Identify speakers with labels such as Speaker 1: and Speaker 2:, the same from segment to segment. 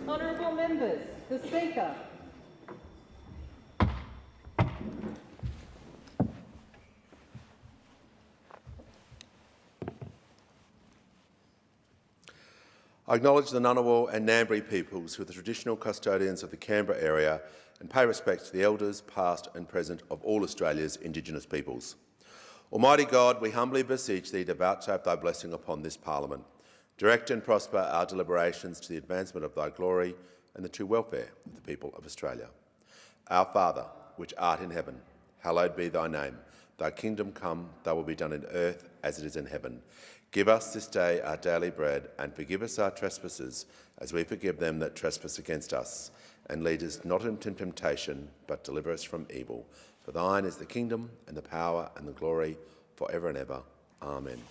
Speaker 1: Honourable members, the Speaker.
Speaker 2: I acknowledge the Ngunnawal and Ngambri peoples who are the traditional custodians of the Canberra area and pay respect to the elders, past and present, of all Australia's Indigenous peoples. Almighty God, we humbly beseech Thee to vouchsafe Thy blessing upon this Parliament. Direct and prosper our deliberations to the advancement of Thy glory and the true welfare of the people of Australia. Our Father, which art in heaven, hallowed be Thy name. Thy kingdom come, Thy will be done in earth as it is in heaven. Give us this day our daily bread, and forgive us our trespasses, as we forgive them that trespass against us. And lead us not into temptation, but deliver us from evil. For Thine is the kingdom, and the power, and the glory, for ever and ever. Amen.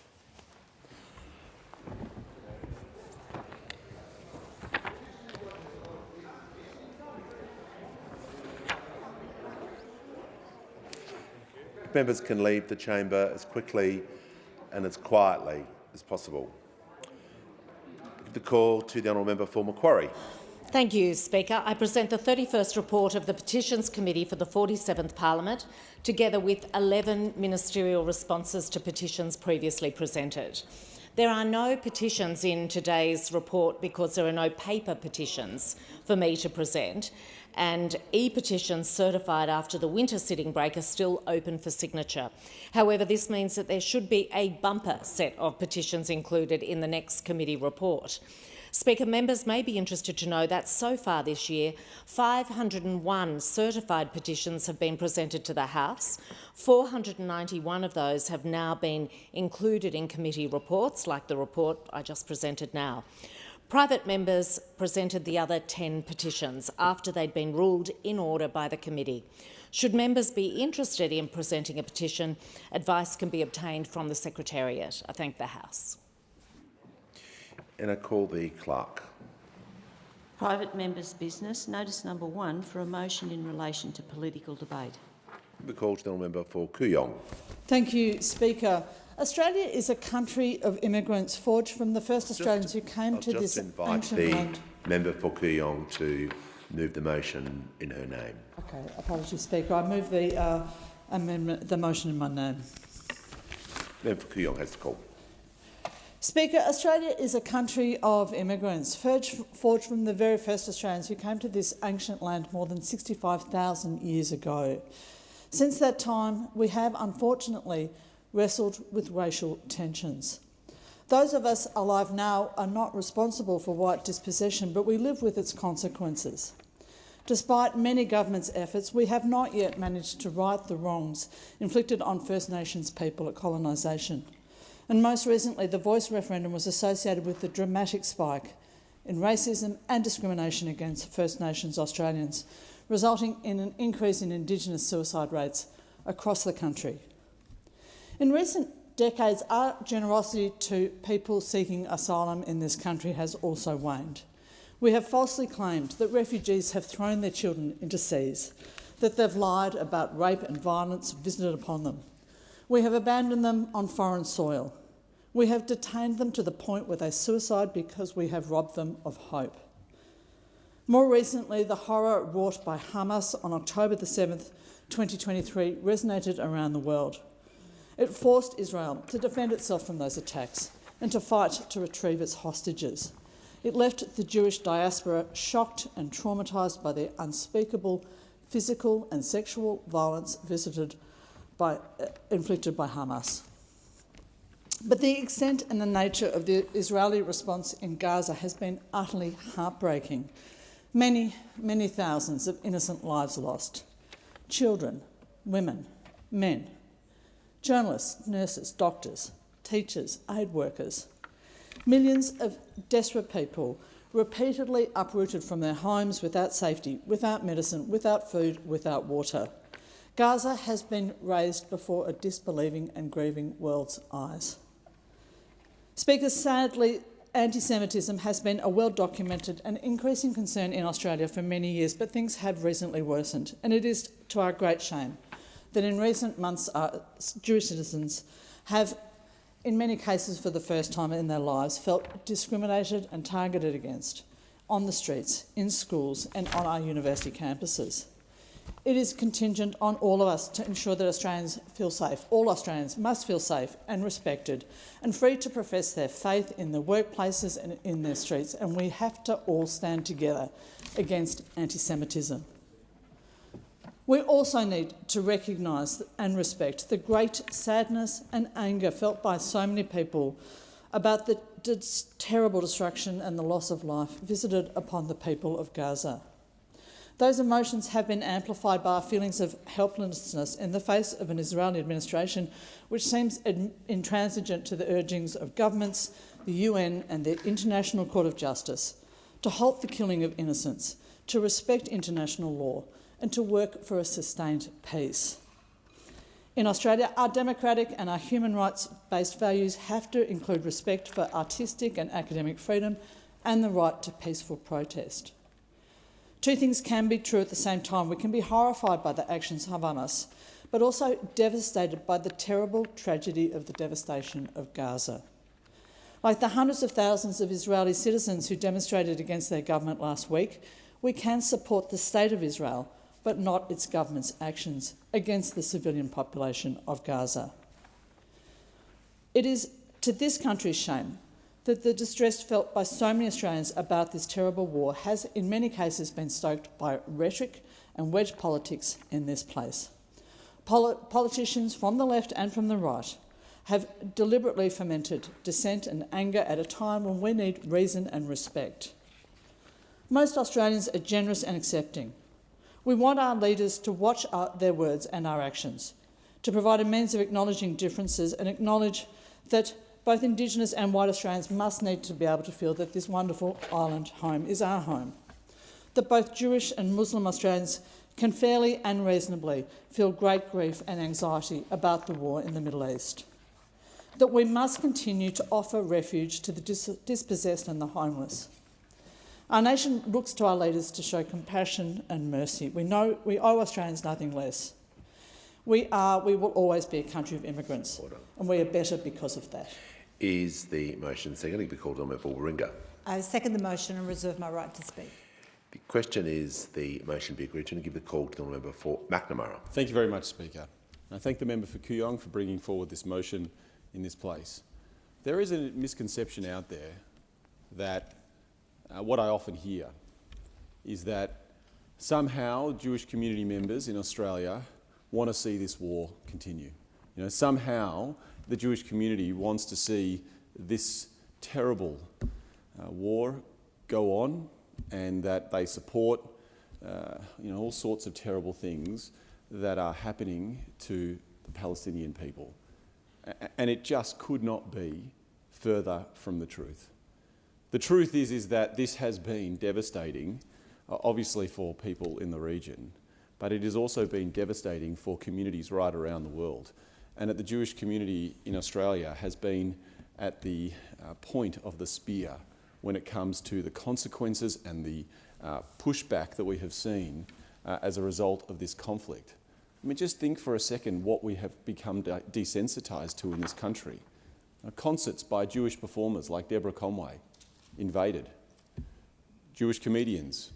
Speaker 2: Members can leave the chamber as quickly and as quietly as possible. The call to the honourable member for Macquarie.
Speaker 3: Thank you, Speaker. I present the 31st report of the Petitions Committee for the 47th Parliament, together with 11 ministerial responses to petitions previously presented. There are no petitions in today's report because there are no paper petitions for me to present, and e-petitions certified after the winter sitting break are still open for signature. However, this means that there should be a bumper set of petitions included in the next committee report. Speaker, members may be interested to know that so far this year, 501 certified petitions have been presented to the House. 491 of those have now been included in committee reports, like the report I just presented now. Private members presented the other 10 petitions after they'd been ruled in order by the committee. Should members be interested in presenting a petition, advice can be obtained from the Secretariat. I thank the House.
Speaker 2: And I call the clerk.
Speaker 4: Private members' business. Notice number 1 for a motion in relation to political debate.
Speaker 2: The call to the honourable member for Kooyong.
Speaker 5: Thank you, Speaker. Australia is a country of immigrants forged from the first Australians who came to this ancient land.
Speaker 2: I'll just invite the member for Kooyong to move the motion in her name.
Speaker 5: Okay, apologies, Speaker. I move the amendment, the motion in my name.
Speaker 2: Member for Kooyong has the call.
Speaker 5: Speaker, Australia is a country of immigrants, forged from the very first Australians who came to this ancient land more than 65,000 years ago. Since that time, we have, unfortunately, wrestled with racial tensions. Those of us alive now are not responsible for white dispossession, but we live with its consequences. Despite many governments' efforts, we have not yet managed to right the wrongs inflicted on First Nations people at colonisation. And most recently, the Voice referendum was associated with the dramatic spike in racism and discrimination against First Nations Australians, resulting in an increase in Indigenous suicide rates across the country. In recent decades, our generosity to people seeking asylum in this country has also waned. We have falsely claimed that refugees have thrown their children into seas, that they've lied about rape and violence visited upon them. We have abandoned them on foreign soil. We have detained them to the point where they suicide because we have robbed them of hope. More recently, the horror wrought by Hamas on October the 7th, 2023 resonated around the world. It forced Israel to defend itself from those attacks and to fight to retrieve its hostages. It left the Jewish diaspora shocked and traumatised by the unspeakable physical and sexual violence inflicted by Hamas. But the extent and the nature of the Israeli response in Gaza has been utterly heartbreaking. Many, many thousands of innocent lives lost. Children, women, men, journalists, nurses, doctors, teachers, aid workers. Millions of desperate people repeatedly uprooted from their homes without safety, without medicine, without food, without water. Gaza has been raised before a disbelieving and grieving world's eyes. Speaker, sadly, anti-Semitism has been a well-documented and increasing concern in Australia for many years, but things have recently worsened, and it is to our great shame that in recent months Jewish citizens have, in many cases for the first time in their lives, felt discriminated and targeted against on the streets, in schools and on our university campuses. It is contingent on all of us to ensure that Australians feel safe. All Australians must feel safe and respected and free to profess their faith in their workplaces and in their streets, and we have to all stand together against anti-Semitism. We also need to recognise and respect the great sadness and anger felt by so many people about the terrible destruction and the loss of life visited upon the people of Gaza. Those emotions have been amplified by our feelings of helplessness in the face of an Israeli administration which seems intransigent to the urgings of governments, the UN and the International Court of Justice to halt the killing of innocents, to respect international law and to work for a sustained peace. In Australia, our democratic and our human rights-based values have to include respect for artistic and academic freedom and the right to peaceful protest. Two things can be true at the same time. We can be horrified by the actions of Hamas, but also devastated by the terrible tragedy of the devastation of Gaza. Like the hundreds of thousands of Israeli citizens who demonstrated against their government last week, we can support the state of Israel, but not its government's actions against the civilian population of Gaza. It is to this country's shame that the distress felt by so many Australians about this terrible war has in many cases been stoked by rhetoric and wedge politics in this place. Politicians from the left and from the right have deliberately fomented dissent and anger at a time when we need reason and respect. Most Australians are generous and accepting. We want our leaders to watch their words and our actions, to provide a means of acknowledging differences and acknowledge that both Indigenous and white Australians must need to be able to feel that this wonderful island home is our home, that both Jewish and Muslim Australians can fairly and reasonably feel great grief and anxiety about the war in the Middle East, that we must continue to offer refuge to the dispossessed and the homeless. Our nation looks to our leaders to show compassion and mercy. We know we owe Australians nothing less. We will always be a country of immigrants, and we are better because of that.
Speaker 2: Is the motion secondly be called on by Warringah?
Speaker 6: I second the motion and reserve my right to speak.
Speaker 2: The question is the motion be agreed to and give the call to the member for McNamara.
Speaker 7: Thank you very much, Speaker. I thank the member for Kooyong for bringing forward this motion in this place. There is a misconception out there that what I often hear is that somehow Jewish community members in Australia want to see this war continue. You know, somehow the Jewish community wants to see this terrible war go on, and that they support all sorts of terrible things that are happening to the Palestinian people. And it just could not be further from the truth. The truth is that this has been devastating, obviously for people in the region, but it has also been devastating for communities right around the world. And that the Jewish community in Australia has been at the point of the spear when it comes to the consequences and the pushback that we have seen as a result of this conflict. I mean, just think for a second what we have become desensitised to in this country. Concerts by Jewish performers like Deborah Conway, invaded. Jewish comedians,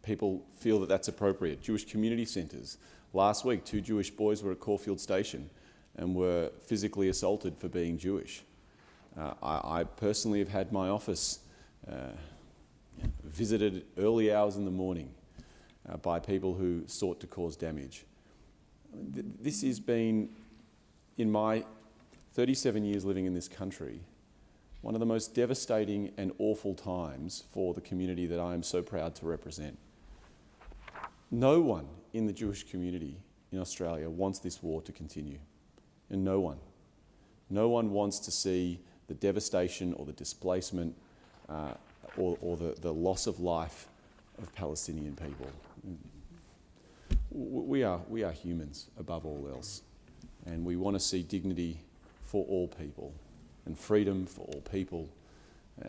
Speaker 7: people feel that that's appropriate. Jewish community centres. Last week, 2 Jewish boys were at Caulfield Station and were physically assaulted for being Jewish. I personally have had my office visited early hours in the morning by people who sought to cause damage. This has been, in my 37 years living in this country, one of the most devastating and awful times for the community that I am so proud to represent. No one in the Jewish community in Australia wants this war to continue. And no one. No one wants to see the devastation or the displacement or the loss of life of Palestinian people. We are humans above all else, and we want to see dignity for all people. and freedom for all people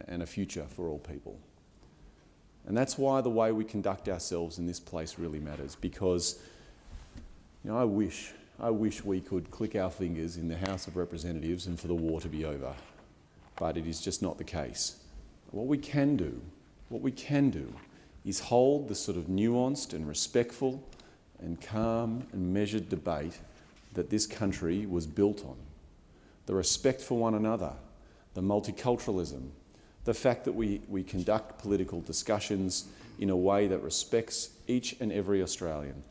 Speaker 7: and a future for all people. And that's why the way we conduct ourselves in this place really matters, because I wish we could click our fingers in the House of Representatives and for the war to be over, but it is just not the case. What we can do is hold the sort of nuanced and respectful and calm and measured debate that this country was built on. The respect for one another, the multiculturalism, the fact that we conduct political discussions in a way that respects each and every Australian.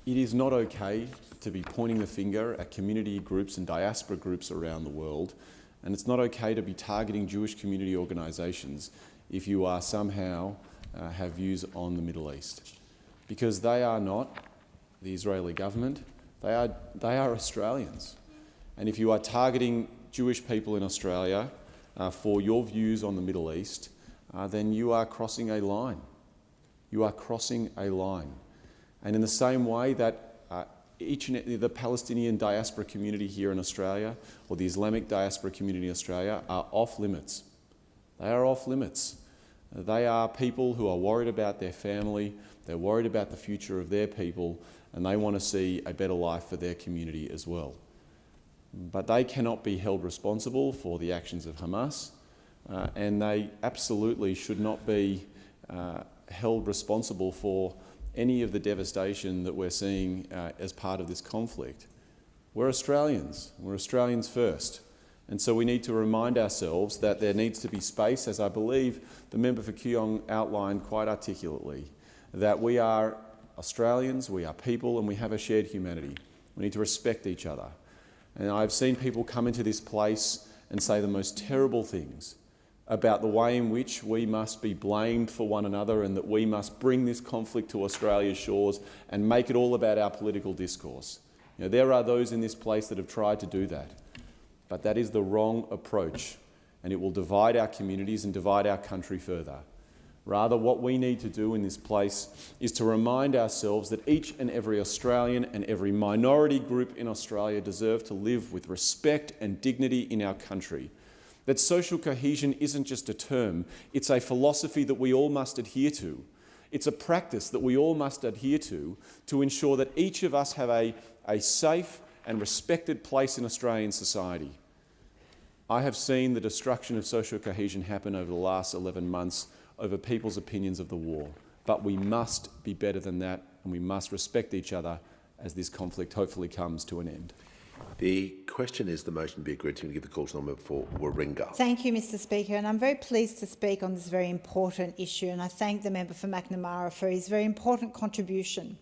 Speaker 7: It is not okay to be pointing the finger at community groups and diaspora groups around the world, and it's not okay to be targeting Jewish community organisations if you are somehow have views on the Middle East, because they are not the Israeli government, they are Australians. And if you are targeting Jewish people in Australia for your views on the Middle East, then you are crossing a line. You are crossing a line. And in the same way that the Palestinian diaspora community here in Australia or the Islamic diaspora community in Australia are off limits. They are off limits. They are people who are worried about their family, they're worried about the future of their people, and they want to see a better life for their community as well. But they cannot be held responsible for the actions of Hamas, and they absolutely should not be held responsible for any of the devastation that we're seeing as part of this conflict. We're Australians. We're Australians first. And so we need to remind ourselves that there needs to be space, as I believe the member for Kooyong outlined quite articulately, that we are Australians, we are people, and we have a shared humanity. We need to respect each other. And I've seen people come into this place and say the most terrible things about the way in which we must be blamed for one another and that we must bring this conflict to Australia's shores and make it all about our political discourse. There are those in this place that have tried to do that, but that is the wrong approach, and it will divide our communities and divide our country further. Rather, what we need to do in this place is to remind ourselves that each and every Australian and every minority group in Australia deserve to live with respect and dignity in our country. That social cohesion isn't just a term, it's a philosophy that we all must adhere to. It's a practice that we all must adhere to ensure that each of us have a safe and respected place in Australian society. I have seen the destruction of social cohesion happen over the last 11 months over people's opinions of the war. But we must be better than that, and we must respect each other as this conflict hopefully comes to an end.
Speaker 2: The question is the motion be agreed to. Give the call to the member for Warringah.
Speaker 6: Thank you, Mr Speaker, and I'm very pleased to speak on this very important issue, and I thank the member for McNamara for his very important contribution.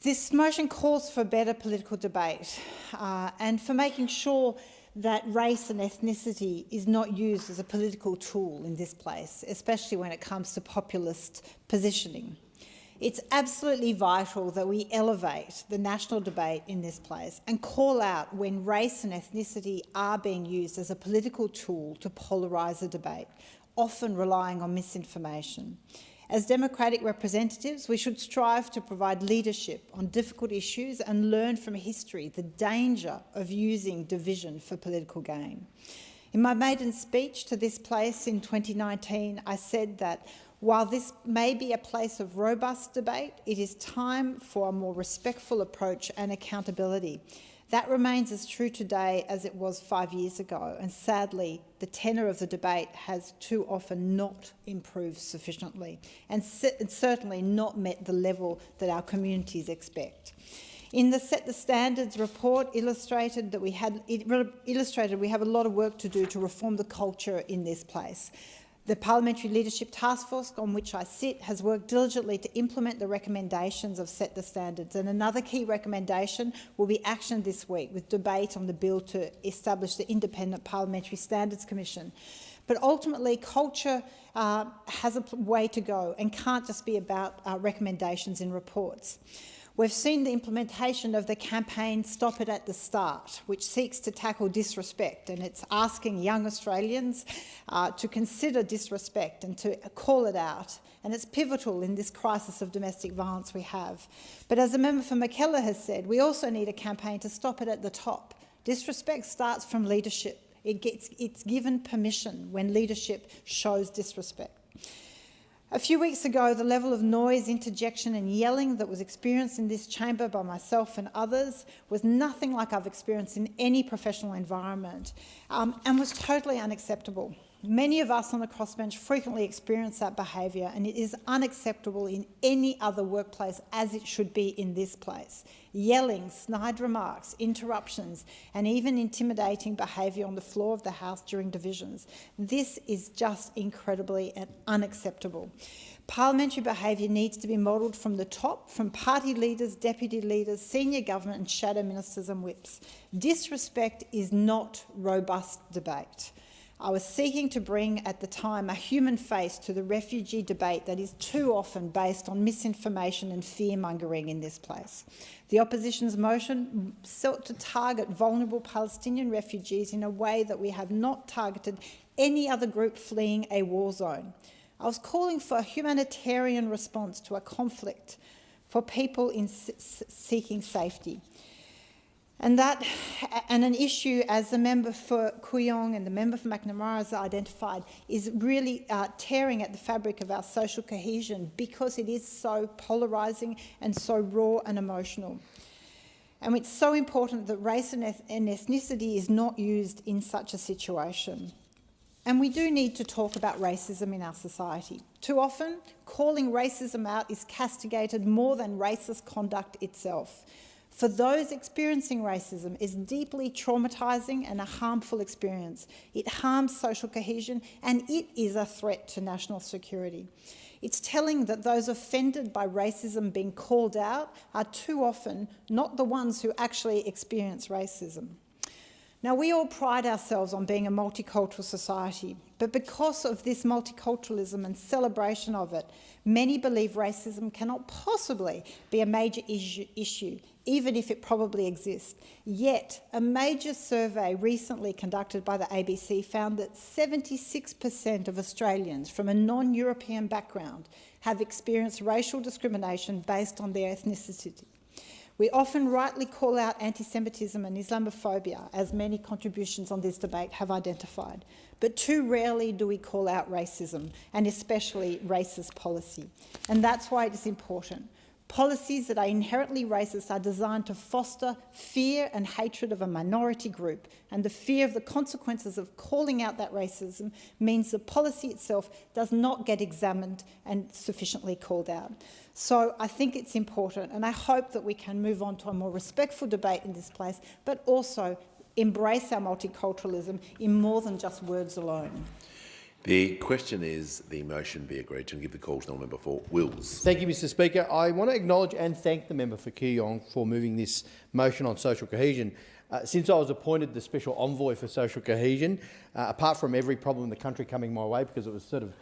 Speaker 6: This motion calls for better political debate and for making sure that race and ethnicity is not used as a political tool in this place, especially when it comes to populist positioning. It's absolutely vital that we elevate the national debate in this place and call out when race and ethnicity are being used as a political tool to polarise the debate, often relying on misinformation. As democratic representatives, we should strive to provide leadership on difficult issues and learn from history the danger of using division for political gain. In my maiden speech to this place in 2019, I said that while this may be a place of robust debate, it is time for a more respectful approach and accountability. That remains as true today as it was 5 years ago, and sadly, the tenor of the debate has too often not improved sufficiently and certainly not met the level that our communities expect. In the Set the Standards report illustrated we have a lot of work to do to reform the culture in this place. The Parliamentary Leadership Task Force, on which I sit, has worked diligently to implement the recommendations of Set the Standards, and another key recommendation will be actioned this week with debate on the bill to establish the Independent Parliamentary Standards Commission. But ultimately, culture has a way to go and can't just be about recommendations in reports. We've seen the implementation of the campaign Stop It at the Start, which seeks to tackle disrespect, and it's asking young Australians to consider disrespect and to call it out. And it's pivotal in this crisis of domestic violence we have. But as the member for Mackellar has said, we also need a campaign to stop it at the top, Disrespect starts from leadership. It's given permission when leadership shows disrespect. A few weeks ago, the level of noise, interjection and yelling that was experienced in this chamber by myself and others was nothing like I've experienced in any professional environment, and was totally unacceptable. Many of us on the crossbench frequently experience that behaviour, and it is unacceptable in any other workplace, as it should be in this place. Yelling, snide remarks, interruptions, and even intimidating behaviour on the floor of the House during divisions. This is just incredibly and unacceptable. Parliamentary behaviour needs to be modelled from the top, from party leaders, deputy leaders, senior government and shadow ministers and whips. Disrespect is not robust debate. I was seeking to bring, at the time, a human face to the refugee debate that is too often based on misinformation and fear-mongering in this place. The opposition's motion sought to target vulnerable Palestinian refugees in a way that we have not targeted any other group fleeing a war zone. I was calling for a humanitarian response to a conflict for people seeking safety. And an issue, as the member for Kooyong and the member for McNamara has identified, is really tearing at the fabric of our social cohesion because it is so polarising and so raw and emotional. And it's so important that race and ethnicity is not used in such a situation. And we do need to talk about racism in our society. Too often, calling racism out is castigated more than racist conduct itself. For those experiencing racism, it's deeply traumatising and a harmful experience. It harms social cohesion and it is a threat to national security. It's telling that those offended by racism being called out are too often not the ones who actually experience racism. Now, we all pride ourselves on being a multicultural society, but because of this multiculturalism and celebration of it, many believe racism cannot possibly be a major issue, even if it probably exists. Yet, a major survey recently conducted by the ABC found that 76% of Australians from a non-European background have experienced racial discrimination based on their ethnicity. We often rightly call out anti-Semitism and Islamophobia, as many contributions on this debate have identified, but too rarely do we call out racism, and especially racist policy. And that's why it is important. Policies that are inherently racist are designed to foster fear and hatred of a minority group, and the fear of the consequences of calling out that racism means the policy itself does not get examined and sufficiently called out. So I think it's important, and I hope that we can move on to a more respectful debate in this place, but also embrace our multiculturalism in more than just words alone.
Speaker 2: The question is the motion be agreed to, and give the call to the member for Wills.
Speaker 8: Thank you, Mr Speaker. I want to acknowledge and thank the member for Kooyong for moving this motion on social cohesion. Since I was appointed the Special Envoy for Social Cohesion, apart from every problem in the country coming my way because it was sort of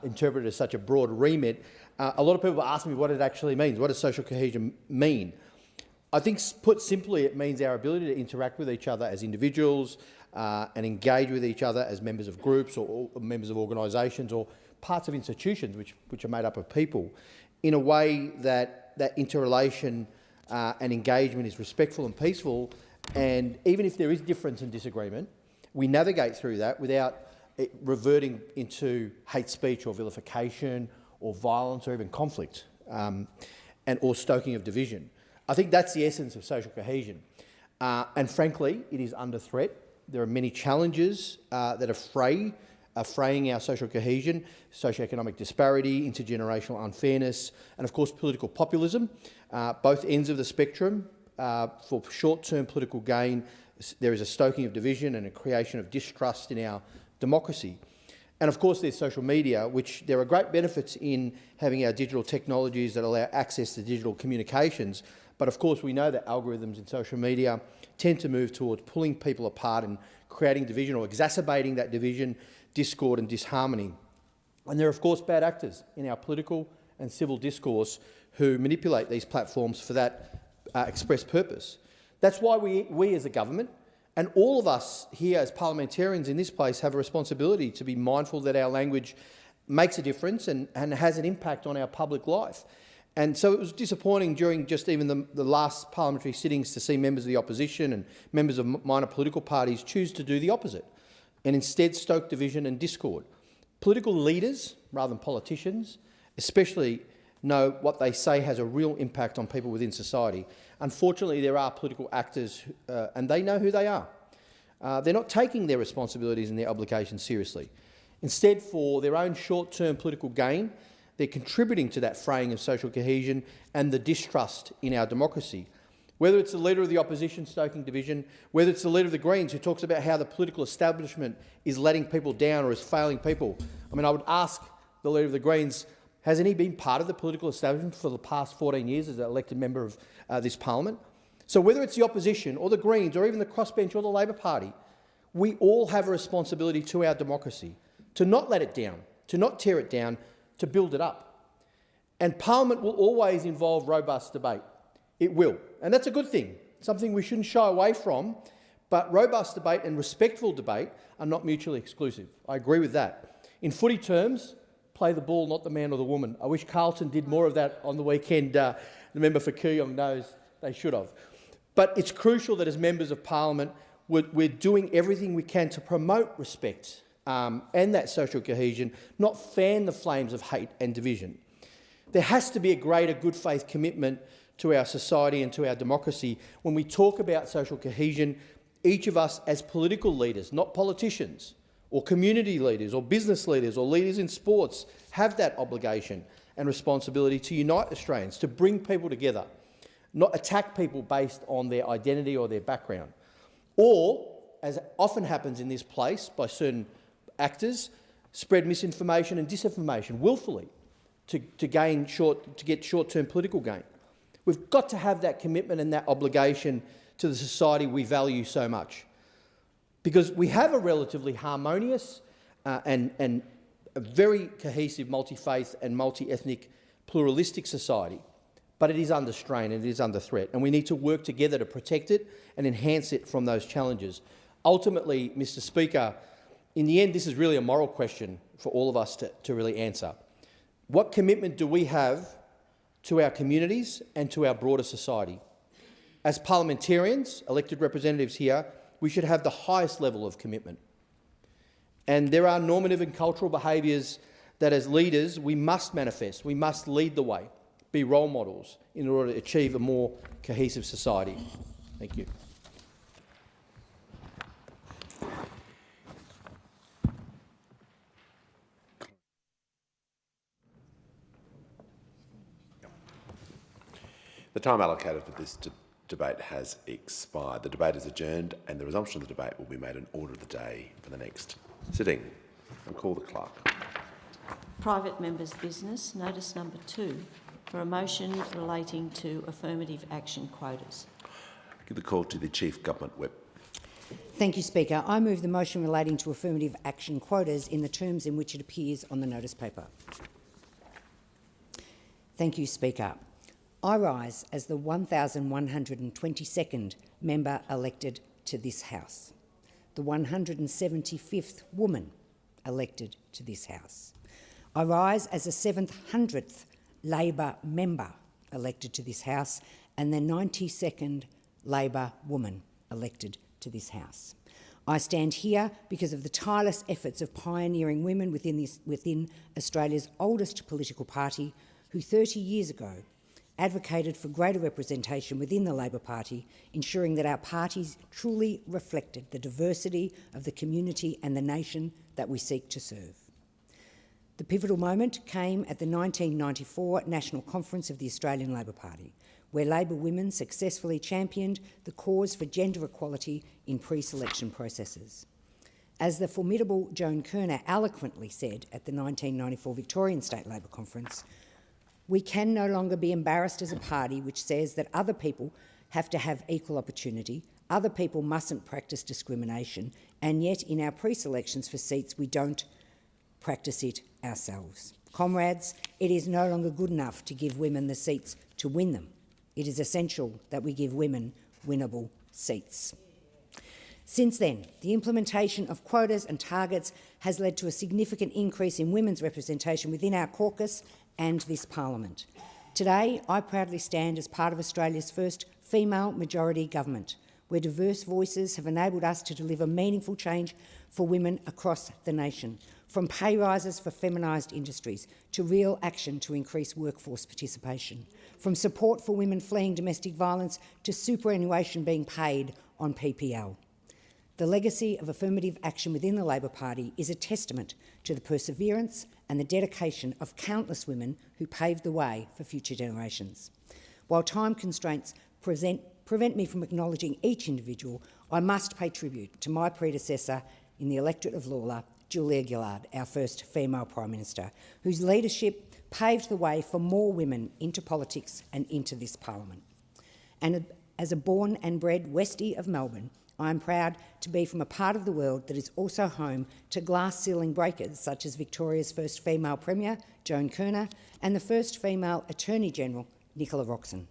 Speaker 8: interpreted as such a broad remit, a lot of people ask me what it actually means. What does social cohesion mean? I think, put simply, it means our ability to interact with each other as individuals and engage with each other as members of groups or members of organisations or parts of institutions which are made up of people in a way that interrelation and engagement is respectful and peaceful, and even if there is difference and disagreement, we navigate through that without it reverting into hate speech or vilification or violence or even conflict or stoking of division. I think that's the essence of social cohesion. And frankly, it is under threat. There are many challenges that are fraying our social cohesion: socioeconomic disparity, intergenerational unfairness, and of course political populism. Both ends of the spectrum, for short-term political gain, there is a stoking of division and a creation of distrust in our democracy. And of course there's social media, which there are great benefits in having our digital technologies that allow access to digital communications. But of course we know that algorithms in social media tend to move towards pulling people apart and creating division or exacerbating that division, discord and disharmony. And there are of course bad actors in our political and civil discourse who manipulate these platforms for that express purpose. That's why we as a government and all of us here as parliamentarians in this place have a responsibility to be mindful that our language makes a difference and has an impact on our public life. And so it was disappointing during just even the last parliamentary sittings to see members of the opposition and members of minor political parties choose to do the opposite and instead stoke division and discord. Political leaders, rather than politicians, especially know what they say has a real impact on people within society. Unfortunately, there are political actors and they know who they are. They're not taking their responsibilities and their obligations seriously. Instead, for their own short-term political gain, they're contributing to that fraying of social cohesion and the distrust in our democracy. Whether it's the Leader of the Opposition stoking division, whether it's the Leader of the Greens who talks about how the political establishment is letting people down or is failing people. I mean, I would ask the Leader of the Greens, hasn't he been part of the political establishment for the past 14 years as an elected member of this parliament? So whether it's the opposition or the Greens or even the crossbench or the Labor Party, we all have a responsibility to our democracy to not let it down, to not tear it down, to build it up. And Parliament will always involve robust debate. It will. And that's a good thing, something we shouldn't shy away from. But robust debate and respectful debate are not mutually exclusive. I agree with that. In footy terms, play the ball, not the man or the woman. I wish Carlton did more of that on the weekend. The member for Kooyong knows they should have. But it's crucial that as members of Parliament, we're doing everything we can to promote respect and that social cohesion, not fan the flames of hate and division. There has to be a greater good faith commitment to our society and to our democracy. When we talk about social cohesion, each of us as political leaders, not politicians, or community leaders, or business leaders, or leaders in sports, have that obligation and responsibility to unite Australians, to bring people together, not attack people based on their identity or their background. Or, as often happens in this place by certain actors, spread misinformation and disinformation willfully to get short-term political gain. We've got to have that commitment and that obligation to the society we value so much, because we have a relatively harmonious and a very cohesive multi-faith and multi-ethnic pluralistic society, but it is under strain and it is under threat, and we need to work together to protect it and enhance it from those challenges. Ultimately, Mr Speaker, in the end, this is really a moral question for all of us to really answer. What commitment do we have to our communities and to our broader society? As parliamentarians, elected representatives here, we should have the highest level of commitment. And there are normative and cultural behaviours that as leaders we must manifest. We must lead the way, be role models in order to achieve a more cohesive society. Thank you.
Speaker 2: The time allocated for this debate has expired. The debate is adjourned and the resumption of the debate will be made an order of the day for the next sitting. I'll call the clerk.
Speaker 4: Private members' business, notice number 2, for a motion relating to affirmative action quotas.
Speaker 2: Give the call to the Chief Government Whip.
Speaker 9: Thank you, Speaker. I move the motion relating to affirmative action quotas in the terms in which it appears on the notice paper. Thank you, Speaker. I rise as the 1,122nd member elected to this House, the 175th woman elected to this House. I rise as the 700th Labor member elected to this House and the 92nd Labor woman elected to this House. I stand here because of the tireless efforts of pioneering women within Australia's oldest political party, who 30 years ago advocated for greater representation within the Labor Party, ensuring that our parties truly reflected the diversity of the community and the nation that we seek to serve. The pivotal moment came at the 1994 National Conference of the Australian Labor Party, where Labor women successfully championed the cause for gender equality in pre-selection processes. As the formidable Joan Kirner eloquently said at the 1994 Victorian State Labor Conference, we can no longer be embarrassed as a party which says that other people have to have equal opportunity, other people mustn't practice discrimination, and yet in our pre-selections for seats we don't practice it ourselves. Comrades, it is no longer good enough to give women the seats to win them. It is essential that we give women winnable seats. Since then, the implementation of quotas and targets has led to a significant increase in women's representation within our caucus and this parliament. Today, I proudly stand as part of Australia's first female majority government, where diverse voices have enabled us to deliver meaningful change for women across the nation, from pay rises for feminised industries to real action to increase workforce participation, from support for women fleeing domestic violence to superannuation being paid on PPL. The legacy of affirmative action within the Labor Party is a testament to the perseverance and the dedication of countless women who paved the way for future generations. While time constraints prevent me from acknowledging each individual, I must pay tribute to my predecessor in the electorate of Lalor, Julia Gillard, our first female Prime Minister, whose leadership paved the way for more women into politics and into this parliament. And as a born and bred Westie of Melbourne, I am proud to be from a part of the world that is also home to glass ceiling breakers such as Victoria's first female Premier, Joan Kirner, and the first female Attorney General, Nicola Roxon.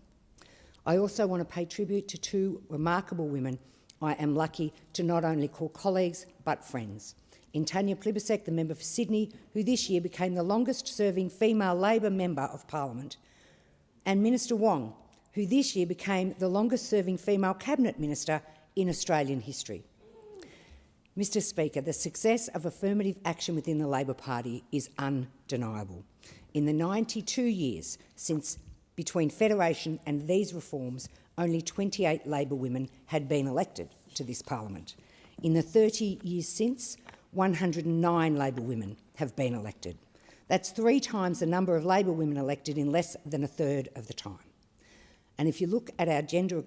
Speaker 9: I also want to pay tribute to two remarkable women I am lucky to not only call colleagues but friends. In Tanya Plibersek, the member for Sydney, who this year became the longest-serving female Labor member of Parliament, and Minister Wong, who this year became the longest-serving female Cabinet Minister in Australian history. Mr Speaker, the success of affirmative action within the Labor Party is undeniable. In the 92 years since between Federation and these reforms, only 28 Labor women had been elected to this parliament. In the 30 years since, 109 Labor women have been elected. That's 3 times the number of Labor women elected in less than a third of the time. And if you look at our gender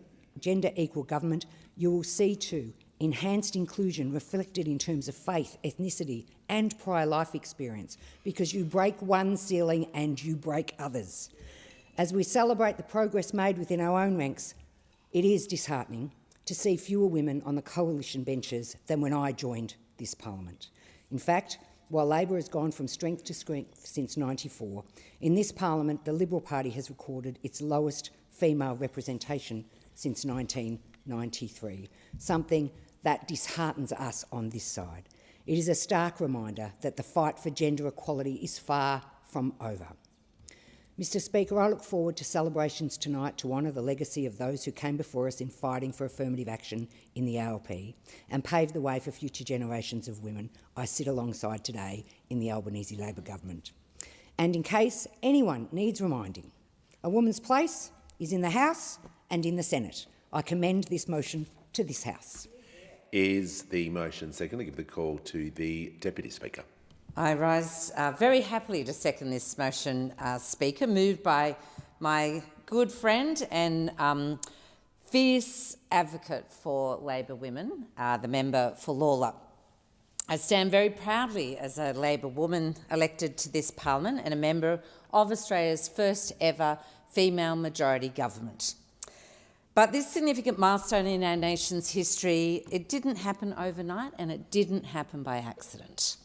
Speaker 9: equal government, you will see too enhanced inclusion reflected in terms of faith, ethnicity and prior life experience, because you break one ceiling and you break others. As we celebrate the progress made within our own ranks, it is disheartening to see fewer women on the coalition benches than when I joined this parliament. In fact, while Labor has gone from strength to strength since '94, in this parliament the Liberal Party has recorded its lowest female representation since 1993, something that disheartens us on this side. It is a stark reminder that the fight for gender equality is far from over. Mr Speaker, I look forward to celebrations tonight to honour the legacy of those who came before us in fighting for affirmative action in the ALP and paved the way for future generations of women I sit alongside today in the Albanese Labor government. And in case anyone needs reminding, a woman's place is in the House and in the Senate. I commend this motion to this House.
Speaker 2: Is the motion second? I give the call to the Deputy Speaker.
Speaker 10: I rise very happily to second this motion, Speaker, moved by my good friend and fierce advocate for Labor women, the member for Lalor. I stand very proudly as a Labor woman elected to this parliament and a member of Australia's first ever female majority government. But this significant milestone in our nation's history, it didn't happen overnight and it didn't happen by accident.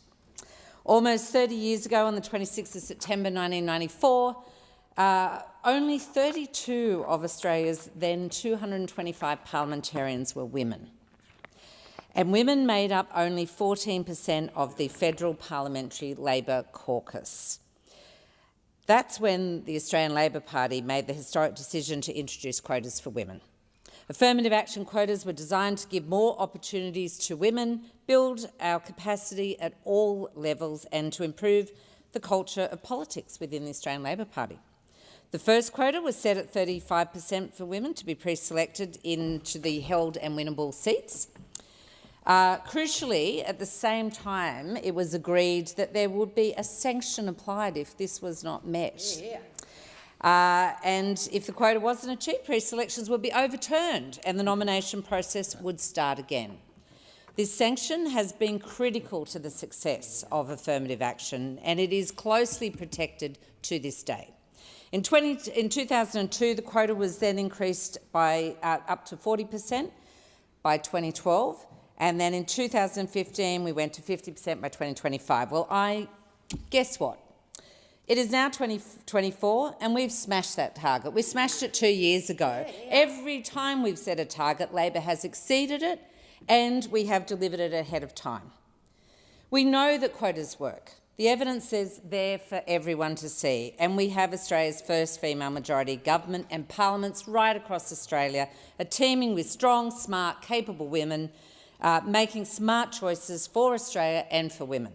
Speaker 10: Almost 30 years ago, on the 26th of September 1994, only 32 of Australia's then 225 parliamentarians were women. And women made up only 14% of the federal parliamentary Labor caucus. That's when the Australian Labor Party made the historic decision to introduce quotas for women. Affirmative action quotas were designed to give more opportunities to women, build our capacity at all levels and to improve the culture of politics within the Australian Labor Party. The first quota was set at 35% for women to be pre-selected into the held and winnable seats. Crucially, at the same time, it was agreed that there would be a sanction applied if this was not met. And if the quota wasn't achieved, pre-selections would be overturned and the nomination process would start again. This sanction has been critical to the success of affirmative action and it is closely protected to this day. In 2002, the quota was then increased by up to 40% by 2012, and then in 2015 we went to 50% by 2025. Well, guess what? It is now 2024 and we've smashed that target. We smashed it 2 years ago. Every time we've set a target, Labor has exceeded it and we have delivered it ahead of time. We know that quotas work. The evidence is there for everyone to see, and we have Australia's first female majority government, and parliaments right across Australia are teeming with strong, smart, capable women making smart choices for Australia and for women.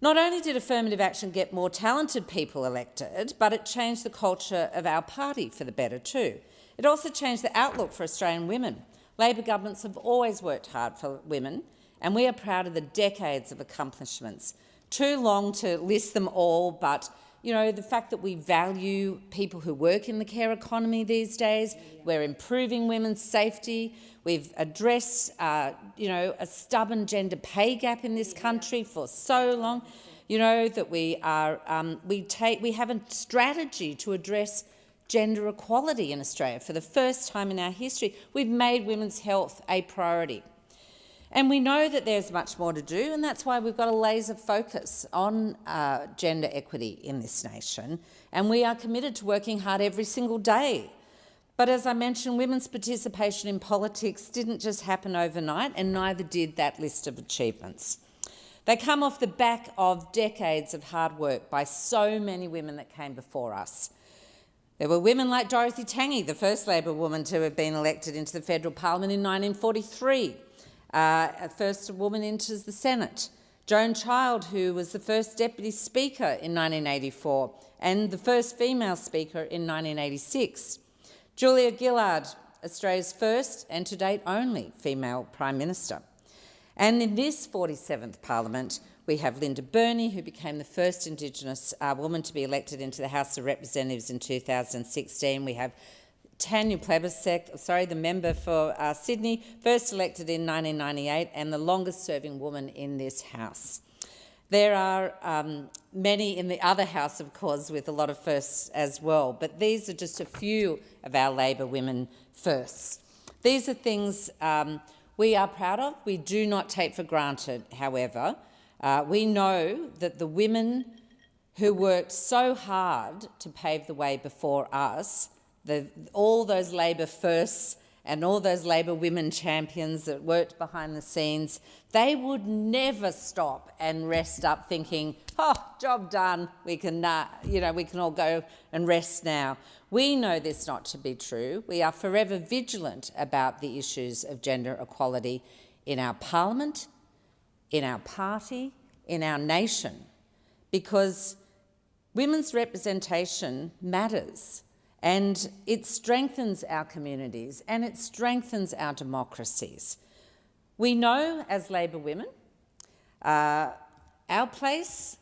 Speaker 10: Not only did affirmative action get more talented people elected, but it changed the culture of our party for the better too. It also changed the outlook for Australian women. Labor governments have always worked hard for women, and we are proud of the decades of accomplishments. Too long to list them all, but the fact that we value people who work in the care economy these days, we're improving women's safety, we've addressed, a stubborn gender pay gap in this country for so long, that we have a strategy to address gender equality in Australia. For the first time in our history, we've made women's health a priority. And we know that there's much more to do, and that's why we've got a laser focus on gender equity in this nation, and we are committed to working hard every single day. But as I mentioned, women's participation in politics didn't just happen overnight, and neither did that list of achievements. They come off the back of decades of hard work by so many women that came before us. There were women like Dorothy Tangi, the first Labor woman to have been elected into the federal parliament in 1943. First woman into the Senate. Joan Child, who was the first Deputy Speaker in 1984 and the first female Speaker in 1986. Julia Gillard, Australia's first and to date only female Prime Minister. And in this 47th Parliament, we have Linda Burney, who became the first Indigenous woman to be elected into the House of Representatives in 2016. We have Tanya Plibersek, the member for Sydney, first elected in 1998 and the longest-serving woman in this House. There are many in the other House, of course, with a lot of firsts as well, but these are just a few of our Labor women firsts. These are things we are proud of. We do not take for granted, however. We know that the women who worked so hard to pave the way before us, all those Labor firsts and all those Labor women champions that worked behind the scenes, they would never stop and rest up thinking, job done, we can all go and rest now. We know this not to be true. We are forever vigilant about the issues of gender equality in our parliament, in our party, in our nation, because women's representation matters. And it strengthens our communities and it strengthens our democracies. We know as Labor women, our place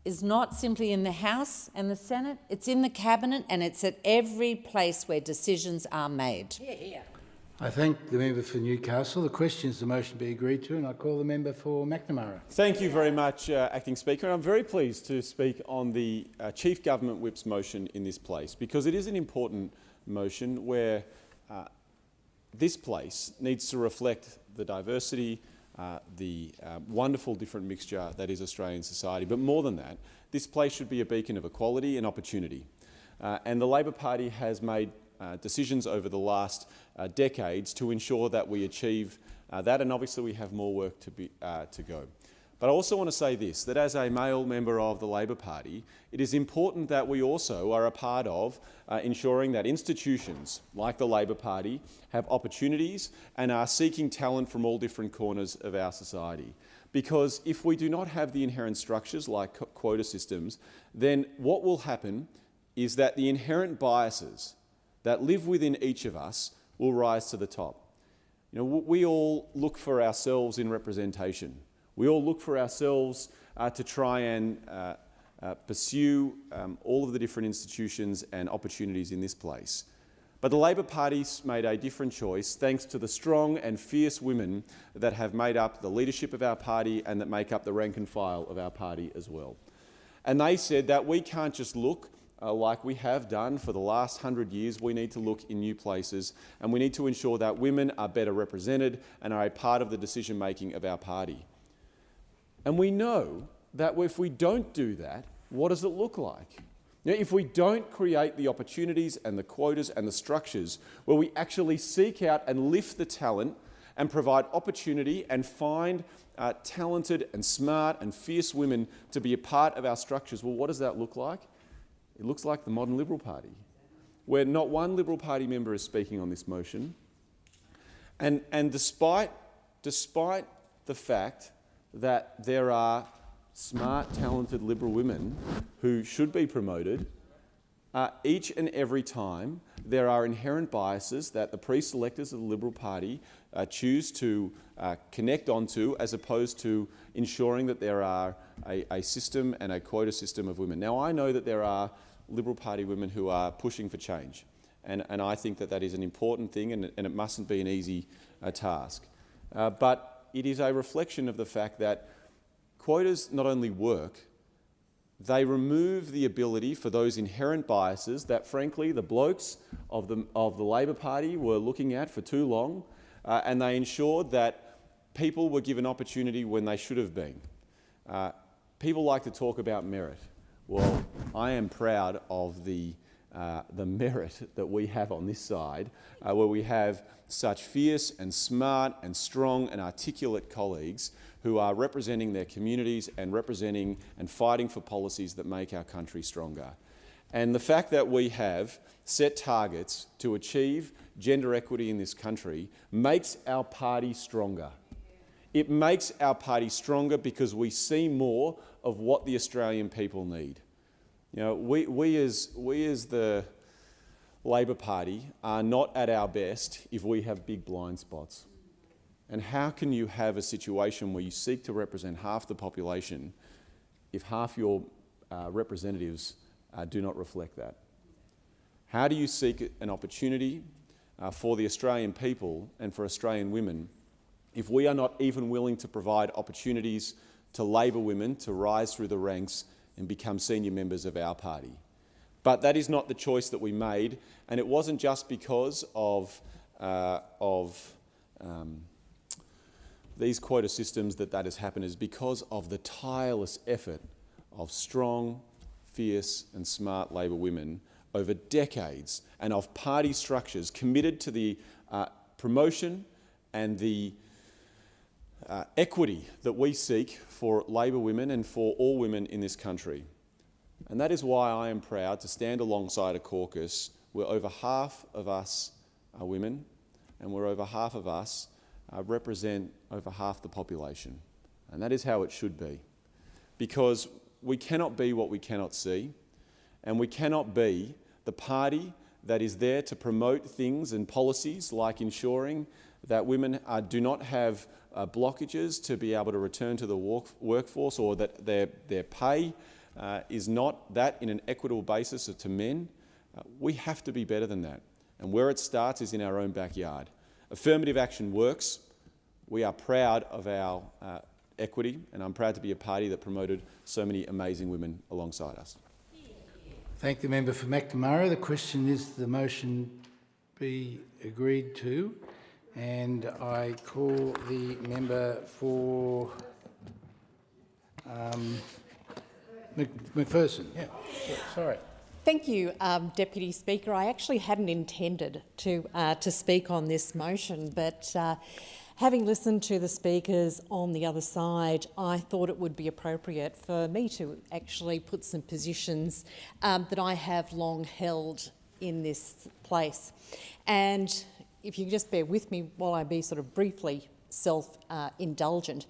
Speaker 10: is not simply in the House and the Senate, it's in the Cabinet and it's at every place where decisions are made.
Speaker 11: Yeah. I thank the member for Newcastle. The question is the motion be agreed to, and I call the member for McNamara.
Speaker 7: Thank you very much, Acting Speaker. And I'm very pleased to speak on the Chief Government Whip's motion in this place, because it is an important motion where this place needs to reflect the diversity, the wonderful different mixture that is Australian society. But more than that, this place should be a beacon of equality and opportunity. And the Labor Party has made decisions over the last decades to ensure that we achieve that, and obviously we have more work to go. But I also want to say this, that as a male member of the Labor Party, it is important that we also are a part of ensuring that institutions like the Labor Party have opportunities and are seeking talent from all different corners of our society. Because if we do not have the inherent structures like quota systems, then what will happen is that the inherent biases that live within each of us will rise to the top. We all look for ourselves in representation. We all look for ourselves to try and pursue all of the different institutions and opportunities in this place. But the Labor Party's made a different choice thanks to the strong and fierce women that have made up the leadership of our party and that make up the rank and file of our party as well. And they said that we can't just look like we have done for the last 100 years. We need to look in new places, and we need to ensure that women are better represented and are a part of the decision-making of our party. And we know that if we don't do that, what does it look like? If we don't create the opportunities and the quotas and the structures where we actually seek out and lift the talent and provide opportunity and find talented and smart and fierce women to be a part of our structures. Well, what does that look like? It looks like the modern Liberal Party, where not one Liberal Party member is speaking on this motion. And despite the fact that there are smart, talented Liberal women who should be promoted, each and every time there are inherent biases that the pre-selectors of the Liberal Party choose to connect onto, as opposed to ensuring that there are a system and a quota system of women. Now, I know that there are Liberal Party women who are pushing for change, and I think that that is an important thing, and it mustn't be an easy task. But it is a reflection of the fact that quotas not only work, they remove the ability for those inherent biases that, frankly, the blokes of the Labor Party were looking at for too long, and they ensured that people were given opportunity when they should have been. People like to talk about merit. Well, I am proud of the merit that we have on this side, where we have such fierce and smart and strong and articulate colleagues who are representing their communities and representing and fighting for policies that make our country stronger. And the fact that we have set targets to achieve gender equity in this country makes our party stronger. It makes our party stronger because we see more of what the Australian people need. You know, we as the Labor Party are not at our best if we have big blind spots. And how can you have a situation where you seek to represent half the population if half your representatives do not reflect that? How do you seek an opportunity for the Australian people and for Australian women if we are not even willing to provide opportunities to Labor women to rise through the ranks and become senior members of our party? But that is not the choice that we made, and it wasn't just because of these quota systems that has happened. Is because of the tireless effort of strong, fierce and smart Labor women over decades, and of party structures committed to the promotion and the equity that we seek for Labor women and for all women in this country. And that is why I am proud to stand alongside a caucus where over half of us are women, and where over half of us represent over half the population. And that is how it should be. Because we cannot be what we cannot see, and we cannot be the party that is there to promote things and policies like ensuring that women do not have blockages to be able to return to the workforce, or that their pay is not that in an equitable basis to men. We have to be better than that. And where it starts is in our own backyard. Affirmative action works. We are proud of our equity, and I'm proud to be a party that promoted so many amazing women alongside us.
Speaker 11: Thank the member for McNamara. The question is the motion be agreed to, and I call the member for McPherson. Yeah, sorry.
Speaker 3: Thank you, Deputy Speaker. I actually hadn't intended to speak on this motion, but having listened to the speakers on the other side, I thought it would be appropriate for me to actually put some positions that I have long held in this place. And if you just bear with me while I be sort of briefly self-indulgent,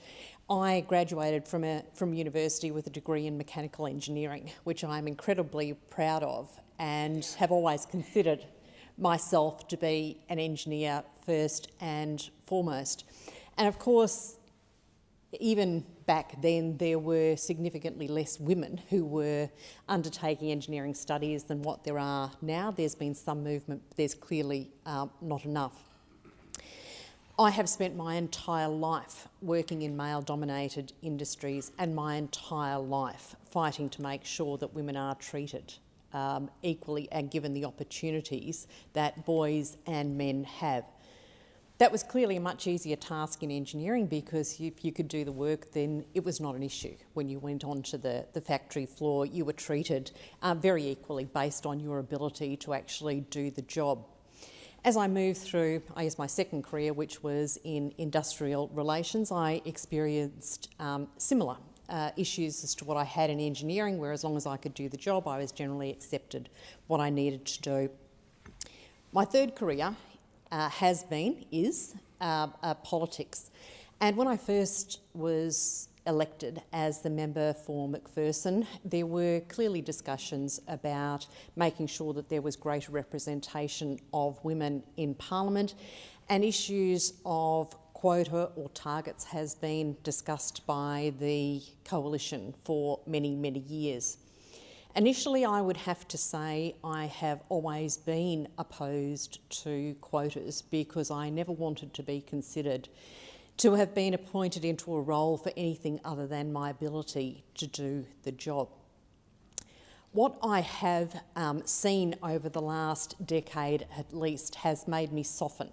Speaker 3: I graduated from university with a degree in mechanical engineering, which I'm incredibly proud of, and have always considered myself to be an engineer first and foremost. And of course, even back then, there were significantly less women who were undertaking engineering studies than what there are now. There's been some movement, but there's clearly not enough. I have spent my entire life working in male-dominated industries, and my entire life fighting to make sure that women are treated equally and given the opportunities that boys and men have. That was clearly a much easier task in engineering, because if you could do the work, then it was not an issue. When you went onto the factory floor, you were treated very equally based on your ability to actually do the job. As I moved through, I guess, my second career, which was in industrial relations, I experienced similar issues as to what I had in engineering, where as long as I could do the job, I was generally accepted what I needed to do. My third career is politics. And when I first was elected as the member for McPherson, there were clearly discussions about making sure that there was greater representation of women in Parliament, and issues of quota or targets has been discussed by the coalition for many, many years. Initially, I would have to say I have always been opposed to quotas because I never wanted to be considered to have been appointed into a role for anything other than my ability to do the job. What I have seen over the last decade at least has made me soften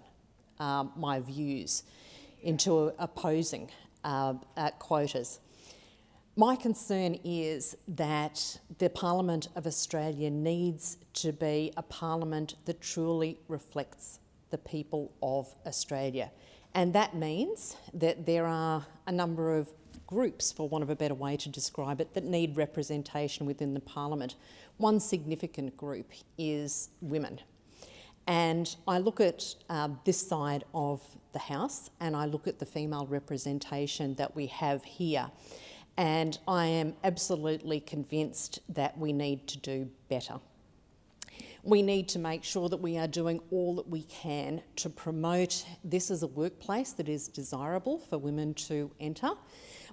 Speaker 3: my views into opposing quotas. My concern is that the Parliament of Australia needs to be a parliament that truly reflects the people of Australia. And that means that there are a number of groups, for want of a better way to describe it, that need representation within the Parliament. One significant group is women. And I look at this side of the House and I look at the female representation that we have here, and I am absolutely convinced that we need to do better. We need to make sure that we are doing all that we can to promote this as a workplace that is desirable for women to enter.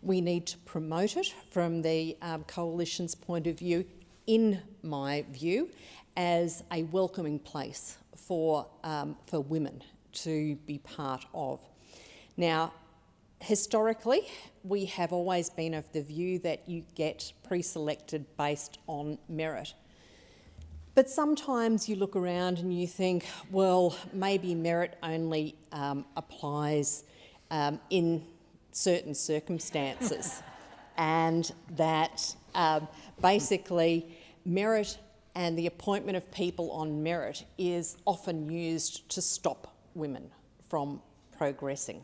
Speaker 3: We need to promote it from the coalition's point of view, in my view, as a welcoming place for women to be part of. Now, historically, we have always been of the view that you get pre-selected based on merit. But sometimes you look around and you think, well, maybe merit only applies in certain circumstances, and that basically merit and the appointment of people on merit is often used to stop women from progressing.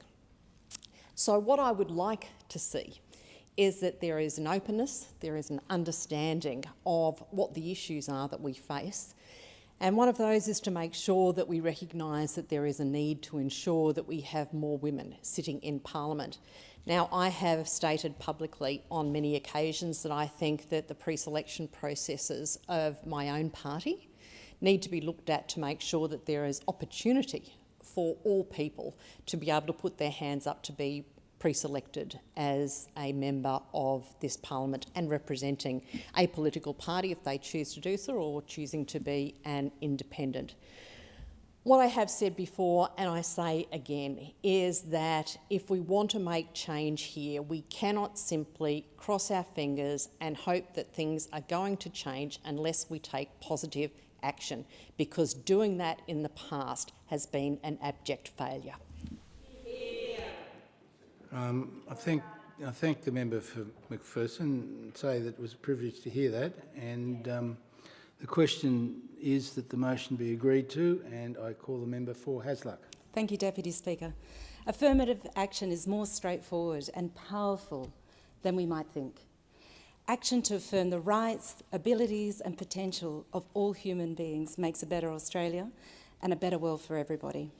Speaker 3: So what I would like to see is that there is an openness, there is an understanding of what the issues are that we face. And one of those is to make sure that we recognise that there is a need to ensure that we have more women sitting in Parliament. Now, I have stated publicly on many occasions that I think that the pre-selection processes of my own party need to be looked at to make sure that there is opportunity for all people to be able to put their hands up to be pre-selected as a member of this Parliament and representing a political party if they choose to do so, or choosing to be an independent. What I have said before, and I say again, is that if we want to make change here, we cannot simply cross our fingers and hope that things are going to change unless we take positive action, because doing that in the past has been an abject failure.
Speaker 11: I thank the member for McPherson and say that it was a privilege to hear that. And the question is that the motion be agreed to, and I call the member for Hasluck.
Speaker 12: Thank you, Deputy Speaker. Affirmative action is more straightforward and powerful than we might think. Action to affirm the rights, abilities and potential of all human beings makes a better Australia and a better world for everybody.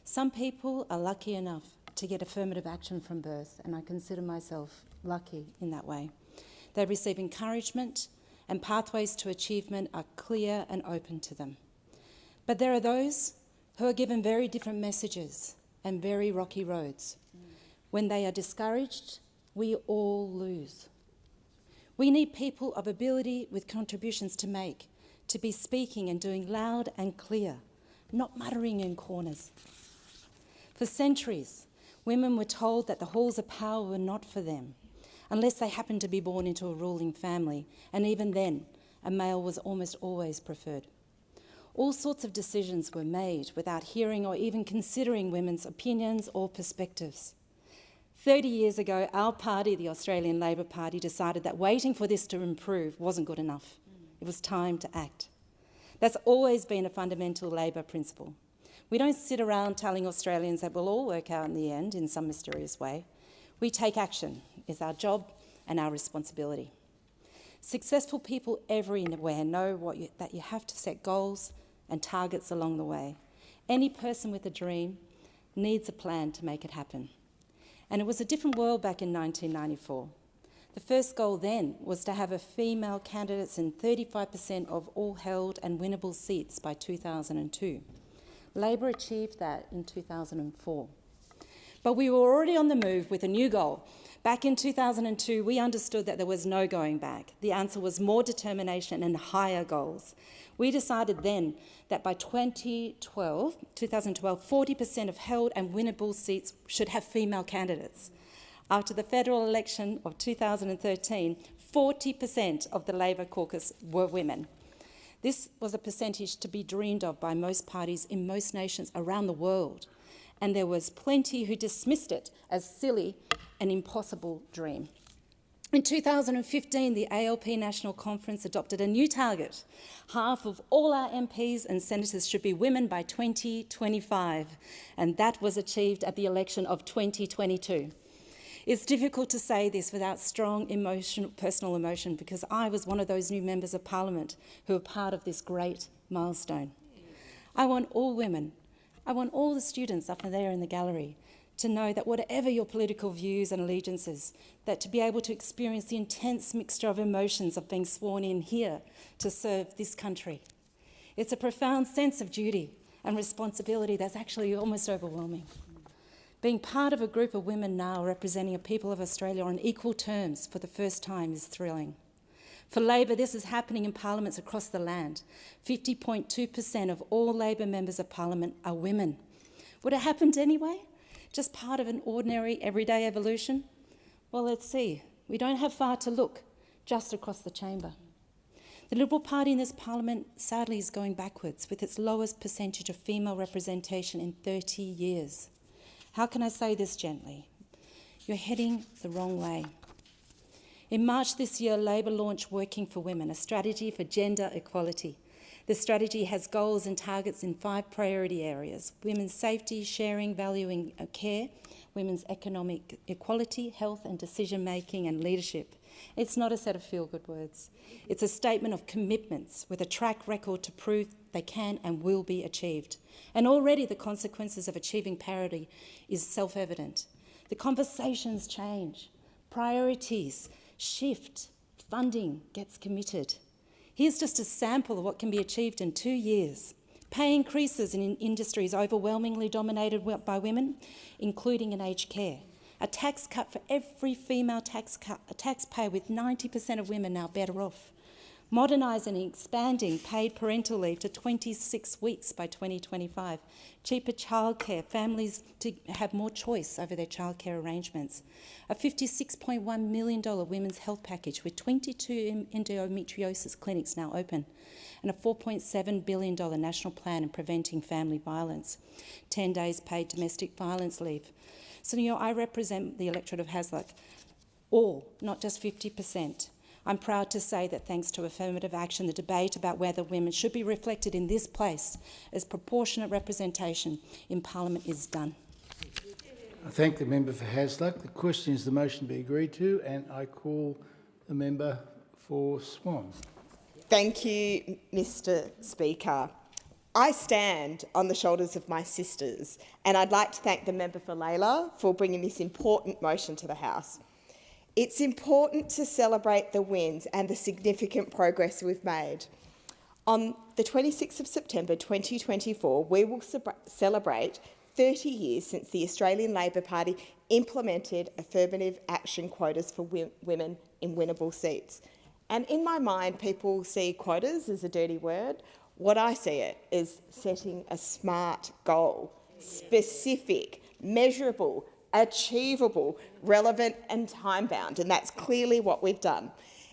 Speaker 12: Some people are lucky enough to get affirmative action from birth, and I consider myself lucky in that way. They receive encouragement and pathways to achievement are clear and open to them. But there are those who are given very different messages and very rocky roads. When they are discouraged, we all lose. We need people of ability with contributions to make, to be speaking and doing loud and clear, not muttering in corners. For centuries, women were told that the halls of power were not for them, unless they happened to be born into a ruling family, and even then, a male was almost always preferred. All sorts of decisions were made without hearing or even considering women's opinions or perspectives. 30 years ago, our party, the Australian Labor Party, decided that waiting for this to improve wasn't good enough. It was time to act. That's always been a fundamental Labor principle. We don't sit around telling Australians that we'll all work out in the end in some mysterious way. We take action. It's our job and our responsibility. Successful people everywhere know that you have to set goals and targets along the way. Any person with a dream needs a plan to make it happen. And it was a different world back in 1994. The first goal then was to have a female candidates in 35% of all held and winnable seats by 2002. Labor achieved that in 2004. But we were already on the move with a new goal. Back in 2002, we understood that there was no going back. The answer was more determination and higher goals. We decided then that by 2012, 40% of held and winnable seats should have female candidates. After the federal election of 2013, 40% of the Labor caucus were women. This was a percentage to be dreamed of by most parties in most nations around the world, and there was plenty who dismissed it as silly and impossible dream. In 2015, the ALP National Conference adopted a new target. Half of all our MPs and senators should be women by 2025, and that was achieved at the election of 2022. It's difficult to say this without strong personal emotion, because I was one of those new members of Parliament who were part of this great milestone. I want all women, I want all the students up there in the gallery to know that whatever your political views and allegiances, that to be able to experience the intense mixture of emotions of being sworn in here to serve this country. It's a profound sense of duty and responsibility that's actually almost overwhelming. Being part of a group of women now representing a people of Australia on equal terms for the first time is thrilling. For Labor, this is happening in parliaments across the land. 50.2% of all Labor members of Parliament are women. Would it have happened anyway? Just part of an ordinary, everyday evolution? Well, let's see. We don't have far to look, just across the chamber. The Liberal Party in this Parliament, sadly, is going backwards with its lowest percentage of female representation in 30 years. How can I say this gently? You're heading the wrong way. In March this year, Labor launched Working for Women, a strategy for gender equality. The strategy has goals and targets in 5 priority areas: women's safety, sharing, valuing care, women's economic equality, health and decision-making and leadership. It's not a set of feel-good words. It's a statement of commitments with a track record to prove they can and will be achieved. And already the consequences of achieving parity is self-evident. The conversations change, priorities shift, funding gets committed. Here's just a sample of what can be achieved in 2 years. Pay increases in industries overwhelmingly dominated by women, including in aged care. A tax cut for every female taxpayer, with 90% of women now better off. Modernising and expanding paid parental leave to 26 weeks by 2025. Cheaper childcare, families to have more choice over their childcare arrangements. A $56.1 million women's health package with 22 endometriosis clinics now open. And a $4.7 billion national plan in preventing family violence. 10 days paid domestic violence leave. So, I represent the electorate of Hasluck, all, not just 50%. I'm proud to say that thanks to affirmative action, the debate about whether women should be reflected in this place as proportionate representation in Parliament is done.
Speaker 11: I thank the member for Hasluck. The question is the motion be agreed to, and I call the member for Swan.
Speaker 13: Thank you, Mr Speaker. I stand on the shoulders of my sisters, and I'd like to thank the member for Layla for bringing this important motion to the House. It's important to celebrate the wins and the significant progress we've made. On the 26th of September 2024, we will celebrate 30 years since the Australian Labor Party implemented affirmative action quotas for women in winnable seats. And in my mind, people see quotas as a dirty word. What I see it is setting a smart goal, specific, measurable, achievable, relevant and time-bound, and that's clearly what we've done.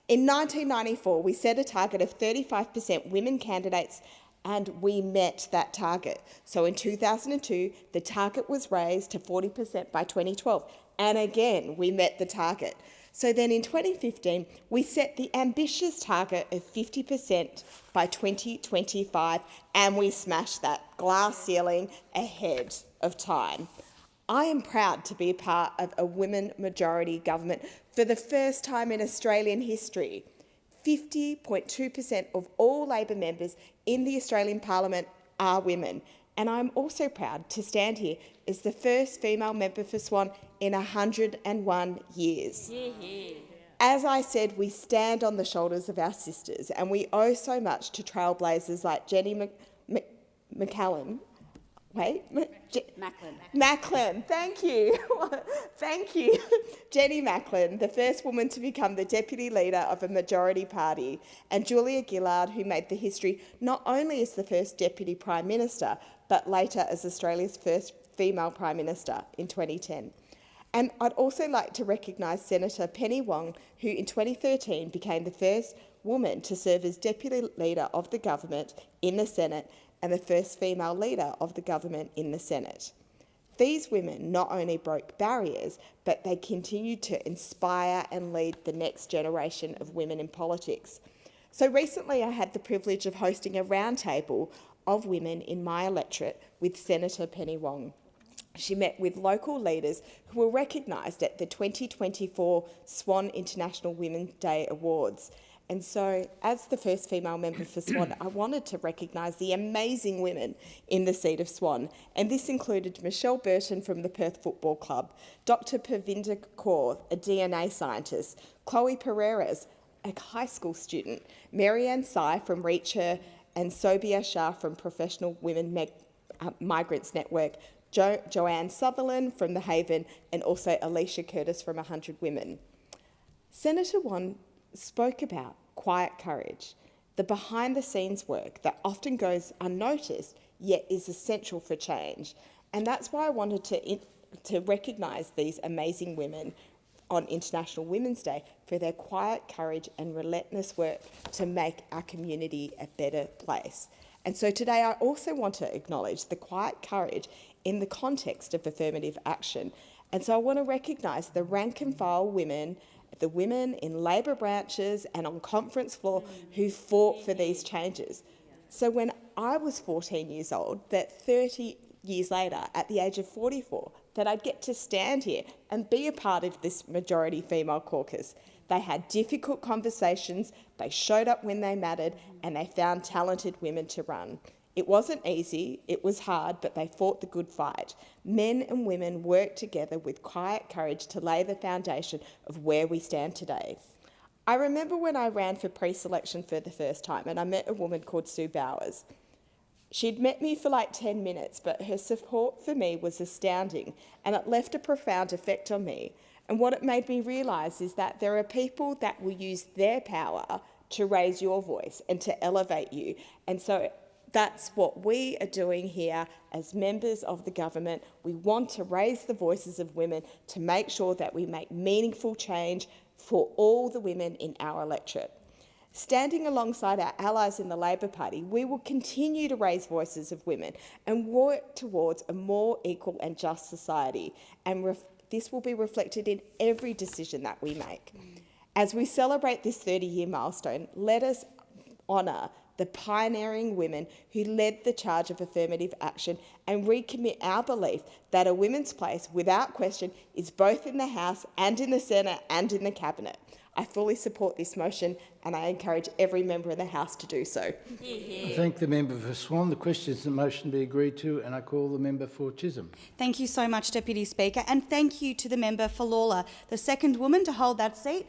Speaker 13: In 1994, we set a target of 35% women candidates, and we met that target. So in 2002, the target was raised to 40% by 2012, and again, we met the target. So then in 2015, we set the ambitious target of 50% by 2025, and we smashed that glass ceiling ahead of time. I am proud to be a part of a women majority government for the first time in Australian history. 50.2% of all Labor members in the Australian Parliament are women. And I'm also proud to stand here as the first female member for Swan in 101 years. As I said, we stand on the shoulders of our sisters, and we owe so much to trailblazers like Jenny Macklin. Macklin, thank you. Thank you. Jenny Macklin, the first woman to become the deputy leader of a majority party, and Julia Gillard, who made the history not only as the first deputy prime minister, but later as Australia's first female prime minister in 2010. And I'd also like to recognise Senator Penny Wong, who in 2013 became the first woman to serve as deputy leader of the government in the Senate and the first female leader of the government in the Senate. These women not only broke barriers, but they continued to inspire and lead the next generation of women in politics. So recently I had the privilege of hosting a roundtable of women in my electorate with Senator Penny Wong. She met with local leaders who were recognised at the 2024 Swan International Women's Day Awards. And so, as the first female member for Swan, I wanted to recognise the amazing women in the seat of Swan. And this included Michelle Burton from the Perth Football Club, Dr. Parvinder Kaur, a DNA scientist, Chloe Pereiras, a high school student, Marianne Sai from Reacher, and Sobia Shah from Professional Women Migrants Network, Joanne Sutherland from The Haven, and also Alicia Curtis from 100 Women. Senator Wong spoke about quiet courage, the behind-the-scenes work that often goes unnoticed, yet is essential for change. And that's why I wanted to recognise these amazing women on International Women's Day for their quiet courage and relentless work to make our community a better place. And so today I also want to acknowledge the quiet courage in the context of affirmative action. And so I want to recognise the rank and file women, the women in Labor branches and on conference floor who fought for these changes. So when I was 14 years old, that 30 years later, at the age of 44, that I'd get to stand here and be a part of this majority female caucus. They had difficult conversations, they showed up when they mattered, and they found talented women to run. It wasn't easy, it was hard, but they fought the good fight. Men and women worked together with quiet courage to lay the foundation of where we stand today. I remember when I ran for pre-selection for the first time, and I met a woman called Sue Bowers. She'd met me for like 10 minutes, but her support for me was astounding, and it left a profound effect on me. And what it made me realise is that there are people that will use their power to raise your voice and to elevate you. And so that's what we are doing here as members of the government. We want to raise the voices of women to make sure that we make meaningful change for all the women in our electorate. Standing alongside our allies in the Labor Party, we will continue to raise voices of women and work towards a more equal and just society. And this will be reflected in every decision that we make. As we celebrate this 30-year milestone, let us honour the pioneering women who led the charge of affirmative action and recommit our belief that a women's place, without question, is both in the House and in the Senate and in the Cabinet. I fully support this motion and I encourage every member of the House to do so.
Speaker 11: I thank the member for Swan. The question is the motion be agreed to, and I call the member for Chisholm.
Speaker 14: Thank you so much, Deputy Speaker, and thank you to the member for Lawler, the second woman to hold that seat,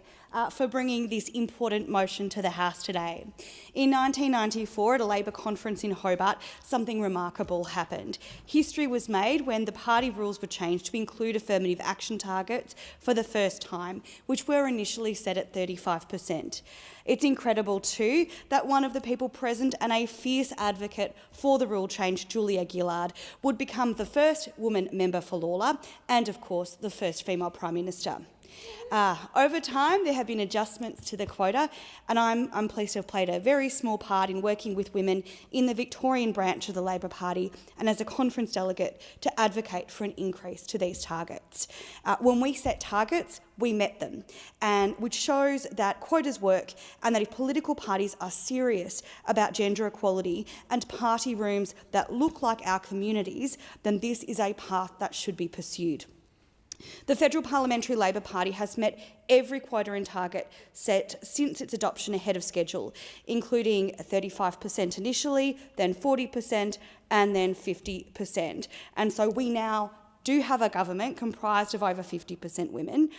Speaker 14: for bringing this important motion to the House today. In 1994, at a Labor conference in Hobart, something remarkable happened. History was made when the party rules were changed to include affirmative action targets for the first time, which were initially set at 35%. It's incredible too that one of the people present and a fierce advocate for the rule change, Julia Gillard, would become the first woman member for Lawler and, of course, the first female Prime Minister. Over time, there have been adjustments to the quota, and I'm pleased to have played a very small part in working with women in the Victorian branch of the Labor Party and as a conference delegate to advocate for an increase to these targets. When we set targets, we met them, and which shows that quotas work and that if political parties are serious about gender equality and party rooms that look like our communities, then this is a path that should be pursued. The Federal Parliamentary Labor Party has met every quota and target set since its adoption ahead of schedule, including 35% initially, then 40% and then 50%. And so we now do have a government comprised of over 50% women.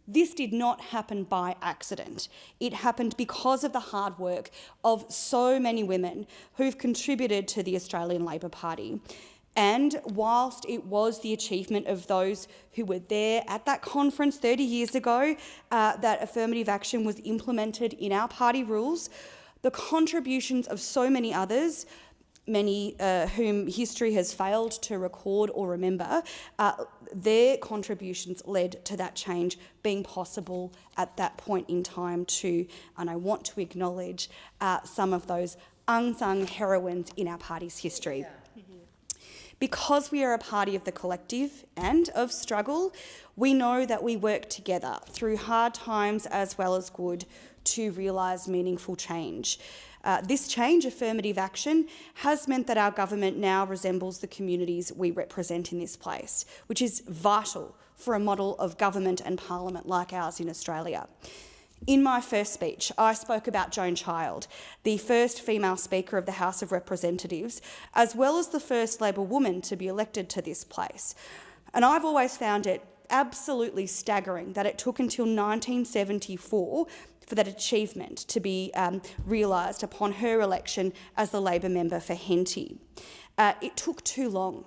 Speaker 14: This did not happen by accident. It happened because of the hard work of so many women who've contributed to the Australian Labor Party. And whilst it was the achievement of those who were there at that conference 30 years ago that affirmative action was implemented in our party rules, the contributions of so many others, many whom history has failed to record or remember, their contributions led to that change being possible at that point in time too. And I want to acknowledge some of those unsung heroines in our party's history. Because we are a party of the collective and of struggle, we know that we work together through hard times as well as good to realise meaningful change. This change, affirmative action, has meant that our government now resembles the communities we represent in this place, which is vital for a model of government and parliament like ours in Australia. In my first speech, I spoke about Joan Child, the first female Speaker of the House of Representatives, as well as the first Labor woman to be elected to this place. And I've always found it absolutely staggering that it took until 1974 for that achievement to be realised upon her election as the Labor member for Henty. It took too long.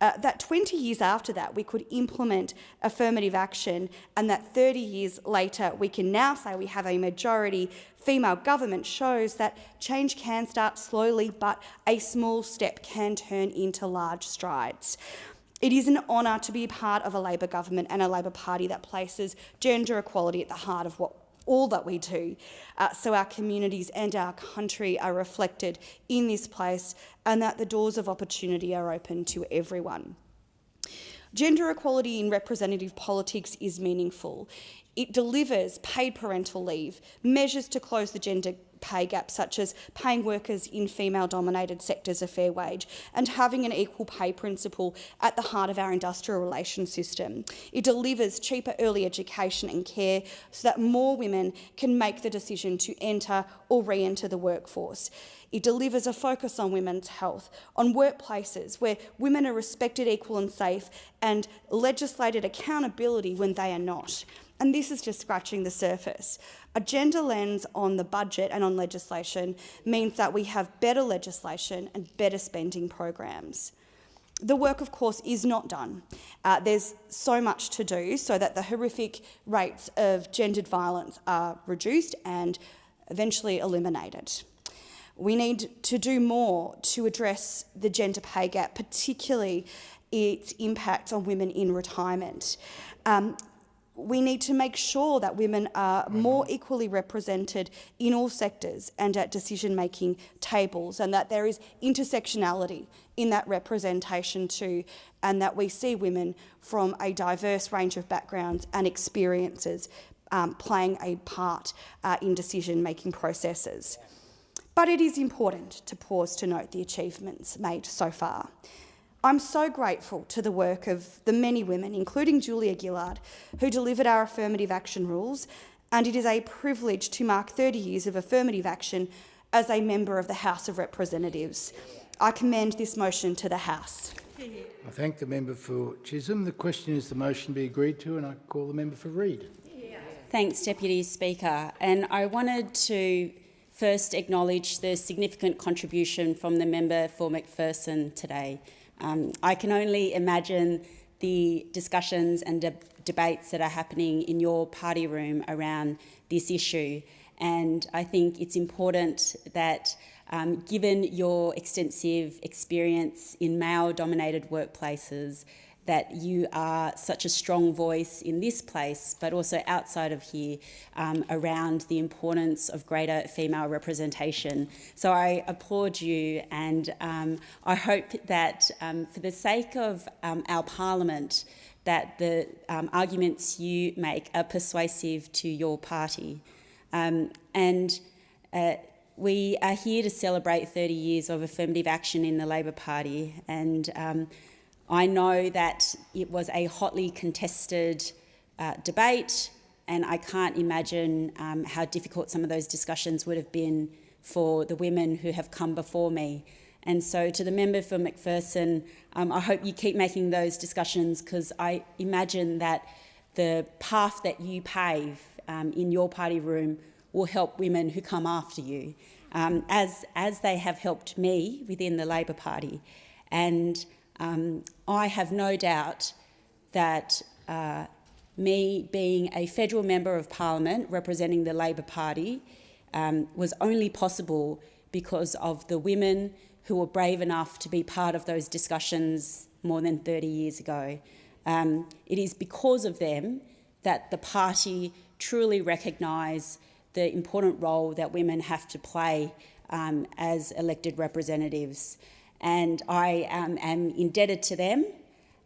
Speaker 14: That 20 years after that we could implement affirmative action, and that 30 years later we can now say we have a majority female government shows that change can start slowly, but a small step can turn into large strides. It is an honour to be part of a Labor government and a Labor Party that places gender equality at the heart of all that we do, so our communities and our country are reflected in this place and that the doors of opportunity are open to everyone. Gender equality in representative politics is meaningful. It delivers paid parental leave, measures to close the gender pay gap, such as paying workers in female-dominated sectors a fair wage and having an equal pay principle at the heart of our industrial relations system. It delivers cheaper early education and care so that more women can make the decision to enter or re-enter the workforce. It delivers a focus on women's health, on workplaces where women are respected, equal and safe, and legislated accountability when they are not. And this is just scratching the surface. A gender lens on the budget and on legislation means that we have better legislation and better spending programs. The work, of course, is not done. There's so much to do so that the horrific rates of gendered violence are reduced and eventually eliminated. We need to do more to address the gender pay gap, particularly its impact on women in retirement. We need to make sure that women are more equally represented in all sectors and at decision-making tables, and that there is intersectionality in that representation too, and that we see women from a diverse range of backgrounds and experiences playing a part in decision-making processes. But it is important to pause to note the achievements made so far. I'm so grateful to the work of the many women, including Julia Gillard, who delivered our affirmative action rules, and it is a privilege to mark 30 years of affirmative action as a member of the House of Representatives. I commend this motion to the House.
Speaker 11: I thank the member for Chisholm. The question is the motion be agreed to, and I call the member for Reid.
Speaker 15: Thanks, Deputy Speaker. And I wanted to first acknowledge the significant contribution from the member for McPherson today. I can only imagine the discussions and debates that are happening in your party room around this issue. And I think it's important that, given your extensive experience in male-dominated workplaces that you are such a strong voice in this place, but also outside of here, around the importance of greater female representation. So I applaud you, and I hope that for the sake of our Parliament, that the arguments you make are persuasive to your party. We are here to celebrate 30 years of affirmative action in the Labor Party, and I know that it was a hotly contested debate, and I can't imagine how difficult some of those discussions would have been for the women who have come before me. And so to the member for McPherson, I hope you keep making those discussions, because I imagine that the path that you pave in your party room will help women who come after you, as they have helped me within the Labor Party. And I have no doubt that me being a federal member of Parliament representing the Labor Party was only possible because of the women who were brave enough to be part of those discussions more than 30 years ago. It is because of them that the party truly recognise the important role that women have to play as elected representatives. And I am indebted to them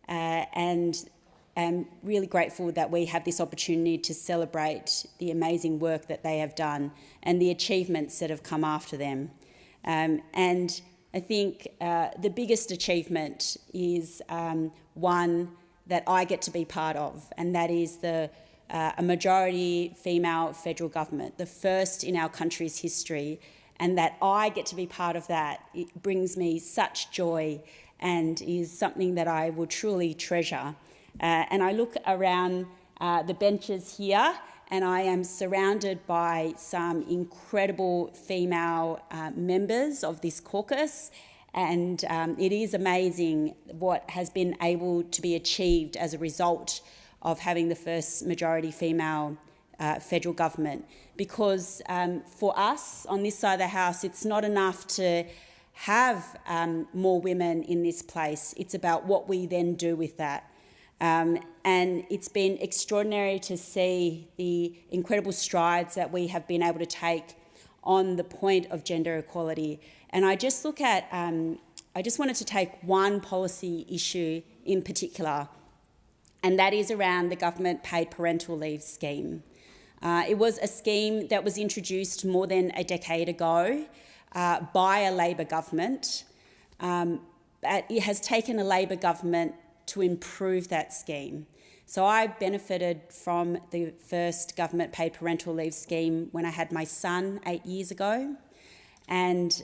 Speaker 15: and am really grateful that we have this opportunity to celebrate the amazing work that they have done and the achievements that have come after them. And I think the biggest achievement is one that I get to be part of, and that is a majority female federal government, the first in our country's history. And that I get to be part of that, it brings me such joy and is something that I will truly treasure. And I look around the benches here, and I am surrounded by some incredible female members of this caucus, and it is amazing what has been able to be achieved as a result of having the first majority female federal government. Because for us on this side of the House, it's not enough to have more women in this place. It's about what we then do with that. And it's been extraordinary to see the incredible strides that we have been able to take on the point of gender equality. And I just look at, I just wanted to take one policy issue in particular, and that is around the government paid parental leave scheme. It was a scheme that was introduced more than a decade ago by a Labor government. It has taken a Labor government to improve that scheme. So I benefited from the first government paid parental leave scheme when I had my son 8 years ago. And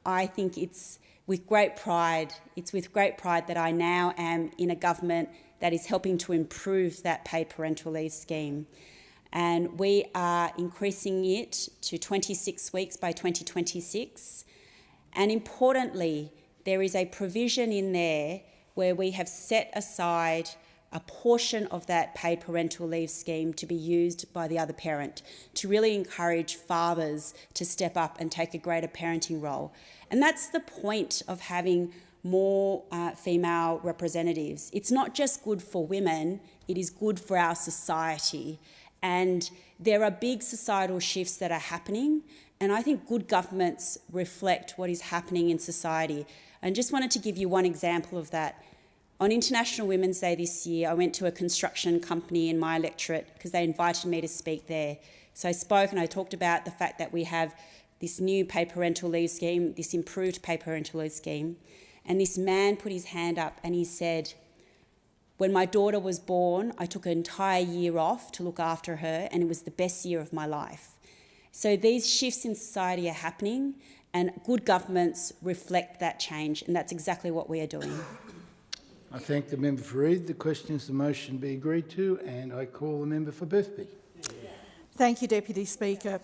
Speaker 15: I think it's with great pride that I now am in a government that is helping to improve that paid parental leave scheme. And we are increasing it to 26 weeks by 2026. And importantly, there is a provision in there where we have set aside a portion of that paid parental leave scheme to be used by the other parent, to really encourage fathers to step up and take a greater parenting role. And that's the point of having more female representatives. It's not just good for women, it is good for our society. And there are big societal shifts that are happening, and I think good governments reflect what is happening in society. And just wanted to give you one example of that. On International Women's Day this year, I went to a construction company in my electorate because they invited me to speak there. So I spoke and I talked about the fact that we have this new paid parental leave scheme, this improved paid parental leave scheme. And this man put his hand up and he said, "When my daughter was born, I took an entire year off to look after her, and it was the best year of my life." So these shifts in society are happening, and good governments reflect that change, and that's exactly what we are doing.
Speaker 11: I thank the member for Reid. The question is the motion be agreed to, and I call the member for Boothby.
Speaker 5: Thank you, Deputy Speaker.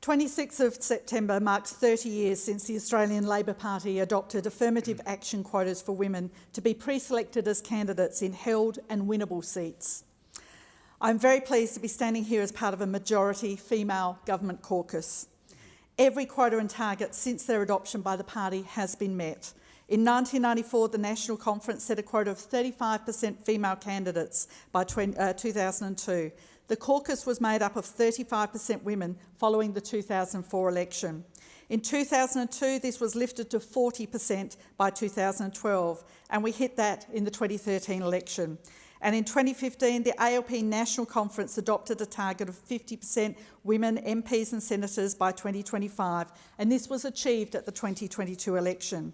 Speaker 5: 26th of September marks 30 years since the Australian Labor Party adopted affirmative action quotas for women to be pre-selected as candidates in held and winnable seats. I'm very pleased to be standing here as part of a majority female government caucus. Every quota and target since their adoption by the party has been met. In 1994, the National Conference set a quota of 35% female candidates by 2002. The caucus was made up of 35% women following the 2004 election. In 2002, this was lifted to 40% by 2012, and we hit that in the 2013 election. And in 2015, the ALP National Conference adopted a target of 50% women MPs and senators by 2025, and this was achieved at the 2022 election.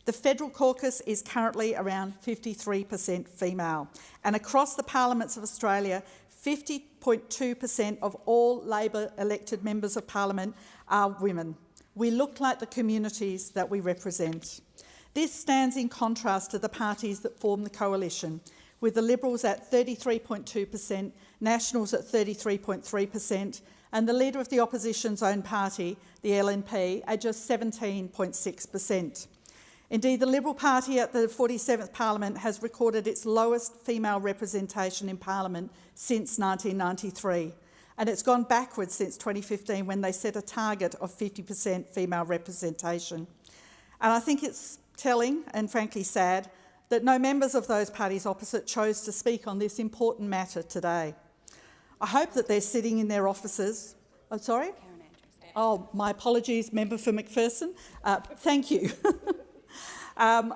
Speaker 5: The federal caucus is currently around 53% female, and across the parliaments of Australia, 50.2% of all Labor elected members of parliament are women. We look like the communities that we represent. This stands in contrast to the parties that form the coalition, with the Liberals at 33.2%, Nationals at 33.3%, and the Leader of the Opposition's own party, the LNP, at just 17.6%. Indeed, the Liberal Party at the 47th Parliament has recorded its lowest female representation in Parliament since 1993, and it's gone backwards since 2015 when they set a target of 50% female representation. And I think it's telling and frankly sad that no members of those parties opposite chose to speak on this important matter today. I hope that they're sitting in their offices. Oh, sorry? Oh, my apologies, Member for McPherson. Thank you. I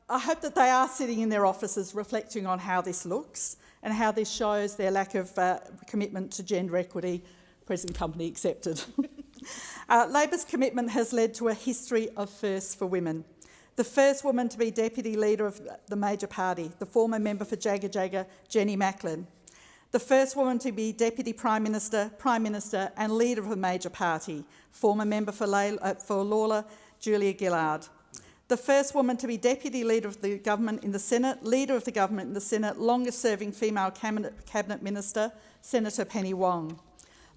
Speaker 5: hope that they are sitting in their offices reflecting on how this looks and how this shows their lack of commitment to gender equity, present company accepted. Labor's commitment has led to a history of firsts for women. The first woman to be Deputy Leader of the major party, the former member for Jagga Jagga, Jenny Macklin. The first woman to be Deputy Prime Minister and Leader of a major party, former member for Lawler, Julia Gillard. The first woman to be Deputy Leader of the Government in the Senate, Leader of the Government in the Senate, longest-serving female Cabinet Minister, Senator Penny Wong.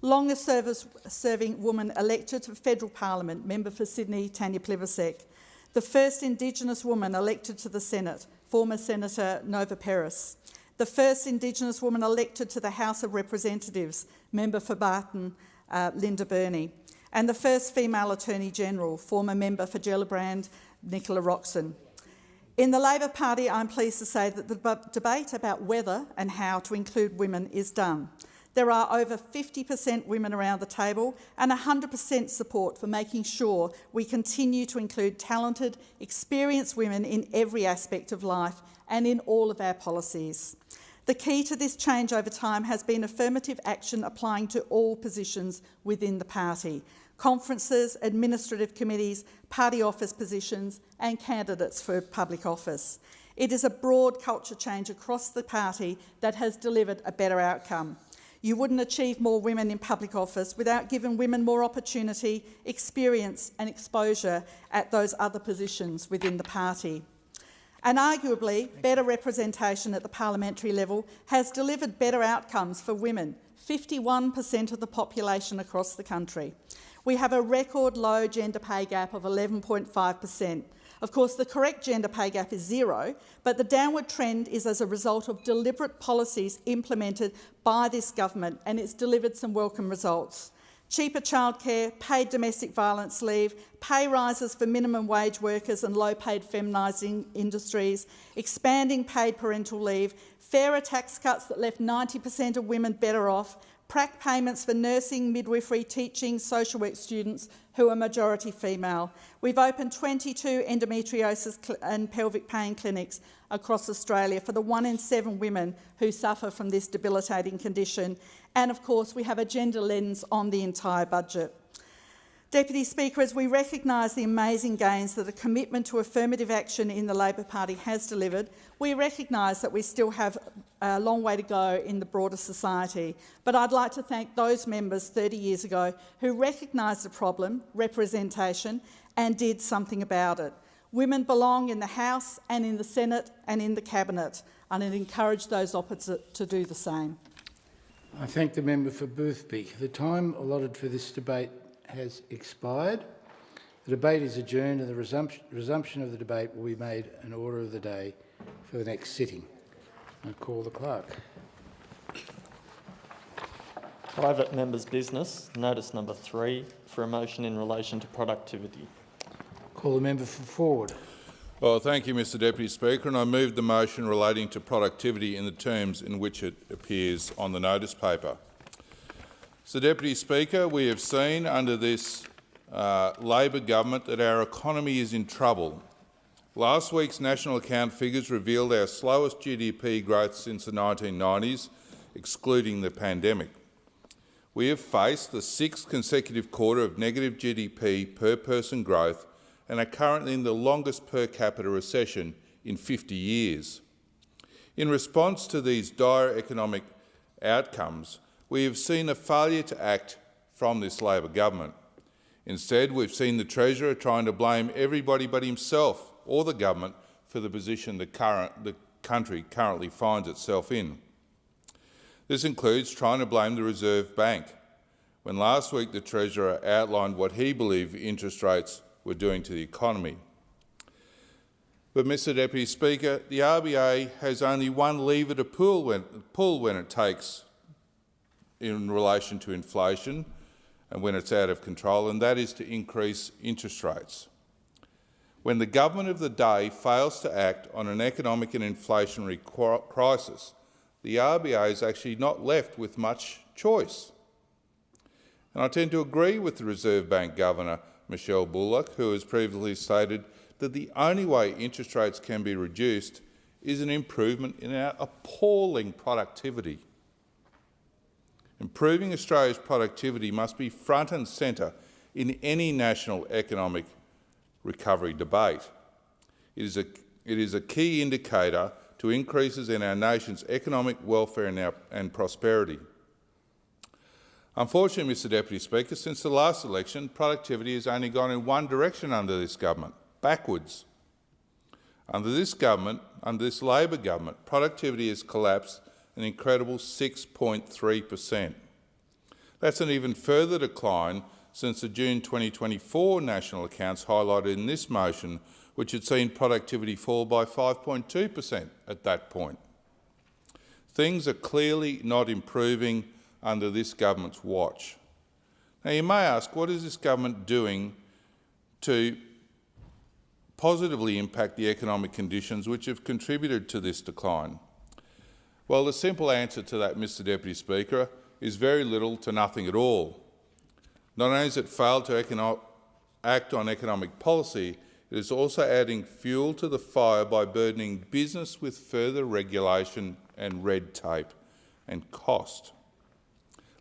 Speaker 5: Longest-serving woman elected to Federal Parliament, Member for Sydney, Tanya Plibersek. The first Indigenous woman elected to the Senate, former Senator Nova Peris. The first Indigenous woman elected to the House of Representatives, Member for Barton, Linda Burney. And the first female Attorney-General, former Member for Gellibrand, Nicola Roxon. In the Labor Party, I'm pleased to say that the debate about whether and how to include women is done. There are over 50% women around the table and 100% support for making sure we continue to include talented, experienced women in every aspect of life and in all of our policies. The key to this change over time has been affirmative action applying to all positions within the party: conferences, administrative committees, party office positions and candidates for public office. It is a broad culture change across the party that has delivered a better outcome. You wouldn't achieve more women in public office without giving women more opportunity, experience and exposure at those other positions within the party. And arguably, better representation at the parliamentary level has delivered better outcomes for women, 51% of the population across the country. We have a record low gender pay gap of 11.5%. Of course, the correct gender pay gap is 0, but the downward trend is as a result of deliberate policies implemented by this government, and it's delivered some welcome results. Cheaper childcare, paid domestic violence leave, pay rises for minimum wage workers and low-paid feminising industries, expanding paid parental leave, fairer tax cuts that left 90% of women better off, prac payments for nursing, midwifery, teaching, social work students who are majority female. We've opened 22 endometriosis and pelvic pain clinics across Australia for the 1 in 7 women who suffer from this debilitating condition. And of course, we have a gender lens on the entire budget. Deputy Speaker, as we recognise the amazing gains that a commitment to affirmative action in the Labor Party has delivered, we recognise that we still have a long way to go in the broader society. But I'd like to thank those members 30 years ago who recognised the problem, representation, and did something about it. Women belong in the House and in the Senate and in the Cabinet, and I'd encourage those opposite to do the same.
Speaker 11: I thank the member for Boothby. The time allotted for this debate has expired. The debate is adjourned and the resumption of the debate will be made an order of the day for the next sitting. I call the clerk.
Speaker 16: Private members' business, notice number 3, for a motion in relation to productivity.
Speaker 11: Call the member for Ford.
Speaker 17: Well, thank you, Mr Deputy Speaker, and I move the motion relating to productivity in the terms in which it appears on the notice paper. So, Deputy Speaker, we have seen under this Labor government that our economy is in trouble. Last week's national account figures revealed our slowest GDP growth since the 1990s, excluding the pandemic. We have faced the 6th consecutive quarter of negative GDP per person growth and are currently in the longest per capita recession in 50 years. In response to these dire economic outcomes, we have seen a failure to act from this Labor government. Instead, we've seen the Treasurer trying to blame everybody but himself or the government for the position the country currently finds itself in. This includes trying to blame the Reserve Bank, when last week the Treasurer outlined what he believed interest rates were doing to the economy. But, Mr Deputy Speaker, the RBA has only one lever to pull when it takes in relation to inflation and when it's out of control, and that is to increase interest rates. When the government of the day fails to act on an economic and inflationary crisis, the RBA is actually not left with much choice. And I tend to agree with the Reserve Bank Governor, Michelle Bullock, who has previously stated that the only way interest rates can be reduced is an improvement in our appalling productivity. Improving Australia's productivity must be front and centre in any national economic recovery debate. It is a key indicator to increases in our nation's economic welfare and prosperity. Unfortunately, Mr Deputy Speaker, since the last election, productivity has only gone in one direction under this government, backwards. Under this Labor government, productivity has collapsed an incredible 6.3%. That's an even further decline since the June 2024 national accounts highlighted in this motion, which had seen productivity fall by 5.2% at that point. Things are clearly not improving under this government's watch. Now, you may ask, what is this government doing to positively impact the economic conditions which have contributed to this decline? Well, the simple answer to that, Mr Deputy Speaker, is very little to nothing at all. Not only has it failed to act on economic policy, it is also adding fuel to the fire by burdening business with further regulation and red tape and cost.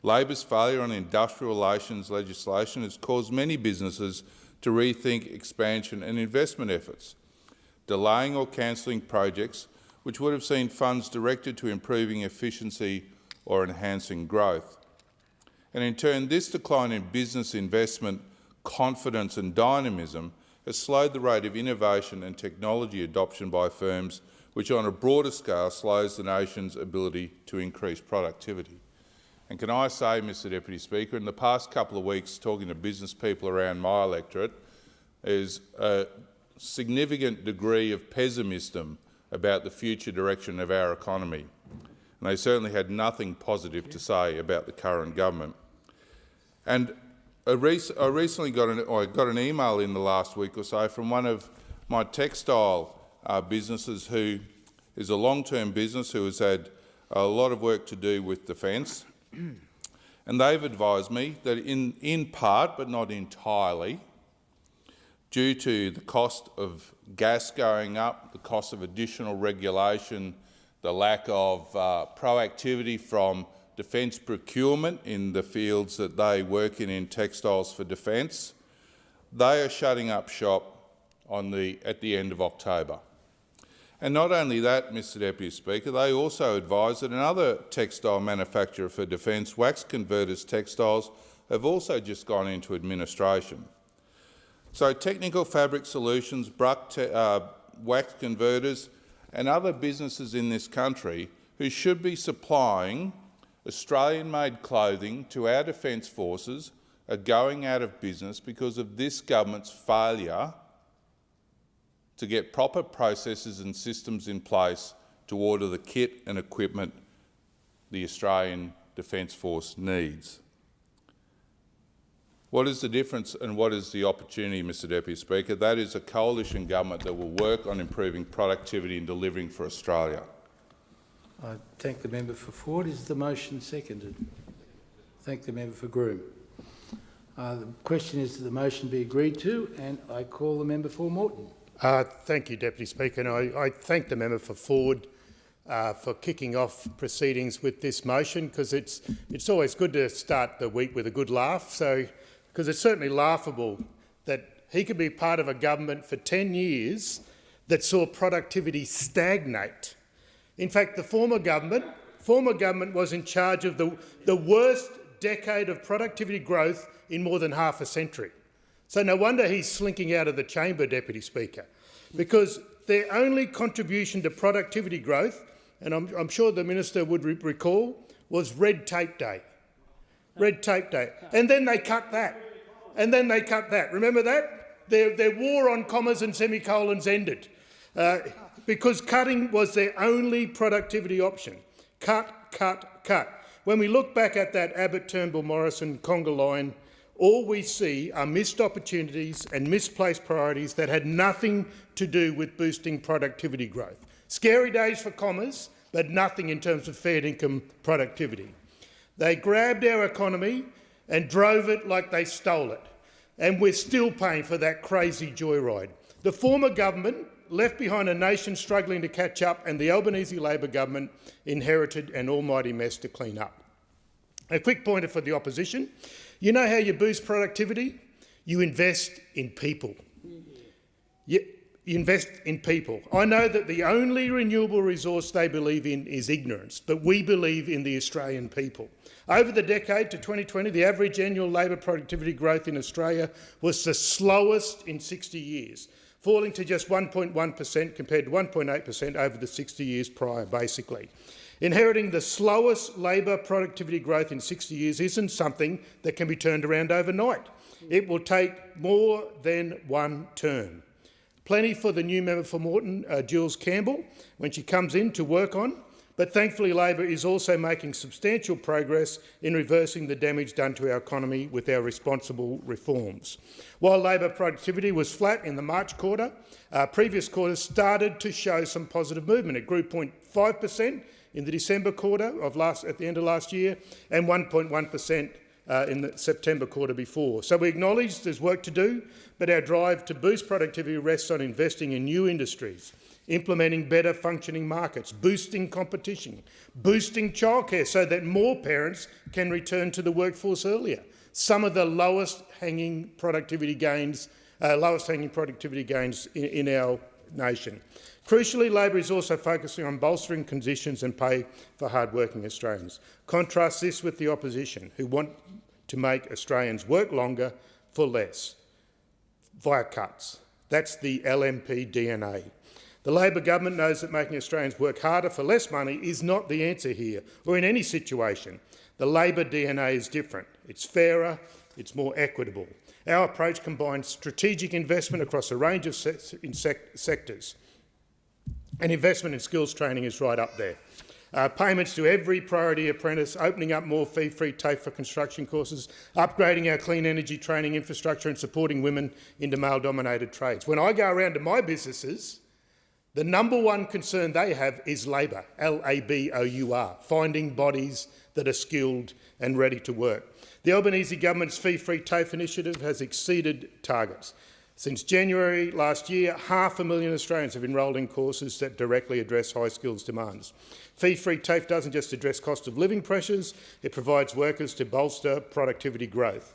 Speaker 17: Labor's failure on industrial relations legislation has caused many businesses to rethink expansion and investment efforts, delaying or cancelling projects which would have seen funds directed to improving efficiency or enhancing growth. And in turn, this decline in business investment, confidence and dynamism has slowed the rate of innovation and technology adoption by firms, which on a broader scale slows the nation's ability to increase productivity. And can I say, Mr Deputy Speaker, in the past couple of weeks, talking to business people around my electorate, is a significant degree of pessimism about the future direction of our economy. And they certainly had nothing positive to say about the current government. And I recently got an email in the last week or so from one of my textile businesses, who is a long-term business who has had a lot of work to do with defence. And they've advised me that in part, but not entirely, due to the cost of gas going up, the cost of additional regulation, the lack of proactivity from defence procurement in the fields that they work in textiles for defence, they are shutting up shop at the end of October. And not only that, Mr Deputy Speaker, they also advise that another textile manufacturer for defence, Wax Converters Textiles, have also just gone into administration. So Technical Fabric Solutions, Wax Converters and other businesses in this country who should be supplying Australian-made clothing to our defence forces are going out of business because of this government's failure to get proper processes and systems in place to order the kit and equipment the Australian Defence Force needs. What is the difference and what is the opportunity, Mr Deputy Speaker? That is a coalition government that will work on improving productivity and delivering for Australia.
Speaker 11: I thank the member for Ford. Is the motion seconded? Thank the member for Groom. The question is that the motion be agreed to, and I call the member for Morton.
Speaker 18: Thank you, Deputy Speaker, and I thank the member for Ford for kicking off proceedings with this motion, because it's always good to start the week with a good laugh. Because it's certainly laughable that he could be part of a government for 10 years that saw productivity stagnate. In fact, the former government was in charge of the worst decade of productivity growth in more than half a century. So no wonder he's slinking out of the chamber, Deputy Speaker, because their only contribution to productivity growth, and I'm sure the minister would recall, was red tape day. Red tape day. And then they cut that. Remember that? Their war on commas and semicolons ended because cutting was their only productivity option. Cut, cut, cut. When we look back at that Abbott, Turnbull, Morrison conga line, all we see are missed opportunities and misplaced priorities that had nothing to do with boosting productivity growth. Scary days for commas, but nothing in terms of fair income productivity. They grabbed our economy and drove it like they stole it, and we're still paying for that crazy joyride. The former government left behind a nation struggling to catch up, and the Albanese Labor government inherited an almighty mess to clean up. A quick pointer for the opposition. You know how you boost productivity? You invest in people. You invest in people. I know that the only renewable resource they believe in is ignorance, but we believe in the Australian people. Over the decade to 2020, the average annual labour productivity growth in Australia was the slowest in 60 years, falling to just 1.1% compared to 1.8% over the 60 years prior, basically. Inheriting the slowest labour productivity growth in 60 years isn't something that can be turned around overnight. It will take more than one term. Plenty for the new member for Morton, Jules Campbell, when she comes in to work on, but thankfully Labor is also making substantial progress in reversing the damage done to our economy with our responsible reforms. While Labor productivity was flat in the March quarter, previous quarters started to show some positive movement. It grew 0.5% in the December quarter at the end of last year, and 1.1% in the September quarter before. So we acknowledge there's work to do, but our drive to boost productivity rests on investing in new industries, implementing better functioning markets, boosting competition, boosting childcare so that more parents can return to the workforce earlier. Some of the lowest hanging productivity gains in our nation. Crucially, Labor is also focusing on bolstering conditions and pay for hard-working Australians. Contrast this with the opposition, who want to make Australians work longer for less via cuts. That's the LNP DNA. The Labor government knows that making Australians work harder for less money is not the answer here, or in any situation. The Labor DNA is different. It's fairer, it's more equitable. Our approach combines strategic investment across a range of sectors, and investment in skills training is right up there. Payments to every priority apprentice, opening up more fee-free TAFE for construction courses, upgrading our clean energy training infrastructure and supporting women into male-dominated trades. When I go around to my businesses, the number one concern they have is labour, L-A-B-O-U-R, finding bodies that are skilled and ready to work. The Albanese government's fee-free TAFE initiative has exceeded targets. Since January last year, 500,000 Australians have enrolled in courses that directly address high skills demands. Fee-free TAFE doesn't just address cost of living pressures, it provides workers to bolster productivity growth.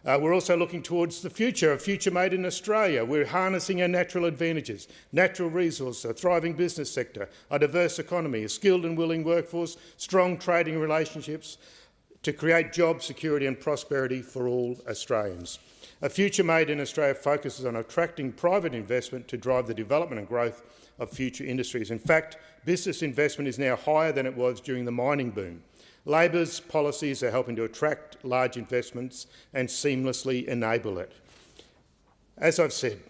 Speaker 18: We're also looking towards the future, a future made in Australia. We're harnessing our natural advantages, natural resources, a thriving business sector, a diverse economy, a skilled and willing workforce, strong trading relationships to create job security and prosperity for all Australians. A future made in Australia focuses on attracting private investment to drive the development and growth of future industries. In fact, business investment is now higher than it was during the mining boom. Labor's policies are helping to attract large investments and seamlessly enable it. As I've said,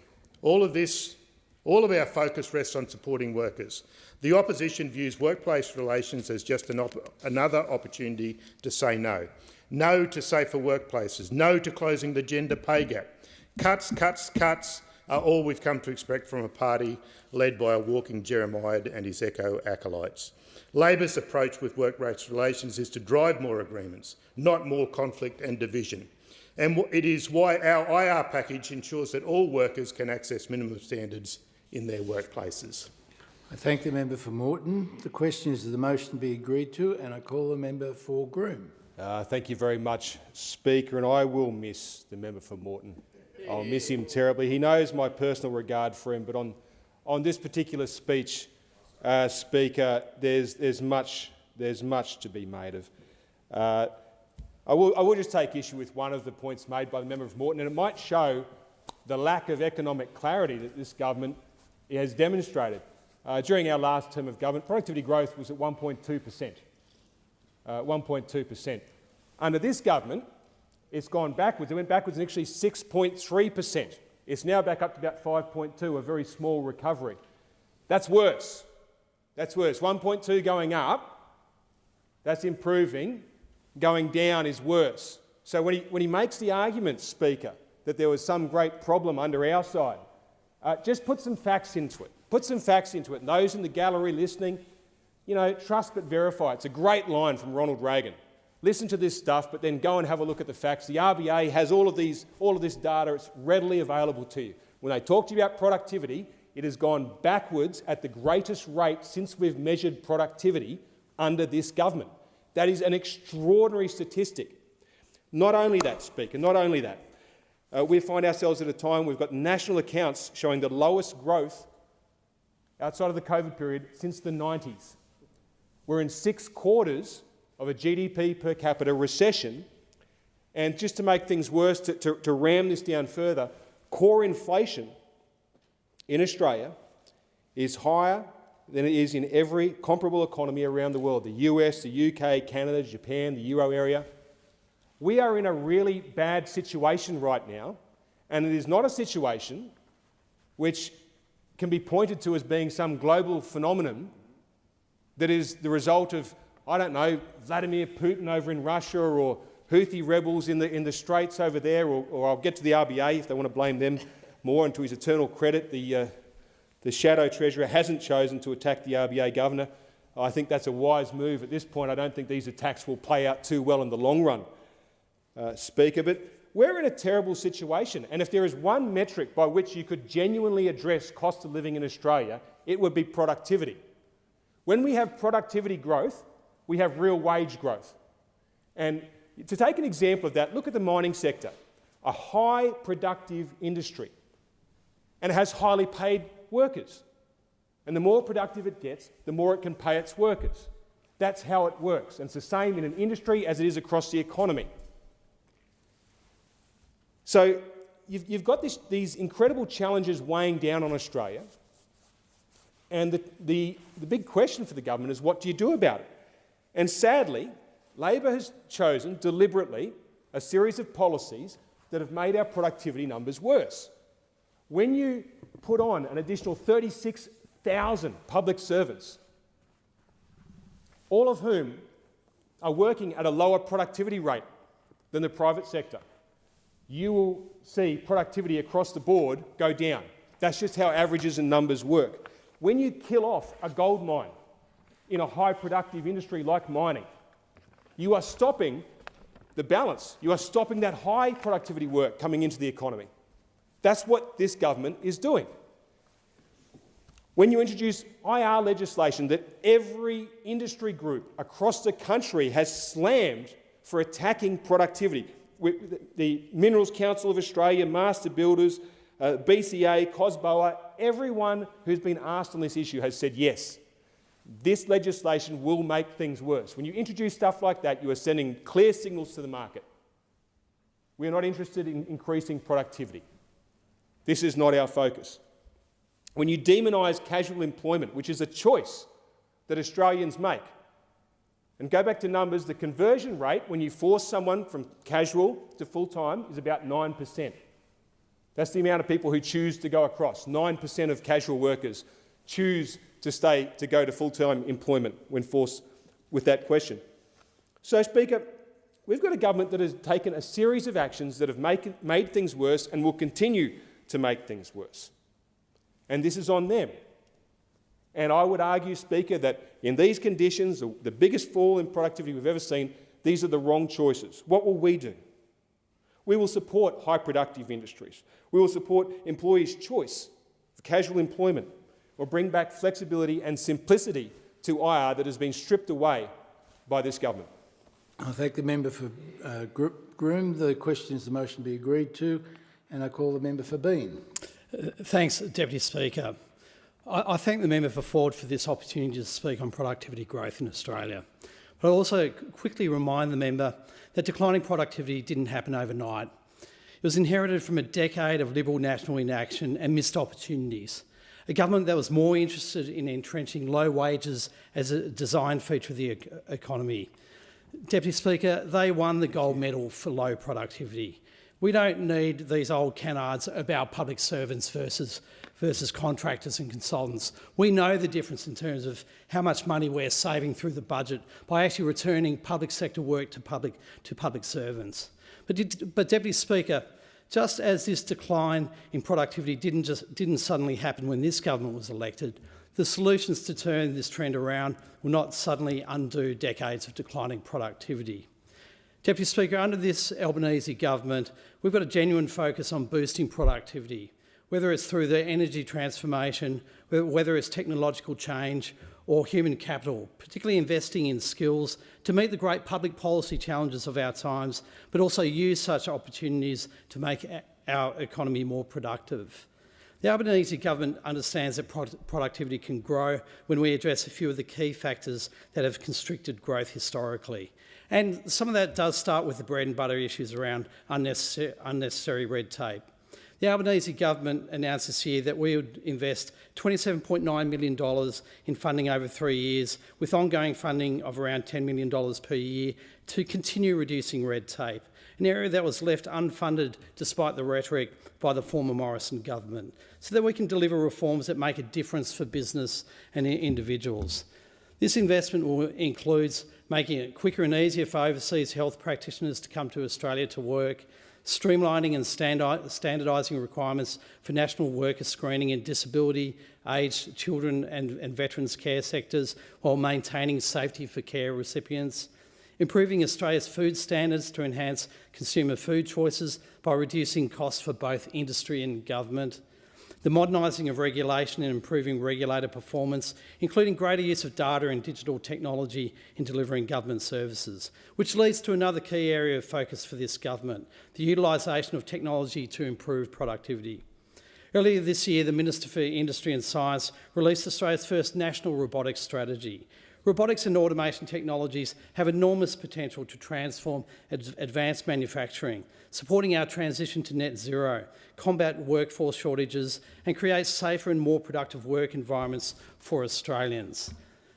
Speaker 18: all of our focus rests on supporting workers. The opposition views workplace relations as just another opportunity to say no. No to safer workplaces. No to closing the gender pay gap. Cuts, cuts, cuts are all we've come to expect from a party led by a walking Jeremiah and his echo acolytes. Labor's approach with work-race relations is to drive more agreements, not more conflict and division. And it is why our IR package ensures that all workers can access minimum standards in their workplaces.
Speaker 11: I thank the member for Moreton. The question is that the motion be agreed to, and I call the member for Groom.
Speaker 7: Thank you very much, Speaker, and I will miss the member for Moreton. I'll miss him terribly. He knows my personal regard for him, but on this particular speech, Speaker, there's much to be made of. I will just take issue with one of the points made by the member for Moreton, and it might show the lack of economic clarity that this government has demonstrated. During our last term of government, productivity growth was at 1.2%. 1.2%. Under this government, it's gone backwards. It went backwards initially 6.3%. It's now back up to about 5.2%, a very small recovery. That's worse. That's worse. 1.2 going up, that's improving. Going down is worse. So when he makes the argument, Speaker, that there was some great problem under our side, just put some facts into it. Put some facts into it. And those in the gallery listening, trust but verify. It's a great line from Ronald Reagan. Listen to this stuff, but then go and have a look at the facts. The RBA has all of this data. It's readily available to you. When they talk to you about productivity, it has gone backwards at the greatest rate since we've measured productivity under this government. That is an extraordinary statistic. Not only that, Speaker, not only that. We find ourselves at a time we've got national accounts showing the lowest growth outside of the COVID period since the 90s. We're in 6 quarters of a GDP per capita recession, and just to make things worse, to ram this down further, core inflation in Australia is higher than it is in every comparable economy around the world, the US, the UK, Canada, Japan, the Euro area. We are in a really bad situation right now, and it is not a situation which can be pointed to as being some global phenomenon that is the result of, I don't know, Vladimir Putin over in Russia or Houthi rebels in the Straits over there, or I'll get to the RBA if they want to blame them more, and to his eternal credit, the shadow treasurer hasn't chosen to attack the RBA governor. I think that's a wise move at this point. I don't think these attacks will play out too well in the long run, Speaker. But we're in a terrible situation, and if there is one metric by which you could genuinely address cost of living in Australia, it would be productivity. When we have productivity growth, we have real wage growth. And to take an example of that, look at the mining sector, a high productive industry, and it has highly paid workers. And the more productive it gets, the more it can pay its workers. That's how it works. And it's the same in an industry as it is across the economy. So you've got these incredible challenges weighing down on Australia. And the big question for the government is, what do you do about it? And sadly, Labor has chosen deliberately a series of policies that have made our productivity numbers worse. When you put on an additional 36,000 public servants, all of whom are working at a lower productivity rate than the private sector, you will see productivity across the board go down. That's just how averages and numbers work. When you kill off a gold mine in a high productive industry like mining, you are stopping the balance. You are stopping that high productivity work coming into the economy. That's what this government is doing. When you introduce IR legislation that every industry group across the country has slammed for attacking productivity, the Minerals Council of Australia, Master Builders, BCA, COSBOA, everyone who's been asked on this issue has said yes. This legislation will make things worse. When you introduce stuff like that, you are sending clear signals to the market. We are not interested in increasing productivity. This is not our focus. When you demonise casual employment, which is a choice that Australians make, and go back to numbers, the conversion rate when you force someone from casual to full-time is about 9%. That's the amount of people who choose to go across. 9% of casual workers choose to go to full-time employment when forced with that question. So, Speaker,
Speaker 19: We've got a government that has taken a series of actions that have made things worse and will continue to make things worse. And this is on them. And I would argue, Speaker, that in these conditions, the biggest fall in productivity we've ever seen, these are the wrong choices. What will we do? We will support high productive industries. We will support employees' choice of casual employment, or bring back flexibility and simplicity to IR that has been stripped away by this government.
Speaker 11: I thank the member for Groom. The question is the motion be agreed to, and I call the member for Bean.
Speaker 20: Thanks, Deputy Speaker. I thank the member for Ford for this opportunity to speak on productivity growth in Australia. But I also quickly remind the member that declining productivity didn't happen overnight. It was inherited from a decade of Liberal national inaction and missed opportunities. A government that was more interested in entrenching low wages as a design feature of the economy. Deputy Speaker, they won the gold medal for low productivity. We don't need these old canards about public servants versus contractors and consultants. We know the difference in terms of how much money we're saving through the budget by actually returning public sector work to public servants. But Deputy Speaker, just as this decline in productivity didn't suddenly happen when this government was elected, the solutions to turn this trend around will not suddenly undo decades of declining productivity. Deputy Speaker, under this Albanese government, we've got a genuine focus on boosting productivity, whether it's through the energy transformation, whether it's technological change or human capital, particularly investing in skills to meet the great public policy challenges of our times, but also use such opportunities to make our economy more productive. The Albanese government understands that productivity can grow when we address a few of the key factors that have constricted growth historically. And some of that does start with the bread and butter issues around unnecessary red tape. The Albanese government announced this year that we would invest $27.9 million in funding over 3 years, with ongoing funding of around $10 million per year to continue reducing red tape, an area that was left unfunded despite the rhetoric by the former Morrison government, so that we can deliver reforms that make a difference for business and individuals. This investment will include making it quicker and easier for overseas health practitioners to come to Australia to work, streamlining and standardising requirements for national worker screening in disability, aged children and veterans care sectors while maintaining safety for care recipients, improving Australia's food standards to enhance consumer food choices by reducing costs for both industry and government, the modernising of regulation and improving regulator performance, including greater use of data and digital technology in delivering government services, which leads to another key area of focus for this government, the utilisation of technology to improve productivity. Earlier this year, the Minister for Industry and Science released Australia's first national robotics strategy. Robotics and automation technologies have enormous potential to transform advanced manufacturing, supporting our transition to net zero, combat workforce shortages and create safer and more productive work environments for Australians.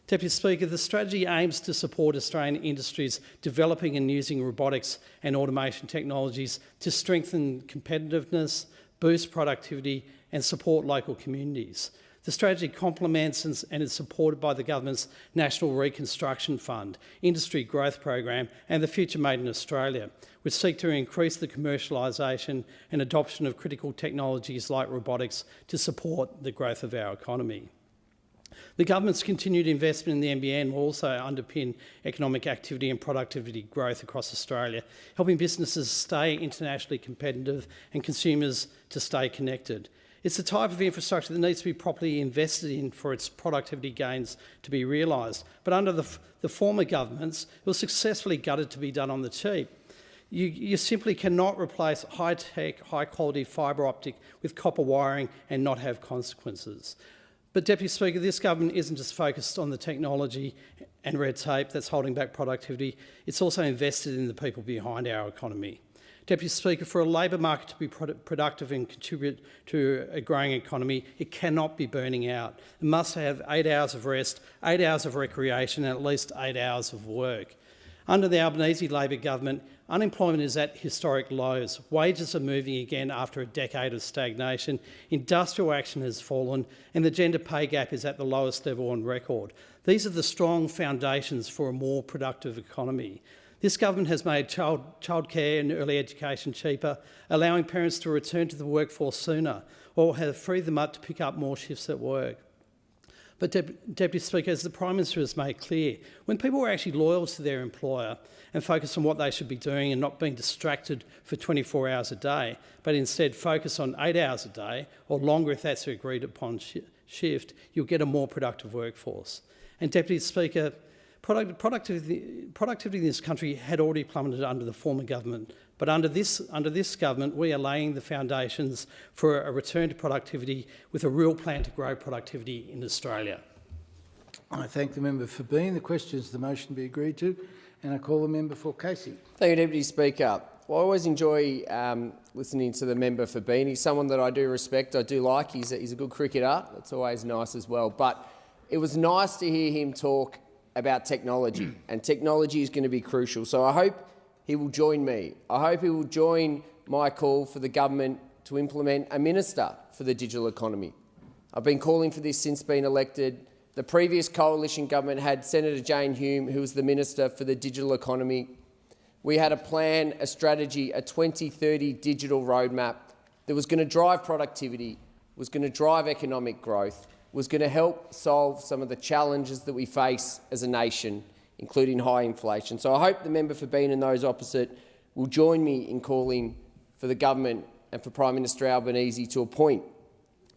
Speaker 20: Deputy Speaker, the strategy aims to support Australian industries developing and using robotics and automation technologies to strengthen competitiveness, boost productivity and support local communities. The strategy complements and is supported by the government's National Reconstruction Fund, Industry Growth Program and the Future Made in Australia, which seek to increase the commercialisation and adoption of critical technologies like robotics to support the growth of our economy. The government's continued investment in the NBN will also underpin economic activity and productivity growth across Australia, helping businesses stay internationally competitive and consumers to stay connected. It's the type of infrastructure that needs to be properly invested in for its productivity gains to be realised. But under the former governments, it was successfully gutted to be done on the cheap. You simply cannot replace high-tech, high-quality fibre optic with copper wiring and not have consequences. But Deputy Speaker, this government isn't just focused on the technology and red tape that's holding back productivity, it's also invested in the people behind our economy. Deputy Speaker, for a labour market to be productive and contribute to a growing economy, it cannot be burning out. It must have 8 hours of rest, 8 hours of recreation and at least 8 hours of work. Under the Albanese Labor government, unemployment is at historic lows. Wages are moving again after a decade of stagnation. Industrial action has fallen and the gender pay gap is at the lowest level on record. These are the strong foundations for a more productive economy. This government has made childcare and early education cheaper, allowing parents to return to the workforce sooner, or have freed them up to pick up more shifts at work. But Deputy Speaker, as the Prime Minister has made clear, when people are actually loyal to their employer and focus on what they should be doing and not being distracted for 24 hours a day, but instead focus on 8 hours a day or longer if that's agreed upon shift, you'll get a more productive workforce. And Deputy Speaker, productivity in this country had already plummeted under the former government, but under this government we are laying the foundations for a return to productivity with a real plan to grow productivity in Australia.
Speaker 11: I thank the member for being. The question is the motion be agreed to, and I call the member for Casey.
Speaker 21: Thank you, Deputy Speaker. Well, I always enjoy listening to the member for Bean. He's someone that I do respect, I do like. He's a good cricketer. That's always nice as well. But it was nice to hear him talk about technology, and technology is going to be crucial. So I hope he will join me. I hope he will join my call for the government to implement a minister for the digital economy. I've been calling for this since being elected. The previous coalition government had Senator Jane Hume, who was the Minister for the Digital Economy. We had a plan, a strategy, a 2030 digital roadmap that was going to drive productivity, was going to drive economic growth, was going to help solve some of the challenges that we face as a nation, including high inflation. So I hope the member for Bean and those opposite will join me in calling for the government and for Prime Minister Albanese to appoint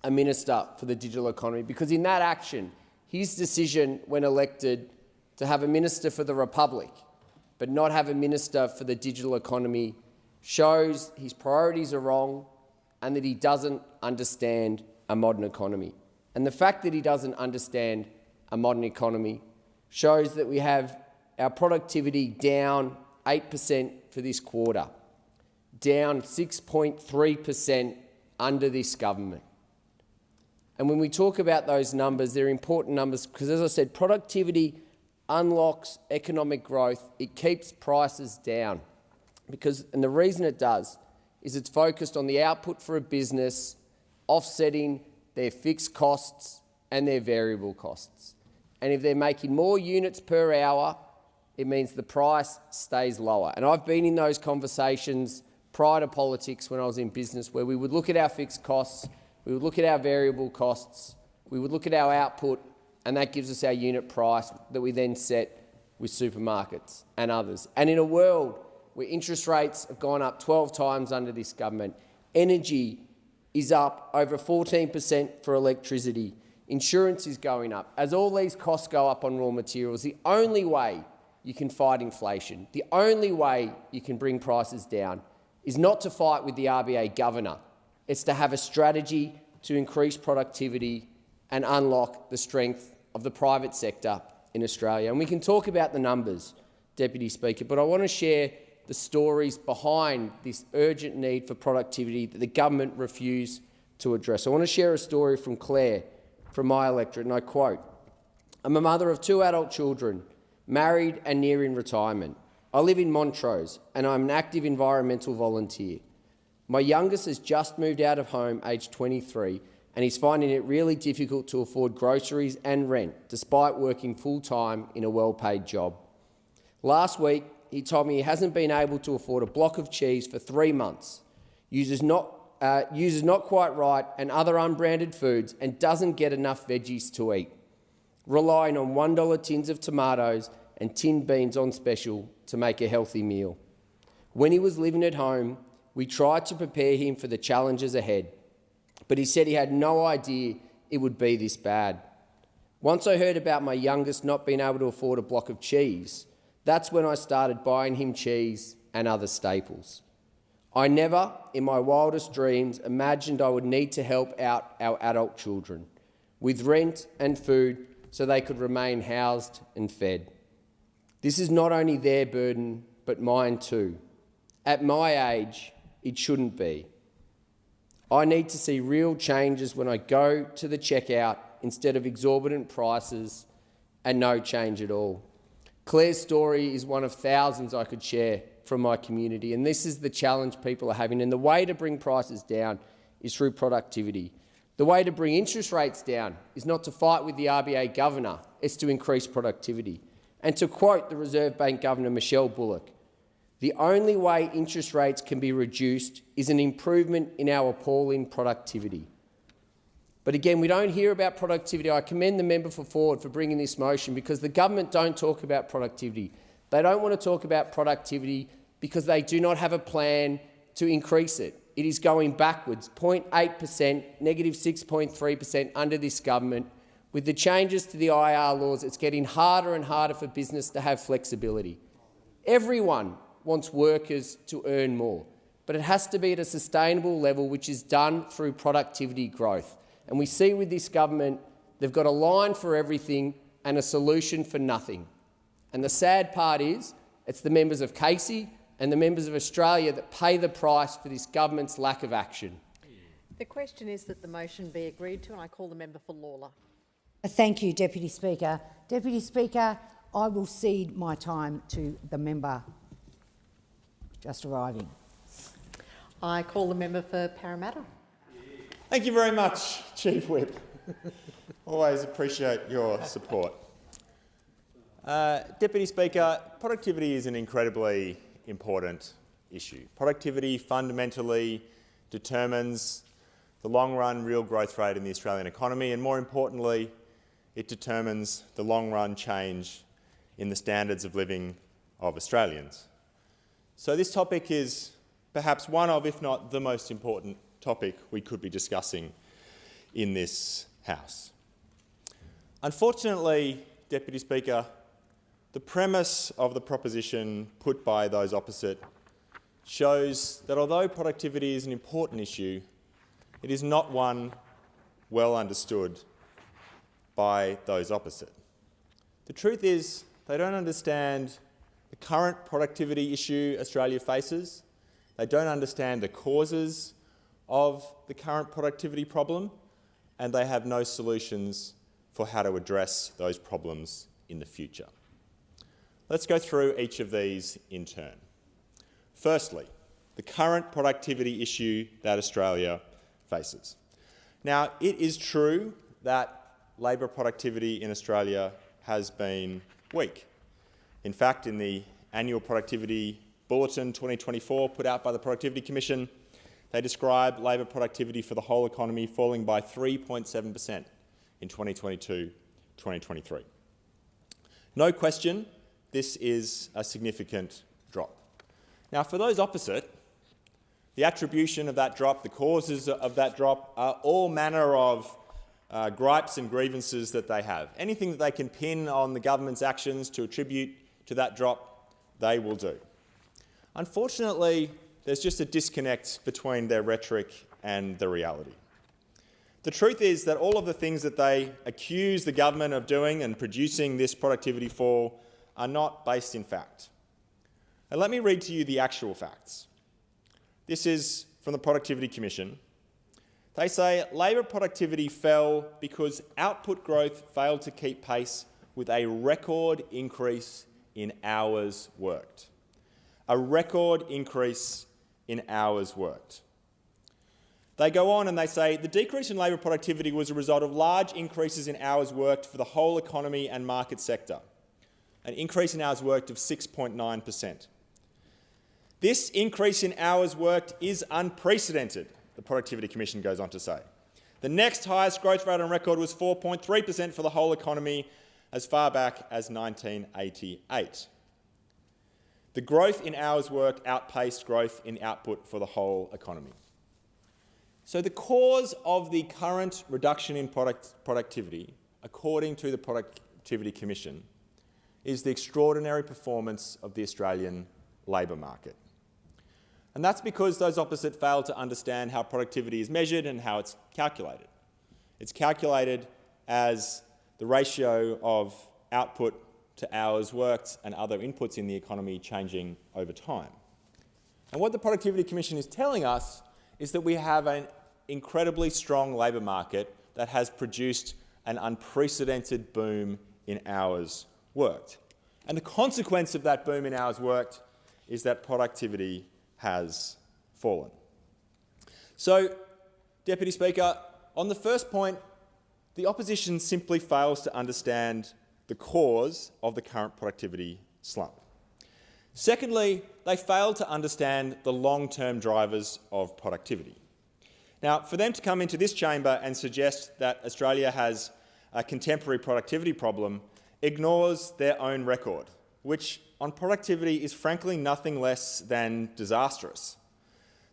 Speaker 21: a minister for the digital economy, because in that action, his decision when elected to have a minister for the Republic but not have a minister for the digital economy shows his priorities are wrong and that he doesn't understand a modern economy. And the fact that he doesn't understand a modern economy shows that we have our productivity down 8% for this quarter, down 6.3% under this government. And when we talk about those numbers, they're important numbers because, as I said, productivity unlocks economic growth. It keeps prices down and the reason it does is it's focused on the output for a business offsetting their fixed costs and their variable costs. And if they're making more units per hour, it means the price stays lower. And I've been in those conversations prior to politics when I was in business, where we would look at our fixed costs, we would look at our variable costs, we would look at our output, and that gives us our unit price that we then set with supermarkets and others. And in a world where interest rates have gone up 12 times under this government, energy is up over 14% for electricity, insurance is going up. As all these costs go up on raw materials, the only way you can fight inflation, the only way you can bring prices down is not to fight with the RBA governor. It's to have a strategy to increase productivity and unlock the strength of the private sector in Australia. And we can talk about the numbers, Deputy Speaker, but I want to share the stories behind this urgent need for productivity that the government refused to address. I want to share a story from Claire, from my electorate, and I quote, "I'm a mother of 2 adult children, married and nearing retirement. I live in Montrose and I'm an active environmental volunteer. My youngest has just moved out of home, aged 23, and he's finding it really difficult to afford groceries and rent, despite working full-time in a well-paid job. Last week, he told me he hasn't been able to afford a block of cheese for 3 months, uses not quite right and other unbranded foods, and doesn't get enough veggies to eat, relying on $1 tins of tomatoes and tinned beans on special to make a healthy meal. When he was living at home, we tried to prepare him for the challenges ahead, but he said he had no idea it would be this bad. Once I heard about my youngest not being able to afford a block of cheese, that's when I started buying him cheese and other staples. I never, in my wildest dreams, imagined I would need to help out our adult children with rent and food so they could remain housed and fed. This is not only their burden, but mine too. At my age, it shouldn't be. I need to see real changes when I go to the checkout instead of exorbitant prices and no change at all." Claire's story is one of thousands I could share from my community, and this is the challenge people are having. And the way to bring prices down is through productivity. The way to bring interest rates down is not to fight with the RBA governor, it's to increase productivity. And to quote the Reserve Bank Governor Michelle Bullock, "The only way interest rates can be reduced is an improvement in our appalling productivity." But again, we don't hear about productivity. I commend the member for Ford for bringing this motion, because the government don't talk about productivity. They don't want to talk about productivity because they do not have a plan to increase it. It is going backwards, 0.8%, negative 6.3% under this government. With the changes to the IR laws, it's getting harder and harder for business to have flexibility. Everyone wants workers to earn more, but it has to be at a sustainable level, which is done through productivity growth. And we see with this government, they've got a line for everything and a solution for nothing. And the sad part is, it's the members of Casey and the members of Australia that pay the price for this government's lack of action.
Speaker 1: The question is that the motion be agreed to, and I call the member for Lawler.
Speaker 9: Thank you, Deputy Speaker. Deputy Speaker, I will cede my time to the member just arriving.
Speaker 1: I call the member for Parramatta.
Speaker 22: Thank you very much, Chief Whip. Always appreciate your support. Deputy Speaker, productivity is an incredibly important issue. Productivity fundamentally determines the long-run real growth rate in the Australian economy, and more importantly, it determines the long-run change in the standards of living of Australians. So this topic is perhaps one of, if not the most important topic we could be discussing in this House. Unfortunately, Deputy Speaker, the premise of the proposition put by those opposite shows that although productivity is an important issue, it is not one well understood by those opposite. The truth is, they don't understand the current productivity issue Australia faces. They don't understand the causes of the current productivity problem, and they have no solutions for how to address those problems in the future. Let's go through each of these in turn. Firstly, the current productivity issue that Australia faces. Now, it is true that labour productivity in Australia has been weak. In fact, in the annual productivity bulletin 2024 put out by the Productivity Commission, they describe labour productivity for the whole economy falling by 3.7% in 2022-2023. No question, this is a significant drop. Now, for those opposite, the attribution of that drop, the causes of that drop, are all manner of gripes and grievances that they have. Anything that they can pin on the government's actions to attribute to that drop, they will do. Unfortunately, there's just a disconnect between their rhetoric and the reality. The truth is that all of the things that they accuse the government of doing and producing this productivity fall are not based in fact. And let me read to you the actual facts. This is from the Productivity Commission. They say labour productivity fell because output growth failed to keep pace with a record increase in hours worked. A record increase in hours worked. They go on and they say the decrease in labour productivity was a result of large increases in hours worked for the whole economy and market sector, an increase in hours worked of 6.9%. This increase in hours worked is unprecedented, the Productivity Commission goes on to say. The next highest growth rate on record was 4.3% for the whole economy as far back as 1988. The growth in hours worked outpaced growth in output for the whole economy. So the cause of the current reduction in productivity, according to the Productivity Commission, is the extraordinary performance of the Australian labour market. And that's because those opposite fail to understand how productivity is measured and how it's calculated. It's calculated as the ratio of output to hours worked and other inputs in the economy changing over time. And what the Productivity Commission is telling us is that we have an incredibly strong labour market that has produced an unprecedented boom in hours worked. And the consequence of that boom in hours worked is that productivity has fallen. So, Deputy Speaker, on the first point, the opposition simply fails to understand the cause of the current productivity slump. Secondly, they failed to understand the long-term drivers of productivity. Now, for them to come into this chamber and suggest that Australia has a contemporary productivity problem ignores their own record, which on productivity is frankly nothing less than disastrous.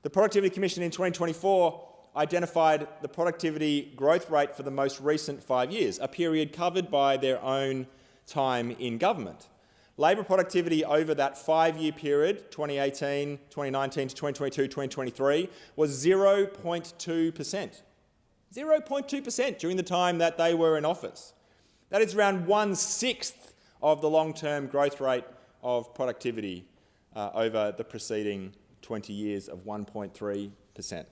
Speaker 22: The Productivity Commission in 2024 identified the productivity growth rate for the most recent 5 years, a period covered by their own time in government. Labor productivity over that 5-year period, 2018, 2019 to 2022, 2023, was 0.2%. 0.2% during the time that they were in office. That is around 1/6 of the long-term growth rate of productivity over the preceding 20 years of 1.3%.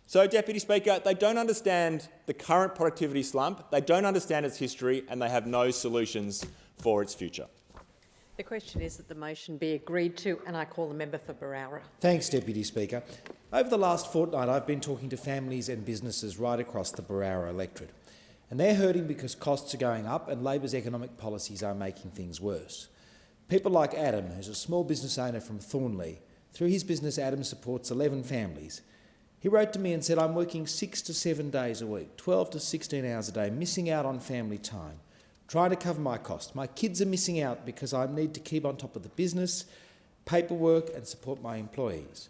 Speaker 22: So, Deputy Speaker, they don't understand the current productivity slump, they don't understand its history, and they have no solutions for its future.
Speaker 1: The question is that the motion be agreed to, and I call the member for Berowra.
Speaker 6: Thanks, Deputy Speaker. Over the last fortnight, I've been talking to families and businesses right across the Berowra electorate, and they're hurting because costs are going up and Labor's economic policies are making things worse. People like Adam, who's a small business owner from Thornley. Through his business, Adam supports 11 families. He wrote to me and said, I'm working 6 to 7 days a week, 12 to 16 hours a day, missing out on family time, trying to cover my costs. My kids are missing out because I need to keep on top of the business, paperwork and support my employees.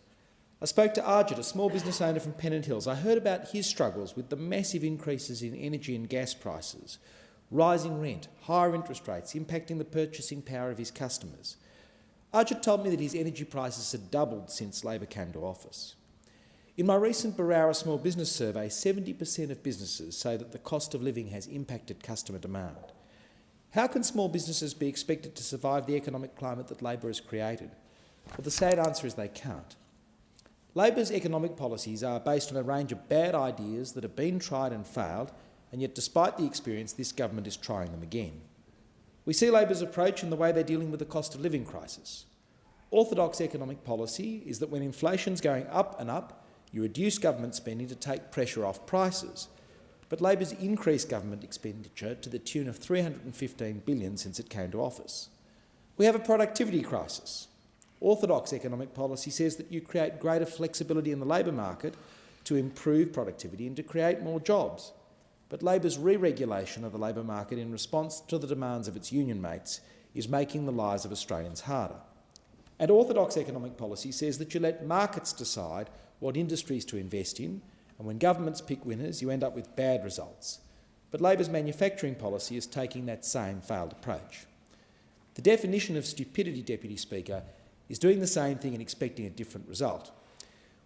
Speaker 6: I spoke to Arjit, a small business owner from Pennant Hills. I heard about his struggles with the massive increases in energy and gas prices, rising rent, higher interest rates impacting the purchasing power of his customers. Arjit told me that his energy prices had doubled since Labor came to office. In my recent Berowra Small Business Survey, 70% of businesses say that the cost of living has impacted customer demand. How can small businesses be expected to survive the economic climate that Labor has created? Well, the sad answer is they can't. Labor's economic policies are based on a range of bad ideas that have been tried and failed, and yet despite the experience, this government is trying them again. We see Labor's approach in the way they're dealing with the cost of living crisis. Orthodox economic policy is that when inflation's going up and up, you reduce government spending to take pressure off prices. But Labor's increased government expenditure to the tune of $315 billion since it came to office. We have a productivity crisis. Orthodox economic policy says that you create greater flexibility in the labour market to improve productivity and to create more jobs. But Labor's re-regulation of the labour market in response to the demands of its union mates is making the lives of Australians harder. And orthodox economic policy says that you let markets decide what industries to invest in, and when governments pick winners, you end up with bad results. But Labor's manufacturing policy is taking that same failed approach. The definition of stupidity, Deputy Speaker, is doing the same thing and expecting a different result.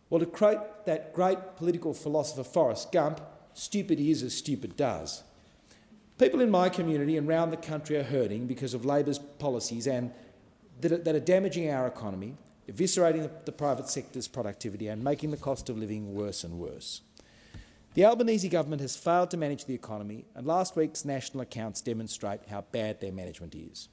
Speaker 6: Well, to quote that great political philosopher Forrest Gump, stupid is as stupid does. People in my community and around the country are hurting because of Labor's policies and that are damaging our economy, eviscerating the private sector's productivity and making the cost of living worse and worse. The Albanese government has failed to manage the economy, and last week's national accounts demonstrate how bad their management is.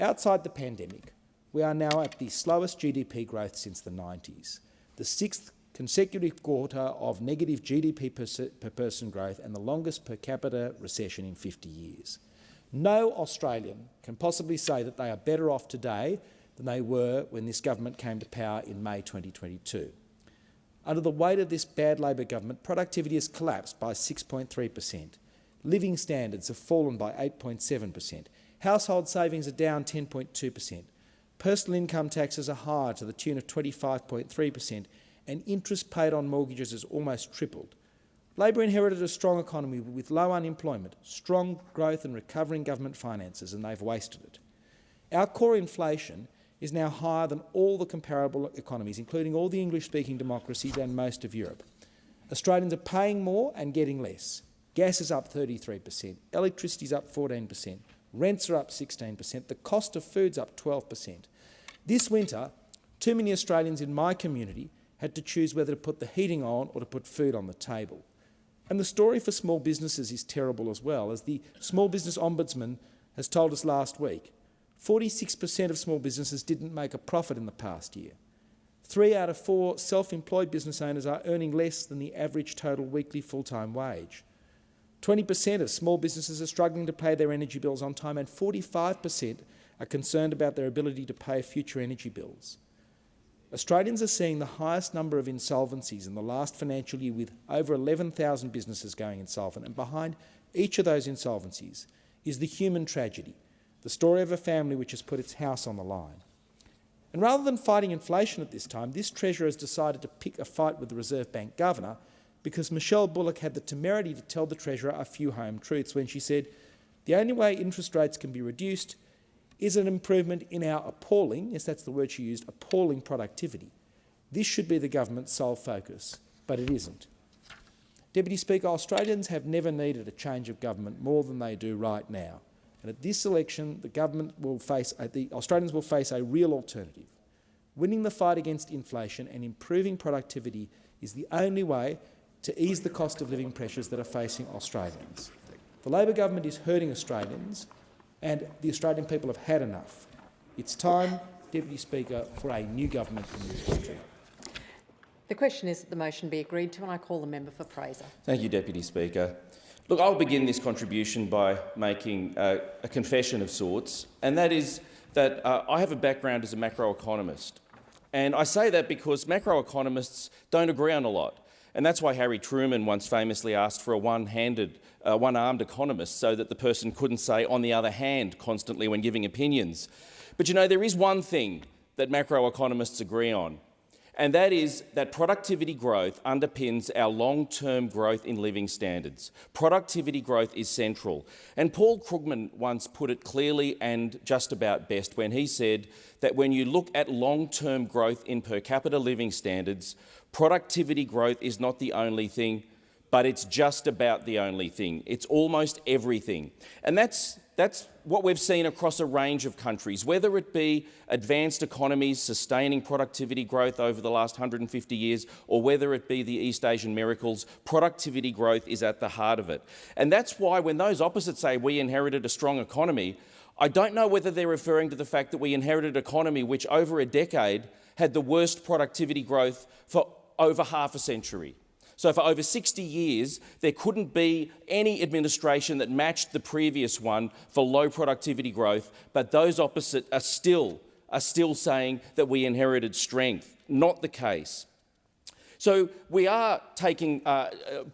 Speaker 6: Outside the pandemic, we are now at the slowest GDP growth since the 90s, the 6th consecutive quarter of negative GDP per person growth and the longest per capita recession in 50 years. No Australian can possibly say that they are better off today than they were when this government came to power in May 2022. Under the weight of this bad Labor government, productivity has collapsed by 6.3%. Living standards have fallen by 8.7%. Household savings are down 10.2%. Personal income taxes are higher to the tune of 25.3%, and interest paid on mortgages has almost tripled. Labor inherited a strong economy with low unemployment, strong growth and recovering government finances, and they've wasted it. Our core inflation is now higher than all the comparable economies, including all the English-speaking democracies and most of Europe. Australians are paying more and getting less. Gas is up 33%, electricity is up 14%, rents are up 16%, the cost of food's up 12%. This winter, too many Australians in my community had to choose whether to put the heating on or to put food on the table. And the story for small businesses is terrible as well, as the Small Business Ombudsman has told us last week. 46% of small businesses didn't make a profit in the past year. 3 out of 4 self-employed business owners are earning less than the average total weekly full-time wage. 20% of small businesses are struggling to pay their energy bills on time, and 45% are concerned about their ability to pay future energy bills. Australians are seeing the highest number of insolvencies in the last financial year, with over 11,000 businesses going insolvent, and behind each of those insolvencies is the human tragedy, the story of a family which has put its house on the line. And rather than fighting inflation at this time, this Treasurer has decided to pick a fight with the Reserve Bank Governor, because Michelle Bullock had the temerity to tell the Treasurer a few home truths when she said, "The only way interest rates can be reduced is an improvement in our appalling," yes, that's the word she used, appalling productivity. This should be the government's sole focus, but it isn't. Deputy Speaker, Australians have never needed a change of government more than they do right now. And at this election, the Australians will face a real alternative. Winning the fight against inflation and improving productivity is the only way to ease the cost of living pressures that are facing Australians. The Labor government is hurting Australians, and the Australian people have had enough. It's time, Deputy Speaker, for a new government in this country.
Speaker 1: The question is that the motion be agreed to, and I call the member for Fraser.
Speaker 4: Thank you, Deputy Speaker. Look, I'll begin this contribution by making a confession of sorts, and that is that I have a background as a macroeconomist. And I say that because macroeconomists don't agree on a lot. And that's why Harry Truman once famously asked for a one-armed economist, so that the person couldn't say "on the other hand" constantly when giving opinions. But you know, there is one thing that macroeconomists agree on, and that is that productivity growth underpins our long-term growth in living standards. Productivity growth is central. And Paul Krugman once put it clearly and just about best when he said that when you look at long-term growth in per capita living standards, productivity growth is not the only thing, but it's just about the only thing. It's almost everything. And that's what we've seen across a range of countries, whether it be advanced economies sustaining productivity growth over the last 150 years, or whether it be the East Asian miracles. Productivity growth is at the heart of it. And that's why when those opposite say we inherited a strong economy, I don't know whether they're referring to the fact that we inherited an economy which over a decade had the worst productivity growth for over half a century. So for over 60 years, there couldn't be any administration that matched the previous one for low productivity growth, but those opposite are still saying that we inherited strength. Not the case. So we are taking,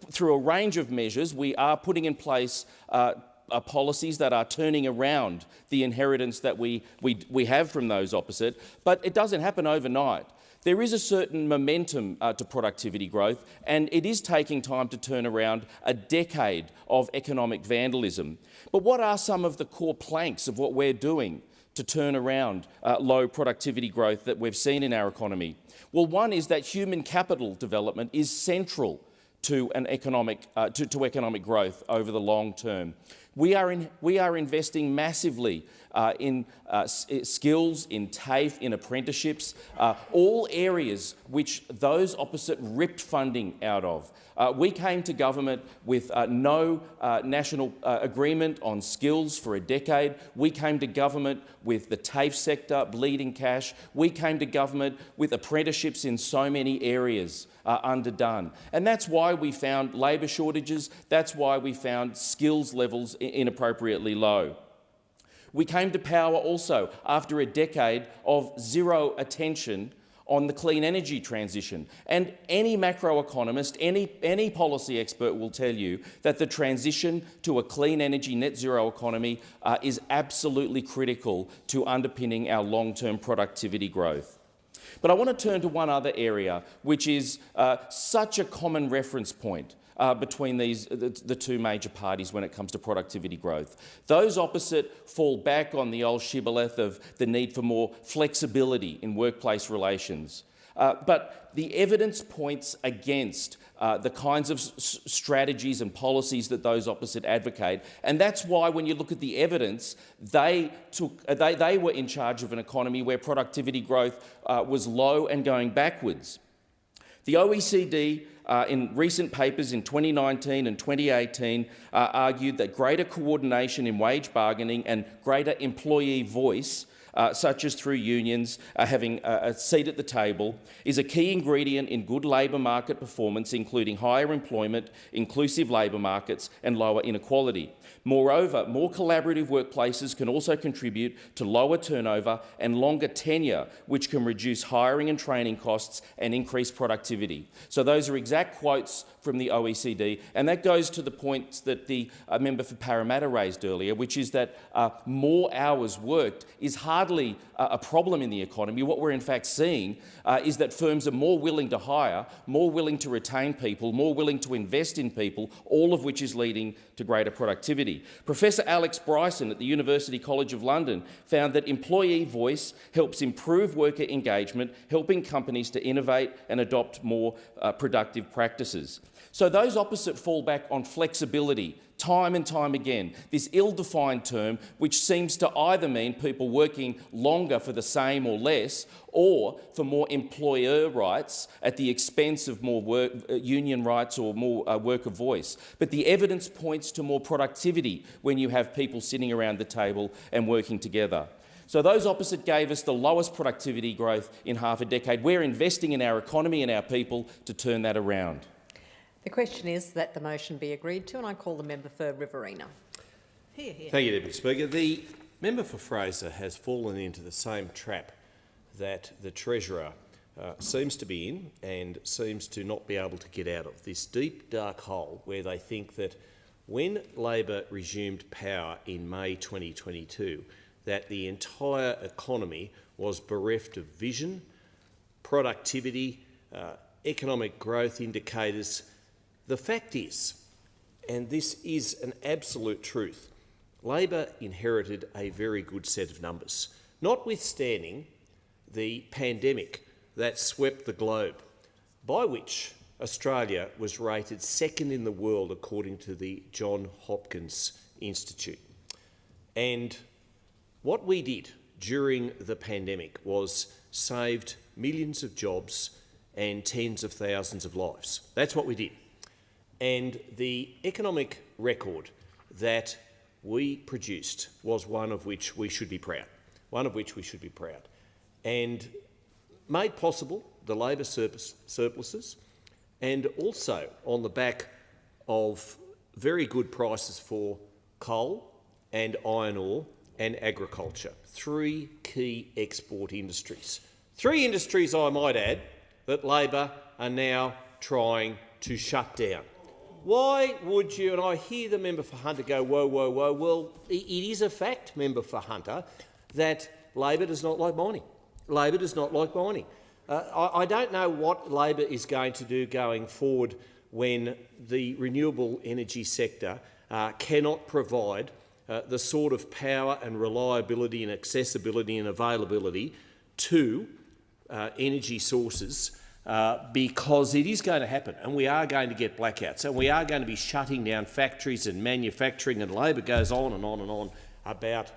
Speaker 4: through a range of measures, we are putting in place policies that are turning around the inheritance that we have from those opposite, but it doesn't happen overnight. There is a certain momentum to productivity growth, and it is taking time to turn around a decade of economic vandalism. But what are some of the core planks of what we're doing to turn around low productivity growth that we've seen in our economy? Well, one is that human capital development is central to economic growth over the long term. We are investing massively in skills, in TAFE, in apprenticeships, all areas which those opposite ripped funding out of. We came to government with no national agreement on skills for a decade. We came to government with the TAFE sector bleeding cash. We came to government with apprenticeships in so many areas underdone. And that's why we found labour shortages. That's why we found skills levels inappropriately low. We came to power also after a decade of zero attention on the clean energy transition. And any macroeconomist, any policy expert will tell you that the transition to a clean energy net zero economy is absolutely critical to underpinning our long-term productivity growth. But I want to turn to one other area, which is such a common reference point between the two major parties when it comes to productivity growth. Those opposite fall back on the old shibboleth of the need for more flexibility in workplace relations. But the evidence points against the kinds of strategies and policies that those opposite advocate, and that's why when you look at the evidence, they were in charge of an economy where productivity growth was low and going backwards. The OECD in recent papers in 2019 and 2018 argued that greater coordination in wage bargaining and greater employee voice such as through unions, having a seat at the table, is a key ingredient in good labour market performance, including higher employment, inclusive labour markets and lower inequality. Moreover, more collaborative workplaces can also contribute to lower turnover and longer tenure, which can reduce hiring and training costs and increase productivity. So those are exact quotes from the OECD, and that goes to the points that the member for Parramatta raised earlier, which is that more hours worked is hardly a problem in the economy. What we're in fact seeing is that firms are more willing to hire, more willing to retain people, more willing to invest in people, all of which is leading to greater productivity. Professor Alex Bryson at the University College of London found that employee voice helps improve worker engagement, helping companies to innovate and adopt more productive practices. So those opposite fall back on flexibility, time and time again, this ill-defined term which seems to either mean people working longer for the same or less, or for more employer rights at the expense of more union rights or more worker voice. But the evidence points to more productivity when you have people sitting around the table and working together. So those opposite gave us the lowest productivity growth in half a decade. We're investing in our economy and our people to turn that around.
Speaker 1: The question is that the motion be agreed to, and I call the member for Riverina.
Speaker 2: Thank you, Deputy Speaker. The member for Fraser has fallen into the same trap that the Treasurer seems to be in and seems to not be able to get out of, this deep, dark hole where they think that when Labor resumed power in May 2022, that the entire economy was bereft of vision, productivity, economic growth indicators. The fact is, and this is an absolute truth, Labor inherited a very good set of numbers, notwithstanding the pandemic that swept the globe, by which Australia was rated second in the world according to the Johns Hopkins Institute. And what we did during the pandemic was saved millions of jobs and tens of thousands of lives. That's what we did. And the economic record that we produced was one of which we should be proud, and made possible the Labor surpluses, and also on the back of very good prices for coal and iron ore and agriculture, three key export industries. Three industries, I might add, that Labor are now trying to shut down. Why would you, and I hear the member for Hunter go, whoa, whoa, whoa, well, it is a fact, member for Hunter, that Labor does not like mining. Labor does not like mining. I don't know what Labor is going to do going forward when the renewable energy sector cannot provide the sort of power and reliability and accessibility and availability to energy sources, because it is going to happen, and we are going to get blackouts, and we are going to be shutting down factories and manufacturing, and Labor goes on and on and on about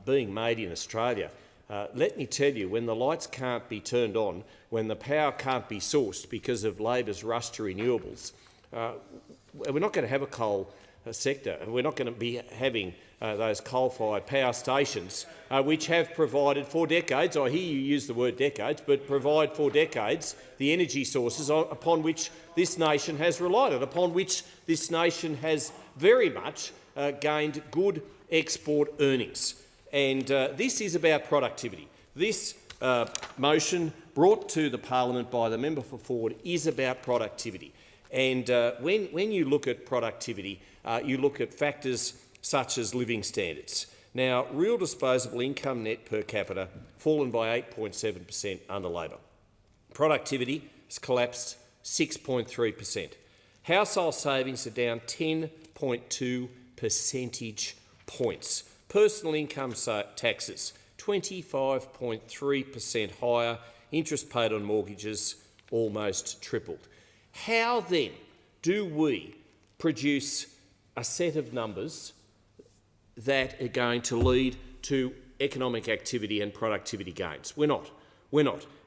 Speaker 2: being made in Australia. Let me tell you, when the lights can't be turned on, when the power can't be sourced because of Labor's rush to renewables, we're not going to have a coal sector. We're not going to be having those coal-fired power stations, which have provided for decades, I hear you use the word decades, but provide for decades the energy sources upon which this nation has relied on, upon which this nation has very much gained good export earnings. And this is about productivity. This motion brought to the parliament by the member for Ford is about productivity. And when you look at productivity, you look at factors such as living standards. Now, real disposable income net per capita fallen by 8.7% under Labor. Productivity has collapsed 6.3%. Household savings are down 10.2 percentage points. Personal income taxes 25.3% higher. Interest paid on mortgages almost tripled. How then do we produce a set of numbers that are going to lead to economic activity and productivity gains? We're not.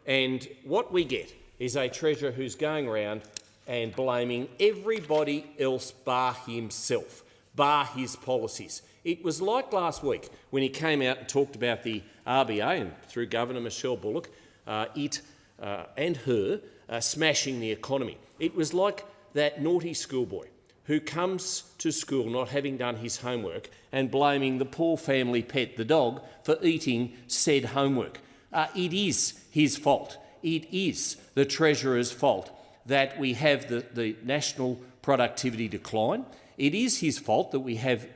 Speaker 2: And what we get is a Treasurer who's going around and blaming everybody else bar himself, bar his policies. It was like last week when he came out and talked about the RBA and through Governor Michelle Bullock, and her smashing the economy. It was like that naughty schoolboy who comes to school not having done his homework and blaming the poor family pet, the dog, for eating said homework. It is his fault. It is the Treasurer's fault that we have the national productivity decline. It is his fault that we have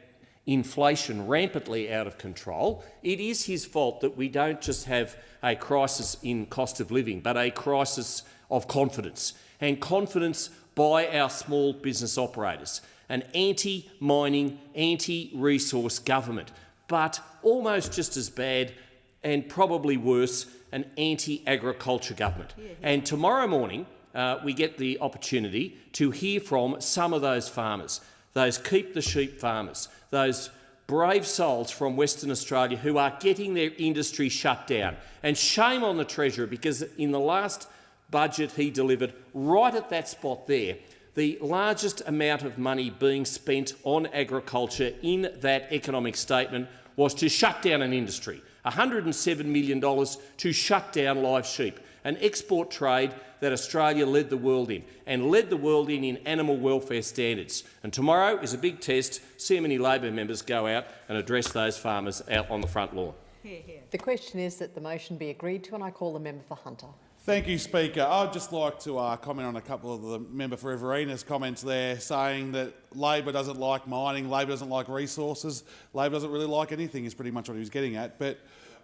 Speaker 2: inflation rampantly out of control. It is his fault that we don't just have a crisis in cost of living, but a crisis of confidence, and confidence by our small business operators. An anti-mining, anti-resource government, but almost just as bad and probably worse, an anti-agriculture government. And tomorrow morning, we get the opportunity to hear from some of those farmers, those keep the sheep farmers, those brave souls from Western Australia who are getting their industry shut down. And shame on the Treasurer, because in the last budget he delivered, right at that spot there, the largest amount of money being spent on agriculture in that economic statement was to shut down an industry. $107 million to shut down live sheep, an export trade that Australia led the world in, and led the world in animal welfare standards. And tomorrow is a big test. See how many Labor members go out and address those farmers out on the front lawn.
Speaker 1: The question is that the motion be agreed to, and I call the member for Hunter.
Speaker 8: Thank you, Speaker. I'd just like to comment on a couple of the member for Riverina's comments there, saying that Labor doesn't like mining, Labor doesn't like resources, Labor doesn't really like anything is pretty much what he was getting at. But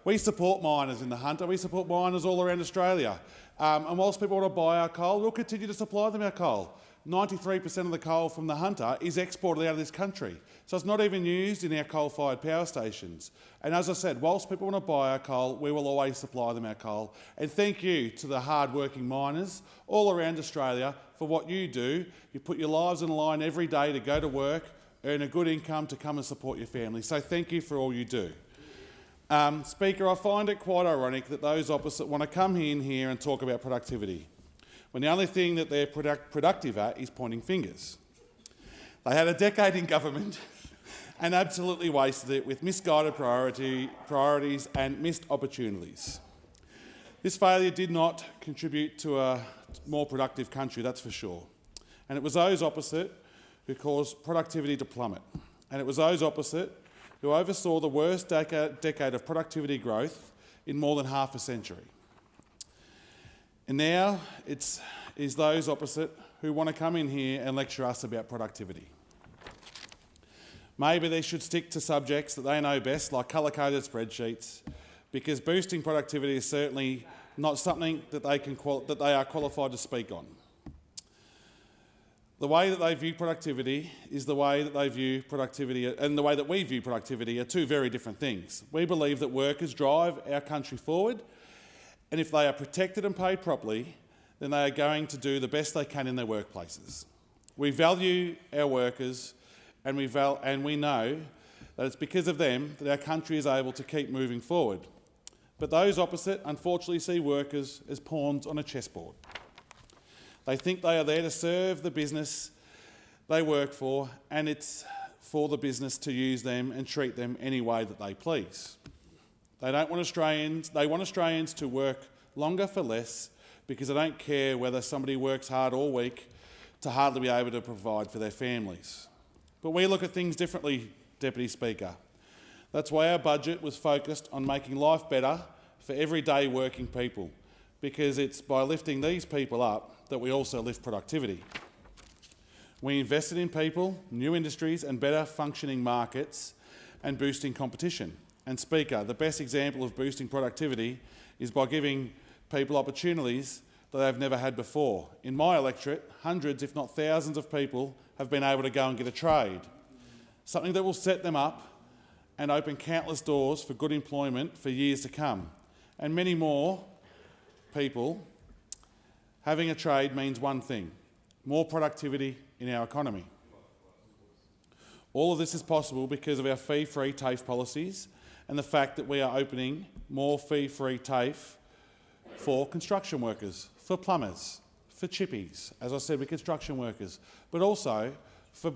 Speaker 8: we support miners in the Hunter, we support miners all around Australia. And whilst people want to buy our coal, we'll continue to supply them our coal. 93% of the coal from the Hunter is exported out of this country. So it's not even used in our coal-fired power stations. And as I said, whilst people want to buy our coal, we will always supply them our coal. And thank you to the hard-working miners all around Australia for what you do. You put your lives on the line every day to go to work, earn a good income to come and support your family. So thank you for all you do. Speaker, I find it quite ironic that those opposite want to come in here and talk about productivity, when the only thing that they're productive at is pointing fingers. They had a decade in government and absolutely wasted it with misguided priorities and missed opportunities. This failure did not contribute to a more productive country, that's for sure. And it was those opposite who caused productivity to plummet. And it was those opposite who oversaw the worst decade of productivity growth in more than half a century. And now it is those opposite who want to come in here and lecture us about productivity. Maybe they should stick to subjects that they know best, like colour-coded spreadsheets, because boosting productivity is certainly not something that they are qualified to speak on. The way that they view productivity is the way that they view productivity, and the way that we view productivity are two very different things. We believe that workers drive our country forward, and if they are protected and paid properly, then they are going to do the best they can in their workplaces. We value our workers, and we know that it's because of them that our country is able to keep moving forward. But those opposite unfortunately see workers as pawns on a chessboard. They think they are there to serve the business they work for, and it's for the business to use them and treat them any way that they please. They want Australians to work longer for less because they don't care whether somebody works hard all week to hardly be able to provide for their families. But we look at things differently, Deputy Speaker. That's why our budget was focused on making life better for everyday working people, because it's by lifting these people up that we also lift productivity. We invested in people, new industries and better functioning markets and boosting competition. And Speaker, the best example of boosting productivity is by giving people opportunities that they've never had before. In my electorate, hundreds if not thousands of people have been able to go and get a trade, something that will set them up and open countless doors for good employment for years to come. And many more people having a trade means one thing: more productivity in our economy. All of this is possible because of our fee-free TAFE policies and the fact that we are opening more fee-free TAFE for construction workers, for plumbers, for chippies, as I said, with construction workers, but also for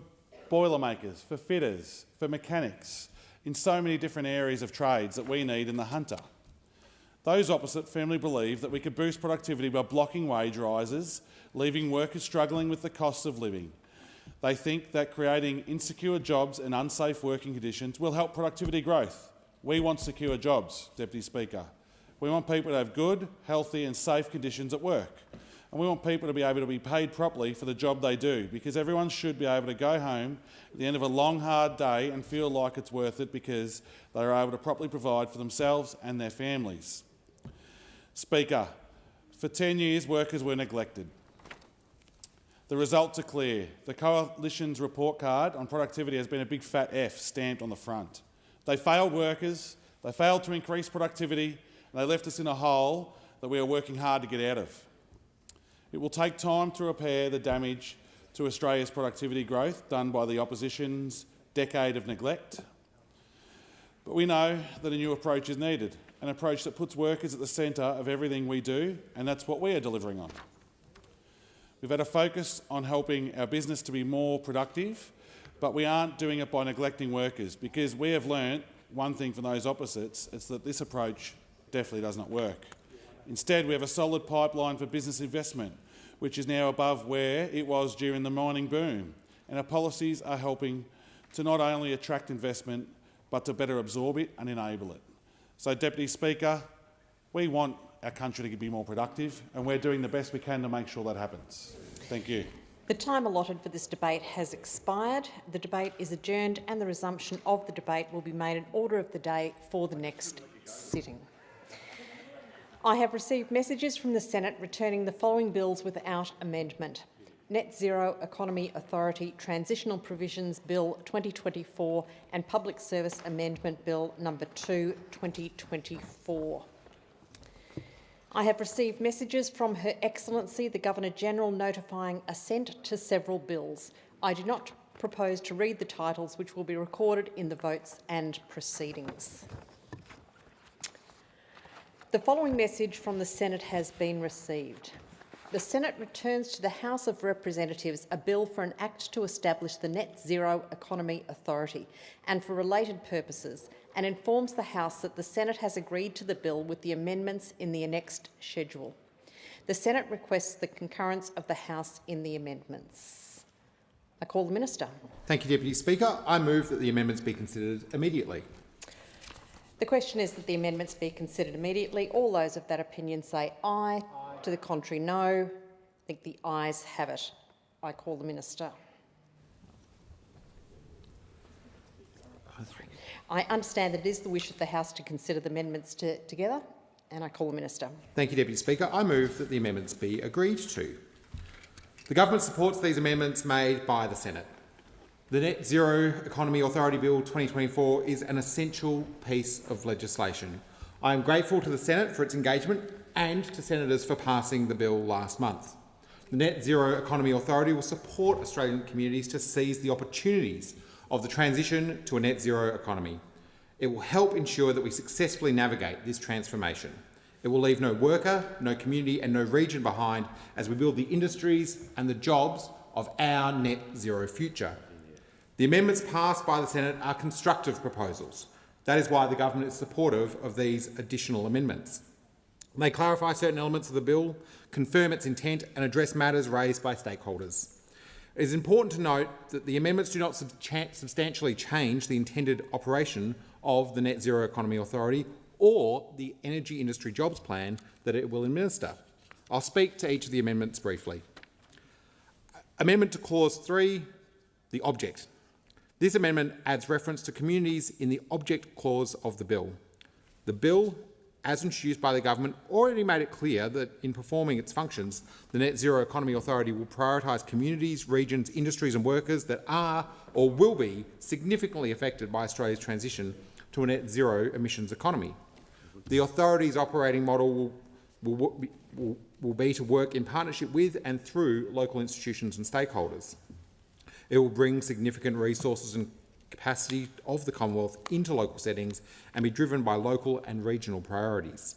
Speaker 8: boilermakers, for fitters, for mechanics, in so many different areas of trades that we need in the hunter. Those opposite firmly believe that we could boost productivity by blocking wage rises, leaving workers struggling with the cost of living. They think that creating insecure jobs and unsafe working conditions will help productivity growth. We want secure jobs, Deputy Speaker. We want people to have good, healthy and safe conditions at work. And we want people to be able to be paid properly for the job they do, because everyone should be able to go home at the end of a long, hard day and feel like it's worth it because they are able to properly provide for themselves and their families. Speaker, for 10 years workers were neglected. The results are clear. The Coalition's report card on productivity has been a big fat F stamped on the front. They failed workers, they failed to increase productivity, and they left us in a hole that we are working hard to get out of. It will take time to repair the damage to Australia's productivity growth done by the opposition's decade of neglect. But we know that a new approach is needed, an approach that puts workers at the centre of everything we do, and that's what we are delivering on. We've had a focus on helping our business to be more productive, but we aren't doing it by neglecting workers, because we have learnt one thing from those opposites, it's that this approach definitely does not work. Instead, we have a solid pipeline for business investment, which is now above where it was during the mining boom, and our policies are helping to not only attract investment, but to better absorb it and enable it. So, Deputy Speaker, we want our country to be more productive, and we're doing the best we can to make sure that happens. Thank you.
Speaker 1: The time allotted for this debate has expired. The debate is adjourned and the resumption of the debate will be made in order of the day for the next sitting. I have received messages from the Senate returning the following bills without amendment. Net Zero Economy Authority Transitional Provisions Bill 2024 and Public Service Amendment Bill No. 2, 2024. I have received messages from Her Excellency the Governor-General notifying assent to several bills. I do not propose to read the titles, which will be recorded in the votes and proceedings. The following message from the Senate has been received. The Senate returns to the House of Representatives a bill for an act to establish the Net Zero Economy Authority and for related purposes, and informs the House that the Senate has agreed to the bill with the amendments in the annexed schedule. The Senate requests the concurrence of the House in the amendments. I call the Minister.
Speaker 3: Thank you, Deputy Speaker. I move that the amendments be considered immediately.
Speaker 1: The question is that the amendments be considered immediately. All those of that opinion say aye. To the contrary, no. I think the ayes have it. I call the Minister. I understand that it is the wish of the House to consider the amendments together, and I call the Minister.
Speaker 3: Thank you, Deputy Speaker. I move that the amendments be agreed to. The Government supports these amendments made by the Senate. The Net Zero Economy Authority Bill 2024 is an essential piece of legislation. I am grateful to the Senate for its engagement and to senators for passing the bill last month. The Net Zero Economy Authority will support Australian communities to seize the opportunities of the transition to a net zero economy. It will help ensure that we successfully navigate this transformation. It will leave no worker, no community and no region behind as we build the industries and the jobs of our net zero future. The amendments passed by the Senate are constructive proposals. That is why the Government is supportive of these additional amendments. They clarify certain elements of the bill, confirm its intent and address matters raised by stakeholders. It is important to note that the amendments do not substantially change the intended operation of the Net Zero Economy Authority or the Energy Industry Jobs Plan that it will administer. I'll speak to each of the amendments briefly. Amendment to Clause 3, the object. This amendment adds reference to communities in the object clause of the bill. The bill, as introduced by the Government, already made it clear that in performing its functions, the Net Zero Economy Authority will prioritise communities, regions, industries and workers that are or will be significantly affected by Australia's transition to a net zero emissions economy. The Authority's operating model will be to work in partnership with and through local institutions and stakeholders. It will bring significant resources and capacity of the Commonwealth into local settings and be driven by local and regional priorities.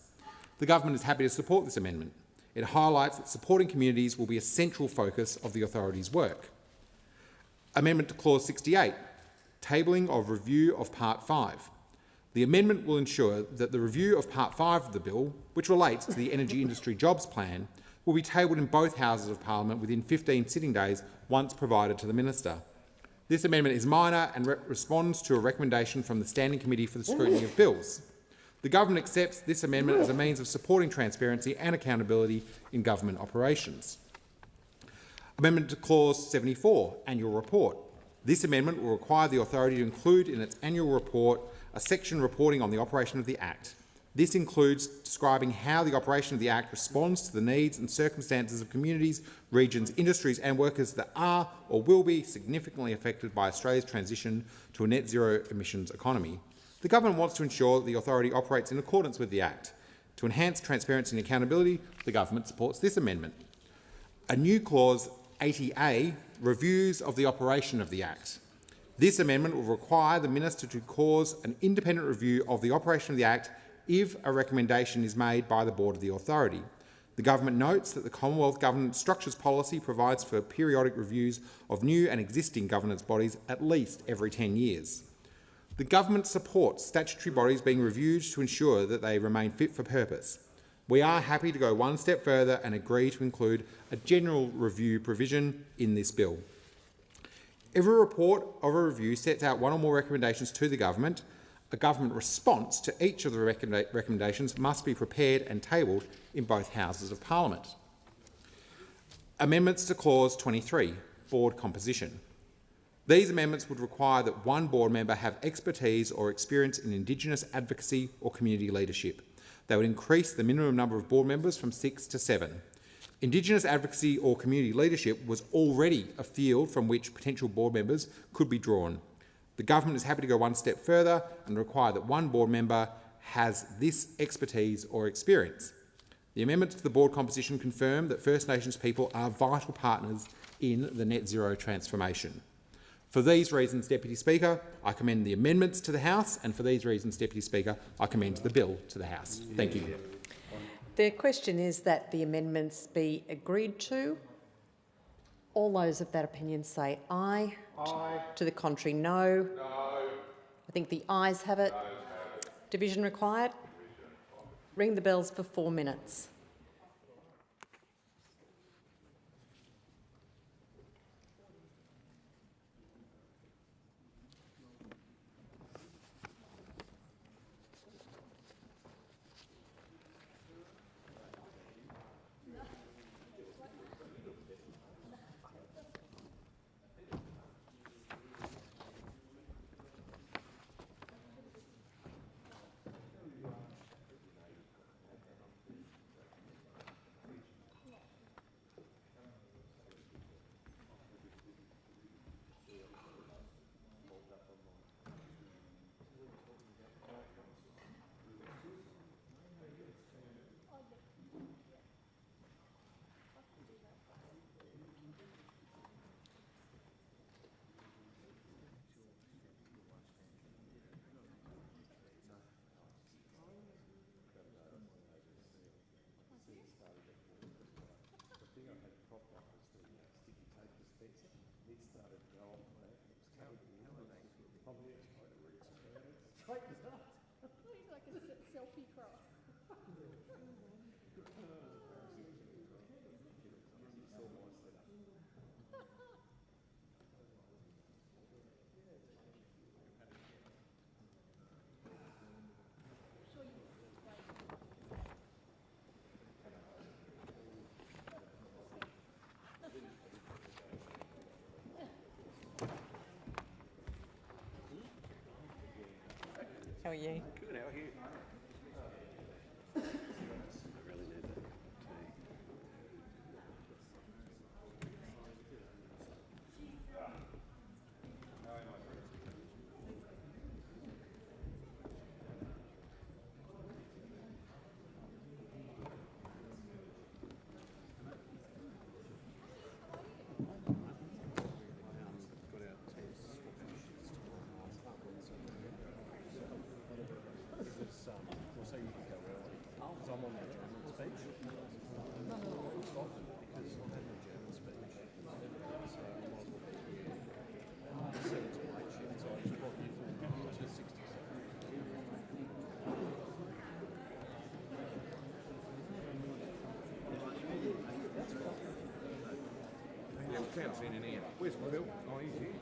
Speaker 3: The Government is happy to support this amendment. It highlights that supporting communities will be a central focus of the Authority's work. Amendment to Clause 68, tabling of review of Part 5. The amendment will ensure that the review of Part 5 of the bill, which relates to the Energy Industry Jobs Plan, will be tabled in both Houses of Parliament within 15 sitting days once provided to the Minister. This amendment is minor and responds to a recommendation from the Standing Committee for the Scrutiny of Bills. The Government accepts this amendment as a means of supporting transparency and accountability in government operations. Amendment to Clause 74, Annual Report. This amendment will require the authority to include in its annual report a section reporting on the operation of the Act. This includes describing how the operation of the Act responds to the needs and circumstances of communities, regions, industries and workers that are or will be significantly affected by Australia's transition to a net zero emissions economy. The Government wants to ensure that the authority operates in accordance with the Act. To enhance transparency and accountability, the Government supports this amendment. A new Clause 80A, reviews of the operation of the Act. This amendment will require the Minister to cause an independent review of the operation of the Act if a recommendation is made by the Board of the Authority. The Government notes that the Commonwealth Governance Structures Policy provides for periodic reviews of new and existing governance bodies at least every 10 years. The Government supports statutory bodies being reviewed to ensure that they remain fit for purpose. We are happy to go one step further and agree to include a general review provision in this bill. Every report of a review sets out one or more recommendations to the Government. A Government response to each of the recommendations must be prepared and tabled in both Houses of Parliament. Amendments to Clause 23, Board Composition. These amendments would require that one board member have expertise or experience in Indigenous advocacy or community leadership. They would increase the minimum number of board members from 6 to 7. Indigenous advocacy or community leadership was already a field from which potential board members could be drawn. The Government is happy to go one step further and require that one board member has this expertise or experience. The amendments to the board composition confirm that First Nations people are vital partners in the net zero transformation. For these reasons, Deputy Speaker, I commend the amendments to the House, and for these reasons, Deputy Speaker, I commend the bill to the House. Thank you.
Speaker 1: The question is that the amendments be agreed to. All those of that opinion say aye. Aye. To the contrary, no. No. I think the ayes have it. Division required. Ring the bells for 4 minutes. How are you? Good, how are you?
Speaker 3: seen any yet. Where's Phil? Oh, he's here.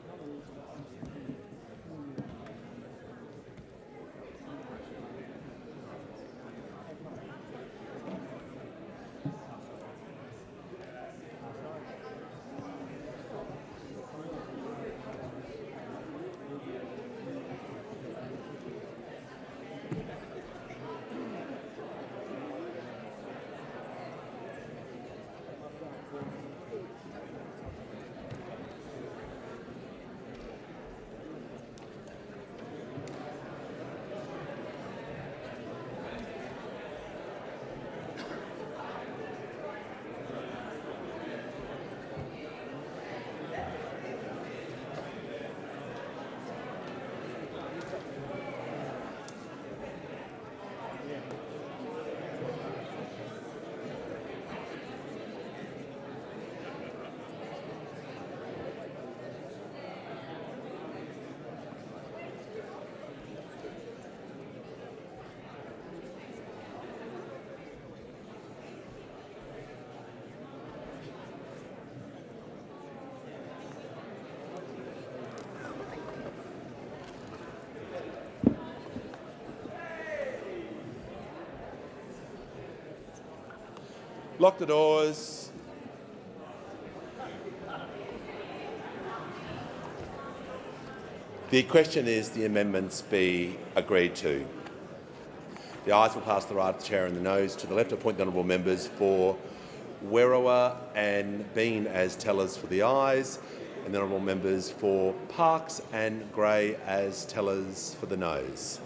Speaker 10: Lock the doors. The question is the amendments be agreed to. The ayes will pass to the right of the chair and the noes to the left. Appoint the honourable members for Werriwa and Bean as tellers for the ayes, and the honourable members for Parkes and Gray as tellers for the noes.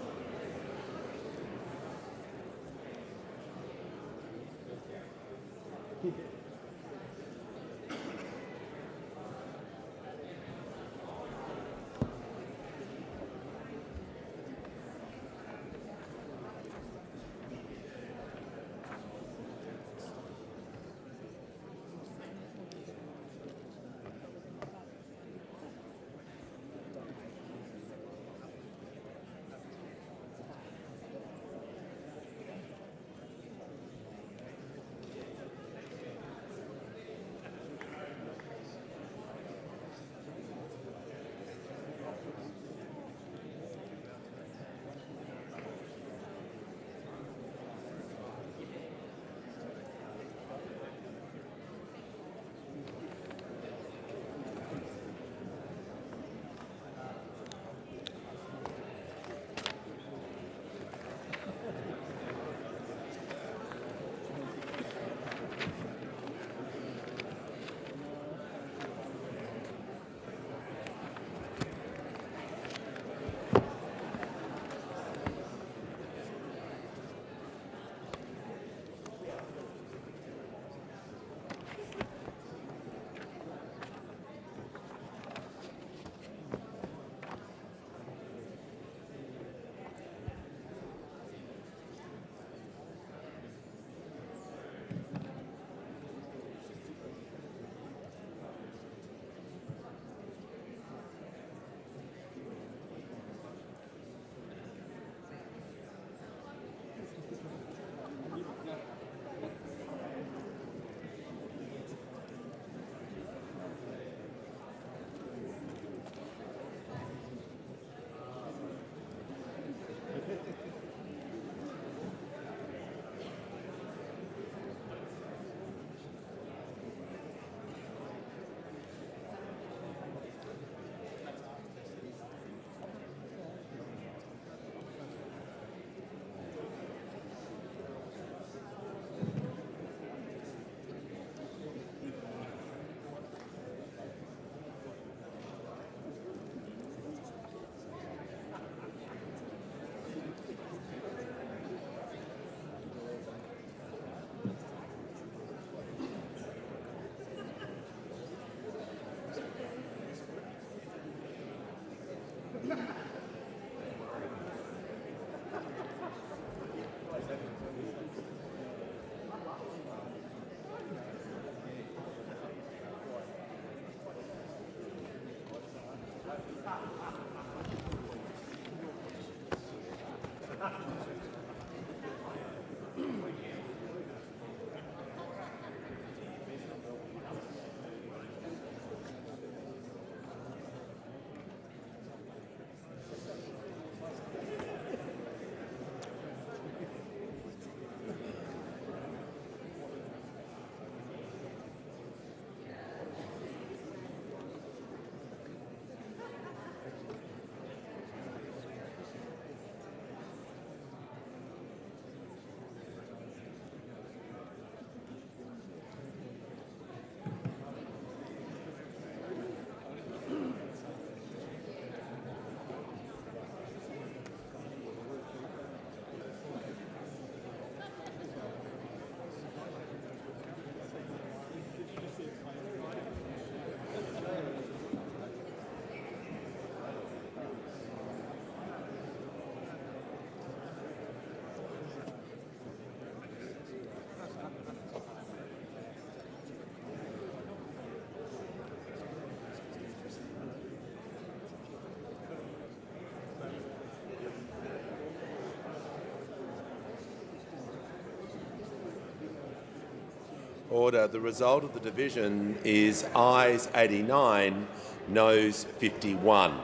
Speaker 10: Order. The result of the division is ayes 89, noes 51.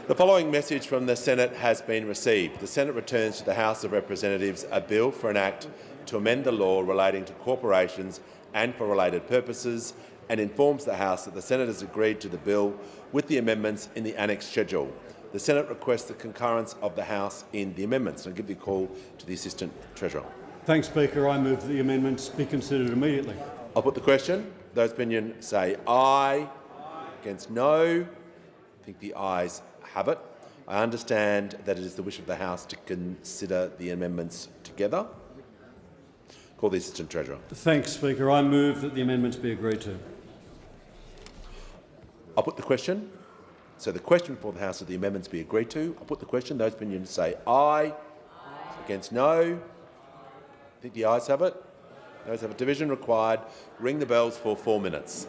Speaker 10: The following message from the Senate has been received. The Senate returns to the House of Representatives a bill for an act to amend the law relating to corporations and for related purposes, and informs the House that the Senate has agreed to the bill with the amendments in the annex schedule. The Senate requests the concurrence of the House in the amendments. I'll give the call to the Assistant Treasurer.
Speaker 12: Thanks, Speaker. I move that the amendments be considered immediately.
Speaker 10: I'll put the question. Those opinion say aye. Against no. I think the ayes have it. I understand that it is the wish of the House to consider the amendments together. Call the Assistant Treasurer.
Speaker 12: Thanks, Speaker. I move that the amendments be agreed to.
Speaker 10: I'll put the question. So the question before the House that the amendments be agreed to. I'll put the question. Those opinions say aye. Against no. I think the ayes have it. Those have a division required. Ring the bells for 4 minutes.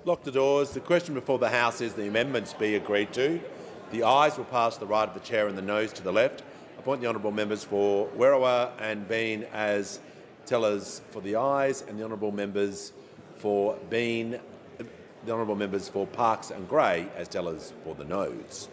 Speaker 10: Lock the doors. The question before the House is the amendments be agreed to. The ayes will pass to the right of the chair and the noes to the left. Appoint the honourable members for Werriwa and Bean as tellers for the ayes, and the honourable members for Parkes and Gray as tellers for the noes.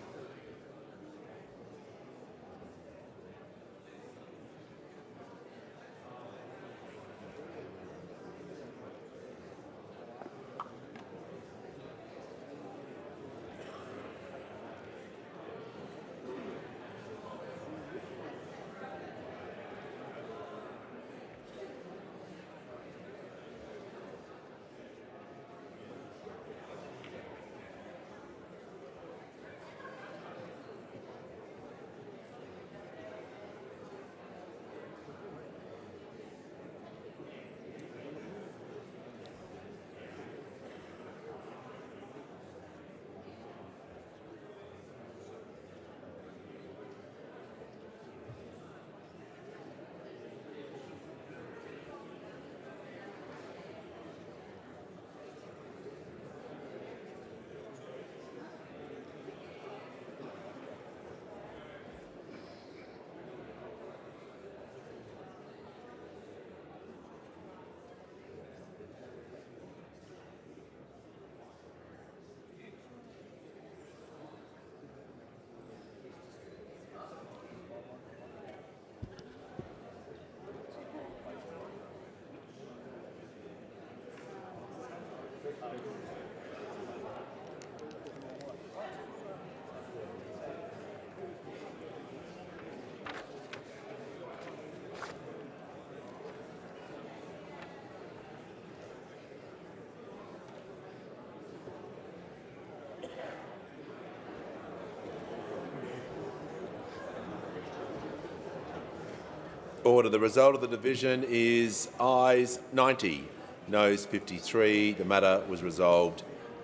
Speaker 10: Order. The result of the division is ayes 90, noes 53. The matter was resolved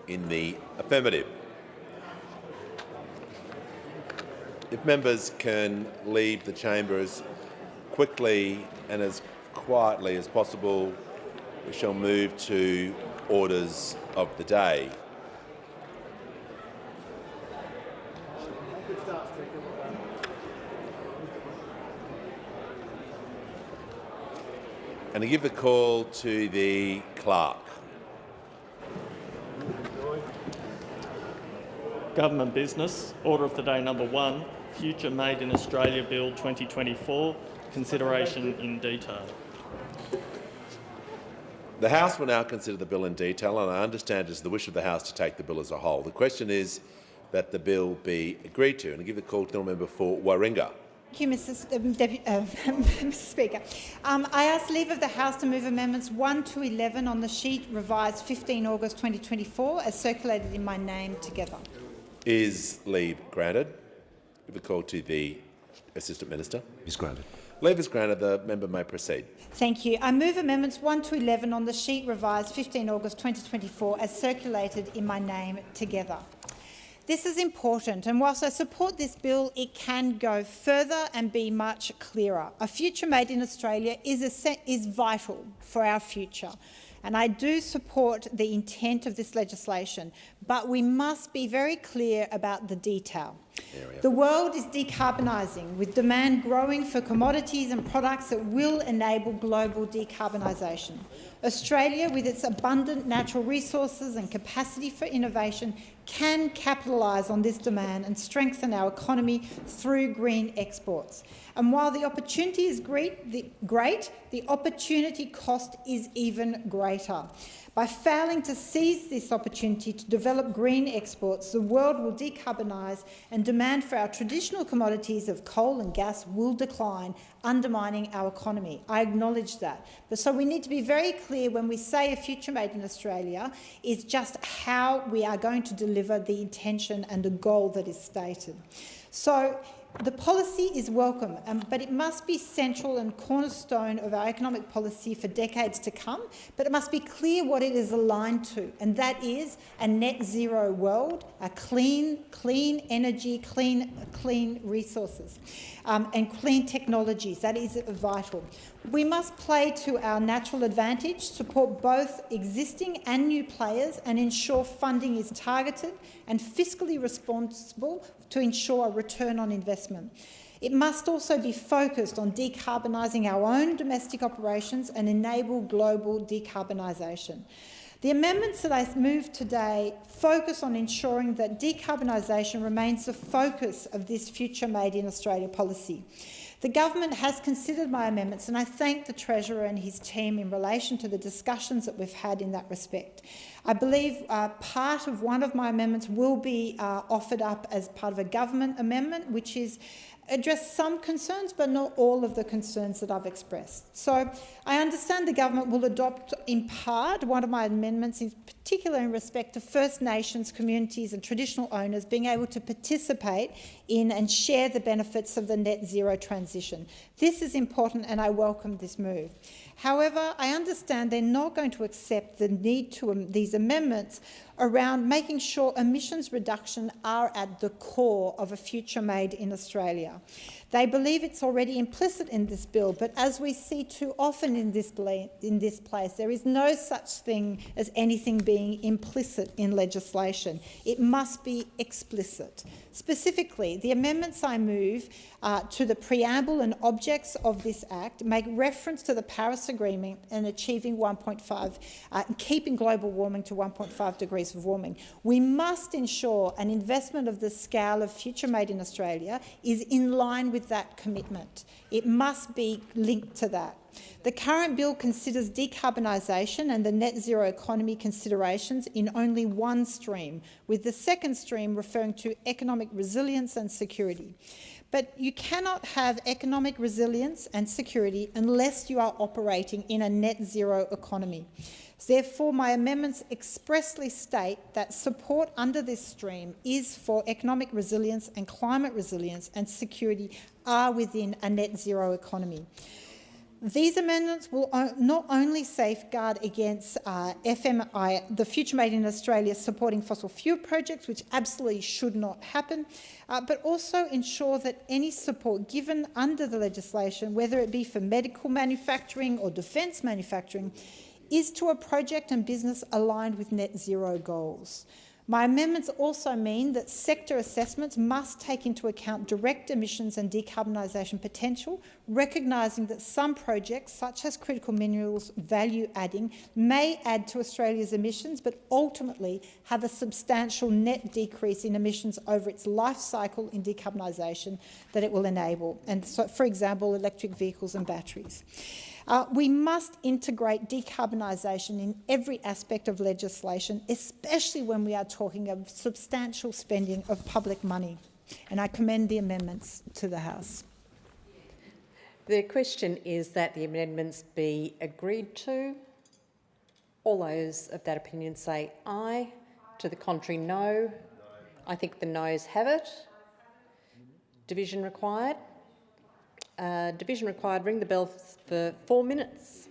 Speaker 10: in the affirmative. If members can leave the chamber as quickly and as quietly as possible, we shall move to orders of the day. And I give the call to the clerk.
Speaker 16: Government business. Order of the day number 1. Future Made in Australia Bill 2024. Consideration in detail.
Speaker 10: The House will now consider the bill in detail, and I understand it is the wish of the House to take the bill as a whole. The question is that the bill be agreed to, and I give the call to the member for Warringah.
Speaker 13: Thank you, Mr. Speaker. I ask leave of the House to move amendments 1 to 11 on the sheet revised 15 August 2024 as circulated in my name together.
Speaker 10: Is leave granted? Give a call to the Assistant Minister.
Speaker 2: Is granted.
Speaker 10: Leave is granted. The member may proceed.
Speaker 13: Thank you. I move amendments 1 to 11 on the sheet revised 15 August 2024 as circulated in my name together. This is important, and whilst I support this bill, it can go further and be much clearer. A future made in Australia is vital for our future, and I do support the intent of this legislation, but we must be very clear about the detail. The world is decarbonising, with demand growing for commodities and products that will enable global decarbonisation. Australia, with its abundant natural resources and capacity for innovation, can capitalise on this demand and strengthen our economy through green exports. And while the opportunity is great, the opportunity cost is even greater. By failing to seize this opportunity to develop green exports, the world will decarbonise and demand for our traditional commodities of coal and gas will decline, undermining our economy. I acknowledge that. But so we need to be very clear when we say a future made in Australia is just how we are going to deliver the intention and the goal that is stated. So the policy is welcome, but it must be central and cornerstone of our economic policy for decades to come, but it must be clear what it is aligned to, and that is a net zero world, a clean energy, clean resources, and clean technologies. That is vital. We must play to our natural advantage, support both existing and new players, and ensure funding is targeted and fiscally responsible to ensure a return on investment. It must also be focused on decarbonising our own domestic operations and enable global decarbonisation. The amendments that I move today focus on ensuring that decarbonisation remains the focus of this future Made in Australia policy. The government has considered my amendments, and I thank the Treasurer and his team in relation to the discussions that we've had in that respect. I believe part of one of my amendments will be offered up as part of a government amendment, which is address some concerns, but not all of the concerns that I've expressed. So I understand the government will adopt in part one of my amendments, in particular in respect to First Nations communities and traditional owners being able to participate in and share the benefits of the net zero transition. This is important and I welcome this move. However, I understand they're not going to accept the need to these amendments around making sure emissions reduction are at the core of a future Made in Australia. They believe it's already implicit in this bill, but as we see too often in this place, there is no such thing as anything being implicit in legislation. It must be explicit. Specifically, the amendments I move to the preamble and objects of this Act make reference to the Paris Agreement and achieving 1.5, keeping global warming to 1.5 degrees of warming. We must ensure an investment of the scale of future Made in Australia is in line with that commitment. It must be linked to that. The current bill considers decarbonisation and the net zero economy considerations in only one stream, with the second stream referring to economic resilience and security. But you cannot have economic resilience and security unless you are operating in a net zero economy. Therefore, my amendments expressly state that support under this stream is for economic resilience and climate resilience and security are within a net zero economy. These amendments will not only safeguard against the future Made in Australia supporting fossil fuel projects, which absolutely should not happen, but also ensure that any support given under the legislation, whether it be for medical manufacturing or defence manufacturing, is to a project and business aligned with net zero goals. My amendments also mean that sector assessments must take into account direct emissions and decarbonisation potential, recognising that some projects, such as critical minerals value adding, may add to Australia's emissions, but ultimately have a substantial net decrease in emissions over its life cycle in decarbonisation that it will enable, and so, for example, electric vehicles and batteries. We must integrate decarbonisation in every aspect of legislation, especially when we are talking of substantial spending of public money. And I commend the amendments to the House.
Speaker 1: The question is that the amendments be agreed to. All those of that opinion say aye. To the contrary, no. I think the noes have it. Division required. Division required. Ring the bell for 4 minutes.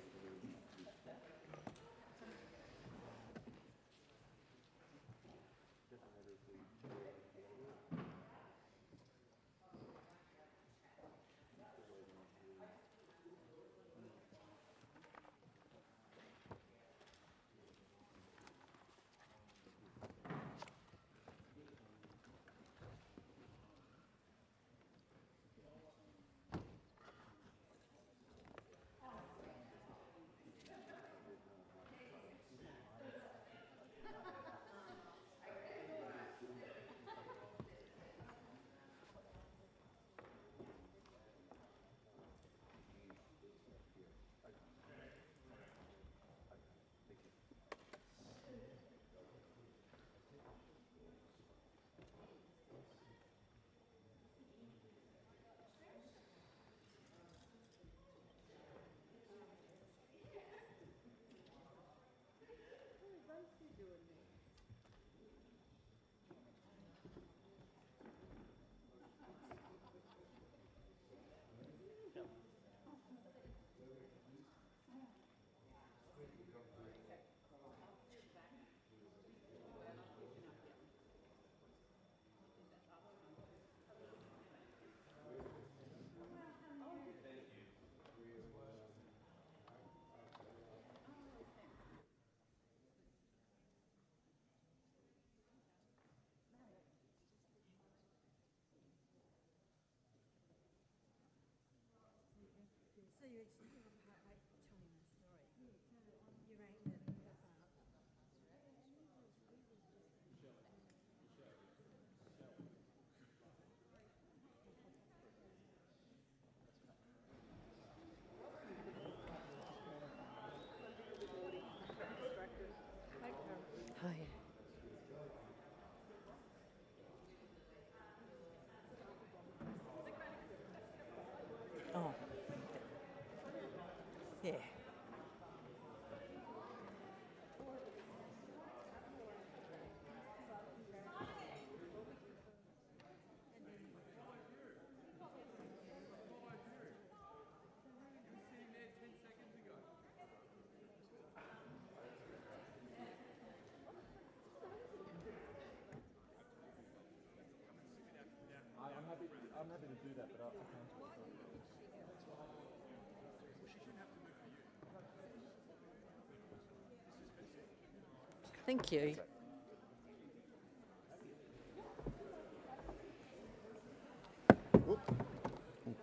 Speaker 1: Thank you.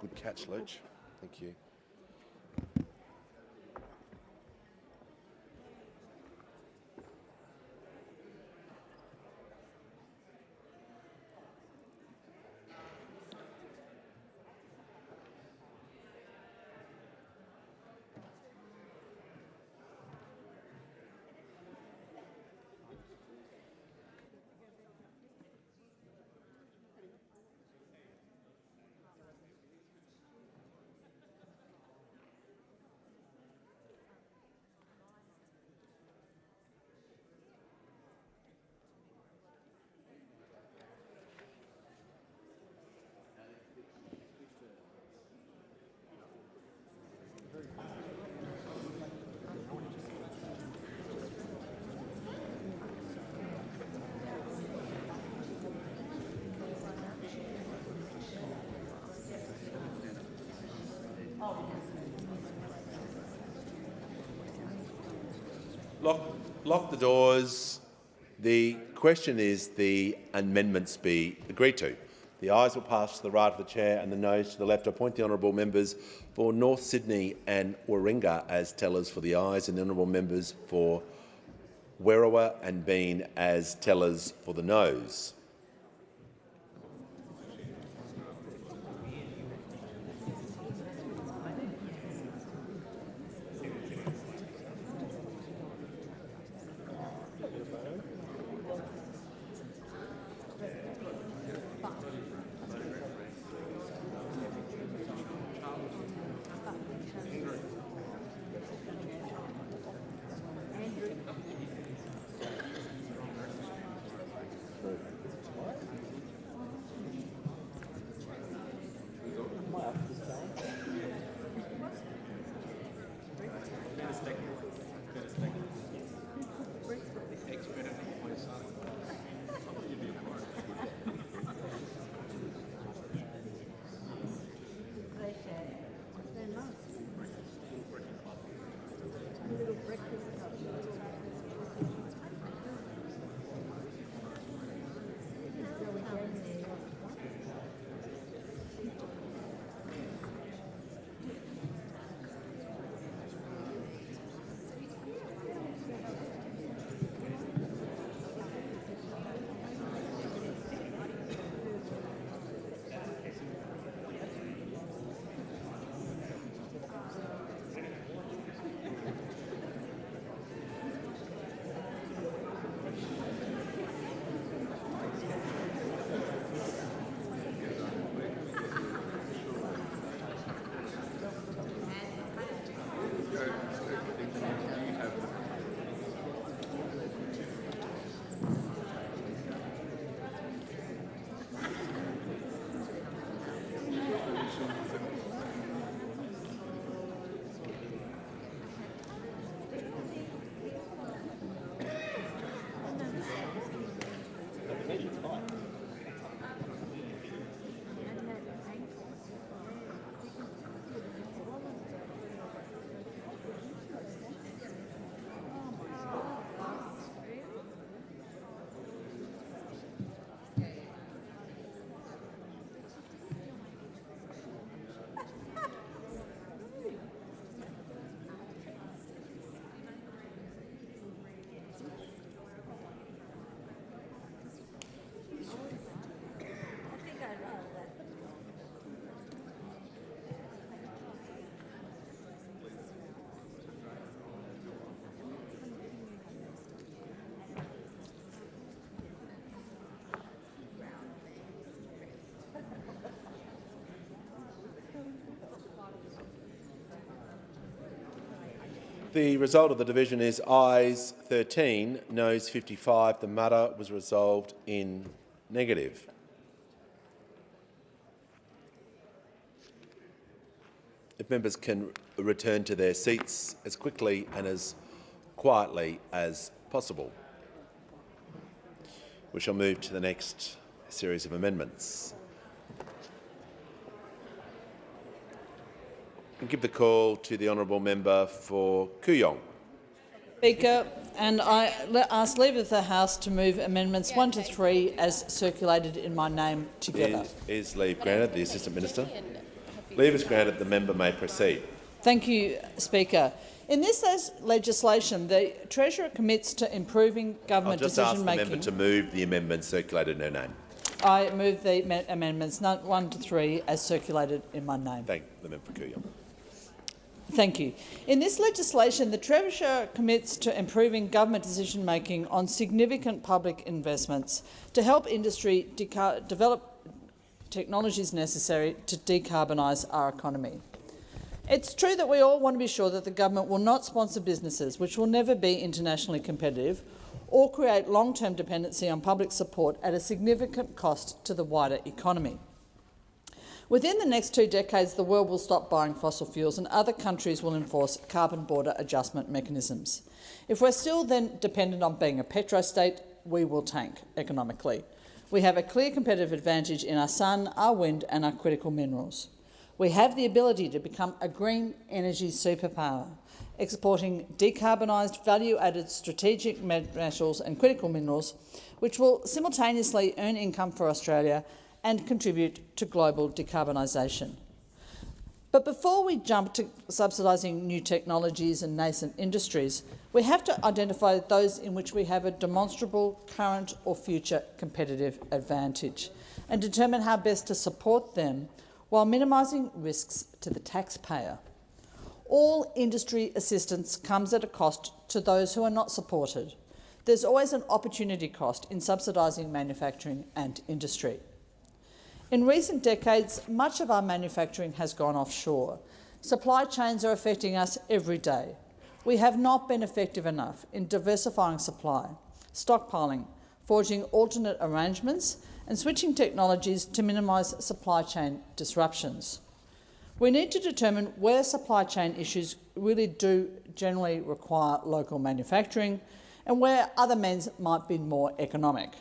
Speaker 10: Good catch, Luch. Thank you. Lock the doors. The question is the amendments be agreed to. The ayes will pass to the right of the chair and the noes to the left. Appoint the honourable members for North Sydney and Warringah as tellers for the ayes, and the honourable members for Werriwa and Bean as tellers for the noes. The result of the division is ayes 13, noes 55. The matter was resolved in negative. If members can return to their seats as quickly and as quietly as possible. We shall move to the next series of amendments. And give the call to the honourable member for Kooyong.
Speaker 5: Speaker, and I ask leave of the House to move amendments 1 to 3 as circulated in my name together.
Speaker 10: Is leave granted? The Assistant Minister. Leave is granted. The member may proceed.
Speaker 5: Thank you, Speaker. In this legislation, the Treasurer commits to improving government decision-making.
Speaker 10: I'll just ask the member to move the amendments circulated in her name.
Speaker 5: I move the amendments 1 to 3 as circulated in my name.
Speaker 10: Thank the member for Kooyong.
Speaker 5: Thank you. In this legislation, the Treasurer commits to improving government decision-making on significant public investments to help industry develop technologies necessary to decarbonise our economy. It's true that we all want to be sure that the government will not sponsor businesses which will never be internationally competitive or create long-term dependency on public support at a significant cost to the wider economy. Within the next 2 decades, the world will stop buying fossil fuels and other countries will enforce carbon border adjustment mechanisms. If we're still then dependent on being a petrostate, we will tank economically. We have a clear competitive advantage in our sun, our wind and our critical minerals. We have the ability to become a green energy superpower, exporting decarbonised, value-added strategic metals and critical minerals, which will simultaneously earn income for Australia and contribute to global decarbonisation. But before we jump to subsidising new technologies and nascent industries, we have to identify those in which we have a demonstrable current or future competitive advantage and determine how best to support them while minimising risks to the taxpayer. All industry assistance comes at a cost to those who are not supported. There's always an opportunity cost in subsidising manufacturing and industry. In recent decades, much of our manufacturing has gone offshore. Supply chains are affecting us every day. We have not been effective enough in diversifying supply, stockpiling, forging alternate arrangements and switching technologies to minimise supply chain disruptions. We need to determine where supply chain issues really do generally require local manufacturing and where other means might be more economic.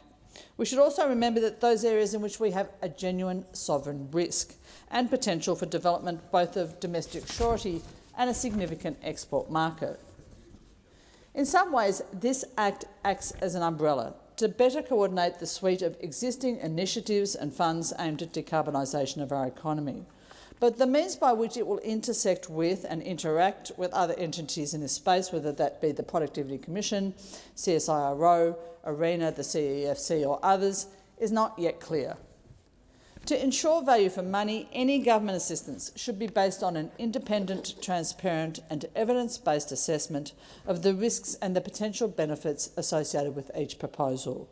Speaker 5: We should also remember that those areas in which we have a genuine sovereign risk and potential for development both of domestic surety and a significant export market. In some ways, this Act acts as an umbrella to better coordinate the suite of existing initiatives and funds aimed at decarbonisation of our economy. But the means by which it will intersect with and interact with other entities in this space, whether that be the Productivity Commission, CSIRO, ARENA, the CEFC or others, is not yet clear. To ensure value for money, any government assistance should be based on an independent, transparent and evidence-based assessment of the risks and the potential benefits associated with each proposal.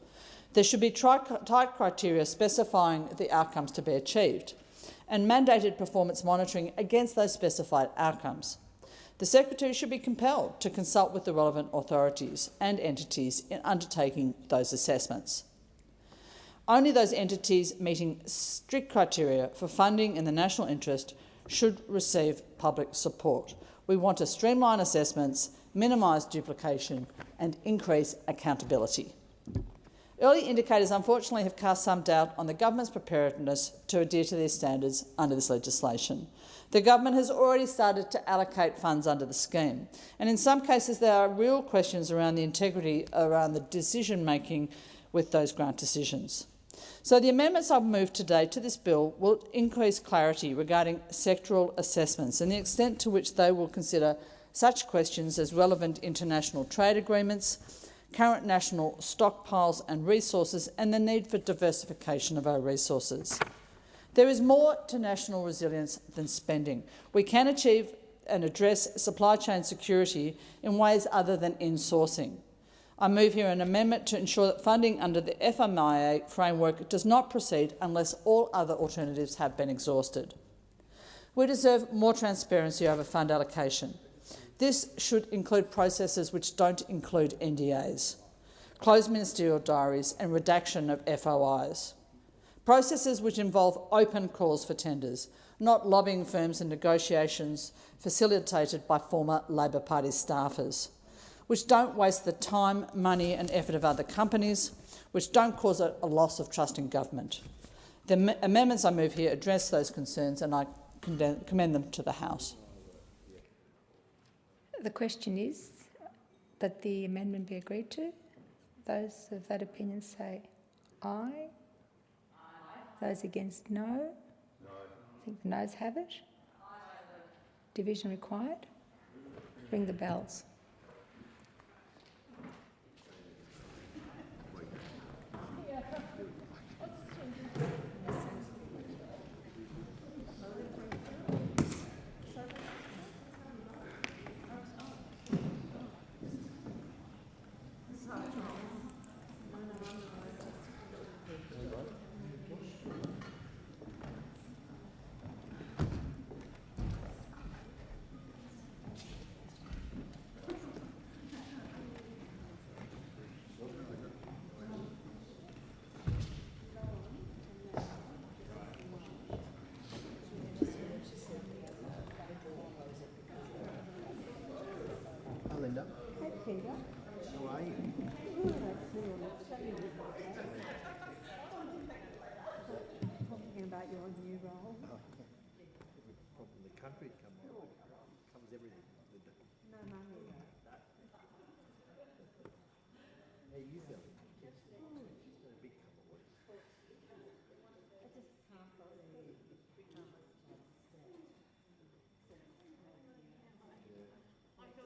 Speaker 5: There should be tight criteria specifying the outcomes to be achieved and mandated performance monitoring against those specified outcomes. The Secretary should be compelled to consult with the relevant authorities and entities in undertaking those assessments. Only those entities meeting strict criteria for funding in the national interest should receive public support. We want to streamline assessments, minimise duplication and increase accountability. Early indicators unfortunately have cast some doubt on the government's preparedness to adhere to these standards under this legislation. The government has already started to allocate funds under the scheme, and in some cases there are real questions around the integrity around the decision-making with those grant decisions. So the amendments I've moved today to this bill will increase clarity regarding sectoral assessments and the extent to which they will consider such questions as relevant international trade agreements, current national stockpiles and resources, and the need for diversification of our resources. There is more to national resilience than spending. We can achieve and address supply chain security in ways other than insourcing. I move here an amendment to ensure that funding under the FMIA framework does not proceed unless all other alternatives have been exhausted. We deserve more transparency over fund allocation. This should include processes which don't include NDAs, closed ministerial diaries and redaction of FOIs. Processes which involve open calls for tenders, not lobbying firms and negotiations facilitated by former Labor Party staffers, which don't waste the time, money and effort of other companies, which don't cause a loss of trust in government. The amendments I move here address those concerns and I commend them to the House.
Speaker 14: The question is that the amendment be agreed to. Those of that opinion say aye. Those against no. I think the noes have it. Division required. Ring the bells.
Speaker 15: Linda. Hi, Peter. How are you? Talking about your new role. Oh, from the country comes everything. No money. How you feeling? It's been a big couple of weeks. I just can't believe how much I feel rather than go round and round.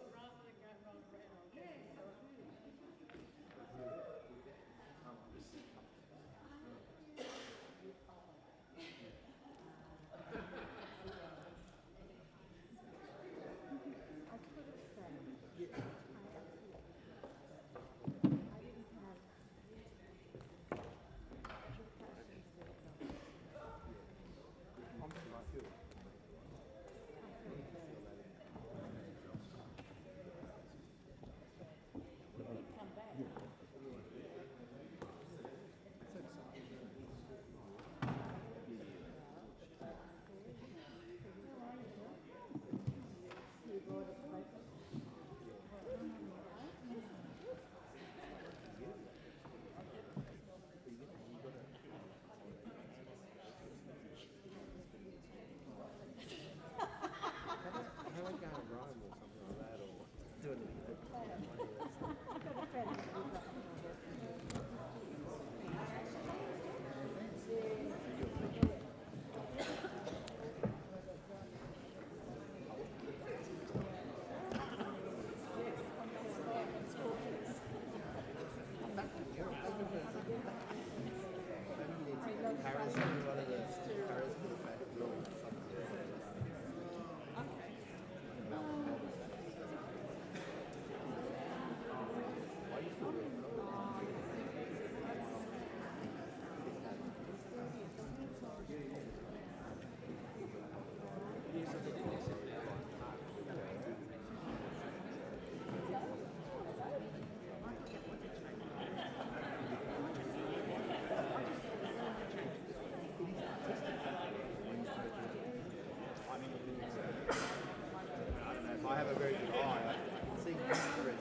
Speaker 15: I have a very good eye. I can see very well.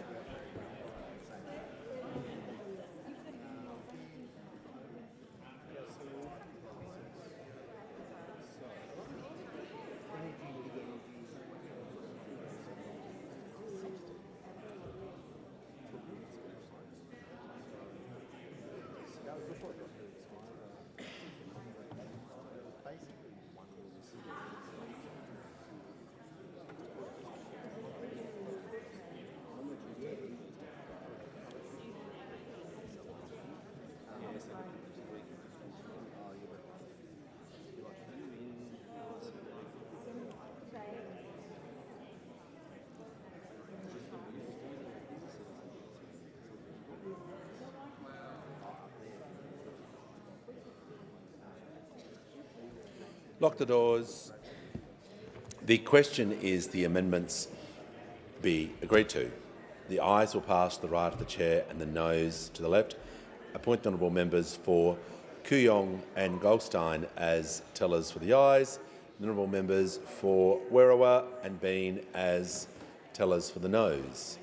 Speaker 10: Lock the doors. The question is the amendments be agreed to. The ayes will pass to the right of the chair and the noes to the left. Appoint the honourable members for Kooyong and Goldstein as tellers for the ayes. The honourable members for Werriwa and Bean as tellers for the noes.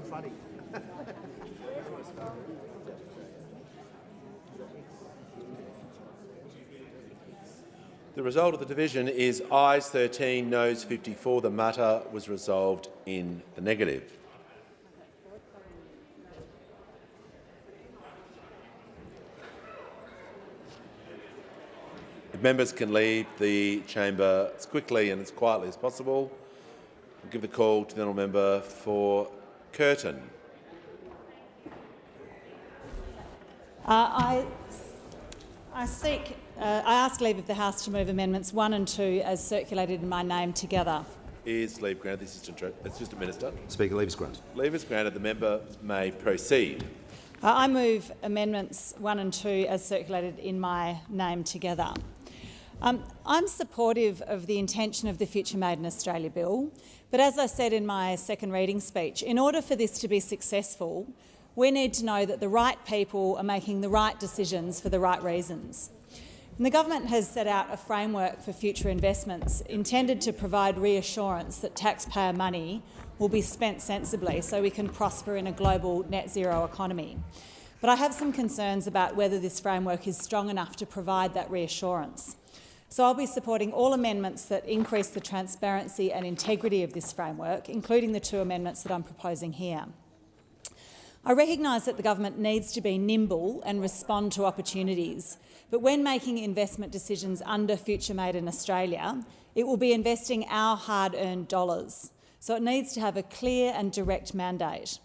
Speaker 10: Funny. The result of the division is ayes 13, noes 54. The matter was resolved in the negative. If members can leave the chamber as quickly and as quietly as possible, I'll give the call to the honourable member for Curtin.
Speaker 17: I ask leave of the House to move amendments 1 and 2 as circulated in my name together.
Speaker 10: Is leave granted? The Assistant Minister.
Speaker 18: Speaker, leave is granted.
Speaker 10: Leave is granted. The member may proceed.
Speaker 17: I move amendments 1 and 2 as circulated in my name together. I'm supportive of the intention of the Future Made in Australia bill, but as I said in my second reading speech, in order for this to be successful, we need to know that the right people are making the right decisions for the right reasons. And the government has set out a framework for future investments intended to provide reassurance that taxpayer money will be spent sensibly so we can prosper in a global net zero economy. But I have some concerns about whether this framework is strong enough to provide that reassurance. So I'll be supporting all amendments that increase the transparency and integrity of this framework, including the 2 amendments that I'm proposing here. I recognise that the government needs to be nimble and respond to opportunities, but when making investment decisions under Future Made in Australia, it will be investing our hard-earned dollars, so it needs to have a clear and direct mandate.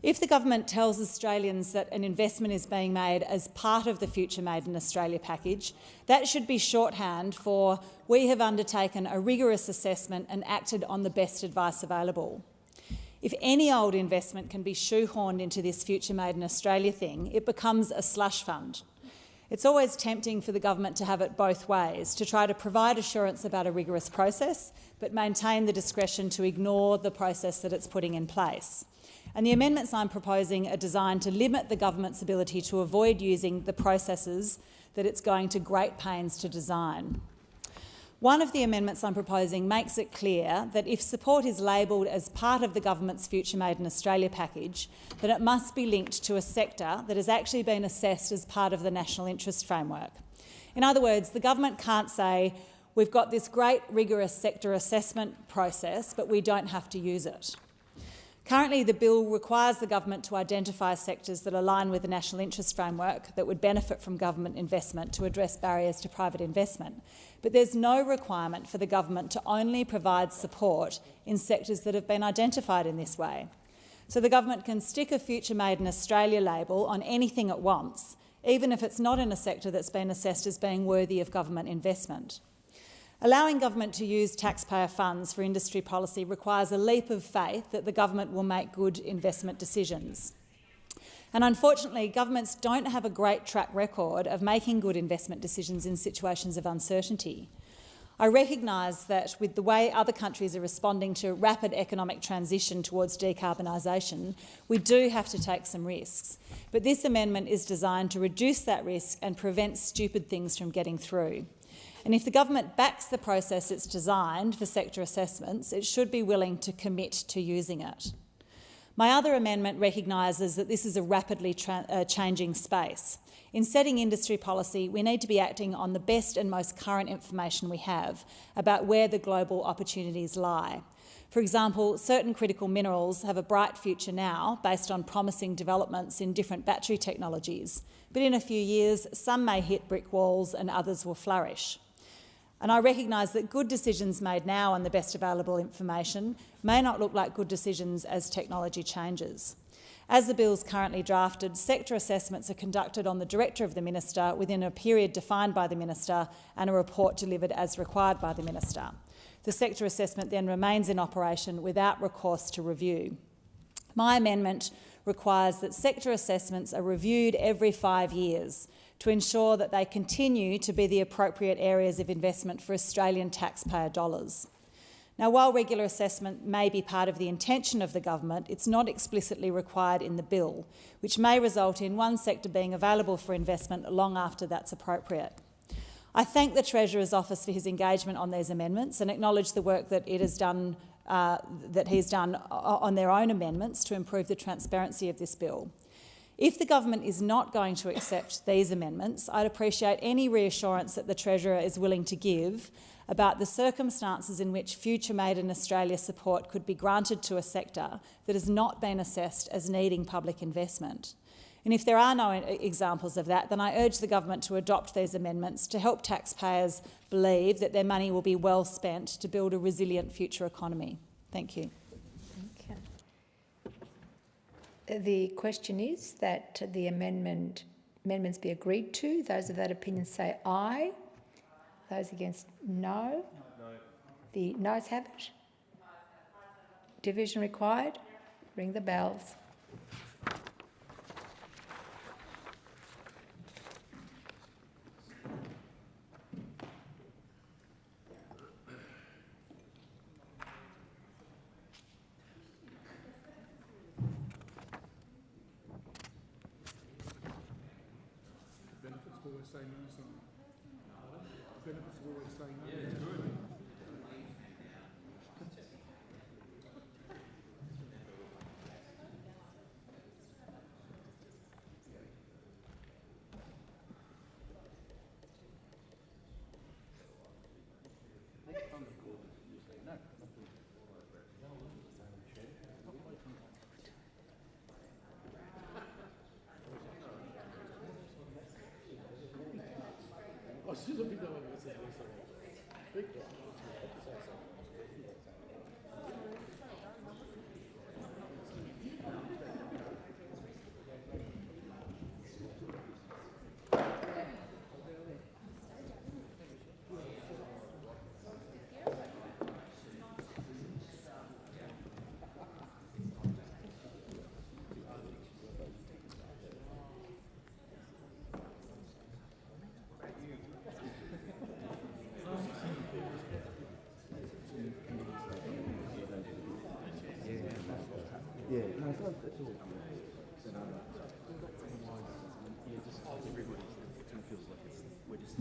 Speaker 17: If the government tells Australians that an investment is being made as part of the Future Made in Australia package, that should be shorthand for we have undertaken a rigorous assessment and acted on the best advice available. If any old investment can be shoehorned into this Future Made in Australia thing, it becomes a slush fund. It's always tempting for the government to have it both ways, to try to provide assurance about a rigorous process, but maintain the discretion to ignore the process that it's putting in place. And the amendments I'm proposing are designed to limit the government's ability to avoid using the processes that it's going to great pains to design. One of the amendments I'm proposing makes it clear that if support is labelled as part of the government's Future Made in Australia package, then it must be linked to a sector that has actually been assessed as part of the national interest framework. In other words, the government can't say, we've got this great rigorous sector assessment process, but we don't have to use it. Currently, the bill requires the government to identify sectors that align with the national interest framework that would benefit from government investment to address barriers to private investment. But there's no requirement for the government to only provide support in sectors that have been identified in this way. So the government can stick a Future Made in Australia label on anything it wants, even if it's not in a sector that's been assessed as being worthy of government investment. Allowing government to use taxpayer funds for industry policy requires a leap of faith that the government will make good investment decisions. And unfortunately, governments don't have a great track record of making good investment decisions in situations of uncertainty. I recognise that with the way other countries are responding to rapid economic transition towards decarbonisation, we do have to take some risks. But this amendment is designed to reduce that risk and prevent stupid things from getting through. And if the government backs the process it's designed for sector assessments, it should be willing to commit to using it. My other amendment recognises that this is a rapidly changing space. In setting industry policy, we need to be acting on the best and most current information we have about where the global opportunities lie. For example, certain critical minerals have a bright future now based on promising developments in different battery technologies, but in a few years, some may hit brick walls and others will flourish. And I recognise that good decisions made now on the best available information may not look like good decisions as technology changes. As the bill is currently drafted, sector assessments are conducted on the director of the minister within a period defined by the minister and a report delivered as required by the minister. The sector assessment then remains in operation without recourse to review. My amendment requires that sector assessments are reviewed every 5 years to ensure that they continue to be the appropriate areas of investment for Australian taxpayer dollars. Now, while regular assessment may be part of the intention of the government, it's not explicitly required in the bill, which may result in one sector being available for investment long after that's appropriate. I thank the Treasurer's Office for his engagement on these amendments and acknowledge the work that it has done, he's done on their own amendments to improve the transparency of this bill. If the government is not going to accept these amendments, I'd appreciate any reassurance that the Treasurer is willing to give about the circumstances in which Future Made in Australia support could be granted to a sector that has not been assessed as needing public investment. And if there are no examples of that, then I urge the government to adopt these amendments to help taxpayers believe that their money will be well spent to build a resilient future economy. Thank you.
Speaker 14: The question is that the amendments be agreed to. Those of that opinion say aye. Those against no. The noes have it. Division required. Ring the bells.
Speaker 7: Yeah, no, that's all. Everybody feels like we're just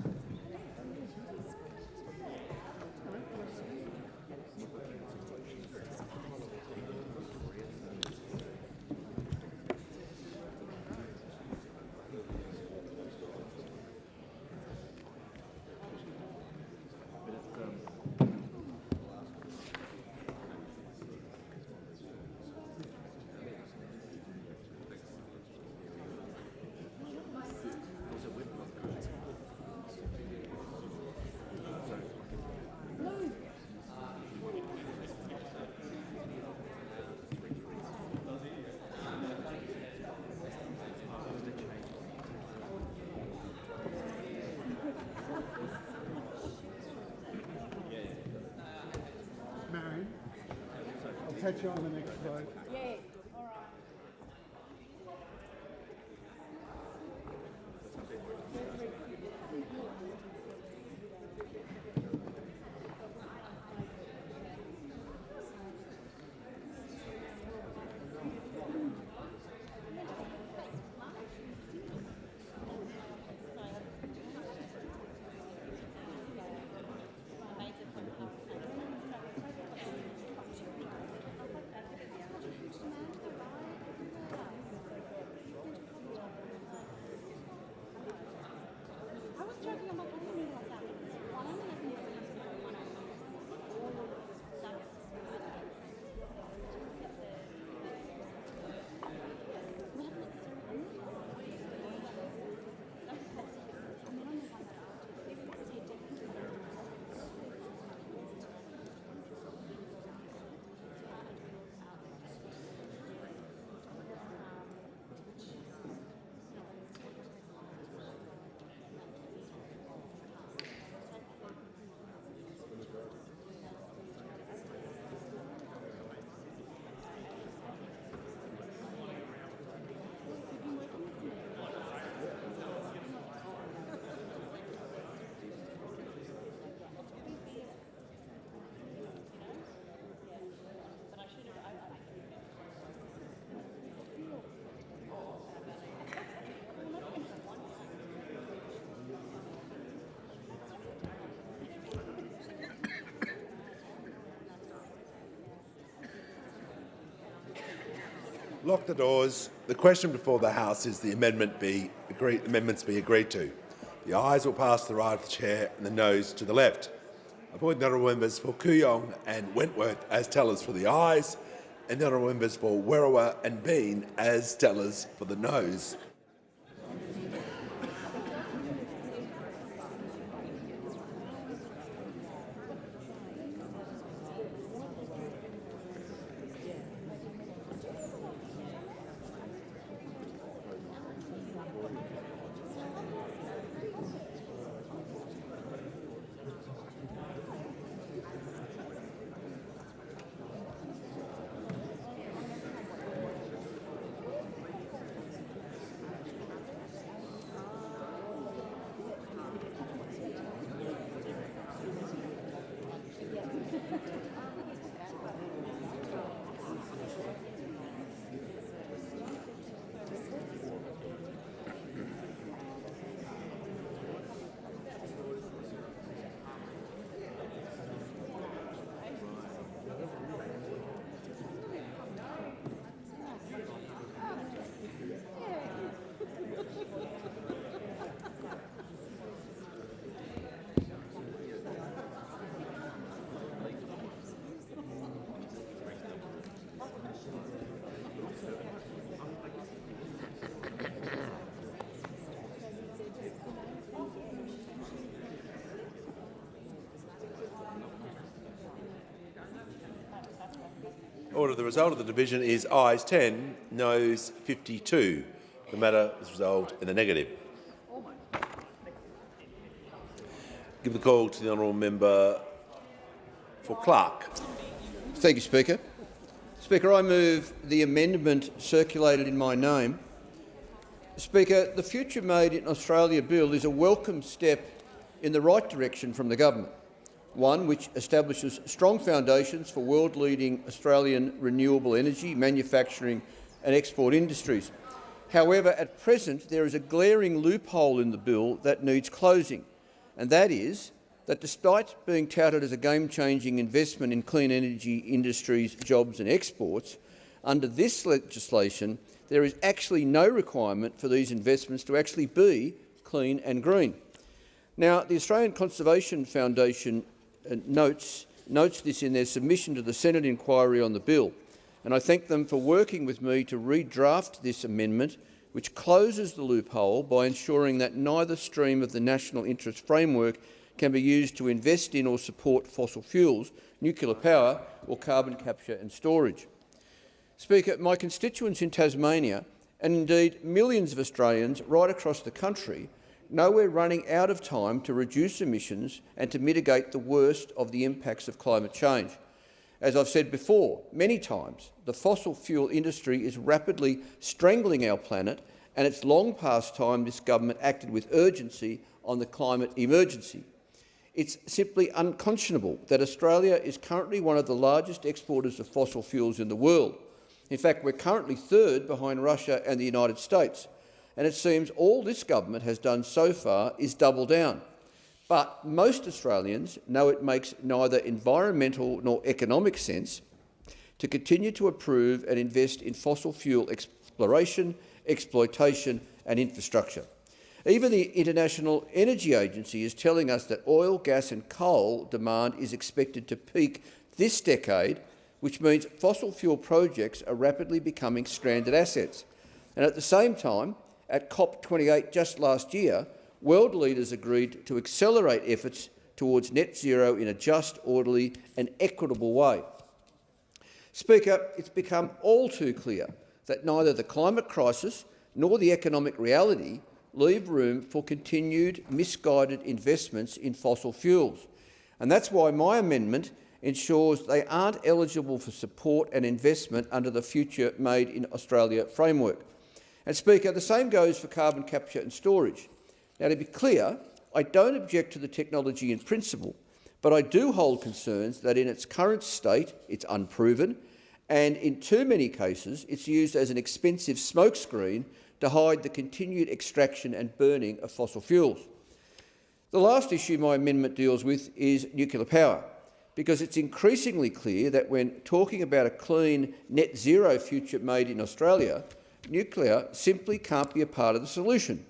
Speaker 12: catch you on the next vote.
Speaker 10: Lock the doors. The question before the House is the amendments be agreed to. The ayes will pass to the right of the chair and the noes to the left. Appoint the honourable members for Kooyong and Wentworth as tellers for the ayes, and the honourable members for Werriwa and Bean as tellers for the noes. Order. The result of the division is ayes 10, noes 52. The matter is resolved in the negative. Give the call to the honourable member for Clark.
Speaker 18: Thank you, Speaker. Speaker, I move the amendment circulated in my name. Speaker, the Future Made in Australia bill is a welcome step in the right direction from the government, one which establishes strong foundations for world-leading Australian renewable energy, manufacturing and export industries. However, at present there is a glaring loophole in the bill that needs closing, and that is that despite being touted as a game-changing investment in clean energy industries, jobs and exports, under this legislation there is actually no requirement for these investments to actually be clean and green. Now, the Australian Conservation Foundation notes this in their submission to the Senate inquiry on the bill, and I thank them for working with me to redraft this amendment, which closes the loophole by ensuring that neither stream of the national interest framework can be used to invest in or support fossil fuels, nuclear power or carbon capture and storage. Speaker, my constituents in Tasmania, and indeed millions of Australians right across the country, know we're running out of time to reduce emissions and to mitigate the worst of the impacts of climate change. As I've said before many times, the fossil fuel industry is rapidly strangling our planet, and it's long past time this government acted with urgency on the climate emergency. It's simply unconscionable that Australia is currently one of the largest exporters of fossil fuels in the world. In fact, we're currently third behind Russia and the United States, and it seems all this government has done so far is double down. But most Australians know it makes neither environmental nor economic sense to continue to approve and invest in fossil fuel exploration, exploitation and infrastructure. Even the International Energy Agency is telling us that oil, gas and coal demand is expected to peak this decade, which means fossil fuel projects are rapidly becoming stranded assets. And at the same time, at COP28 just last year, world leaders agreed to accelerate efforts towards net zero in a just, orderly and equitable way. Speaker, it's become all too clear that neither the climate crisis nor the economic reality leave room for continued misguided investments in fossil fuels. And that's why my amendment ensures they aren't eligible for support and investment under the Future Made in Australia framework. And Speaker, the same goes for carbon capture and storage. Now, to be clear, I don't object to the technology in principle, but I do hold concerns that in its current state it's unproven, and in too many cases it's used as an expensive smokescreen to hide the continued extraction and burning of fossil fuels. The last issue my amendment deals with is nuclear power, because it's increasingly clear that when talking about a clean net zero future made in Australia, nuclear simply can't be a part of the solution.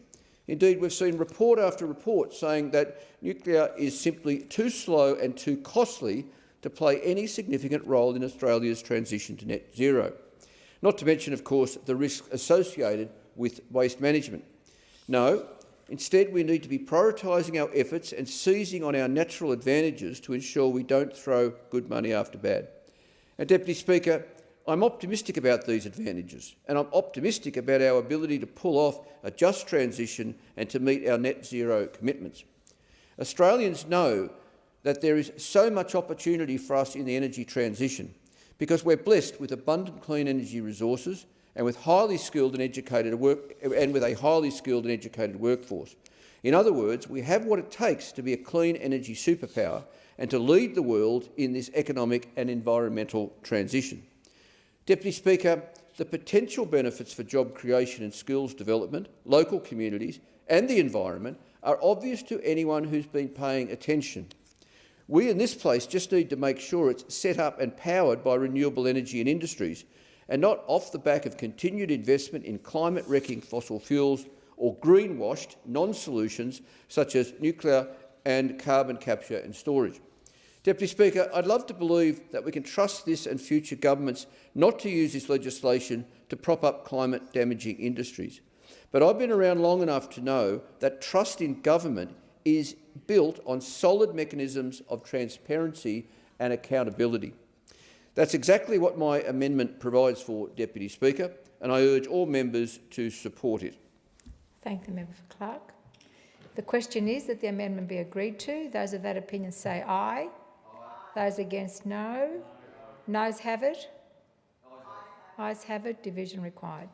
Speaker 18: Indeed, we've seen report after report saying that nuclear is simply too slow and too costly to play any significant role in Australia's transition to net zero. Not to mention, of course, the risks associated with waste management. No, instead we need to be prioritising our efforts and seizing on our natural advantages to ensure we don't throw good money after bad. And Deputy Speaker, I'm optimistic about these advantages, and I'm optimistic about our ability to pull off a just transition and to meet our net zero commitments. Australians know that there is so much opportunity for us in the energy transition because we're blessed with abundant clean energy resources and with a highly skilled and educated workforce. In other words, we have what it takes to be a clean energy superpower and to lead the world in this economic and environmental transition. Deputy Speaker, the potential benefits for job creation and skills development, local communities and the environment are obvious to anyone who's been paying attention. We in this place just need to make sure it's set up and powered by renewable energy and industries, and not off the back of continued investment in climate-wrecking fossil fuels or greenwashed non-solutions such as nuclear and carbon capture and storage. Deputy Speaker, I'd love to believe that we can trust this and future governments not to use this legislation to prop up climate-damaging industries. But I've been around long enough to know that trust in government is built on solid mechanisms of transparency and accountability. That's exactly what my amendment provides for, Deputy Speaker, and I urge all members to support it.
Speaker 14: Thank the member for Clark. The question is that the amendment be agreed to. Those of that opinion say aye. Those against, no. Noes have it. Ayes have it. Division required.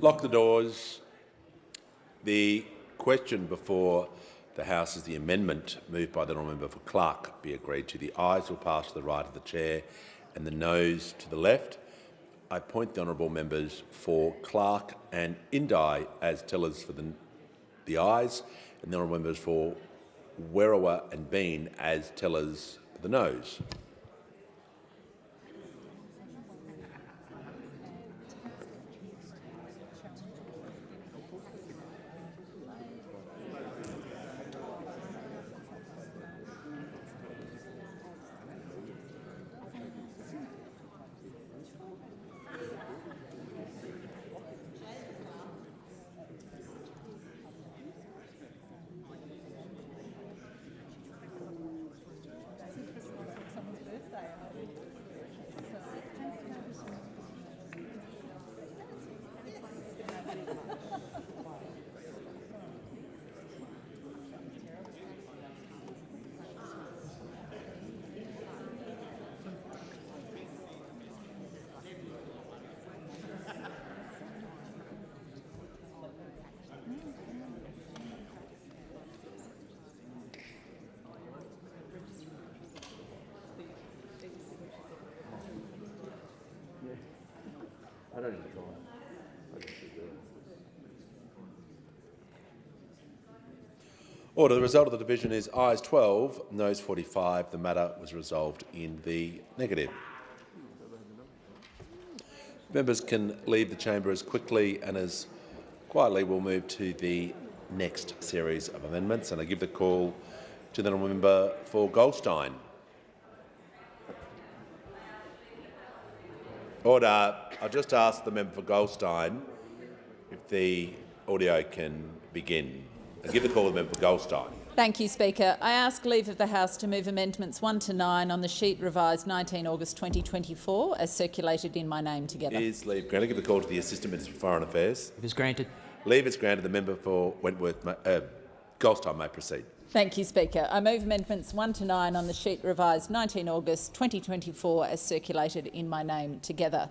Speaker 10: Lock the doors. The question before the House is the amendment moved by the honourable member for Clark be agreed to. The ayes will pass to the right of the chair and the noes to the left. I appoint the honourable members for Clark and Indi as tellers for the ayes, and the honourable members for Werriwa and Bean as tellers for the noes. Order. The result of the division is ayes 12, noes 45. The matter was resolved in the negative. Members can leave the chamber as quickly and as quietly. We'll move to the next series of amendments, and I give the call to the honourable member for Goldstein. Order. I'll just ask the member for Goldstein if the audio can begin. I give the call to the member for Goldstein.
Speaker 19: Thank you, Speaker. I ask leave of the House to move amendments 1 to 9 on the sheet revised 19 August 2024 as circulated in my name together.
Speaker 10: Is leave granted? I give the call to the Assistant Minister for Foreign Affairs.
Speaker 20: Leave is granted.
Speaker 10: Leave is granted. The member for Wentworth, Goldstein may proceed.
Speaker 19: Thank you, Speaker. I move amendments 1 to 9 on the sheet revised 19 August 2024 as circulated in my name together.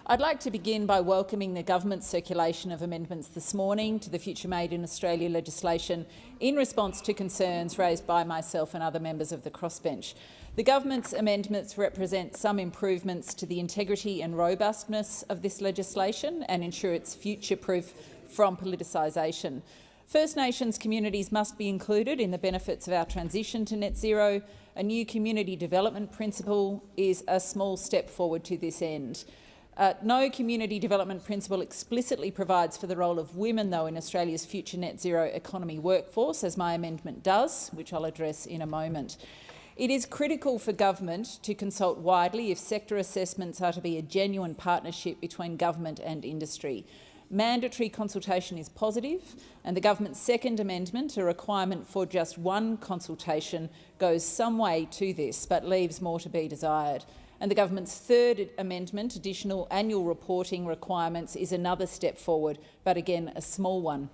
Speaker 19: I'd like to begin by welcoming the government's circulation of amendments this morning to the Future Made in Australia legislation in response to concerns raised by myself and other members of the crossbench. The government's amendments represent some improvements to the integrity and robustness of this legislation and ensure it's future-proof from politicisation. First Nations communities must be included in the benefits of our transition to net zero. A new community development principle is a small step forward to this end. No community development principle explicitly provides for the role of women, though, in Australia's future net zero economy workforce, as my amendment does, which I'll address in a moment. It is critical for government to consult widely if sector assessments are to be a genuine partnership between government and industry. Mandatory consultation is positive, and the government's second amendment, a requirement for just one consultation, goes some way to this, but leaves more to be desired. And the government's third amendment, additional annual reporting requirements, is another step forward, but again a small one.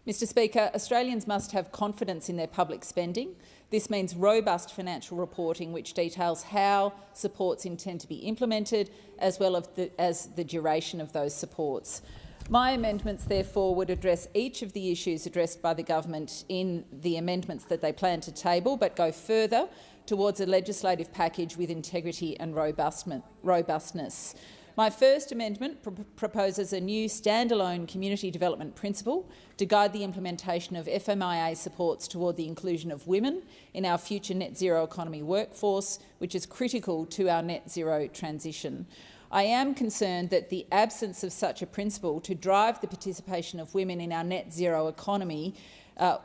Speaker 19: Mr Speaker, Australians must have confidence in their public spending. This means robust financial reporting which details how supports intend to be implemented, as well as the duration of those supports. My amendments, therefore, would address each of the issues addressed by the government in the amendments that they plan to table, but go further towards a legislative package with integrity and robustness. My first amendment proposes a new standalone community development principle to guide the implementation of FMIA supports toward the inclusion of women in our future net zero economy workforce, which is critical to our net zero transition. I am concerned that the absence of such a principle to drive the participation of women in our net zero economy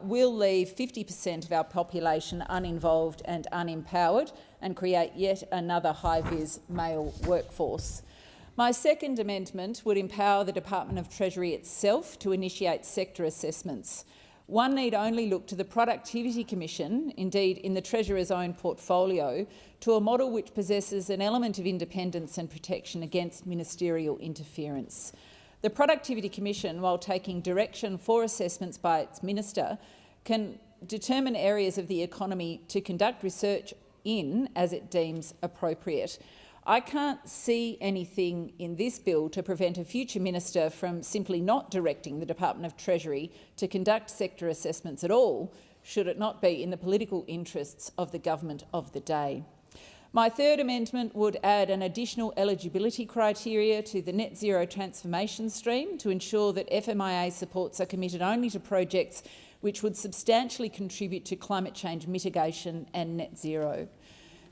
Speaker 19: will leave 50% of our population uninvolved and unempowered and create yet another high-vis male workforce. My second amendment would empower the Department of Treasury itself to initiate sector assessments. One need only look to the Productivity Commission, indeed in the Treasurer's own portfolio, to a model which possesses an element of independence and protection against ministerial interference. The Productivity Commission, while taking direction for assessments by its minister, can determine areas of the economy to conduct research in as it deems appropriate. I can't see anything in this bill to prevent a future minister from simply not directing the Department of Treasury to conduct sector assessments at all, should it not be in the political interests of the government of the day. My third amendment would add an additional eligibility criteria to the net zero transformation stream to ensure that FMIA supports are committed only to projects which would substantially contribute to climate change mitigation and net zero.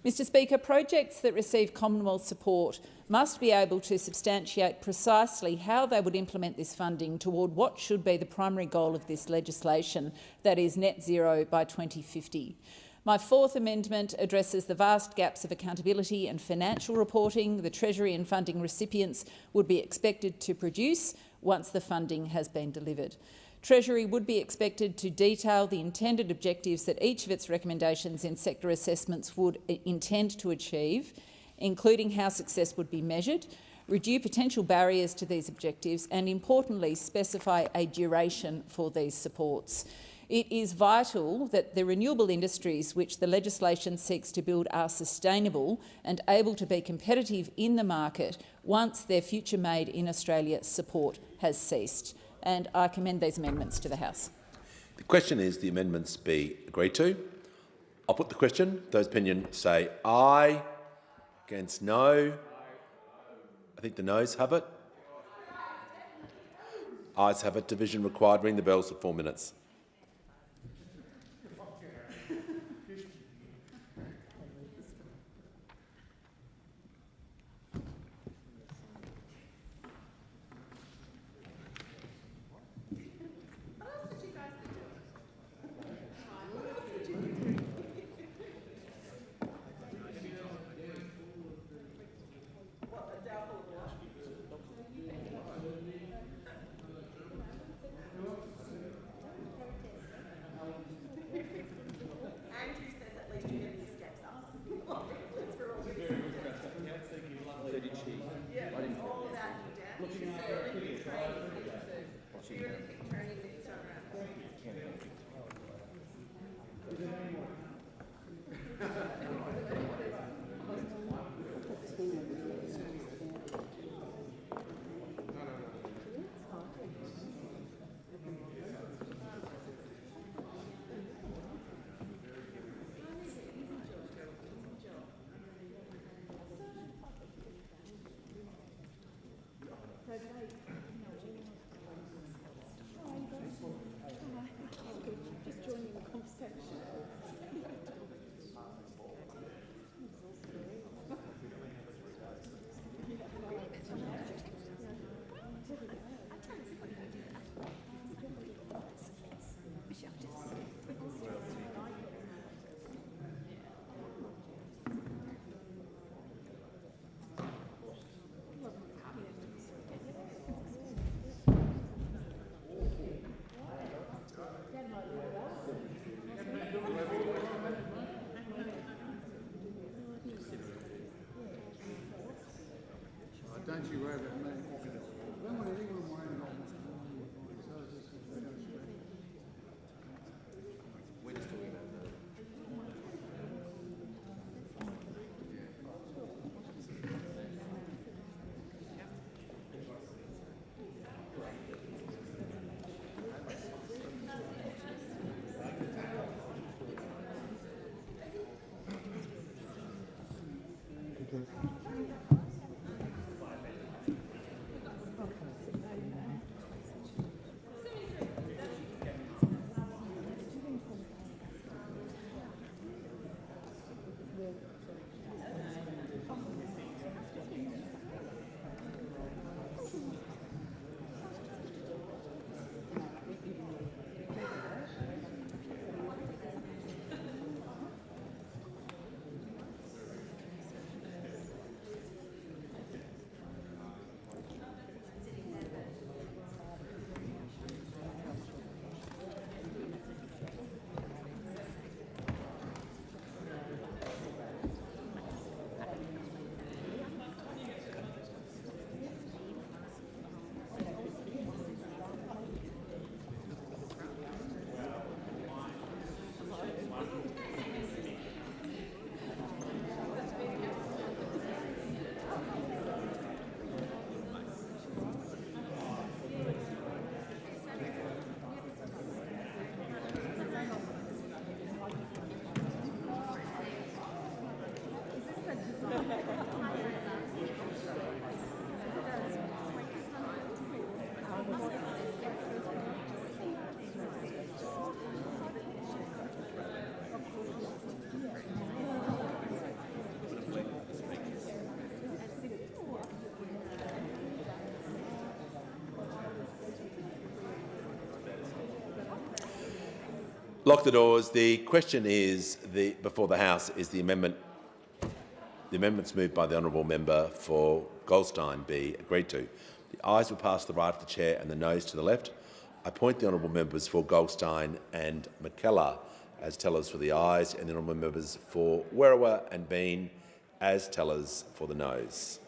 Speaker 19: Mr Speaker, projects that receive Commonwealth support must be able to substantiate precisely how they would implement this funding toward what should be the primary goal of this legislation, that is net zero by 2050. My fourth amendment addresses the vast gaps of accountability and financial reporting the Treasury and funding recipients would be expected to produce once the funding has been delivered. Treasury would be expected to detail the intended objectives that each of its recommendations in sector assessments would intend to achieve, including how success would be measured, reduce potential barriers to these objectives and, importantly, specify a duration for these supports. It is vital that the renewable industries which the legislation seeks to build are sustainable and able to be competitive in the market once their future Made in Australia support has ceased. And I commend these amendments to the House.
Speaker 10: The question is the amendments be agreed to. I'll put the question. Those opinion say aye. Against no. I think the noes have it. Ayes have it. Division required. Ring the bells for 4 minutes. Lock the doors. The question is before the House is the amendment. The amendments moved by the honourable member for Goldstein be agreed to. The ayes will pass to the right of the chair and the noes to the left. I point the honourable members for Goldstein and McKellar as tellers for the ayes, and the honourable members for Werriwa and Bean as tellers for the noes.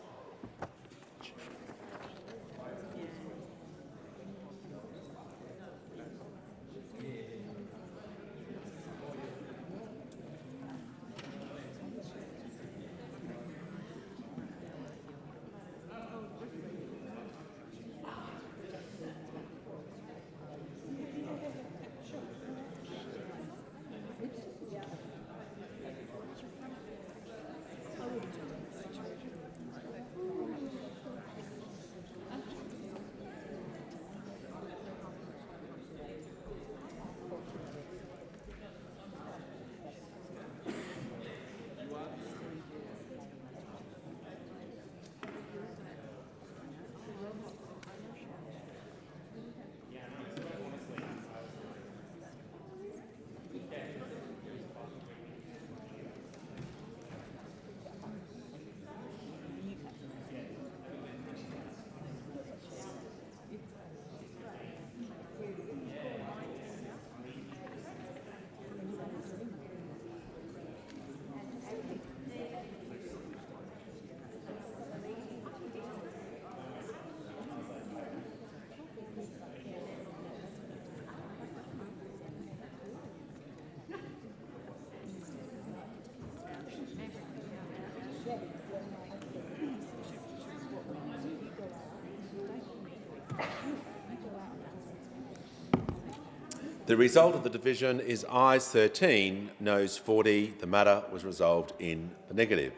Speaker 10: The result of the division is ayes 13, noes 40. The matter was resolved in the negative.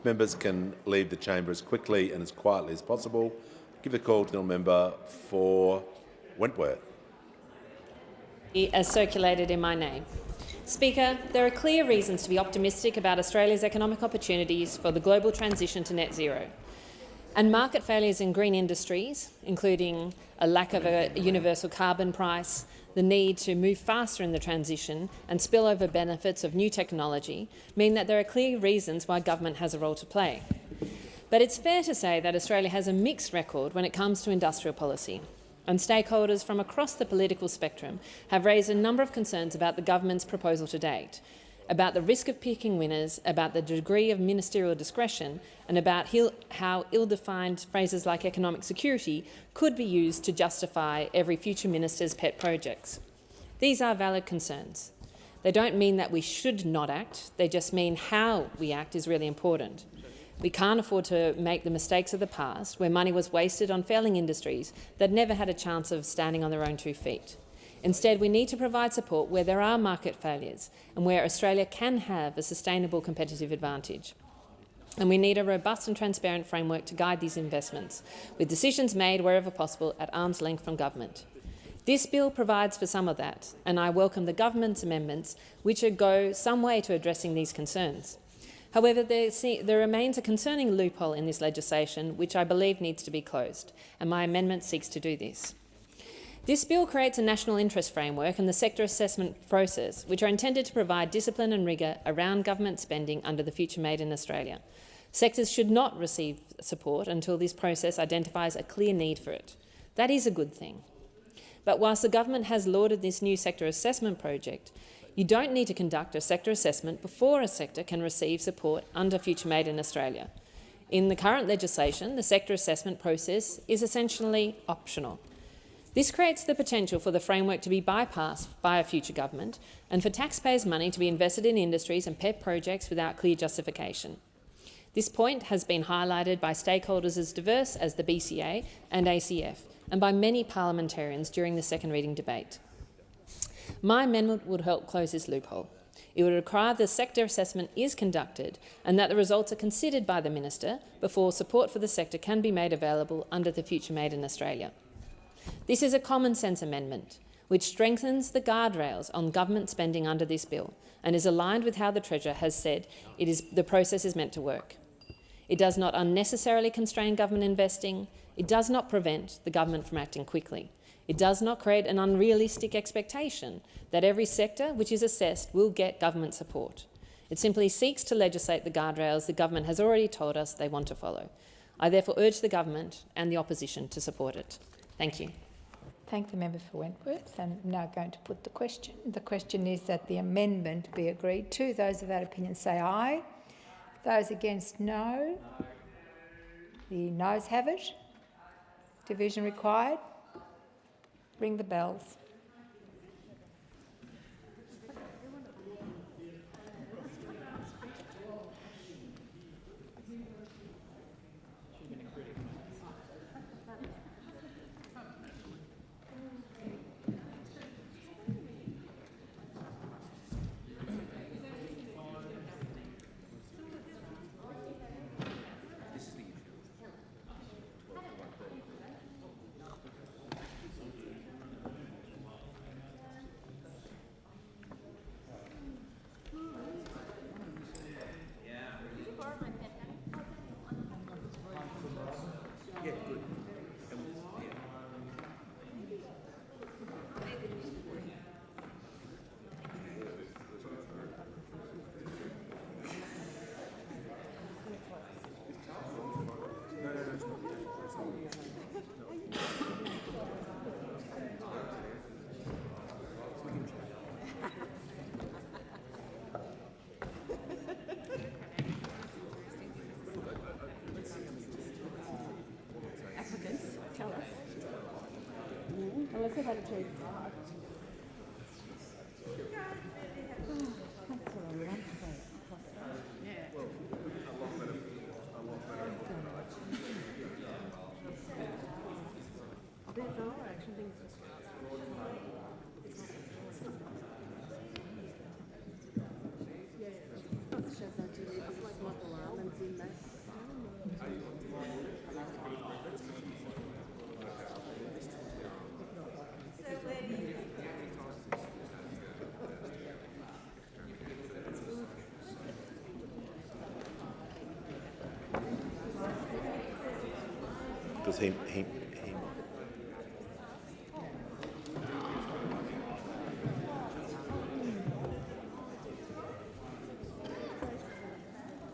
Speaker 10: Members can leave the chamber as quickly and as quietly as possible. Give the call to the member for Wentworth.
Speaker 11: As circulated in my name. Speaker, there are clear reasons to be optimistic about Australia's economic opportunities for the global transition to net zero. And market failures in green industries, including a lack of a universal carbon price, the need to move faster in the transition and spillover benefits of new technology, mean that there are clear reasons why government has a role to play. But it's fair to say that Australia has a mixed record when it comes to industrial policy, and stakeholders from across the political spectrum have raised a number of concerns about the government's proposal to date, about the risk of picking winners, about the degree of ministerial discretion, and about how ill-defined phrases like economic security could be used to justify every future minister's pet projects. These are valid concerns. They don't mean that we should not act, they just mean how we act is really important. We can't afford to make the mistakes of the past, where money was wasted on failing industries that never had a chance of standing on their own 2 feet. Instead, we need to provide support where there are market failures and where Australia can have a sustainable competitive advantage. And we need a robust and transparent framework to guide these investments, with decisions made wherever possible at arm's length from government. This bill provides for some of that, and I welcome the government's amendments, which go some way to addressing these concerns. However, there remains a concerning loophole in this legislation, which I believe needs to be closed, and my amendment seeks to do this. This bill creates a national interest framework and the sector assessment process, which are intended to provide discipline and rigour around government spending under the Future Made in Australia. Sectors should not receive support until this process identifies a clear need for it. That is a good thing. But whilst the government has lauded this new sector assessment project, you don't need to conduct a sector assessment before a sector can receive support under Future Made in Australia. In the current legislation, the sector assessment process is essentially optional. This creates the potential for the framework to be bypassed by a future government and for taxpayers' money to be invested in industries and pet projects without clear justification. This point has been highlighted by stakeholders as diverse as the BCA and ACF, and by many parliamentarians during the second reading debate. My amendment would help close this loophole. It would require the sector assessment is conducted and that the results are considered by the Minister before support for the sector can be made available under the Future Made in Australia. This is a common sense amendment which strengthens the guardrails on government spending under this bill and is aligned with how the Treasurer has said the process is meant to work. It does not unnecessarily constrain government investing. It does not prevent the government from acting quickly. It does not create an unrealistic expectation that every sector which is assessed will get government support. It simply seeks to legislate the guardrails the government has already told us they want to follow. I therefore urge the government and the opposition to support it. Thank you.
Speaker 14: Thank the member for Wentworth. And I'm now going to put the question. The question is that the amendment be agreed to. Those of that opinion say aye. Those against, no. The noes have it. Division required. Ring the bells.
Speaker 20: Unless they've had a change.
Speaker 10: Does he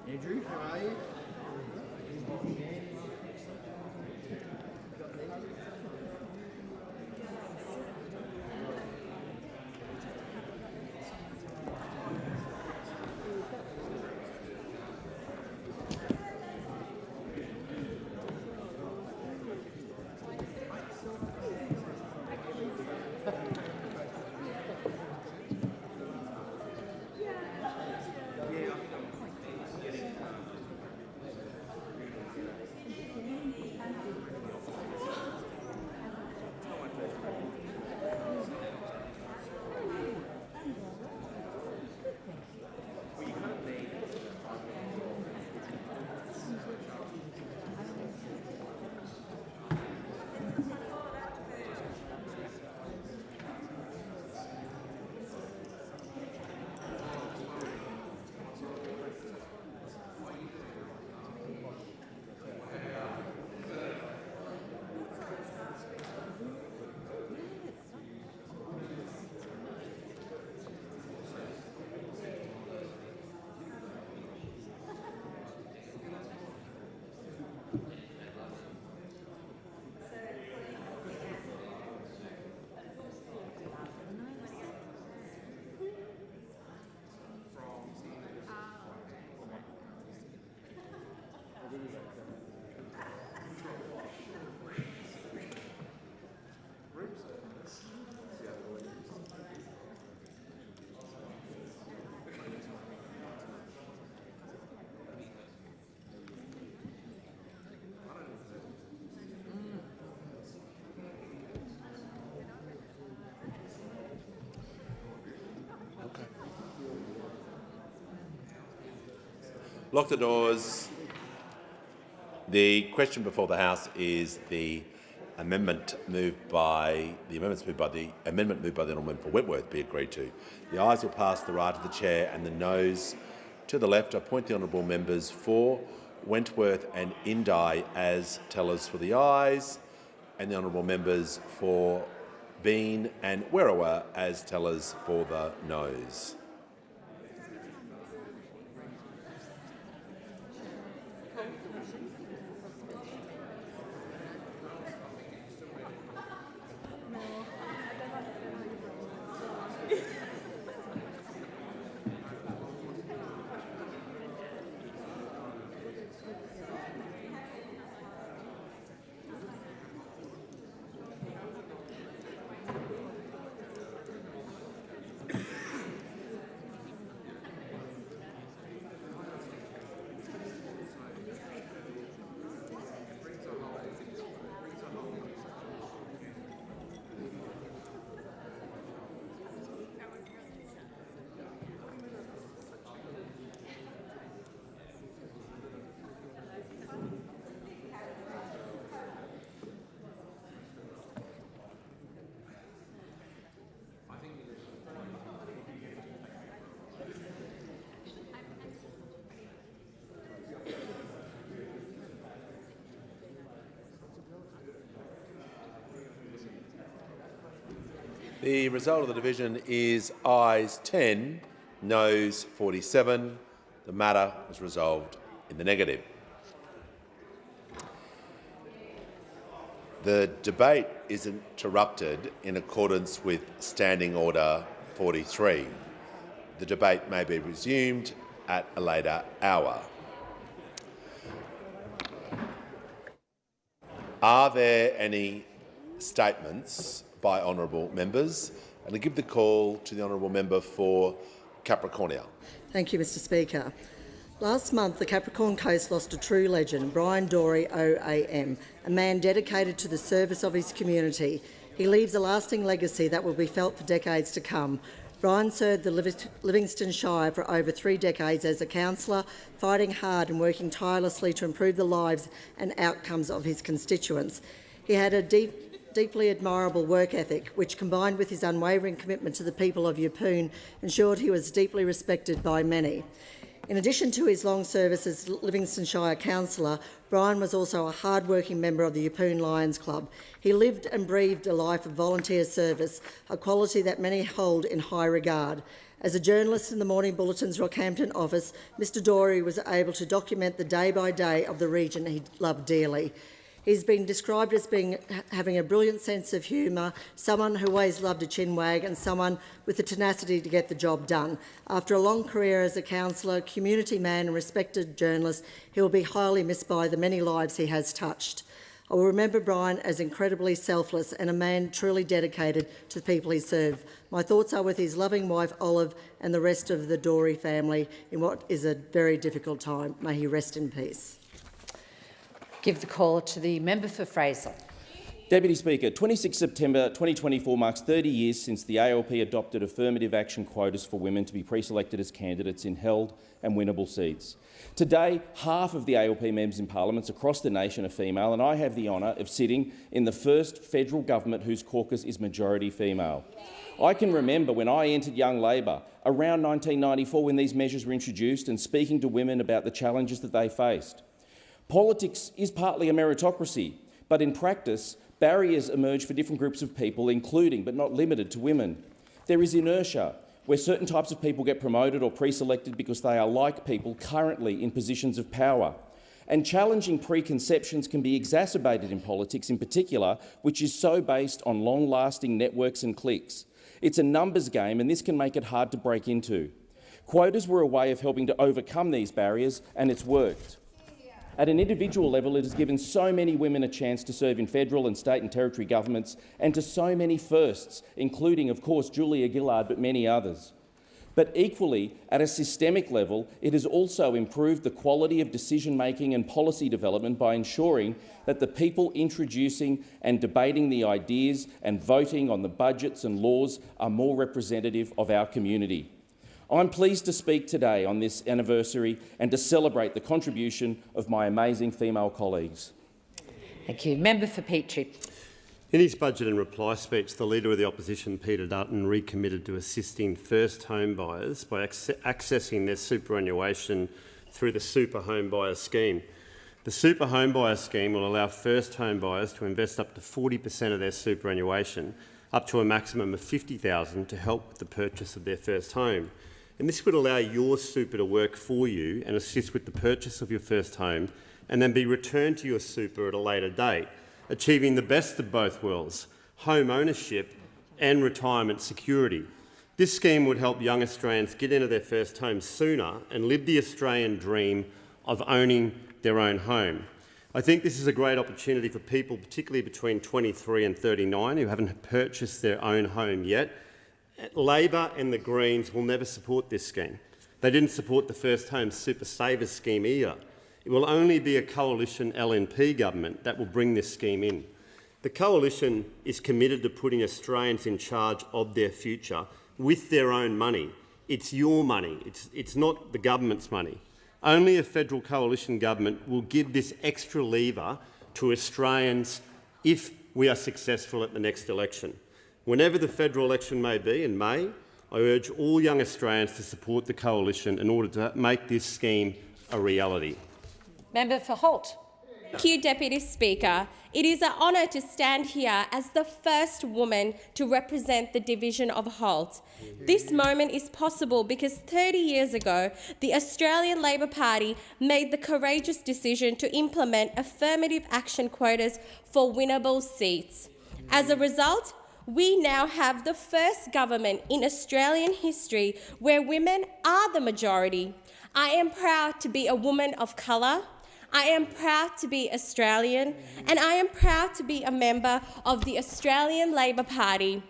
Speaker 7: Andrew, how are you?
Speaker 10: Lock the doors. The question before the House is the amendment moved by the honourable member for Wentworth be agreed to. The ayes will pass to the right of the chair, and the noes to the left. I appoint the honourable members for Wentworth and Indi as tellers for the ayes, and the honourable members for Bean and Werriwa as tellers for the noes. The result of the division is ayes 10, noes 47. The matter is resolved in the negative. The debate is interrupted in accordance with Standing Order 43. The debate may be resumed at a later hour. Are there any statements by honourable members? And I give the call to the honourable member for Capricornia.
Speaker 20: Thank you, Mr Speaker. Last month, the Capricorn Coast lost a true legend, Brian Dorey OAM, a man dedicated to the service of his community. He leaves a lasting legacy that will be felt for decades to come. Brian served the Livingston Shire for over 3 decades as a councillor, fighting hard and working tirelessly to improve the lives and outcomes of his constituents. He had a deeply admirable work ethic, which, combined with his unwavering commitment to the people of Yeppoon, ensured he was deeply respected by many. In addition to his long service as Livingston Shire councillor, Brian was also a hard-working member of the Yeppoon Lions Club. He lived and breathed a life of volunteer service, a quality that many hold in high regard. As a journalist in the Morning Bulletin's Rockhampton office, Mr Dorey was able to document the day-by-day of the region he loved dearly. He's been described as having a brilliant sense of humour, someone who always loved a chin wag, and someone with the tenacity to get the job done. After a long career as a councillor, community man and respected journalist, he will be highly missed by the many lives he has touched. I will remember Brian as incredibly selfless and a man truly dedicated to the people he served. My thoughts are with his loving wife, Olive, and the rest of the Dorey family in what is a very difficult time. May he rest in peace.
Speaker 1: Give the call to the member for Fraser.
Speaker 4: Deputy Speaker, 26 September 2024 marks 30 years since the ALP adopted affirmative action quotas for women to be pre-selected as candidates in held and winnable seats. Today, half of the ALP members in parliaments across the nation are female, and I have the honour of sitting in the first federal government whose caucus is majority female. I can remember when I entered Young Labor around 1994 when these measures were introduced and speaking to women about the challenges that they faced. Politics is partly a meritocracy, but in practice, barriers emerge for different groups of people, including but not limited to women. There is inertia, where certain types of people get promoted or pre-selected because they are like people currently in positions of power. And challenging preconceptions can be exacerbated in politics in particular, which is so based on long-lasting networks and cliques. It's a numbers game, and this can make it hard to break into. Quotas were a way of helping to overcome these barriers, and it's worked. At an individual level, it has given so many women a chance to serve in federal and state and territory governments, and to so many firsts, including, of course, Julia Gillard, but many others. But equally, at a systemic level, it has also improved the quality of decision-making and policy development by ensuring that the people introducing and debating the ideas and voting on the budgets and laws are more representative of our community. I'm pleased to speak today on this anniversary and to celebrate the contribution of my amazing female colleagues.
Speaker 9: Thank you. Member for Petrie.
Speaker 21: In his budget and reply speech, the Leader of the Opposition, Peter Dutton, recommitted to assisting first home buyers by accessing their superannuation through the Super Home Buyer Scheme. The Super Home Buyer Scheme will allow first home buyers to invest up to 40% of their superannuation, up to a maximum of $50,000, to help with the purchase of their first home. And this would allow your super to work for you and assist with the purchase of your first home, and then be returned to your super at a later date, achieving the best of both worlds, home ownership and retirement security. This scheme would help young Australians get into their first home sooner and live the Australian dream of owning their own home. I think this is a great opportunity for people, particularly between 23 and 39, who haven't purchased their own home yet. Labor and the Greens will never support this scheme. They didn't support the First Home Super Savers scheme either. It will only be a coalition LNP government that will bring this scheme in. The coalition is committed to putting Australians in charge of their future with their own money. It's your money. It's not the government's money. Only a federal coalition government will give this extra lever to Australians if we are successful at the next election. Whenever the federal election may be, in May, I urge all young Australians to support the coalition in order to make this scheme a reality.
Speaker 9: Member for Holt.
Speaker 23: Thank you, Deputy Speaker. It is an honour to stand here as the first woman to represent the division of Holt. This moment is possible because 30 years ago, the Australian Labor Party made the courageous decision to implement affirmative action quotas for winnable seats. As a result, we now have the first government in Australian history where women are the majority. I am proud to be a woman of colour. I am proud to be Australian, and I am proud to be a member of the Australian Labor Party,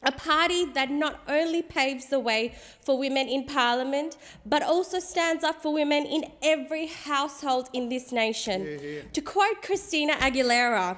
Speaker 23: a party that not only paves the way for women in Parliament, but also stands up for women in every household in this nation. To quote Christina Aguilera,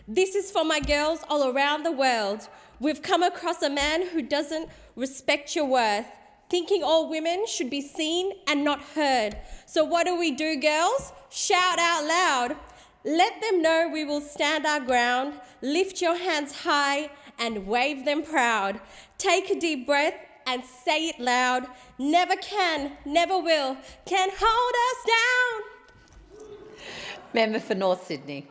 Speaker 23: "This is for my girls all around the world. We've come across a man who doesn't respect your worth, thinking all women should be seen and not heard. So what do, girls? Shout out loud. Let them know we will stand our ground. Lift your hands high and wave them proud. Take a deep breath and say it loud. Never can, never will, can hold us down."
Speaker 9: Member for North Sydney.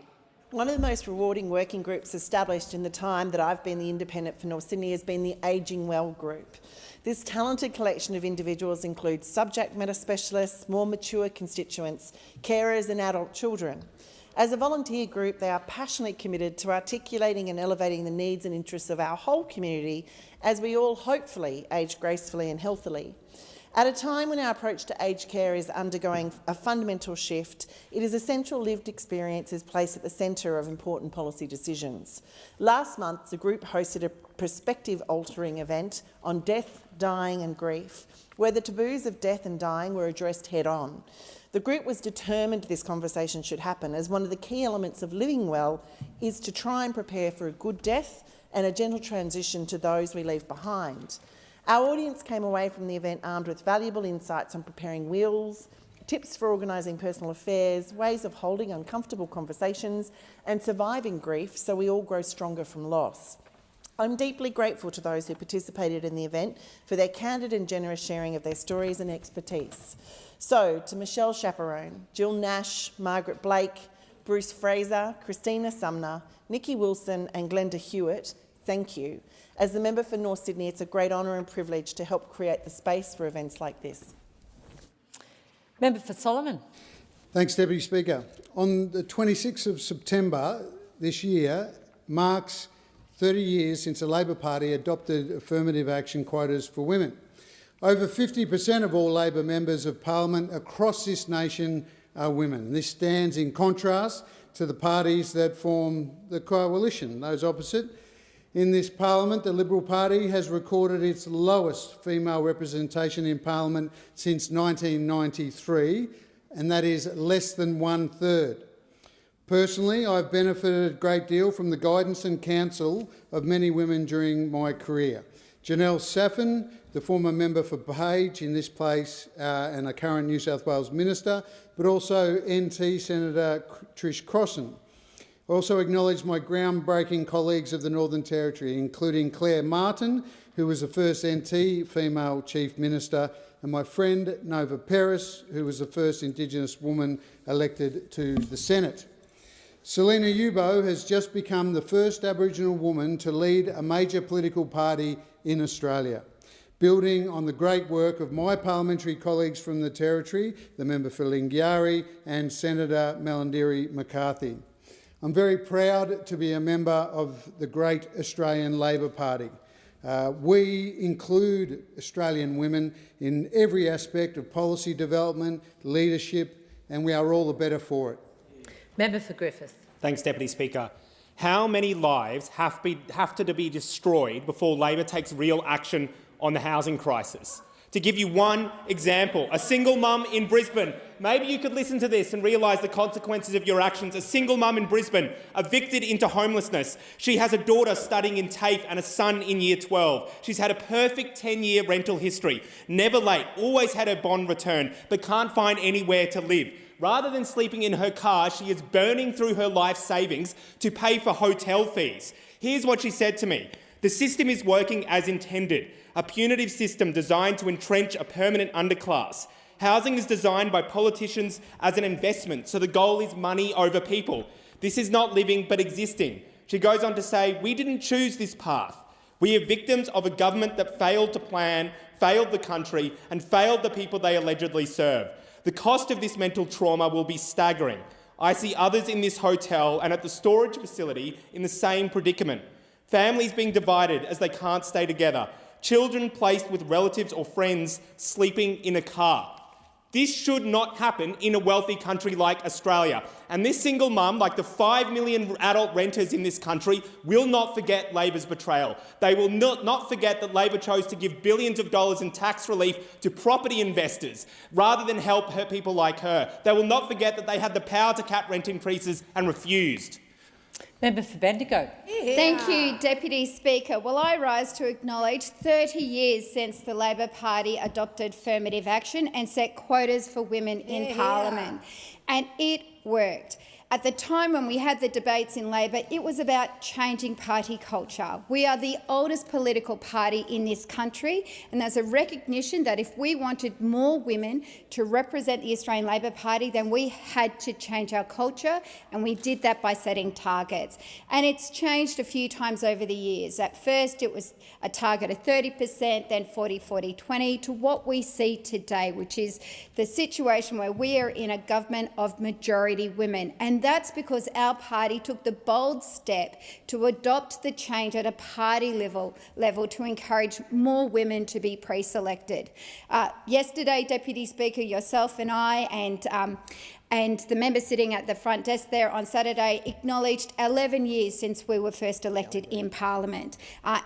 Speaker 24: One of the most rewarding working groups established in the time that I've been the independent for North Sydney has been the Ageing Well group. This talented collection of individuals includes subject matter specialists, more mature constituents, carers and adult children. As a volunteer group, they are passionately committed to articulating and elevating the needs and interests of our whole community as we all hopefully age gracefully and healthily. At a time when our approach to aged care is undergoing a fundamental shift, it is essential lived experience is placed at the centre of important policy decisions. Last month, the group hosted a perspective-altering event on death, dying and grief, where the taboos of death and dying were addressed head-on. The group was determined this conversation should happen, as one of the key elements of living well is to try and prepare for a good death and a gentle transition to those we leave behind. Our audience came away from the event armed with valuable insights on preparing wills, tips for organising personal affairs, ways of holding uncomfortable conversations and surviving grief so we all grow stronger from loss. I'm deeply grateful to those who participated in the event for their candid and generous sharing of their stories and expertise. So, to Michelle Chaperone, Jill Nash, Margaret Blake, Bruce Fraser, Christina Sumner, Nikki Wilson and Glenda Hewitt, thank you. As the member for North Sydney, it's a great honour and privilege to help create the space for events like this.
Speaker 9: Member for Solomon.
Speaker 7: Thanks, Deputy Speaker. On the 26th of September this year marks 30 years since the Labor Party adopted affirmative action quotas for women. Over 50% of all Labor members of Parliament across this nation are women. This stands in contrast to the parties that form the coalition, those opposite. In this Parliament, the Liberal Party has recorded its lowest female representation in Parliament since 1993, and that is less than 1/3. Personally, I've benefited a great deal from the guidance and counsel of many women during my career. Janelle Saffin, the former member for Page in this place and a current New South Wales Minister, but also NT Senator Trish Crossan. I also acknowledge my groundbreaking colleagues of the Northern Territory, including Claire Martin, who was the first NT female Chief Minister, and my friend Nova Peris, who was the first Indigenous woman elected to the Senate. Selina Yubo has just become the first Aboriginal woman to lead a major political party in Australia, building on the great work of my parliamentary colleagues from the Territory, the member for Lingiari and Senator Malandiri McCarthy. I'm very proud to be a member of the great Australian Labor Party. We include Australian women in every aspect of policy development, leadership, and we are all the better for it.
Speaker 9: Member for Griffith.
Speaker 3: Thanks, Deputy Speaker. How many lives have to be destroyed before Labor takes real action on the housing crisis? To give you one example, a single mum in Brisbane, maybe you could listen to this and realise the consequences of your actions. A single mum in Brisbane, evicted into homelessness. She has a daughter studying in TAFE and a son in Year 12. She's had a perfect 10-year rental history, never late, always had her bond returned, but can't find anywhere to live. Rather than sleeping in her car, she is burning through her life savings to pay for hotel fees. Here's what she said to me. The system is working as intended, a punitive system designed to entrench a permanent underclass. Housing is designed by politicians as an investment, so the goal is money over people. This is not living but existing. She goes on to say, we didn't choose this path. We are victims of a government that failed to plan, failed the country and failed the people they allegedly serve. The cost of this mental trauma will be staggering. I see others in this hotel and at the storage facility in the same predicament. Families being divided as they can't stay together. Children placed with relatives or friends sleeping in a car. This should not happen in a wealthy country like Australia. And this single mum, like the 5 million adult renters in this country, will not forget Labor's betrayal. They will not forget that Labor chose to give billions of dollars in tax relief to property investors rather than help people like her. They will not forget that they had the power to cap rent increases and refused.
Speaker 9: Member for Bendigo.
Speaker 6: Thank you, Deputy Speaker. Well, I rise to acknowledge 30 years since the Labor Party adopted affirmative action and set quotas for women in Parliament. And it worked. At the time when we had the debates in Labor, it was about changing party culture. We are the oldest political party in this country, and there's a recognition that if we wanted more women to represent the Australian Labor Party, then we had to change our culture, and we did that by setting targets. And it's changed a few times over the years. At first, it was a target of 30%, then 40-40-20, to what we see today, which is the situation where we are in a government of majority women. And that's because our party took the bold step to adopt the change at a party level to encourage more women to be pre-selected. Yesterday, Deputy Speaker, yourself and I and the member sitting at the front desk there on Saturday acknowledged 11 years since we were first elected in Parliament.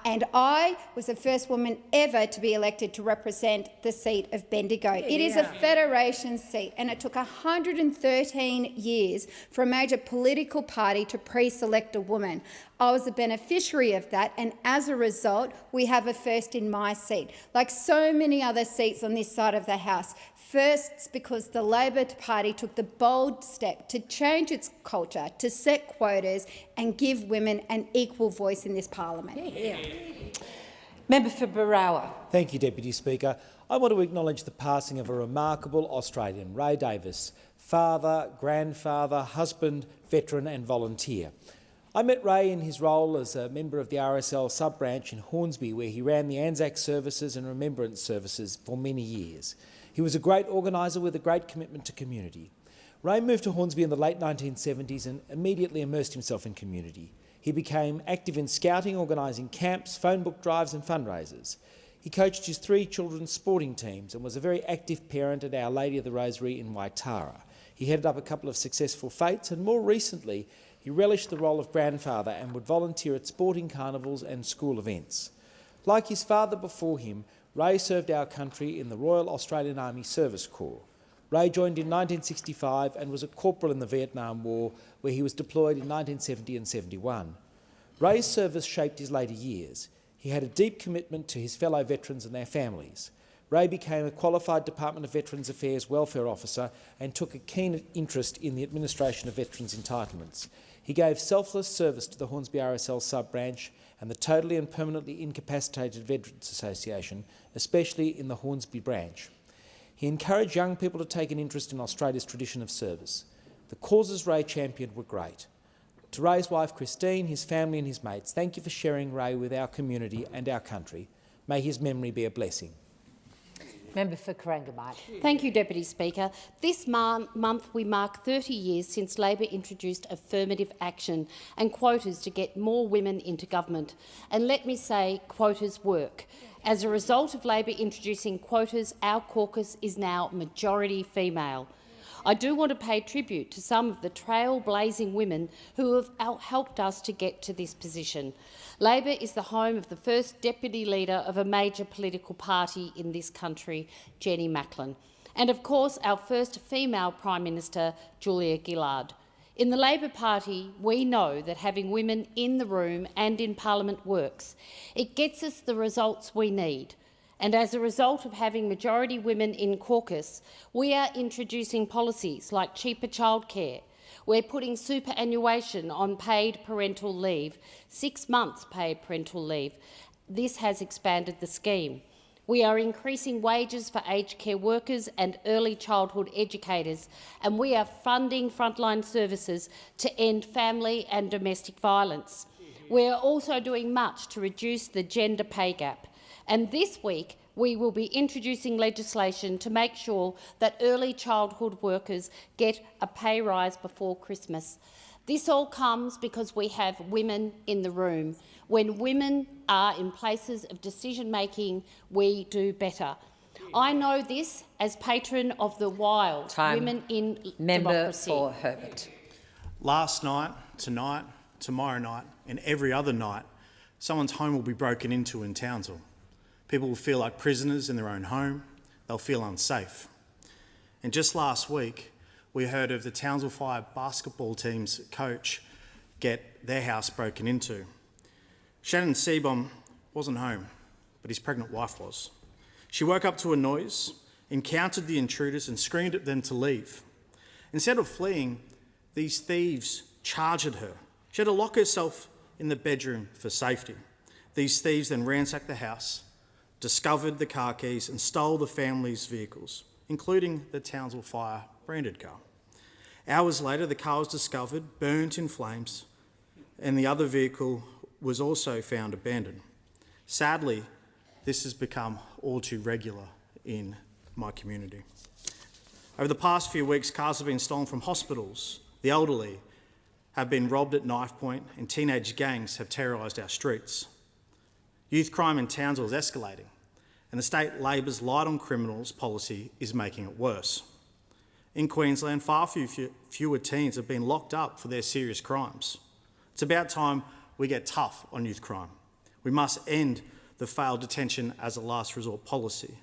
Speaker 6: And I was the first woman ever to be elected to represent the seat of Bendigo. It is a federation seat, and it took 113 years for a major political party to pre-select a woman. I was a beneficiary of that, and as a result, we have a first in my seat. Like so many other seats on this side of the House, firsts because the Labor Party took the bold step to change its culture, to set quotas and give women an equal voice in this Parliament.
Speaker 9: Member for Barawa.
Speaker 8: Thank you, Deputy Speaker. I want to acknowledge the passing of a remarkable Australian, Ray Davis, father, grandfather, husband, veteran and volunteer. I met Ray in his role as a member of the RSL sub-branch in Hornsby, where he ran the Anzac services and remembrance services for many years. He was a great organiser with a great commitment to community. Ray moved to Hornsby in the late 1970s and immediately immersed himself in community. He became active in scouting, organising camps, phone book drives and fundraisers. He coached his 3 children's sporting teams and was a very active parent at Our Lady of the Rosary in Waitara. He headed up a couple of successful fetes and more recently he relished the role of grandfather and would volunteer at sporting carnivals and school events. Like his father before him, Ray served our country in the Royal Australian Army Service Corps. Ray joined in 1965 and was a corporal in the Vietnam War, where he was deployed in 1970 and 71. Ray's service shaped his later years. He had a deep commitment to his fellow veterans and their families. Ray became a qualified Department of Veterans Affairs Welfare Officer and took a keen interest in the administration of veterans' entitlements. He gave selfless service to the Hornsby RSL sub-branch and the Totally and Permanently Incapacitated Veterans Association, especially in the Hornsby branch. He encouraged young people to take an interest in Australia's tradition of service. The causes Ray championed were great. To Ray's wife Christine, his family and his mates, thank you for sharing Ray with our community and our country. May his memory be a blessing.
Speaker 9: Member for Corangamite.
Speaker 2: Thank you, Deputy Speaker. This month we mark 30 years since Labor introduced affirmative action and quotas to get more women into government. And let me say, quotas work. As a result of Labor introducing quotas, our caucus is now majority female. I do want to pay tribute to some of the trailblazing women who have helped us to get to this position. Labor is the home of the first deputy leader of a major political party in this country, Jenny Macklin, and of course our first female Prime Minister, Julia Gillard. In the Labor Party, we know that having women in the room and in Parliament works. It gets us the results we need. And as a result of having majority women in caucus, we are introducing policies like cheaper childcare. We're putting superannuation on paid parental leave, 6 months paid parental leave. This has expanded the scheme. We are increasing wages for aged care workers and early childhood educators, and we are funding frontline services to end family and domestic violence. We are also doing much to reduce the gender pay gap. And this week, we will be introducing legislation to make sure that early childhood workers get a pay rise before Christmas. This all comes because we have women in the room. When women are in places of decision-making, we do better. I know this as patron of the wild,
Speaker 9: Time.
Speaker 2: women in
Speaker 9: Member
Speaker 2: democracy.
Speaker 9: for Herbert.
Speaker 13: Last night, tonight, tomorrow night and every other night, someone's home will be broken into in Townsville. People will feel like prisoners in their own home. They'll feel unsafe. And just last week, we heard of the Townsville Fire basketball team's coach get their house broken into. Shannon Seabom wasn't home, but his pregnant wife was. She woke up to a noise, encountered the intruders and screamed at them to leave. Instead of fleeing, these thieves charged at her. She had to lock herself in the bedroom for safety. These thieves then ransacked the house, discovered the car keys and stole the family's vehicles, including the Townsville Fire branded car. Hours later, the car was discovered, burnt in flames, and the other vehicle was also found abandoned. Sadly, this has become all too regular in my community. Over the past few weeks, cars have been stolen from hospitals, the elderly have been robbed at knife point, and teenage gangs have terrorised our streets. Youth crime in Townsville is escalating, and the state Labor's light on criminals policy is making it worse. In Queensland, far fewer teens have been locked up for their serious crimes. It's about time we get tough on youth crime. We must end the failed detention as a last resort policy.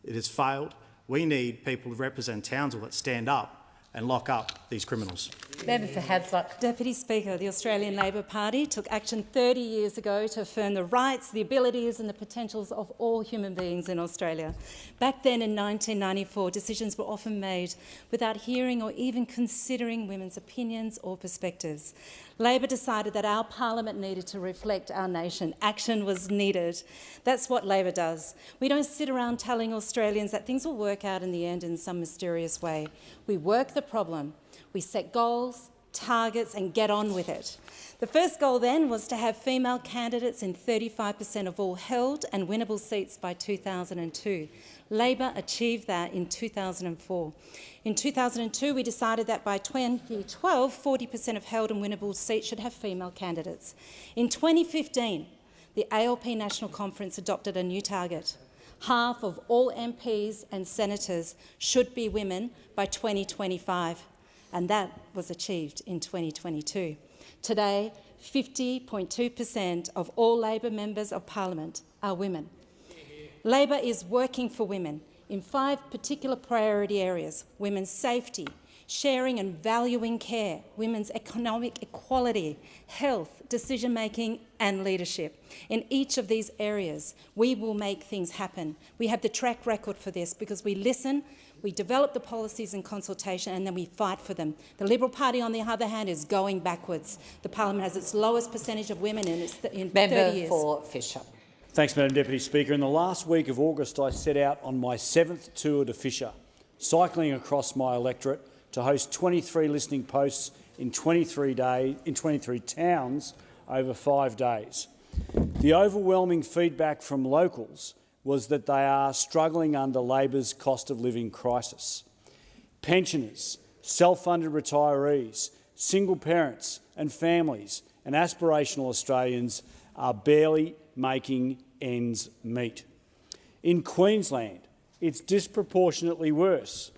Speaker 13: It has failed. We need people to represent Townsville that stand up and lock up these criminals.
Speaker 9: Member for Hasluck.
Speaker 17: Deputy Speaker, the Australian Labor Party took action 30 years ago to affirm the rights, the abilities and the potentials of all human beings in Australia. Back then in 1994, decisions were often made without hearing or even considering women's opinions or perspectives. Labor decided that our parliament needed to reflect our nation. Action was needed. That's what Labor does. We don't sit around telling Australians that things will work out in the end in some mysterious way. We work the problem. We set goals, targets and get on with it. The first goal then was to have female candidates in 35% of all held and winnable seats by 2002. Labor achieved that in 2004. In 2002, we decided that by 2012, 40% of held and winnable seats should have female candidates. In 2015, the ALP National Conference adopted a new target. Half of all MPs and senators should be women by 2025, and that was achieved in 2022. Today, 50.2% of all Labor members of Parliament are women. Labor is working for women in 5 particular priority areas: women's safety,
Speaker 5: sharing and valuing care, women's economic equality, health, decision-making and leadership. In each of these areas, we will make things happen. We have the track record for this because we listen, we develop the policies in consultation and then we fight for them. The Liberal Party, on the other hand, is going backwards. The parliament has its lowest percentage of women in 30 years.
Speaker 9: Member for Fisher.
Speaker 8: Thanks, Madam Deputy Speaker. In the last week of August, I set out on my 7th tour to Fisher, cycling across my electorate to host 23 listening posts in 23 towns over 5 days. The overwhelming feedback from locals was that they are struggling under Labor's cost of living crisis. Pensioners, self-funded retirees, single parents and families and aspirational Australians are barely making ends meet. In Queensland, it's disproportionately worse.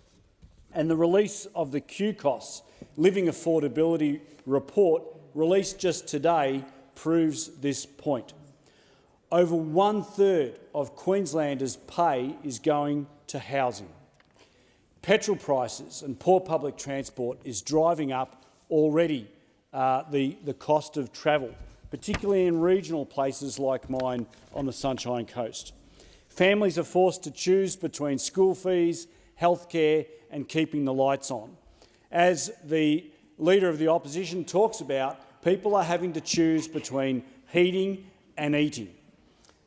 Speaker 8: And the release of the QCOS Living Affordability Report, released just today, proves this point. Over 1/3 of Queenslanders' pay is going to housing. Petrol prices and poor public transport is driving up already the cost of travel, particularly in regional places like mine on the Sunshine Coast. Families are forced to choose between school fees, healthcare and keeping the lights on. As the Leader of the Opposition talks about, people are having to choose between heating and eating.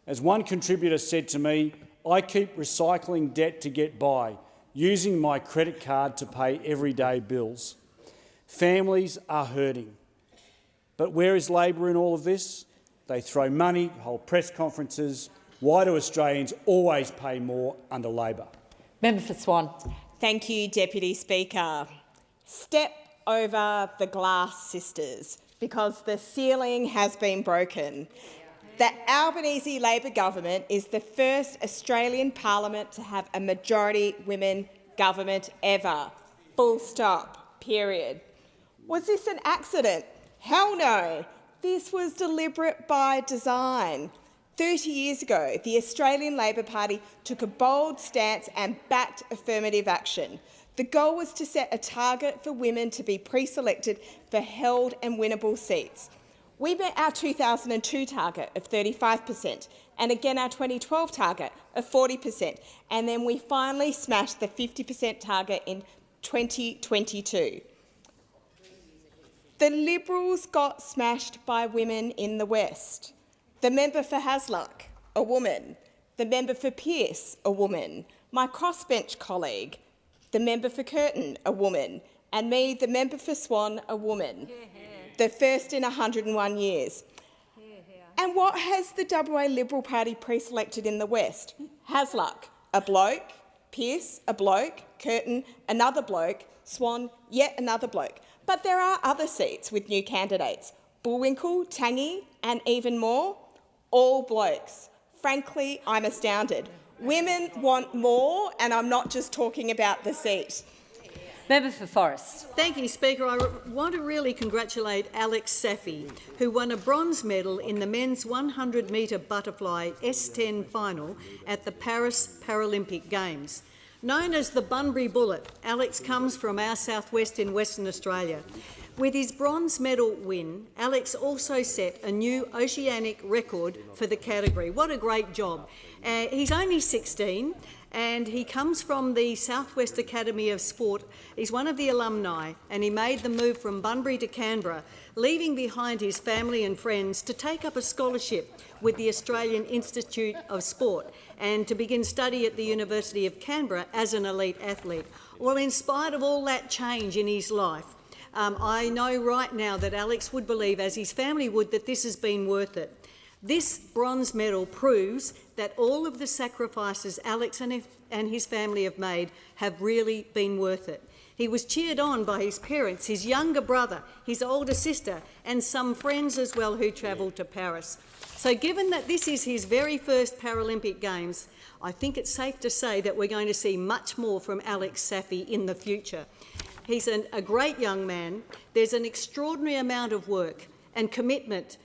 Speaker 8: As one contributor said to me, I keep recycling debt to get by, using my credit card to pay everyday bills. Families are hurting. But where is Labor in all of this? They throw money, hold press conferences. Why do Australians always pay more under Labor?
Speaker 9: Member for Swan.
Speaker 23: Thank you, Deputy Speaker. Step over the glass, sisters, because the ceiling has been broken. The Albanese Labor government is the first Australian parliament to have a majority women government ever. Full stop. Period. Was this an accident? Hell no. This was deliberate by design. 30 years ago, the Australian Labor Party took a bold stance and backed affirmative action. The goal was to set a target for women to be pre-selected for held and winnable seats. We met our 2002 target of 35% and again our 2012 target of 40%, and then we finally smashed the 50% target in 2022. The Liberals got smashed by women in the West. The member for Hasluck, a woman. The member for Pearce, a woman. My crossbench colleague, the member for Curtin, a woman. And me, the member for Swan, a woman. The first in 101 years. And what has the WA Liberal Party pre-selected in the West? Hasluck, a bloke. Pearce, a bloke. Curtin, another bloke. Swan, yet another bloke. But there are other seats with new candidates. Bullwinkle, Tangi, and even more. All blokes. Frankly, I'm astounded. Women want more, and I'm not just talking about the seat.
Speaker 9: Member for Forrest.
Speaker 15: Thank you, Speaker. I want to really congratulate Alex Safi, who won a bronze medal in the men's 100-metre butterfly S10 final at the Paris Paralympic Games. Known as the Bunbury Bullet, Alex comes from our southwest in Western Australia. With his bronze medal win, Alex also set a new oceanic record for the category. What a great job. He's only 16 and he comes from the Southwest Academy of Sport. He's one of the alumni and he made the move from Bunbury to Canberra, leaving behind his family and friends to take up a scholarship with the Australian Institute of Sport and to begin study at the University of Canberra as an elite athlete. Well, in spite of all that change in his life, I know right now that Alex would believe, as his family would, that this has been worth it. This bronze medal proves that all of the sacrifices Alex and his family have made have really been worth it. He was cheered on by his parents, his younger brother, his older sister, and some friends as well who travelled to Paris. So given that this is his very first Paralympic Games, I think it's safe to say that we're going to see much more from Alex Safi in the future. He's a great young man. There's an extraordinary amount of work and commitment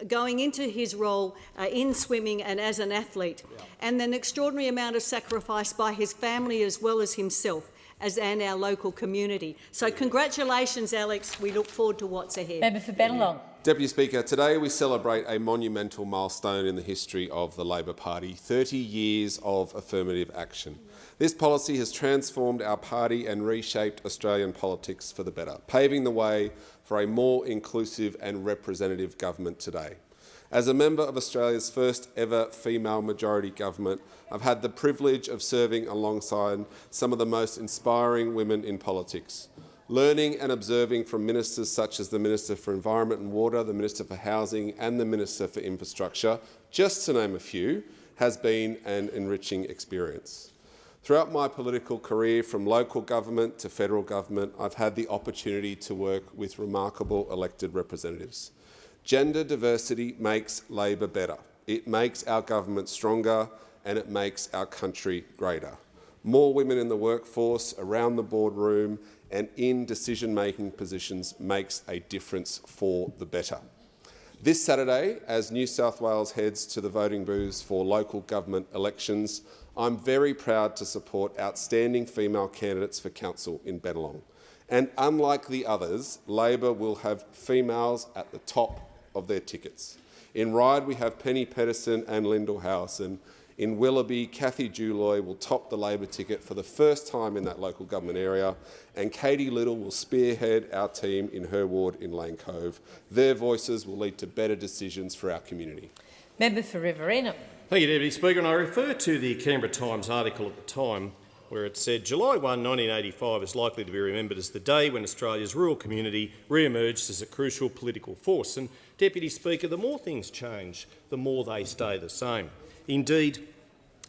Speaker 15: going into his role in swimming and as an athlete, and an extraordinary amount of sacrifice by his family as well as himself. and our local community. So congratulations, Alex. We look forward to what's ahead.
Speaker 9: Member for Bennelong.
Speaker 12: Deputy Speaker, today we celebrate a monumental milestone in the history of the Labor Party, 30 years of affirmative action. This policy has transformed our party and reshaped Australian politics for the better, paving the way for a more inclusive and representative government today. As a member of Australia's first ever female majority government, I've had the privilege of serving alongside some of the most inspiring women in politics. Learning and observing from ministers such as the Minister for Environment and Water, the Minister for Housing and the Minister for Infrastructure, just to name a few, has been an enriching experience. Throughout my political career, from local government to federal government, I've had the opportunity to work with remarkable elected representatives. Gender diversity makes Labor better. It makes our government stronger and it makes our country greater. More women in the workforce, around the boardroom and in decision-making positions makes a difference for the better. This Saturday, as New South Wales heads to the voting booths for local government elections, I'm very proud to support outstanding female candidates for council in Bennelong. And unlike the others, Labor will have females at the top of their tickets. In Ryde, we have Penny Pedersen and Lyndall Howson. In Willoughby, Cathy Juloy will top the Labor ticket for the first time in that local government area, and Katie Little will spearhead our team in her ward in Lane Cove. Their voices will lead to better decisions for our community.
Speaker 9: Member for Riverina.
Speaker 16: Thank you, Deputy Speaker. And I refer to the Canberra Times article at the time where it said July 1, 1985 is likely to be remembered as the day when Australia's rural community re-emerged as a crucial political force. And, Deputy Speaker, the more things change, the more they stay the same. Indeed,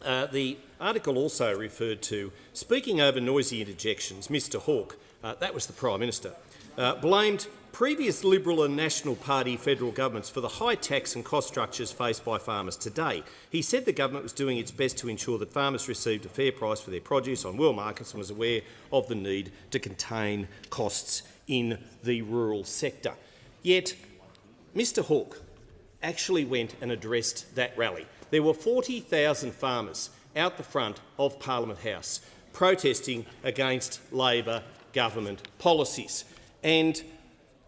Speaker 16: the article also referred to, speaking over noisy interjections, Mr Hawke, that was the Prime Minister, blamed previous Liberal and National Party federal governments for the high tax and cost structures faced by farmers today. He said the government was doing its best to ensure that farmers received a fair price for their produce on world markets and was aware of the need to contain costs in the rural sector. Yet Mr Hawke actually went and addressed that rally. There were 40,000 farmers out the front of Parliament House protesting against Labor government policies. And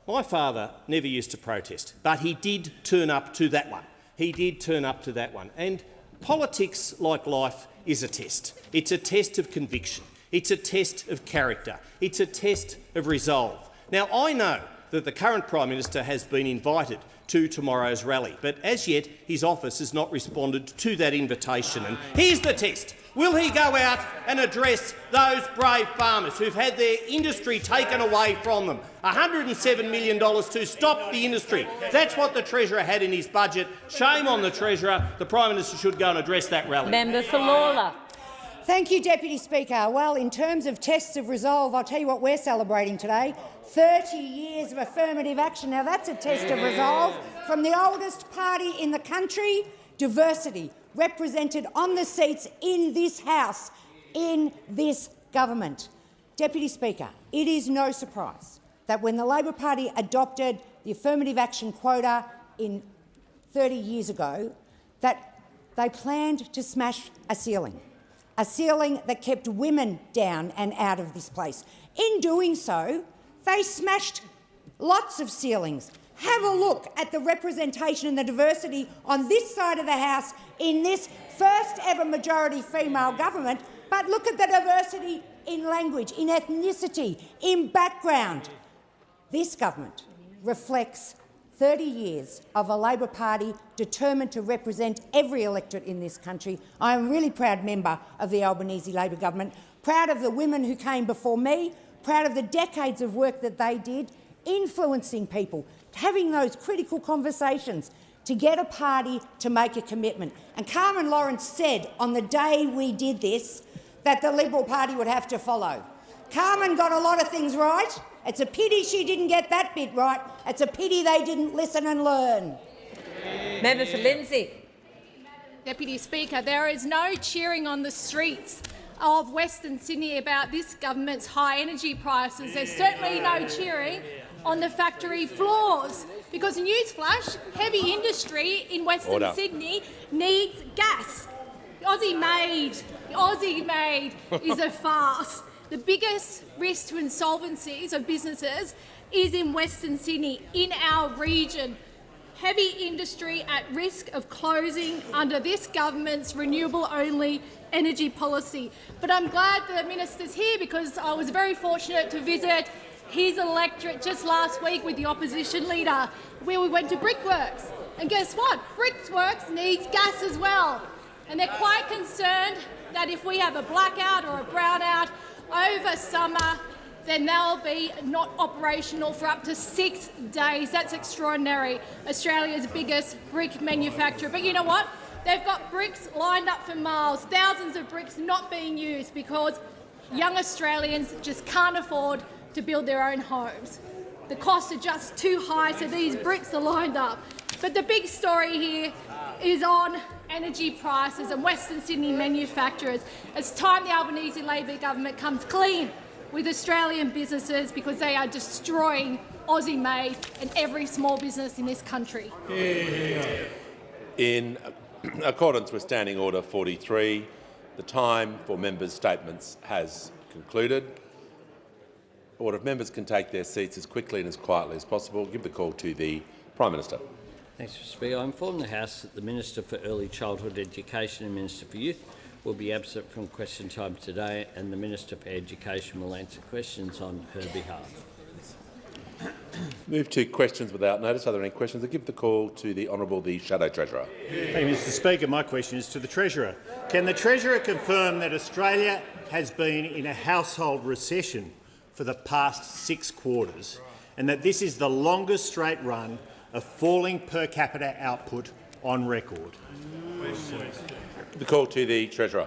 Speaker 16: my father never used to protest, but he did turn up to that one. He did turn up to that one. And politics, like life, is a test. It's a test of conviction. It's a test of character. It's a test of resolve. Now, I know that the current Prime Minister has been invited to tomorrow's rally, but as yet his office has not responded to that invitation. And here's the test. Will he go out and address those brave farmers who've had their industry taken away from them? $107 million to stop the industry. That's what the Treasurer had in his budget. Shame on the Treasurer. The Prime Minister should go and address that rally.
Speaker 9: Member for Lawler.
Speaker 18: Thank you, Deputy Speaker. Well, in terms of tests of resolve, I'll tell you what we're celebrating today. 30 years of affirmative action. Now, that's a test of resolve from the oldest party in the country. Diversity represented on the seats in this House, in this government. Deputy Speaker, it is no surprise that when the Labor Party adopted the affirmative action quota 30 years ago, that they planned to smash a ceiling that kept women down and out of this place. In doing so, they smashed lots of ceilings. Have a look at the representation and the diversity on this side of the House in this first ever majority female government, but look at the diversity in language, in ethnicity, in background. This government reflects 30 years of a Labor Party determined to represent every electorate in this country. I am a really proud member of the Albanese Labor government, proud of the women who came before me, proud of the decades of work that they did, influencing people, having those critical conversations to get a party to make a commitment. And Carmen Lawrence said on the day we did this that the Liberal Party would have to follow. Carmen got a lot of things right. It's a pity she didn't get that bit right. It's a pity they didn't listen and learn.
Speaker 9: Member for Lindsay.
Speaker 22: Deputy Speaker, there is no cheering on the streets of Western Sydney about this government's high energy prices. There's certainly no cheering on the factory floors, because newsflash, heavy industry in Western Sydney needs gas. Aussie made is a farce. The biggest risk to insolvencies of businesses is in Western Sydney, in our region. Heavy industry at risk of closing under this government's renewable-only energy policy. But I'm glad the minister's here because I was very fortunate to visit his electorate just last week with the opposition leader, where we went to Brickworks. And guess what? Brickworks needs gas as well. And they're quite concerned that if we have a blackout or a brownout over summer, then they'll be not operational for up to 6 days. That's extraordinary. Australia's biggest brick manufacturer. But you know what? They've got bricks lined up for miles, thousands of bricks not being used because young Australians just can't afford to build their own homes. The costs are just too high, so these bricks are lined up. But the big story here is on energy prices and Western Sydney manufacturers. It's time the Albanese Labor government comes clean with Australian businesses because they are destroying Aussie-made and every small business in this country.
Speaker 10: In accordance with Standing Order 43, the time for members' statements has concluded. Order, if members can take their seats as quickly and as quietly as possible, give the call to the Prime Minister.
Speaker 11: Thanks, Mr Speaker. I inform the House that the Minister for Early Childhood Education and Minister for Youth will be absent from question time today, and the Minister for Education will answer questions on her behalf.
Speaker 10: Move to questions without notice. Are there any questions? I give the call to the Honourable the Shadow Treasurer.
Speaker 13: Thank you, Mr Speaker. My question is to the Treasurer. Can the Treasurer confirm that Australia has been in a household recession for the past 6 quarters and that this is the longest straight run of falling per capita output on record?
Speaker 10: The call to the Treasurer.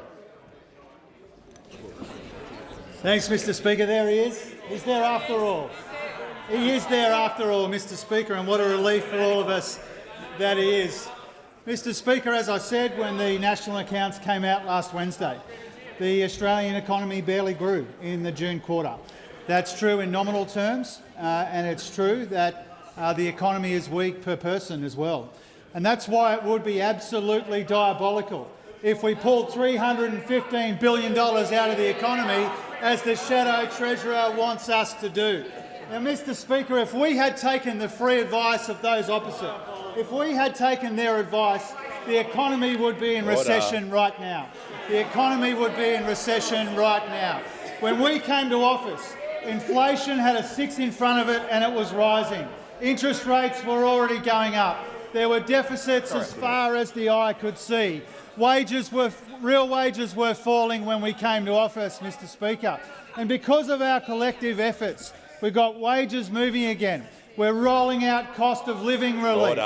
Speaker 14: Thanks, Mr Speaker. There he is. He's there after all. He is there after all, Mr Speaker, and what a relief for all of us that he is. Mr Speaker, as I said when the national accounts came out last Wednesday, the Australian economy barely grew in the June quarter. That's true in nominal terms, and it's true that the economy is weak per person as well. And that's why it would be absolutely diabolical if we pulled $315 billion out of the economy, as the Shadow Treasurer wants us to do. Now, Mr Speaker, if we had taken the free advice of those opposite, if we had taken their advice, the economy would be in recession right now. The economy would be in recession right now. When we came to office, inflation had a 6 in front of it and it was rising. Interest rates were already going up. There were deficits as far as the eye could see. Real wages were falling when we came to office, Mr Speaker. And because of our collective efforts, we got wages moving again. We're rolling out cost of living relief.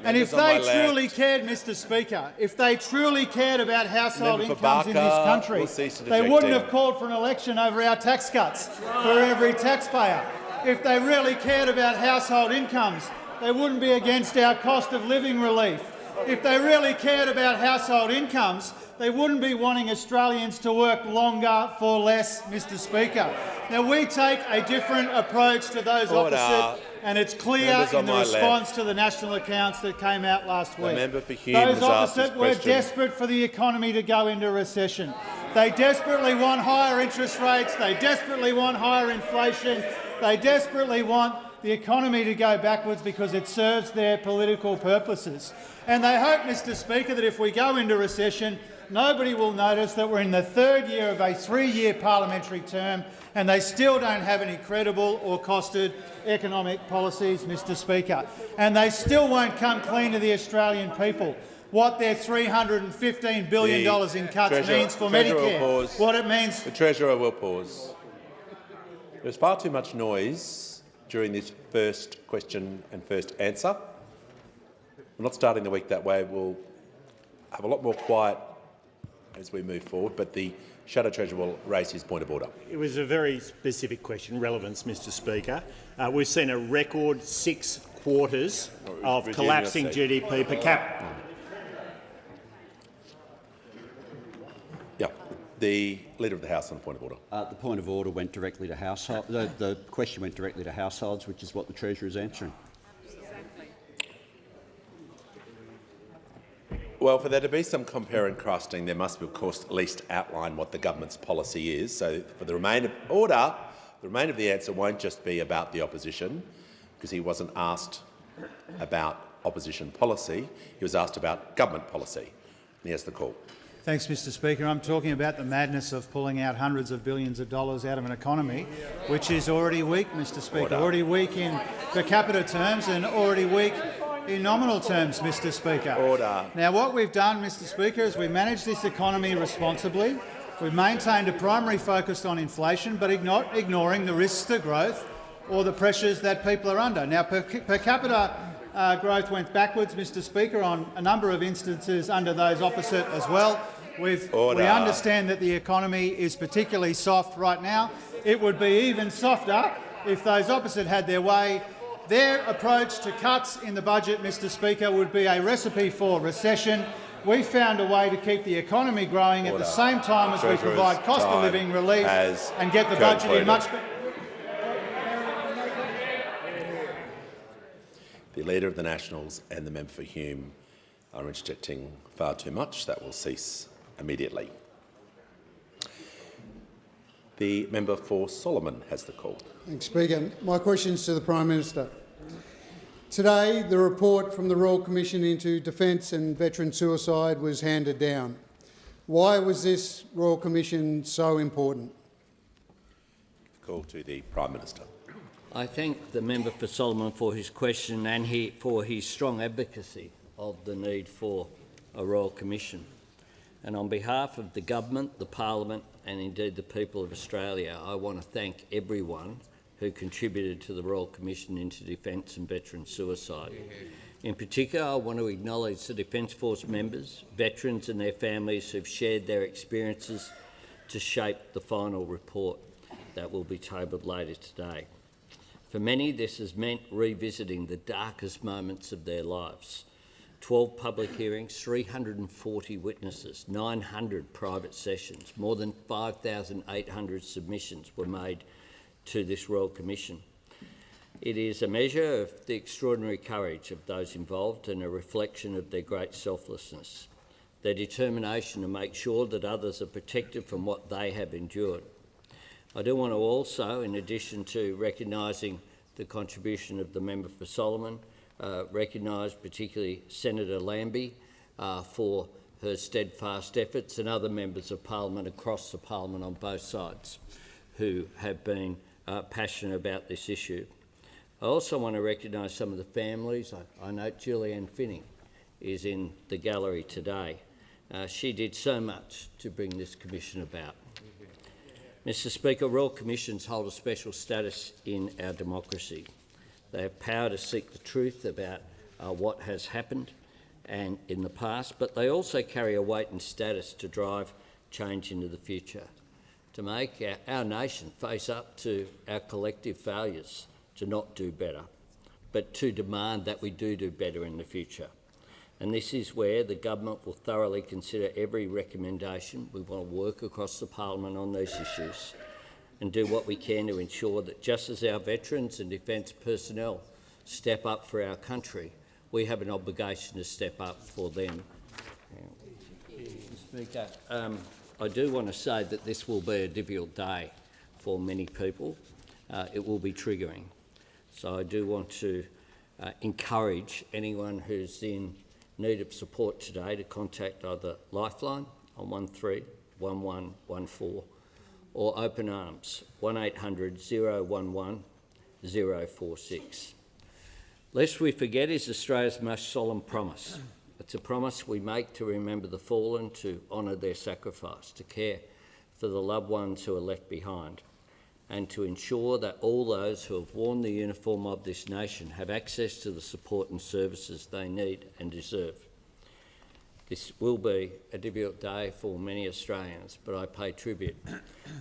Speaker 14: And if they truly cared, Mr Speaker, if they truly cared about household incomes in this country, they wouldn't have called for an election over our tax cuts for every taxpayer. If they really cared about household incomes, they wouldn't be against our cost of living relief. If they really cared about household incomes, they wouldn't be wanting Australians to work longer for less, Mr Speaker. Now, we take a different approach to those opposite, and it's clear in the response to the national accounts that came out last week. Those opposite were desperate for the economy to go into recession. They desperately want higher interest rates. They desperately want higher inflation. They desperately want the economy to go backwards because it serves their political purposes. And they hope, Mr Speaker, that if we go into recession, nobody will notice that we're in the 3rd year of a 3-year parliamentary term and they still don't have any credible or costed economic policies, Mr Speaker. And they still won't come clean to the Australian people what their $315 billion in cuts means for Medicare, what it means.
Speaker 10: The Treasurer will pause. There's far too much noise during this first question and first answer. We're not starting the week that way. We'll have a lot more quiet as we move forward, but the Shadow Treasurer will raise his point of order.
Speaker 13: It was a very specific question, relevance, Mr Speaker. We've seen a record 6 quarters of collapsing GDP per capita.
Speaker 10: The Leader of the House on point of order.
Speaker 19: The point of order went directly to household. The question went directly to households, which is what the Treasurer is answering.
Speaker 10: Well, for there to be some compare and contrasting, there must be, of course, at least outline what the government's policy is. So for the remainder of the answer won't just be about the opposition, because he wasn't asked about opposition policy. He was asked about government policy. And he has the call.
Speaker 14: Thanks, Mr Speaker. I'm talking about the madness of pulling out hundreds of billions of dollars out of an economy which is already weak, Mr Speaker, already weak in per capita terms and already weak in nominal terms, Mr Speaker.
Speaker 10: Order.
Speaker 14: Now, what we've done, Mr Speaker, is we've managed this economy responsibly. We've maintained a primary focus on inflation, but not ignoring the risks to growth or the pressures that people are under. Now, per capita growth went backwards, Mr Speaker, on a number of instances under those opposite as well. We understand that the economy is particularly soft right now. It would be even softer if those opposite had their way. Their approach to cuts in the budget, Mr Speaker, would be a recipe for recession. We found a way to keep the economy growing at the same time as we provide cost of living relief and get the budget in much better.
Speaker 10: The Leader of the Nationals and the member for Hume are interjecting far too much. That will cease immediately. The member for Solomon has the call.
Speaker 7: Thanks, Speaker. My question is to the Prime Minister. Today, the report from the Royal Commission into Defence and Veteran Suicide was handed down. Why was this Royal Commission so important?
Speaker 10: Call to the Prime Minister.
Speaker 11: I thank the member for Solomon for his question and for his strong advocacy of the need for a Royal Commission. And on behalf of the Government, the Parliament and indeed the people of Australia, I want to thank everyone who contributed to the Royal Commission into Defence and Veteran Suicide. In particular, I want to acknowledge the Defence Force members, veterans and their families who've shared their experiences to shape the final report that will be tabled later today. For many, this has meant revisiting the darkest moments of their lives. 12 public hearings, 340 witnesses, 900 private sessions, more than 5,800 submissions were made to this Royal Commission. It is a measure of the extraordinary courage of those involved and a reflection of their great selflessness, their determination to make sure that others are protected from what they have endured. I do want to also, in addition to recognising the contribution of the member for Solomon, recognise particularly Senator Lambie for her steadfast efforts and other members of Parliament across the Parliament on both sides who have been passionate about this issue. I also want to recognise some of the families. I note Julianne Finning is in the gallery today. She did so much to bring this commission about. Mr Speaker, Royal Commissions hold a special status in our democracy. They have power to seek the truth about what has happened and in the past, but they also carry a weight and status to drive change into the future, to make our nation face up to our collective failures to not do better, but to demand that we do better in the future. And this is where the government will thoroughly consider every recommendation. We want to work across the Parliament on these issues and do what we can to ensure that just as our veterans and defence personnel step up for our country, we have an obligation to step up for them. Speaker, I do want to say that this will be a difficult day for many people. It will be triggering. So I do want to encourage anyone who's in need of support today to contact either Lifeline on 131114 or Open Arms 1800 011 046. Lest we forget is Australia's most solemn promise. It's a promise we make to remember the fallen, to honour their sacrifice, to care for the loved ones who are left behind, and to ensure that all those who have worn the uniform of this nation have access to the support and services they need and deserve. This will be a difficult day for many Australians, but I pay tribute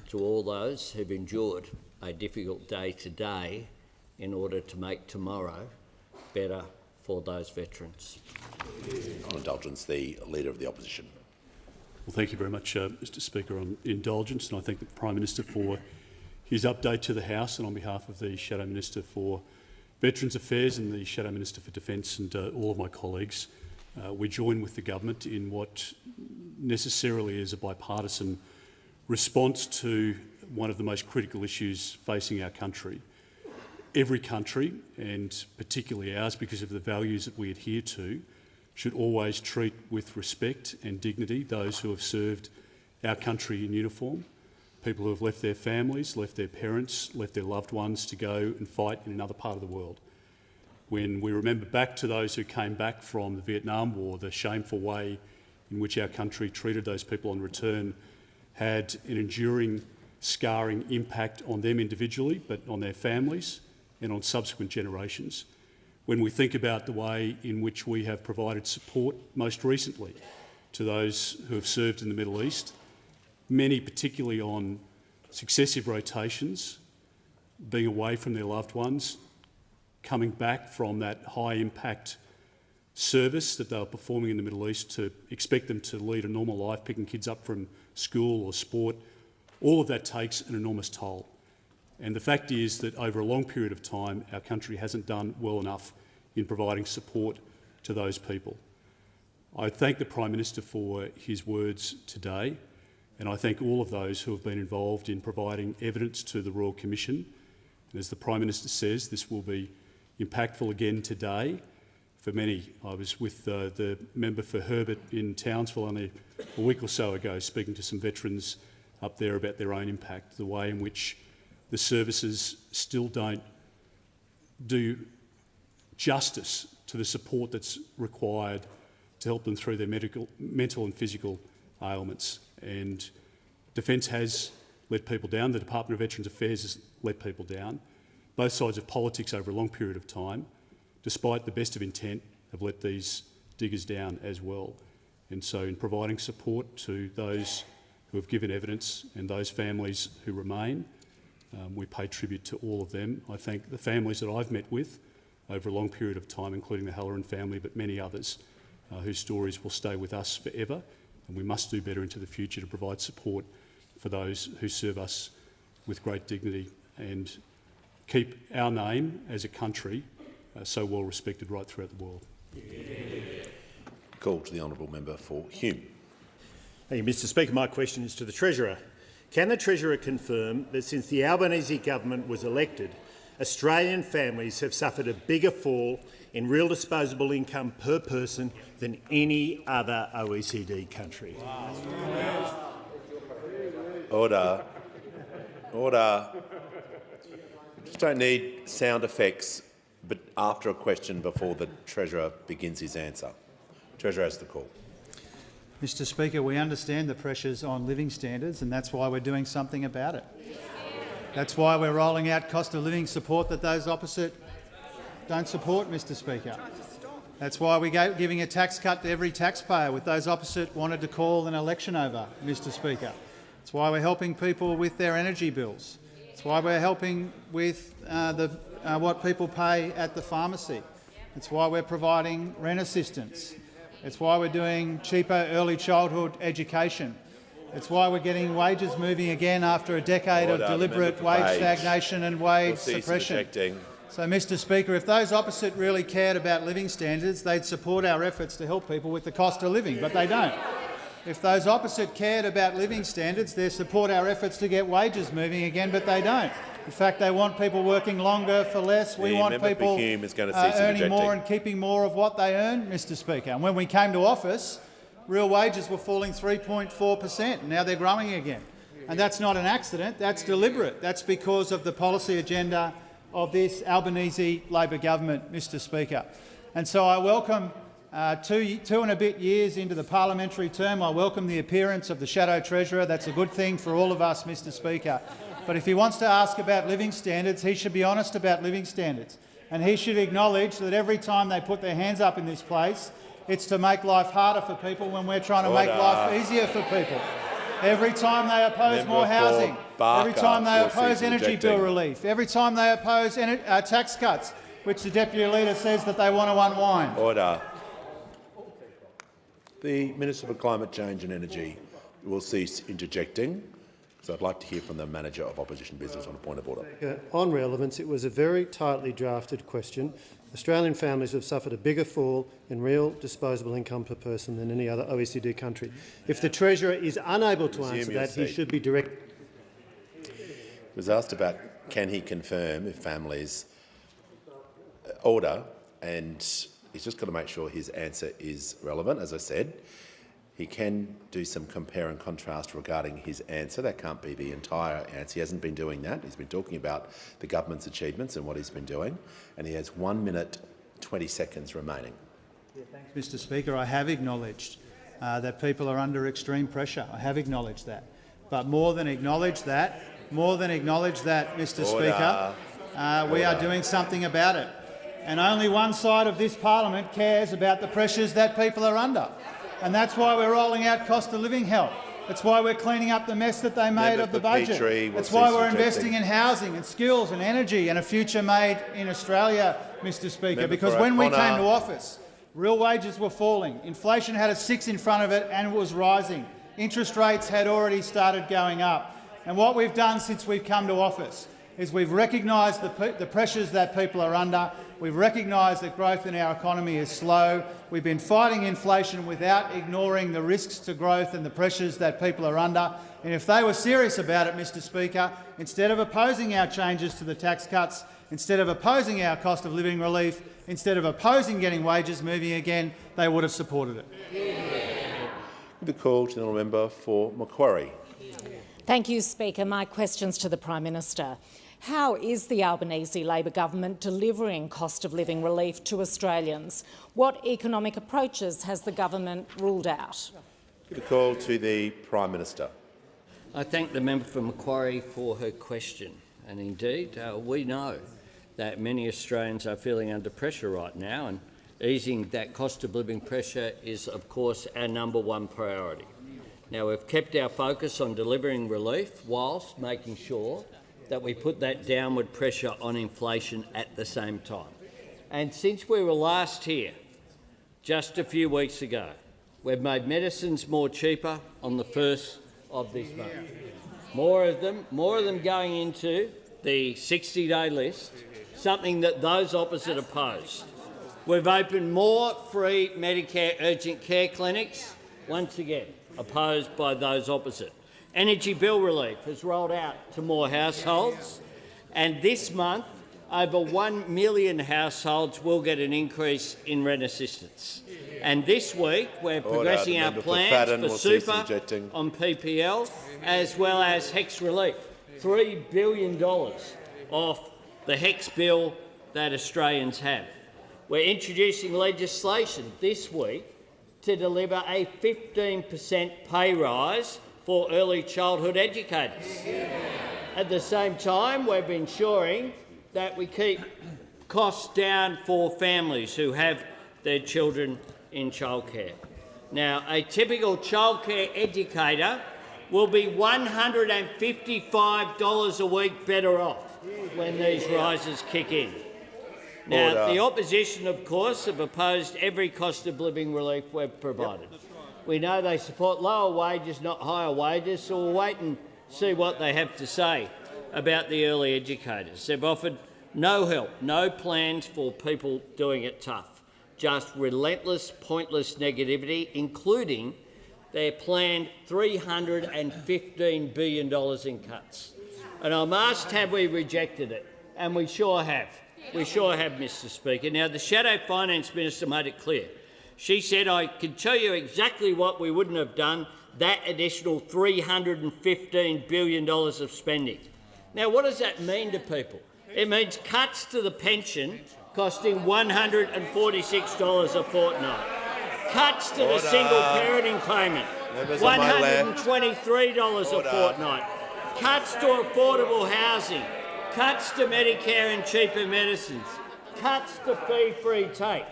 Speaker 11: to all those who've endured a difficult day today in order to make tomorrow better for those veterans.
Speaker 10: On indulgence, the Leader of the Opposition.
Speaker 1: Well, thank you very much, Mr Speaker, on indulgence, and I thank the Prime Minister for his update to the House, and on behalf of the Shadow Minister for Veterans Affairs and the Shadow Minister for Defence and all of my colleagues, We join with the government in what necessarily is a bipartisan response to one of the most critical issues facing our country. Every country, and particularly ours because of the values that we adhere to, should always treat with respect and dignity those who have served our country in uniform, people who have left their families, left their parents, left their loved ones to go and fight in another part of the world. When we remember back to those who came back from the Vietnam War, the shameful way in which our country treated those people on return had an enduring, scarring impact on them individually, but on their families and on subsequent generations. When we think about the way in which we have provided support most recently to those who have served in the Middle East, many particularly on successive rotations, being away from their loved ones, coming back from that high-impact service that they were performing in the Middle East, to expect them to lead a normal life, picking kids up from school or sport, all of that takes an enormous toll. And the fact is that over a long period of time, our country hasn't done well enough in providing support to those people. I thank the Prime Minister for his words today, and I thank all of those who have been involved in providing evidence to the Royal Commission. And as the Prime Minister says, this will be impactful again today for many. I was with the member for Herbert in Townsville only a week or so ago, speaking to some veterans up there about their own impact, the way in which the services still don't do justice to the support that's required to help them through their mental and physical ailments. And Defence has let people down. The Department of Veterans Affairs has let people down. Both sides of politics over a long period of time, despite the best of intent, have let these diggers down as well. And so in providing support to those who have given evidence and those families who remain, we pay tribute to all of them. I thank the families that I've met with over a long period of time, including the Halloran family, but many others whose stories will stay with us forever. And we must do better into the future to provide support for those who serve us with great dignity and keep our name as a country so well respected right throughout the world.
Speaker 10: Call to the honourable member for Hume.
Speaker 4: Thank you, Mr Speaker. My question is to the Treasurer. Can the Treasurer confirm that since the Albanese government was elected, Australian families have suffered a bigger fall in real disposable income per person than any other OECD country?
Speaker 10: Order. Order. Just don't need sound effects but after a question before the Treasurer begins his answer. Treasurer has the call.
Speaker 14: Mr Speaker, we understand the pressures on living standards, and that's why we're doing something about it. That's why we're rolling out cost of living support that those opposite don't support, Mr Speaker. That's why we're giving a tax cut to every taxpayer with those opposite wanted to call an election over, Mr Speaker. It's why we're helping people with their energy bills. It's why we're helping with what people pay at the pharmacy. It's why we're providing rent assistance. It's why we're doing cheaper early childhood education. It's why we're getting wages moving again after a decade of deliberate wage stagnation and wage suppression. So, Mr Speaker, if those opposite really cared about living standards, they'd support our efforts to help people with the cost of living, but they don't. If those opposite cared about living standards, they support our efforts to get wages moving again, but they don't. In fact, they want people working longer for less. We want people earning more and keeping more of what they earn, Mr Speaker. And when we came to office, real wages were falling 3.4%. Now they're growing again. And that's not an accident. That's deliberate. That's because of the policy agenda of this Albanese Labor government, Mr Speaker. And so I welcome, two and a bit years into the parliamentary term, I welcome the appearance of the Shadow Treasurer. That's a good thing for all of us, Mr Speaker. But if he wants to ask about living standards, he should be honest about living standards. And he should acknowledge that every time they put their hands up in this place, it's to make life harder for people when we're trying to make life easier for people. Every time they oppose more housing, every time they oppose energy bill relief, every time they oppose tax cuts, which the Deputy Leader says that they want to unwind.
Speaker 10: Order. The Minister for Climate Change and Energy will cease interjecting. So I'd like to hear from the Manager of Opposition Business on a point of order.
Speaker 3: On relevance, it was a very tightly drafted question. Australian families have suffered a bigger fall in real disposable income per person than any other OECD country. If the Treasurer is unable to answer that, he should be directed.
Speaker 10: He was asked about can he confirm if families order, and he's just got to make sure his answer is relevant. As I said, he can do some compare and contrast regarding his answer. That can't be the entire answer. He hasn't been doing that. He's been talking about the government's achievements and what he's been doing, and he has 1 minute 20 seconds remaining.
Speaker 14: Thanks, Mr Speaker. I have acknowledged that people are under extreme pressure. I have acknowledged that. But more than acknowledge that, Mr Speaker, we are doing something about it. And only one side of this parliament cares about the pressures that people are under. And that's why we're rolling out cost of living help. That's why we're cleaning up the mess that they made of the budget. That's why we're investing in housing and skills and energy and a future made in Australia, Mr Speaker. Because when we came to office, real wages were falling. Inflation had a 6 in front of it and it was rising. Interest rates had already started going up. And what we've done since we've come to office is we've recognised the pressures that people are under. We've recognised that growth in our economy is slow. We've been fighting inflation without ignoring the risks to growth and the pressures that people are under. And if they were serious about it, Mr Speaker, instead of opposing our changes to the tax cuts, instead of opposing our cost of living relief, instead of opposing getting wages moving again, they would have supported it.
Speaker 10: The call to the honourable member for Macquarie.
Speaker 20: Thank you, Speaker. My question's to the Prime Minister. How is the Albanese Labor government delivering cost of living relief to Australians? What economic approaches has the government ruled out?
Speaker 10: The call to the Prime Minister.
Speaker 11: I thank the member for Macquarie for her question. And indeed, we know that many Australians are feeling under pressure right now, and easing that cost of living pressure is, of course, our #1 priority. Now, we've kept our focus on delivering relief whilst making sure that we put that downward pressure on inflation at the same time. And since we were last here, just a few weeks ago, we've made medicines more cheaper on the 1st of this month. More of them going into the 60-day list, something that those opposite opposed. We've opened more free Medicare urgent care clinics, once again opposed by those opposite. Energy bill relief has rolled out to more households, and this month over 1 million households will get an increase in rent assistance. And this week we're progressing our plans for super on PPL as well as HEX relief, $3 billion off the HEX bill that Australians have. We're introducing legislation this week to deliver a 15% pay rise for early childhood educators. At the same time, we're ensuring that we keep costs down for families who have their children in childcare. Now, a typical childcare educator will be $155 a week better off when these rises kick in. Now, the opposition, of course, have opposed every cost of living relief we've provided. We know they support lower wages, not higher wages, so we'll wait and see what they have to say about the early educators. They've offered no help, no plans for people doing it tough, just relentless, pointless negativity, including their planned $315 billion in cuts. And I'm asked, have we rejected it? And we sure have. We sure have, Mr Speaker. Now, the Shadow Finance Minister made it clear. She said, I can tell you exactly what we wouldn't have done, that additional $315 billion of spending. Now, what does that mean to people? It means cuts to the pension costing $146 a fortnight, cuts to the single parenting payment, $123 a fortnight, cuts to affordable housing, cuts to Medicare and cheaper medicines, cuts to fee-free tape.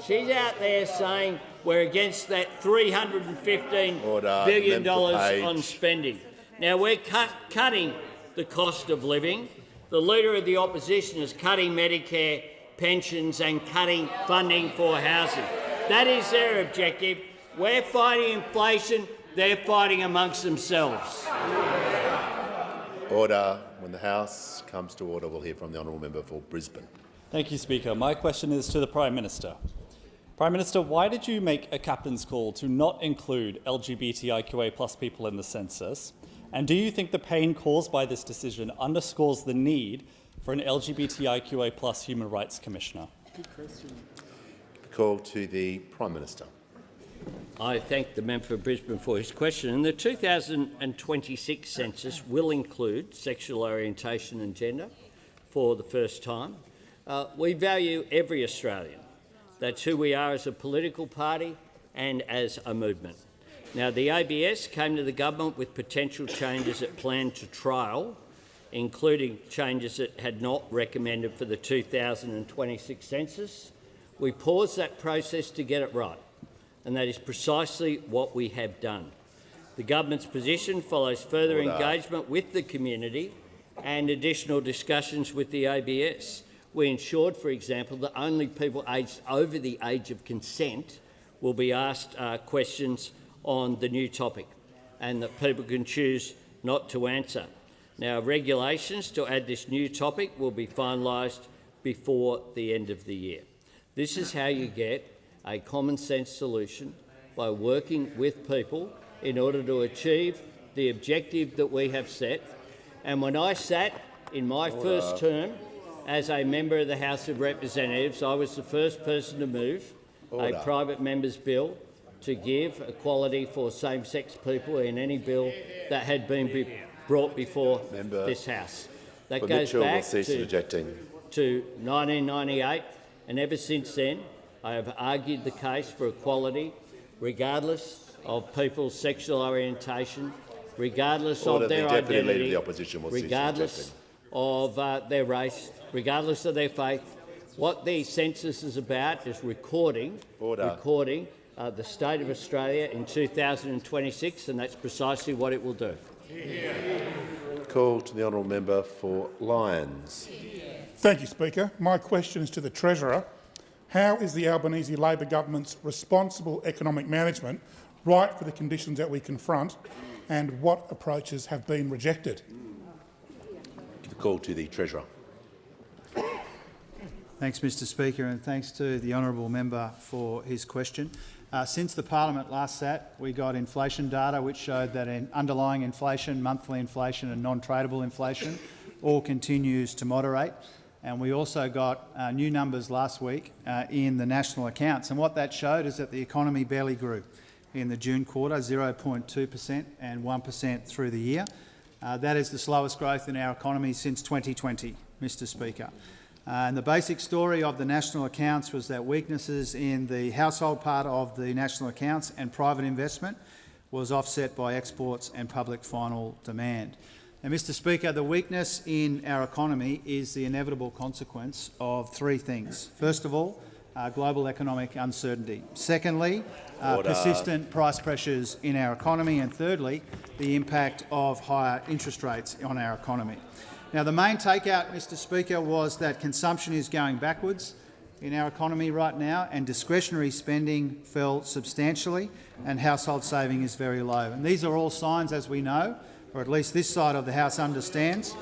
Speaker 11: She's out there saying we're against that $315 billion on spending. Now, we're cutting the cost of living. The Leader of the Opposition is cutting Medicare pensions and cutting funding for housing. That is their objective. We're fighting inflation They're fighting amongst themselves.
Speaker 10: Order. When the House comes to order, we'll hear from the honourable member for Brisbane.
Speaker 2: Thank you, Speaker. My question is to the Prime Minister. Prime Minister, why did you make a captain's call to not include LGBTIQA+ people in the census? And do you think the pain caused by this decision underscores the need for an LGBTIQA+ Human Rights Commissioner?
Speaker 10: Good question. Call to the Prime Minister.
Speaker 11: I thank the member for Brisbane for his question. And the 2026 census will include sexual orientation and gender for the first time. We value every Australian. That's who we are as a political party and as a movement. Now, the ABS came to the government with potential changes it planned to trial, including changes it had not recommended for the 2026 census. We paused that process to get it right, and that is precisely what we have done. The government's position follows further engagement with the community and additional discussions with the ABS. We ensured, for example, that only people aged over the age of consent will be asked questions on the new topic, and that people can choose not to answer. Now, regulations to add this new topic will be finalised before the end of the year. This is how you get a common-sense solution, by working with people in order to achieve the objective that we have set. And when I sat in my first term as a member of the House of Representatives, I was the first person to move a private member's bill to give equality for same-sex people in any bill that had been brought before this House. That goes back to 1998, and ever since then I have argued the case for equality, regardless of people's sexual orientation, regardless of their identity, regardless of their race, regardless of their faith. What the census is about is recording the state of Australia in 2026, and that's precisely what it will do.
Speaker 10: Call to the honourable member for Lyons.
Speaker 6: Thank you, Speaker. My question is to the Treasurer. How is the Albanese Labor government's responsible economic management right for the conditions that we confront, and what approaches have been rejected?
Speaker 10: Call to the Treasurer.
Speaker 14: Thanks, Mr Speaker, and thanks to the honourable member for his question. Since the Parliament last sat, we got inflation data which showed that underlying inflation, monthly inflation and non-tradable inflation all continues to moderate. And we also got new numbers last week in the national accounts. And what that showed is that the economy barely grew in the June quarter, 0.2% and 1% through the year. That is the slowest growth in our economy since 2020, Mr Speaker. And the basic story of the national accounts was that weaknesses in the household part of the national accounts and private investment was offset by exports and public final demand. Now, Mr Speaker, the weakness in our economy is the inevitable consequence of three things. First of all, global economic uncertainty. Secondly, persistent price pressures in our economy. And thirdly, the impact of higher interest rates on our economy. Now, the main takeout, Mr Speaker, was that consumption is going backwards in our economy right now, and discretionary spending fell substantially, and household saving is very low. And these are all signs, as we know, or at least this side of the House understands,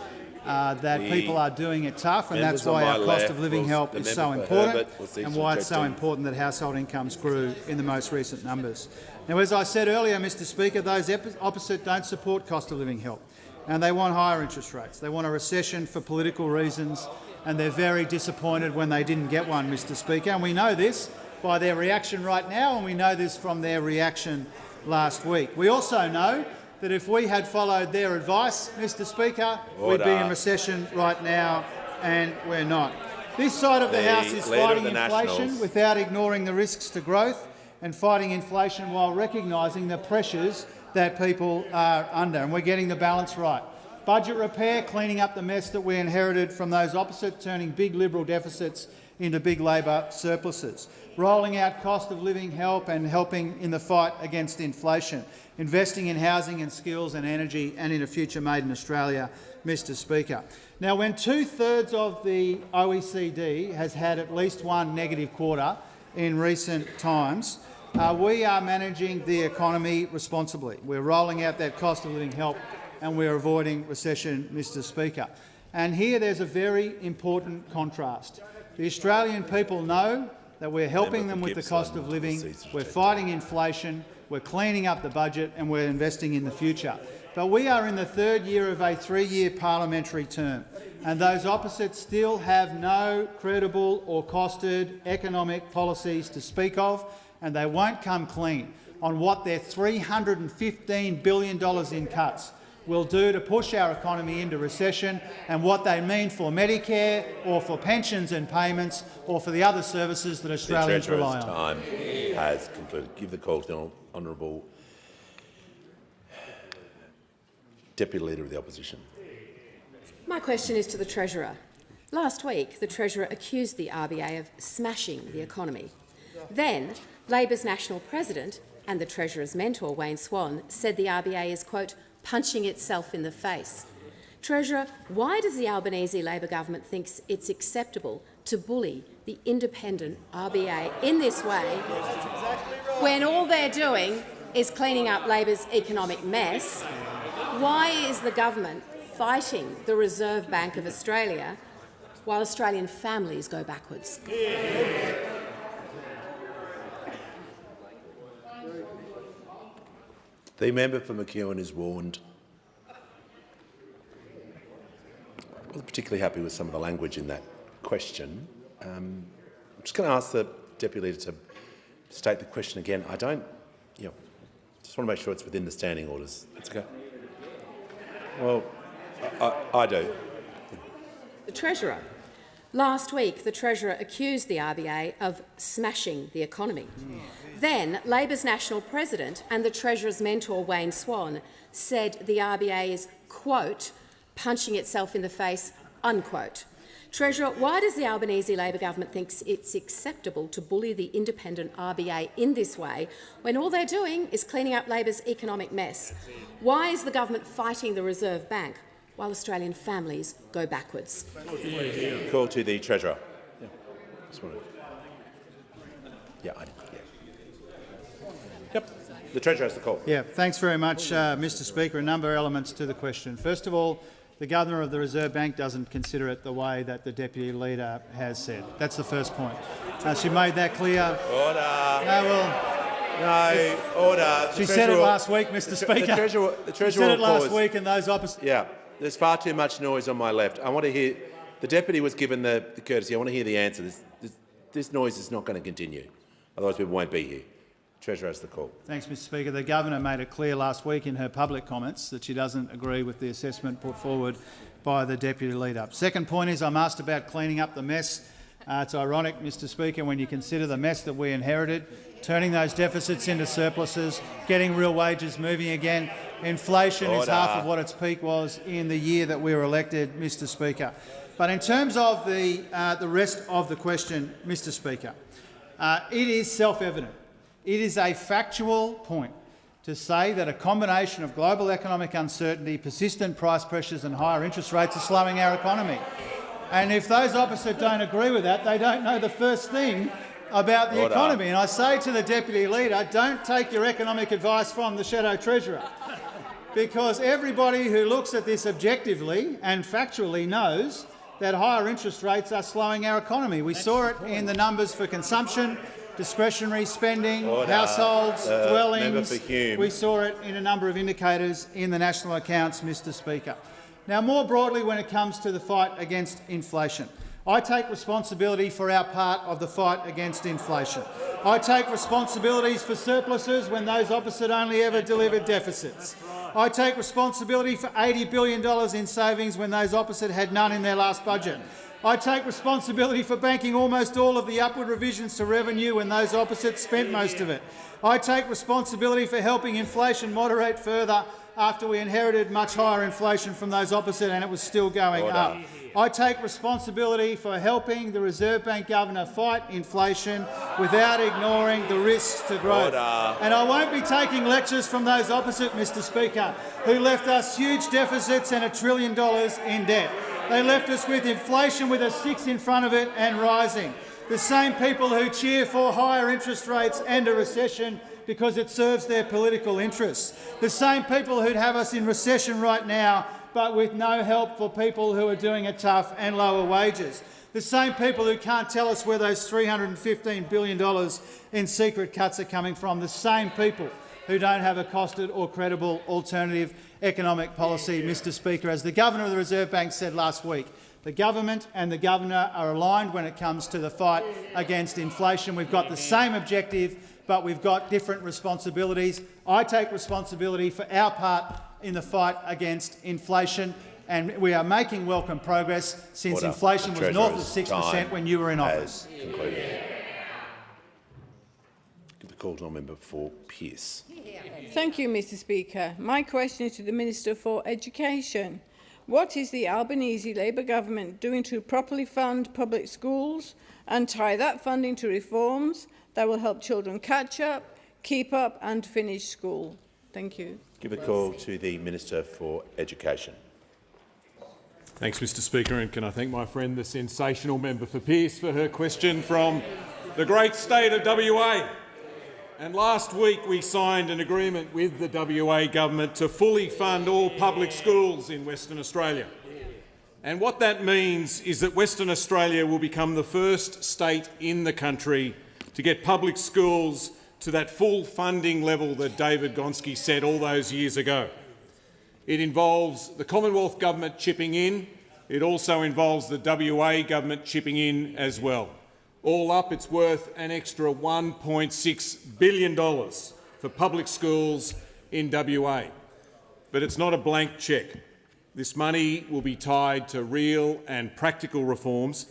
Speaker 14: that people are doing it tough, and that's why our cost of living help is so important, and why it's so important that household incomes grew in the most recent numbers. Now, as I said earlier, Mr Speaker, those opposite don't support cost of living help, and they want higher interest rates. They want a recession for political reasons, and they're very disappointed when they didn't get one, Mr Speaker. And we know this by their reaction right now, and we know this from their reaction last week. We also know that if we had followed their advice, Mr Speaker, we'd be in recession right now, and we're not. This side of the House is fighting inflation without ignoring the risks to growth, and fighting inflation while recognising the pressures that people are under, and we're getting the balance right. Budget repair, cleaning up the mess that we inherited from those opposite, turning big Liberal deficits into big Labor surpluses. Rolling out cost of living help and helping in the fight against inflation. Investing in housing and skills and energy and in a future made in Australia, Mr Speaker. Now, when 2/3 of the OECD has had at least one negative quarter in recent times, we are managing the economy responsibly. We're rolling out that cost of living help and we're avoiding recession, Mr Speaker. And here there's a very important contrast. The Australian people know that we're helping them with the cost of living, we're fighting inflation, we're cleaning up the budget and we're investing in the future. But we are in the third year of a three-year parliamentary term, and those opposites still have no credible or costed economic policies to speak of, and they won't come clean on what their $315 billion in cuts will do to push our economy into recession and what they mean for Medicare or for pensions and payments or for the other services that Australians rely on.
Speaker 10: Time has concluded. Give the call to the honourable Deputy Leader of the Opposition.
Speaker 5: My question is to the Treasurer. Last week, the Treasurer accused the RBA of smashing the economy. Then, Labor's National President and the Treasurer's mentor, Wayne Swan, said the RBA is, quote, punching itself in the face. Treasurer, why does the Albanese Labor government think it's acceptable to bully the independent RBA in this way when all they're doing is cleaning up Labor's economic mess? Why is the government fighting the Reserve Bank of Australia while Australian families go backwards?
Speaker 10: The member for McEwen is warned. I wasn't particularly happy with some of the language in that question. I'm just going to ask the Deputy Leader to state the question again. I don't, just want to make sure it's within the standing orders. That's okay. Well, I do.
Speaker 5: The Treasurer. Last week, the Treasurer accused the RBA of smashing the economy. Then, Labor's National President and the Treasurer's mentor, Wayne Swan, said the RBA is, quote, punching itself in the face, unquote. Treasurer, why does the Albanese Labor government think it's acceptable to bully the independent RBA in this way when all they're doing is cleaning up Labor's economic mess? Why is the government fighting the Reserve Bank while Australian families go backwards?
Speaker 10: Call to the Treasurer. Yep, the Treasurer has the call.
Speaker 14: Thanks very much, Mr Speaker. A number of elements to the question. First of all, the Governor of the Reserve Bank doesn't consider it the way that the Deputy Leader has said. That's the first point. She made that clear.
Speaker 10: Order.
Speaker 14: She said it last week, Mr Speaker.
Speaker 10: The Treasurer
Speaker 14: she said it last week and those opposite...
Speaker 10: Yeah, there's far too much noise on my left. I want to hear... The Deputy was given the courtesy. I want to hear the answer. This noise is not going to continue. Otherwise we won't be here. Treasurer has the call.
Speaker 14: Thanks, Mr Speaker. The Governor made it clear last week in her public comments that she doesn't agree with the assessment put forward by the Deputy Leader. Second point is I'm asked about cleaning up the mess. It's ironic, Mr Speaker, when you consider the mess that we inherited, turning those deficits into surpluses, getting real wages moving again. Inflation is half of what its peak was in the year that we were elected, Mr Speaker. But in terms of the rest of the question, Mr Speaker, it is self-evident. It is a factual point to say that a combination of global economic uncertainty, persistent price pressures and higher interest rates are slowing our economy. And if those opposite don't agree with that, they don't know the first thing about the economy. And I say to the Deputy Leader, don't take your economic advice from the Shadow Treasurer, because everybody who looks at this objectively and factually knows that higher interest rates are slowing our economy. We saw it in the numbers for consumption, discretionary spending, households, dwellings. We saw it in a number of indicators in the national accounts, Mr Speaker. Now, more broadly, when it comes to the fight against inflation, I take responsibility for our part of the fight against inflation. I take responsibilities for surpluses when those opposite only ever delivered deficits. I take responsibility for $80 billion in savings when those opposite had none in their last budget. I take responsibility for banking almost all of the upward revisions to revenue when those opposites spent most of it. I take responsibility for helping inflation moderate further after we inherited much higher inflation from those opposite and it was still going up. I take responsibility for helping the Reserve Bank Governor fight inflation without ignoring the risks to growth. And I won't be taking lectures from those opposite, Mr Speaker, who left us huge deficits and $1 trillion in debt. They left us with inflation with a 6 in front of it and rising. The same people who cheer for higher interest rates and a recession because it serves their political interests. The same people who'd have us in recession right now, but with no help for people who are doing it tough and lower wages. The same people who can't tell us where those $315 billion in secret cuts are coming from. The same people who don't have a costed or credible alternative economic policy, Mr Speaker. As the Governor of the Reserve Bank said last week, the government and the Governor are aligned when it comes to the fight against inflation. We've got the same objective, but we've got different responsibilities. I take responsibility for our part in the fight against inflation, and we are making welcome progress since inflation was north of 6% when you were in office.
Speaker 10: Give the call to our member for Pearce.
Speaker 8: Thank you, Mr Speaker. My question is to the Minister for Education. What is the Albanese Labor government doing to properly fund public schools and tie that funding to reforms that will help children catch up, keep up and finish school? Thank you.
Speaker 10: Give a call to the Minister for Education.
Speaker 17: Thanks, Mr Speaker, and can I thank my friend, the sensational member for Pearce, for her question from the great state of WA. And last week we signed an agreement with the WA government to fully fund all public schools in Western Australia. And what that means is that Western Australia will become the first state in the country to get public schools to that full funding level that David Gonski said all those years ago. It involves the Commonwealth Government chipping in. It also involves the WA Government chipping in as well. All up, it's worth an extra $1.6 billion for public schools in WA. But it's not a blank cheque. This money will be tied to real and practical reforms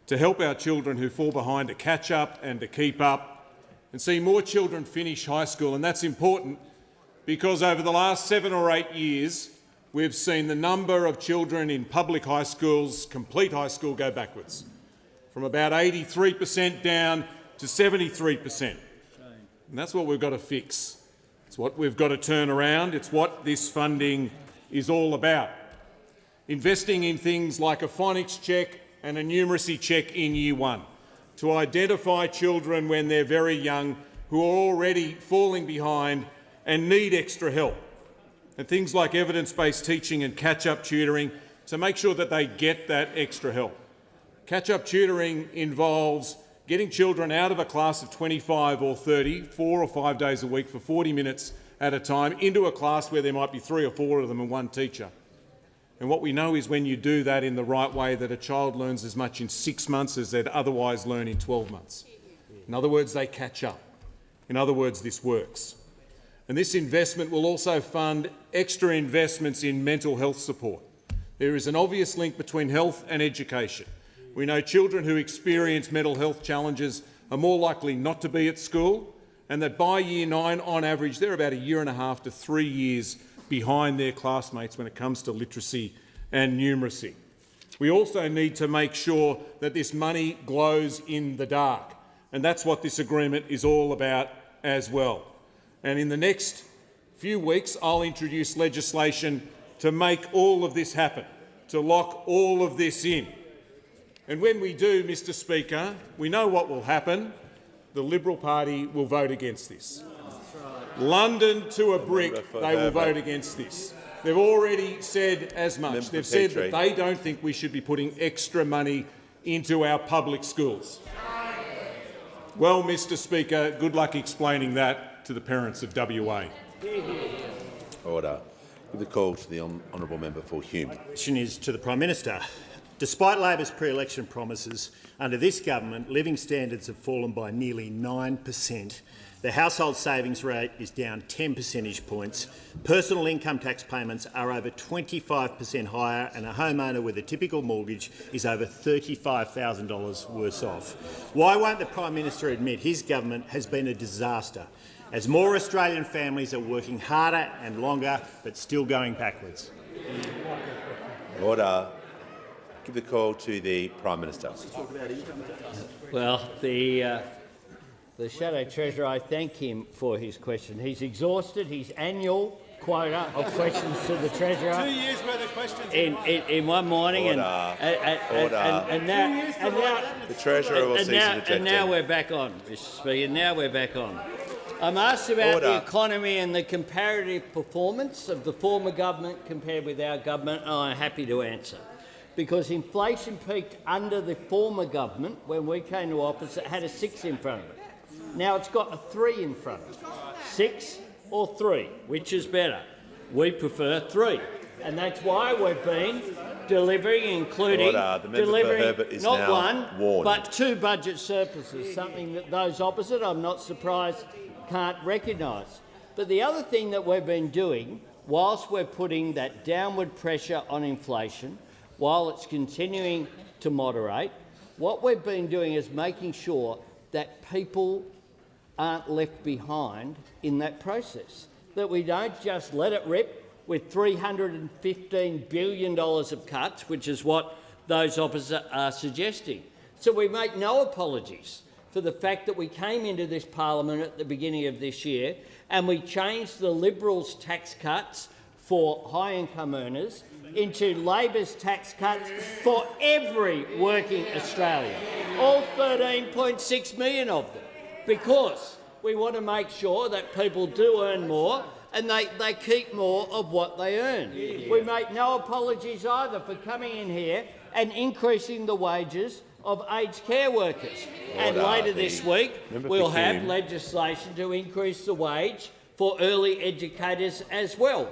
Speaker 17: to help our children who fall behind to catch up and to keep up and see more children finish high school. And that's important because over the last 7 or 8 years, we've seen the number of children in public high schools complete high school go backwards, from about 83% down to 73%. And that's what we've got to fix. It's what we've got to turn around. It's what this funding is all about. Investing in things like a phonics check and a numeracy check in year one to identify children when they're very young who are already falling behind and need extra help. And things like evidence-based teaching and catch-up tutoring to make sure that they get that extra help. Catch-up tutoring involves getting children out of a class of 25 or 30, 4 or 5 days a week for 40 minutes at a time, into a class where there might be 3 or 4 of them and one teacher. And what we know is when you do that in the right way, that a child learns as much in 6 months as they'd otherwise learn in 12 months. In other words, they catch up. In other words, this works. And this investment will also fund extra investments in mental health support. There is an obvious link between health and education. We know children who experience mental health challenges are more likely not to be at school, and that by year 9, on average, they're about 1.5 to 3 years behind their classmates when it comes to literacy and numeracy. We also need to make sure that this money glows in the dark, and that's what this agreement is all about as well. And in the next few weeks, I'll introduce legislation to make all of this happen, to lock all of this in. And when we do, Mr Speaker, we know what will happen. The Liberal Party will vote against this. London to a brick, they will vote against this. They've already said as much. They've said that they don't think we should be putting extra money into our public schools. Well, Mr Speaker, good luck explaining that to the parents of WA.
Speaker 10: Order. With the call to the honourable member for Hume.
Speaker 4: The question is to the Prime Minister. Despite Labor's pre-election promises, under this government, living standards have fallen by nearly 9%. The household savings rate is down 10 percentage points. Personal income tax payments are over 25% higher, and a homeowner with a typical mortgage is over $35,000 worse off. Why won't the Prime Minister admit his government has been a disaster, as more Australian families are working harder and longer but still going backwards?
Speaker 10: Order. Give the call to the Prime Minister.
Speaker 11: Well, the Shadow Treasurer, I thank him for his question. He's exhausted his annual quota of questions to the Treasurer
Speaker 14: 2 years worth of questions
Speaker 11: in one morning, and now
Speaker 10: the Treasurer will cease interjecting.
Speaker 11: And now we're back on, Mr. Speaker. Now we're back on. I'm asked about the economy and the comparative performance of the former government compared with our government, and I'm happy to answer. Because inflation peaked under the former government when we came to office. It had a 6 in front of it. Now it's got a 3 in front of it. 6 or 3, which is better? We prefer 3, and that's why we've been delivering, including delivering not one but 2 budget surpluses, something that those opposite, I'm not surprised, can't recognise. But the other thing that we've been doing, whilst we're putting that downward pressure on inflation, while it's continuing to moderate, what we've been doing is making sure that people aren't left behind in that process, that we don't just let it rip with $315 billion of cuts, which is what those opposite are suggesting. So we make no apologies for the fact that we came into this parliament at the beginning of this year and we changed the Liberals' tax cuts for high-income earners into Labor's tax cuts for every working Australian, all 13.6 million of them, because we want to make sure that people do earn more and they keep more of what they earn. We make no apologies either for coming in here and increasing the wages of aged care workers. And later this week we'll have legislation to increase the wage for early educators as well.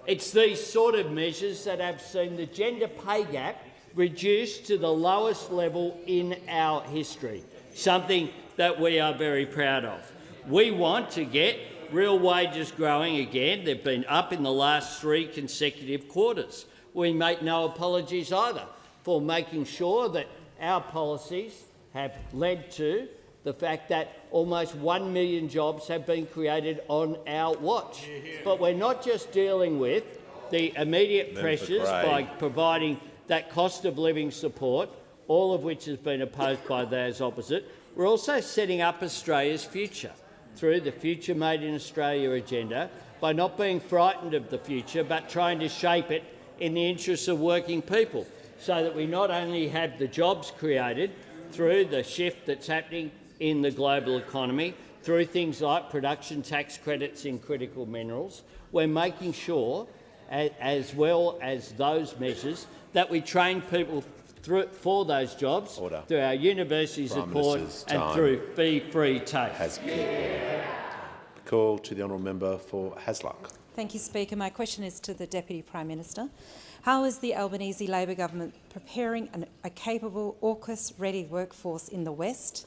Speaker 11: It's these sort of measures that have seen the gender pay gap reduced to the lowest level in our history, something that we are very proud of. We want to get real wages growing again. They've been up in the last 3 consecutive quarters. We make no apologies either for making sure that our policies have led to the fact that almost 1 million jobs have been created on our watch. But we're not just dealing with the immediate pressures by providing that cost of living support, all of which has been opposed by those opposite. We're also setting up Australia's future through the Future Made in Australia agenda by not being frightened of the future but trying to shape it in the interests of working people, so that we not only have the jobs created through the shift that's happening in the global economy, through things like production tax credits in critical minerals, we're making sure, as well as those measures, that we train people for those jobs through our university support and through fee-free TAFE.
Speaker 10: Call to the honourable member for Hasluck.
Speaker 15: Thank you, Speaker. My question is to the Deputy Prime Minister. How is the Albanese Labor government preparing a capable AUKUS-ready workforce in the West,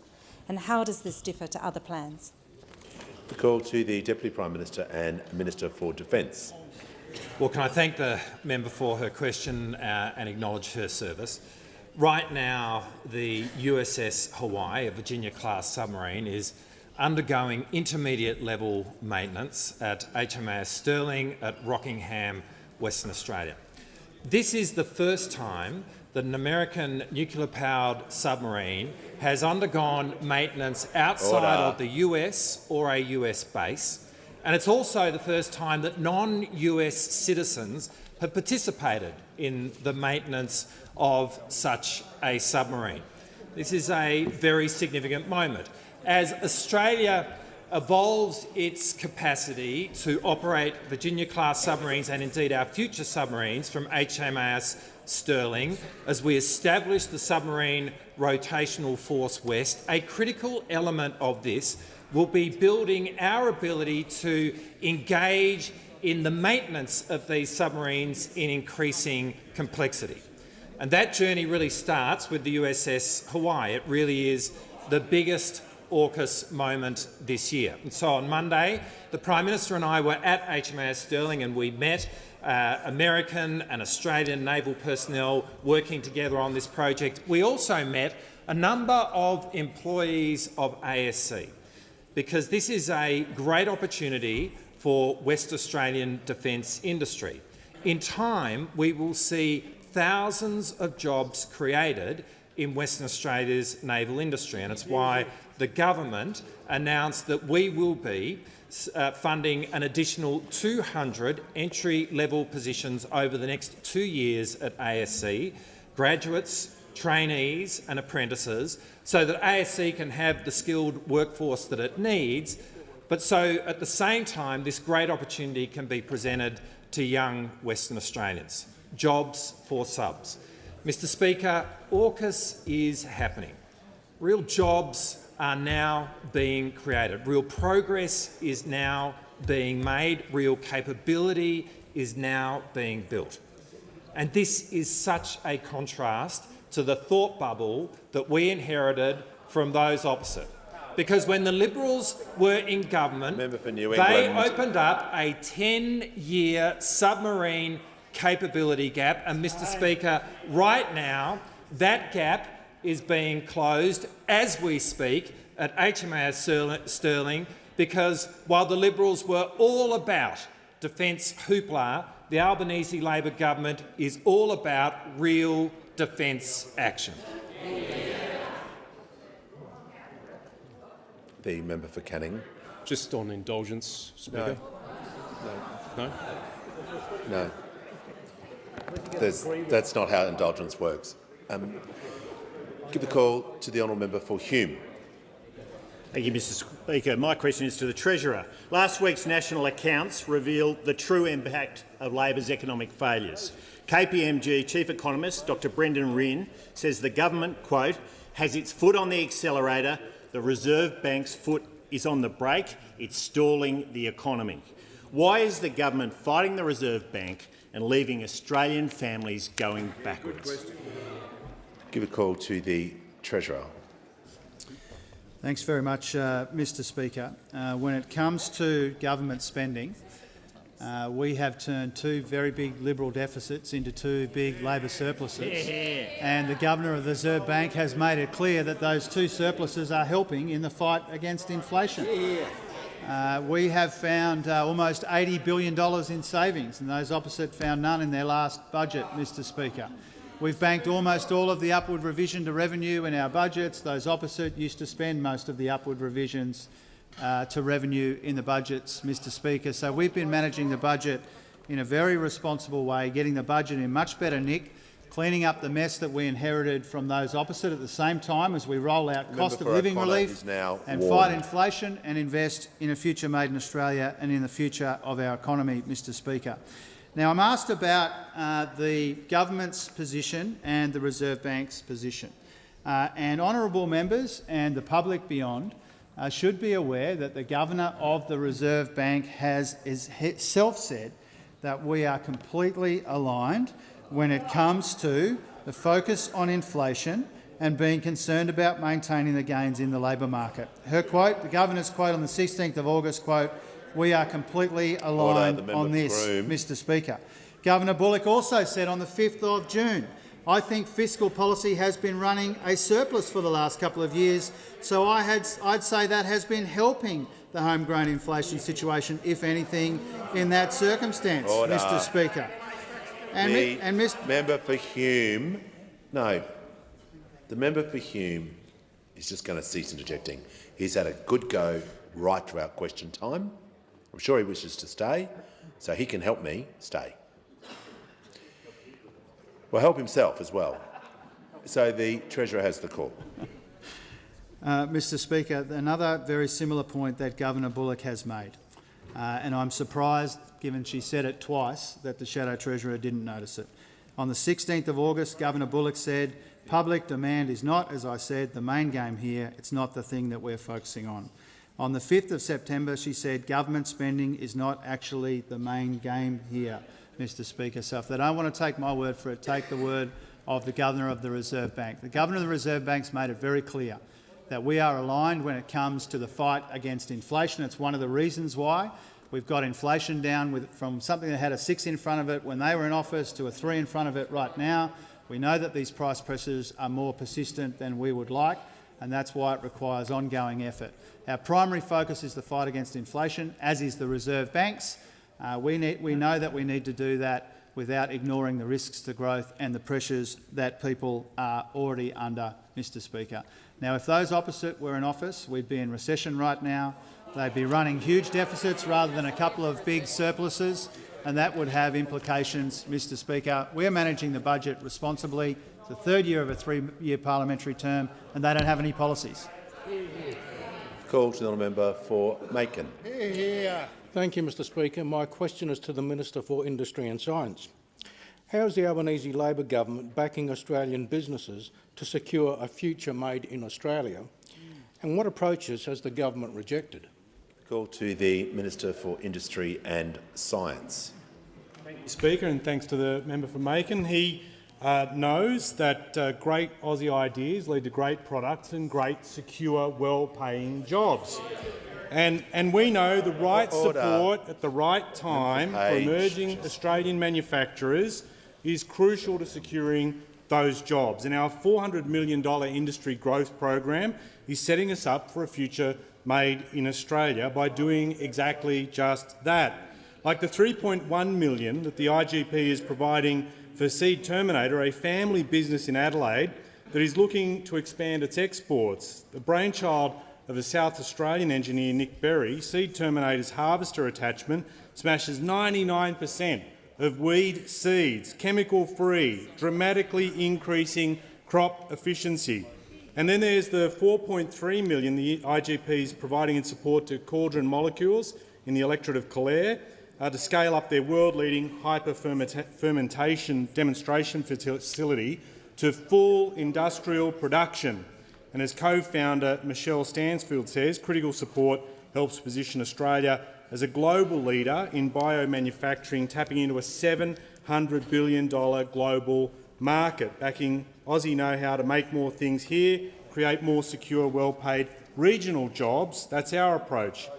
Speaker 15: and how does this differ to other plans?
Speaker 10: The call to the Deputy Prime Minister and Minister for Defence.
Speaker 21: Well, can I thank the member for her question and acknowledge her service. Right now, the USS Hawaii, a Virginia-class submarine, is undergoing intermediate-level maintenance at HMAS Stirling at Rockingham, Western Australia. This is the first time that an American nuclear-powered submarine has undergone maintenance outside of the US or a US base, and it's also the first time that non-US citizens have participated in the maintenance of such a submarine. This is a very significant moment. As Australia evolves its capacity to operate Virginia-class submarines and indeed our future submarines from HMAS Stirling, as we establish the Submarine Rotational Force West, a critical element of this will be building our ability to engage in the maintenance of these submarines in increasing complexity. And that journey really starts with the USS Hawaii. It really is the biggest AUKUS moment this year. And so on Monday, the Prime Minister and I were at HMAS Stirling and we met American and Australian naval personnel working together on this project. We also met a number of employees of ASC, because this is a great opportunity for West Australian defence industry. In time, we will see thousands of jobs created in Western Australia's naval industry, and it's why the government announced that we will be funding an additional 200 entry-level positions over the next 2 years at ASC, graduates, trainees and apprentices, so that ASC can have the skilled workforce that it needs, but so at the same time this great opportunity can be presented to young Western Australians. Jobs for subs. Mr Speaker, AUKUS is happening. Real jobs are now being created. Real progress is now being made. Real capability is now being built. And this is such a contrast to the thought bubble that we inherited from those opposite. Because when the Liberals were in government, they opened up a 10-year submarine capability gap, and Mr Speaker, right now that gap is being closed as we speak at HMAS Stirling, because while the Liberals were all about defence hoopla, the Albanese Labor government is all about real defence action.
Speaker 10: The member for Canning.
Speaker 1: Just on indulgence, Speaker.
Speaker 10: No. That's not how indulgence works. Give the call to the honourable member for Hume.
Speaker 4: Thank you, Mr Speaker. My question is to the Treasurer. Last week's national accounts revealed the true impact of Labor's economic failures. KPMG Chief Economist Dr Brendan Rinn says the government, quote, has its foot on the accelerator, the Reserve Bank's foot is on the brake, it's stalling the economy. Why is the government fighting the Reserve Bank and leaving Australian families going backwards?
Speaker 10: Give a call to the Treasurer.
Speaker 14: Thanks very much, Mr Speaker. When it comes to government spending, we have turned 2 very big Liberal deficits into 2 big Labor surpluses. And the Governor of the Reserve Bank has made it clear that those 2 surpluses are helping in the fight against inflation. We have found almost $80 billion in savings, and those opposite found none in their last budget, Mr Speaker. We've banked almost all of the upward revision to revenue in our budgets. Those opposite used to spend most of the upward revisions to revenue in the budgets, Mr Speaker. So we've been managing the budget in a very responsible way, getting the budget in much better nick, cleaning up the mess that we inherited from those opposite at the same time as we roll out cost of living relief and fight inflation and invest in a future made in Australia and in the future of our economy, Mr Speaker. Now, I'm asked about the government's position and the Reserve Bank's position. And honourable members and the public beyond should be aware that the Governor of the Reserve Bank has itself said that we are completely aligned when it comes to the focus on inflation and being concerned about maintaining the gains in the labour market. Her quote, the Governor's quote on the 16th of August, quote, "We are completely aligned on this," Mr Speaker. Governor Bullock also said on the 5th of June, "I think fiscal policy has been running a surplus for the last couple of years, so I'd say that has been helping the homegrown inflation situation, if anything, in that circumstance," Mr Speaker.
Speaker 10: Member for Hume. No. The member for Hume is just going to cease interjecting. He's had a good go right throughout question time. I'm sure he wishes to stay, so he can help me stay. Well, help himself as well. So the Treasurer has the call.
Speaker 14: Mr Speaker, another very similar point that Governor Bullock has made, and I'm surprised, given she said it twice, that the Shadow Treasurer didn't notice it. On the 16th of August, Governor Bullock said, "Public demand is not, as I said, the main game here. It's not the thing that we're focusing on." On the 5th of September, she said, "Government spending is not actually the main game here," Mr Speaker. So if they don't want to take my word for it, take the word of the Governor of the Reserve Bank. The Governor of the Reserve Bank's made it very clear that we are aligned when it comes to the fight against inflation. It's one of the reasons why we've got inflation down from something that had a 6 in front of it when they were in office to a 3 in front of it right now. We know that these price pressures are more persistent than we would like, and that's why it requires ongoing effort. Our primary focus is the fight against inflation, as is the Reserve Bank's. We know that we need to do that without ignoring the risks to growth and the pressures that people are already under, Mr Speaker. Now, if those opposite were in office, we'd be in recession right now. They'd be running huge deficits rather than a couple of big surpluses, and that would have implications, Mr Speaker. We're managing the budget responsibly. It's the third year of a three-year parliamentary term, and they don't have any policies.
Speaker 10: Call to the member for Macon.
Speaker 12: Thank you, Mr Speaker. My question is to the Minister for Industry and Science. How is the Albanese Labor government backing Australian businesses to secure a future made in Australia? And what approaches has the government rejected?
Speaker 10: Call to the Minister for Industry and Science.
Speaker 12: Thank you, Speaker, and thanks to the member for Macon. He knows that great Aussie ideas lead to great products and great, secure, well-paying jobs. And we know the right support at the right time for emerging Australian manufacturers is crucial to securing those jobs. And our $400 million industry growth program is setting us up for a future made in Australia by doing exactly just that. Like the $3.1 million that the IGP is providing for Seed Terminator, a family business in Adelaide that is looking to expand its exports. The brainchild of a South Australian engineer, Nick Berry, Seed Terminator's harvester attachment smashes 99% of weed seeds, chemical-free, dramatically increasing crop efficiency. And then there's the $4.3 million the IGP is providing in support to Cauldron Molecules in the electorate of Calare to scale up their world-leading hyper-fermentation demonstration facility to full industrial production. And as co-founder Michelle Stansfield says, critical support helps position Australia as a global leader in biomanufacturing, tapping into a $700 billion global market, backing Aussie know-how to make more things here, create more secure, well-paid regional jobs. That's our approach.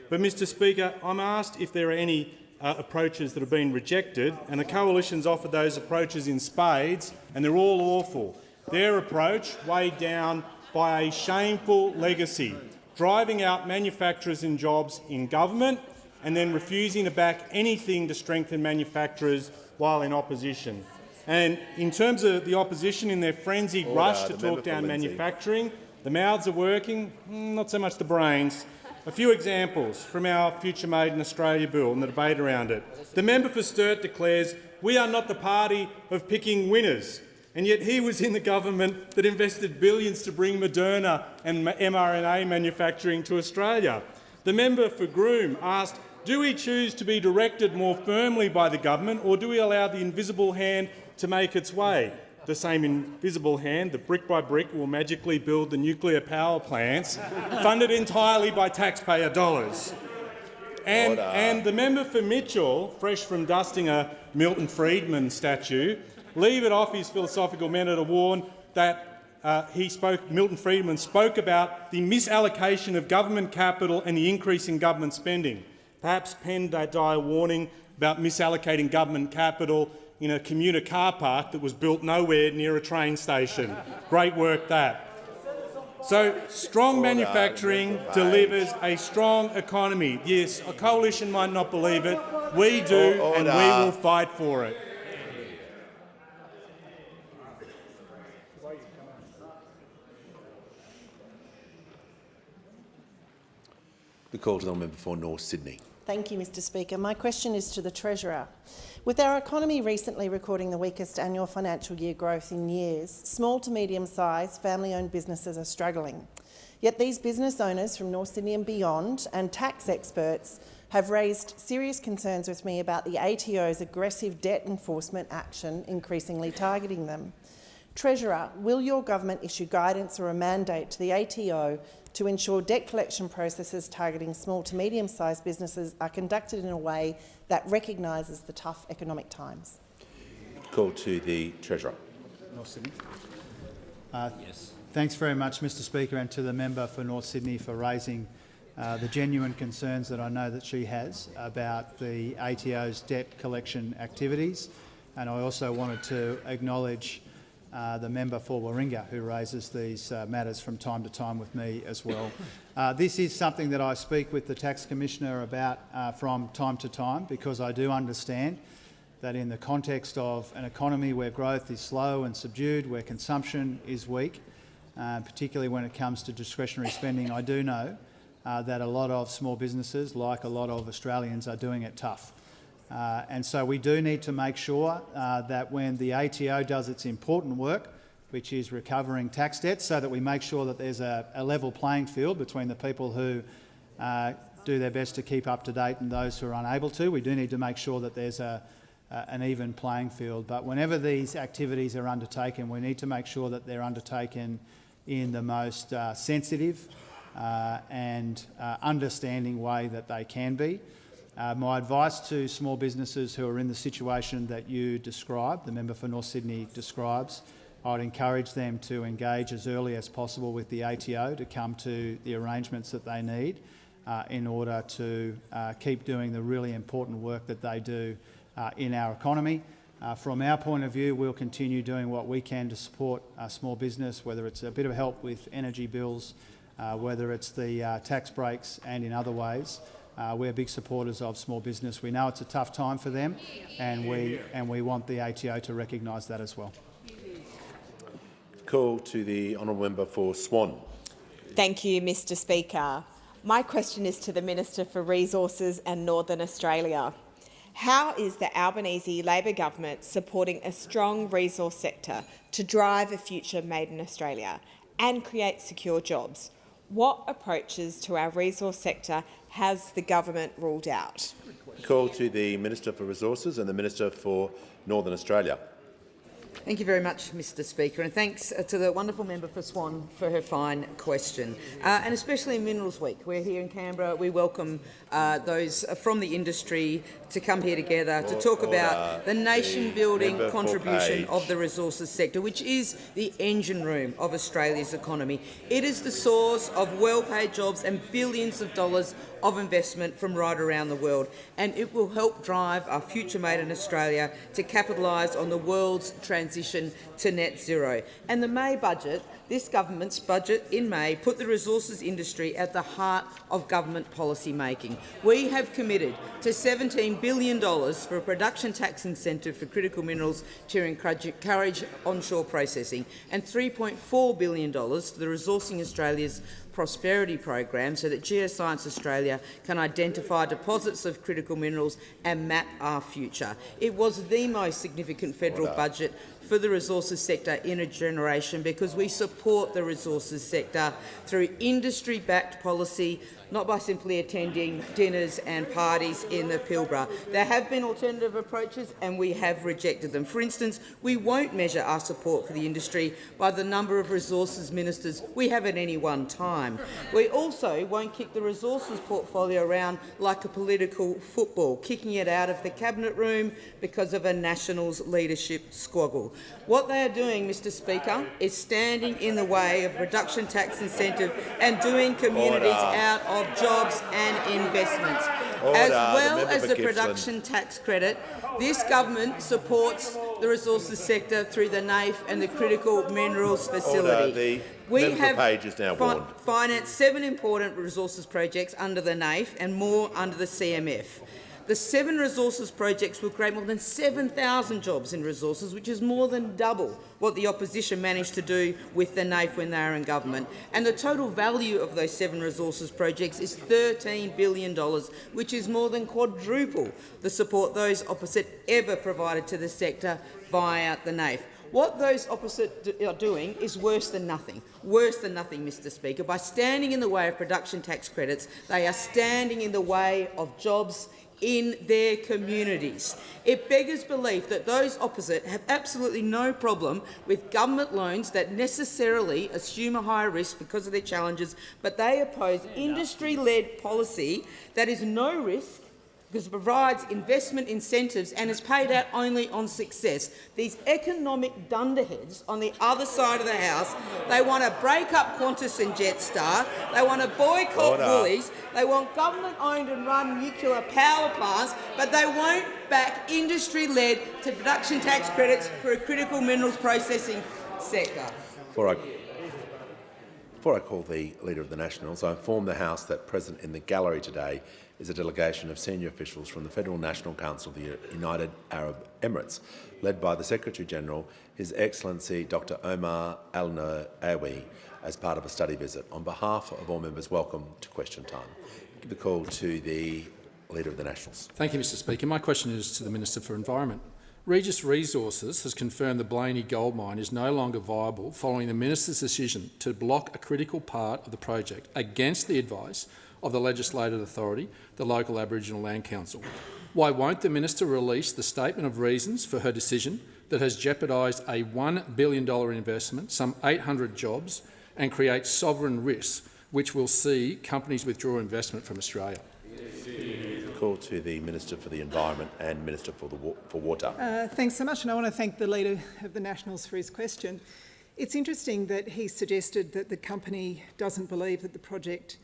Speaker 12: But, Mr Speaker, I'm asked if there are any approaches that have been rejected, and the Coalition's offered those approaches in spades, and they're all awful. Their approach, weighed down by a shameful legacy, driving out manufacturers and jobs in government and then refusing to back anything to strengthen manufacturers while in opposition. And in terms of the opposition, in their frenzied rush to talk down manufacturing, the mouths are working, not so much the brains. A few examples from our Future Made in Australia bill and the debate around it. The member for Sturt declares, "We are not the party of picking winners," and yet he was in the government that invested billions to bring Moderna and mRNA manufacturing to Australia. The member for Groom asked, "Do we choose to be directed more firmly by the government, or do we allow the invisible hand to make its way?" The same invisible hand that brick by brick will magically build the nuclear power plants funded entirely by taxpayer dollars. And the member for Mitchell, fresh from dusting a Milton Friedman statue, leave it off his philosophical manner to warn that Milton Friedman spoke about the misallocation of government capital and the increase in government spending. Perhaps penned that dire warning about misallocating government capital in a commuter car park that was built nowhere near a train station. Great work, that. So strong manufacturing delivers a strong economy. Yes, a coalition might not believe it. We do, and we will fight for it.
Speaker 10: The call to the member for North Sydney.
Speaker 16: Thank you, Mr Speaker. My question is to the Treasurer. With our economy recently recording the weakest annual financial year growth in years, small to medium-sized family-owned businesses are struggling. Yet these business owners from North Sydney and beyond, and tax experts, have raised serious concerns with me about the ATO's aggressive debt enforcement action increasingly targeting them. Treasurer, will your government issue guidance or a mandate to the ATO to ensure debt collection processes targeting small to medium-sized businesses are conducted in a way that recognises the tough economic times?
Speaker 10: Call to the Treasurer.
Speaker 14: North Sydney. Yes. Thanks very much, Mr Speaker, and to the member for North Sydney for raising the genuine concerns that I know that she has about the ATO's debt collection activities. And I also wanted to acknowledge the member for Warringah, who raises these matters from time to time with me as well. This is something that I speak with the Tax Commissioner about from time to time, because I do understand that in the context of an economy where growth is slow and subdued, where consumption is weak, particularly when it comes to discretionary spending, I do know that a lot of small businesses, like a lot of Australians, are doing it tough. And so we do need to make sure that when the ATO does its important work, which is recovering tax debts, so that we make sure that there's a level playing field between the people who do their best to keep up to date and those who are unable to. We do need to make sure that there's an even playing field. But whenever these activities are undertaken, we need to make sure that they're undertaken in the most sensitive and understanding way that they can be. My advice to small businesses who are in the situation that you described, the member for North Sydney describes, I'd encourage them to engage as early as possible with the ATO to come to the arrangements that they need in order to keep doing the really important work that they do in our economy. From our point of view, we'll continue doing what we can to support small business, whether it's a bit of help with energy bills, whether it's the tax breaks and in other ways. We're big supporters of small business. We know it's a tough time for them, and we want the ATO to recognise that as well.
Speaker 10: Call to the honourable member for Swan.
Speaker 9: Thank you, Mr. Speaker. My question is to the Minister for Resources and Northern Australia. How is the Albanese Labor government supporting a strong resource sector to drive a future made in Australia and create secure jobs? What approaches to our resource sector has the government ruled out?
Speaker 10: Call to the Minister for Resources and the Minister for Northern Australia.
Speaker 18: Thank you very much, Mr. Speaker, and thanks to the wonderful member for Swan for her fine question. And especially in Minerals Week, we're here in Canberra. We welcome those from the industry to come here together to talk about the nation-building contribution of the resources sector, which is the engine room of Australia's economy. It is the source of well-paid jobs and billions of dollars of investment from right around the world, and it will help drive our future made in Australia to capitalise on the world's transition to net zero. And the May budget, this government's budget in May, put the resources industry at the heart of government policy making. We have committed to $17 billion for a production tax incentive for critical minerals to encourage onshore processing, and $3.4 billion for the Resourcing Australia's Prosperity Program so that Geoscience Australia can identify deposits of critical minerals and map our future. It was the most significant federal budget for the resources sector in a generation because we support the resources sector through industry-backed policy, not by simply attending dinners and parties in the Pilbara. There have been alternative approaches and we have rejected them. For instance, we won't measure our support for the industry by the number of resources ministers we have at any one time. We also won't kick the resources portfolio around like a political football, kicking it out of the cabinet room because of a Nationals leadership squabble. What they are doing, Mr. Speaker, is standing in the way of reduction tax incentive and doing communities out of jobs and investments. As well as the production tax credit, this government supports the resources sector through the NAIF and the Critical Minerals Facility. We have financed 7 important resources projects under the NAIF and more under the CMF. The 7 resources projects will create more than 7,000 jobs in resources, which is more than double what the opposition managed to do with the NAIF when they were in government. And the total value of those 7 resources projects is $13 billion, which is more than quadruple the support those opposite ever provided to the sector via the NAIF. What those opposite are doing is worse than nothing. Worse than nothing, Mr. Speaker. By standing in the way of production tax credits, they are standing in the way of jobs in their communities. It beggars belief that those opposite have absolutely no problem with government loans that necessarily assume a higher risk because of their challenges, but they oppose industry-led policy that is no risk because it provides investment incentives and is paid out only on success. These economic dunderheads on the other side of the House, they want to break up Qantas and Jetstar, they want to boycott Woolies, they want government-owned and run nuclear power plants, but they won't back industry-led to production tax credits for a critical minerals processing sector.
Speaker 10: For Before I call the Leader of the Nationals, I inform the House that present in the gallery today is a delegation of senior officials from the Federal National Council of the United Arab Emirates, led by the Secretary-General, His Excellency Dr Omar Al-Nawawi, as part of a study visit. On behalf of all members, welcome to question time. I give the call to the Leader of the Nationals.
Speaker 13: Thank you, Mr Speaker. My question is to the Minister for Environment. Regis Resources has confirmed the Blaney gold mine is no longer viable following the Minister's decision to block a critical part of the project against the advice of the legislative authority, the local Aboriginal Land Council. Why won't the Minister release the statement of reasons for her decision that has jeopardised a $1 billion investment, some 800 jobs, and creates sovereign risks, which will see companies withdraw investment from Australia?
Speaker 10: Call to the Minister for the Environment and Minister for Water.
Speaker 22: Thanks so much, and I want to thank the Leader of the Nationals for his question. It's interesting that he suggested that the company doesn't believe that the project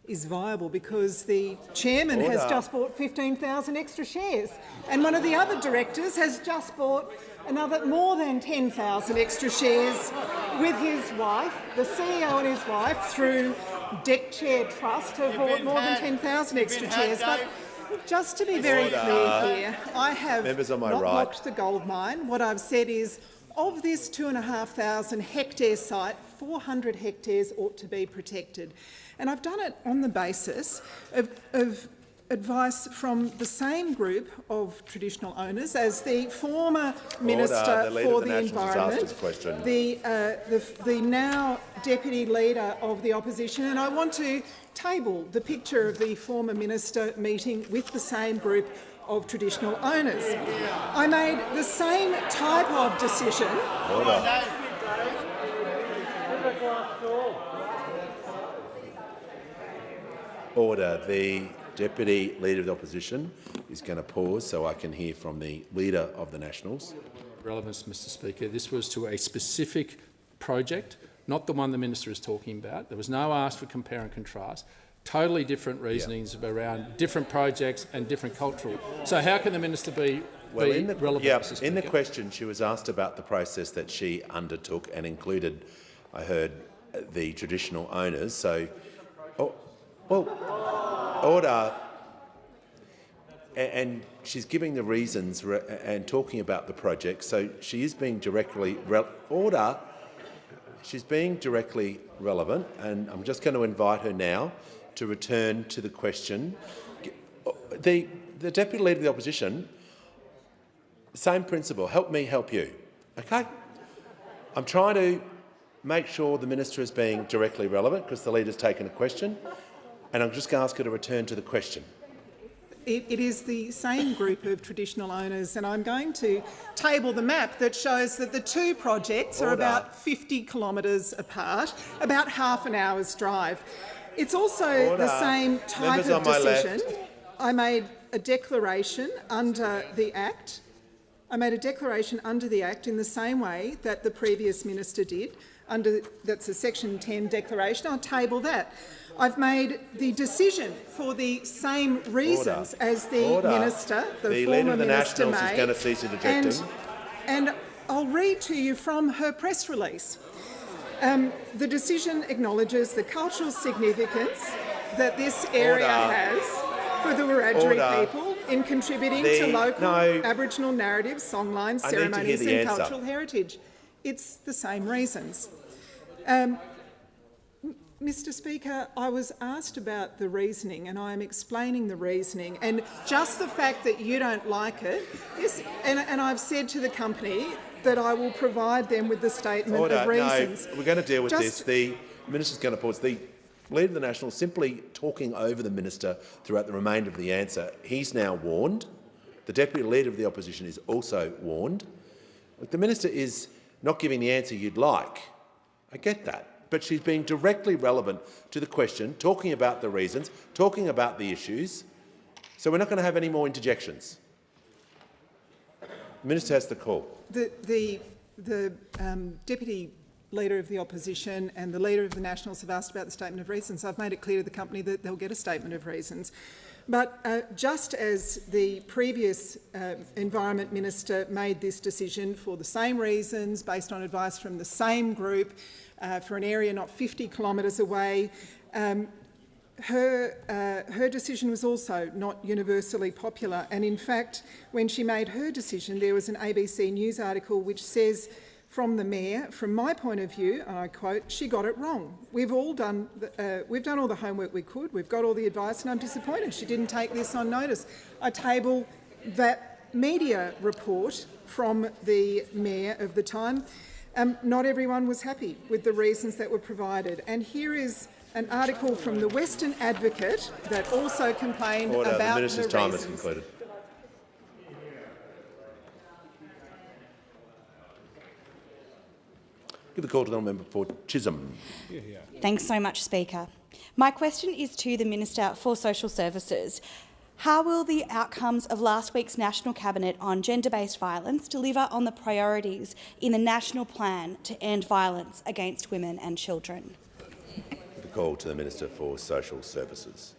Speaker 22: is viable because the chairman has just bought 15,000 extra shares, and one of the other directors has just bought another more than 10,000 extra shares with his wife. The CEO and his wife, through Deck Chair Trust, have bought more than 10,000 extra shares. But just to be very clear here, I have not blocked the gold mine. What I've said is, of this 2,500 hectare site, 400 hectares ought to be protected. And I've done it on the basis of advice from the same group of traditional owners as the former Minister for the Environment, the now Deputy Leader of the Opposition, and I want to table the picture of the former Minister meeting with the same group of traditional owners. I made the same type of decision.
Speaker 10: Order. The Deputy Leader of the Opposition is going to pause so I can hear from the Leader of the Nationals.
Speaker 13: Relevance, Mr Speaker. This was to a specific project, not the one the Minister is talking about. There was no ask for compare and contrast. Totally different reasonings around different projects and different cultural. So how can the Minister be relevant, Mr Speaker?
Speaker 10: In the question, she was asked about the process that she undertook and included, I heard, the traditional owners. So, order. And she's giving the reasons and talking about the project. So she is being directly She's being directly relevant, and I'm just going to invite her now to return to the question. The Deputy Leader of the Opposition, same principle. Help me, help you. Okay. I'm trying to make sure the Minister is being directly relevant because the Leader's taken a question. And I'm just going to ask her to return to the question.
Speaker 22: It is the same group of traditional owners, and I'm going to table the map that shows that the two projects are about 50 kilometres apart, about half an hour's drive. It's also the same type of decision. I made a declaration under the Act. in the same way that the previous minister did. That's a Section 10 declaration. I'll table that. I've made the decision for the same reasons as the minister, the former minister, made.
Speaker 10: Is going to cease interjecting.
Speaker 22: And I'll read to you from her press release. The decision acknowledges the cultural significance that this area has for the Wiradjuri people in contributing to local Aboriginal narratives, songlines, ceremonies and cultural heritage. It's the same reasons. Mr Speaker, I was asked about the reasoning and I am explaining the reasoning, and just the fact that you don't like it, and I've said to the company that I will provide them with the statement of reasons.
Speaker 10: No, we're going to deal with this. The Minister's going to pause. The Leader of the Nationals simply talking over the Minister throughout the remainder of the answer. He's now warned. The Deputy Leader of the Opposition is also warned. The Minister is not giving the answer you'd like. I get that. But she's being directly relevant to the question, talking about the reasons, talking about the issues. So we're not going to have any more interjections. The Minister has the call.
Speaker 22: The Deputy Leader of the Opposition and the Leader of the Nationals have asked about the statement of reasons. I've made it clear to the company that they'll get a statement of reasons. But just as the previous Environment Minister made this decision for the same reasons, based on advice from the same group, for an area not 50 kilometres away, her decision was also not universally popular. And in fact, when she made her decision, there was an ABC News article which says, from the Mayor, from my point of view, and I quote, "She got it wrong. We've done all the homework we could. We've got all the advice, and I'm disappointed she didn't take this on notice." I table that media report from the Mayor of the time. Not everyone was happy with the reasons that were provided. And here is an article from the Western Advocate that also complained about
Speaker 10: the Minister's time
Speaker 22: reasons.
Speaker 10: has concluded. Give the call to the member for Chisholm.
Speaker 7: Thanks so much, Speaker. My question is to the Minister for Social Services. How will the outcomes of last week's National Cabinet on gender-based violence deliver on the priorities in the National Plan to end violence against women and children?
Speaker 10: Give the call to the Minister for Social Services.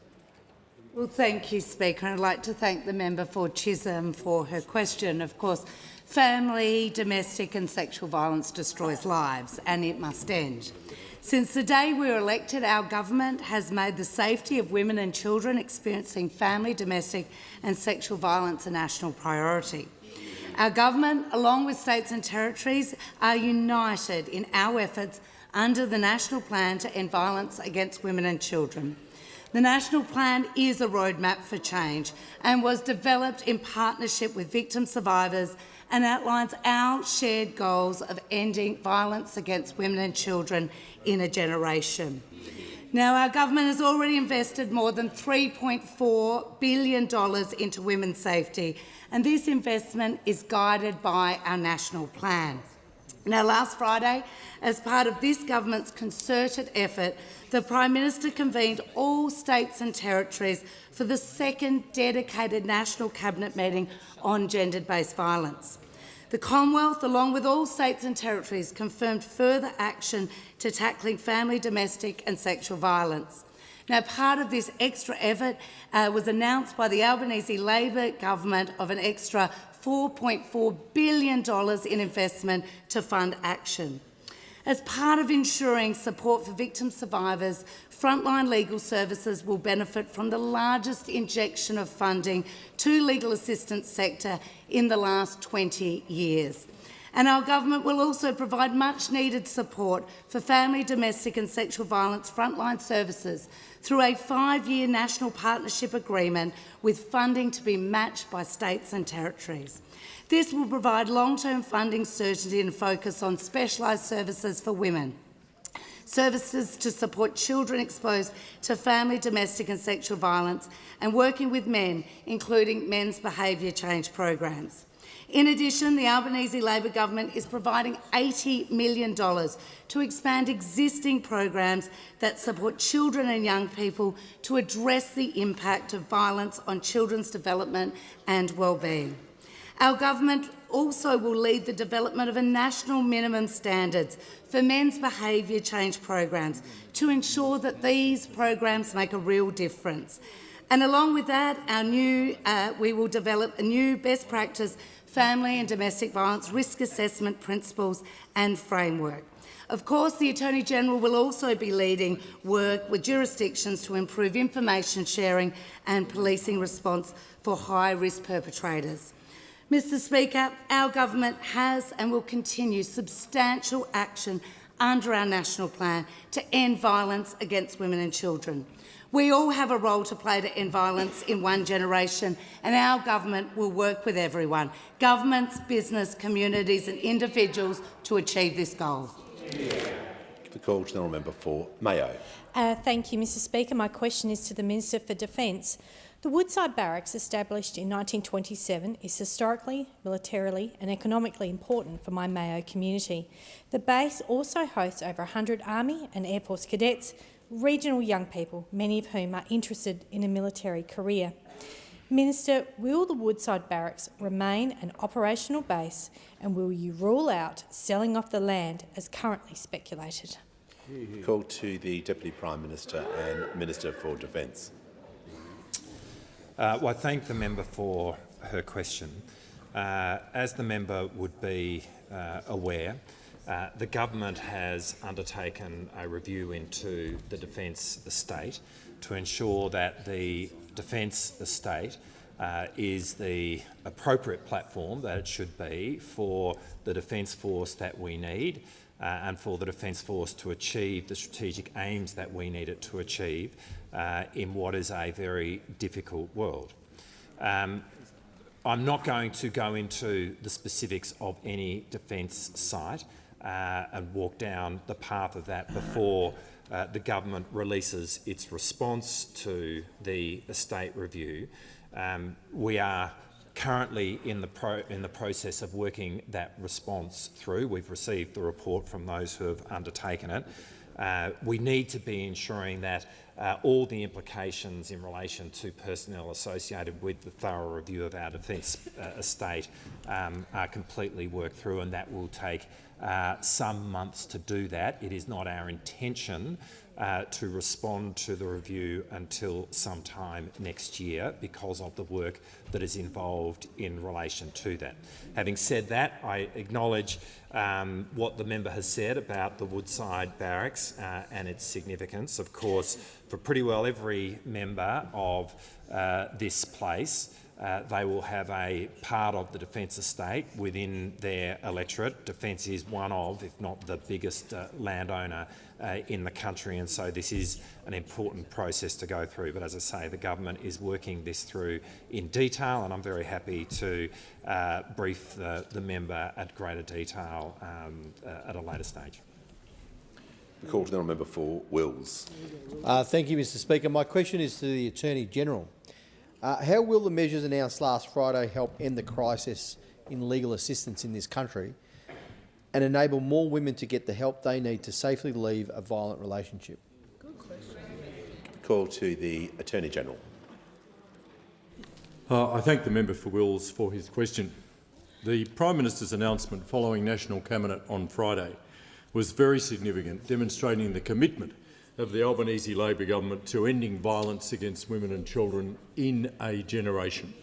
Speaker 19: Well, thank you, Speaker. I'd like to thank the member for Chisholm for her question. Of course, family, domestic and sexual violence destroys lives, and it must end. Since the day we were elected, our government has made the safety of women and children experiencing family, domestic and sexual violence a national priority. Our government, along with states and territories, are united in our efforts under the National Plan to end violence against women and children. The National Plan is a roadmap for change and was developed in partnership with victim survivors and outlines our shared goals of ending violence against women and children in a generation. Now, our government has already invested more than $3.4 billion into women's safety, and this investment is guided by our National Plan. Now, last Friday, as part of this government's concerted effort, the Prime Minister convened all states and territories for the second dedicated National Cabinet meeting on gender-based violence. The Commonwealth, along with all states and territories, confirmed further action to tackling family, domestic and sexual violence. Now, part of this extra effort was announced by the Albanese Labor government of an extra $4.4 billion in investment to fund action. As part of ensuring support for victim survivors, frontline legal services will benefit from the largest injection of funding to legal assistance sector in the last 20 years. And our government will also provide much needed support for family, domestic and sexual violence frontline services through a 5-year national partnership agreement with funding to be matched by states and territories. This will provide long-term funding certainty and focus on specialised services for women, services to support children exposed to family, domestic and sexual violence, and working with men, including men's behaviour change programs. In addition, the Albanese Labor government is providing $80 million to expand existing programs that support children and young people to address the impact of violence on children's development and well-being. Our government also will lead the development of a national minimum standards for men's behaviour change programs to ensure that these programs make a real difference. And along with that, we will develop a new best practice family and domestic violence risk assessment principles and framework. Of course, the Attorney-General will also be leading work with jurisdictions to improve information sharing and policing response for high-risk perpetrators. Mr Speaker, our government has and will continue substantial action under our national plan to end violence against women and children. We all have a role to play to end violence in one generation, and our government will work with everyone, governments, business, communities and individuals to achieve this goal.
Speaker 10: Give the call to the member for Mayo.
Speaker 23: Thank you, Mr Speaker. My question is to the Minister for Defence. The Woodside Barracks, established in 1927, is historically, militarily and economically important for my Mayo community. The base also hosts over 100 Army and Air Force cadets, regional young people, many of whom are interested in a military career. Minister, will the Woodside Barracks remain an operational base, and will you rule out selling off the land as currently speculated?
Speaker 10: Call to the Deputy Prime Minister and Minister for Defence.
Speaker 21: Well, I thank the member for her question. As the member would be aware, the government has undertaken a review into the defence estate to ensure that the defence estate is the appropriate platform that it should be for the Defence Force that we need and for the Defence Force to achieve the strategic aims that we need it to achieve in what is a very difficult world. I'm not going to go into the specifics of any defence site and walk down the path of that before the government releases its response to the estate review. We are currently in the process of working that response through. We've received the report from those who have undertaken it. We need to be ensuring that all the implications in relation to personnel associated with the thorough review of our defence estate are completely worked through, and that will take some months to do that. It is not our intention to respond to the review until sometime next year because of the work that is involved in relation to that. Having said that, I acknowledge what the member has said about the Woodside Barracks and its significance. Of course, for pretty well every member of this place, they will have a part of the defence estate within their electorate. Defence is one of, if not the biggest landowner in the country, and so this is an important process to go through. But as I say, the government is working this through in detail, and I'm very happy to brief the member at greater detail at a later stage.
Speaker 10: The call to the honourable member for Wills.
Speaker 2: Thank you, Mr Speaker. My question is to the Attorney-General. How will the measures announced last Friday help end the crisis in legal assistance in this country and enable more women to get the help they need to safely leave a violent relationship?
Speaker 10: Good question. Call to the Attorney-General.
Speaker 17: I thank the member for Wills for his question. The Prime Minister's announcement following National Cabinet on Friday was very significant, demonstrating the commitment of the Albanese Labor government to ending violence against women and children in a generation.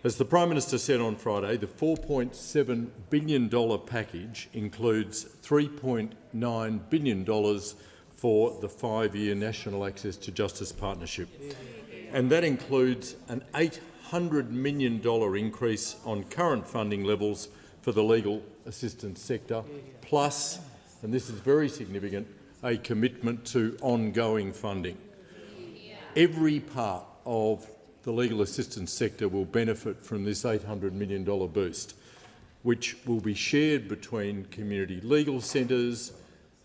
Speaker 17: As the Prime Minister said on Friday, the $4.7 billion package includes $3.9 billion for the 5-year National Access to Justice Partnership, and that includes an $800 million increase on current funding levels for the legal assistance sector, plus, and this is very significant, a commitment to ongoing funding. Every part of the legal assistance sector will benefit from this $800 million boost, which will be shared between community legal centres,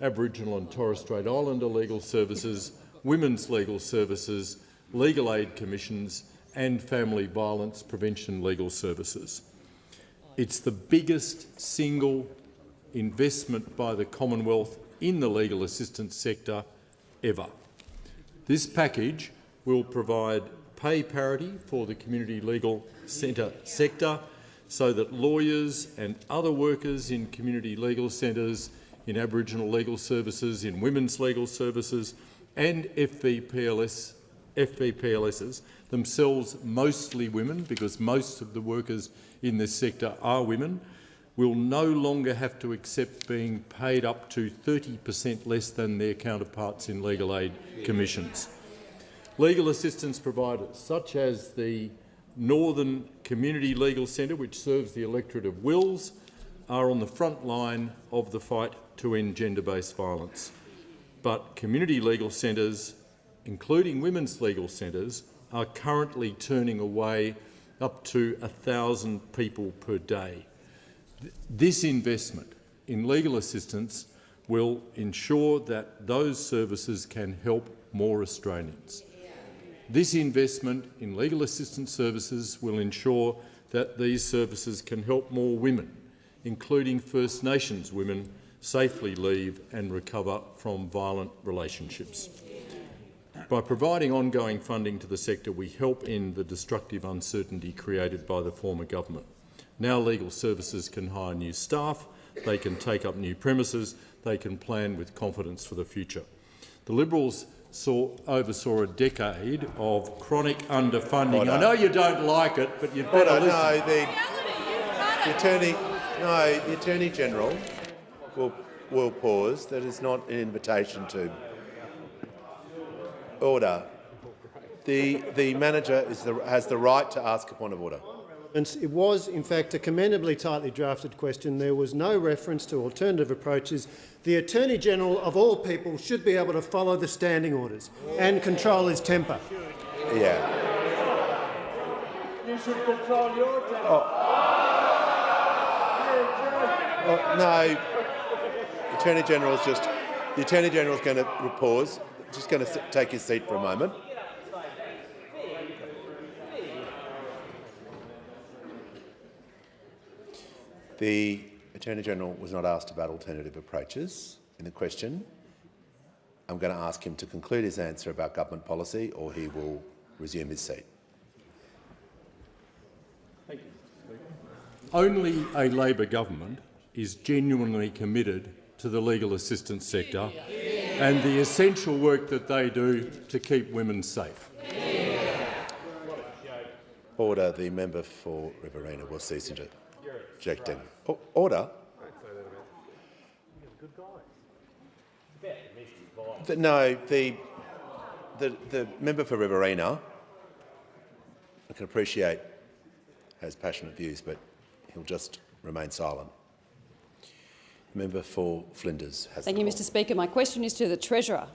Speaker 17: Aboriginal and Torres Strait Islander legal services, women's legal services, legal aid commissions and family violence prevention legal services. It's the biggest single investment by the Commonwealth in the legal assistance sector ever. This package will provide pay parity for the community legal centre sector so that lawyers and other workers in community legal centres, in Aboriginal legal services, in women's legal services and FVPLSs, themselves mostly women, because most of the workers in this sector are women, will no longer have to accept being paid up to 30% less than their counterparts in legal aid commissions. Legal assistance providers, such as the Northern Community Legal Centre, which serves the electorate of Wills, are on the front line of the fight to end gender-based violence. But community legal centres, including women's legal centres, are currently turning away up to 1,000 people per day. This investment in legal assistance will ensure that those services can help more Australians. This investment in legal assistance services will ensure that these services can help more women, including First Nations women, safely leave and recover from violent relationships. By providing ongoing funding to the sector, we help end the destructive uncertainty created by the former government. Now legal services can hire new staff, they can take up new premises, they can plan with confidence for the future. The Liberals
Speaker 3: oversaw a decade of chronic underfunding.
Speaker 10: Order.
Speaker 3: I know you don't like it, but you'd better listen.
Speaker 10: The Attorney General will pause. That is not an invitation to order. The manager has the right to ask a point of order.
Speaker 6: It was, in fact, a commendably tightly drafted question. There was no reference to alternative approaches. The Attorney-General, of all people, should be able to follow the standing orders and control his temper.
Speaker 10: Yeah.
Speaker 20: You should control your temper.
Speaker 10: No. The Attorney General's going to pause. Just going to take his seat for a moment. The Attorney-General was not asked about alternative approaches in the question. I'm going to ask him to conclude his answer about government policy, or he will resume his seat.
Speaker 3: Thank you. Only a Labor government is genuinely committed to the legal assistance sector and the essential work that they do to keep women safe.
Speaker 10: Order. The member for Riverina will cease interjecting. Order. No, the member for Riverina, I can appreciate, has passionate views, but he'll just remain silent. Member for Flinders has
Speaker 24: Thank you, Mr. Speaker. My question is to the Treasurer.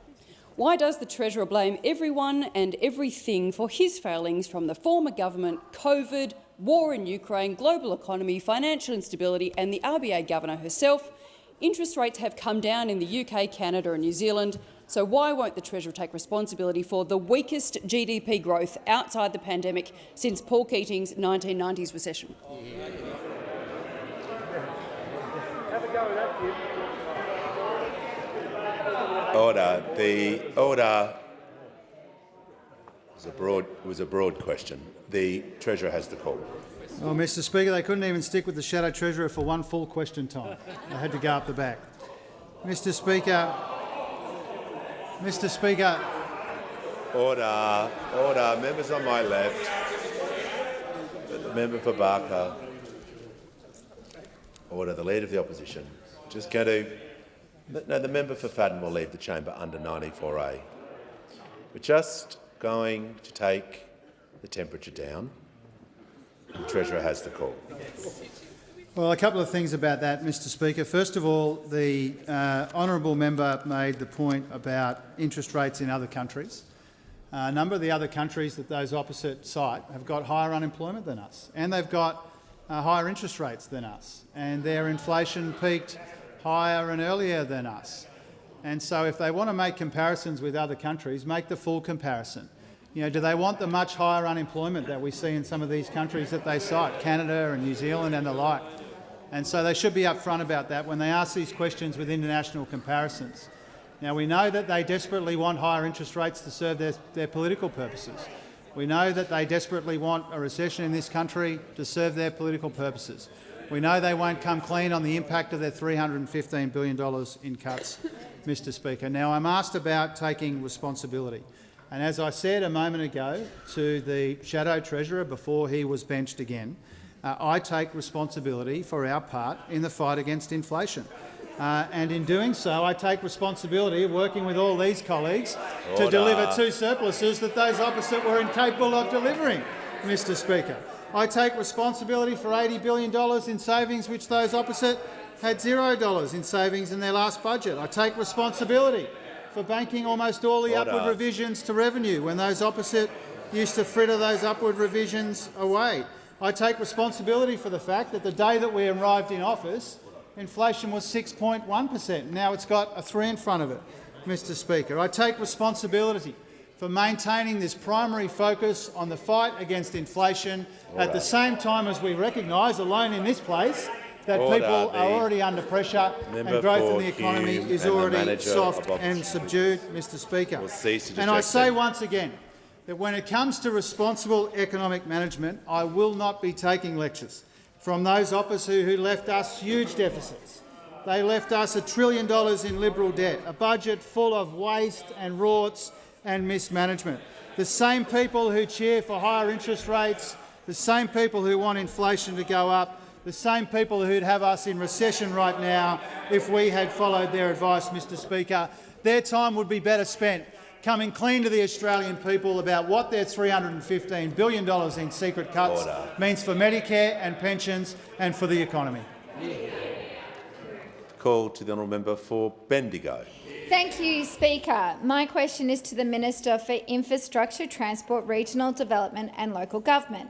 Speaker 24: Why does the Treasurer blame everyone and everything for his failings, from the former government, COVID, war in Ukraine, global economy, financial instability and the RBA Governor herself? Interest rates have come down in the UK, Canada and New Zealand, so why won't the Treasurer take responsibility for the weakest GDP growth outside the pandemic since Paul Keating's 1990s recession?
Speaker 10: Order. The order was a broad question. The Treasurer has the call.
Speaker 14: Well, Mr. Speaker, they couldn't even stick with the Shadow Treasurer for one full question time. They had to go up the back. Mr. Speaker.
Speaker 10: Order. Order. Members on my left. The member for Barker. Order. The Leader of the Opposition. Just going to... No, the member for Fadden will leave the chamber under 94A. We're just going to take the temperature down. The Treasurer has the call.
Speaker 14: Well, a couple of things about that, Mr. Speaker. First of all, the honourable member made the point about interest rates in other countries. A number of the other countries that those opposite cite have got higher unemployment than us, and they've got higher interest rates than us, and their inflation peaked higher and earlier than us. And so if they want to make comparisons with other countries, make the full comparison. You know, do they want the much higher unemployment that we see in some of these countries that they cite, Canada and New Zealand and the like? And so they should be upfront about that when they ask these questions with international comparisons. Now, we know that they desperately want higher interest rates to serve their political purposes. We know that they desperately want a recession in this country to serve their political purposes. We know they won't come clean on the impact of their $315 billion in cuts, Mr. Speaker. Now, I'm asked about taking responsibility. And as I said a moment ago to the Shadow Treasurer before he was benched again, I take responsibility for our part in the fight against inflation. And in doing so, I take responsibility of working with all these colleagues to deliver two surpluses that those opposite were incapable of delivering, Mr. Speaker. I take responsibility for $80 billion in savings, which those opposite had $0 in savings in their last budget. I take responsibility for banking almost all the upward revisions to revenue when those opposite used to fritter those upward revisions away. I take responsibility for the fact that the day that we arrived in office, inflation was 6.1%. Now it's got a 3 in front of it, Mr. Speaker. I take responsibility for maintaining this primary focus on the fight against inflation at the same time as we recognise, alone in this place, that people are already under pressure and growth in the economy is already soft and subdued, Mr. Speaker. And I say once again that when it comes to responsible economic management, I will not be taking lectures from those opposite who left us huge deficits. They left us $1 trillion in Liberal debt, a budget full of waste and rorts and mismanagement. The same people who cheer for higher interest rates, the same people who want inflation to go up, the same people who'd have us in recession right now if we had followed their advice, Mr Speaker. Their time would be better spent coming clean to the Australian people about what their $315 billion in secret cuts means for Medicare and pensions and for the economy.
Speaker 10: Call to the honourable member for Bendigo.
Speaker 5: Thank you, Speaker. My question is to the Minister for Infrastructure, Transport, Regional Development and Local Government.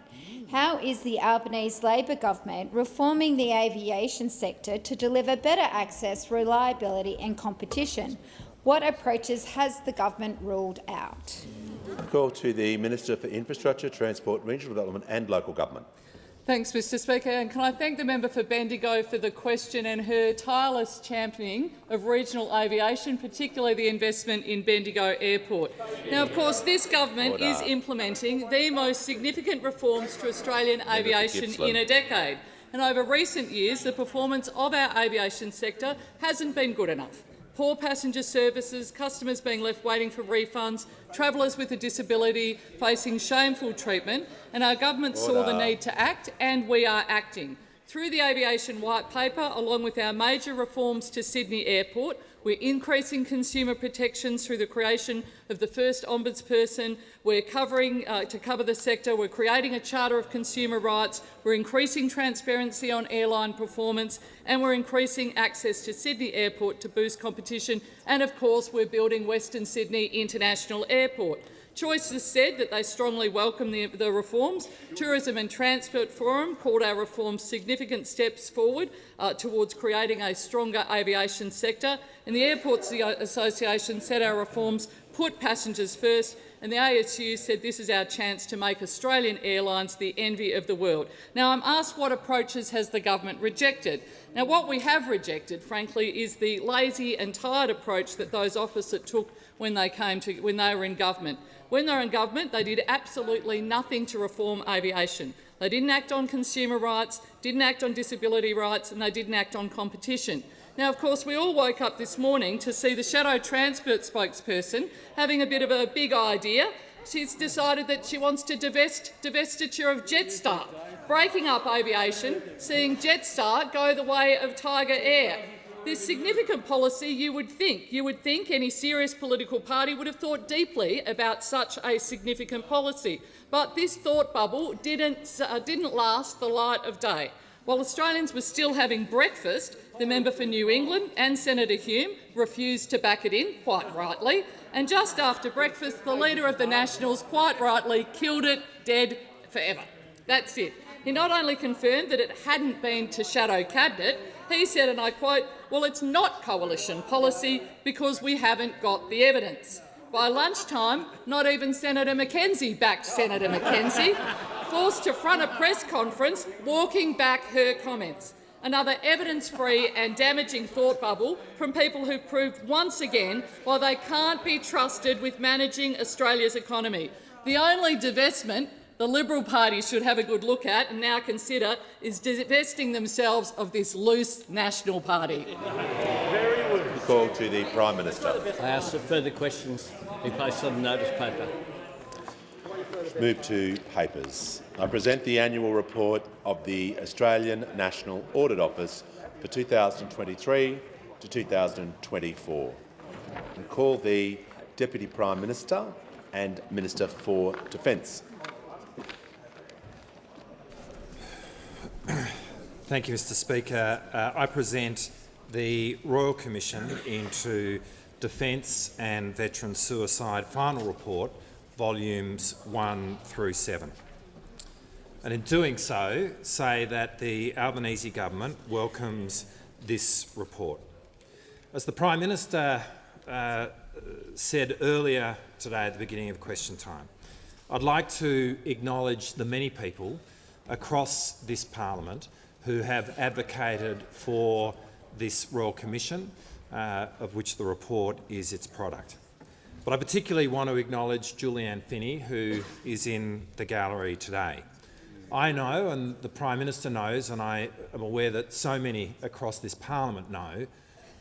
Speaker 5: How is the Albanese Labor government reforming the aviation sector to deliver better access, reliability and competition? What approaches has the government ruled out?
Speaker 10: Call to the Minister for Infrastructure, Transport, Regional Development and Local Government.
Speaker 8: Thanks, Mr Speaker, and can I thank the member for Bendigo for the question and her tireless championing of regional aviation, particularly the investment in Bendigo Airport. Now, of course, this government is implementing the most significant reforms to Australian aviation in a decade, and over recent years the performance of our aviation sector hasn't been good enough. Poor passenger services, customers being left waiting for refunds, travellers with a disability facing shameful treatment, and our government saw the need to act, and we are acting. Through the Aviation White Paper, along with our major reforms to Sydney Airport, we're increasing consumer protections through the creation of the first ombudsperson. We're covering, to cover the sector, we're creating a Charter of Consumer Rights, we're increasing transparency on airline performance, and we're increasing access to Sydney Airport to boost competition. And of course, we're building Western Sydney International Airport. Choice has said that they strongly welcome the reforms. Tourism and Transport Forum called our reforms significant steps forward towards creating a stronger aviation sector, and the Airports Association said our reforms put passengers first, and the ASU said this is our chance to make Australian airlines the envy of the world. Now, I'm asked what approaches has the government rejected. Now, what we have rejected, frankly, is the lazy and tired approach that those opposite took when they were in government. When they were in government, they did absolutely nothing to reform aviation. They didn't act on consumer rights, didn't act on disability rights, and they didn't act on competition. Now, of course, we all woke up this morning to see the Shadow Transport spokesperson having a bit of a big idea. She's decided that she wants to divestiture of Jetstar, breaking up aviation, seeing Jetstar go the way of Tiger Air. This significant policy, you would think any serious political party would have thought deeply about such a significant policy. But this thought bubble didn't last the light of day. While Australians were still having breakfast, the member for New England and Senator Hume refused to back it in, quite rightly, and just after breakfast the Leader of the Nationals quite rightly killed it dead forever. That's it. He not only confirmed that it hadn't been to shadow cabinet, he said, and I quote, "Well, it's not coalition policy because we haven't got the evidence." By lunchtime, not even Senator McKenzie backed Senator McKenzie, forced to front a press conference walking back her comments. Another evidence-free and damaging thought bubble from people who've proved once again why they can't be trusted with managing Australia's economy. The only divestment the Liberal Party should have a good look at and now consider is divesting themselves of this loose National Party.
Speaker 10: Call to the Prime Minister.
Speaker 11: I ask that further questions be placed on the notice paper.
Speaker 10: Move to papers. I present the annual report of the Australian National Audit Office for 2023 to 2024 and call the Deputy Prime Minister and Minister for Defence.
Speaker 21: Thank you, Mr Speaker. I present the Royal Commission into Defence and Veteran Suicide Final Report, Volumes 1 through 7. And in doing so, say that the Albanese government welcomes this report. As the Prime Minister said earlier today at the beginning of question time, I'd like to acknowledge the many people across this parliament who have advocated for this Royal Commission, of which the report is its product. But I particularly want to acknowledge Julianne Finney, who is in the gallery today. I know, and the Prime Minister knows, and I am aware that so many across this parliament know,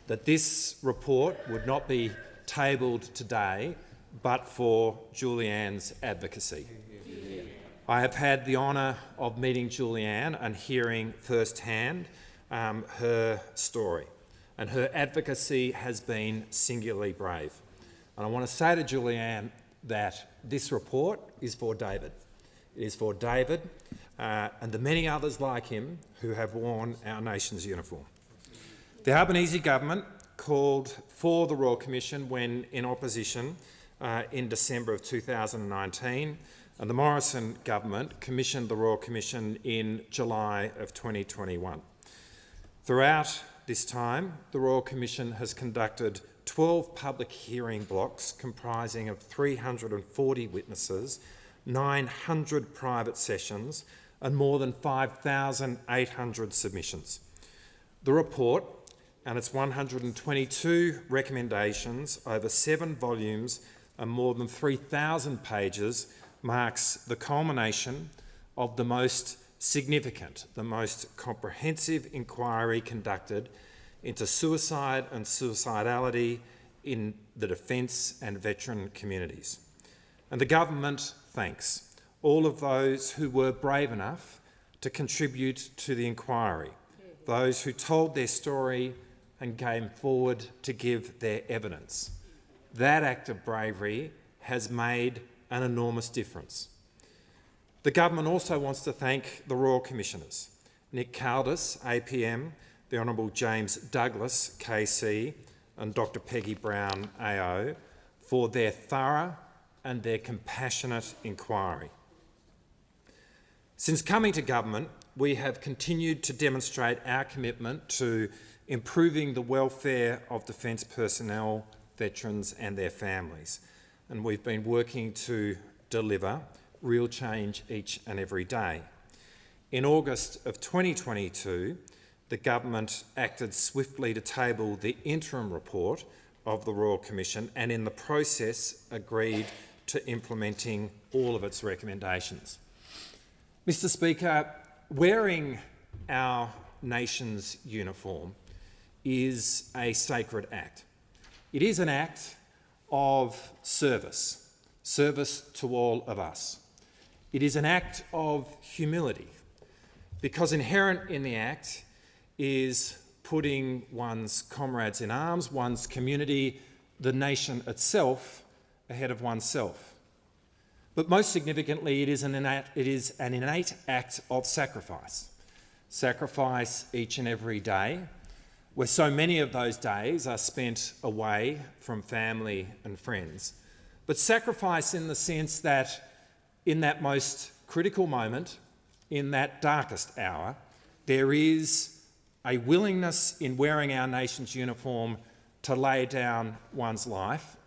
Speaker 21: that this report would not be tabled today but for Julianne's advocacy. I have had the honour of meeting Julianne and hearing firsthand her story, and her advocacy has been singularly brave. And I want to say to Julianne that this report is for David. It is for David and the many others like him who have worn our nation's uniform. The Albanese government called for the Royal Commission when in opposition in December of 2019, and the Morrison government commissioned the Royal Commission in July of 2021. Throughout this time, the Royal Commission has conducted 12 public hearing blocks comprising of 340 witnesses, 900 private sessions and more than 5,800 submissions. The report and its 122 recommendations over 7 volumes and more than 3,000 pages marks the culmination of the most significant, the most comprehensive inquiry conducted into suicide and suicidality in the defence and veteran communities. And the government thanks all of those who were brave enough to contribute to the inquiry, those who told their story and came forward to give their evidence. That act of bravery has made an enormous difference. The government also wants to thank the Royal Commissioners, Nick Caldis, APM, the Honourable James Douglas, KC, and Dr Peggy Brown, AO, for their thorough and their compassionate inquiry. Since coming to government, we have continued to demonstrate our commitment to improving the welfare of defence personnel, veterans and their families, and we've been working to deliver real change each and every day. In August of 2022, the government acted swiftly to table the interim report of the Royal Commission and in the process agreed to implementing all of its recommendations. Mr Speaker, wearing our nation's uniform is a sacred act. It is an act of service to all of us. It is an act of humility, because inherent in the act is putting one's comrades in arms, one's community, the nation itself, ahead of oneself. But most significantly, it is an innate act of sacrifice. Sacrifice each and every day, where so many of those days are spent away from family and friends. But sacrifice in the sense that in that most critical moment, in that darkest hour, there is a willingness in wearing our nation's uniform to lay down one's life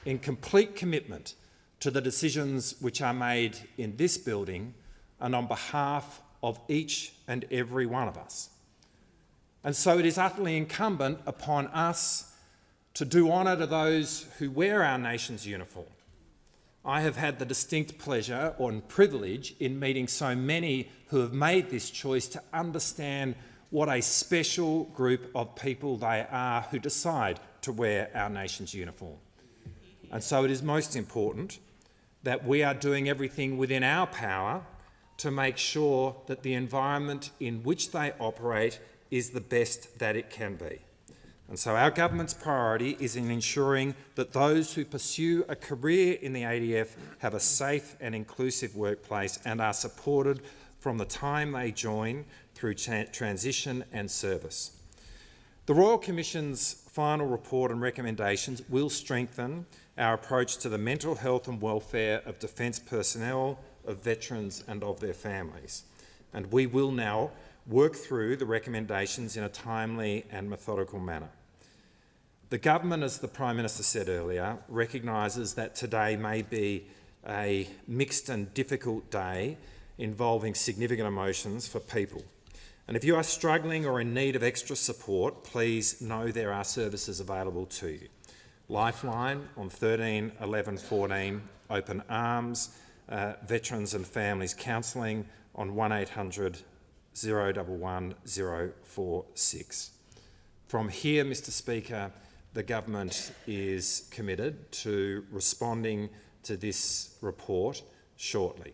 Speaker 21: in complete commitment to the decisions which are made in this building and on behalf of each and every one of us. And so it is utterly incumbent upon us to do honour to those who wear our nation's uniform. I have had the distinct pleasure or privilege in meeting so many who have made this choice to understand what a special group of people they are who decide to wear our nation's uniform. And so it is most important that we are doing everything within our power to make sure that the environment in which they operate is the best that it can be. And so our government's priority is in ensuring that those who pursue a career in the ADF have a safe and inclusive workplace and are supported from the time they join through transition and service. The Royal Commission's final report and recommendations will strengthen our approach to the mental health and welfare of defence personnel, of veterans and of their families. And we will now work through the recommendations in a timely and methodical manner. The government, as the Prime Minister said earlier, recognises that today may be a mixed and difficult day involving significant emotions for people. And if you are struggling or in need of extra support, please know there are services available to you. Lifeline on 13 11 14, Open Arms, Veterans and Families Counselling on 1800 011 046. From here, Mr Speaker, the government is committed to responding to this report shortly.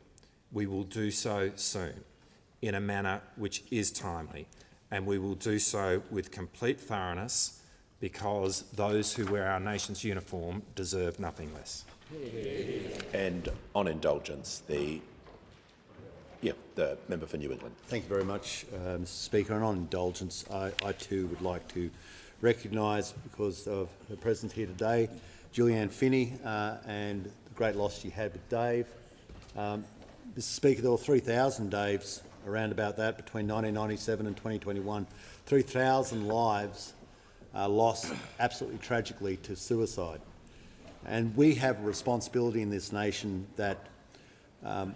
Speaker 21: We will do so soon, in a manner which is timely, and we will do so with complete thoroughness, because those who wear our nation's uniform deserve nothing less.
Speaker 10: And on indulgence, the member for New England.
Speaker 1: Thank you very much, Mr Speaker. And on indulgence, I too would like to recognise, because of her presence here today, Julianne Finney and the great loss she had with Dave. Mr Speaker, there were 3,000 Daves around about that between 1997 and 2021. 3,000 lives lost absolutely tragically to suicide. And we have a responsibility in this nation that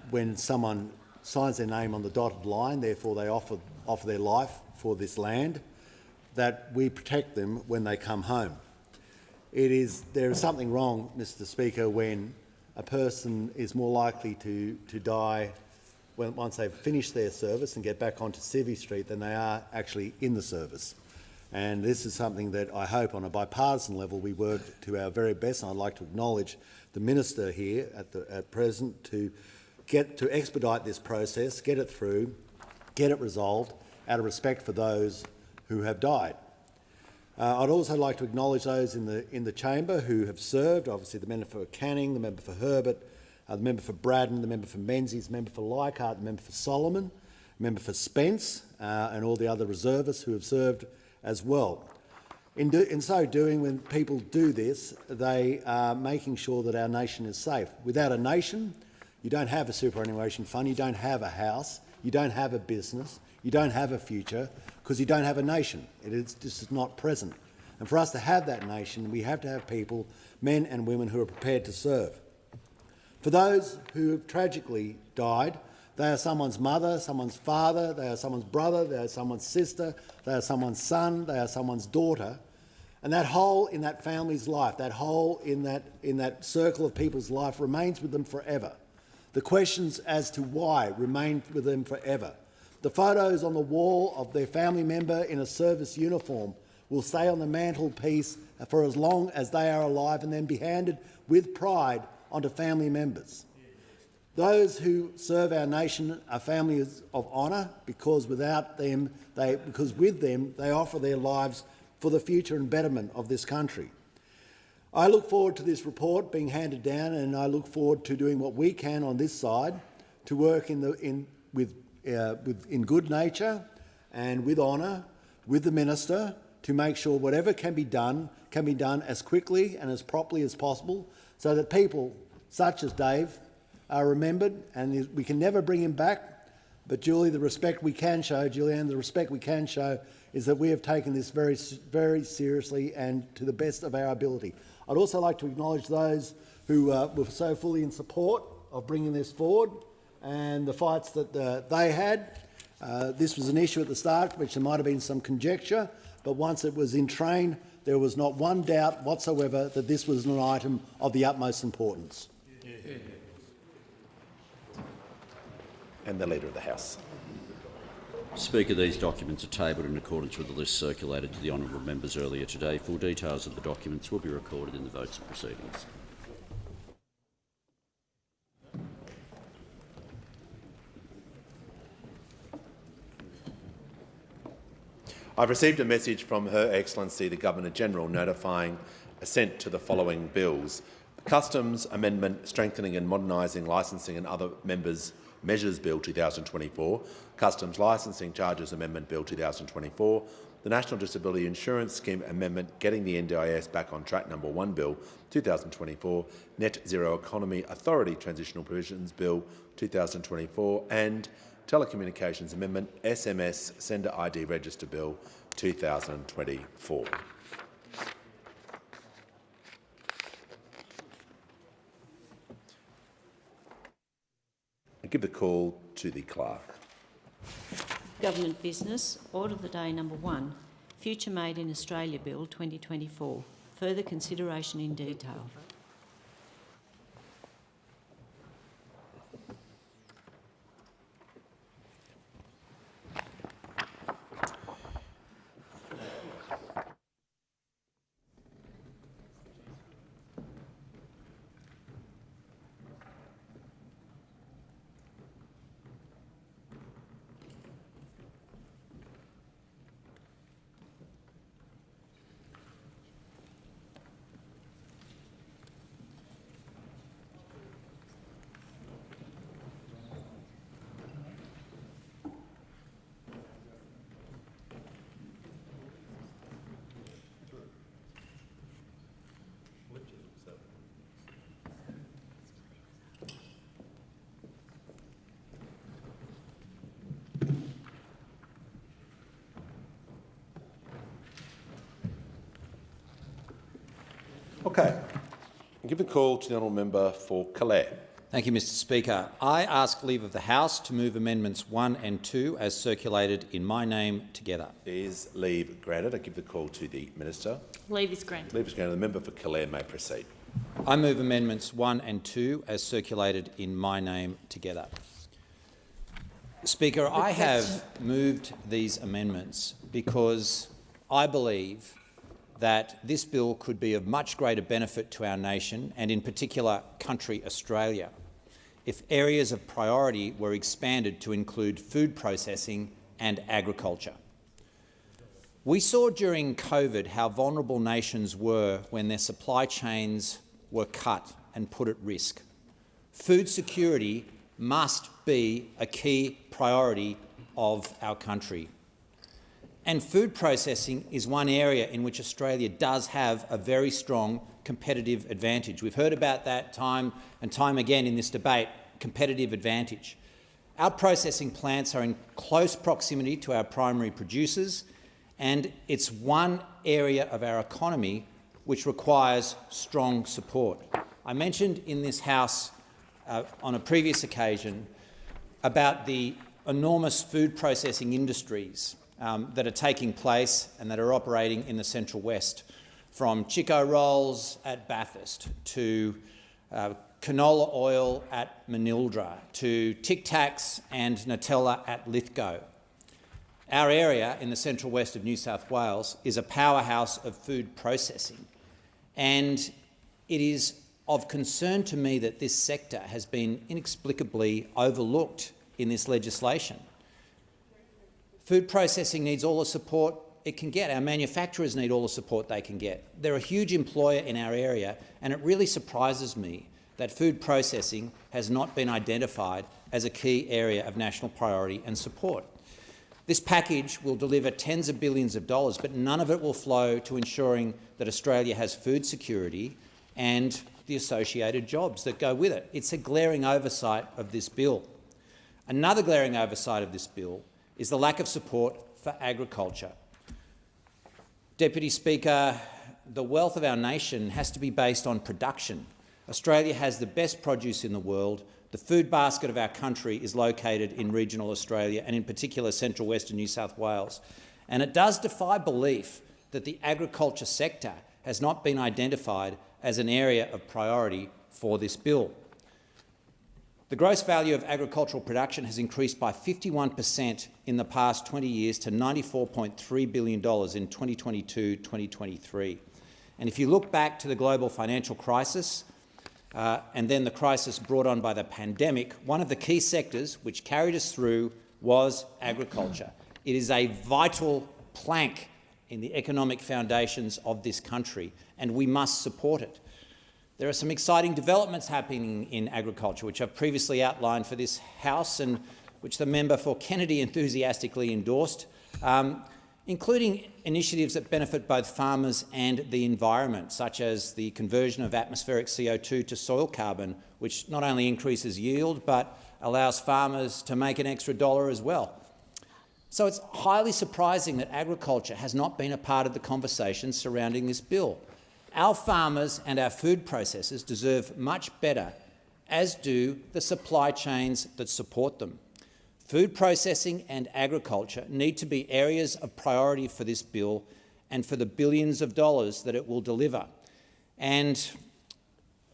Speaker 1: when someone signs their name on the dotted line, therefore they offer their life for this land, that we protect them when they come home. There is something wrong, Mr Speaker, when a person is more likely to die once they've finished their service and get back onto Civvy Street than they are actually in the service. And this is something that I hope on a bipartisan level we work to our very best, and I'd like to acknowledge the Minister here at present to expedite this process, get it through, get it resolved out of respect for those who have died. I'd also like to acknowledge those in the chamber who have served, obviously the member for Canning, the member for Herbert, the member for Braddon, the member for Menzies, the member for Leichhardt, the member for Solomon, the member for Spence, and all the other reservists who have served as well. In so doing, when people do this, they are making sure that our nation is safe. Without a nation, you don't have a superannuation fund, you don't have a house, you don't have a business, you don't have a future, because you don't have a nation. It is just not present. And for us to have that nation, we have to have people, men and women, who are prepared to serve. For those who have tragically died, they are someone's mother, someone's father, they are someone's brother, they are someone's sister, they are someone's son, they are someone's daughter. And that hole in that family's life, that hole in that circle of people's life remains with them forever. The questions as to why remain with them forever. The photos on the wall of their family member in a service uniform will stay on the mantelpiece for as long as they are alive and then be handed with pride onto family members. Those who serve our nation are families of honour, because with them they offer their lives for the future and betterment of this country. I look forward to this report being handed down, and I look forward to doing what we can on this side to work in good nature and with honour with the Minister to make sure whatever can be done as quickly and as properly as possible, so that people such as Dave are remembered. And we can never bring him back, but Julianne, the respect we can show is that we have taken this very, very seriously and to the best of our ability. I'd also like to acknowledge those who were so fully in support of bringing this forward and the fights that they had. This was an issue at the start which there might have been some conjecture, but once it was in train, there was not one doubt whatsoever that this was an item of the utmost importance.
Speaker 10: And the Leader of the House.
Speaker 4: Speaker, these documents are tabled in accordance with the list circulated to the honourable members earlier today. Full details of the documents will be recorded in the votes and proceedings.
Speaker 10: I've received a message from Her Excellency the Governor-General notifying assent to the following bills: Customs Amendment Strengthening and Modernising Licensing and Other Measures Bill 2024, Customs Licensing Charges Amendment Bill 2024, the National Disability Insurance Scheme Amendment Getting the NDIS Back on Track No. 1 Bill 2024, Net Zero Economy Authority Transitional Provisions Bill 2024 and Telecommunications Amendment SMS Sender ID Register Bill 2024. I give the call to the clerk.
Speaker 12: Government business. Order of the day number 1. Future Made in Australia Bill 2024. Further consideration in detail.
Speaker 10: Okay. I give the call to the honourable member for Calais.
Speaker 21: Thank you, Mr Speaker. I ask leave of the House to move amendments 1 and 2 as circulated in my name together.
Speaker 10: Is leave granted? I give the call to the Minister.
Speaker 12: Leave is granted.
Speaker 10: Leave is granted. The member for Calais may proceed.
Speaker 21: I move amendments 1 and 2 as circulated in my name together. Speaker, I have moved these amendments because I believe that this bill could be of much greater benefit to our nation and in particular country Australia if areas of priority were expanded to include food processing and agriculture. We saw during COVID how vulnerable nations were when their supply chains were cut and put at risk. Food security must be a key priority of our country. And food processing is one area in which Australia does have a very strong competitive advantage. We've heard about that time and time again in this debate, competitive advantage. Our processing plants are in close proximity to our primary producers, and it's one area of our economy which requires strong support. I mentioned in this House on a previous occasion about the enormous food processing industries that are taking place and that are operating in the Central West, from Chico rolls at Bathurst to canola oil at Manildra to Tic Tacs and Nutella at Lithgow. Our area in the Central West of New South Wales is a powerhouse of food processing, and it is of concern to me that this sector has been inexplicably overlooked in this legislation. Food processing needs all the support it can get. Our manufacturers need all the support they can get. They're a huge employer in our area, and it really surprises me that food processing has not been identified as a key area of national priority and support. This package will deliver tens of billions of dollars, but none of it will flow to ensuring that Australia has food security and the associated jobs that go with it. It's a glaring oversight of this bill. Another glaring oversight of this bill is the lack of support for agriculture. Deputy Speaker, the wealth of our nation has to be based on production. Australia has the best produce in the world. The food basket of our country is located in regional Australia and in particular central western New South Wales. And it does defy belief that the agriculture sector has not been identified as an area of priority for this bill. The gross value of agricultural production has increased by 51% in the past 20 years to $94.3 billion in 2022-2023. And if you look back to the global financial crisis and then the crisis brought on by the pandemic, one of the key sectors which carried us through was agriculture. It is a vital plank in the economic foundations of this country, and we must support it. There are some exciting developments happening in agriculture, which I've previously outlined for this House and which the member for Kennedy enthusiastically endorsed, including initiatives that benefit both farmers and the environment, such as the conversion of atmospheric CO2 to soil carbon, which not only increases yield but allows farmers to make an extra dollar as well. So it's highly surprising that agriculture has not been a part of the conversation surrounding this bill. Our farmers and our food processors deserve much better, as do the supply chains that support them. Food processing and agriculture need to be areas of priority for this bill and for the billions of dollars that it will deliver. And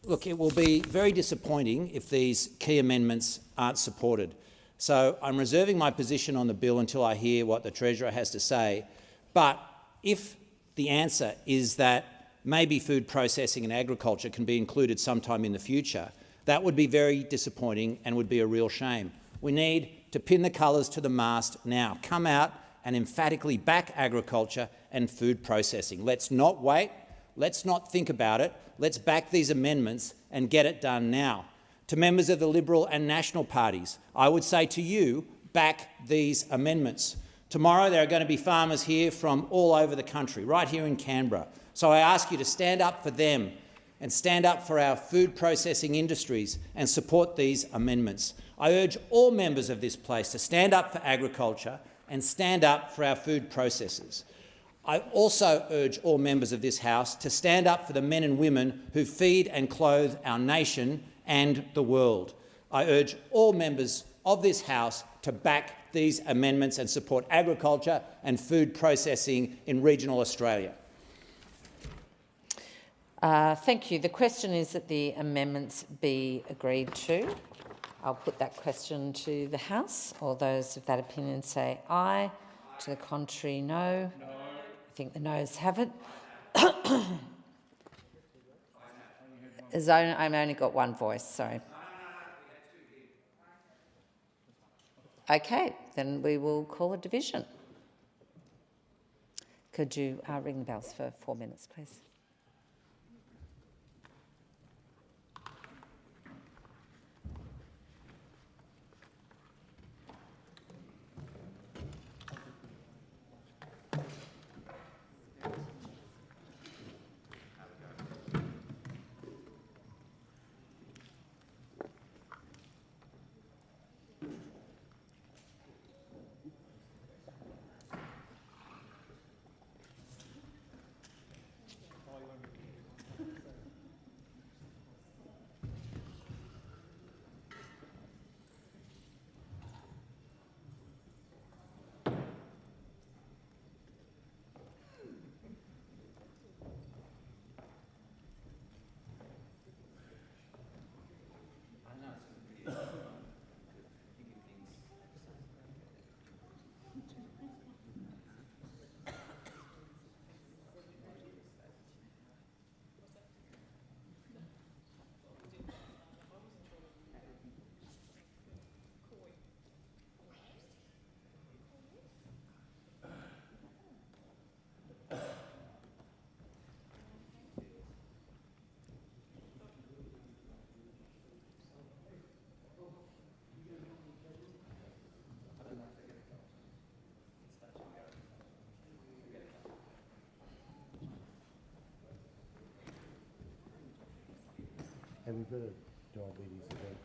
Speaker 21: look, it will be very disappointing if these key amendments aren't supported. So I'm reserving my position on the bill until I hear what the Treasurer has to say. But if the answer is that maybe food processing and agriculture can be included sometime in the future, that would be very disappointing and would be a real shame. We need to pin the colours to the mast now. Come out and emphatically back agriculture and food processing. Let's not wait. Let's not think about it. Let's back these amendments and get it done now. To members of the Liberal and National parties, I would say to you, back these amendments. Tomorrow there are going to be farmers here from all over the country, right here in Canberra. So I ask you to stand up for them and stand up for our food processing industries and support these amendments. I urge all members of this place to stand up for agriculture and stand up for our food processors.
Speaker 9: I also urge all members of this House to stand up for the men and women who feed and clothe our nation and the world. I urge all members of this House to back these amendments and support agriculture and food processing in regional Australia.
Speaker 15: Thank you. The question is that the amendments be agreed to. I'll put that question to the House. All those of that opinion say aye. To the contrary, no. I think the noes have it. I've only got one voice, sorry. Okay, then we will call a division. Could you ring the bells for 4 minutes, please?
Speaker 1: Have we got a diabetes event?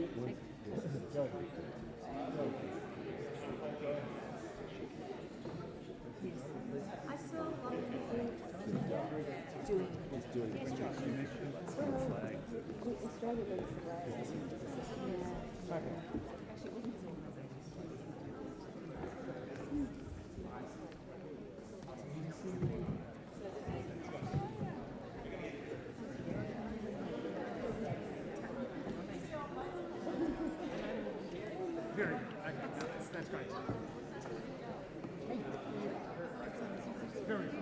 Speaker 16: Very good. That's great. Very good.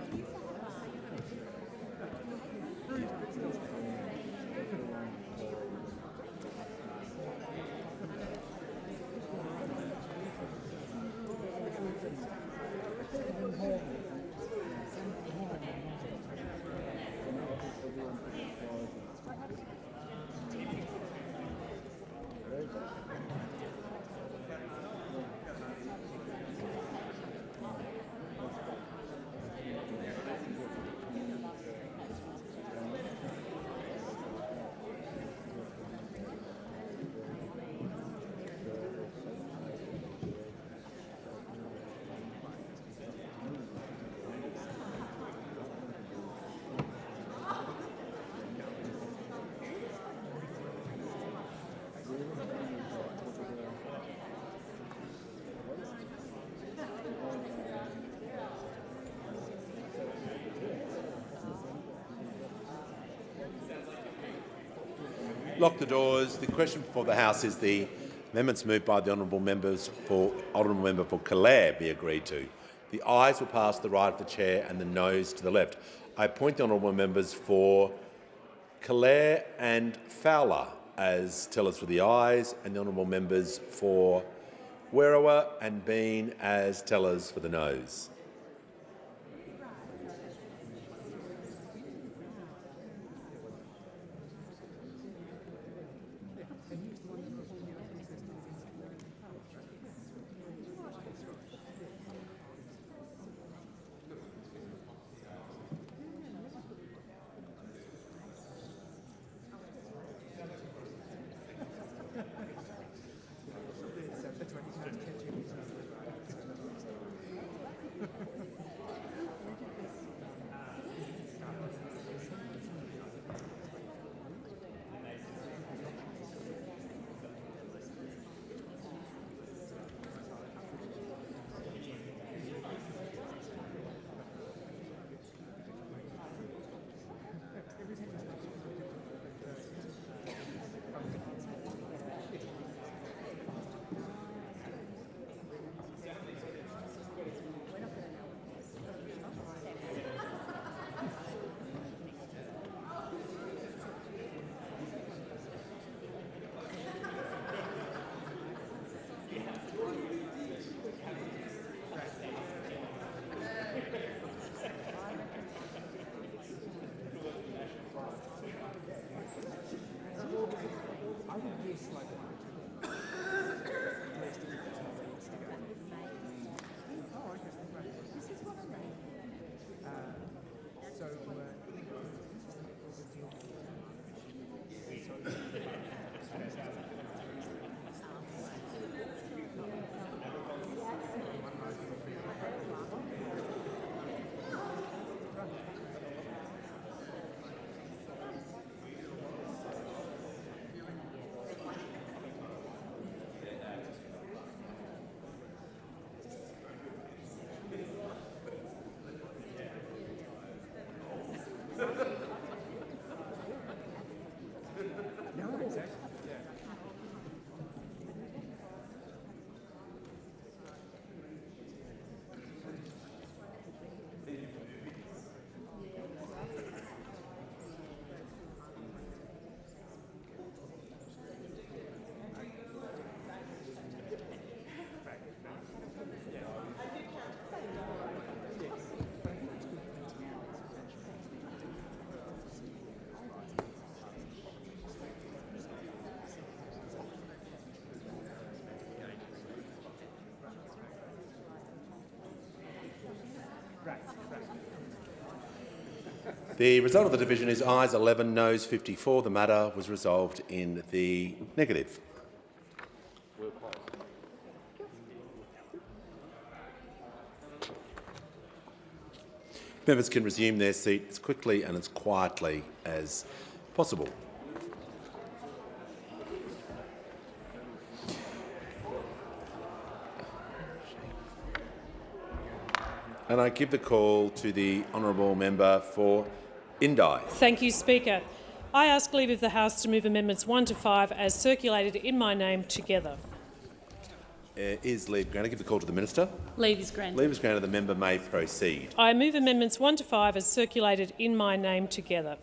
Speaker 10: Lock the doors. The question before the House is the amendments moved by the Honourable Member for Calare be agreed to. The ayes will pass to the right of the chair and the noes to the left. I appoint the honourable members for Clare and Fowler as tellers for the ayes, and the honourable members for Werriwa and Bean as tellers for the noes. The result of the division is ayes 11, noes 54. The matter was resolved in the negative. Members can resume their seat as quickly and as quietly as possible. And I give the call to the honourable member for Indi.
Speaker 7: Thank you, Speaker. I ask leave of the House to move amendments 1 to 5 as circulated in my name together.
Speaker 10: Is leave granted? Give the call to the Minister.
Speaker 24: Leave is granted.
Speaker 10: Leave is granted. The member may proceed.
Speaker 7: I move amendments 1 to 5 as circulated in my name together.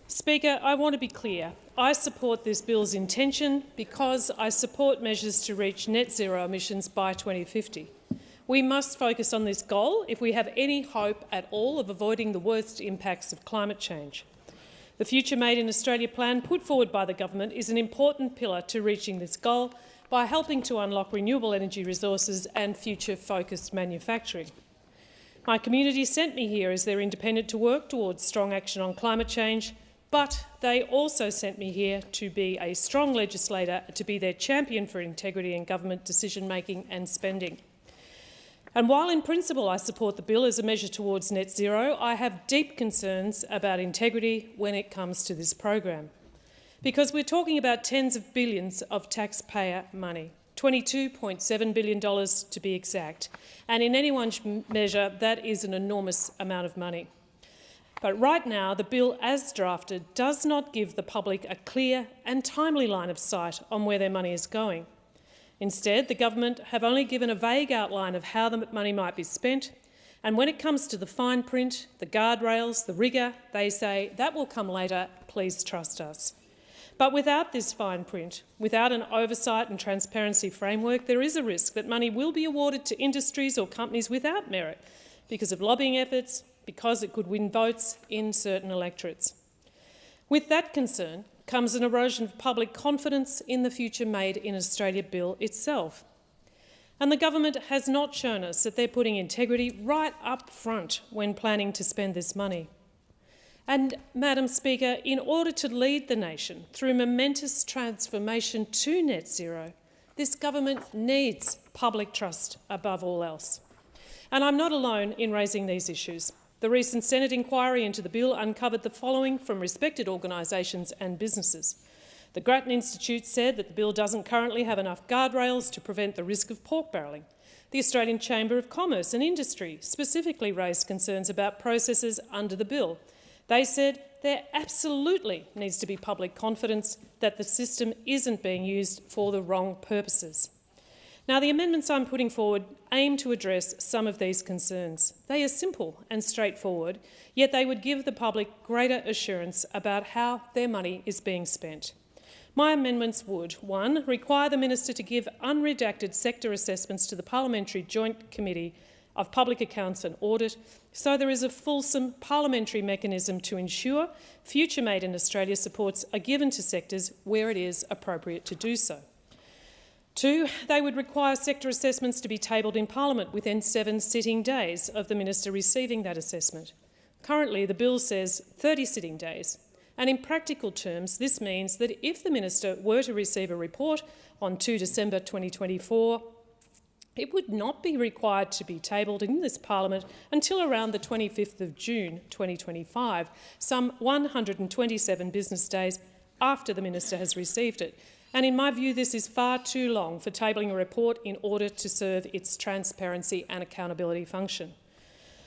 Speaker 7: Speaker, I want to be clear. I support this bill's intention because I support measures to reach net zero emissions by 2050. We must focus on this goal if we have any hope at all of avoiding the worst impacts of climate change. The Future Made in Australia plan put forward by the government is an important pillar to reaching this goal by helping to unlock renewable energy resources and future-focused manufacturing. My community sent me here as their independent to work towards strong action on climate change, but they also sent me here to be a strong legislator, to be their champion for integrity in government decision-making and spending. And while in principle I support the bill as a measure towards net zero, I have deep concerns about integrity when it comes to this program. Because we're talking about tens of billions of taxpayer money, $22.7 billion to be exact, and in anyone's measure that is an enormous amount of money. But right now the bill as drafted does not give the public a clear and timely line of sight on where their money is going. Instead, the government have only given a vague outline of how the money might be spent, and when it comes to the fine print, the guardrails, the rigour, they say, that will come later, please trust us. But without this fine print, without an oversight and transparency framework, there is a risk that money will be awarded to industries or companies without merit because of lobbying efforts, because it could win votes in certain electorates. With that concern comes an erosion of public confidence in the Future Made in Australia bill itself. And the government has not shown us that they're putting integrity right up front when planning to spend this money. And, Madam Speaker, in order to lead the nation through momentous transformation to net zero, this government needs public trust above all else. And I'm not alone in raising these issues. The recent Senate inquiry into the bill uncovered the following from respected organisations and businesses. The Grattan Institute said that the bill doesn't currently have enough guardrails to prevent the risk of pork barrelling. The Australian Chamber of Commerce and Industry specifically raised concerns about processes under the bill. They said there absolutely needs to be public confidence that the system isn't being used for the wrong purposes. Now, the amendments I'm putting forward aim to address some of these concerns. They are simple and straightforward, yet they would give the public greater assurance about how their money is being spent. My amendments would, 1, require the Minister to give unredacted sector assessments to the Parliamentary Joint Committee of Public Accounts and Audit, so there is a fulsome parliamentary mechanism to ensure Future Made in Australia supports are given to sectors where it is appropriate to do so. 2, they would require sector assessments to be tabled in Parliament within 7 sitting days of the Minister receiving that assessment. Currently, the bill says 30 sitting days, and in practical terms, this means that if the Minister were to receive a report on 2 December 2024, it would not be required to be tabled in this Parliament until around the 25th of June 2025, some 127 business days after the Minister has received it. And in my view, this is far too long for tabling a report in order to serve its transparency and accountability function.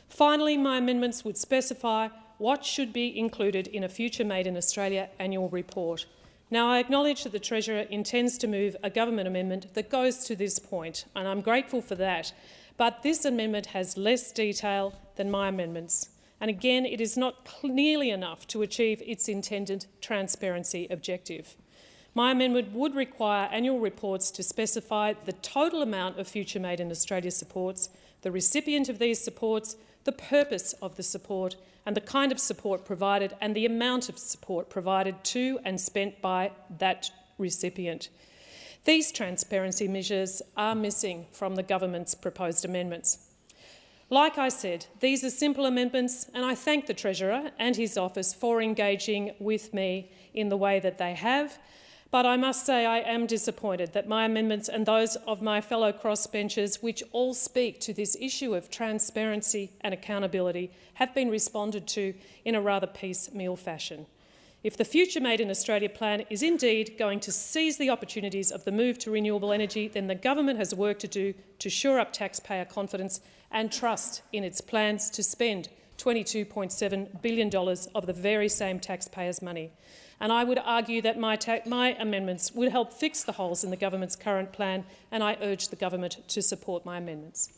Speaker 7: Finally, my amendments would specify what should be included in a Future Made in Australia annual report. Now, I acknowledge that the Treasurer intends to move a government amendment that goes to this point, and I'm grateful for that, but this amendment has less detail than my amendments. And again, it is not nearly enough to achieve its intended transparency objective. My amendment would require annual reports to specify the total amount of Future Made in Australia supports, the recipient of these supports, the purpose of the support and the kind of support provided and the amount of support provided to and spent by that recipient. These transparency measures are missing from the government's proposed amendments. Like I said, these are simple amendments, and I thank the Treasurer and his office for engaging with me in the way that they have. But I must say I am disappointed that my amendments and those of my fellow crossbenchers, which all speak to this issue of transparency and accountability, have been responded to in a rather piecemeal fashion. If the Future Made in Australia plan is indeed going to seize the opportunities of the move to renewable energy, then the government has work to do to shore up taxpayer confidence and trust in its plans to spend $22.7 billion of the very same taxpayers' money. And I would argue that my amendments would help fix the holes in the government's current plan, and I urge the government to support my amendments.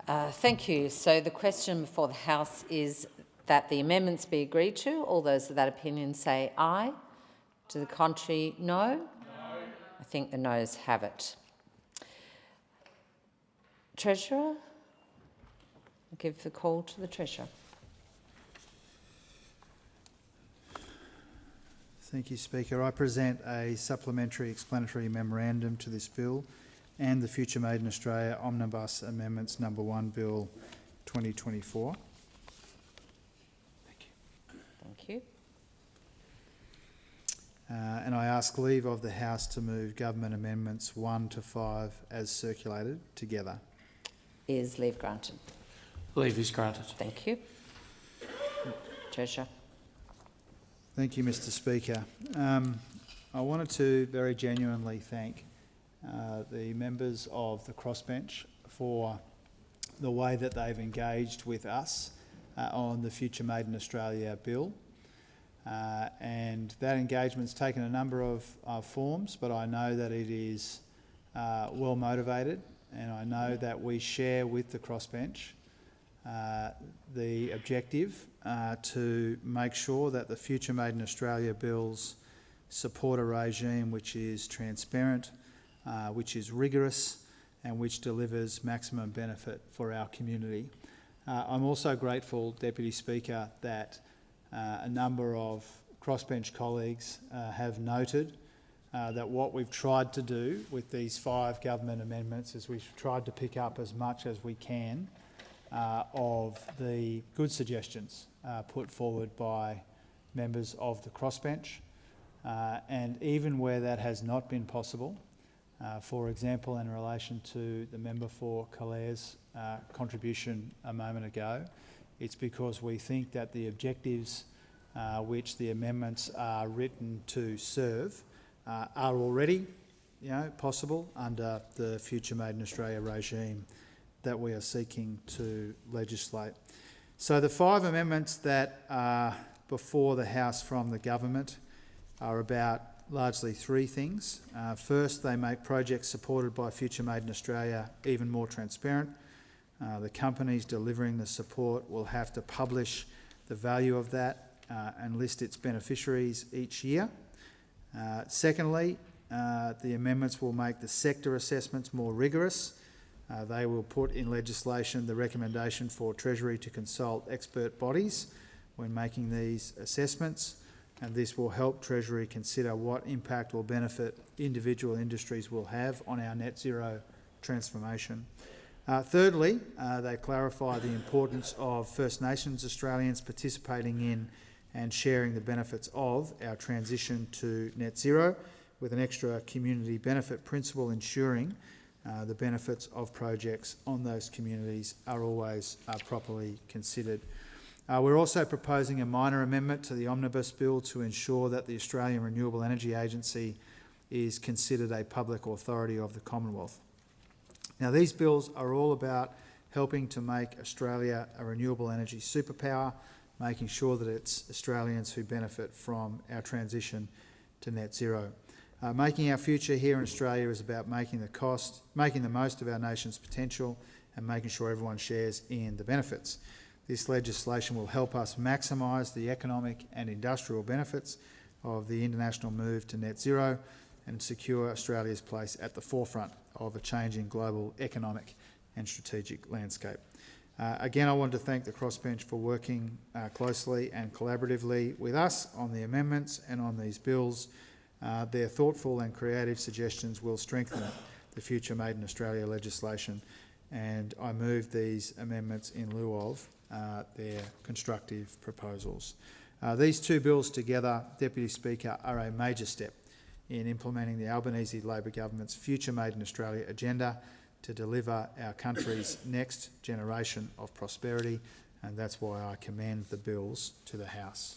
Speaker 15: Thank you. So the question before the House is that the amendments be agreed to. All those of that opinion say aye. To the contrary, no. No. I think the noes have it. Treasurer, I'll give the call to the Treasurer.
Speaker 14: Thank you, Speaker. I present a supplementary explanatory memorandum to this bill and the Future Made in Australia Omnibus Amendments No. 1 Bill 2024.
Speaker 15: Thank you.
Speaker 14: And I ask leave of the House to move Government Amendments 1 to 5 as circulated together.
Speaker 15: Is leave granted?
Speaker 11: Leave is granted.
Speaker 15: Thank you. Treasurer.
Speaker 14: Thank you, Mr. Speaker. I wanted to very genuinely thank the members of the crossbench for the way that they've engaged with us on the Future Made in Australia bill. And that engagement's taken a number of forms, but I know that it is well motivated, and I know that we share with the crossbench the objective to make sure that the Future Made in Australia bills support a regime which is transparent, which is rigorous, and which delivers maximum benefit for our community. I'm also grateful, Deputy Speaker, that a number of crossbench colleagues have noted that what we've tried to do with these 5 government amendments is we've tried to pick up as much as we can of the good suggestions put forward by members of the crossbench, and even where that has not been possible, for example in relation to the member for Calaire's contribution a moment ago, it's because we think that the objectives which the amendments are written to serve are already possible under the Future Made in Australia regime that we are seeking to legislate. So the 5 amendments that are before the House from the government are about largely 3 things. First, they make projects supported by Future Made in Australia even more transparent. The companies delivering the support will have to publish the value of that and list its beneficiaries each year. Secondly, the amendments will make the sector assessments more rigorous. They will put in legislation the recommendation for Treasury to consult expert bodies when making these assessments, and this will help Treasury consider what impact or benefit individual industries will have on our net zero transformation. Thirdly, they clarify the importance of First Nations Australians participating in and sharing the benefits of our transition to net zero, with an extra community benefit principle ensuring the benefits of projects on those communities are always properly considered. We're also proposing a minor amendment to the Omnibus bill to ensure that the Australian Renewable Energy Agency is considered a public authority of the Commonwealth. Now, these bills are all about helping to make Australia a renewable energy superpower, making sure that it's Australians who benefit from our transition to net zero. Making our future here in Australia is about making the most of our nation's potential and making sure everyone shares in the benefits. This legislation will help us maximise the economic and industrial benefits of the international move to net zero and secure Australia's place at the forefront of a changing global economic and strategic landscape. Again, I want to thank the crossbench for working closely and collaboratively with us on the amendments and on these bills. Their thoughtful and creative suggestions will strengthen the Future Made in Australia legislation, and I move these amendments in lieu of their constructive proposals. These 2 bills together, Deputy Speaker, are a major step in implementing the Albanese Labor government's Future Made in Australia agenda to deliver our country's next generation of prosperity, and that's why I commend the bills to the House.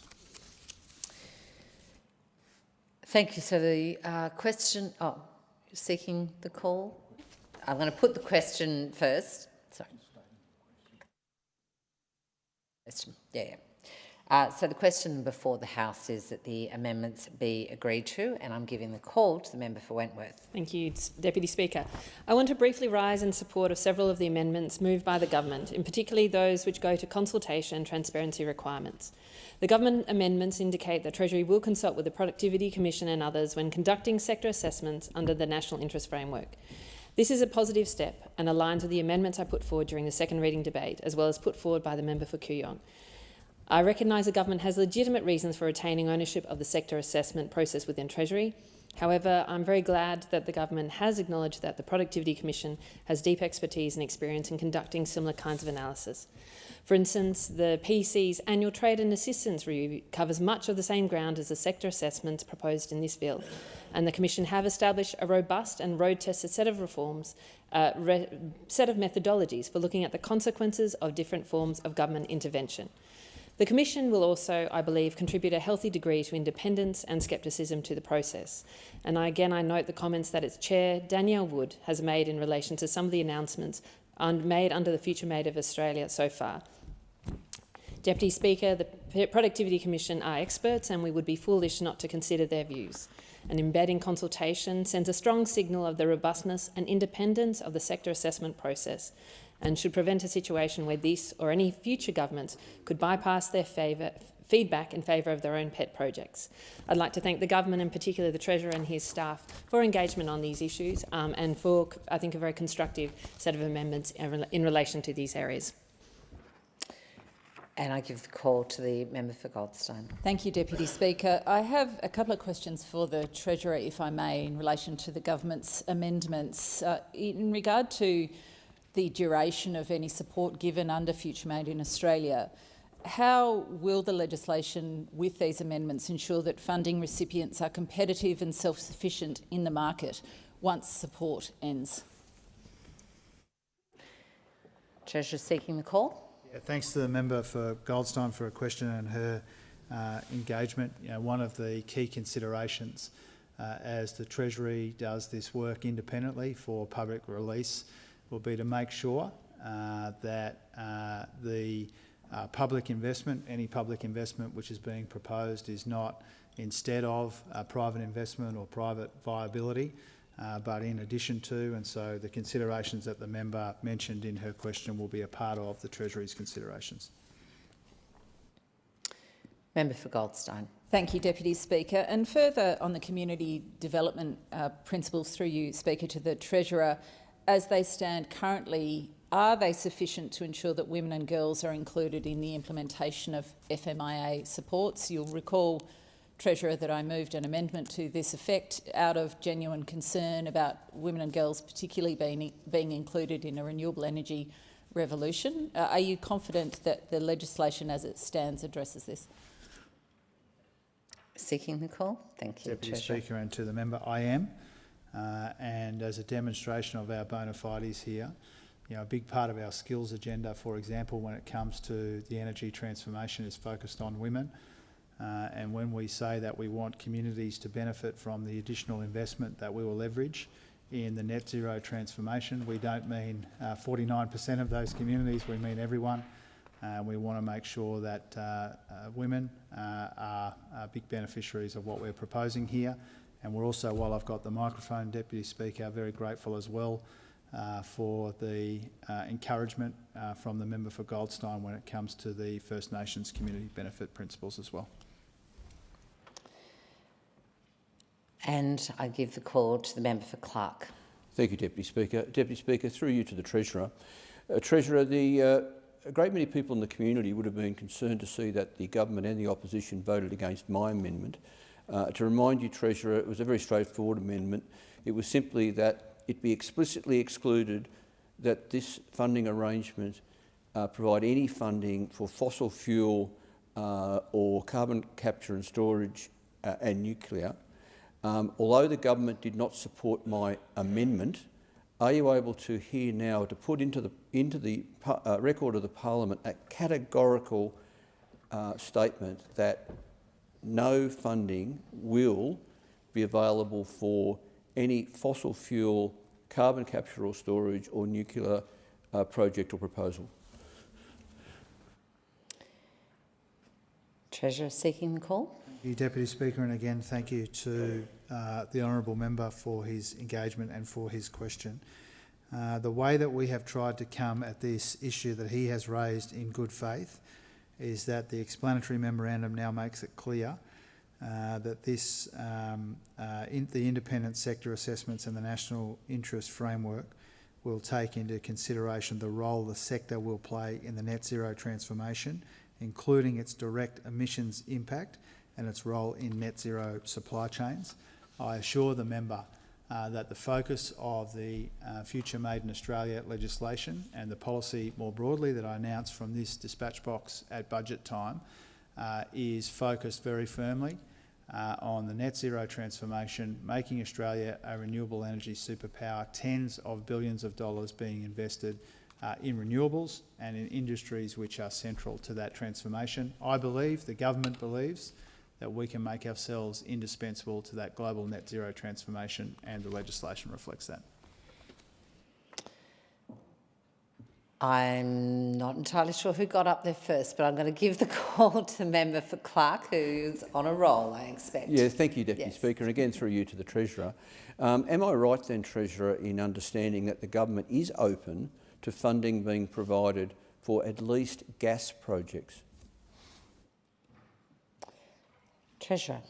Speaker 15: Thank you. So the question... Oh, you're seeking the call? I'm going to put the question first. Sorry. Yeah. So the question before the House is that the amendments be agreed to, and I'm giving the call to the member for Wentworth.
Speaker 13: Thank you, Deputy Speaker. I want to briefly rise in support of several of the amendments moved by the government, in particular those which go to consultation and transparency requirements. The government amendments indicate that Treasury will consult with the Productivity Commission and others when conducting sector assessments under the National Interest Framework. This is a positive step and aligns with the amendments I put forward during the second reading debate, as well as put forward by the member for Kooyong. I recognise the government has legitimate reasons for retaining ownership of the sector assessment process within Treasury. However, I'm very glad that the government has acknowledged that the Productivity Commission has deep expertise and experience in conducting similar kinds of analysis. For instance, the PC's annual trade and assistance review covers much of the same ground as the sector assessments proposed in this bill, and the Commission have established a robust and road-tested set of reforms, set of methodologies for looking at the consequences of different forms of government intervention. The Commission will also, I believe, contribute a healthy degree to independence and scepticism to the process. And I note the comments that its chair, Danielle Wood, has made in relation to some of the announcements made under the Future Made of Australia so far. Deputy Speaker, the Productivity Commission are experts, and we would be foolish not to consider their views. And embedding consultation sends a strong signal of the robustness and independence of the sector assessment process, and should prevent a situation where this or any future governments could bypass their feedback in favour of their own pet projects. I'd like to thank the government, in particular the Treasurer and his staff, for engagement on these issues and for, I think, a very constructive set of amendments in relation to these areas.
Speaker 15: And I give the call to the member for Goldstein.
Speaker 24: Thank you, Deputy Speaker. I have a couple of questions for the Treasurer, if I may, in relation to the government's amendments. In regard to the duration of any support given under Future Made in Australia, how will the legislation with these amendments ensure that funding recipients are competitive and self-sufficient in the market once support ends?
Speaker 15: Treasurer seeking the call.
Speaker 14: Yeah, thanks to the member for Goldstein for a question and her engagement. One of the key considerations as the Treasury does this work independently for public release will be to make sure that the public investment, any public investment which is being proposed, is not instead of private investment or private viability, but in addition to, and so the considerations that the member mentioned in her question will be a part of the Treasury's considerations.
Speaker 15: Member for Goldstein.
Speaker 24: Thank you, Deputy Speaker. And further on the community development principles through you, Speaker, to the Treasurer, as they stand currently, are they sufficient to ensure that women and girls are included in the implementation of FMIA supports? You'll recall, Treasurer, that I moved an amendment to this effect out of genuine concern about women and girls particularly being included in a renewable energy revolution. Are you confident that the legislation as it stands addresses this?
Speaker 15: Seeking the call. Thank you,
Speaker 14: Deputy
Speaker 15: Treasurer.
Speaker 14: Speaker, and to the member, I am. And as a demonstration of our bona fides here, a big part of our skills agenda, for example, when it comes to the energy transformation, is focused on women. And when we say that we want communities to benefit from the additional investment that we will leverage in the net zero transformation, we don't mean 49% of those communities, we mean everyone. We want to make sure that women are big beneficiaries of what we're proposing here. And we're also, while I've got the microphone, Deputy Speaker, very grateful as well for the encouragement from the member for Goldstein when it comes to the First Nations community benefit principles as well.
Speaker 15: And I give the call to the member for Clark.
Speaker 18: Thank you, Deputy Speaker. Deputy Speaker, through you to the Treasurer. Treasurer, a great many people in the community would have been concerned to see that the government and the opposition voted against my amendment. To remind you, Treasurer, it was a very straightforward amendment. It was simply that it be explicitly excluded that this funding arrangement provide any funding for fossil fuel or carbon capture and storage and nuclear. Although the government did not support my amendment, are you able to here now to put into the record of the Parliament a categorical statement that no funding will be available for any fossil fuel, carbon capture or storage or nuclear project or proposal?
Speaker 15: Treasurer seeking the call.
Speaker 14: Thank you, Deputy Speaker, and again thank you to the honourable member for his engagement and for his question. The way that we have tried to come at this issue that he has raised in good faith is that the explanatory memorandum now makes it clear that this, the independent sector assessments and the national interest framework will take into consideration the role the sector will play in the net zero transformation, including its direct emissions impact and its role in net zero supply chains. I assure the member that the focus of the Future Made in Australia legislation and the policy more broadly that I announced from this dispatch box at budget time is focused very firmly on the net zero transformation, making Australia a renewable energy superpower, tens of billions of dollars being invested in renewables and in industries which are central to that transformation. I believe, the government believes, that we can make ourselves indispensable to that global net zero transformation, and the legislation reflects that.
Speaker 15: I'm not entirely sure who got up there first, but I'm going to give the call to the member for Clark, who's on a roll, I expect.
Speaker 18: Yeah, thank you, Deputy Speaker, and again through you to the Treasurer. Am I right then, Treasurer, in understanding that the government is open to funding being provided for at least gas projects?
Speaker 15: Treasurer.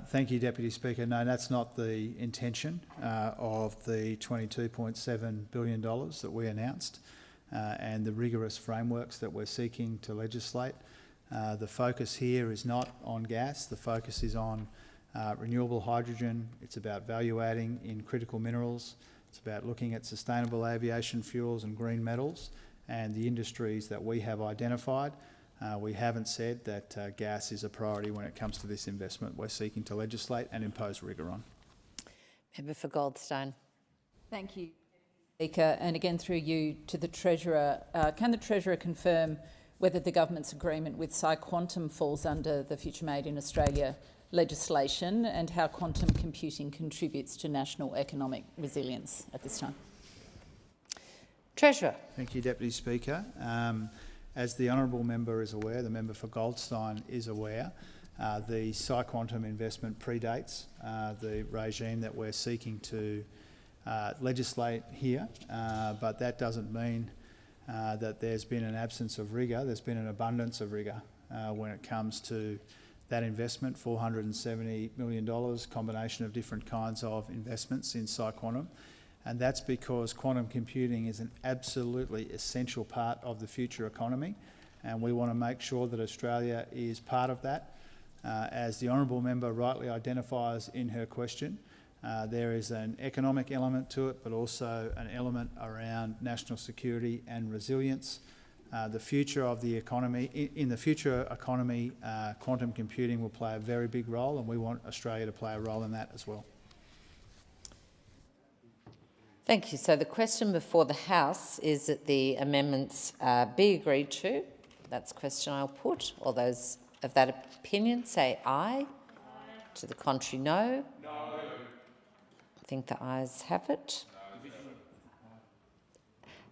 Speaker 14: Thank you, Deputy Speaker. No, that's not the intention of the $22.7 billion that we announced and the rigorous frameworks that we're seeking to legislate. The focus here is not on gas. The focus is on renewable hydrogen. It's about value adding in critical minerals. It's about looking at sustainable aviation fuels and green metals and the industries that we have identified. We haven't said that gas is a priority when it comes to this investment we're seeking to legislate and impose rigour on.
Speaker 15: Member for Goldstone.
Speaker 2: Thank you, Speaker. And again through you to the Treasurer. Can the Treasurer confirm whether the government's agreement with PsiQuantum falls under the Future Made in Australia legislation and how quantum computing contributes to national economic resilience at this time?
Speaker 15: Treasurer.
Speaker 14: Thank you, Deputy Speaker. As the honourable member is aware, the member for Goldstein is aware, the PsiQuantum investment predates the regime that we're seeking to legislate here, but that doesn't mean that there's been an absence of rigour. There's been an abundance of rigour when it comes to that investment, $470 million, combination of different kinds of investments in PsiQuantum. And that's because quantum computing is an absolutely essential part of the future economy, and we want to make sure that Australia is part of that. As the honourable member rightly identifies in her question, there is an economic element to it, but also an element around national security and resilience. The future of the economy, in the future economy, quantum computing will play a very big role, and we want Australia to play a role in that as well.
Speaker 15: Thank you. So the question before the House is that the amendments be agreed to. That's the question I'll put. All those of that opinion say aye. To the contrary, no. No. I think the ayes have it.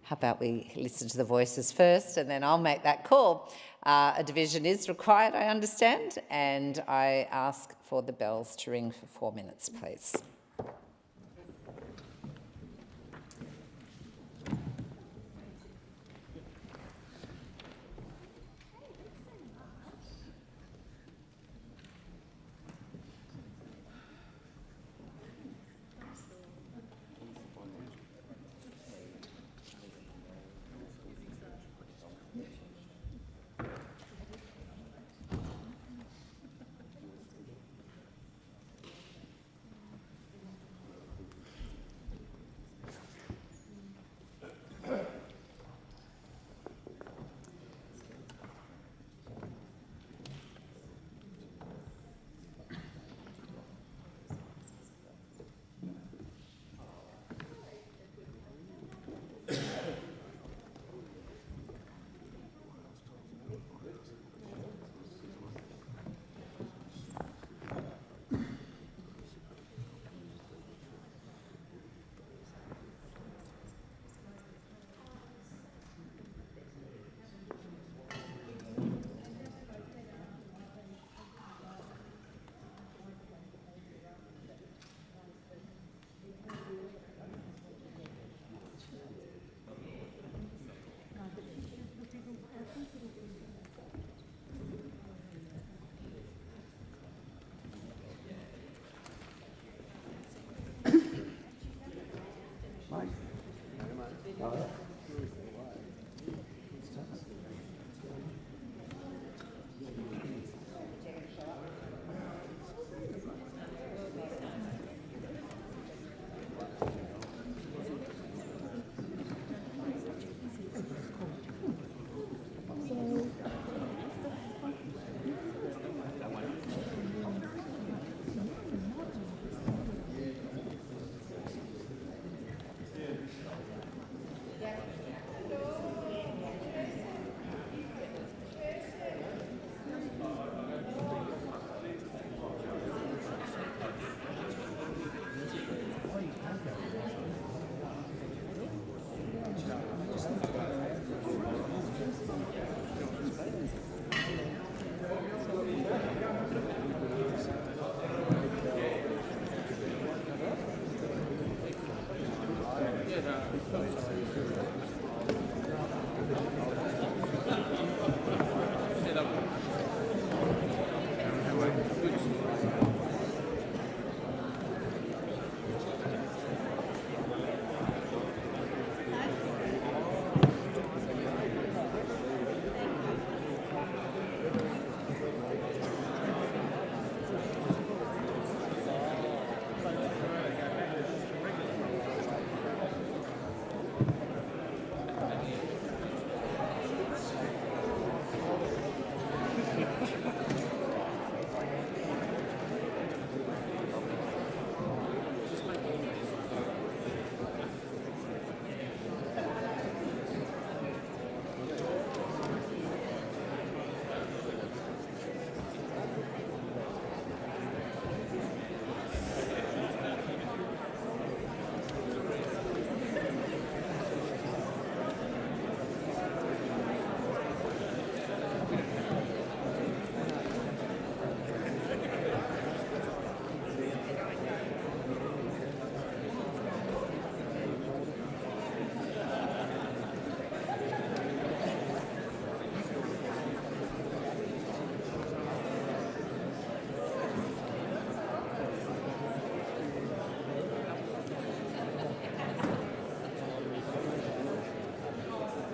Speaker 15: How about we listen to the voices first and then I'll make that call. A division is required, I understand, and I ask for the bells to ring for 4 minutes, please.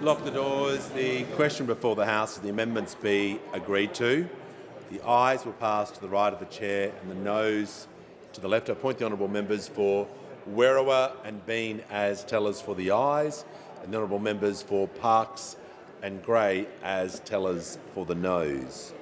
Speaker 10: Lock the doors. The question before the House is the amendments be agreed to. The ayes will pass to the right of the chair and the noes to the left. I appoint the honourable members for Werriwa and Bean as tellers for the ayes, and the honourable members for Parkes and Gray as tellers for the noes.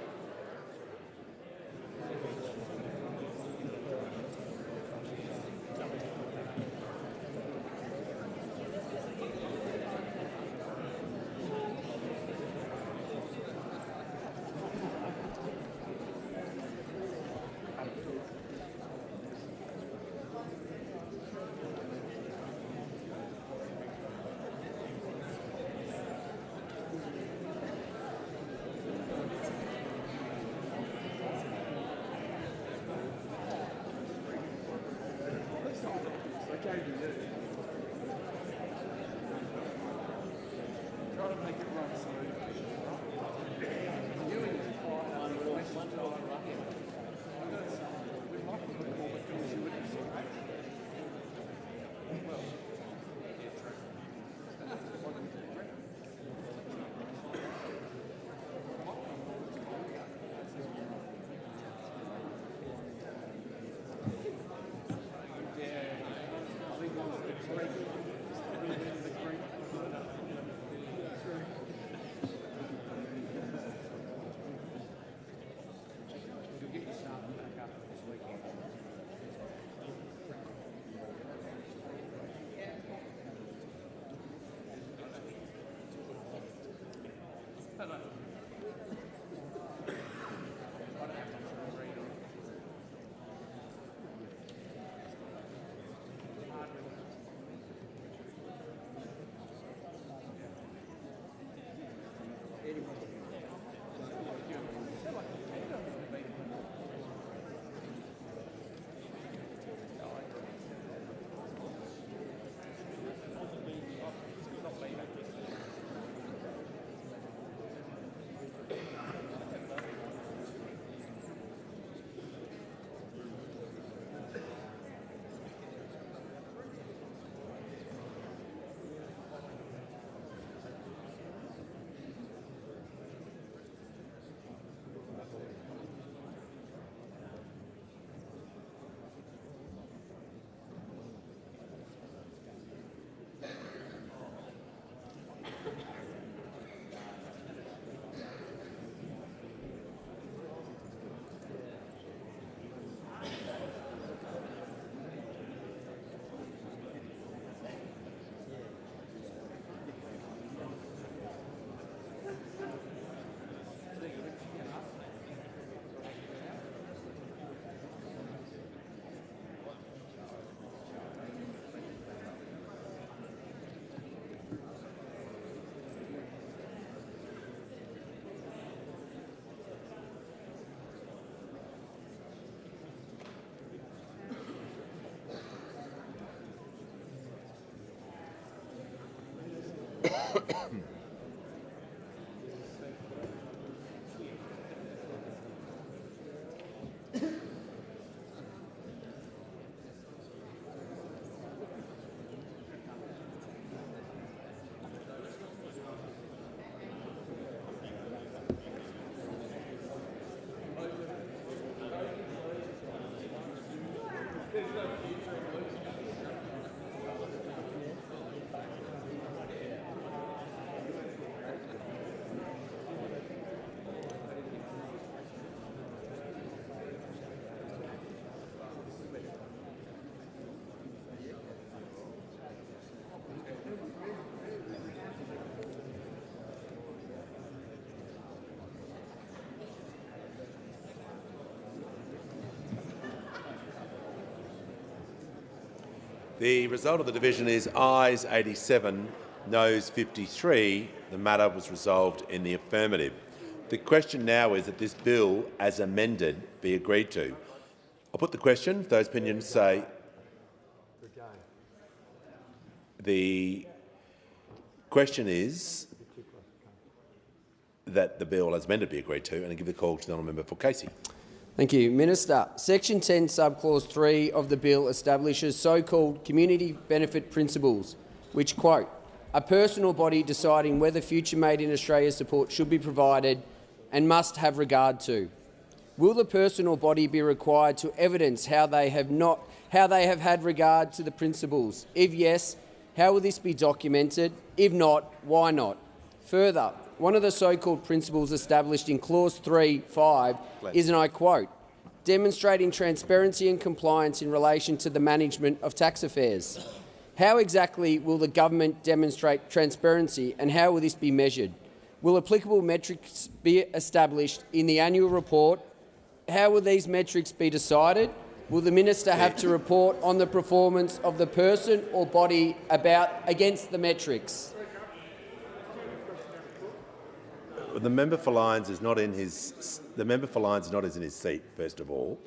Speaker 10: The result of the division is ayes 87, noes 53. The matter was resolved in the affirmative. The question now is that this bill, as amended, be agreed to. I'll put the question. If those opinions say the question is that the bill, as amended, be agreed to, and I give the call to the honourable member for Casey.
Speaker 17: Thank you. Minister, Section 10, Subclause 3 of the bill establishes so-called community benefit principles, which, quote, a personal body deciding whether future Made in Australia support should be provided and must have regard to. Will the personal body be required to evidence how they have had regard to the principles? If yes, how will this be documented? If not, why not? Further, one of the so-called principles established in Clause 3.5 is, and I quote, demonstrating transparency and compliance in relation to the management of tax affairs. How exactly will the government demonstrate transparency, and how will this be measured? Will applicable metrics be established in the annual report? How will these metrics be decided? Will the minister have to report on the performance of the person or body against the metrics?
Speaker 10: The member for Lyons is not in his. The member for Lyons is not in his seat. First of all,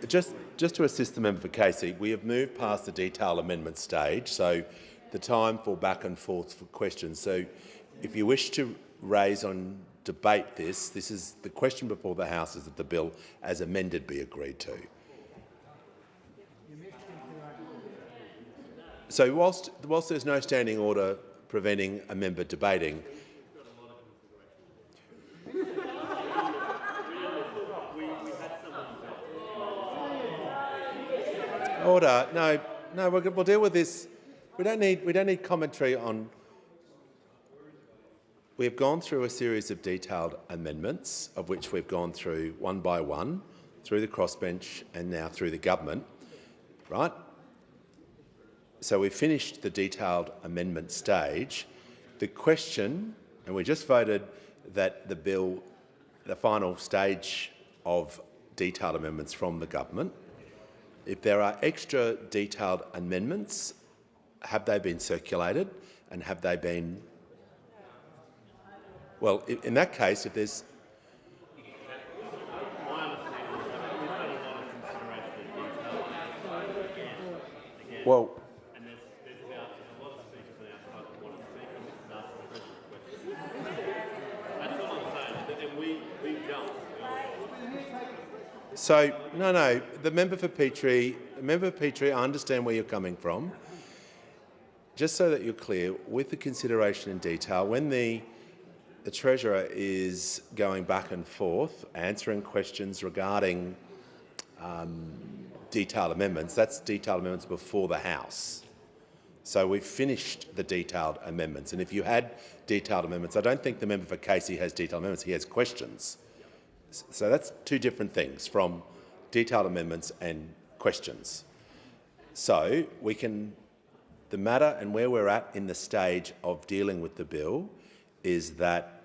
Speaker 10: just to assist the member for Casey, we have moved past the detailed amendment stage, so the time for back and forth for questions. So, if you wish to raise on debate this is the question before the House is that the bill as amended be agreed to. So, whilst there's no standing order preventing a member debating, order. No, we'll deal with this. We don't need commentary on. We have gone through a series of detailed amendments, of which we've gone through one by one, through the crossbench and now through the government, right? So we've finished the detailed amendment stage. The question, and we just voted that the bill, the final stage of detailed amendments from the government. If there are extra detailed amendments, have they been circulated and have they been... Well, in that case, if there's... Well... So, no, the member for Petrie, I understand where you're coming from. Just so that you're clear, with the consideration in detail, when the Treasurer is going back and forth, answering questions regarding detailed amendments, that's detailed amendments before the House. So we've finished the detailed amendments. And if you had detailed amendments, I don't think the member for Casey has detailed amendments, he has questions. So that's two different things from detailed amendments and questions. So we can, the matter and where we're at in the stage of dealing with the bill is that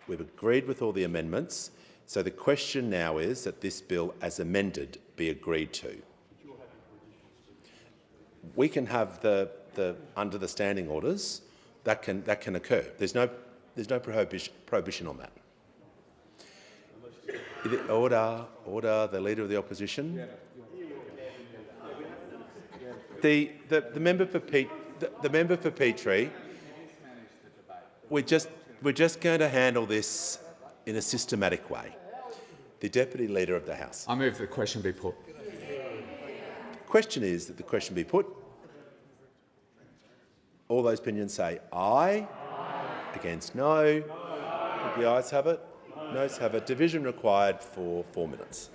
Speaker 10: we've agreed with all the amendments. So the question now is that this bill as amended be agreed to. We can have the under the standing orders that can occur. There's no prohibition on that. Order, the Leader of the Opposition. The member for Petrie. We're just going to handle this in a systematic way. The Deputy Leader of the House.
Speaker 6: I move the question be put.
Speaker 10: The question is that the question be put. All those opinions say aye. Against no. The ayes have it. Noes have it. Division required for 4 minutes.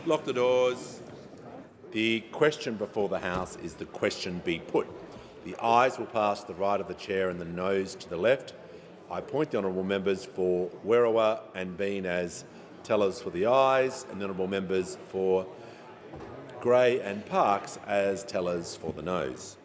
Speaker 10: Lock the doors. The question before the House is the question be put. The ayes will pass to the right of the chair and the noes to the left. I appoint the honourable members for Werriwa and Bean as tellers for the ayes, and the honourable members for Grey and Parkes as tellers for the noes.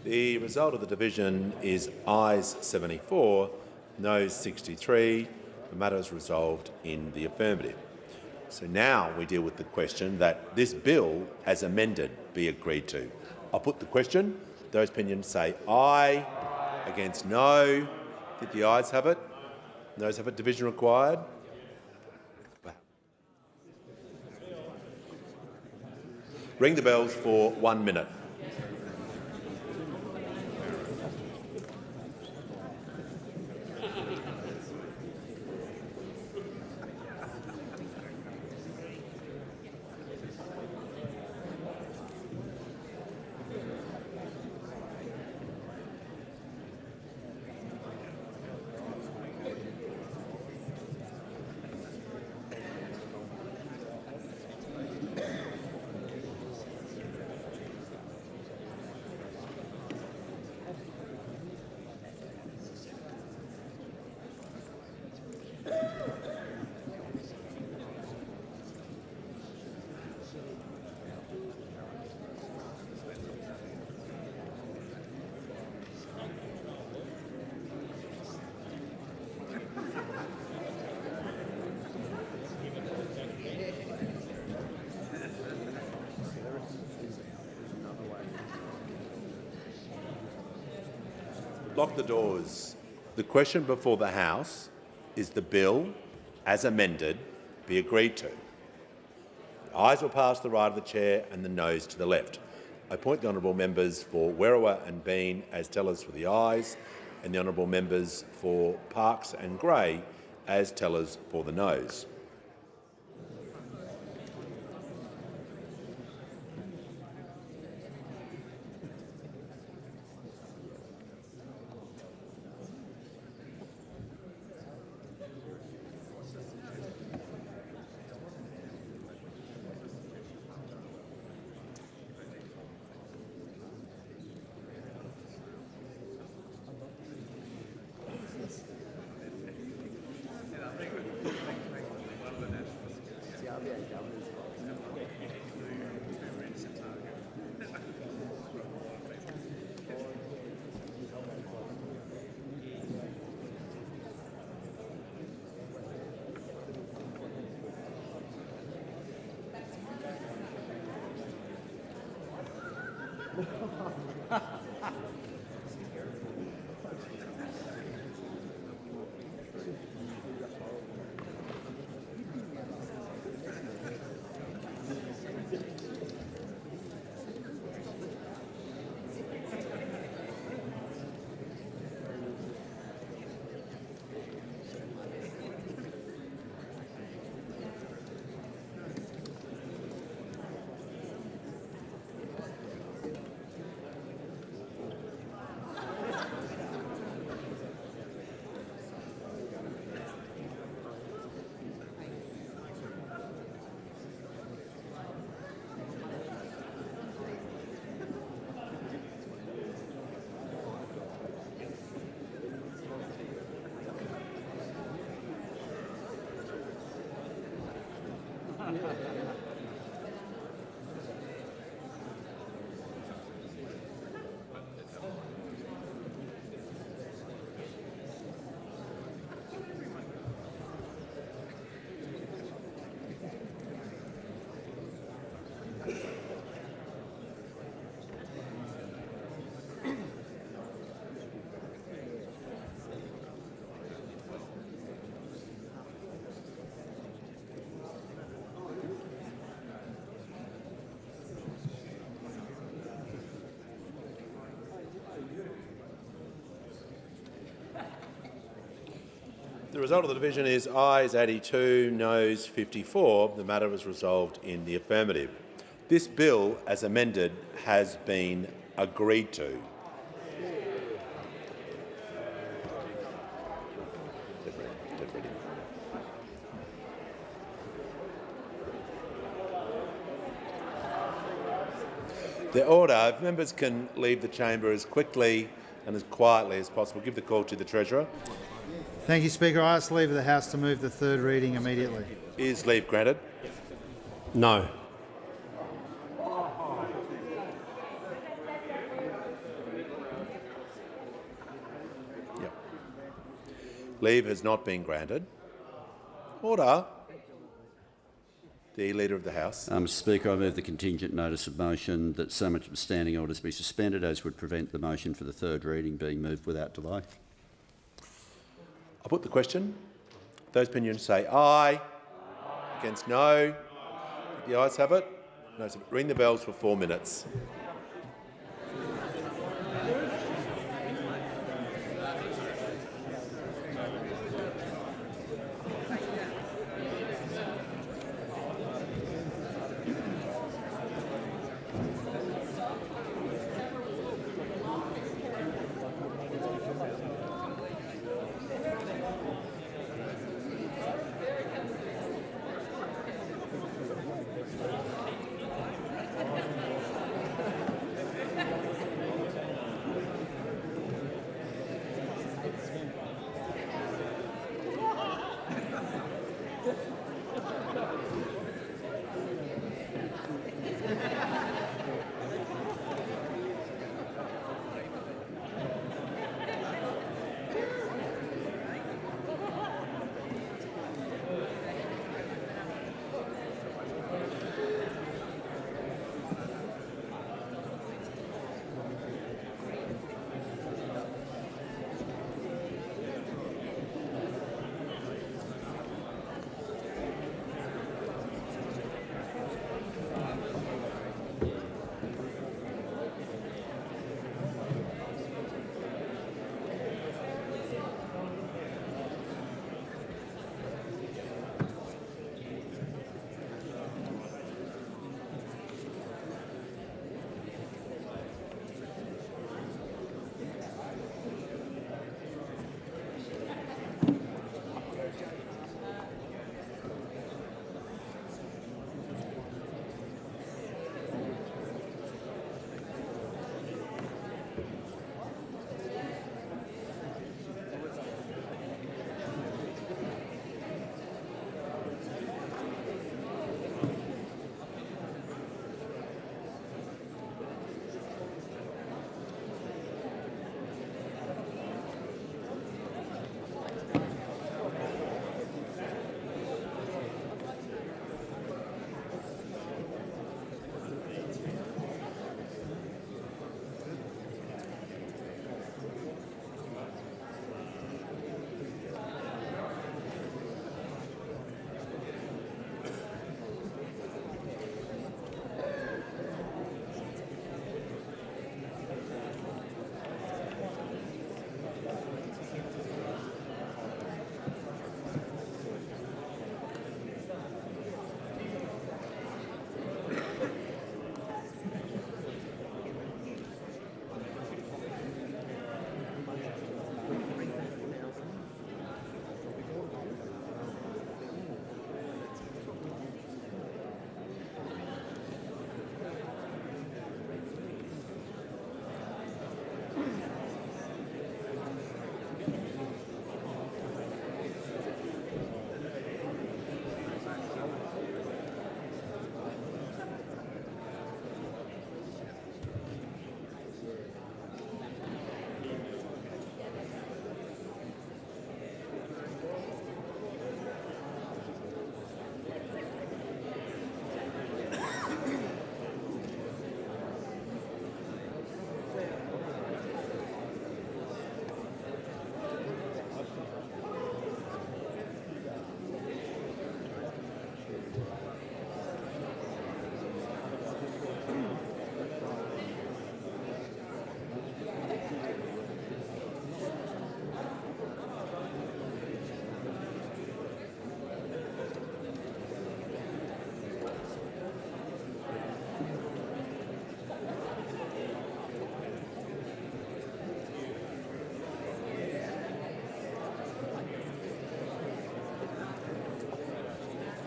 Speaker 10: The result of the division is ayes 74, noes 63. The matter is resolved in the affirmative. So now we deal with the question that this bill, as amended, be agreed to. I'll put the question. Those opinions say aye. Against no. Did the ayes have it? Noes have it. Division required. Ring the bells for 1 minute. Lock the doors. The question before the House is the bill, as amended, be agreed to. The ayes will pass to the right of the chair and the noes to the left. I appoint the honourable members for Werriwa and Bean as tellers for the ayes, and the honourable members for Parkes and Grey as tellers for the noes. The result of the division is ayes 82, noes 54. The matter was resolved in the affirmative. This bill, as amended, has been agreed to. The order, if members can leave the chamber as quickly and as quietly as possible. Give the call to the Treasurer.
Speaker 14: Thank you, Speaker. I ask leave of the House to move the third reading immediately.
Speaker 10: Is leave granted?
Speaker 3: No.
Speaker 10: Yep. Leave has not been granted. Order. The Leader of the House.
Speaker 4: Mr Speaker, I move the contingent notice of motion that so much of standing orders be suspended as would prevent the motion for the third reading being moved without delay.
Speaker 10: I'll put the question. Those opinions say aye. Against no. The ayes have it. No, so ring the bells for 4 minutes.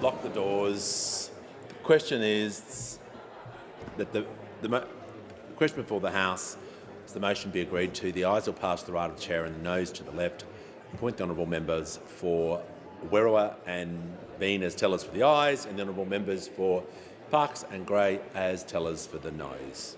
Speaker 10: lock the doors. The question is that the question before the House is the motion be agreed to. The ayes will pass to the right of the chair and the noes to the left. Appoint the honourable members for Werriwa and Bean as tellers for the ayes, and the honourable members for Parkes and Gray as tellers for the noes.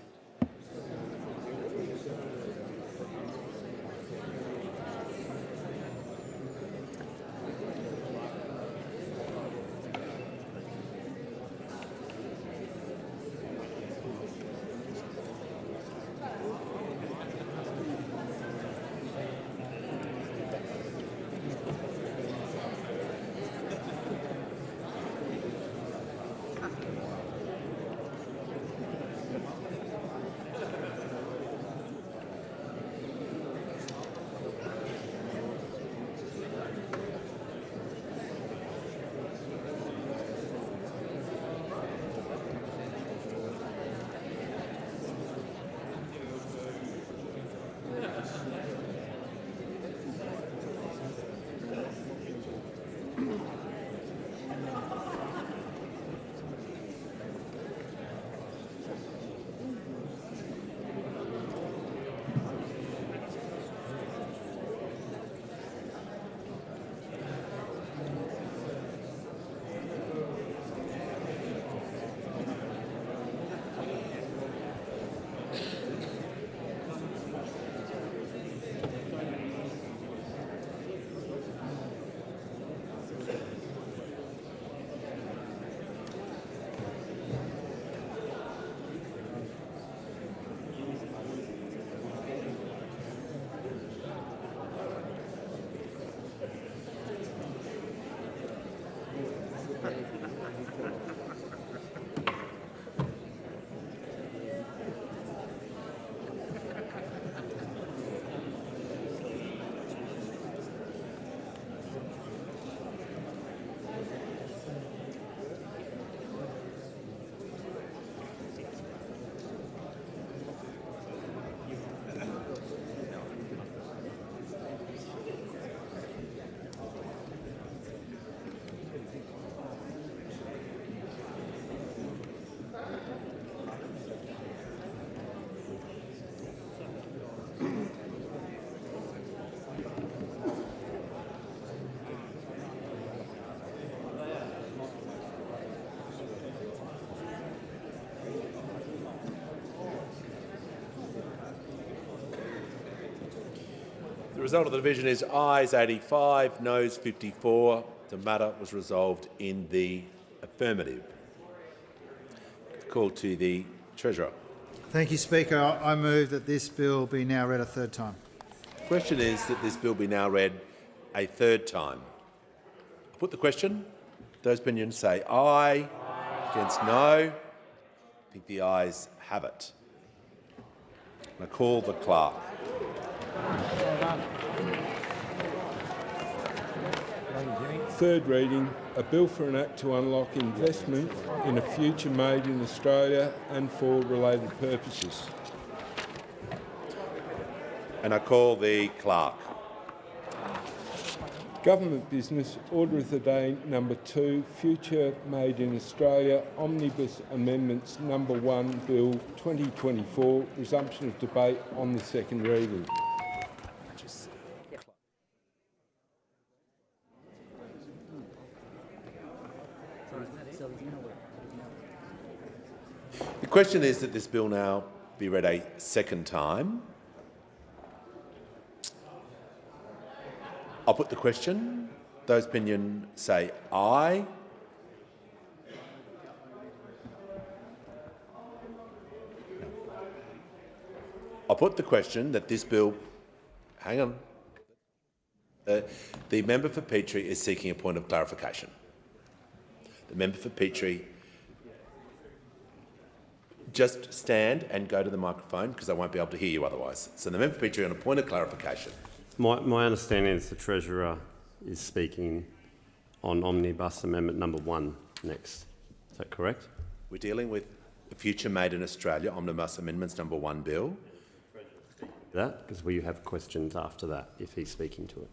Speaker 10: The result of the division is ayes 85, noes 54. The matter was resolved in the affirmative. Call to the Treasurer.
Speaker 14: Thank you, Speaker. I move that this bill be now read a third time.
Speaker 10: The question is that this bill be now read a third time. I put the question. Those opinions say aye. Against no. I think the ayes have it. I call the clerk.
Speaker 3: Third reading, a bill for an act to unlock investment in a future made in Australia and for related purposes.
Speaker 10: And I call the clerk.
Speaker 3: Government business, order of the day number 2, future made in Australia, Omnibus Amendments number 1, Bill 2024, resumption of debate on the second reading.
Speaker 10: The question is that this bill now be read a second time. I'll put the question. Those opinion say aye. I'll put the question that this bill... Hang on. The member for Petrie is seeking a point of clarification. The member for Petrie, just stand and go to the microphone because I won't be able to hear you otherwise. So the member for Petrie on a point of clarification.
Speaker 6: My understanding is the Treasurer is speaking on Omnibus Amendment number 1 next. Is that correct?
Speaker 10: We're dealing with the future made in Australia Omnibus Amendments number 1 bill.
Speaker 6: That, because we have questions after that if he's speaking to it.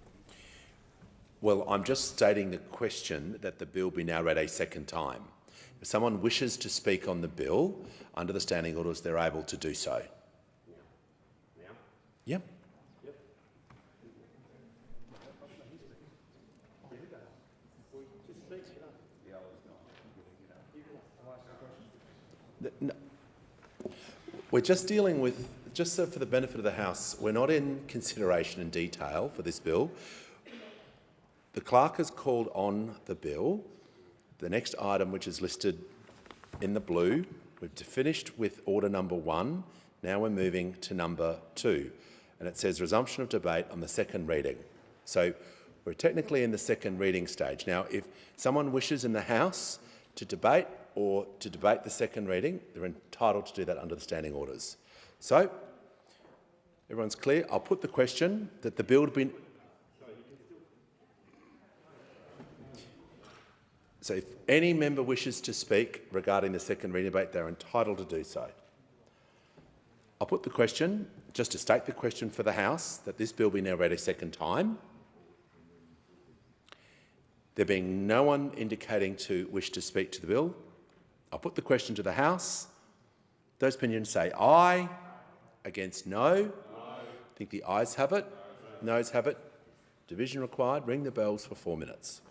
Speaker 10: Well, I'm just stating the question that the bill be now read a second time. If someone wishes to speak on the bill, under the standing orders, they're able to do so. Yep. No. We're just dealing with, just so for the benefit of the House, we're not in consideration in detail for this bill. The clerk has called on the bill. The next item, which is listed in the blue, we've finished with order number 1. Now we're moving to number 2. And it says resumption of debate on the second reading. So we're technically in the second reading stage. Now, if someone wishes in the House to debate or to debate the second reading, they're entitled to do that under the standing orders. So, everyone's clear? I'll put the question that the bill had been... So if any member wishes to speak regarding the second reading debate, they're entitled to do so. I'll put the question, just to state the question for the House, that this bill be now read a second time. There being no one indicating to wish to speak to the bill, I'll put the question to the House. Those opinions say aye. Against no. I think the ayes have it. Noes have it. Division required. Ring the bells for 4 minutes.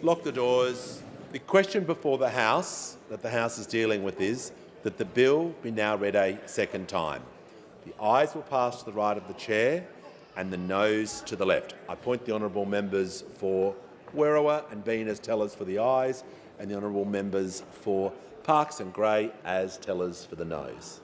Speaker 10: lock the doors. The question before the House, that the House is dealing with, is that the bill be now read a second time. The ayes will pass to the right of the chair and the noes to the left. I point the honourable members for Werriwa and Bean as tellers for the ayes, and the honourable members for Parkes and Gray as tellers for the noes.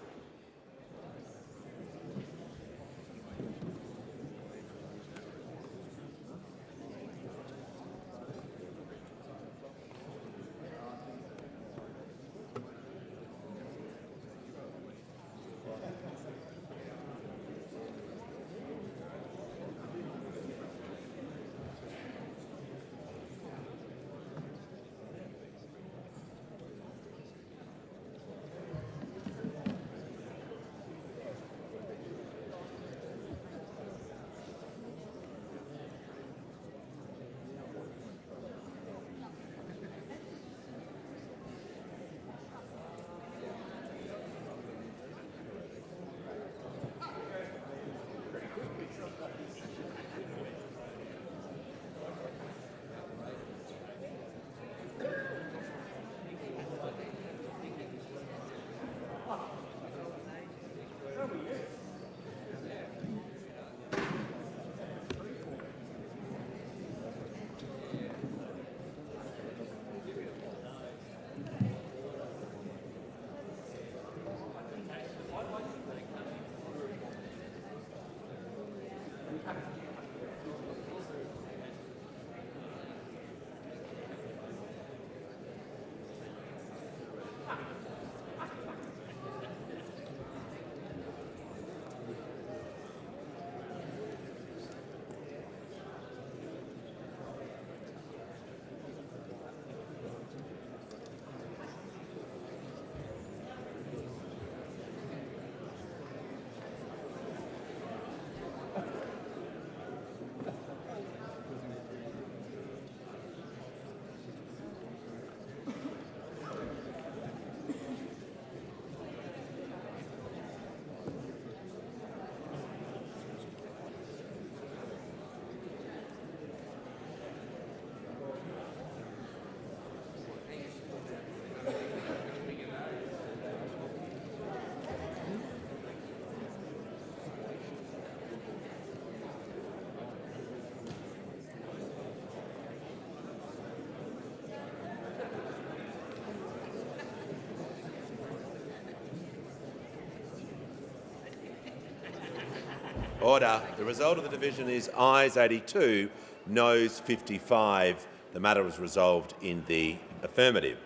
Speaker 10: Order. The result of the division is ayes 82, noes 55. The matter was resolved in the affirmative.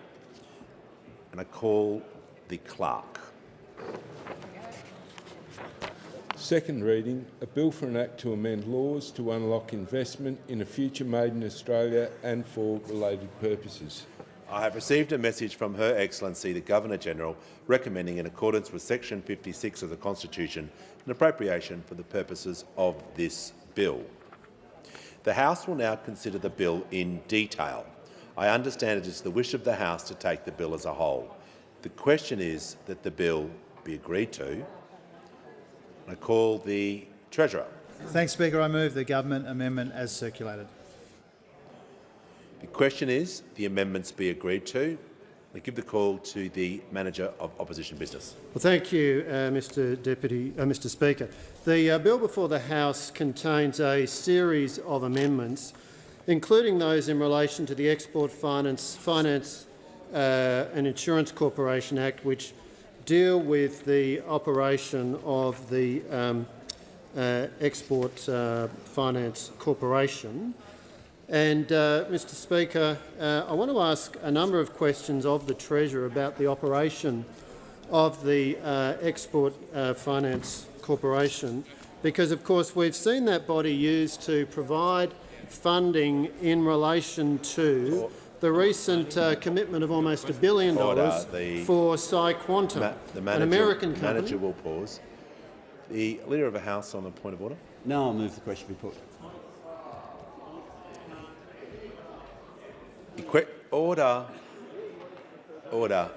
Speaker 10: And I call the clerk.
Speaker 19: Second reading, a bill for an act to amend laws to unlock investment in a future made in Australia and for related purposes.
Speaker 10: I have received a message from Her Excellency the Governor-General recommending, in accordance with Section 56 of the Constitution, an appropriation for the purposes of this bill. The House will now consider the bill in detail. I understand it is the wish of the House to take the bill as a whole. The question is that the bill be agreed to. I call the Treasurer.
Speaker 14: Thanks, Speaker. I move the government amendment as circulated.
Speaker 10: The question is the amendments be agreed to. I give the call to the Manager of Opposition Business.
Speaker 20: Well, thank you, Mr. Speaker. The bill before the House contains a series of amendments, including those in relation to the Export Finance and Insurance Corporation Act, which deal with the operation of the Export Finance Corporation. And, Mr. Speaker, I want to ask a number of questions of the Treasurer about the operation of the Export Finance Corporation, because, of course, we've seen that body used to provide funding in relation to the recent commitment of almost $1 billion for PsiQuantum, an American company.
Speaker 10: The manager will pause. The Leader of the House on a point of order.
Speaker 11: No, I move the question be put.
Speaker 10: Order. Order.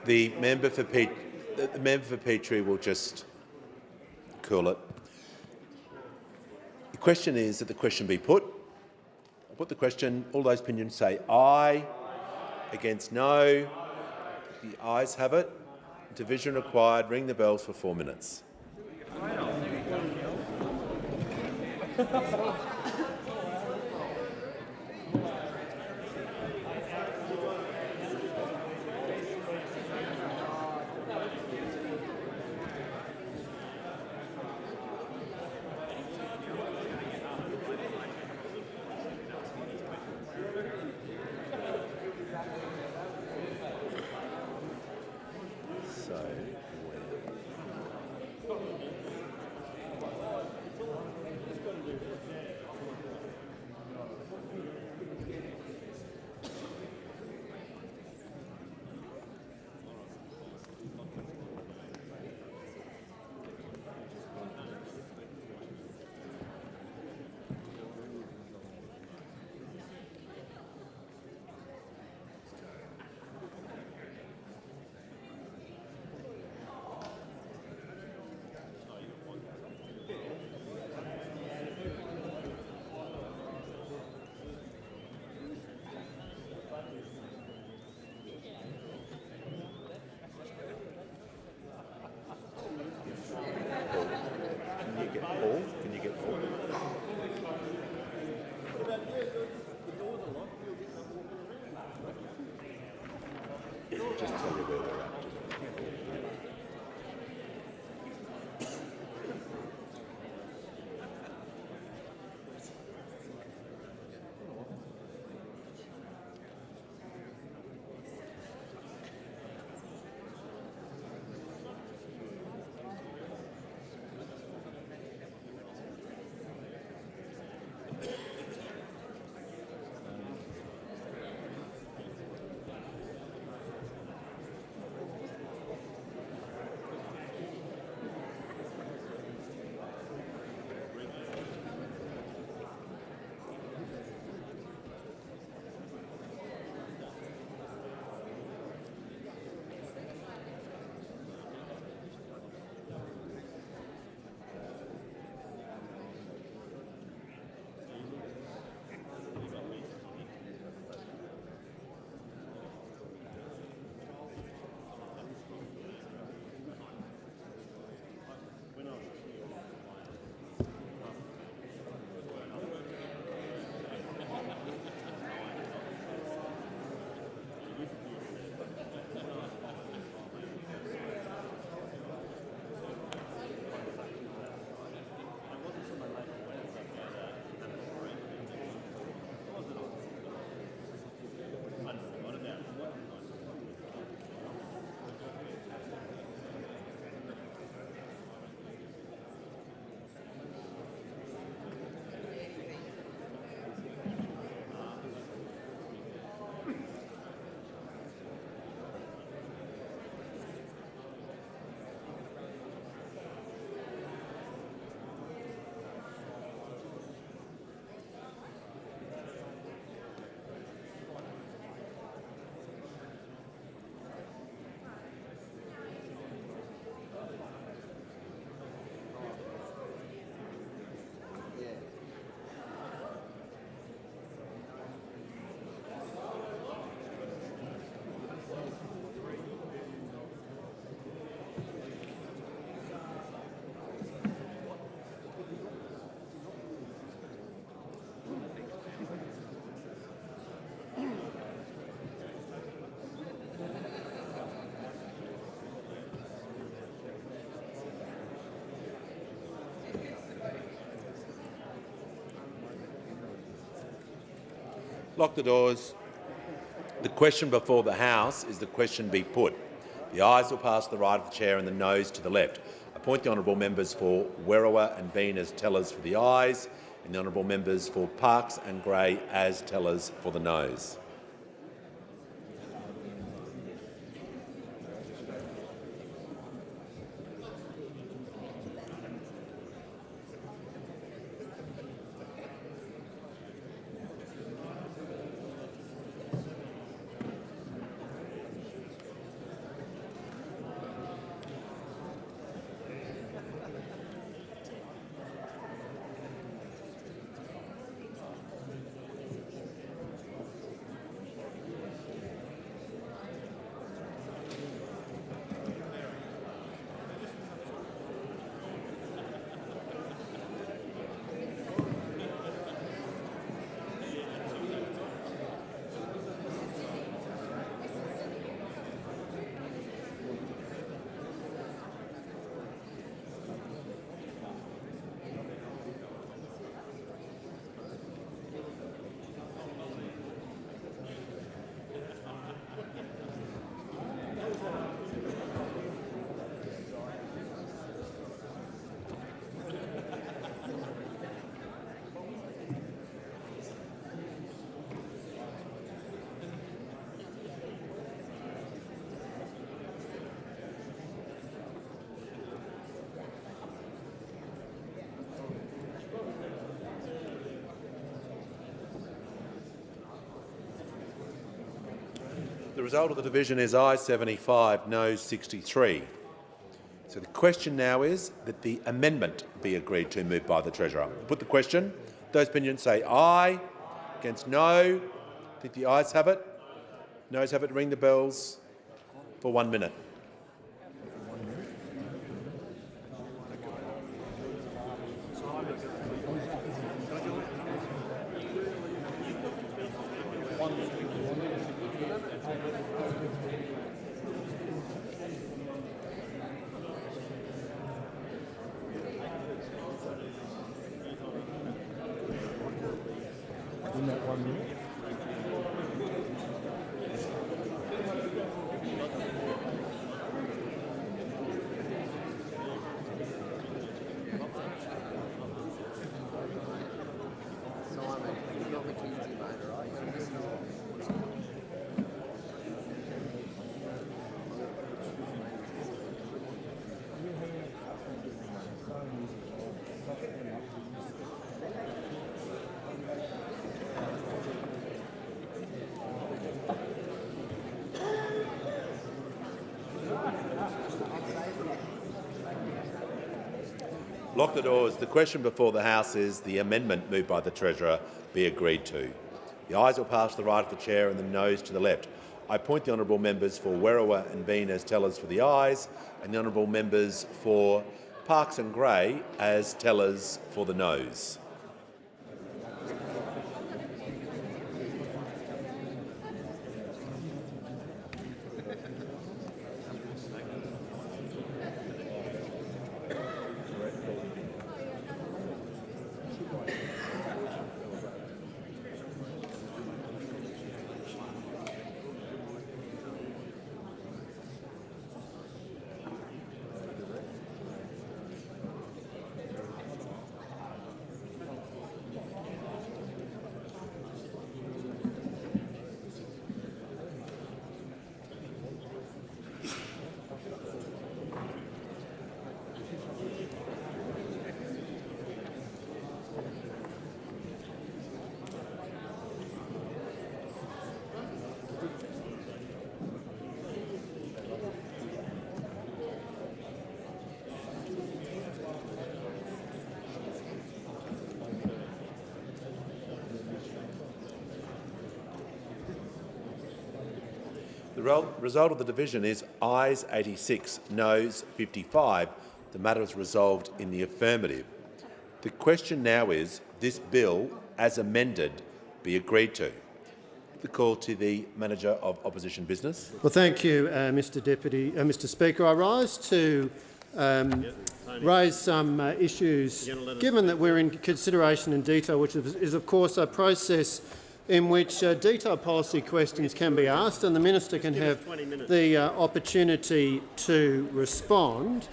Speaker 10: The member for Petrie will just cool it. The question is that the question be put. Put the question. All those opinions say aye. Against no. The ayes have it. Division required. Ring the bells for 4 minutes. Can you get Paul? Just tell you where we're at. Lock the doors. The question before the House is the question be put. The ayes will pass to the right of the chair and the noes to the left. Appoint the honourable members for Werriwa and Bean as tellers for the ayes, and the honourable members for Parkes and Gray as tellers for the noes. result of the division is ayes 75, noes 63. So the question now is that the amendment be agreed to, moved by the Treasurer. I'll put the question. Those opinions say aye. Against no. I think the ayes have it. Noes have it. Ring the bells for 1 minute.
Speaker 16: In that 1 minute.
Speaker 10: Lock the doors. The question before the House is the amendment moved by the Treasurer be agreed to. The ayes will pass to the right of the chair and the noes to the left. I appoint the honourable members for Werriwa and Bean as tellers for the ayes and the honourable members for Parkes and Grey as tellers for the noes. The result of the division is ayes 86, noes 55. The matter is resolved in the affirmative. The question now is this bill, as amended, be agreed to. The call to the Manager of Opposition Business.
Speaker 20: Well, thank you, Mr. Speaker. I rise to raise some issues, given that we're in consideration in detail, which is of course a process in which detailed policy questions can be asked and the Minister can have the opportunity to respond.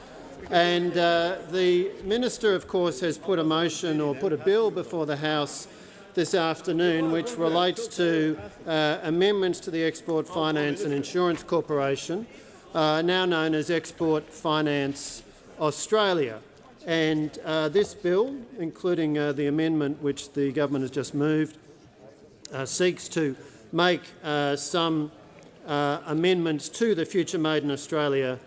Speaker 20: And the Minister, of course, has put a motion or put a bill before the House this afternoon which relates to amendments to the Export Finance and Insurance Corporation, now known as Export Finance Australia. And this bill, including the amendment which the government has just moved, seeks to make some amendments to the Future Made in Australia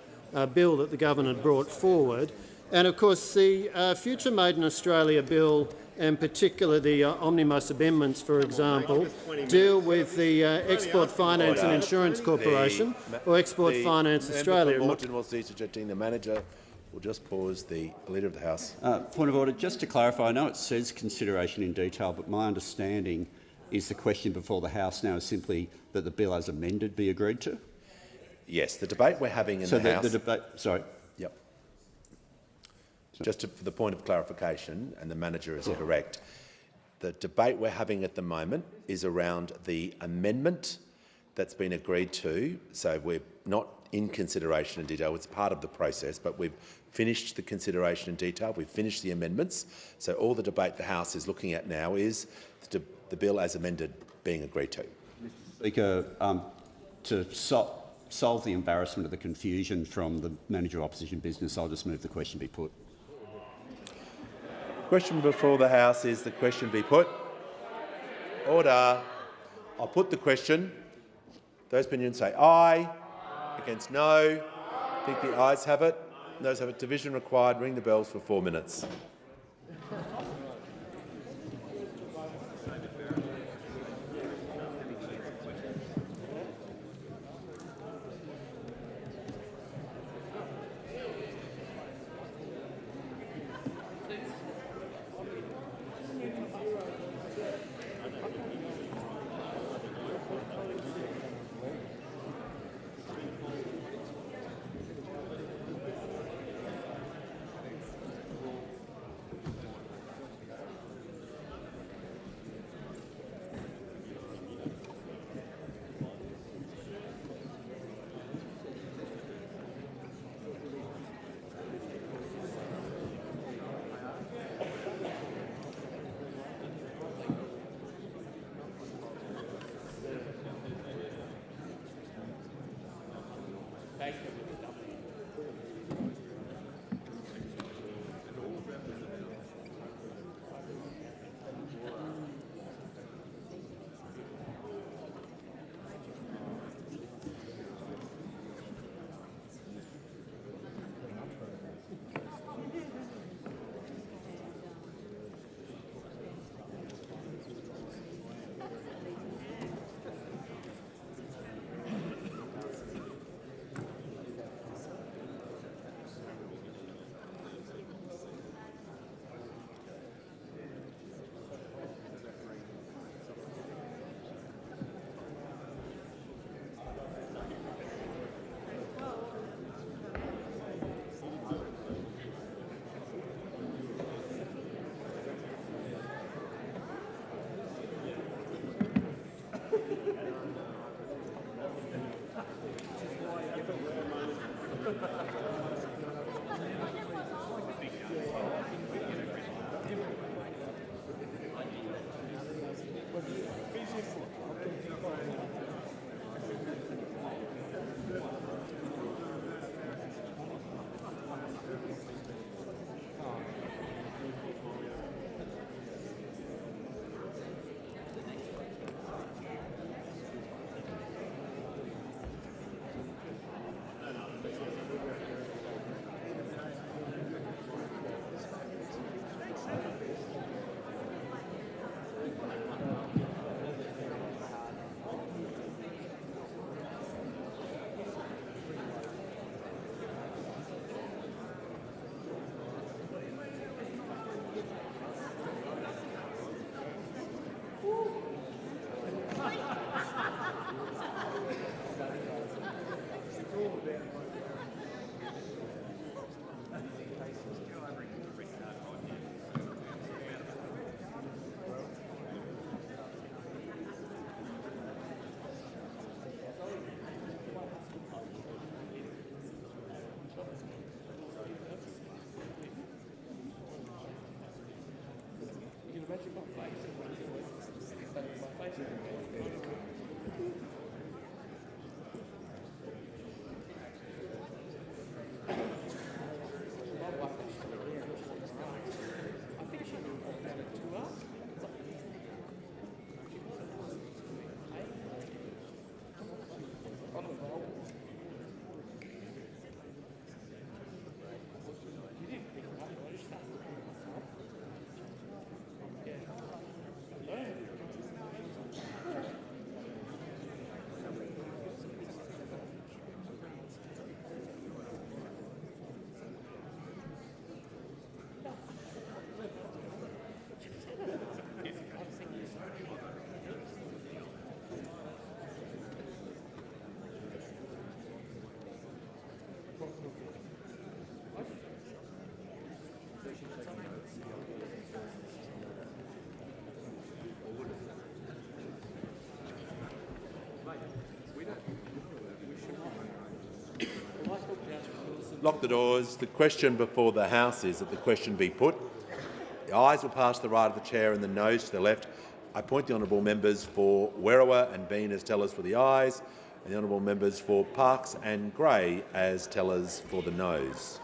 Speaker 20: bill that the government brought forward. And of course the Future Made in Australia bill, and particularly the Omnibus amendments, for example, deal with the Export Finance and Insurance Corporation, or Export Finance Australia.
Speaker 10: Morton will cease suggesting the Manager. We'll just pause. The Leader of the House.
Speaker 4: Point of order. Just to clarify, I know it says consideration in detail, but my understanding is the question before the House now is simply that the bill as amended be agreed to?
Speaker 10: Yes, the debate we're having in the House...
Speaker 4: the debate... Sorry.
Speaker 10: Yep. Just for the point of clarification, and the Manager is correct, the debate we're having at the moment is around the amendment that's been agreed to. So we're not in consideration in detail. It's part of the process, but we've finished the consideration in detail. We've finished the amendments. So all the debate the House is looking at now is the bill as amended being agreed to.
Speaker 4: Mr. Speaker, to solve the embarrassment of the confusion from the Manager of Opposition Business, I'll just move the question be put.
Speaker 10: Question before the House is the question be put. Order. I'll put the question. Those opinions say aye. Against no. I think the ayes have it. Those have it. Division required. Ring the bells for 4 minutes. Lock the doors. The question before the House is that the question be put. The ayes will pass to the right of the chair and the noes to the left. I point the honourable members for Werriwa and Bean as tellers for the ayes, and the honourable members for Parkes and Gray as tellers for the noes.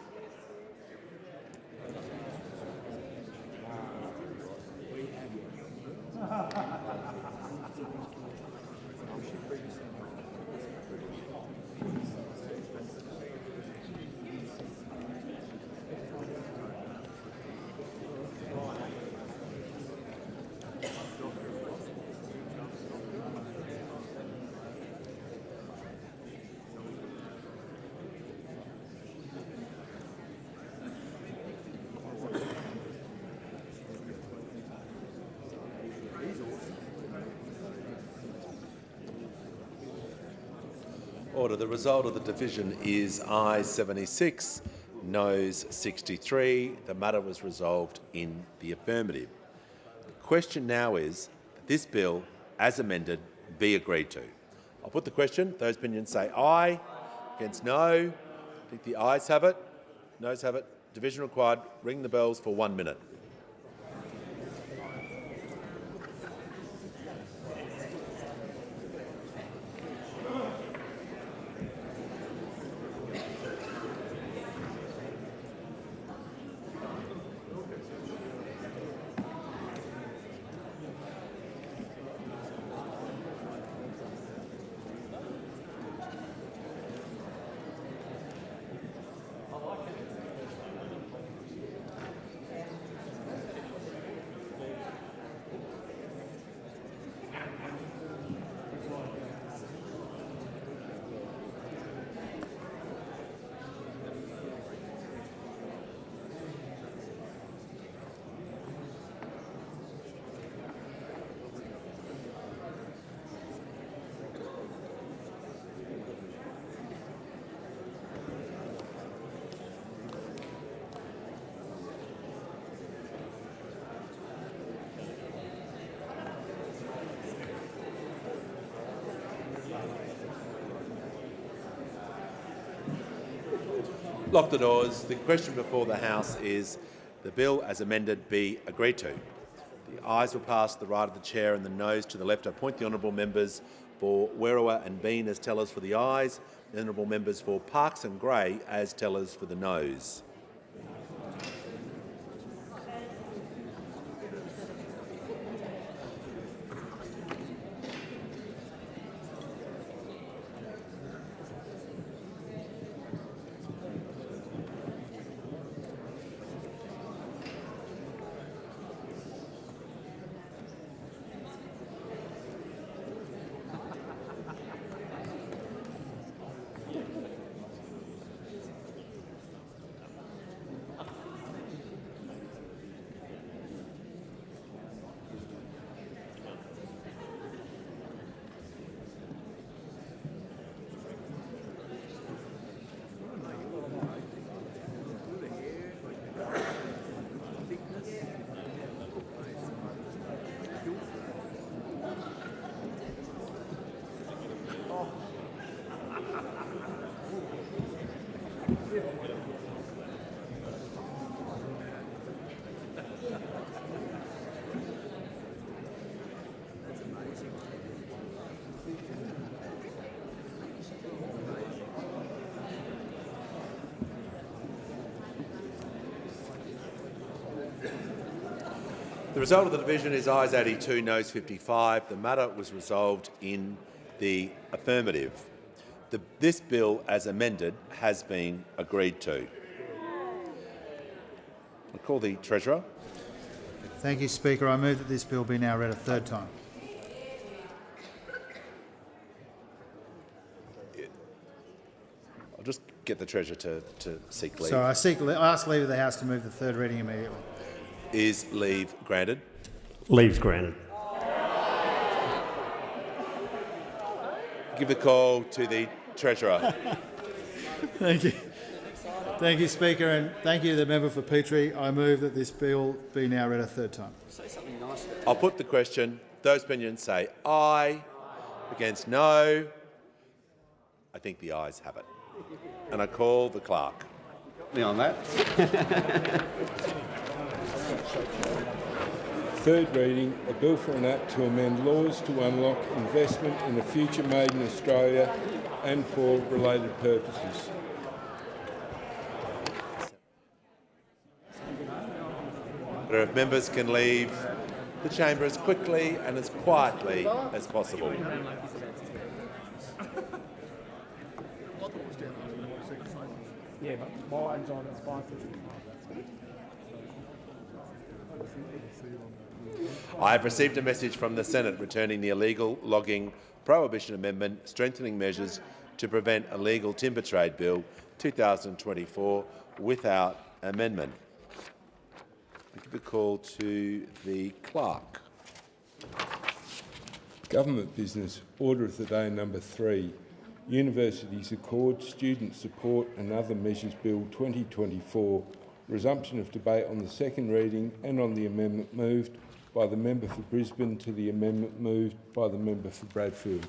Speaker 10: Order. The result of the division is ayes 76, noes 63. The matter was resolved in the affirmative. The question now is that this bill, as amended, be agreed to. I'll put the question. Those opinions say aye. Against no. I think the ayes have it. Noes have it. Division required. Ring the bells for 1 minute. Lock the doors. The question before the House is the bill as amended be agreed to. The ayes will pass to the right of the chair and the noes to the left. I appoint the honourable members for Werriwa and Bean as tellers for the ayes, the honourable members for Parkes and Grey as tellers for the noes. The result of the division is ayes 82, noes 55. The matter was resolved in the affirmative. This bill, as amended, has been agreed to. I call the Treasurer.
Speaker 14: Thank you, Speaker. I move that this bill be now read a third time.
Speaker 10: I'll just get the Treasurer to seek leave.
Speaker 14: So I ask leave of the House to move the third reading immediately.
Speaker 10: Is leave granted?
Speaker 6: Leave's granted.
Speaker 10: Give the call to the Treasurer.
Speaker 14: Thank you. Thank you, Speaker, and thank you to the member for Petrie. I move that this bill be now read a third time.
Speaker 11: Say something nice.
Speaker 10: I'll put the question. Those opinions say aye. Against no. I think the ayes have it. And I call the clerk.
Speaker 11: Me on that.
Speaker 19: Third reading, a bill for an act to amend laws to unlock investment in a future made in Australia and for related purposes.
Speaker 10: But if members can leave the chamber as quickly and as quietly as possible.
Speaker 16: Yeah, but mine's on at 5:55.
Speaker 10: I have received a message from the Senate returning the illegal logging prohibition amendment, strengthening measures to prevent illegal timber trade bill 2024 without amendment. I give a call to the clerk.
Speaker 19: Government business, order of the day number 3. Universities Accord, Student Support and Other Measures Bill 2024, resumption of debate on the second reading and on the amendment moved by the member for Brisbane to the amendment moved by the member for Bradfield.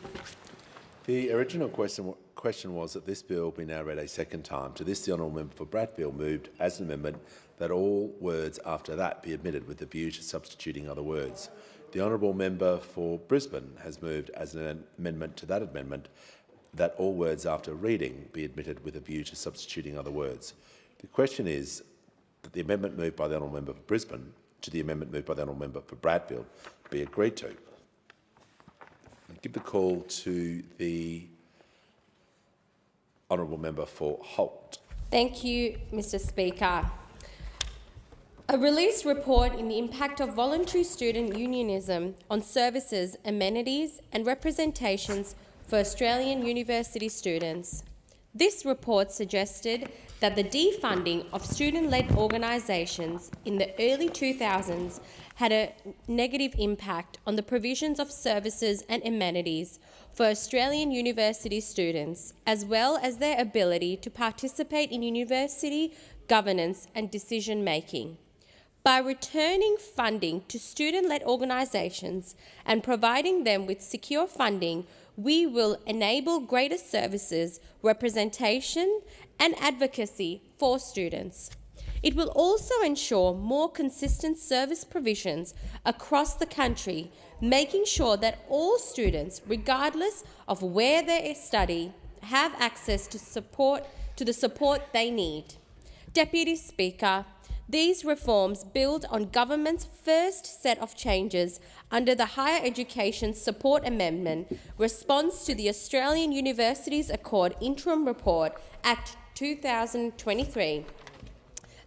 Speaker 10: The original question was that this bill be now read a second time. To this, the honourable member for Bradfield moved as an amendment that all words after that be omitted with the view to substituting other words. The honourable member for Brisbane has moved as an amendment to that amendment that all words after reading be omitted with a view to substituting other words. The question is that the amendment moved by the honourable member for Brisbane to the amendment moved by the honourable member for Bradfield be agreed to. I give the call to the honourable member for Holt.
Speaker 5: Thank you, Mr Speaker. A released report in the impact of voluntary student unionism on services, amenities and representations for Australian university students. This report suggested that the defunding of student-led organisations in the early 2000s had a negative impact on the provisions of services and amenities for Australian university students, as well as their ability to participate in university governance and decision-making. By returning funding to student-led organisations and providing them with secure funding, we will enable greater services, representation and advocacy for students. It will also ensure more consistent service provisions across the country, making sure that all students, regardless of where they study, have access to the support they need. Deputy Speaker, these reforms build on government's first set of changes under the Higher Education Support Amendment, response to the Australian Universities Accord Interim Report Act 2023.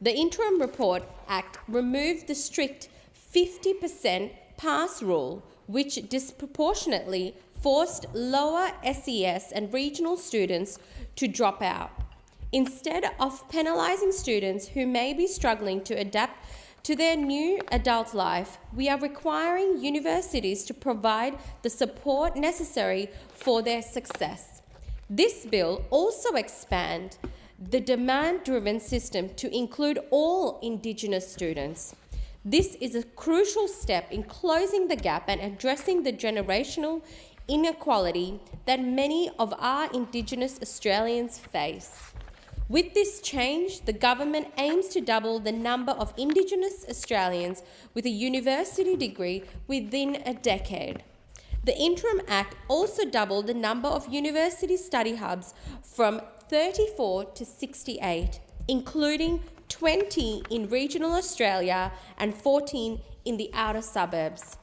Speaker 5: The Interim Report Act removed the strict 50% pass rule, which disproportionately forced lower SES and regional students to drop out. Instead of penalising students who may be struggling to adapt to their new adult life, we are requiring universities to provide the support necessary for their success. This bill also expands the demand-driven system to include all Indigenous students. This is a crucial step in closing the gap and addressing the generational inequality that many of our Indigenous Australians face. With this change, the government aims to double the number of Indigenous Australians with a university degree within a decade. The Interim Act also doubled the number of university study hubs from 34 to 68, including 20 in regional Australia and 14 in the outer suburbs.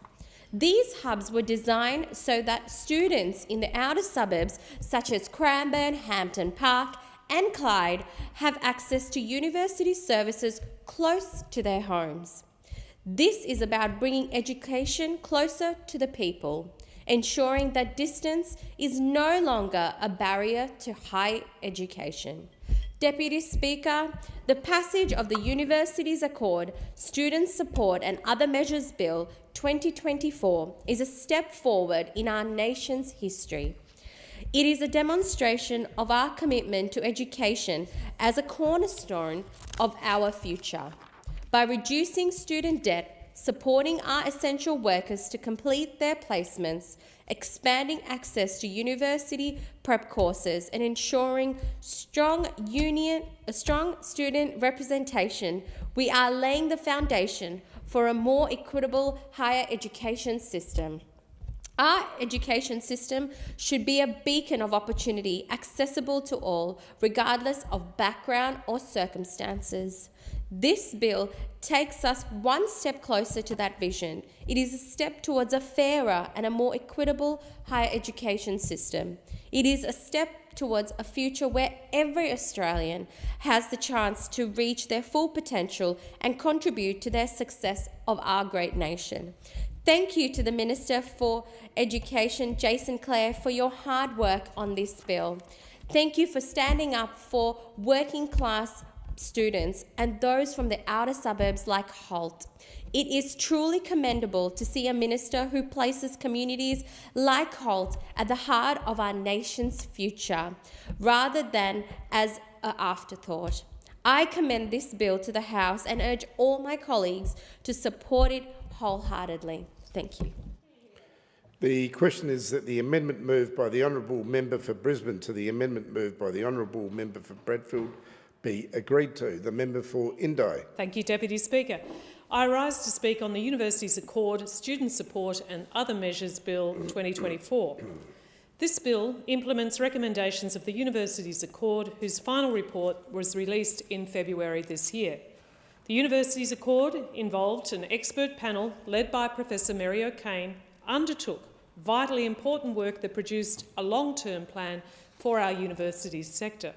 Speaker 5: These hubs were designed so that students in the outer suburbs, such as Cranbourne, Hampton Park, and Clyde, have access to university services close to their homes. This is about bringing education closer to the people, ensuring that distance is no longer a barrier to high education. Deputy Speaker, the passage of the Universities Accord, Student Support and Other Measures Bill 2024 is a step forward in our nation's history. It is a demonstration of our commitment to education as a cornerstone of our future. By reducing student debt, supporting our essential workers to complete their placements, expanding access to university prep courses and ensuring strong student representation, we are laying the foundation for a more equitable higher education system. Our education system should be a beacon of opportunity, accessible to all, regardless of background or circumstances. This bill takes us one step closer to that vision. It is a step towards a fairer and a more equitable higher education system. It is a step towards a future where every Australian has the chance to reach their full potential and contribute to the success of our great nation. Thank you to the Minister for Education, Jason Clare, for your hard work on this bill. Thank you for standing up for working class students and those from the outer suburbs like Holt. It is truly commendable to see a minister who places communities like Holt at the heart of our nation's future, rather than as an afterthought. I commend this bill to the House and urge all my colleagues to support it wholeheartedly. Thank you.
Speaker 8: The question is that the amendment moved by the honourable member for Brisbane to the amendment moved by the honourable member for Bradfield be agreed to. The member for Indi.
Speaker 7: Thank you, Deputy Speaker. I rise to speak on the Universities Accord, Student Support and Other Measures Bill 2024. This bill implements recommendations of the Universities Accord, whose final report was released in February this year. The Universities Accord involved an expert panel led by Professor Mary O'Kane, undertook vitally important work that produced a long-term plan for our universities sector.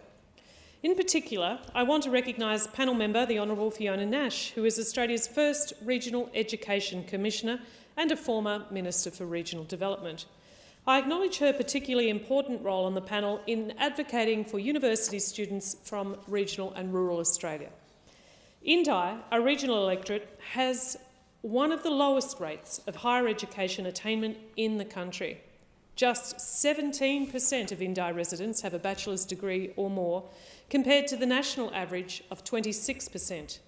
Speaker 7: In particular, I want to recognise panel member the Honourable Fiona Nash, who is Australia's first Regional Education Commissioner and a former Minister for Regional Development. I acknowledge her particularly important role on the panel in advocating for university students from regional and rural Australia. Indi, a regional electorate, has one of the lowest rates of higher education attainment in the country. Just 17% of Indi residents have a bachelor's degree or more, compared to the national average of 26%.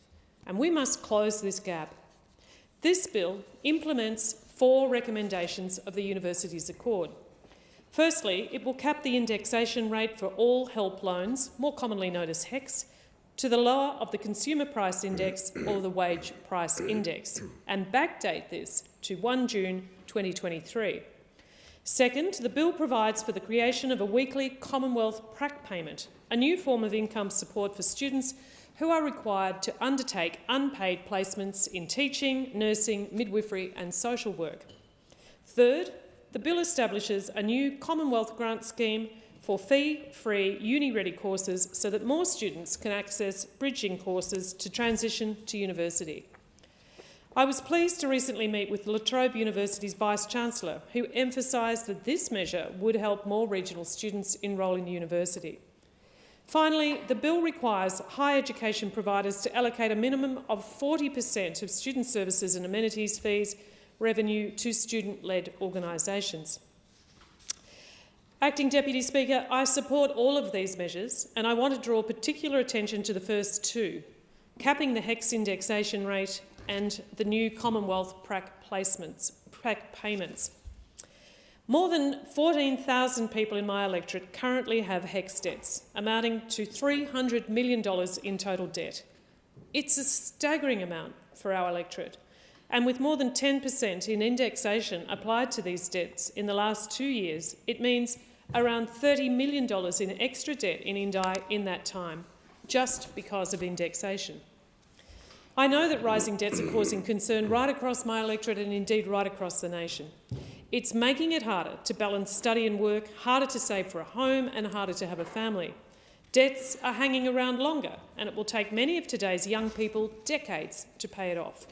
Speaker 7: And we must close this gap. This bill implements 4 recommendations of the Universities Accord. Firstly, it will cap the indexation rate for all help loans, more commonly known as HECS, to the lower of the Consumer Price Index or the Wage Price Index, and backdate this to 1 June 2023. Second, the bill provides for the creation of a weekly Commonwealth prac payment, a new form of income support for students who are required to undertake unpaid placements in teaching, nursing, midwifery and social work. Third, the bill establishes a new Commonwealth grant scheme for fee-free uni-ready courses so that more students can access bridging courses to transition to university. I was pleased to recently meet with La Trobe University's Vice-Chancellor, who emphasised that this measure would help more regional students enrol in university. Finally, the bill requires higher education providers to allocate a minimum of 40% of student services and amenities fees revenue to student-led organisations. Acting Deputy Speaker, I support all of these measures, and I want to draw particular attention to the first 2, capping the HECS indexation rate and the new Commonwealth prac payments. More than 14,000 people in my electorate currently have HECS debts, amounting to $300 million in total debt. It's a staggering amount for our electorate, and with more than 10% in indexation applied to these debts in the last 2 years, it means around $30 million in extra debt in Indi in that time, just because of indexation. I know that rising debts are causing concern right across my electorate and indeed right across the nation. It's making it harder to balance study and work, harder to save for a home and harder to have a family. Debts are hanging around longer, and it will take many of today's young people decades to pay it off.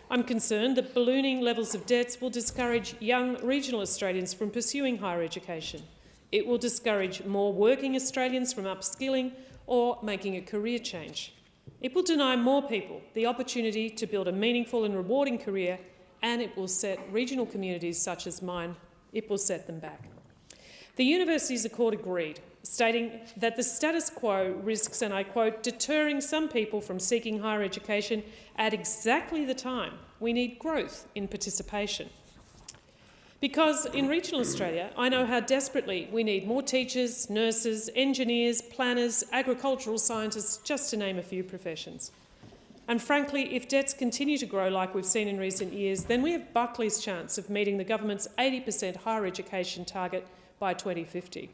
Speaker 7: I'm concerned that ballooning levels of debts will discourage young regional Australians from pursuing higher education. It will discourage more working Australians from upskilling or making a career change. It will deny more people the opportunity to build a meaningful and rewarding career, and it will set regional communities such as mine, it will set them back. The Universities Accord agreed, stating that the status quo risks, and I quote, deterring some people from seeking higher education at exactly the time we need growth in participation. Because in regional Australia, I know how desperately we need more teachers, nurses, engineers, planners, agricultural scientists, just to name a few professions. And frankly, if debts continue to grow like we've seen in recent years, then we have Buckley's chance of meeting the government's 80% higher education target by 2050.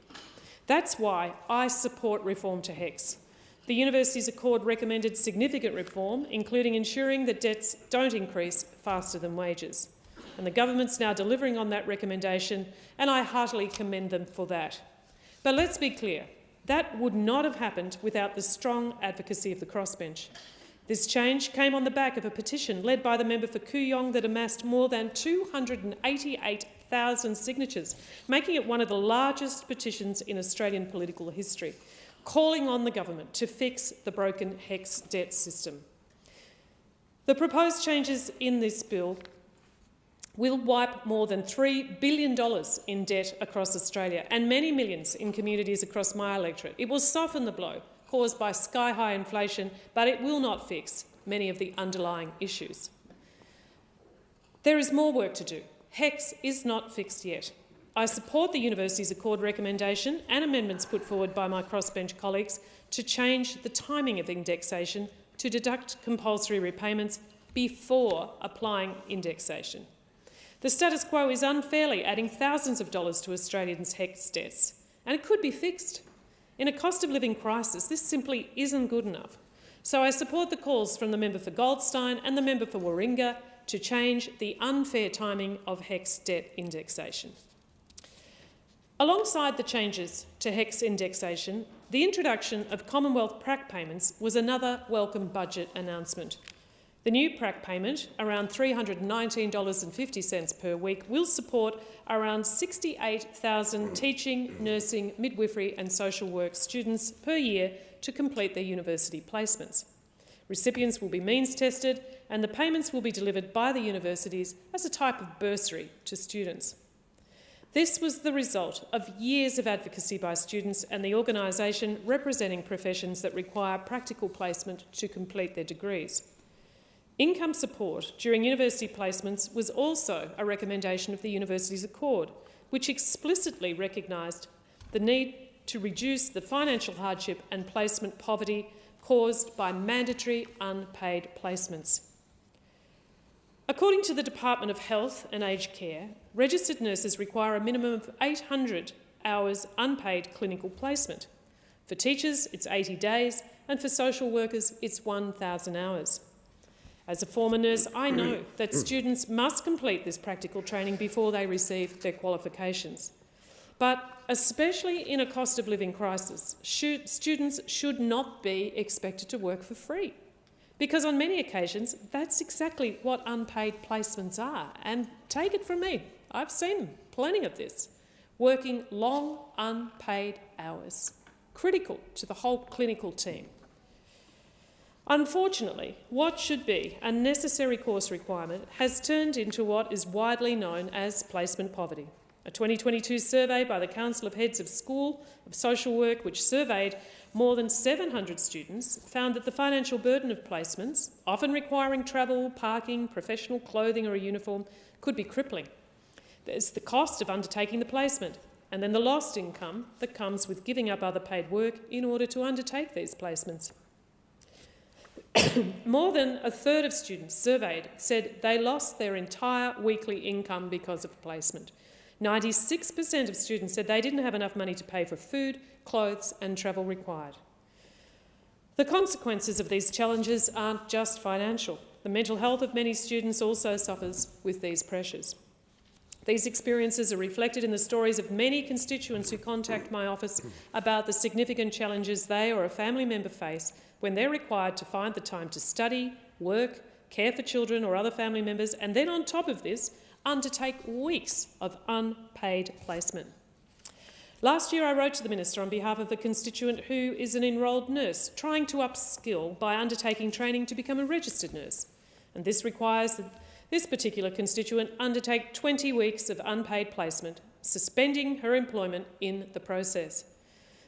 Speaker 7: That's why I support reform to HECS. The Universities Accord recommended significant reform, including ensuring that debts don't increase faster than wages. And the government's now delivering on that recommendation, and I heartily commend them for that. But let's be clear, that would not have happened without the strong advocacy of the crossbench. This change came on the back of a petition led by the member for Kooyong that amassed more than 288,000 signatures, making it one of the largest petitions in Australian political history. calling on the government to fix the broken HECS debt system. The proposed changes in this bill will wipe more than $3 billion in debt across Australia and many millions in communities across my electorate. It will soften the blow caused by sky-high inflation, but it will not fix many of the underlying issues. There is more work to do. HECS is not fixed yet. I support the Universities Accord recommendation and amendments put forward by my crossbench colleagues to change the timing of indexation to deduct compulsory repayments before applying indexation. The status quo is unfairly adding thousands of dollars to Australians' HECS debts, and it could be fixed. In a cost of living crisis, this simply isn't good enough. So I support the calls from the member for Goldstein and the member for Warringah to change the unfair timing of HECS debt indexation. Alongside the changes to HECS indexation, the introduction of Commonwealth prac payments was another welcome budget announcement. The new prac payment, around $319.50 per week, will support around 68,000 teaching, nursing, midwifery and social work students per year to complete their university placements. Recipients will be means tested and the payments will be delivered by the universities as a type of bursary to students. This was the result of years of advocacy by students and the organisation representing professions that require practical placement to complete their degrees. Income support during university placements was also a recommendation of the Universities Accord, which explicitly recognised the need to reduce the financial hardship and placement poverty caused by mandatory unpaid placements. According to the Department of Health and Aged Care, registered nurses require a minimum of 800 hours unpaid clinical placement. For teachers, it's 80 days, and for social workers, it's 1,000 hours. As a former nurse, I know that students must complete this practical training before they receive their qualifications. But especially in a cost of living crisis, students should not be expected to work for free, because on many occasions that's exactly what unpaid placements are. And take it from me, I've seen plenty of this. Working long unpaid hours, critical to the whole clinical team. Unfortunately, what should be a necessary course requirement has turned into what is widely known as placement poverty. A 2022 survey by the Council of Heads of School of Social Work, which surveyed more than 700 students, found that the financial burden of placements, often requiring travel, parking, professional clothing or a uniform, could be crippling. There's the cost of undertaking the placement, and then the lost income that comes with giving up other paid work in order to undertake these placements. More than a third of students surveyed said they lost their entire weekly income because of placement. 96% of students said they didn't have enough money to pay for food, clothes and travel required. The consequences of these challenges aren't just financial. The mental health of many students also suffers with these pressures. These experiences are reflected in the stories of many constituents who contact my office about the significant challenges they or a family member face when they're required to find the time to study, work, care for children or other family members, and then on top of this, undertake weeks of unpaid placement. Last year I wrote to the Minister on behalf of a constituent who is an enrolled nurse, trying to upskill by undertaking training to become a registered nurse. And this requires that this particular constituent undertake 20 weeks of unpaid placement, suspending her employment in the process.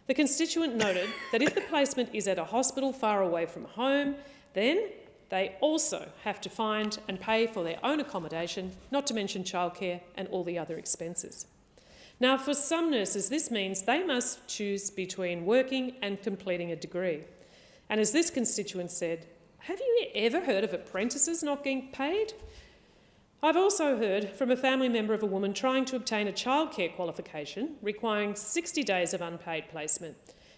Speaker 7: The constituent noted that if the placement is at a hospital far away from home, then they also have to find and pay for their own accommodation, not to mention childcare and all the other expenses. Now, for some nurses, this means they must choose between working and completing a degree. And as this constituent said, have you ever heard of apprentices not getting paid? I've also heard from a family member of a woman trying to obtain a childcare qualification requiring 60 days of unpaid placement.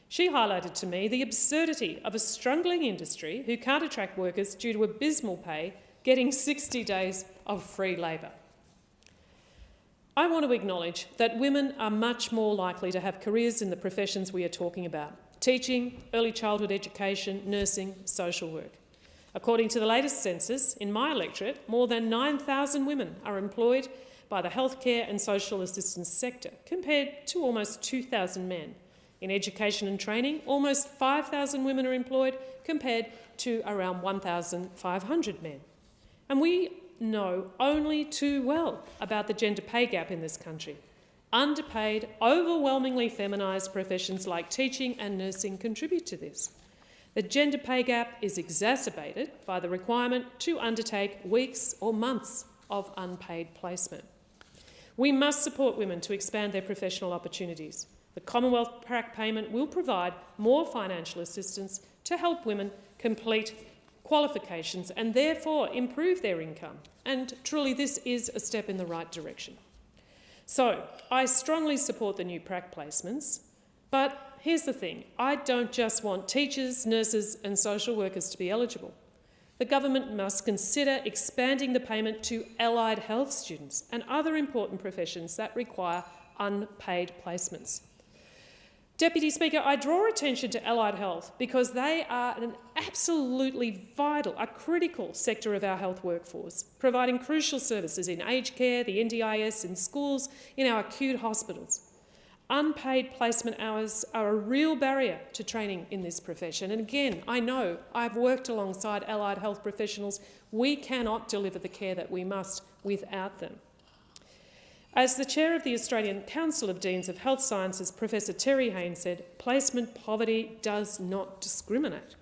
Speaker 7: She highlighted to me the absurdity of a struggling industry who can't attract workers due to abysmal pay getting 60 days of free labour. I want to acknowledge that women are much more likely to have careers in the professions we are talking about: teaching, early childhood education, nursing, social work. According to the latest census, in my electorate, more than 9,000 women are employed by the healthcare and social assistance sector, compared to almost 2,000 men. In education and training, almost 5,000 women are employed compared to around 1,500 men. And we know only too well about the gender pay gap in this country. Underpaid, overwhelmingly feminised professions like teaching and nursing contribute to this. The gender pay gap is exacerbated by the requirement to undertake weeks or months of unpaid placement. We must support women to expand their professional opportunities. The Commonwealth PRAC payment will provide more financial assistance to help women complete qualifications and therefore improve their income. And truly, this is a step in the right direction. So, I strongly support the new PRAC placements, but here's the thing. I don't just want teachers, nurses and social workers to be eligible. The government must consider expanding the payment to allied health students and other important professions that require unpaid placements. Deputy Speaker, I draw attention to allied health because they are an absolutely vital, a critical sector of our health workforce, providing crucial services in aged care, the NDIS, in schools, in our acute hospitals. Unpaid placement hours are a real barrier to training in this profession. And again, I know I've worked alongside allied health professionals. We cannot deliver the care that we must without them. As the chair of the Australian Council of Deans of Health Sciences, Professor Terry Haynes said, placement poverty does not discriminate.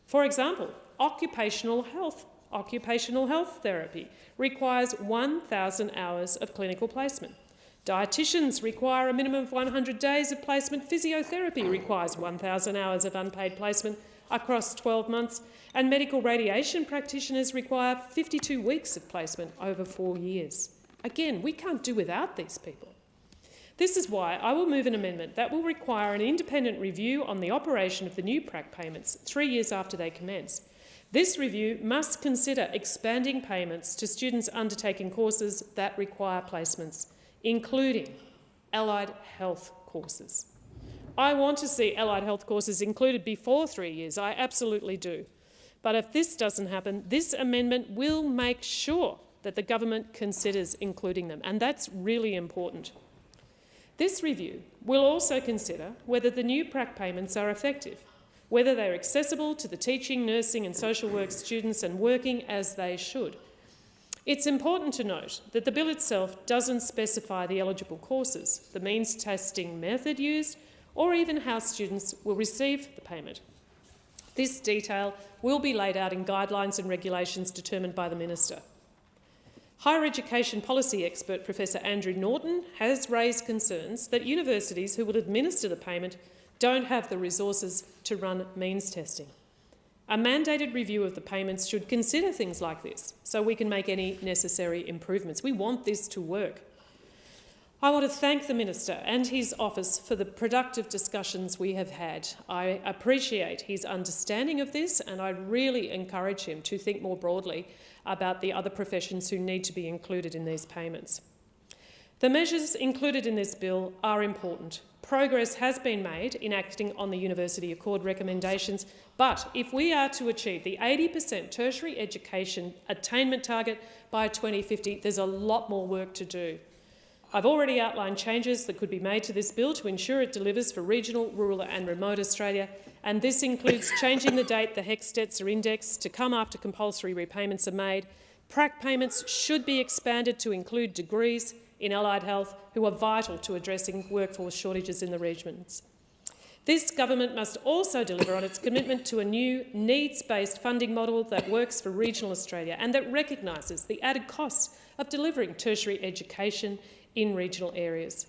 Speaker 7: For example, occupational health therapy requires 1,000 hours of clinical placement. Dietitians require a minimum of 100 days of placement. Physiotherapy requires 1,000 hours of unpaid placement across 12 months. And medical radiation practitioners require 52 weeks of placement over 4 years. Again, we can't do without these people. This is why I will move an amendment that will require an independent review on the operation of the new PRAC payments 3 years after they commence. This review must consider expanding payments to students undertaking courses that require placements, including allied health courses. I want to see allied health courses included before 3 years, I absolutely do. But if this doesn't happen, this amendment will make sure that the government considers including them, and that's really important. This review will also consider whether the new PRAC payments are effective, whether they're accessible to the teaching, nursing and social work students and working as they should. It's important to note that the bill itself doesn't specify the eligible courses, the means testing method used, or even how students will receive the payment. This detail will be laid out in guidelines and regulations determined by the Minister. Higher education policy expert Professor Andrew Norton has raised concerns that universities who will administer the payment don't have the resources to run means testing. A mandated review of the payments should consider things like this so we can make any necessary improvements. We want this to work. I want to thank the Minister and his office for the productive discussions we have had. I appreciate his understanding of this and I really encourage him to think more broadly about the other professions who need to be included in these payments. The measures included in this bill are important. Progress has been made in acting on the University Accord recommendations, but if we are to achieve the 80% tertiary education attainment target by 2050, there's a lot more work to do. I've already outlined changes that could be made to this bill to ensure it delivers for regional, rural and remote Australia, and this includes changing the date the HECS debts are indexed to come after compulsory repayments are made. PRAC payments should be expanded to include degrees in allied health who are vital to addressing workforce shortages in the regions. This government must also deliver on its commitment to a new needs-based funding model that works for regional Australia and that recognises the added costs of delivering tertiary education in regional areas.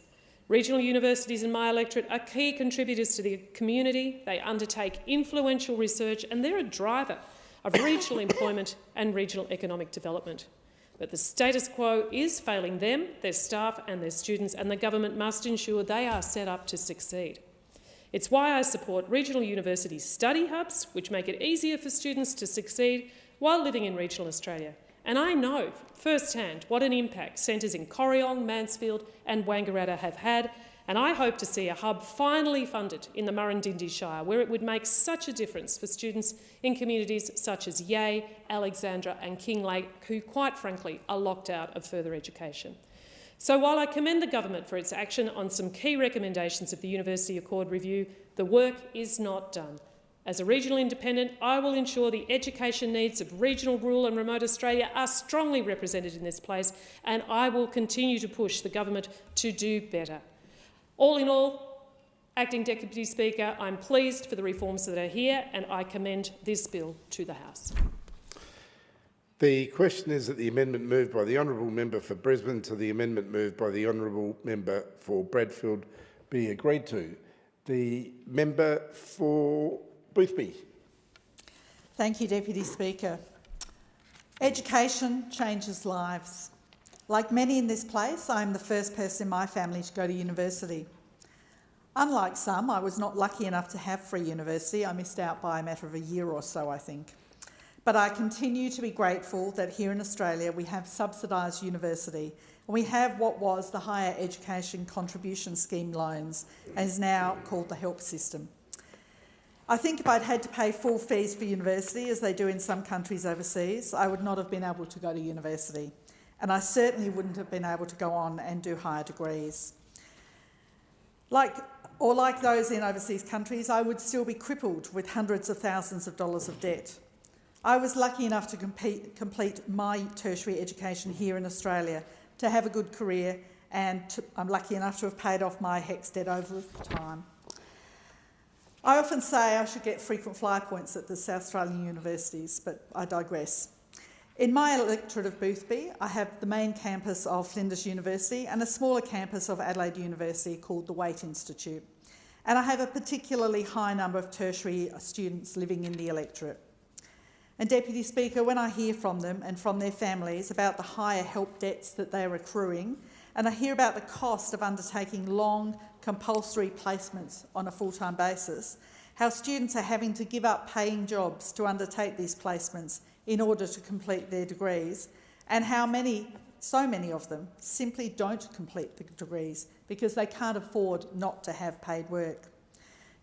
Speaker 7: Regional universities in my electorate are key contributors to the community. They undertake influential research and they're a driver of regional employment and regional economic development. But the status quo is failing them, their staff and their students, and the government must ensure they are set up to succeed. It's why I support regional university study hubs, which make it easier for students to succeed while living in regional Australia. And I know firsthand what an impact centres in Corryong, Mansfield and Wangaratta have had, and I hope to see a hub finally funded in the Murrindindi Shire, where it would make such a difference for students in communities such as Yea, Alexandra and Kinglake, who quite frankly are locked out of further education. So while I commend the government for its action on some key recommendations of the University Accord Review, the work is not done. As a regional independent, I will ensure the education needs of regional, rural and remote Australia are strongly represented in this place, and I will continue to push the government to do better. All in all, Acting Deputy Speaker, I'm pleased for the reforms that are here, and I commend this bill to the House.
Speaker 8: The question is that the amendment moved by the honourable member for Brisbane to the amendment moved by the honourable member for Bradfield be agreed to. The member for Boothby.
Speaker 12: Thank you, Deputy Speaker. Education changes lives. Like many in this place, I am the first person in my family to go to university. Unlike some, I was not lucky enough to have free university. I missed out by a matter of a year or so, I think. But I continue to be grateful that here in Australia we have subsidised university, and we have what was the Higher Education Contribution Scheme loans and is now called the HELP system. I think if I'd had to pay full fees for university, as they do in some countries overseas, I would not have been able to go to university, and I certainly wouldn't have been able to go on and do higher degrees. Like those in overseas countries, I would still be crippled with hundreds of thousands of dollars of debt. I was lucky enough to complete my tertiary education here in Australia, to have a good career, and I'm lucky enough to have paid off my HECS debt over time. I often say I should get frequent flyer points at the South Australian universities, but I digress. In my electorate of Boothby, I have the main campus of Flinders University and a smaller campus of Adelaide University called the Waite Institute. And I have a particularly high number of tertiary students living in the electorate. And Deputy Speaker, when I hear from them and from their families about the higher help debts that they are accruing, and I hear about the cost of undertaking long, compulsory placements on a full-time basis, how students are having to give up paying jobs to undertake these placements in order to complete their degrees, and how so many of them simply don't complete the degrees because they can't afford not to have paid work.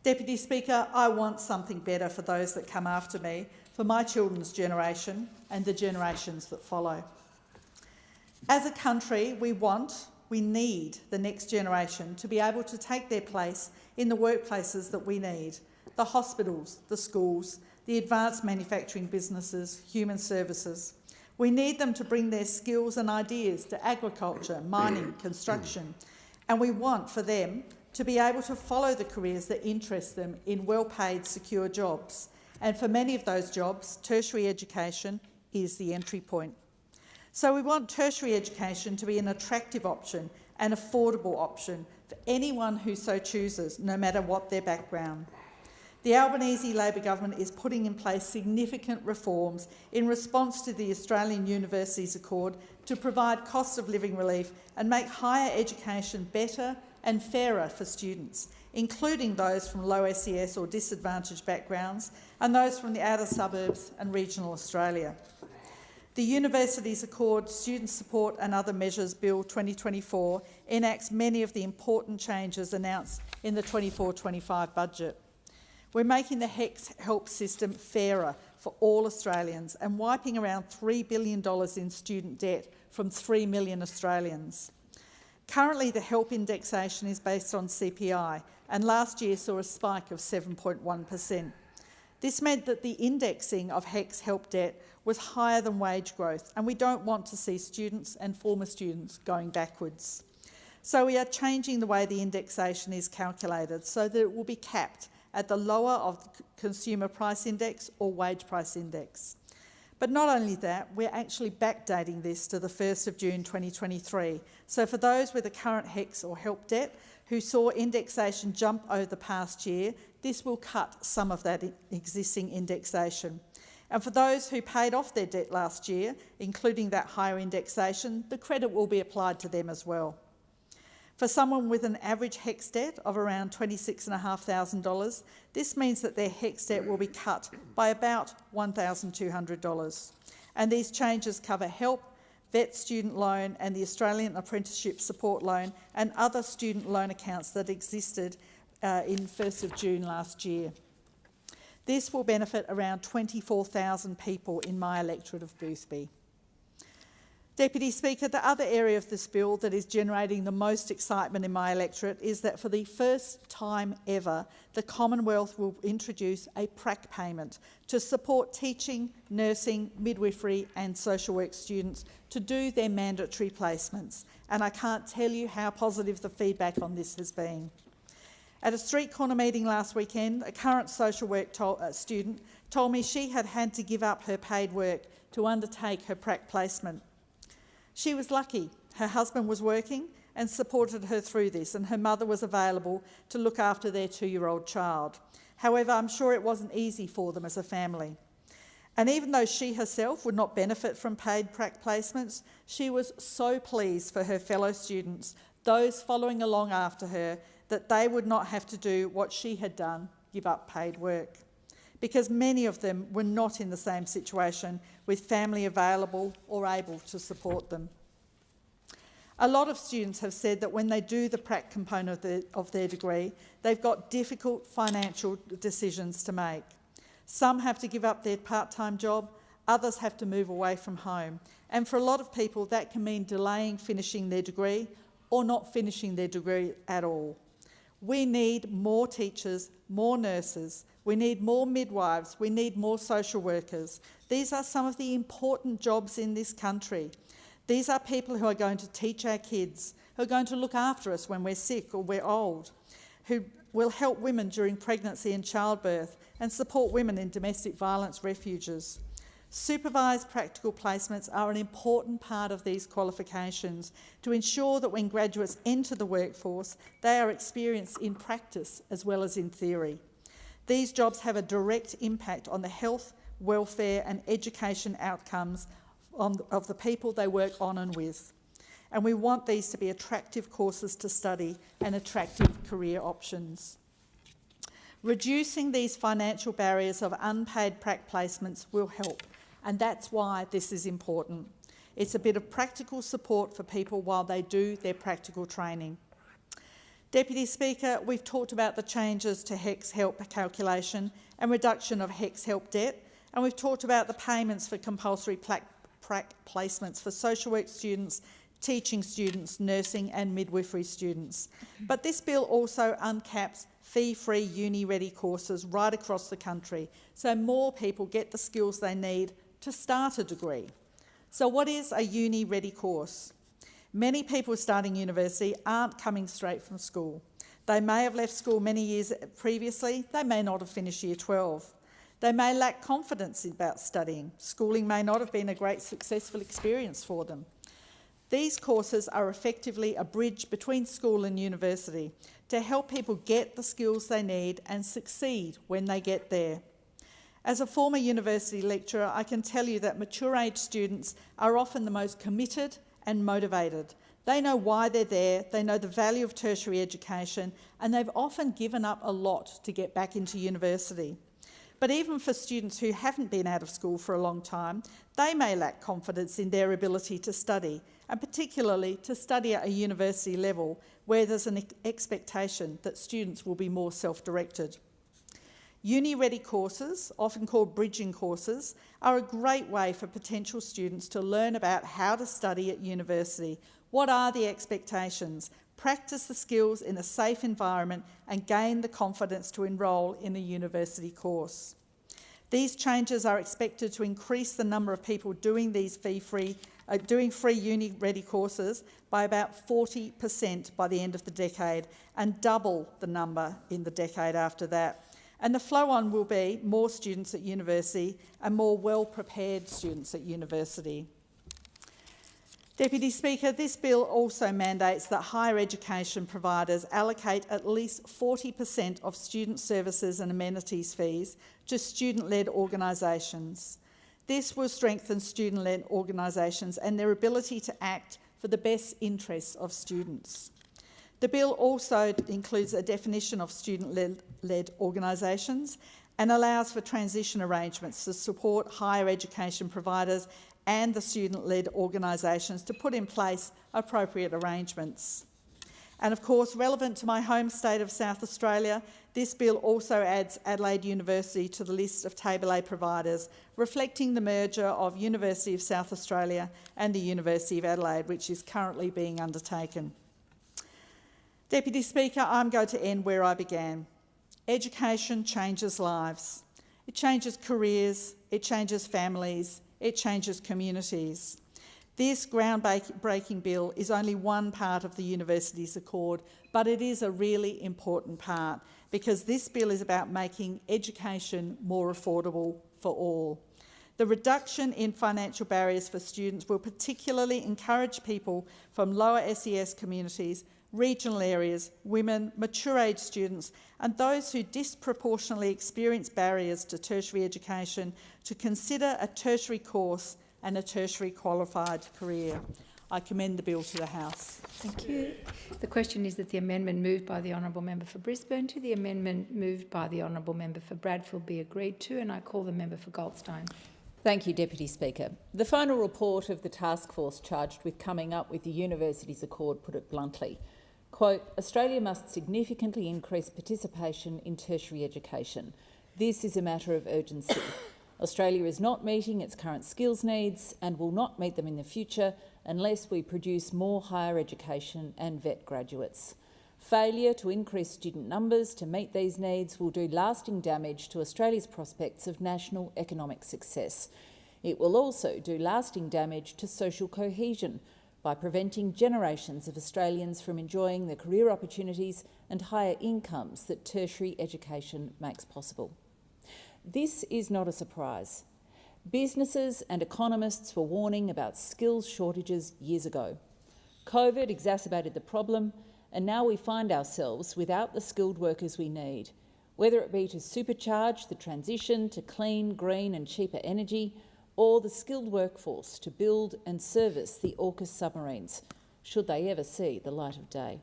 Speaker 12: Deputy Speaker, I want something better for those that come after me, for my children's generation and the generations that follow. As a country, we need the next generation to be able to take their place in the workplaces that we need, the hospitals, the schools, the advanced manufacturing businesses, human services. We need them to bring their skills and ideas to agriculture, mining, construction, and we want for them to be able to follow the careers that interest them in well-paid, secure jobs. And for many of those jobs, tertiary education is the entry point. So we want tertiary education to be an attractive option, an affordable option for anyone who so chooses, no matter what their background. The Albanese Labor government is putting in place significant reforms in response to the Australian Universities Accord to provide cost of living relief and make higher education better and fairer for students, including those from low SES or disadvantaged backgrounds and those from the outer suburbs and regional Australia. The Universities Accord Student Support and Other Measures Bill 2024 enacts many of the important changes announced in the 24-25 budget. We're making the HECS help system fairer for all Australians and wiping around $3 billion in student debt from 3 million Australians. Currently, the help indexation is based on CPI, and last year saw a spike of 7.1%. This meant that the indexing of HECS help debt was higher than wage growth, and we don't want to see students and former students going backwards. So we are changing the way the indexation is calculated so that it will be capped at the lower of the consumer price index or wage price index. But not only that, we're actually backdating this to the 1st of June 2023. So for those with a current HECS or help debt who saw indexation jump over the past year, this will cut some of that existing indexation. And for those who paid off their debt last year, including that higher indexation, the credit will be applied to them as well. For someone with an average HECS debt of around $26,500, this means that their HECS debt will be cut by about $1,200. And these changes cover HELP, VET student loan and the Australian Apprenticeship Support Loan and other student loan accounts that existed in 1st of June last year. This will benefit around 24,000 people in my electorate of Boothby. Deputy Speaker, the other area of this bill that is generating the most excitement in my electorate is that for the first time ever, the Commonwealth will introduce a prac payment to support teaching, nursing, midwifery and social work students to do their mandatory placements. And I can't tell you how positive the feedback on this has been. At a street corner meeting last weekend, a current social work student told me she had had to give up her paid work to undertake her prac placement. She was lucky. Her husband was working and supported her through this, and her mother was available to look after their 2-year-old child. However, I'm sure it wasn't easy for them as a family. And even though she herself would not benefit from paid prac placements, she was so pleased for her fellow students, those following along after her, that they would not have to do what she had done, give up paid work. Because many of them were not in the same situation with family available or able to support them. A lot of students have said that when they do the prac component of their degree, they've got difficult financial decisions to make. Some have to give up their part-time job, others have to move away from home. And for a lot of people, that can mean delaying finishing their degree or not finishing their degree at all. We need more teachers, more nurses, we need more midwives, we need more social workers. These are some of the important jobs in this country. These are people who are going to teach our kids, who are going to look after us when we're sick or we're old, who will help women during pregnancy and childbirth and support women in domestic violence refuges. Supervised practical placements are an important part of these qualifications to ensure that when graduates enter the workforce, they are experienced in practice as well as in theory. These jobs have a direct impact on the health, welfare and education outcomes of the people they work on and with. And we want these to be attractive courses to study and attractive career options. Reducing these financial barriers of unpaid prac placements will help, and that's why this is important. It's a bit of practical support for people while they do their practical training. Deputy Speaker, we've talked about the changes to HECS help calculation and reduction of HECS help debt, and we've talked about the payments for compulsory prac placements for social work students, teaching students, nursing and midwifery students. But this bill also uncaps fee-free uni-ready courses right across the country, so more people get the skills they need to start a degree. So what is a uni-ready course? Many people starting university aren't coming straight from school. They may have left school many years previously, they may not have finished year 12. They may lack confidence about studying. Schooling may not have been a great successful experience for them. These courses are effectively a bridge between school and university to help people get the skills they need and succeed when they get there. As a former university lecturer, I can tell you that mature-age students are often the most committed and motivated. They know why they're there, they know the value of tertiary education, and they've often given up a lot to get back into university. But even for students who haven't been out of school for a long time, they may lack confidence in their ability to study, and particularly to study at a university level where there's an expectation that students will be more self-directed. Uni-ready courses, often called bridging courses, are a great way for potential students to learn about how to study at university. What are the expectations? Practice the skills in a safe environment and gain the confidence to enrol in a university course. These changes are expected to increase the number of people doing these free uni-ready courses by about 40% by the end of the decade and double the number in the decade after that. And the flow-on will be more students at university and more well-prepared students at university. Deputy Speaker, this bill also mandates that higher education providers allocate at least 40% of student services and amenities fees to student-led organisations. This will strengthen student-led organisations and their ability to act for the best interests of students. The bill also includes a definition of student-led organisations and allows for transition arrangements to support higher education providers and the student-led organisations to put in place appropriate arrangements. And of course, relevant to my home state of South Australia, This bill also adds Adelaide University to the list of Table A providers, reflecting the merger of University of South Australia and the University of Adelaide, which is currently being undertaken. Deputy Speaker, I'm going to end where I began. Education changes lives. It changes careers, it changes families, it changes communities. This groundbreaking bill is only one part of the Universities Accord, but it is a really important part because this bill is about making education more affordable for all. The reduction in financial barriers for students will particularly encourage people from lower SES communities, regional areas, women, mature-age students and those who disproportionately experience barriers to tertiary education to consider a tertiary course and a tertiary qualified career. I commend the bill to the House.
Speaker 9: Thank you. The question is that the amendment moved by the Honourable Member for Brisbane to the amendment moved by the Honourable Member for Bradfield be agreed to, and I call the member for Goldstein.
Speaker 2: Thank you, Deputy Speaker. The final report of the task force charged with coming up with the Universities Accord put it bluntly. Quote, Australia must significantly increase participation in tertiary education. This is a matter of urgency. Australia is not meeting its current skills needs and will not meet them in the future unless we produce more higher education and vet graduates. Failure to increase student numbers to meet these needs will do lasting damage to Australia's prospects of national economic success. It will also do lasting damage to social cohesion by preventing generations of Australians from enjoying the career opportunities and higher incomes that tertiary education makes possible. This is not a surprise. Businesses and economists were warning about skills shortages years ago. COVID exacerbated the problem, and now we find ourselves without the skilled workers we need, whether it be to supercharge the transition to clean, green and cheaper energy, or the skilled workforce to build and service the AUKUS submarines, should they ever see the light of day.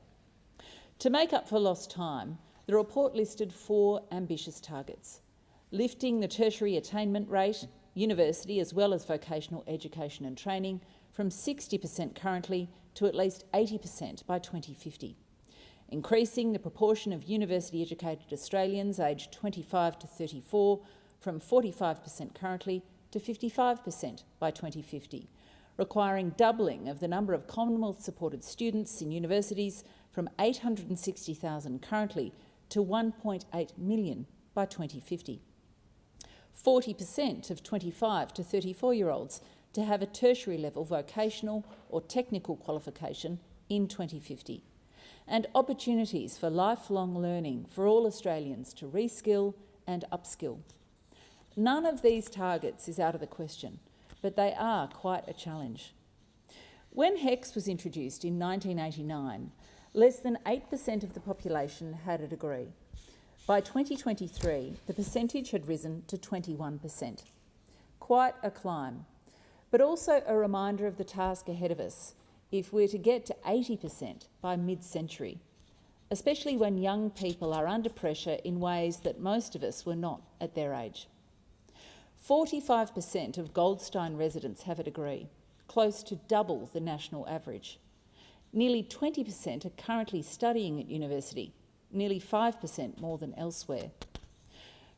Speaker 2: To make up for lost time, the report listed 4 ambitious targets: lifting the tertiary attainment rate, university as well as vocational education and training, from 60% currently to at least 80% by 2050. Increasing the proportion of university-educated Australians aged 25 to 34 from 45% currently to 55% by 2050, requiring doubling of the number of Commonwealth-supported students in universities from 860,000 currently to 1.8 million by 2050. 40% of 25 to 34-year-olds to have a tertiary level vocational or technical qualification in 2050, and opportunities for lifelong learning for all Australians to reskill and upskill. None of these targets is out of the question, but they are quite a challenge. When HECS was introduced in 1989, less than 8% of the population had a degree. By 2023, the percentage had risen to 21%. Quite a climb, but also a reminder of the task ahead of us if we're to get to 80% by mid-century, especially when young people are under pressure in ways that most of us were not at their age. 45% of Goldstein residents have a degree, close to double the national average. Nearly 20% are currently studying at university, nearly 5% more than elsewhere.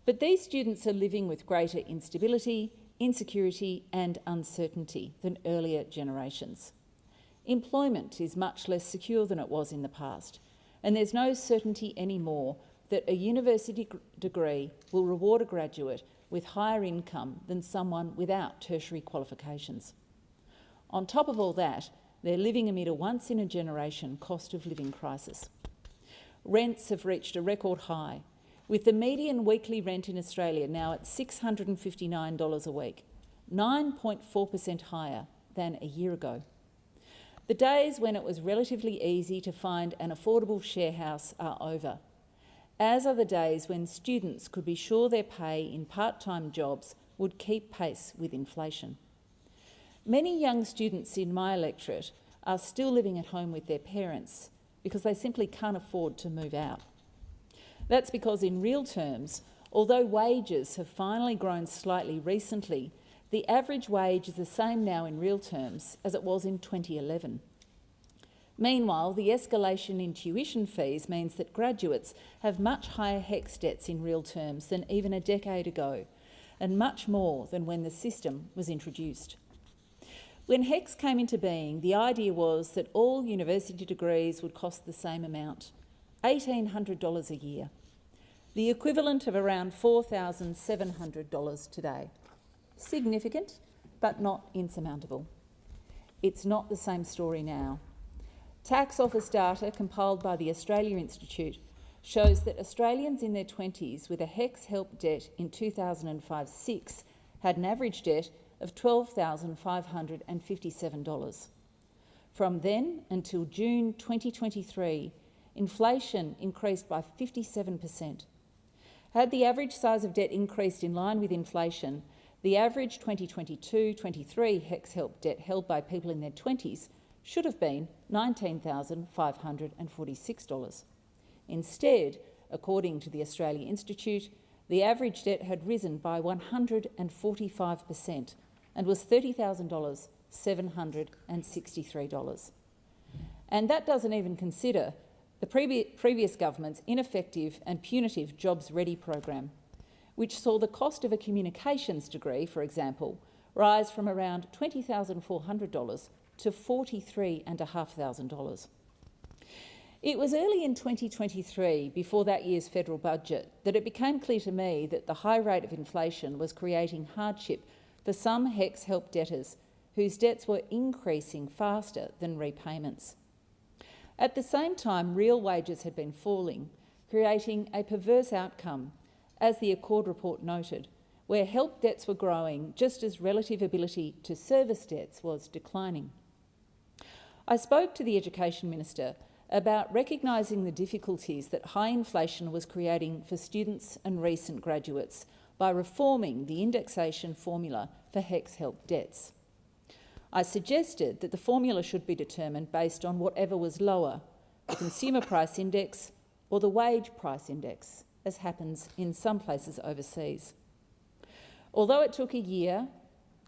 Speaker 2: But these students are living with greater instability, insecurity and uncertainty than earlier generations. Employment is much less secure than it was in the past, and there's no certainty anymore that a university degree will reward a graduate with higher income than someone without tertiary qualifications. On top of all that, they're living amid a once-in-a-generation cost of living crisis. Rents have reached a record high, with the median weekly rent in Australia now at $659 a week, 9.4% higher than a year ago. The days when it was relatively easy to find an affordable share house are over, as are the days when students could be sure their pay in part-time jobs would keep pace with inflation. Many young students in my electorate are still living at home with their parents because they simply can't afford to move out. That's because in real terms, although wages have finally grown slightly recently, the average wage is the same now in real terms as it was in 2011. Meanwhile, the escalation in tuition fees means that graduates have much higher HECS debts in real terms than even a decade ago, and much more than when the system was introduced. When HECS came into being, the idea was that all university degrees would cost the same amount, $1,800 a year, the equivalent of around $4,700 today. Significant, but not insurmountable. It's not the same story now. Tax office data compiled by the Australia Institute shows that Australians in their 20s with a HECS help debt in 2005-06 had an average debt of $12,557. From then until June 2023, inflation increased by 57%. Had the average size of debt increased in line with inflation, the average 2022-23 HECS help debt held by people in their 20s should have been $19,546. Instead, according to the Australia Institute, the average debt had risen by 145% and was $30,763. And that doesn't even consider the previous government's ineffective and punitive Jobs Ready program, which saw the cost of a communications degree, for example, rise from around $20,400 to $43,500. It was early in 2023, before that year's federal budget, that it became clear to me that the high rate of inflation was creating hardship for some HECS help debtors whose debts were increasing faster than repayments. At the same time, real wages had been falling, creating a perverse outcome, as the Accord report noted, where help debts were growing just as relative ability to service debts was declining. I spoke to the Education Minister about recognising the difficulties that high inflation was creating for students and recent graduates by reforming the indexation formula for HECS help debts. I suggested that the formula should be determined based on whatever was lower, the Consumer Price Index or the Wage Price Index, as happens in some places overseas. Although it took a year,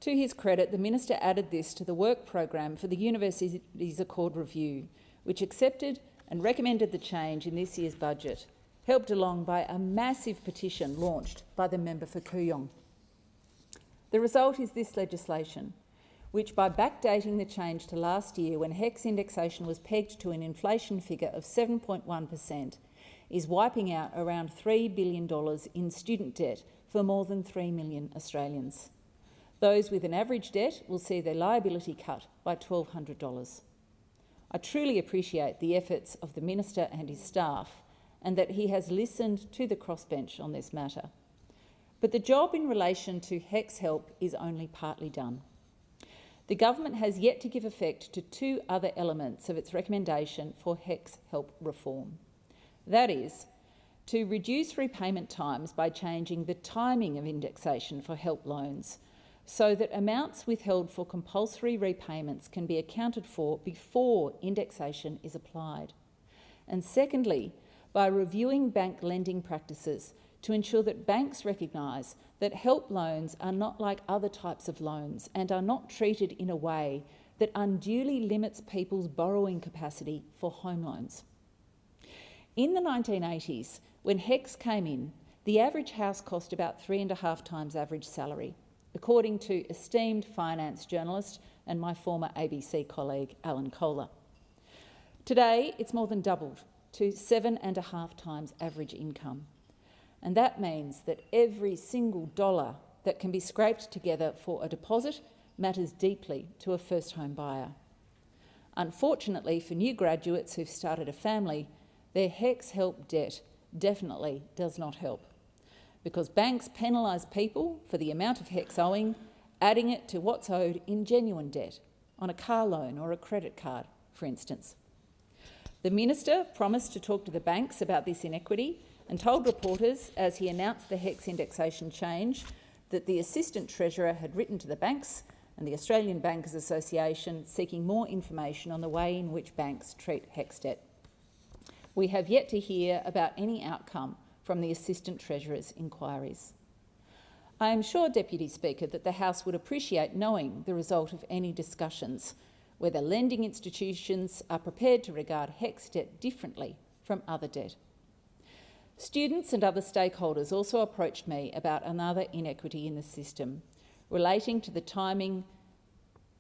Speaker 2: to his credit, the Minister added this to the work program for the Universities Accord Review, which accepted and recommended the change in this year's budget, helped along by a massive petition launched by the member for Kooyong. The result is this legislation, which, by backdating the change to last year when HECS indexation was pegged to an inflation figure of 7.1%, is wiping out around $3 billion in student debt for more than 3 million Australians. Those with an average debt will see their liability cut by $1,200. I truly appreciate the efforts of the Minister and his staff and that he has listened to the crossbench on this matter. But the job in relation to HECS help is only partly done. The government has yet to give effect to two other elements of its recommendation for HECS help reform. That is, to reduce repayment times by changing the timing of indexation for help loans so that amounts withheld for compulsory repayments can be accounted for before indexation is applied. And secondly, by reviewing bank lending practices to ensure that banks recognise that help loans are not like other types of loans and are not treated in a way that unduly limits people's borrowing capacity for home loans. In the 1980s, when HECS came in, the average house cost about 3.5 times average salary, according to esteemed finance journalist and my former ABC colleague, Alan Kohler. Today, it's more than doubled to 7.5 times average income. And that means that every single dollar that can be scraped together for a deposit matters deeply to a first home buyer. Unfortunately, for new graduates who've started a family, their HECS help debt definitely does not help, because banks penalise people for the amount of HECS owing, adding it to what's owed in genuine debt, on a car loan or a credit card, for instance. The Minister promised to talk to the banks about this inequity and told reporters, as he announced the HECS indexation change, that the Assistant Treasurer had written to the banks and the Australian Bankers Association seeking more information on the way in which banks treat HECS debt. We have yet to hear about any outcome from the Assistant Treasurer's inquiries. I am sure, Deputy Speaker, that the House would appreciate knowing the result of any discussions whether lending institutions are prepared to regard HECS debt differently from other debt. Students and other stakeholders also approached me about another inequity in the system, relating to the timing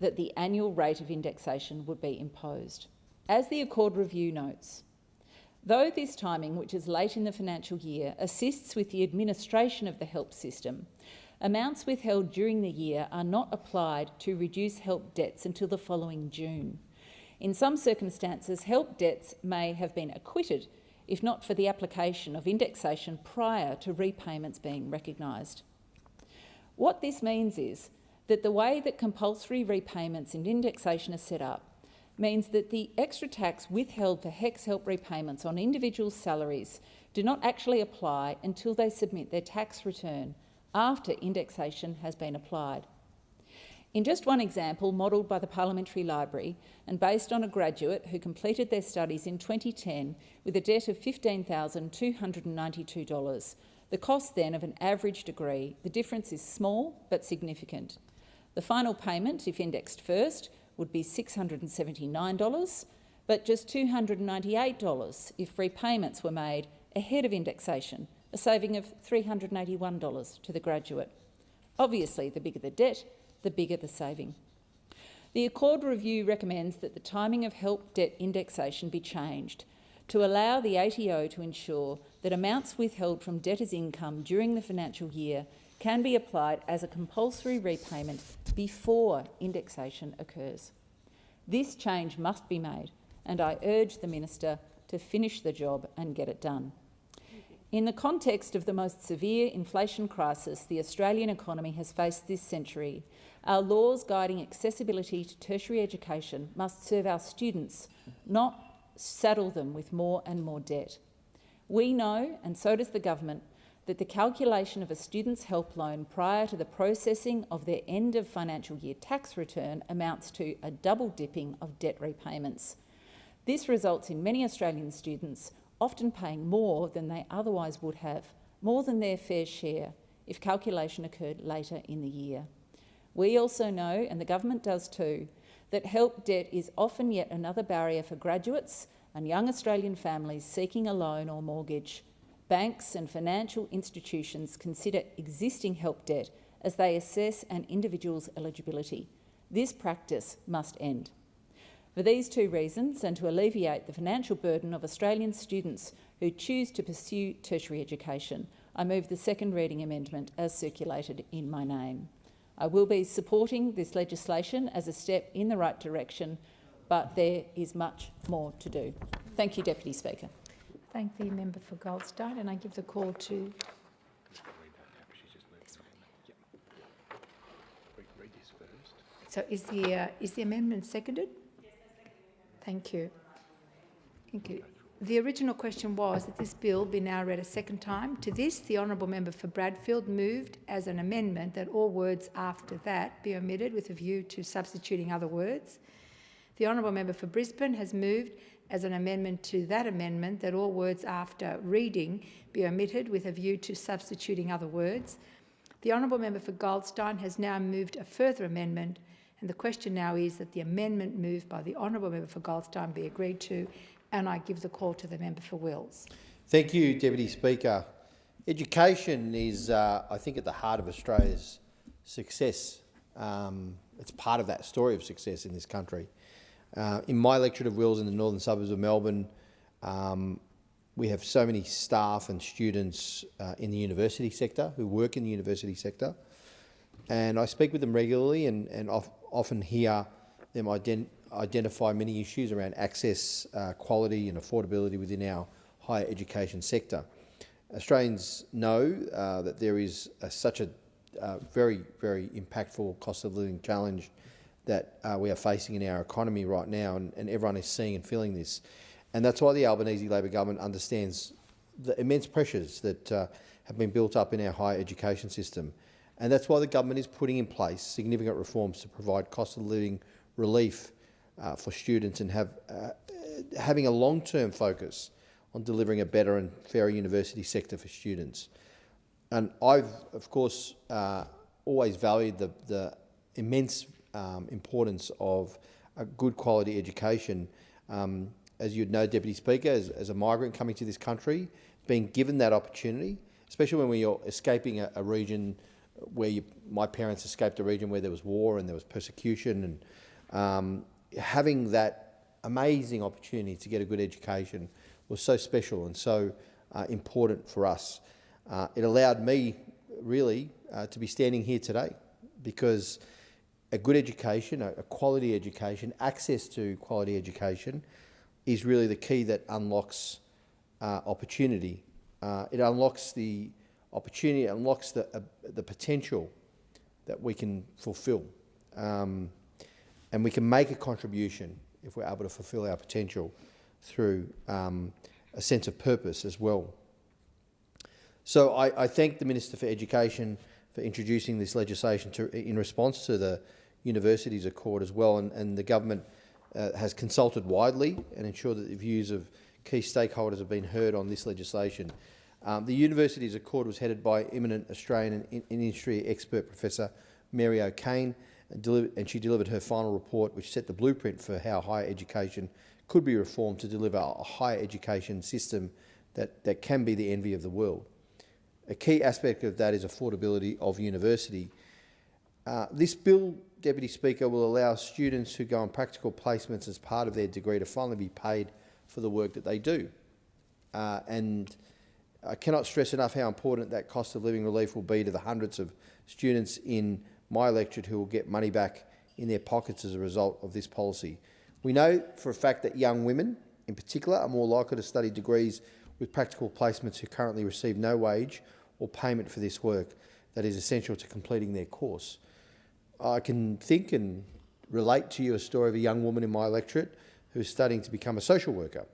Speaker 2: that the annual rate of indexation would be imposed. As the Accord Review notes, though this timing, which is late in the financial year, assists with the administration of the help system, amounts withheld during the year are not applied to reduce help debts until the following June. In some circumstances, help debts may have been acquitted if not for the application of indexation prior to repayments being recognised. What this means is that the way that compulsory repayments and indexation are set up means that the extra tax withheld for HECS help repayments on individuals' salaries do not actually apply until they submit their tax return after indexation has been applied. In just one example, modelled by the Parliamentary Library and based on a graduate who completed their studies in 2010 with a debt of $15,292, the cost then of an average degree, the difference is small but significant. The final payment, if indexed first, would be $679, but just $298 if repayments were made ahead of indexation, a saving of $381 to the graduate. Obviously, the bigger the debt, the bigger the saving. The Accord Review recommends that the timing of help debt indexation be changed to allow the ATO to ensure that amounts withheld from debtors' income during the financial year can be applied as a compulsory repayment before indexation occurs. This change must be made, and I urge the Minister to finish the job and get it done. In the context of the most severe inflation crisis the Australian economy has faced this century, our laws guiding accessibility to tertiary education must serve our students, not saddle them with more and more debt. We know, and so does the government, that the calculation of a student's help loan prior to the processing of their end of financial year tax return amounts to a double dipping of debt repayments. This results in many Australian students often paying more than they otherwise would have, more than their fair share, if calculation occurred later in the year. We also know, and the government does too, that help debt is often yet another barrier for graduates and young Australian families seeking a loan or mortgage. Banks and financial institutions consider existing help debt as they assess an individual's eligibility. This practice must end. For these two reasons, and to alleviate the financial burden of Australian students who choose to pursue tertiary education, I move the second reading amendment as circulated in my name. I will be supporting this legislation as a step in the right direction, but there is much more to do. Thank you, Deputy Speaker.
Speaker 9: Thank the member for Goldstein, and I give the call to... So is the amendment seconded? Thank you. Thank you. The original question was that this bill be now read a second time. To this, the honourable member for Bradfield moved as an amendment that all words after that be omitted with a view to substituting other words. The honourable member for Brisbane has moved as an amendment to that amendment that all words after reading be omitted with a view to substituting other words. The honourable member for Goldstein has now moved a further amendment, and the question now is that the amendment moved by the honourable member for Goldstein be agreed to, and I give the call to the member for Wills.
Speaker 1: Thank you, Deputy Speaker. Education is, I think, at the heart of Australia's success. It's part of that story of success in this country. In my electorate of Wills in the northern suburbs of Melbourne, we have so many staff and students in the university sector who work in the university sector, and I speak with them regularly and often hear them identify many issues around access, quality and affordability within our higher education sector. Australians know that there is such a very, very impactful cost of living challenge that we are facing in our economy right now, and everyone is seeing and feeling this. And that's why the Albanese Labor government understands the immense pressures that have been built up in our higher education system. And that's why the government is putting in place significant reforms to provide cost of living relief for students and having a long-term focus on delivering a better and fairer university sector for students. And I've, of course, always valued the immense importance of a good quality education. As you'd know, Deputy Speaker, as a migrant coming to this country, being given that opportunity, especially when you're escaping a region where my parents escaped a region where there was war and there was persecution, and having that amazing opportunity to get a good education was so special and so important for us. It allowed me really to be standing here today, because a good education, a quality education, access to quality education is really the key that unlocks opportunity. It unlocks the opportunity, it unlocks the potential that we can fulfil. And we can make a contribution if we're able to fulfil our potential through a sense of purpose as well. So I thank the Minister for Education for introducing this legislation in response to the Universities Accord as well, and the government has consulted widely and ensured that the views of key stakeholders have been heard on this legislation. The Universities Accord was headed by eminent Australian and industry expert Professor Mary O'Kane, and she delivered her final report, which set the blueprint for how higher education could be reformed to deliver a higher education system that can be the envy of the world. A key aspect of that is affordability of university. This bill, Deputy Speaker, will allow students who go on practical placements as part of their degree to finally be paid for the work that they do. And I cannot stress enough how important that cost of living relief will be to the hundreds of students in my electorate who will get money back in their pockets as a result of this policy. We know for a fact that young women, in particular, are more likely to study degrees with practical placements who currently receive no wage or payment for this work that is essential to completing their course. I can think and relate to you a story of a young woman in my electorate who is studying to become a social worker.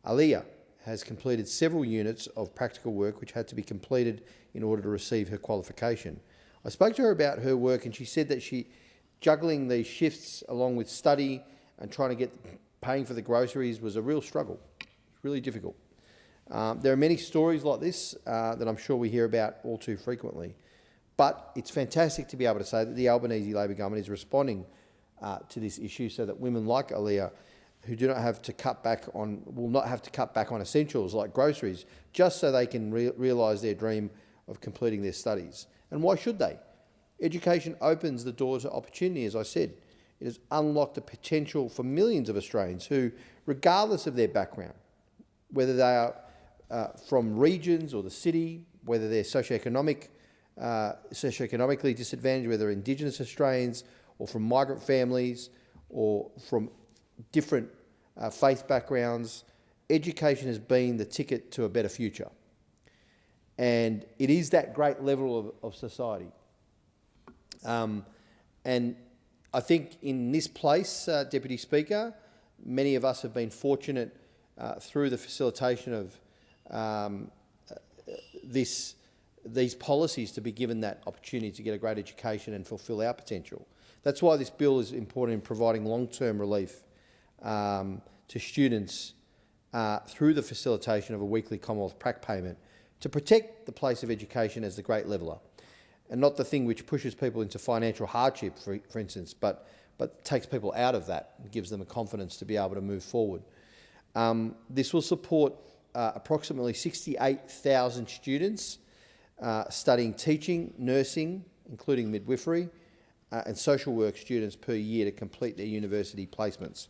Speaker 1: Aliyah has completed several units of practical work which had to be completed in order to receive her qualification. I spoke to her about her work, and she said that juggling these shifts along with study and trying to get paying for the groceries was a real struggle. It's really difficult. There are many stories like this that I'm sure we hear about all too frequently. But it's fantastic to be able to say that the Albanese Labor government is responding to this issue so that women like Aliyah, who will not have to cut back on essentials like groceries, just so they can realise their dream of completing their studies. And why should they? Education opens the doors of opportunity, as I said. It has unlocked the potential for millions of Australians who, regardless of their background, whether they are from regions or the city, whether they're socioeconomically disadvantaged, whether Indigenous Australians or from migrant families or from different faith backgrounds, education has been the ticket to a better future. And it is that great level of society. And I think in this place, Deputy Speaker, many of us have been fortunate through the facilitation of these policies to be given that opportunity to get a great education and fulfil our potential. That's why this bill is important in providing long-term relief to students through the facilitation of a weekly Commonwealth prac payment to protect the place of education as the great leveller, and not the thing which pushes people into financial hardship, for instance, but takes people out of that and gives them a confidence to be able to move forward. This will support approximately 68,000 students studying teaching, nursing, including midwifery, and social work students per year to complete their university placements.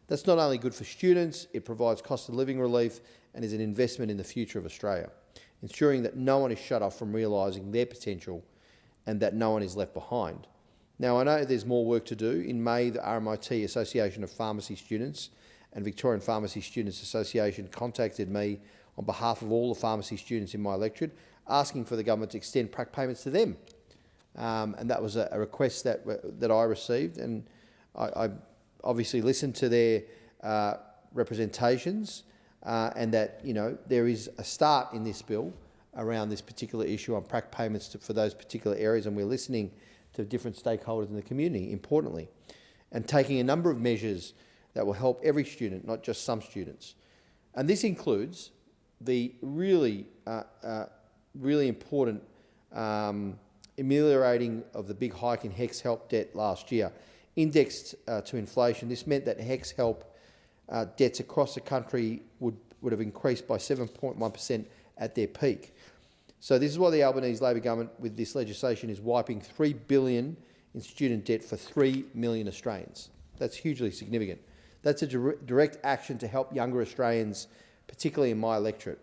Speaker 1: That's not only good for students, it provides cost of living relief and is an investment in the future of Australia, ensuring that no one is shut off from realising their potential and that no one is left behind. Now, I know there's more work to do. In May, the RMIT Association of Pharmacy Students and Victorian Pharmacy Students Association contacted me on behalf of all the pharmacy students in my electorate, asking for the government to extend prac payments to them. And that was a request that I received, and I obviously listened to their representations, and that there is a start in this bill around this particular issue on prac payments for those particular areas, and we're listening to different stakeholders in the community, importantly, and taking a number of measures that will help every student, not just some students. And this includes the really important ameliorating of the big hike in HECS help debt last year, indexed to inflation. This meant that HECS help debts across the country would have increased by 7.1% at their peak. So this is why the Albanese Labor government, with this legislation, is wiping $3 billion in student debt for 3 million Australians. That's hugely significant. That's a direct action to help younger Australians, particularly in my electorate.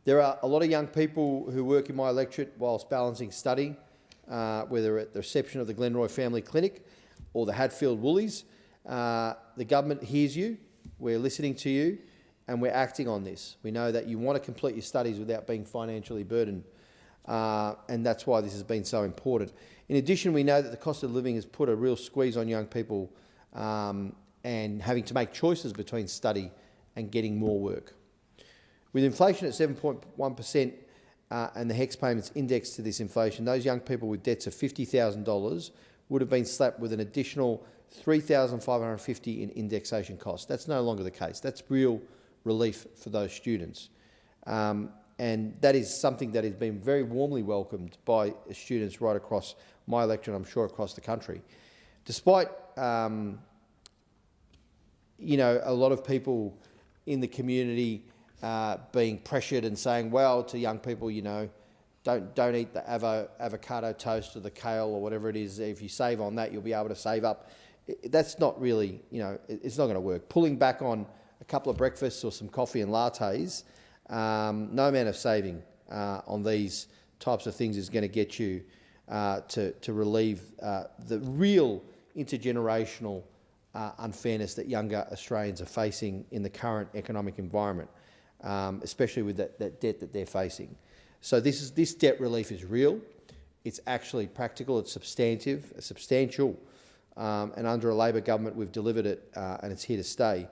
Speaker 1: There are a lot of young people who work in my electorate whilst balancing study, whether at the reception of the Glenroy Family Clinic or the Hatfield Woolies. The government hears you, we're listening to you, and we're acting on this. We know that you want to complete your studies without being financially burdened, and that's why this has been so important. In addition, we know that the cost of living has put a real squeeze on young people and having to make choices between study and getting more work. With inflation at 7.1% and the HECS payments indexed to this inflation, those young people with debts of $50,000 would have been slapped with an additional $3,550 in indexation costs. That's no longer the case. That's real relief for those students. And that is something that has been very warmly welcomed by students right across my electorate, I'm sure across the country. Despite you know, a lot of people in the community being pressured and saying, well, to young people, you know, don't eat the avocado toast or the kale or whatever it is. If you save on that, you'll be able to save up. That's not really, you know, it's not going to work. Pulling back on a couple of breakfasts or some coffee and lattes, no amount of saving on these types of things is going to get you to relieve the real intergenerational unfairness that younger Australians are facing in the current economic environment, especially with that debt that they're facing. So this debt relief is real. It's actually practical. It's substantive, substantial. And under a Labor government, we've delivered it, and it's here to stay,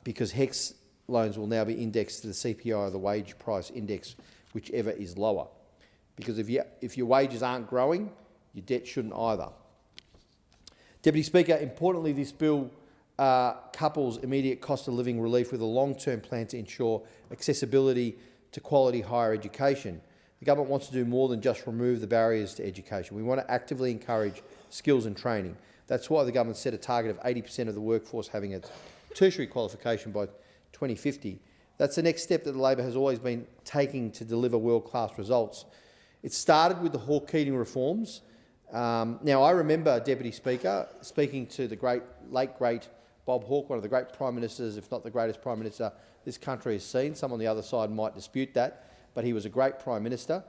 Speaker 1: because HECS loans will now be indexed to the CPI or the wage price index, whichever is lower. Because if your wages aren't growing, your debt shouldn't either. Deputy Speaker, importantly, this bill couples immediate cost of living relief with a long-term plan to ensure accessibility to quality higher education. The government wants to do more than just remove the barriers to education. We want to actively encourage skills and training. That's why the government set a target of 80% of the workforce having a tertiary qualification by 2050. That's the next step that the Labor has always been taking to deliver world-class results. It started with the Hawke-Keating reforms. Now, I remember, Deputy Speaker, speaking to the late great Bob Hawke, one of the great Prime Ministers, if not the greatest Prime Minister this country has seen. Some on the other side might dispute that, but he was a great Prime Minister.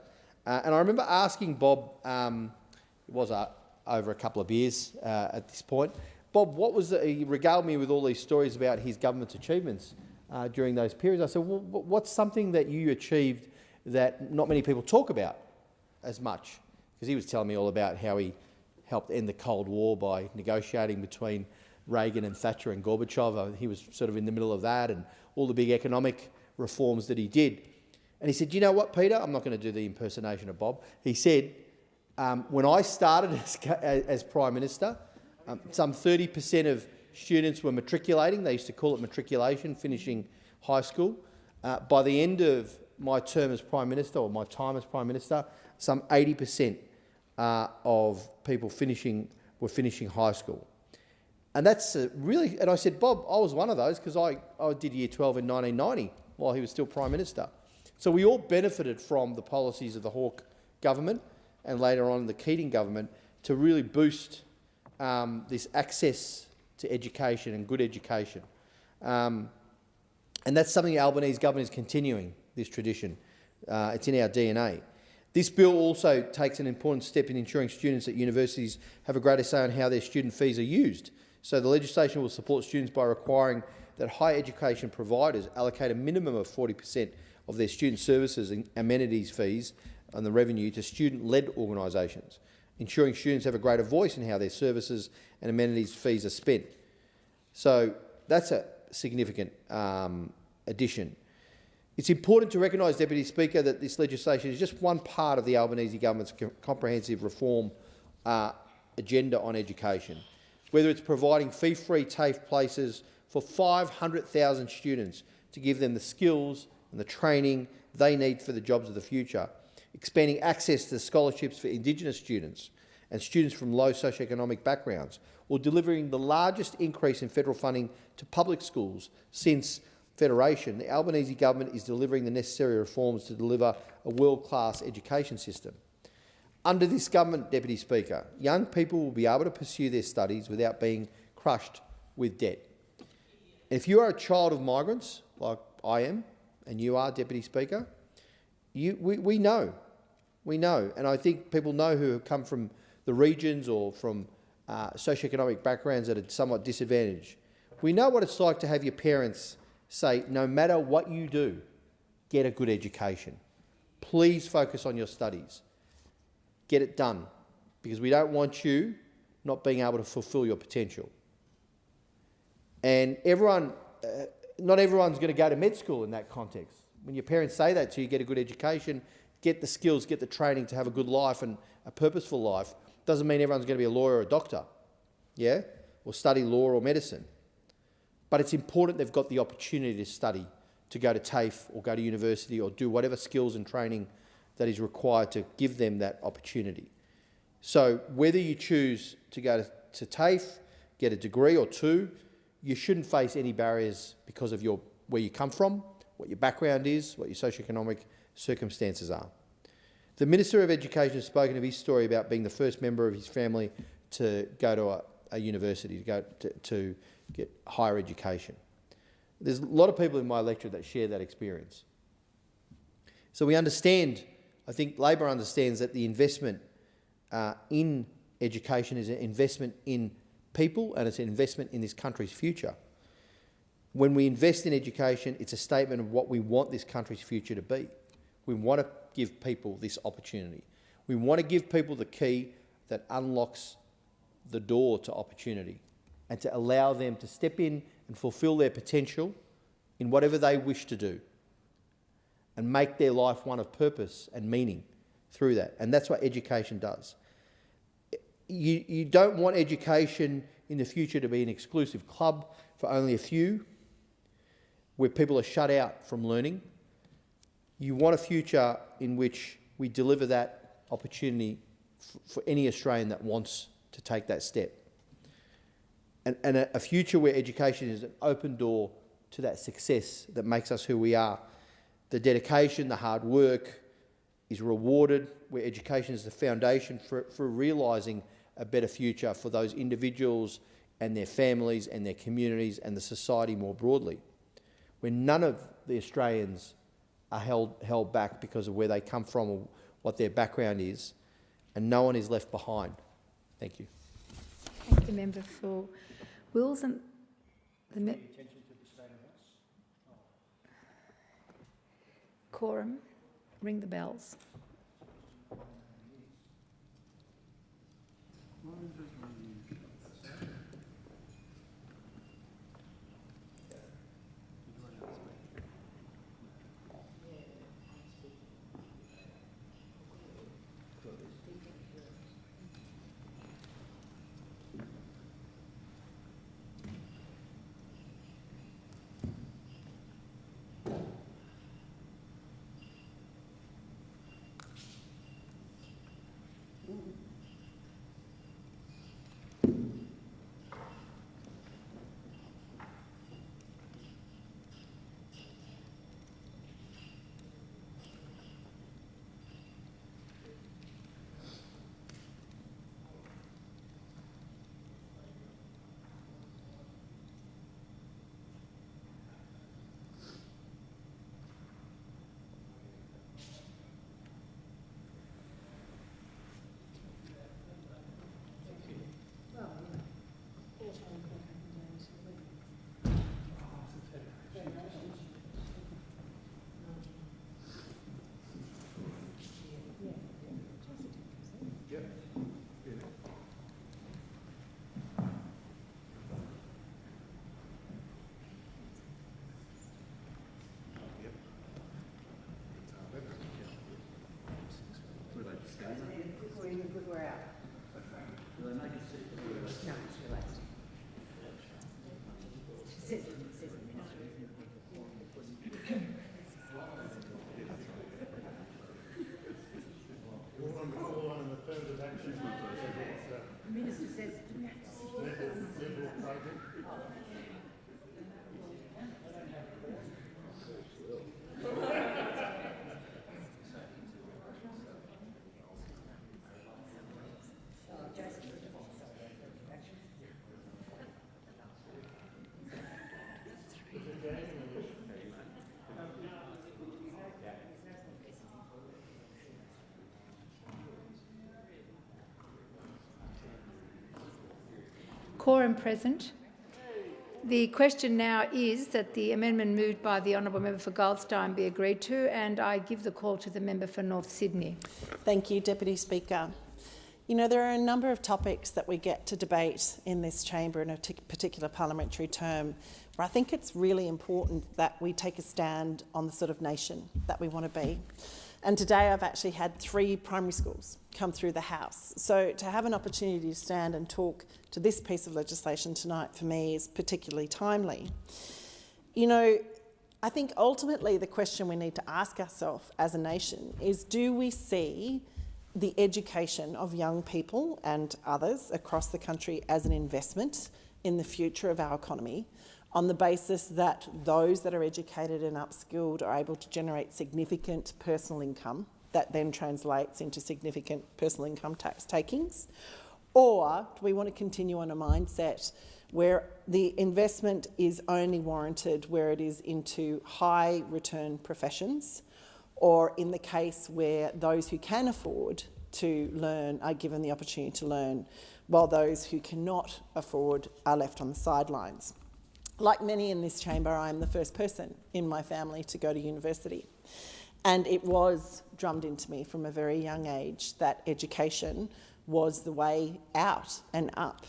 Speaker 1: And I remember asking Bob, it was over a couple of beers at this point, Bob, what was he regaled me with all these stories about his government's achievements during those periods. I said, well, what's something that you achieved that not many people talk about as much? Because he was telling me all about how he helped end the Cold War by negotiating between Reagan and Thatcher and Gorbachev. He was sort of in the middle of that, and all the big economic reforms that he did. And he said, you know what, Peter? I'm not going to do the impersonation of Bob. He said, when I started as Prime Minister, some 30% of students were matriculating. They used to call it matriculation, finishing high school. By the end of my term as Prime Minister, or my time as Prime Minister, some 80% of people were finishing high school. And that's really, and I said, Bob, I was one of those because I did Year 12 in 1990 while he was still Prime Minister. So we all benefited from the policies of the Hawke government and later on the Keating government to really boost this access to education and good education. And that's something the Albanese government is continuing, this tradition. It's in our DNA. This bill also takes an important step in ensuring students at universities have a greater say on how their student fees are used. So the legislation will support students by requiring that higher education providers allocate a minimum of 40% of their student services and amenities fees and the revenue to student-led organisations, ensuring students have a greater voice in how their services and amenities fees are spent. So that's a significant addition. It's important to recognise, Deputy Speaker, that this legislation is just one part of the Albanese government's comprehensive reform agenda on education. Whether it's providing fee-free TAFE places for 500,000 students to give them the skills and the training they need for the jobs of the future, expanding access to scholarships for Indigenous students and students from low socioeconomic backgrounds, or delivering the largest increase in federal funding to public schools since Federation, the Albanese government is delivering the necessary reforms to deliver a world-class education system. Under this government, Deputy Speaker, young people will be able to pursue their studies without being crushed with debt. If you are a child of migrants, like I am, and you are, Deputy Speaker, we know, and I think people know who have come from the regions or from socioeconomic backgrounds that are somewhat disadvantaged. We know what it's like to have your parents say, no matter what you do, get a good education. Please focus on your studies. Get it done, because we don't want you not being able to fulfil your potential. And not everyone's going to go to med school in that context. When your parents say that to you, get a good education, get the skills, get the training to have a good life and a purposeful life, doesn't mean everyone's going to be a lawyer or a doctor, yeah, or study law or medicine. But it's important they've got the opportunity to study, to go to TAFE or go to university or do whatever skills and training that is required to give them that opportunity. So whether you choose to go to TAFE, get a degree or two, you shouldn't face any barriers because of where you come from, what your background is, what your socioeconomic circumstances are. The Minister of Education has spoken of his story about being the first member of his family to go to a university, to go to get higher education. There's a lot of people in my electorate that share that experience. So we understand, I think Labor understands that the investment in education is an investment in people and it's an investment in this country's future. When we invest in education, it's a statement of what we want this country's future to be. We want to give people this opportunity. We want to give people the key that unlocks the door to opportunity and to allow them to step in and fulfil their potential in whatever they wish to do and make their life one of purpose and meaning through that. And that's what education does. You don't want education in the future to be an exclusive club for only a few, where people are shut out from learning. You want a future in which we deliver that opportunity for any Australian that wants to take that step. And a future where education is an open door to that success that makes us who we are. The dedication, the hard work is rewarded, where education is the foundation for realising a better future for those individuals and their families and their communities and the society more broadly, where none of the Australians are held back because of where they come from or what their background is, and no one is left behind. Thank you.
Speaker 9: Thank you, Member for Wills. And the quorum, ring the bells. Quorum present. The question now is that the amendment moved by the honourable member for Goldstein be agreed to, and I give the call to the member for North Sydney.
Speaker 13: Thank you, Deputy Speaker. You know, there are a number of topics that we get to debate in this chamber in a particular parliamentary term where I think it's really important that we take a stand on the sort of nation that we want to be. And today I've actually had 3 primary schools come through the House. So to have an opportunity to stand and talk to this piece of legislation tonight for me is particularly timely. You know, I think ultimately the question we need to ask ourselves as a nation is, do we see the education of young people and others across the country as an investment in the future of our economy, on the basis that those that are educated and upskilled are able to generate significant personal income that then translates into significant personal income tax takings? Or do we want to continue on a mindset where the investment is only warranted where it is into high return professions, or in the case where those who can afford to learn are given the opportunity to learn, while those who cannot afford are left on the sidelines? Like many in this chamber, I am the first person in my family to go to university. And it was drummed into me from a very young age that education was the way out and up.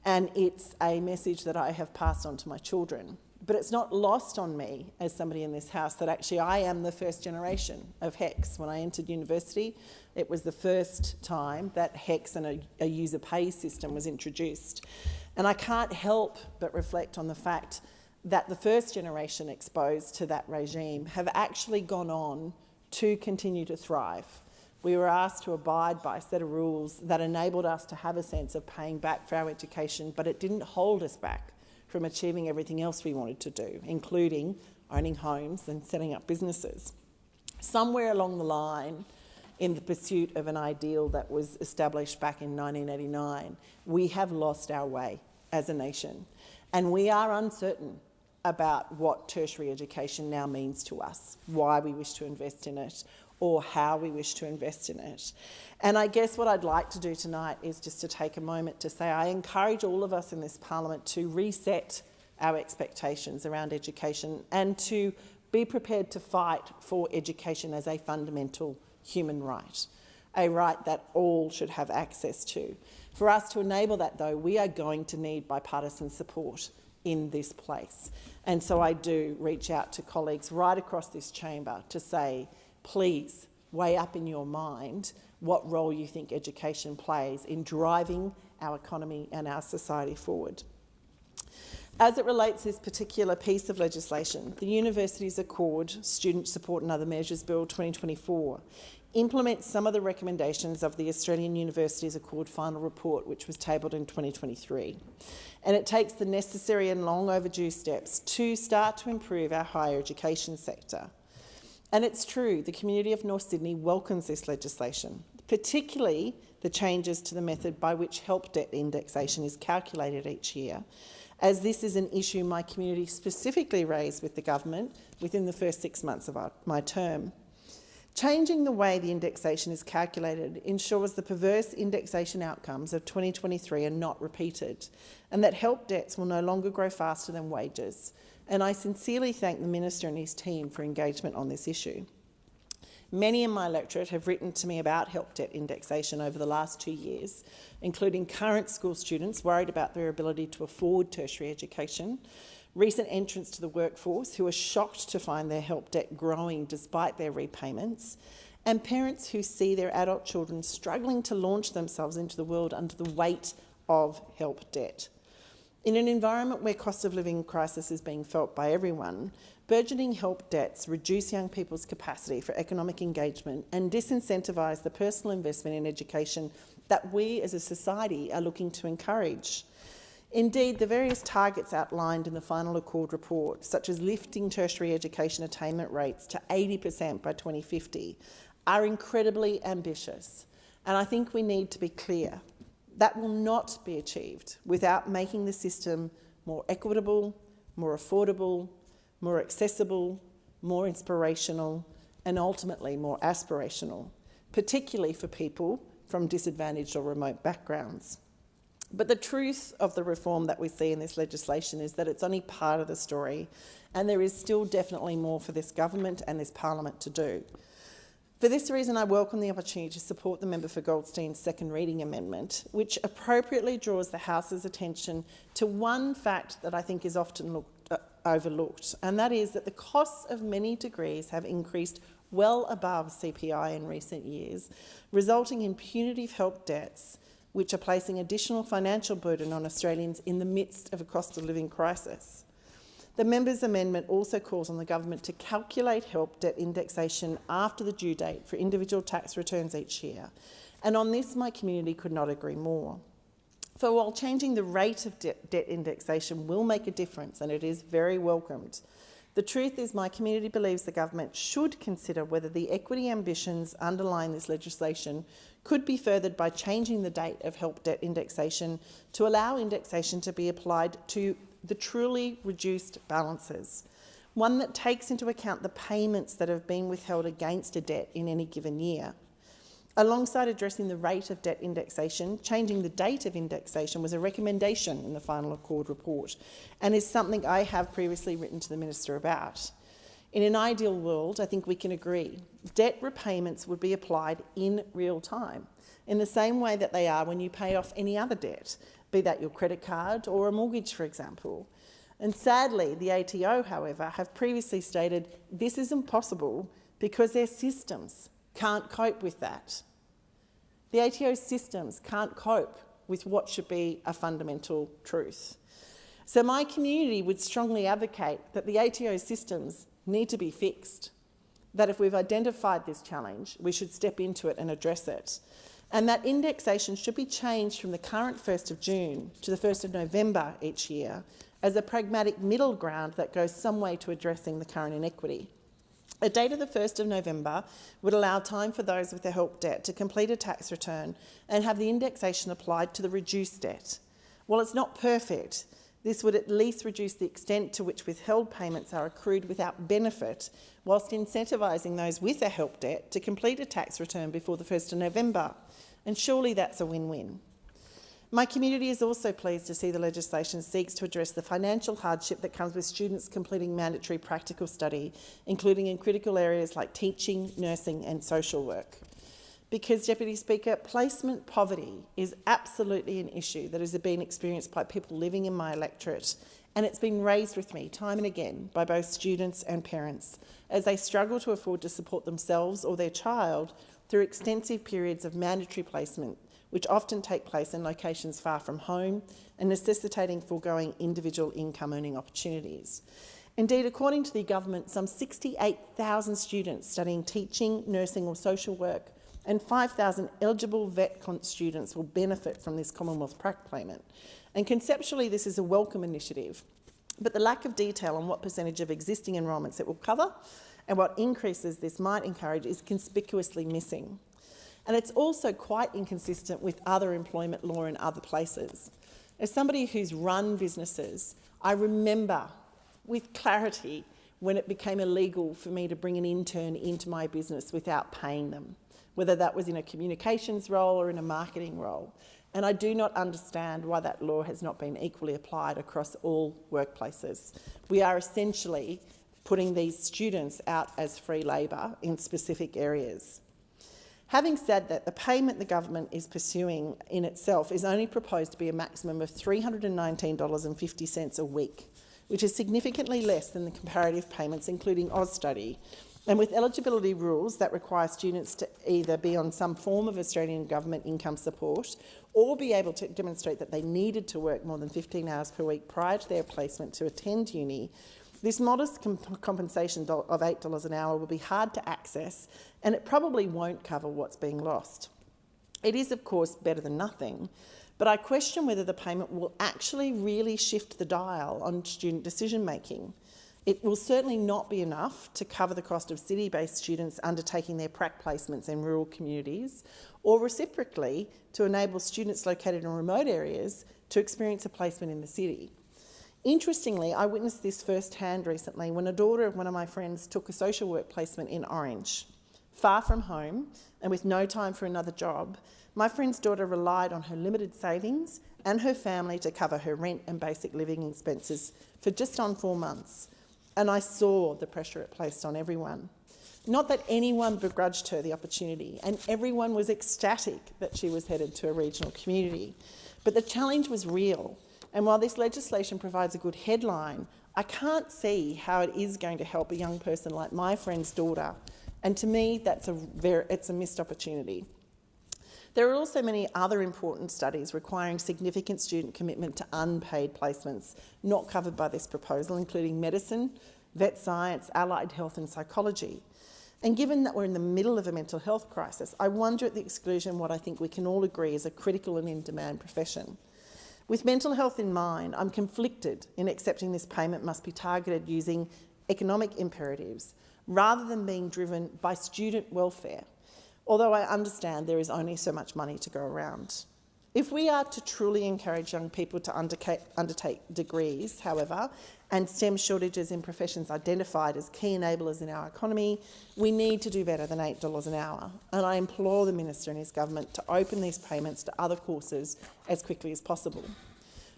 Speaker 13: And it's a message that I have passed on to my children. But it's not lost on me as somebody in this House that actually I am the first generation of HECS. When I entered university, it was the first time that HECS and a user pay system was introduced. And I can't help but reflect on the fact that the first generation exposed to that regime have actually gone on to continue to thrive. We were asked to abide by a set of rules that enabled us to have a sense of paying back for our education, but it didn't hold us back from achieving everything else we wanted to do, including owning homes and setting up businesses. Somewhere along the line, in the pursuit of an ideal that was established back in 1989, we have lost our way as a nation. And we are uncertain about what tertiary education now means to us, why we wish to invest in it, or how we wish to invest in it. And I guess what I'd like to do tonight is just to take a moment to say I encourage all of us in this parliament to reset our expectations around education and to be prepared to fight for education as a fundamental human right, a right that all should have access to. For us to enable that, though, we are going to need bipartisan support in this place. And so I do reach out to colleagues right across this chamber to say, please weigh up in your mind what role you think education plays in driving our economy and our society forward. As it relates to this particular piece of legislation, the Universities Accord Student Support and Other Measures Bill 2024 implements some of the recommendations of the Australian Universities Accord final report, which was tabled in 2023. And it takes the necessary and long overdue steps to start to improve our higher education sector. And it's true, the community of North Sydney welcomes this legislation, particularly the changes to the method by which help debt indexation is calculated each year, as this is an issue my community specifically raised with the government within the first 6 months of my term. Changing the way the indexation is calculated ensures the perverse indexation outcomes of 2023 are not repeated, and that help debts will no longer grow faster than wages. And I sincerely thank the Minister and his team for engagement on this issue. Many in my electorate have written to me about help debt indexation over the last 2 years, including current school students worried about their ability to afford tertiary education, recent entrants to the workforce who are shocked to find their help debt growing despite their repayments, and parents who see their adult children struggling to launch themselves into the world under the weight of help debt. In an environment where cost of living crisis is being felt by everyone, burgeoning help debts reduce young people's capacity for economic engagement and disincentivise the personal investment in education that we as a society are looking to encourage. Indeed, the various targets outlined in the final Accord report, such as lifting tertiary education attainment rates to 80% by 2050, are incredibly ambitious. And I think we need to be clear that will not be achieved without making the system more equitable, more affordable, more accessible, more inspirational, and ultimately more aspirational, particularly for people from disadvantaged or remote backgrounds. But the truth of the reform that we see in this legislation is that it's only part of the story, and there is still definitely more for this government and this parliament to do. For this reason, I welcome the opportunity to support the member for Goldstein's second reading amendment, which appropriately draws the House's attention to one fact that I think is often overlooked, and that is that the costs of many degrees have increased well above CPI in recent years, resulting in punitive help debts, which are placing additional financial burden on Australians in the midst of a cost of living crisis. The member's amendment also calls on the government to calculate help debt indexation after the due date for individual tax returns each year. And on this, my community could not agree more. For while changing the rate of debt indexation will make a difference, and it is very welcomed, the truth is my community believes the government should consider whether the equity ambitions underlying this legislation could be furthered by changing the date of help debt indexation to allow indexation to be applied to the truly reduced balances, one that takes into account the payments that have been withheld against a debt in any given year. Alongside addressing the rate of debt indexation, changing the date of indexation was a recommendation in the final Accord report and is something I have previously written to the Minister about. In an ideal world, I think we can agree, debt repayments would be applied in real time, in the same way that they are when you pay off any other debt, be that your credit card or a mortgage, for example. And sadly, the ATO, however, have previously stated this is impossible because their systems can't cope with that. The ATO systems can't cope with what should be a fundamental truth. So my community would strongly advocate that the ATO systems need to be fixed, that if we've identified this challenge, we should step into it and address it, and that indexation should be changed from the current 1st of June to the 1st of November each year as a pragmatic middle ground that goes some way to addressing the current inequity. A date of the 1st of November would allow time for those with a help debt to complete a tax return and have the indexation applied to the reduced debt. While it's not perfect, this would at least reduce the extent to which withheld payments are accrued without benefit, whilst incentivising those with a help debt to complete a tax return before the 1st of November. And surely that's a win-win. My community is also pleased to see the legislation seeks to address the financial hardship that comes with students completing mandatory practical study, including in critical areas like teaching, nursing and social work. Because, Deputy Speaker, placement poverty is absolutely an issue that has been experienced by people living in my electorate, and it's been raised with me time and again by both students and parents as they struggle to afford to support themselves or their child through extensive periods of mandatory placement, which often take place in locations far from home and necessitating foregoing individual income-earning opportunities. Indeed, according to the government, some 68,000 students studying teaching, nursing or social work and 5,000 eligible vet students will benefit from this Commonwealth PRAC payment. And conceptually, this is a welcome initiative, but the lack of detail on what percentage of existing enrolments it will cover and what increases this might encourage is conspicuously missing. And it's also quite inconsistent with other employment law in other places. As somebody who's run businesses, I remember with clarity when it became illegal for me to bring an intern into my business without paying them, whether that was in a communications role or in a marketing role. And I do not understand why that law has not been equally applied across all workplaces. We are essentially putting these students out as free labour in specific areas. Having said that, the payment the government is pursuing in itself is only proposed to be a maximum of $319.50 a week, which is significantly less than the comparative payments, including Austudy, and with eligibility rules that require students to either be on some form of Australian government income support or be able to demonstrate that they needed to work more than 15 hours per week prior to their placement to attend uni, this modest compensation of $8 an hour will be hard to access, and it probably won't cover what's being lost. It is, of course, better than nothing, but I question whether the payment will actually really shift the dial on student decision-making. It will certainly not be enough to cover the cost of city-based students undertaking their prac placements in rural communities, or reciprocally to enable students located in remote areas to experience a placement in the city. Interestingly, I witnessed this firsthand recently when a daughter of one of my friends took a social work placement in Orange. Far from home and with no time for another job, my friend's daughter relied on her limited savings and her family to cover her rent and basic living expenses for just on 4 months. And I saw the pressure it placed on everyone. Not that anyone begrudged her the opportunity, and everyone was ecstatic that she was headed to a regional community. But the challenge was real, and while this legislation provides a good headline, I can't see how it is going to help a young person like my friend's daughter, and to me it's a missed opportunity. There are also many other important studies requiring significant student commitment to unpaid placements not covered by this proposal, including medicine, vet science, allied health and psychology. And given that we're in the middle of a mental health crisis, I wonder at the exclusion what I think we can all agree is a critical and in-demand profession. With mental health in mind, I'm conflicted in accepting this payment must be targeted using economic imperatives rather than being driven by student welfare, although I understand there is only so much money to go around. If we are to truly encourage young people to undertake degrees, however, and STEM shortages in professions identified as key enablers in our economy, we need to do better than $8 an hour. And I implore the Minister and his government to open these payments to other courses as quickly as possible.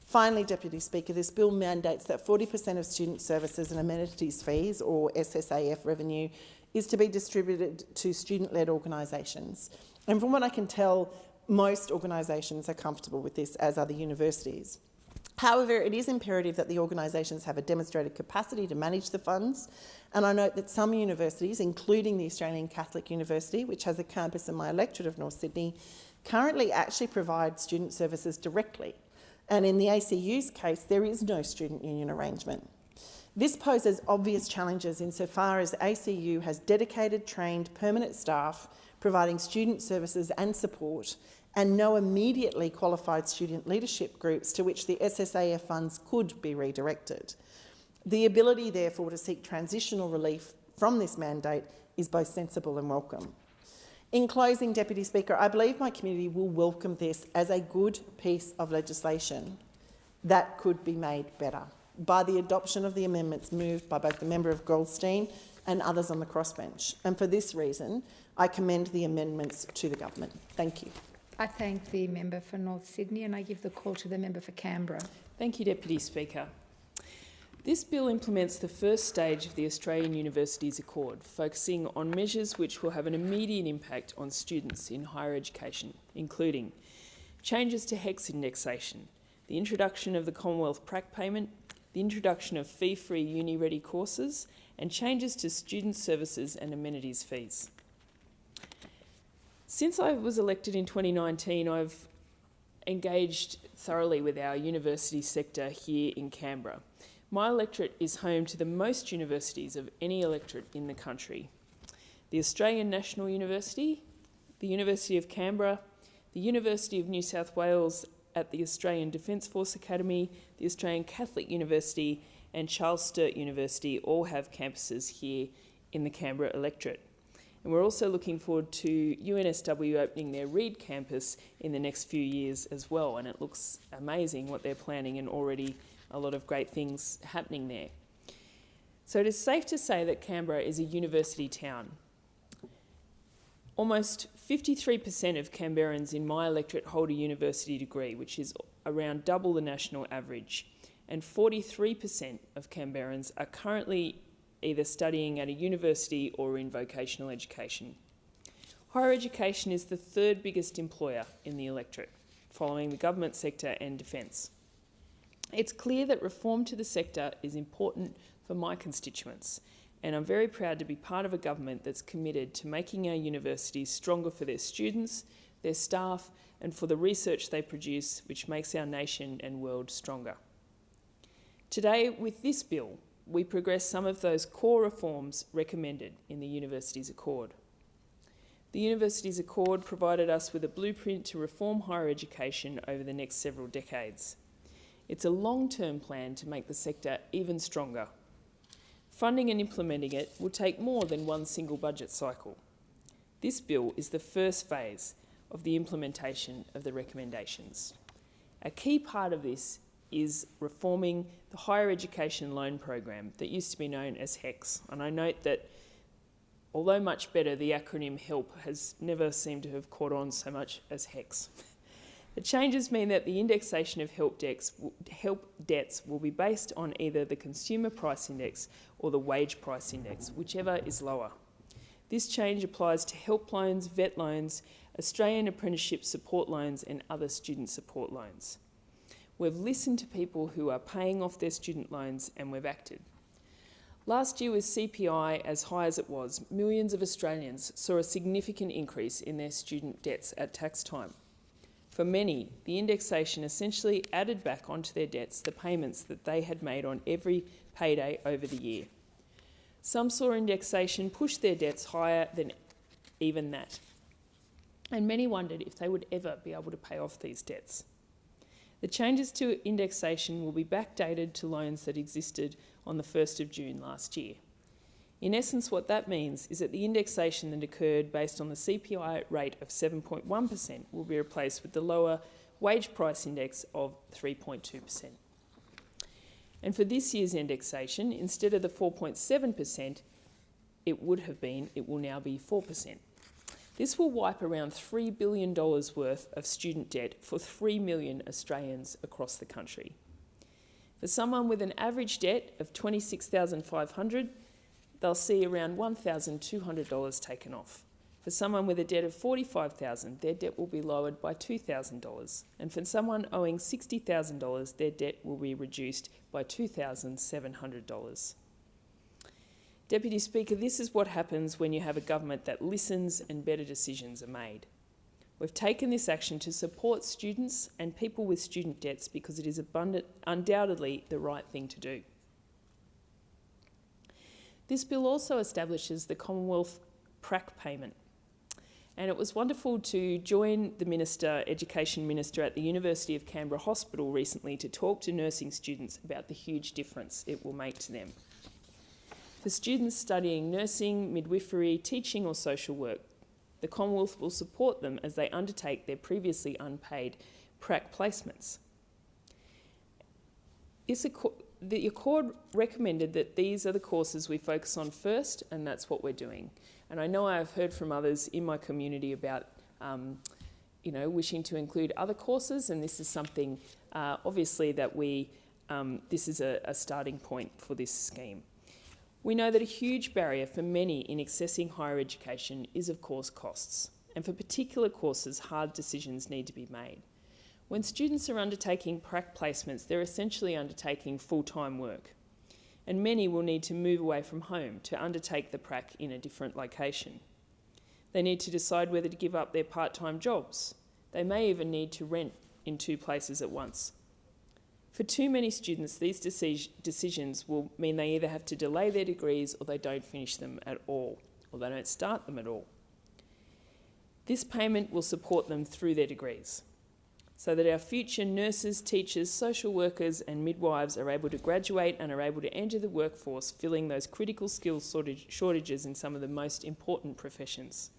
Speaker 13: Finally, Deputy Speaker, this bill mandates that 40% of student services and amenities fees, or SSAF revenue, is to be distributed to student-led organisations. And from what I can tell, most organisations are comfortable with this, as are the universities. However, it is imperative that the organisations have a demonstrated capacity to manage the funds, and I note that some universities, including the Australian Catholic University, which has a campus in my electorate of North Sydney, currently actually provide student services directly, and in the ACU's case, there is no student union arrangement. This poses obvious challenges insofar as ACU has dedicated, trained, permanent staff providing student services and support, and no immediately qualified student leadership groups to which the SSAF funds could be redirected. The ability, therefore, to seek transitional relief from this mandate is both sensible and welcome. In closing, Deputy Speaker, I believe my community will welcome this as a good piece of legislation that could be made better by the adoption of the amendments moved by both the member of Goldstein and others on the crossbench. And for this reason, I commend the amendments to the government. Thank you.
Speaker 9: I thank the member for North Sydney and I give the call to the member for Canberra.
Speaker 21: Thank you, Deputy Speaker. This bill implements the first stage of the Australian Universities Accord, focusing on measures which will have an immediate impact on students in higher education, including changes to HECS indexation, the introduction of the Commonwealth Prac payment, the introduction of fee-free uni-ready courses, and changes to student services and amenities fees. Since I was elected in 2019, I've engaged thoroughly with our university sector here in Canberra. My electorate is home to the most universities of any electorate in the country: the Australian National University, the University of Canberra, the University of New South Wales at the Australian Defence Force Academy, the Australian Catholic University and Charles Sturt University all have campuses here in the Canberra electorate. And we're also looking forward to UNSW opening their Reed campus in the next few years as well, and it looks amazing what they're planning and already a lot of great things happening there. So it is safe to say that Canberra is a university town. Almost 53% of Canberrans in my electorate hold a university degree, which is around double the national average, and 43% of Canberrans are currently either studying at a university or in vocational education. Higher education is the third biggest employer in the electorate, following the government sector and defence. It's clear that reform to the sector is important for my constituents, and I'm very proud to be part of a government that's committed to making our universities stronger for their students, their staff, and for the research they produce, which makes our nation and world stronger. Today, with this bill, we progress some of those core reforms recommended in the Universities Accord. The Universities Accord provided us with a blueprint to reform higher education over the next several decades. It's a long-term plan to make the sector even stronger. Funding and implementing it will take more than one single budget cycle. This bill is the first phase of the implementation of the recommendations. A key part of this is reforming the higher education loan program that used to be known as HECS. And I note that Although much better, the acronym HELP has never seemed to have caught on so much as HEX. The changes mean that the indexation of help debts will be based on either the Consumer Price Index or the Wage Price Index, whichever is lower. This change applies to help loans, vet loans, Australian apprenticeship support loans and other student support loans. We've listened to people who are paying off their student loans and we've acted. Last year, with CPI as high as it was, millions of Australians saw a significant increase in their student debts at tax time. For many, the indexation essentially added back onto their debts the payments that they had made on every payday over the year. Some saw indexation push their debts higher than even that, and many wondered if they would ever be able to pay off these debts. The changes to indexation will be backdated to loans that existed on the 1st of June last year. In essence, what that means is that the indexation that occurred based on the CPI rate of 7.1% will be replaced with the lower wage price index of 3.2%. And for this year's indexation, instead of the 4.7% it will now be 4%. This will wipe around $3 billion worth of student debt for 3 million Australians across the country. For someone with an average debt of $26,500, they'll see around $1,200 taken off. For someone with a debt of $45,000, their debt will be lowered by $2,000. And for someone owing $60,000, their debt will be reduced by $2,700. Deputy Speaker, this is what happens when you have a government that listens and better decisions are made. We've taken this action to support students and people with student debts because it is undoubtedly the right thing to do. This bill also establishes the Commonwealth PRAC payment. And it was wonderful to join the Education Minister at the University of Canberra Hospital recently to talk to nursing students about the huge difference it will make to them. For students studying nursing, midwifery, teaching or social work, the Commonwealth will support them as they undertake their previously unpaid PRAC placements. The Accord recommended that these are the courses we focus on first, and that's what we're doing. And I know I've heard from others in my community about wishing to include other courses, and this is something, obviously, that this is a starting point for this scheme. We know that a huge barrier for many in accessing higher education is, of course, costs. And for particular courses, hard decisions need to be made. When students are undertaking PRAC placements, they're essentially undertaking full-time work. And many will need to move away from home to undertake the PRAC in a different location. They need to decide whether to give up their part-time jobs. They may even need to rent in 2 places at once. For too many students, these decisions will mean they either have to delay their degrees or they don't finish them at all, or they don't start them at all. This payment will support them through their degrees, so that our future nurses, teachers, social workers and midwives are able to graduate and are able to enter the workforce, filling those critical skills shortages in some of the most important professions.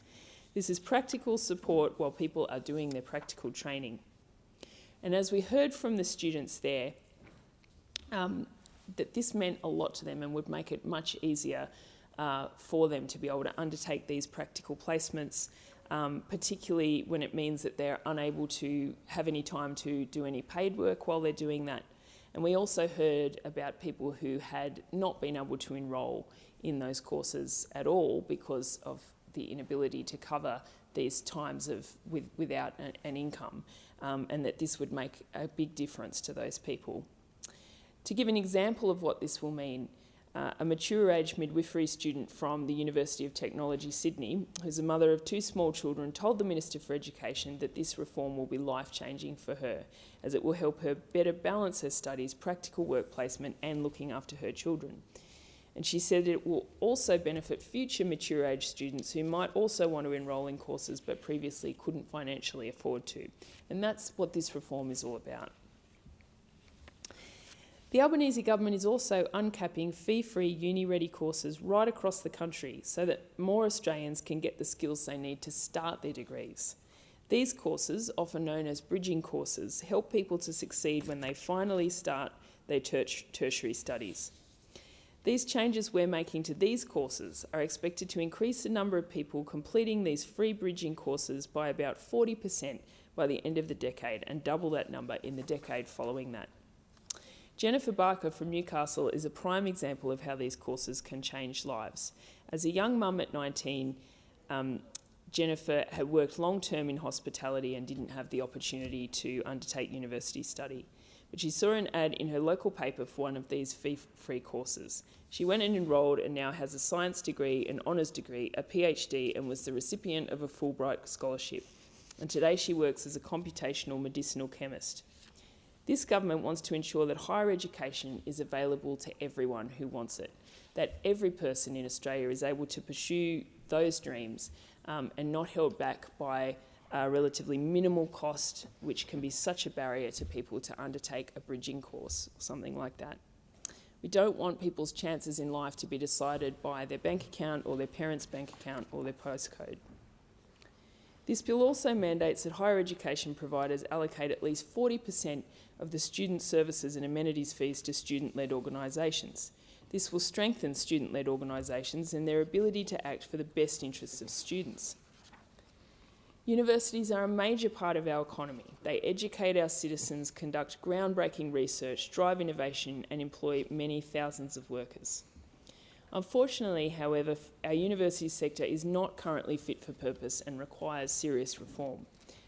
Speaker 21: This is practical support while people are doing their practical training. And as we heard from the students there, that this meant a lot to them and would make it much easier for them to be able to undertake these practical placements, particularly when it means that they're unable to have any time to do any paid work while they're doing that. And we also heard about people who had not been able to enrol in those courses at all because of the inability to cover these times without an income, and that this would make a big difference to those people. To give an example of what this will mean, a mature age midwifery student from the University of Technology, Sydney, who's a mother of 2 small children, told the Minister for Education that this reform will be life-changing for her, as it will help her better balance her studies, practical work placement and looking after her children. And she said it will also benefit future mature age students who might also want to enrol in courses but previously couldn't financially afford to. And that's what this reform is all about. The Albanese government is also uncapping fee-free uni-ready courses right across the country so that more Australians can get the skills they need to start their degrees. These courses, often known as bridging courses, help people to succeed when they finally start their tertiary studies. These changes we're making to these courses are expected to increase the number of people completing these free bridging courses by about 40% by the end of the decade, and double that number in the decade following that. Jennifer Barker from Newcastle is a prime example of how these courses can change lives. As a young mum at 19, Jennifer had worked long-term in hospitality and didn't have the opportunity to undertake university study. But she saw an ad in her local paper for one of these free courses. She went and enrolled and now has a science degree, an honours degree, a PhD, and was the recipient of a Fulbright scholarship. And today she works as a computational medicinal chemist. This government wants to ensure that higher education is available to everyone who wants it, that every person in Australia is able to pursue those dreams and not held back by a relatively minimal cost, which can be such a barrier to people to undertake a bridging course or something like that. We don't want people's chances in life to be decided by their bank account or their parents' bank account or their postcode. This bill also mandates that higher education providers allocate at least 40% of the student services and amenities fees to student-led organisations. This will strengthen student-led organisations and their ability to act for the best interests of students. Universities are a major part of our economy. They educate our citizens, conduct groundbreaking research, drive innovation, and employ many thousands of workers. Unfortunately, however, our university sector is not currently fit for purpose and requires serious reform.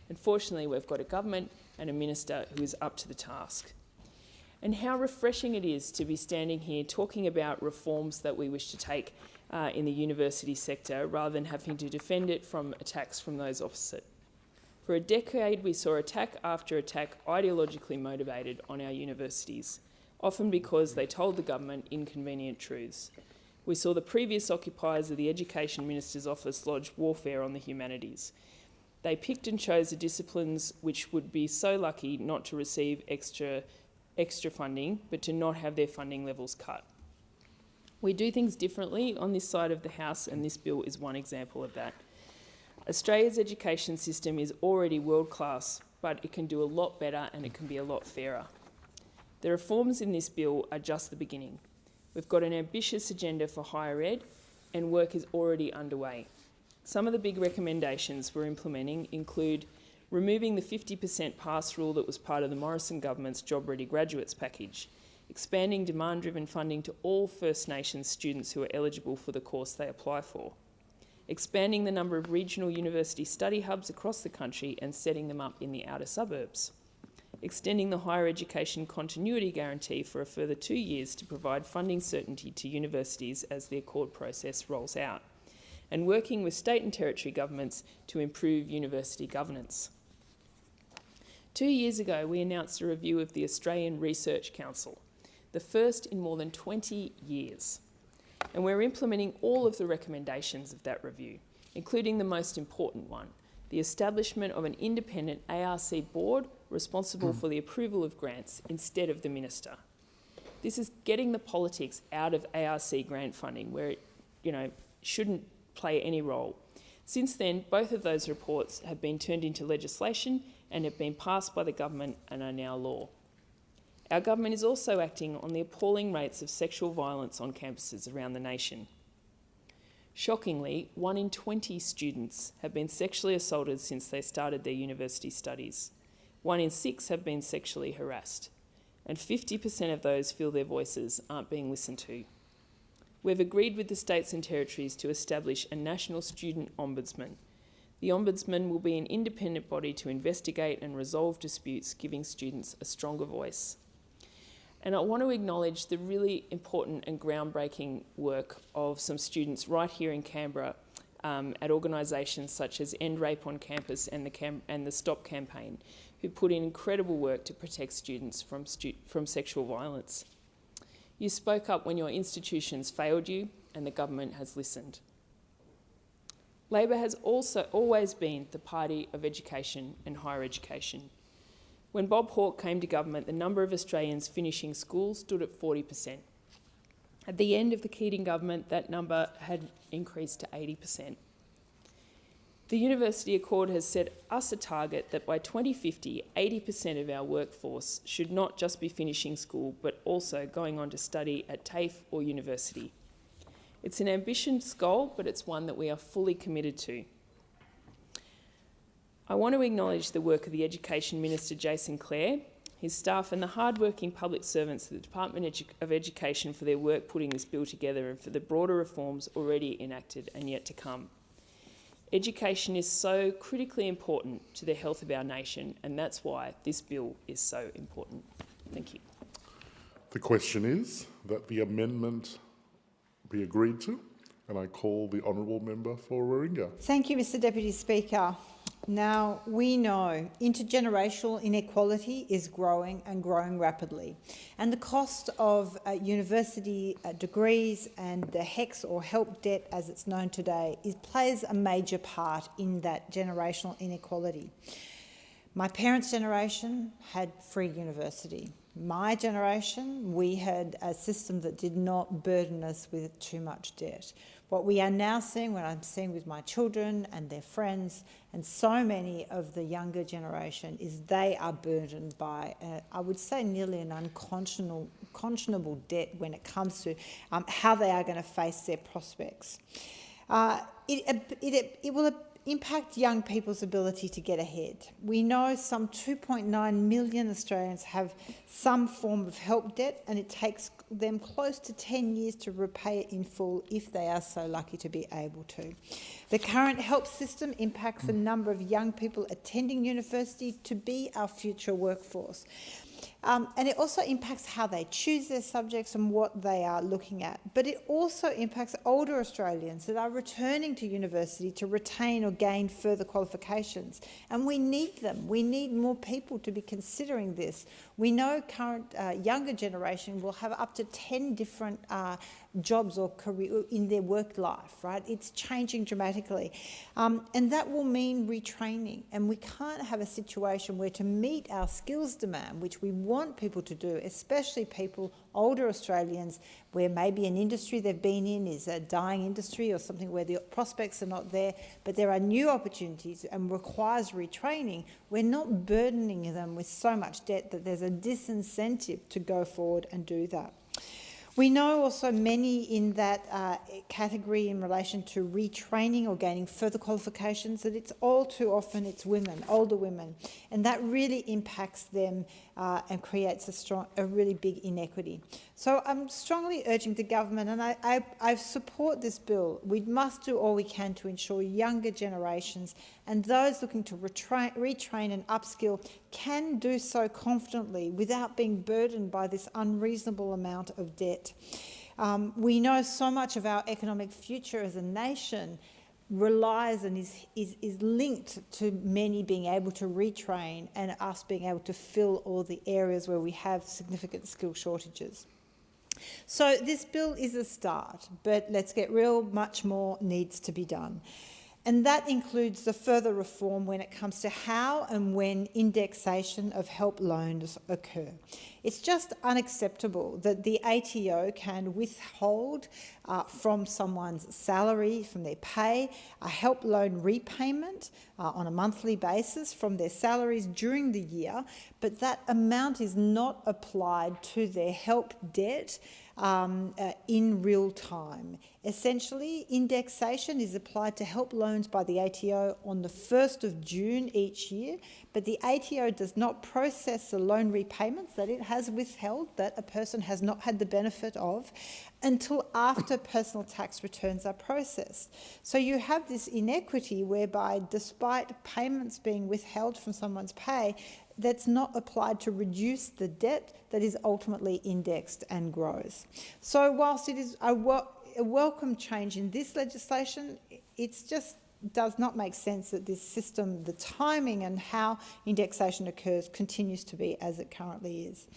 Speaker 21: Unfortunately, we've got a government and a minister who is up to the task. And how refreshing it is to be standing here talking about reforms that we wish to take in the university sector rather than having to defend it from attacks from those opposite. For a decade, we saw attack after attack ideologically motivated on our universities, often because they told the government inconvenient truths. We saw the previous occupiers of the Education Minister's office lodge warfare on the humanities. They picked and chose the disciplines which would be so lucky not to receive extra funding, but to not have their funding levels cut. We do things differently on this side of the House, and this bill is one example of that. Australia's education system is already world-class, but it can do a lot better and it can be a lot fairer. The reforms in this bill are just the beginning. We've got an ambitious agenda for higher ed, and work is already underway. Some of the big recommendations we're implementing include removing the 50% pass rule that was part of the Morrison government's Job Ready Graduates package, expanding demand-driven funding to all First Nations students who are eligible for the course they apply for, expanding the number of regional university study hubs across the country and setting them up in the outer suburbs, extending the higher education continuity guarantee for a further 2 years to provide funding certainty to universities as the accord process rolls out, and working with state and territory governments to improve university governance. 2 years ago, we announced a review of the Australian Research Council, the first in more than 20 years. And we're implementing all of the recommendations of that review, including the most important one, the establishment of an independent ARC board responsible for the approval of grants instead of the minister. This is getting the politics out of ARC grant funding, where it shouldn't play any role. Since then, both of those reports have been turned into legislation and have been passed by the government and are now law. Our government is also acting on the appalling rates of sexual violence on campuses around the nation. Shockingly, 1 in 20 students have been sexually assaulted since they started their university studies. 1 in 6 have been sexually harassed, and 50% of those feel their voices aren't being listened to. We've agreed with the states and territories to establish a national student ombudsman. The ombudsman will be an independent body to investigate and resolve disputes, giving students a stronger voice. And I want to acknowledge the really important and groundbreaking work of some students right here in Canberra at organisations such as End Rape on Campus and the Stop campaign, who put in incredible work to protect students from sexual violence. You spoke up when your institutions failed you, and the government has listened. Labor has also always been the party of education and higher education. When Bob Hawke came to government, the number of Australians finishing school stood at 40%. At the end of the Keating government, that number had increased to 80%. The University Accord has set us a target that by 2050, 80% of our workforce should not just be finishing school, but also going on to study at TAFE or university. It's an ambitious goal, but it's one that we are fully committed to. I want to acknowledge the work of the Education Minister, Jason Clare, his staff and the hard-working public servants of the Department of Education for their work putting this bill together and for the broader reforms already enacted and yet to come. Education is so critically important to the health of our nation, and that's why this bill is so important. Thank you.
Speaker 18: The question is that the amendment be agreed to, and I call the honourable member for Warringah.
Speaker 22: Thank you, Mr Deputy Speaker. Now, we know intergenerational inequality is growing and growing rapidly, and the cost of university degrees and the HECS or help debt as it's known today plays a major part in that generational inequality. My parents' generation had free university. My generation, we had a system that did not burden us with too much debt. What we are now seeing, what I'm seeing with my children and their friends and so many of the younger generation, is they are burdened by, I would say, nearly an unconscionable debt when it comes to how they are going to face their prospects. It will impact young people's ability to get ahead. We know some 2.9 million Australians have some form of help debt, and it takes them close to 10 years to repay it in full if they are so lucky to be able to. The current help system impacts the number of young people attending university to be our future workforce. And it also impacts how they choose their subjects and what they are looking at. But it also impacts older Australians that are returning to university to retain or gain further qualifications. And we need them. We need more people to be considering this. We know current younger generation will have up to 10 different jobs or career in their work life, right? It's changing dramatically. And that will mean retraining. And we can't have a situation where to meet our skills demand, which we want people to do, especially people, older Australians, where maybe an industry they've been in is a dying industry or something where the prospects are not there, but there are new opportunities and requires retraining. We're not burdening them with so much debt that there's a disincentive to go forward and do that. We know also many in that category in relation to retraining or gaining further qualifications, that it's all too often it's women, older women, and that really impacts them and creates a really big inequity. So I'm strongly urging the government, and I support this bill. We must do all we can to ensure younger generations and those looking to retrain and upskill can do so confidently without being burdened by this unreasonable amount of debt. We know so much of our economic future as a nation relies and is linked to many being able to retrain and us being able to fill all the areas where we have significant skill shortages. So this bill is a start, but let's get real, much more needs to be done. And that includes the further reform when it comes to how and when indexation of help loans occur. It's just unacceptable that the ATO can withhold from someone's salary, from their pay, a help loan repayment on a monthly basis from their salaries during the year, but that amount is not applied to their help debt in real time. Essentially, indexation is applied to help loans by the ATO on the 1st of June each year, but the ATO does not process the loan repayments that it has withheld, that a person has not had the benefit of, until after personal tax returns are processed. So you have this inequity whereby, despite payments being withheld from someone's pay, that's not applied to reduce the debt that is ultimately indexed and grows. So whilst it is a welcome change in this legislation, it just does not make sense that this system, the timing and how indexation occurs, continues to be as it currently is.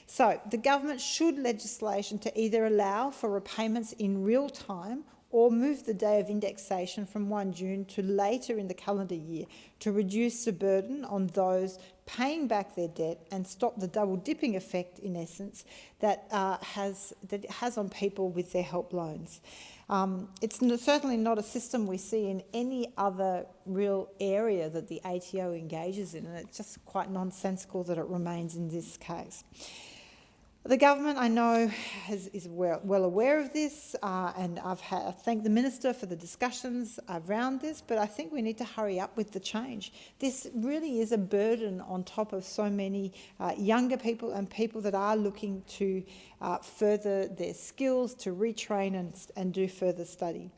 Speaker 22: So the government should legislation to either allow for repayments in real time or move the day of indexation from 1 June to later in the calendar year to reduce the burden on those paying back their debt and stop the double dipping effect, in essence, that it has on people with their help loans. It's certainly not a system we see in any other real area that the ATO engages in, and it's just quite nonsensical that it remains in this case. The government, I know, is well aware of this, and I thank the Minister for the discussions around this, but I think we need to hurry up with the change. This really is a burden on top of so many younger people and people that are looking to further their skills, to retrain and do further study.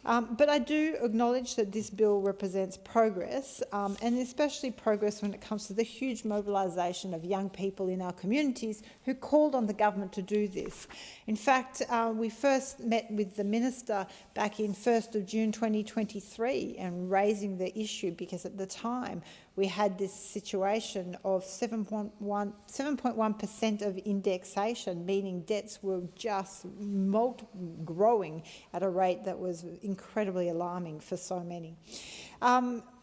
Speaker 22: But I do acknowledge that this bill represents progress, and especially progress when it comes to the huge mobilisation of young people in our communities who called on the government to do this. In fact, we first met with the Minister back in 1st of June 2023 and raising the issue because at the time we had this situation of 7.1% of indexation, meaning debts were just growing at a rate that was incredibly alarming for so many.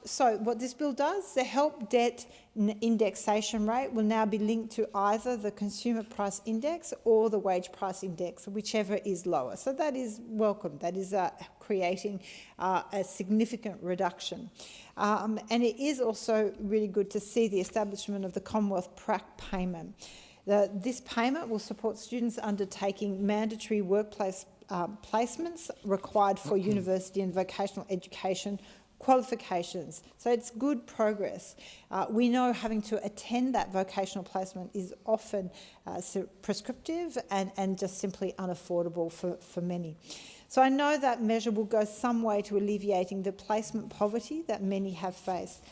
Speaker 22: So what this bill does, the help debt indexation rate will now be linked to either the consumer price index or the wage price index, whichever is lower. So that is welcome. That is creating a significant reduction. And it is also really good to see the establishment of the Commonwealth PRAC payment. This payment will support students undertaking mandatory workplace placements required for university and vocational education qualifications. So it's good progress. We know having to attend that vocational placement is often prescriptive and just simply unaffordable for many. So I know that measure will go some way to alleviating the placement poverty that many have faced.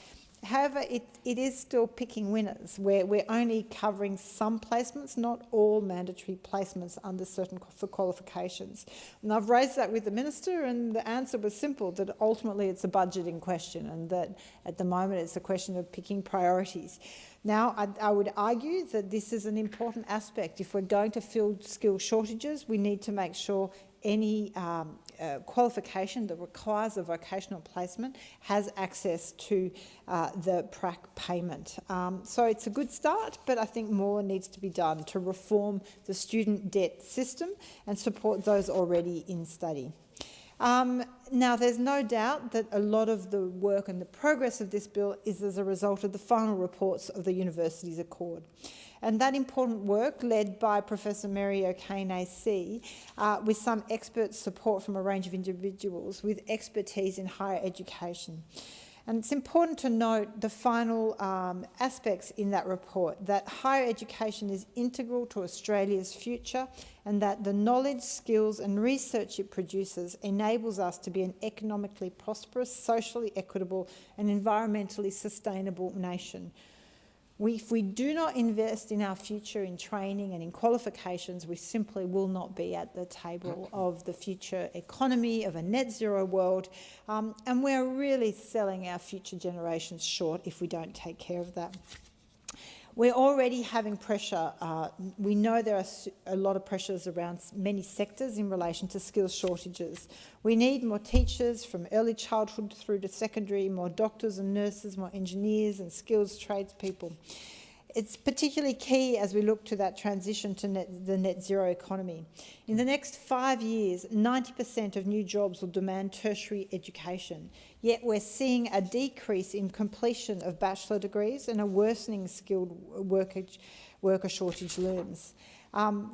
Speaker 22: However, it is still picking winners, where we're only covering some placements, not all mandatory placements under certain qualifications. And I've raised that with the Minister, and the answer was simple, that ultimately it's a budgeting question, and that at the moment it's a question of picking priorities. Now, I would argue that this is an important aspect. If we're going to fill skill shortages, we need to make sure any qualification that requires a vocational placement has access to the PRAC payment. So it's a good start, but I think more needs to be done to reform the student debt system and support those already in study. Now, there's no doubt that a lot of the work and the progress of this bill is as a result of the final reports of the Universities Accord. And that important work, led by Professor Mary O'Kane AC, with some expert support from a range of individuals with expertise in higher education. And it's important to note the final aspects in that report, that higher education is integral to Australia's future, and that the knowledge, skills and research it produces enables us to be an economically prosperous, socially equitable and environmentally sustainable nation. If we do not invest in our future in training and in qualifications, we simply will not be at the table of the future economy of a net zero world, and we're really selling our future generations short if we don't take care of that. We're already having pressure. We know there are a lot of pressures around many sectors in relation to skills shortages. We need more teachers from early childhood through to secondary, more doctors and nurses, more engineers and skills tradespeople. It's particularly key as we look to that transition to the net zero economy. In the next 5 years, 90% of new jobs will demand tertiary education, yet we're seeing a decrease in completion of bachelor degrees and a worsening skilled worker shortage looms.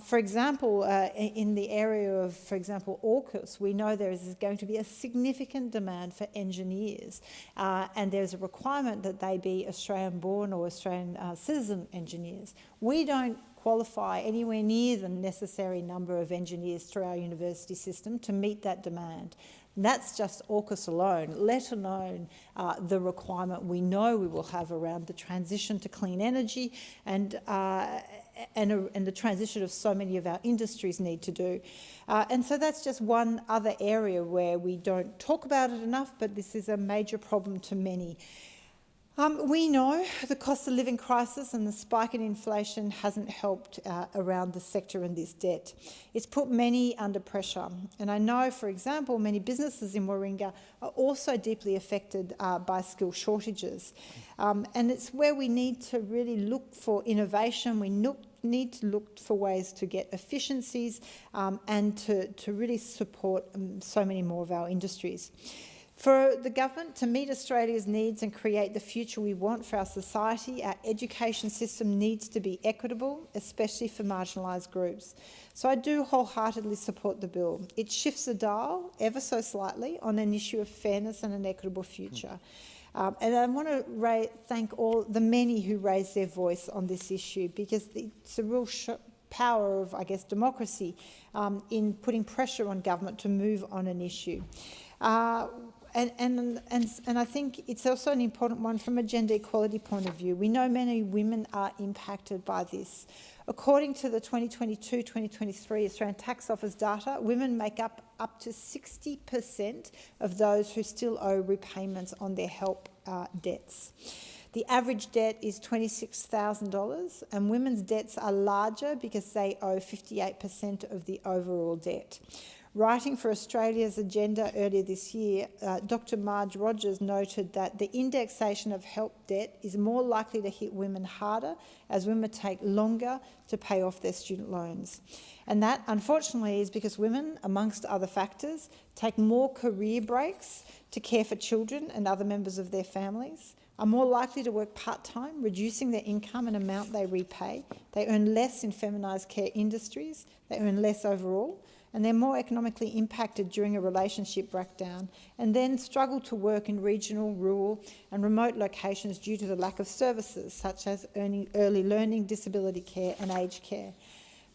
Speaker 22: For example, in the area of, for example, AUKUS, we know there is going to be a significant demand for engineers, and there's a requirement that they be Australian-born or Australian citizen engineers. We don't qualify anywhere near the necessary number of engineers through our university system to meet that demand. That's just AUKUS alone, let alone the requirement we know we will have around the transition to clean energy and the transition of so many of our industries need to do. And so that's just one other area where we don't talk about it enough, but this is a major problem to many. We know the cost of living crisis and the spike in inflation hasn't helped around the sector and this debt. It's put many under pressure. And I know, for example, many businesses in Warringah are also deeply affected by skill shortages. And it's where we need to really look for innovation. We need to look for ways to get efficiencies and to really support so many more of our industries. For the government to meet Australia's needs and create the future we want for our society, our education system needs to be equitable, especially for marginalised groups. So I do wholeheartedly support the bill. It shifts the dial ever so slightly on an issue of fairness and an equitable future. And I want to thank all the many who raised their voice on this issue, because it's a real power of, I guess, democracy in putting pressure on government to move on an issue. And I think it's also an important one from a gender equality point of view. We know many women are impacted by this. According to the 2022-2023 Australian Tax Office data, women make up to 60% of those who still owe repayments on their help debts. The average debt is $26,000, and women's debts are larger because they owe 58% of the overall debt. Writing for Australia's agenda earlier this year, Dr. Marge Rogers noted that the indexation of help debt is more likely to hit women harder as women take longer to pay off their student loans. And that, unfortunately, is because women, amongst other factors, take more career breaks to care for children and other members of their families, are more likely to work part-time, reducing their income and amount they repay. They earn less in feminised care industries, they earn less overall, and they're more economically impacted during a relationship breakdown, and then struggle to work in regional, rural and remote locations due to the lack of services such as early learning, disability care and aged care.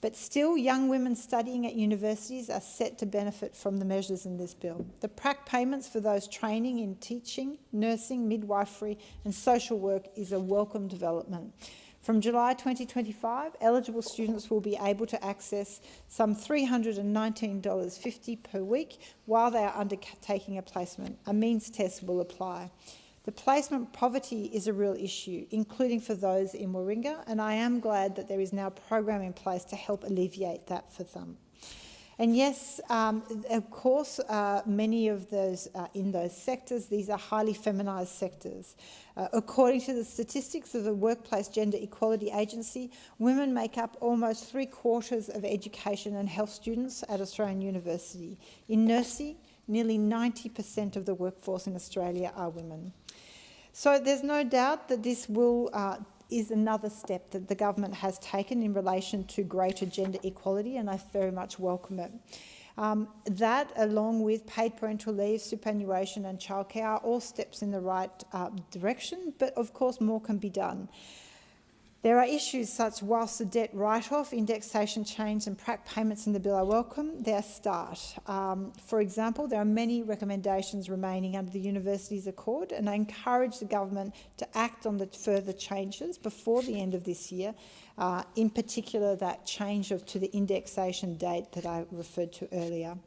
Speaker 22: But still, young women studying at universities are set to benefit from the measures in this bill. The prac payments for those training in teaching, nursing, midwifery and social work is a welcome development. From July 2025, eligible students will be able to access some $319.50 per week while they are undertaking a placement. A means test will apply. The placement poverty is a real issue, including for those in Warringah, and I am glad that there is now a program in place to help alleviate that for them. And yes, of course, many of those in those sectors, these are highly feminised sectors. According to the statistics of the Workplace Gender Equality Agency, women make up almost 3/4 of education and health students at Australian University. In nursing, nearly 90% of the workforce in Australia are women. So there's no doubt that this will is another step that the government has taken in relation to greater gender equality, and I very much welcome it. That, along with paid parental leave, superannuation and childcare, are all steps in the right direction, but of course more can be done. There are issues such, whilst the debt write-off, indexation change and prac payments in the bill are welcome, they're a start. For example, there are many recommendations remaining under the Universities Accord, and I encourage the government to act on the further changes before the end of this year, in particular that change to the indexation date that I referred to earlier.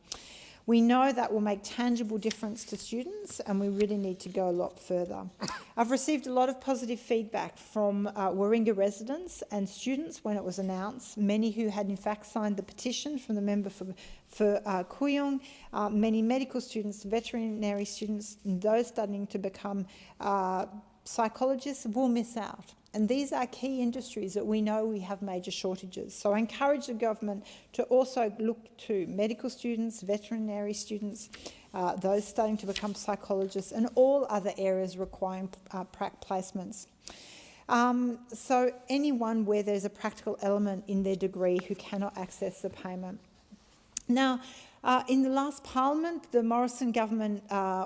Speaker 22: We know that will make tangible difference to students, and we really need to go a lot further. I've received a lot of positive feedback from Warringah residents and students when it was announced, many who had in fact signed the petition from the member for Kooyong, many medical students, veterinary students, and those studying to become psychologists will miss out. And these are key industries that we know we have major shortages. So I encourage the government to also look to medical students, veterinary students, those starting to become psychologists, and all other areas requiring prac placements. So anyone where there's a practical element in their degree who cannot access the payment. Now, in the last Parliament, the Morrison government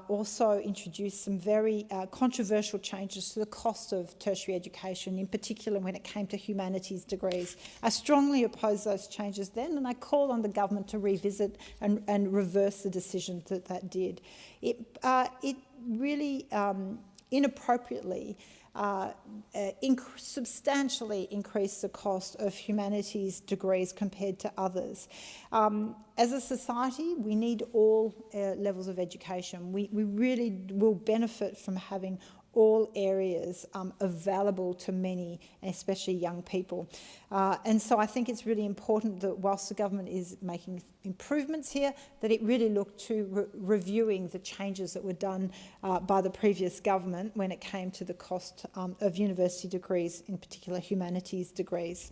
Speaker 22: also introduced some very controversial changes to the cost of tertiary education, in particular when it came to humanities degrees. I strongly oppose those changes then, and I call on the government to revisit and reverse the decision that did. It really inappropriately substantially increase the cost of humanities degrees compared to others. As a society, we need all levels of education. We really will benefit from having all areas available to many, and especially young people. And so I think it's really important that whilst the government is making improvements here, that it really look to reviewing the changes that were done by the previous government when it came to the cost of university degrees, in particular humanities degrees.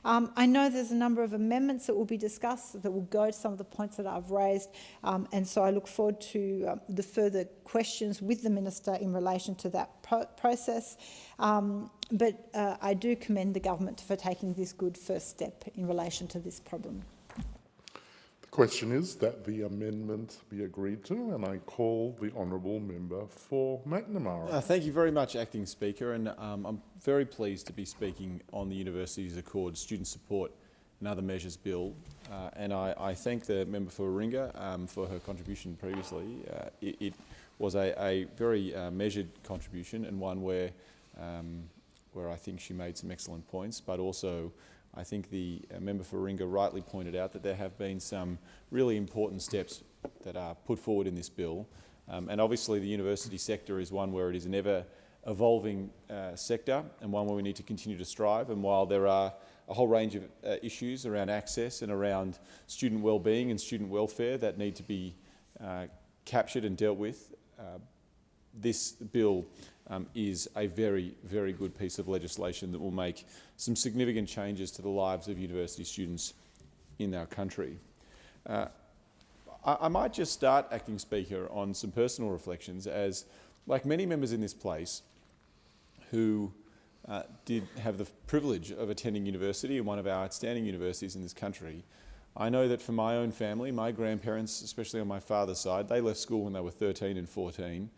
Speaker 22: I know there's a number of amendments that will be discussed that will go to some of the points that I've raised, and so I look forward to the further questions with the Minister in relation to that process. But I do commend the government for taking this good first step in relation to this problem.
Speaker 18: The question is that the amendment be agreed to, and I call the honourable member for McNamara.
Speaker 15: Thank you very much, Acting Speaker, and I'm very pleased to be speaking on the Universities Accord Student Support and Other Measures Bill, and I thank the member for Warringah for her contribution previously. It was a very measured contribution, and one where I think she made some excellent points, but also I think the member for Warringah rightly pointed out that there have been some really important steps that are put forward in this bill, and obviously the university sector is one where it is an ever-evolving sector, and one where we need to continue to strive. And while there are a whole range of issues around access and around student well-being and student welfare that need to be captured and dealt with, this bill is a very, very good piece of legislation that will make some significant changes to the lives of university students in our country. I might just start, Acting Speaker, on some personal reflections, as, like many members in this place who did have the privilege of attending university in one of our outstanding universities in this country, I know that for my own family, my grandparents, especially on my father's side, they left school when they were 13 and 14.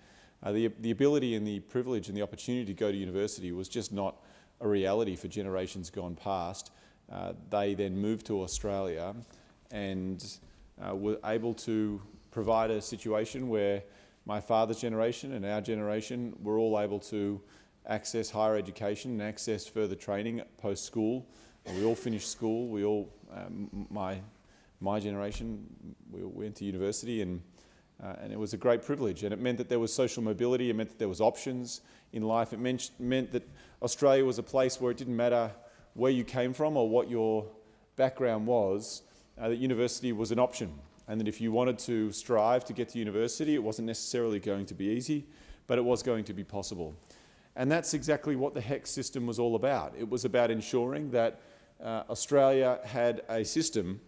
Speaker 15: The ability and the privilege and the opportunity to go to university was just not a reality for generations gone past. They then moved to Australia and were able to provide a situation where my father's generation and our generation were all able to access higher education and access further training post-school. We all finished school. We all, my generation, we went to university, and it was a great privilege. And it meant that there was social mobility. It meant that there was options in life. It meant that Australia was a place where it didn't matter where you came from or what your background was, that university was an option. And that if you wanted to strive to get to university, it wasn't necessarily going to be easy, but it was going to be possible. And that's exactly what the HEC system was all about. It was about ensuring that Australia had a system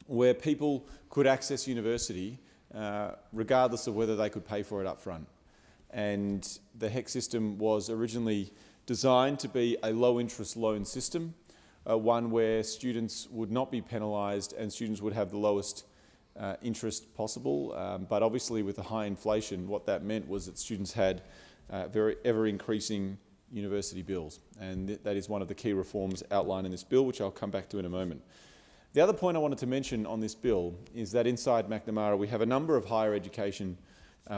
Speaker 15: where people could access university regardless of whether they could pay for it up front. And the HEC system was originally designed to be a low-interest loan system, one where students would not be penalised and students would have the lowest interest possible. But obviously with the high inflation, what that meant was that students had very ever-increasing university bills, and that is one of the key reforms outlined in this bill, which I'll come back to in a moment. The other point I wanted to mention on this bill is that inside Macnamara we have a number of higher education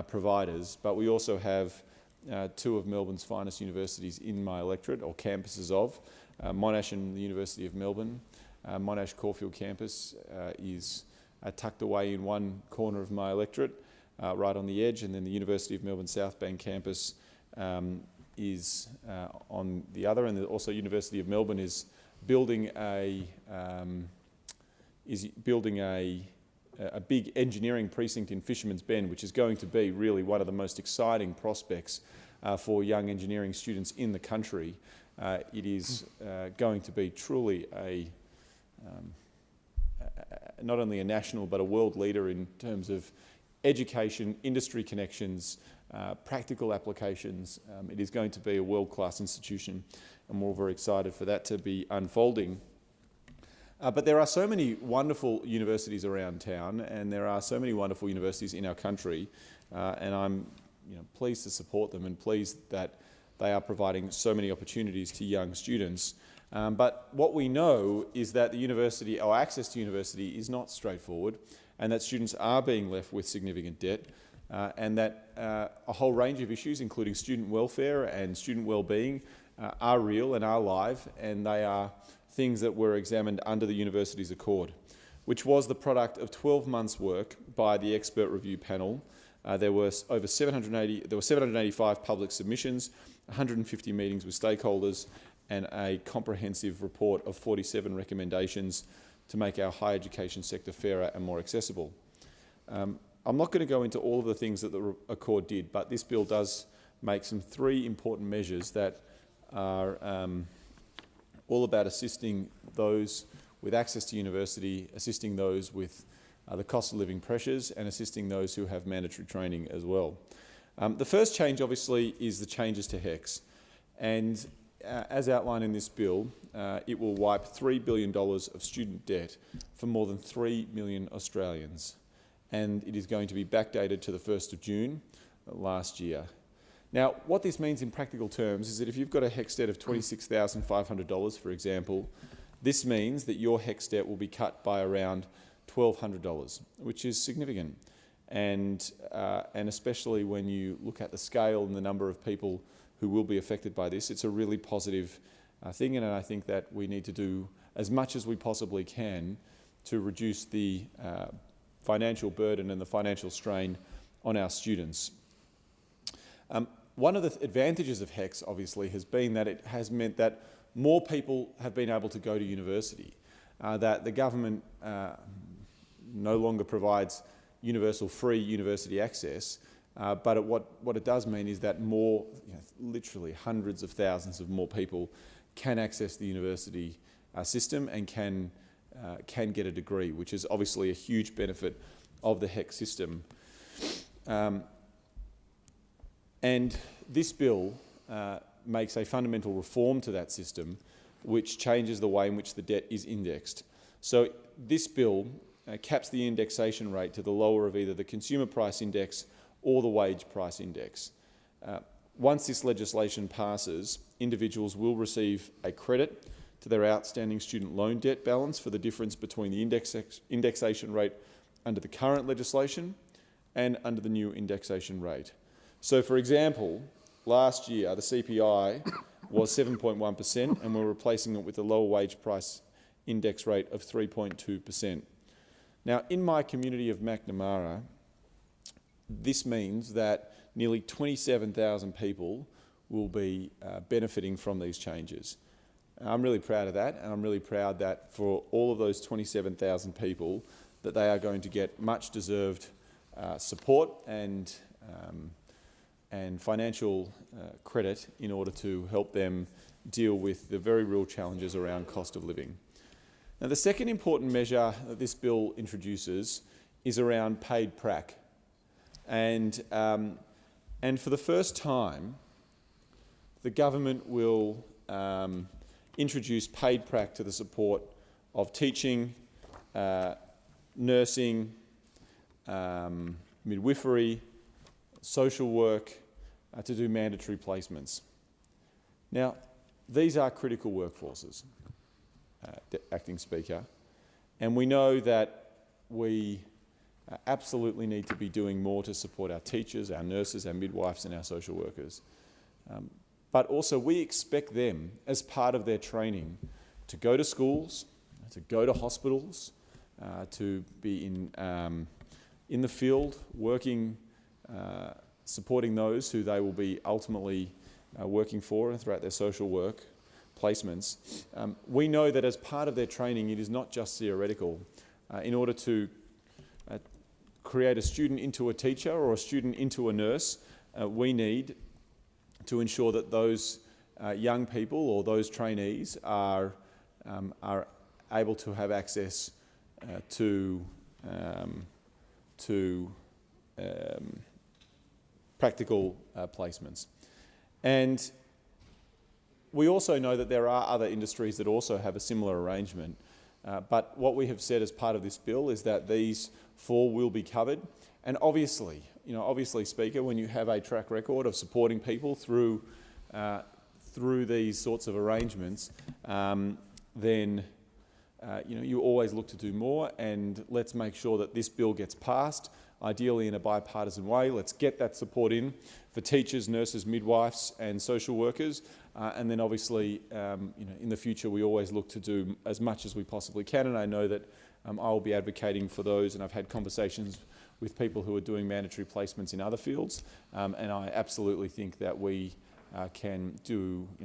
Speaker 15: providers, but we also have two of Melbourne's finest universities in my electorate, or campuses of, Monash and the University of Melbourne. Monash Caulfield campus is tucked away in one corner of my electorate, right on the edge, and then the University of Melbourne South Bank campus is on the other, and also University of Melbourne is building a big engineering precinct in Fisherman's Bend, which is going to be really one of the most exciting prospects for young engineering students in the country. It is going to be truly not only a national but a world leader in terms of education, industry connections, practical applications. It is going to be a world-class institution, and we're all very excited for that to be unfolding. But there are so many wonderful universities around town, and there are so many wonderful universities in our country, and I'm pleased to support them and pleased that they are providing so many opportunities to young students. But what we know is that the university, or access to university, is not straightforward, and that students are being left with significant debt, and that a whole range of issues, including student welfare and student well-being, are real and are live, and they are things that were examined under the Universities Accord, which was the product of 12 months' work by the expert review panel There were 785 public submissions, 150 meetings with stakeholders, and a comprehensive report of 47 recommendations to make our higher education sector fairer and more accessible. I'm not going to go into all of the things that the Accord did, but this bill does make some 3 important measures that are all about assisting those with access to university, assisting those with the cost of living pressures, and assisting those who have mandatory training as well. The first change, obviously, is the changes to HECS. And as outlined in this bill, it will wipe $3 billion of student debt for more than 3 million Australians. And it is going to be backdated to the 1st of June last year. Now, what this means in practical terms is that if you've got a HECS debt of $26,500, for example, this means that your HECS debt will be cut by around $1,200, which is significant. And especially when you look at the scale and the number of people who will be affected by this, it's a really positive thing, and I think that we need to do as much as we possibly can to reduce the financial burden and the financial strain on our students. One of the advantages of HECS, obviously, has been that it has meant that more people have been able to go to university, that the government no longer provides universal free university access, but what it does mean is that more, literally hundreds of thousands of more people can access the university system and can get a degree, which is obviously a huge benefit of the HECS system. And this bill makes a fundamental reform to that system, which changes the way in which the debt is indexed. So this bill caps the indexation rate to the lower of either the consumer price index or the wage price index. Once this legislation passes, individuals will receive a credit to their outstanding student loan debt balance for the difference between the indexation rate under the current legislation and under the new indexation rate. So, for example, last year the CPI was 7.1%, and we're replacing it with the lower wage price index rate of 3.2%. Now, in my community of Macnamara, this means that nearly 27,000 people will be benefiting from these changes. I'm really proud of that, and I'm really proud that for all of those 27,000 people that they are going to get much deserved support and financial credit in order to help them deal with the very real challenges around cost of living. Now, the second important measure that this bill introduces is around paid prac. And for the first time, the government will introduce paid prac to the support of teaching, nursing, midwifery, social work, to do mandatory placements. Now, these are critical workforces, Acting Speaker, and we know that we absolutely need to be doing more to support our teachers, our nurses, our midwives and our social workers. But also we expect them, as part of their training, to go to schools, to go to hospitals, to be in the field, working, supporting those who they will be ultimately working for and throughout their social work placements. We know that as part of their training, it is not just theoretical. In order to create a student into a teacher or a student into a nurse, we need to ensure that those young people or those trainees are able to have access to practical placements. And we also know that there are other industries that also have a similar arrangement. But what we have said as part of this bill is that these 4 will be covered. And obviously, Speaker, when you have a track record of supporting people through these sorts of arrangements, then you always look to do more, and let's make sure that this bill gets passed, ideally in a bipartisan way. Let's get that support in for teachers, nurses, midwives and social workers. And then obviously, in the future, we always look to do as much as we possibly can. And I know that I'll be advocating for those, and I've had conversations with people who are doing mandatory placements in other fields. And I absolutely think that we can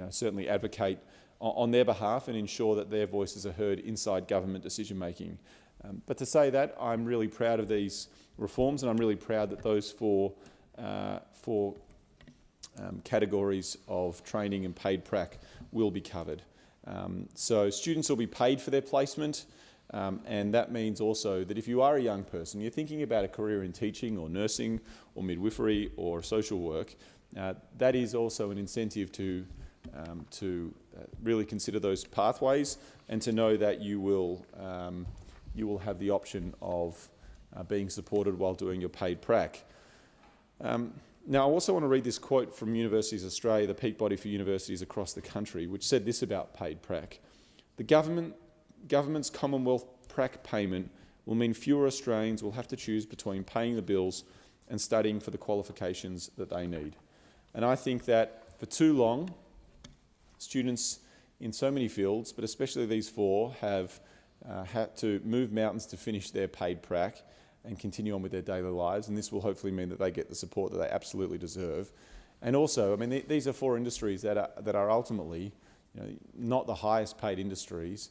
Speaker 15: certainly advocate on their behalf and ensure that their voices are heard inside government decision making. But to say that, I'm really proud of these reforms, and I'm really proud that those four categories of training and paid prac will be covered. So students will be paid for their placement, and that means also that if you are a young person, you're thinking about a career in teaching or nursing or midwifery or social work, that is also an incentive to really consider those pathways and to know that you will have the option of being supported while doing your paid prac. Now, I also want to read this quote from Universities Australia, the peak body for universities across the country, which said this about paid prac. The government's Commonwealth prac payment will mean fewer Australians will have to choose between paying the bills and studying for the qualifications that they need. And I think that for too long, students in so many fields, but especially these four, have had to move mountains to finish their paid prac and continue on with their daily lives, and this will hopefully mean that they get the support that they absolutely deserve. And also, I mean, these are four industries that are ultimately, not the highest paid industries,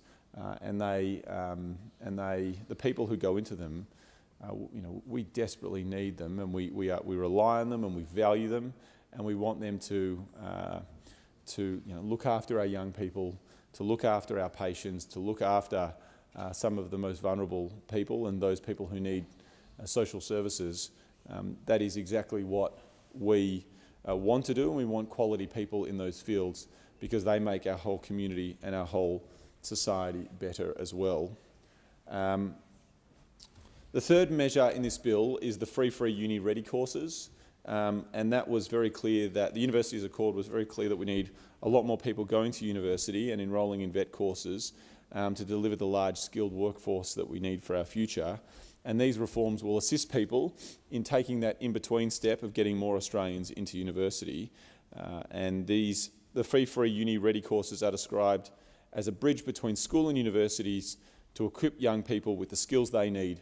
Speaker 15: and the people who go into them, we desperately need them, and we rely on them, and we value them, and we want them to look after our young people, to look after our patients, to look after some of the most vulnerable people and those people who need social services. That is exactly what we want to do, and we want quality people in those fields because they make our whole community and our whole society better as well. The third measure in this bill is the free uni ready courses, and that was very clear that the Universities Accord was very clear that we need a lot more people going to university and enrolling in vet courses to deliver the large skilled workforce that we need for our future. And these reforms will assist people in taking that in-between step of getting more Australians into university. The free uni ready courses are described as a bridge between school and universities to equip young people with the skills they need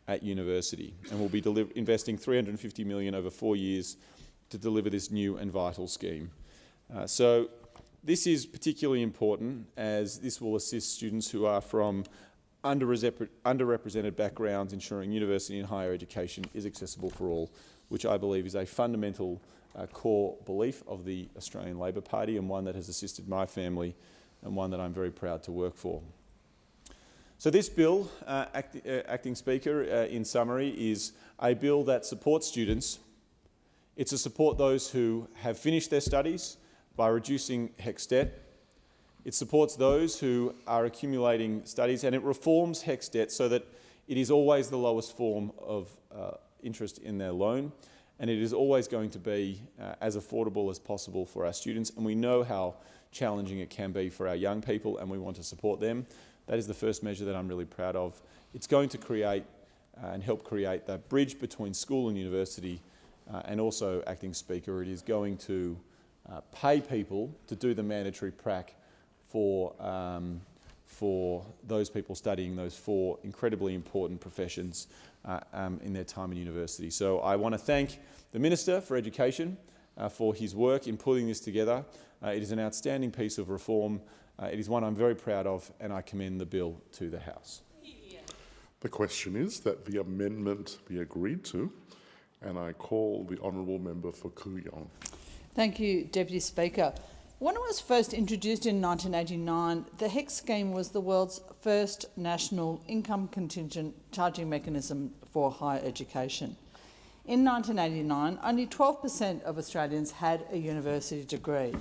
Speaker 15: at university. And we'll be investing $350 million over 4 years to deliver this new and vital scheme. So this is particularly important as this will assist students who are from underrepresented backgrounds, ensuring university and higher education is accessible for all, which I believe is a fundamental core belief of the Australian Labor Party, and one that has assisted my family and one that I'm very proud to work for. So this bill, Acting Speaker, in summary, is a bill that supports students. It's to support those who have finished their studies by reducing HECS debt. It supports those who are accumulating studies, and it reforms HECS debt so that it is always the lowest form of interest in their loan, and it is always going to be as affordable as possible for our students. And we know how challenging it can be for our young people, and we want to support them. That is the first measure that I'm really proud of. It's going to create and help create that bridge between school and university, and also, Acting Speaker, it is going to pay people to do the mandatory prac for those people studying those four incredibly important professions in their time in university. So I want to thank the Minister for Education for his work in putting this together. It is an outstanding piece of reform. It is one I'm very proud of, and I commend the bill to the House.
Speaker 18: The question is that the amendment be agreed to, and I call the honourable member for Kooyong.
Speaker 12: Thank you, Deputy Speaker. When it was first introduced in 1989, the HECS scheme was the world's first national income contingent charging mechanism for higher education. In 1989, only 12% of Australians had a university degree.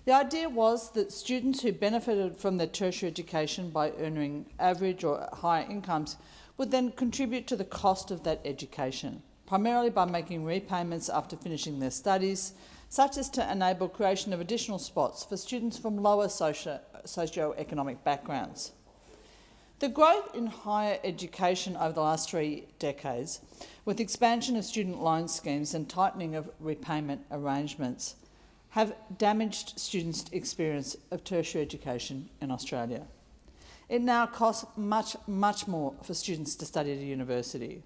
Speaker 12: The idea was that students who benefited from their tertiary education by earning average or higher incomes would then contribute to the cost of that education, primarily by making repayments after finishing their studies, such as to enable creation of additional spots for students from lower socio-economic backgrounds.
Speaker 3: The growth in higher education over the last 3 decades, with expansion of student loan schemes and tightening of repayment arrangements, have damaged students' experience of tertiary education in Australia. It now costs much more for students to study at a university.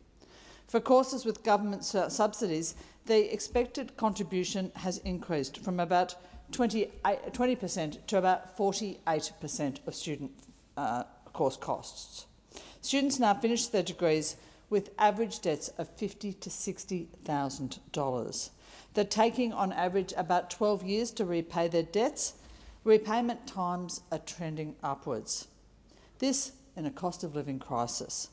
Speaker 3: For courses with government subsidies, the expected contribution has increased from about 20% to about 48% of student course costs. Students now finish their degrees with average debts of $50,000 to $60,000. They're taking on average about 12 years to repay their debts. Repayment times are trending upwards. This in a cost of living crisis.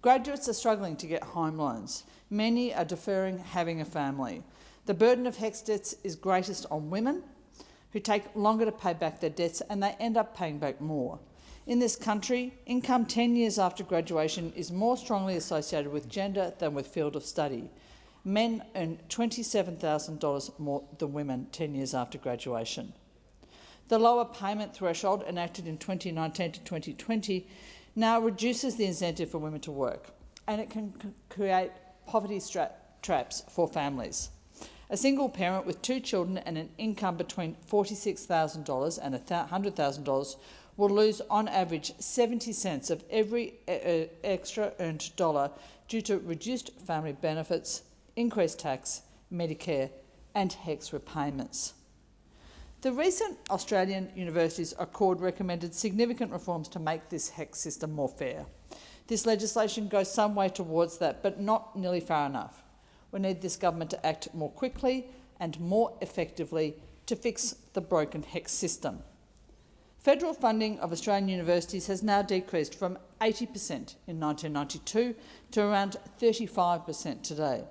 Speaker 3: Graduates are struggling to get home loans. Many are deferring having a family. The burden of HECS debts is greatest on women, who take longer to pay back their debts, and they end up paying back more. In this country, income 10 years after graduation is more strongly associated with gender than with field of study. Men earn $27,000 more than women 10 years after graduation. The lower payment threshold enacted in 2019 to 2020 now reduces the incentive for women to work, and it can create poverty traps for families. A single parent with 2 children and an income between $46,000 and $100,000 will lose on average 70 cents of every extra earned dollar due to reduced family benefits, increased tax, Medicare and HECS repayments. The recent Australian Universities Accord recommended significant reforms to make this HECS system more fair. This legislation goes some way towards that, but not nearly far enough. We need this government to act more quickly and more effectively to fix the broken HECS system. Federal funding of Australian universities has now decreased from 80% in 1992 to around 35% today.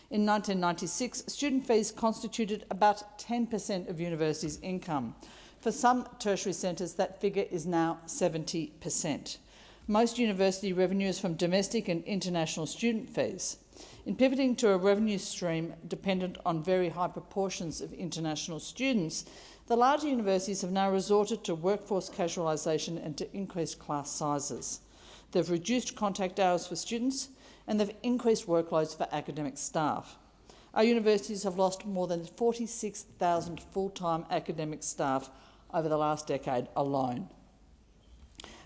Speaker 3: In 1996, student fees constituted about 10% of universities' income. For some tertiary centres, that figure is now 70%. Most university revenue is from domestic and international student fees. In pivoting to a revenue stream dependent on very high proportions of international students, the larger universities have now resorted to workforce casualisation and to increased class sizes. They've reduced contact hours for students and they've increased workloads for academic staff. Our universities have lost more than 46,000 full-time academic staff over the last decade alone.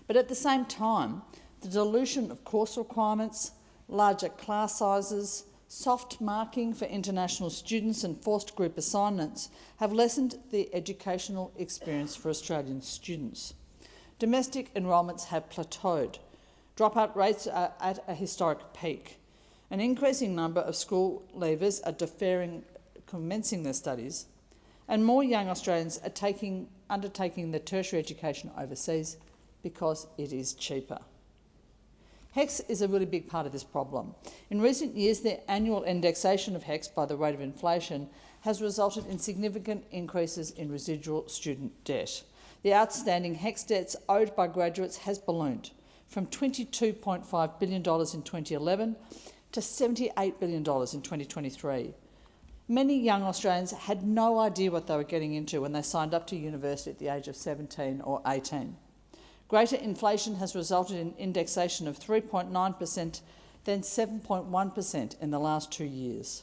Speaker 3: But at the same time, the dilution of course requirements, larger class sizes, soft marking for international students and forced group assignments have lessened the educational experience for Australian students. Domestic enrolments have plateaued. Dropout rates are at a historic peak. An increasing number of school leavers are deferring commencing their studies, and more young Australians are undertaking their tertiary education overseas because it is cheaper. HECS is a really big part of this problem. In recent years, the annual indexation of HECS by the rate of inflation has resulted in significant increases in residual student debt. The outstanding HECS debts owed by graduates has ballooned from $22.5 billion in 2011 to $78 billion in 2023. Many young Australians had no idea what they were getting into when they signed up to university at the age of 17 or 18. Greater inflation has resulted in indexation of 3.9%, then 7.1% in the last 2 years.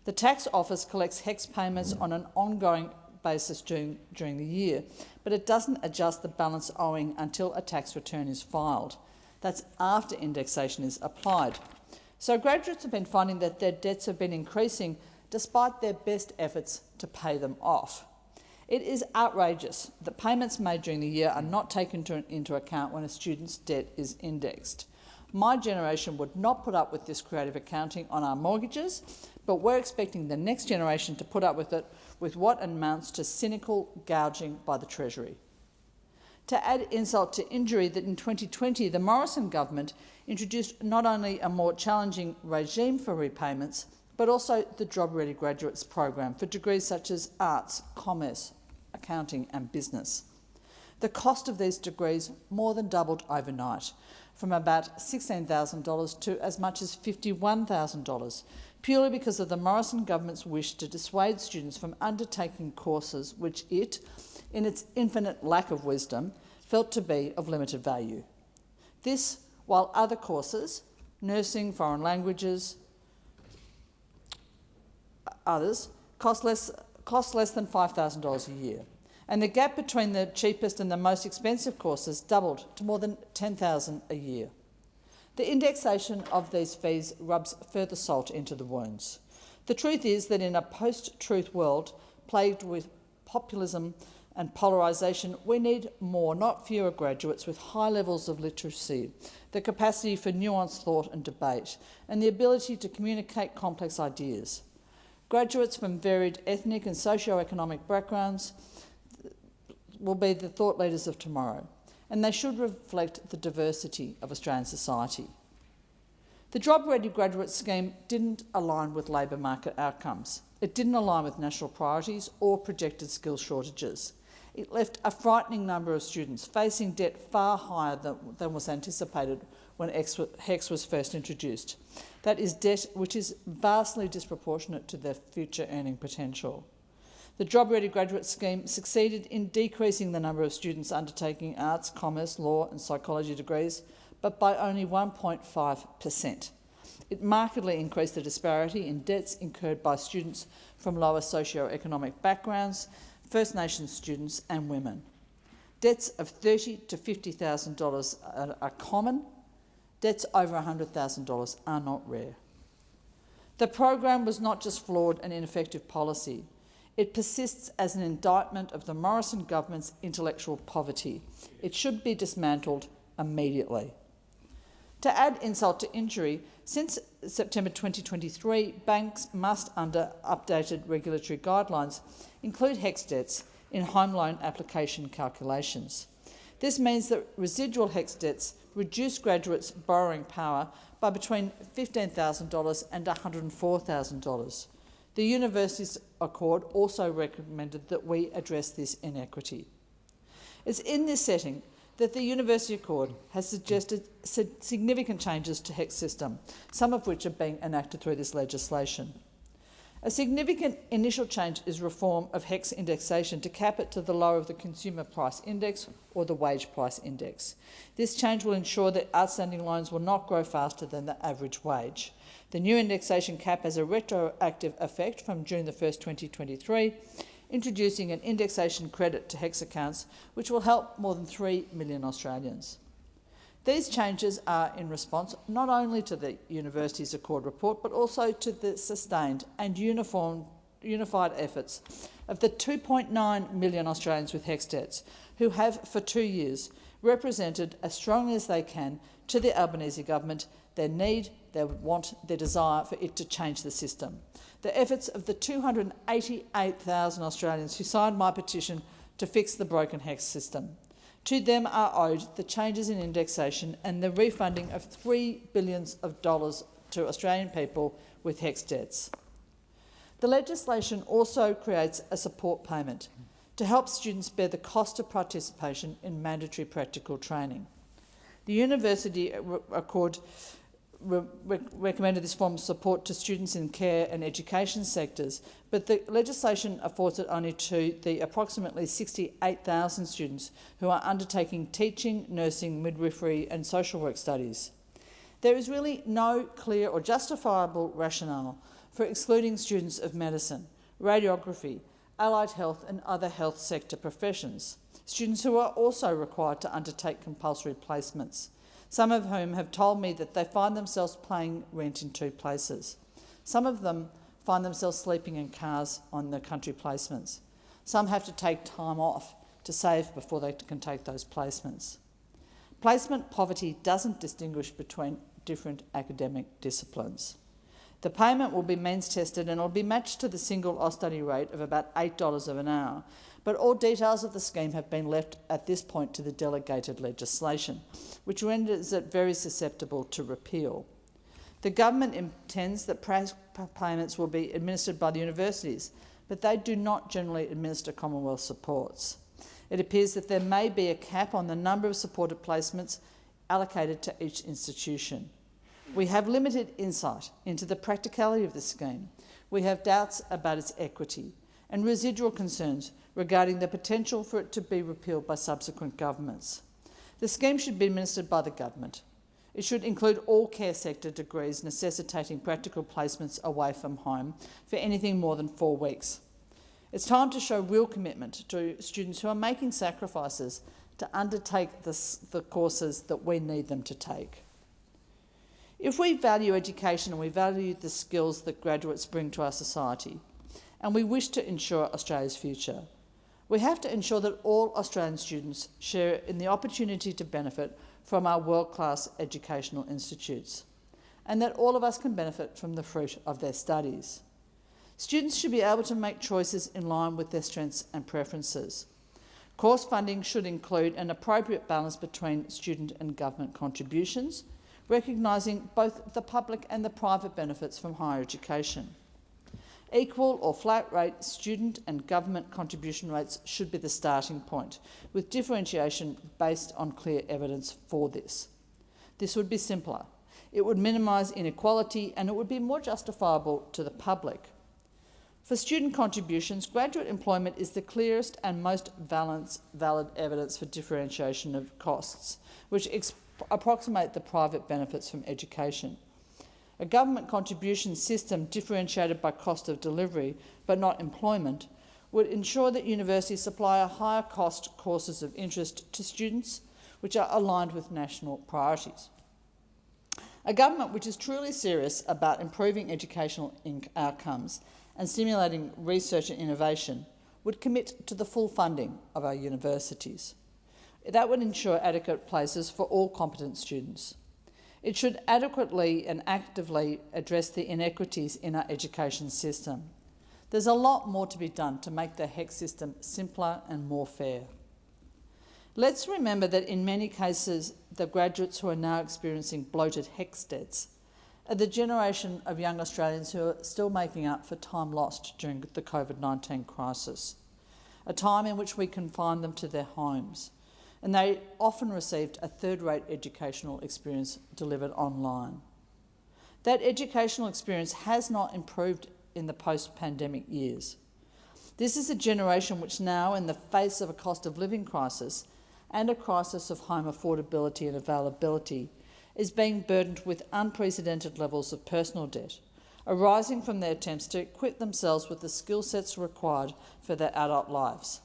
Speaker 3: The Tax Office collects HECS payments on an ongoing basis during the year, but it doesn't adjust the balance owing until a tax return is filed. That's after indexation is applied. So graduates have been finding that their debts have been increasing despite their best efforts to pay them off. It is outrageous that payments made during the year are not taken into account when a student's debt is indexed. My generation would not put up with this creative accounting on our mortgages, but we're expecting the next generation to put up with it with what amounts to cynical gouging by the Treasury. To add insult to injury, that in 2020 the Morrison government introduced not only a more challenging regime for repayments, but also the Job Ready Graduates program for degrees such as arts, commerce, accounting and business. The cost of these degrees more than doubled overnight, from about $16,000 to as much as $51,000, purely because of the Morrison government's wish to dissuade students from undertaking courses which it, in its infinite lack of wisdom, felt to be of limited value. This, while other courses, nursing, foreign languages, others, cost less than $5,000 a year. And the gap between the cheapest and the most expensive courses doubled to more than $10,000 a year. The indexation of these fees rubs further salt into the wounds. The truth is that in a post-truth world plagued with populism and polarisation, we need more, not fewer, graduates with high levels of literacy, the capacity for nuanced thought and debate, and the ability to communicate complex ideas. Graduates from varied ethnic and socio-economic backgrounds will be the thought leaders of tomorrow, and they should reflect the diversity of Australian society. The job-ready graduate scheme didn't align with labour market outcomes. It didn't align with national priorities or projected skills shortages. It left a frightening number of students facing debt far higher than was anticipated when HECS was first introduced. That is debt which is vastly disproportionate to their future earning potential. The job-ready graduate scheme succeeded in decreasing the number of students undertaking arts, commerce, law and psychology degrees, but by only 1.5%. It markedly increased the disparity in debts incurred by students from lower socio-economic backgrounds, First Nations students and women. Debts of $30,000 to $50,000 are common. Debts over $100,000 are not rare. The program was not just flawed and ineffective policy. It persists as an indictment of the Morrison government's intellectual poverty. It should be dismantled immediately. To add insult to injury, since September 2023, banks must, under updated regulatory guidelines, include HECS debts in home loan application calculations. This means that residual HECS debts reduce graduates' borrowing power by between $15,000 and $104,000. The Universities Accord also recommended that we address this inequity. It's in this setting that the University Accord has suggested significant changes to HECS system, some of which are being enacted through this legislation. A significant initial change is reform of HECS indexation to cap it to the lower of the Consumer Price Index or the Wage Price Index. This change will ensure that outstanding loans will not grow faster than the average wage. The new indexation cap has a retroactive effect from June 1st, 2023, introducing an indexation credit to HECS accounts, which will help more than 3 million Australians. These changes are in response not only to the Universities Accord report, but also to the sustained and unified efforts of the 2.9 million Australians with HECS debts, who have for 2 years represented as strongly as they can to the Albanese government their need, their want, their desire for it to change the system. The efforts of the 288,000 Australians who signed my petition to fix the broken HECS system. To them are owed the changes in indexation and the refunding of $3 billion to Australian people with HECS debts. The legislation also creates a support payment to help students bear the cost of participation in mandatory practical training. The University Accord recommended this form of support to students in care and education sectors, but the legislation affords it only to the approximately 68,000 students who are undertaking teaching, nursing, midwifery and social work studies. There is really no clear or justifiable rationale for excluding students of medicine, radiography, allied health and other health sector professions, students who are also required to undertake compulsory placements, some of whom have told me that they find themselves paying rent in 2 places. Some of them find themselves sleeping in cars on the country placements. Some have to take time off to save before they can take those placements. Placement poverty doesn't distinguish between different academic disciplines. The payment will be means tested and it will be matched to the single Austudy rate of about $8 an hour, but all details of the scheme have been left at this point to the delegated legislation, which renders it very susceptible to repeal. The government intends that payments will be administered by the universities, but they do not generally administer Commonwealth supports. It appears that there may be a cap on the number of supported placements allocated to each institution. We have limited insight into the practicality of this scheme. We have doubts about its equity and residual concerns regarding the potential for it to be repealed by subsequent governments. The scheme should be administered by the government. It should include all care sector degrees necessitating practical placements away from home for anything more than 4 weeks. It's time to show real commitment to students who are making sacrifices to undertake the courses that we need them to take. If we value education and we value the skills that graduates bring to our society, and we wish to ensure Australia's future, we have to ensure that all Australian students share in the opportunity to benefit from our world-class educational institutes, and that all of us can benefit from the fruit of their studies. Students should be able to make choices in line with their strengths and preferences. Course funding should include an appropriate balance between student and government contributions, recognising both the public and the private benefits from higher education. Equal or flat rate student and government contribution rates should be the starting point, with differentiation based on clear evidence for this. This would be simpler. It would minimise inequality and it would be more justifiable to the public. For student contributions, graduate employment is the clearest and most valid evidence for differentiation of costs, which approximate the private benefits from education. A government contribution system differentiated by cost of delivery, but not employment, would ensure that universities supply a higher cost courses of interest to students which are aligned with national priorities. A government which is truly serious about improving educational outcomes and stimulating research and innovation would commit to the full funding of our universities. That would ensure adequate places for all competent students. It should adequately and actively address the inequities in our education system. There's a lot more to be done to make the HEC system simpler and more fair. Let's remember that in many cases, the graduates who are now experiencing bloated HECS debts are the generation of young Australians who are still making up for time lost during the COVID-19 crisis, a time in which we confined them to their homes, and they often received a third-rate educational experience delivered online. That educational experience has not improved in the post-pandemic years. This is a generation which now, in the face of a cost of living crisis and a crisis of home affordability and availability, is being burdened with unprecedented levels of personal debt, arising from their attempts to equip themselves with the skill sets required for their adult lives.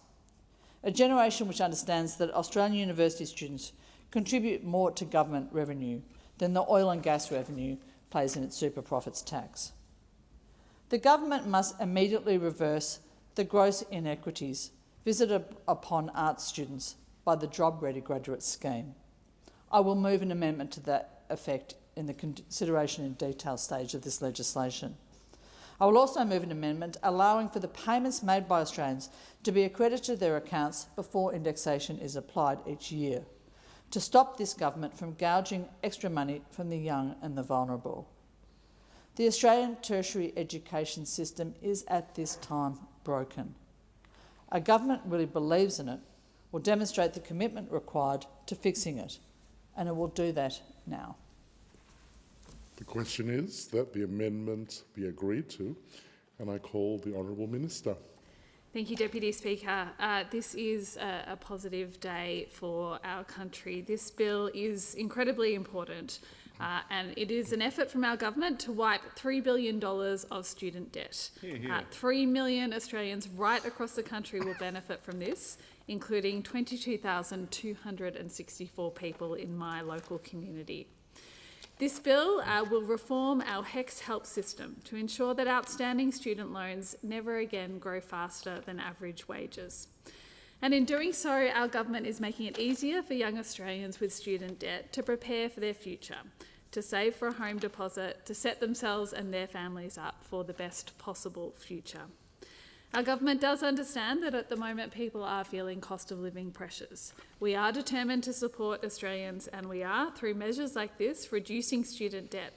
Speaker 3: A generation which understands that Australian university students contribute more to government revenue than the oil and gas revenue pays in its super profits tax. The government must immediately reverse the gross inequities visited upon arts students by the Job Ready Graduate Scheme. I will move an amendment to that effect in the consideration in detail stage of this legislation. I will also move an amendment allowing for the payments made by Australians to be accredited to their accounts before indexation is applied each year, to stop this government from gouging extra money from the young and the vulnerable. The Australian tertiary education system is at this time broken. A government really believes in it, will demonstrate the commitment required to fixing it, and it will do that now.
Speaker 18: The question is that the amendment be agreed to, and I call the Honourable Minister.
Speaker 17: Thank you, Deputy Speaker. This is a positive day for our country. This bill is incredibly important, and it is an effort from our government to wipe $3 billion of student debt. 3 million Australians right across the country will benefit from this, including 22,264 people in my local community. This bill will reform our HECS help system to ensure that outstanding student loans never again grow faster than average wages. And in doing so, our government is making it easier for young Australians with student debt to prepare for their future, to save for a home deposit, to set themselves and their families up for the best possible future. Our government does understand that at the moment people are feeling cost of living pressures. We are determined to support Australians, and we are, through measures like this, reducing student debt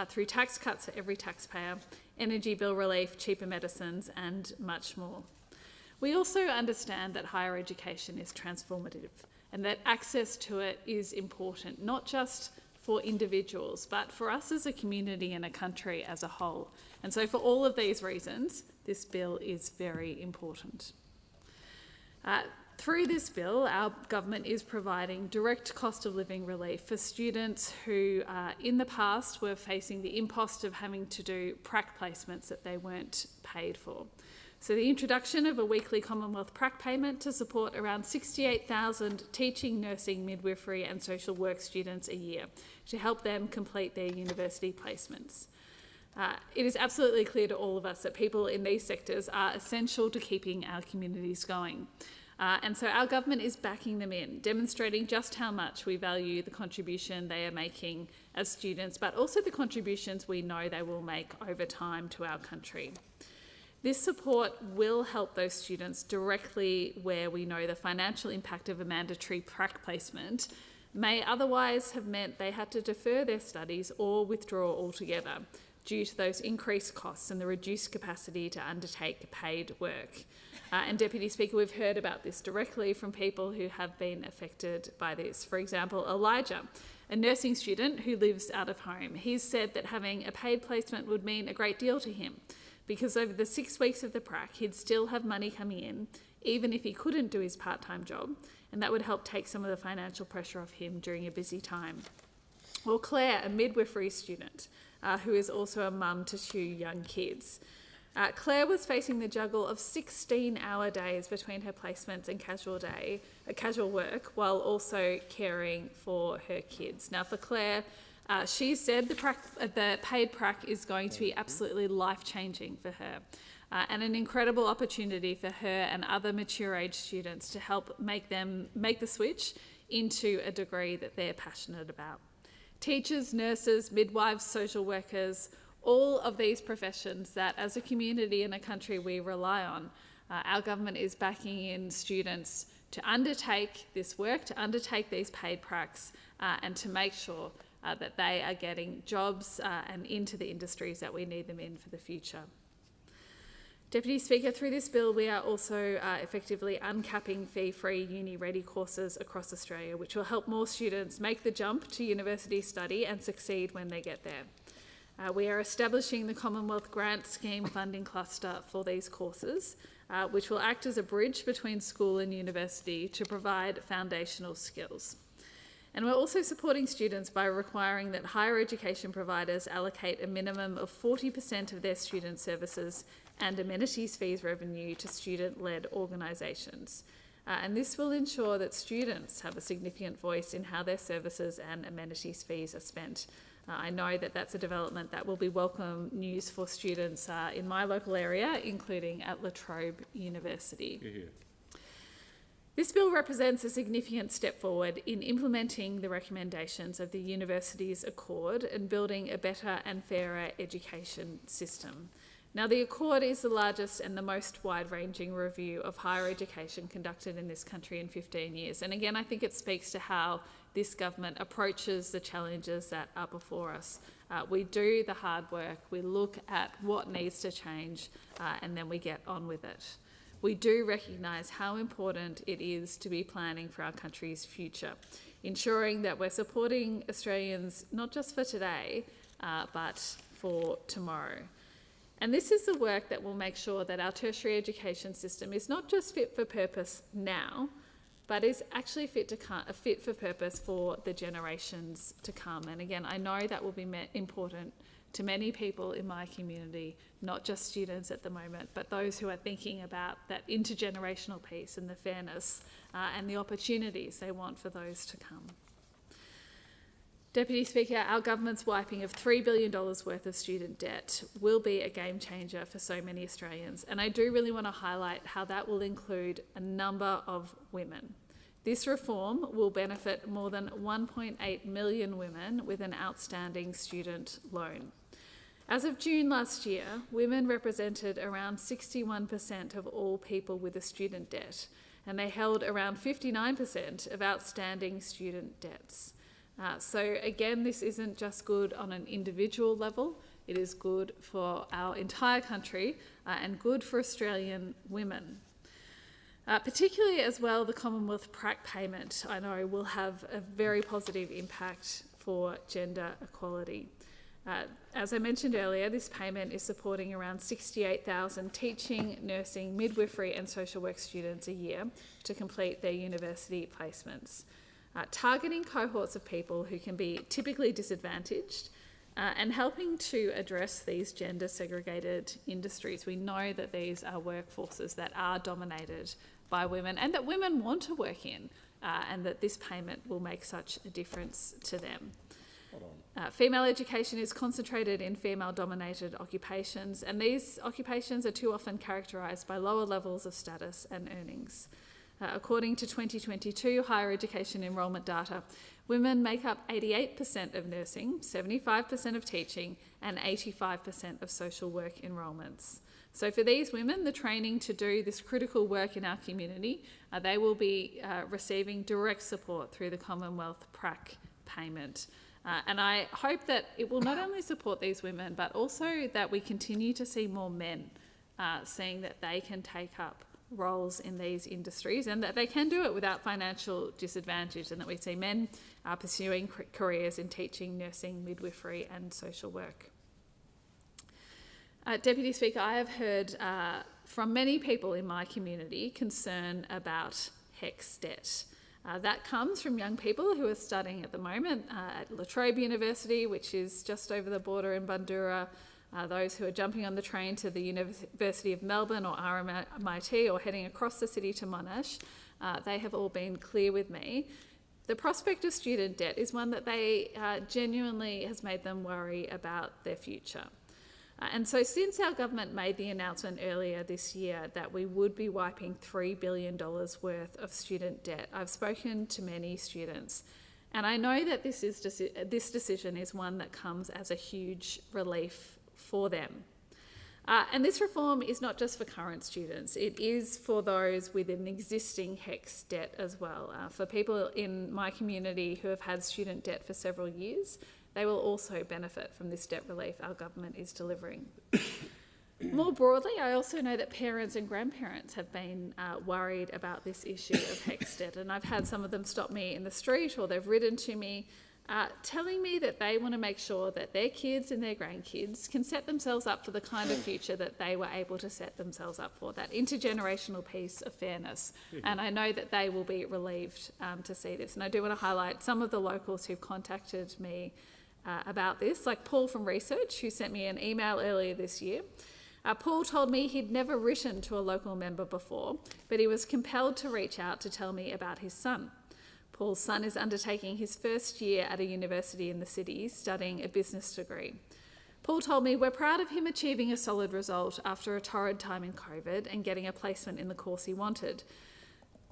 Speaker 17: through tax cuts for every taxpayer, energy bill relief, cheaper medicines and much more. We also understand that higher education is transformative and that access to it is important, not just for individuals, but for us as a community and a country as a whole. And so for all of these reasons, this bill is very important. Through this bill, our government is providing direct cost of living relief for students who in the past were facing the impost of having to do prac placements that they weren't paid for. So the introduction of a weekly Commonwealth prac payment to support around 68,000 teaching, nursing, midwifery and social work students a year to help them complete their university placements. It is absolutely clear to all of us that people in these sectors are essential to keeping our communities going. And so our government is backing them in, demonstrating just how much we value the contribution they are making as students, but also the contributions we know they will make over time to our country. This support will help those students directly where we know the financial impact of a mandatory prac placement may otherwise have meant they had to defer their studies or withdraw altogether due to those increased costs and the reduced capacity to undertake paid work. And Deputy Speaker, we've heard about this directly from people who have been affected by this. For example, Elijah, a nursing student who lives out of home. He's said that having a paid placement would mean a great deal to him because over the 6 weeks of the prac, he'd still have money coming in, even if he couldn't do his part-time job, and that would help take some of the financial pressure off him during a busy time. Or Claire, a midwifery student, who is also a mum to 2 young kids. Claire was facing the juggle of 16-hour days between her placements and casual work, while also caring for her kids. Now, for Claire, she said the paid prac is going to be absolutely life-changing for her, and an incredible opportunity for her and other mature-age students to help make the switch into a degree that they're passionate about. Teachers, nurses, midwives, social workers, all of these professions that as a community and a country we rely on, our government is backing in students to undertake this work, to undertake these paid pracs, and to make sure that they are getting jobs and into the industries that we need them in for the future. Deputy Speaker, through this bill we are also effectively uncapping fee-free uni-ready courses across Australia, which will help more students make the jump to university study and succeed when they get there. We are establishing the Commonwealth Grant Scheme funding cluster for these courses, which will act as a bridge between school and university to provide foundational skills. And we're also supporting students by requiring that higher education providers allocate a minimum of 40% of their student services and amenities fees revenue to student-led organisations. And this will ensure that students have a significant voice in how their services and amenities fees are spent. I know that that's a development that will be welcome news for students in my local area, including at La Trobe University.
Speaker 10: Yeah.
Speaker 17: This bill represents a significant step forward in implementing the recommendations of the Universities Accord and building a better and fairer education system. Now, the Accord is the largest and the most wide-ranging review of higher education conducted in this country in 15 years. And again, I think it speaks to how this government approaches the challenges that are before us. We do the hard work, we look at what needs to change, and then we get on with it. We do recognise how important it is to be planning for our country's future, ensuring that we're supporting Australians not just for today, but for tomorrow. And this is the work that will make sure that our tertiary education system is not just fit for purpose now, but is actually fit for purpose for the generations to come. And again, I know that will be important to many people in my community, not just students at the moment, but those who are thinking about that intergenerational piece and the fairness and the opportunities they want for those to come. Deputy Speaker, our government's wiping of $3 billion worth of student debt will be a game changer for so many Australians, and I do really want to highlight how that will include a number of women. This reform will benefit more than 1.8 million women with an outstanding student loan. As of June last year, women represented around 61% of all people with a student debt, and they held around 59% of outstanding student debts. So again, this isn't just good on an individual level, it is good for our entire country and good for Australian women. Particularly as well, the Commonwealth prac payment, I know, will have a very positive impact for gender equality. As I mentioned earlier, this payment is supporting around 68,000 teaching, nursing, midwifery and social work students a year to complete their university placements, targeting cohorts of people who can be typically disadvantaged and helping to address these gender segregated industries. We know that these are workforces that are dominated by women and that women want to work in, and that this payment will make such a difference to them. Female education is concentrated in female-dominated occupations, and these occupations are too often characterised by lower levels of status and earnings. According to 2022 higher education enrolment data, women make up 88% of nursing, 75% of teaching, and 85% of social work enrolments. So for these women, the training to do this critical work in our community, they will be receiving direct support through the Commonwealth PRAC payment. And I hope that it will not only support these women, but also that we continue to see more men seeing that they can take up roles in these industries and that they can do it without financial disadvantage, and that we see men pursuing careers in teaching, nursing, midwifery and social work. Deputy Speaker, I have heard from many people in my community concern about HECS debt. That comes from young people who are studying at the moment at La Trobe University, which is just over the border in Bundoora, those who are jumping on the train to the University of Melbourne or RMIT or heading across the city to Monash. They have all been clear with me. The prospect of student debt is one that they genuinely has made them worry about their future. And so since our government made the announcement earlier this year that we would be wiping $3 billion worth of student debt, I've spoken to many students, and I know that this decision is one that comes as a huge relief for them. And this reform is not just for current students, it is for those with an existing HECS debt as well. For people in my community who have had student debt for several years, they will also benefit from this debt relief our government is delivering. More broadly, I also know that parents and grandparents have been worried about this issue of HECS debt, and I've had some of them stop me in the street or they've written to me telling me that they want to make sure that their kids and their grandkids can set themselves up for the kind of future that they were able to set themselves up for, that intergenerational piece of fairness. And I know that they will be relieved to see this. And I do want to highlight some of the locals who've contacted me about this, like Paul from Research, who sent me an email earlier this year. Paul told me he'd never written to a local member before, but he was compelled to reach out to tell me about his son. Paul's son is undertaking his first year at a university in the city, studying a business degree. Paul told me we're proud of him achieving a solid result after a torrid time in COVID and getting a placement in the course he wanted.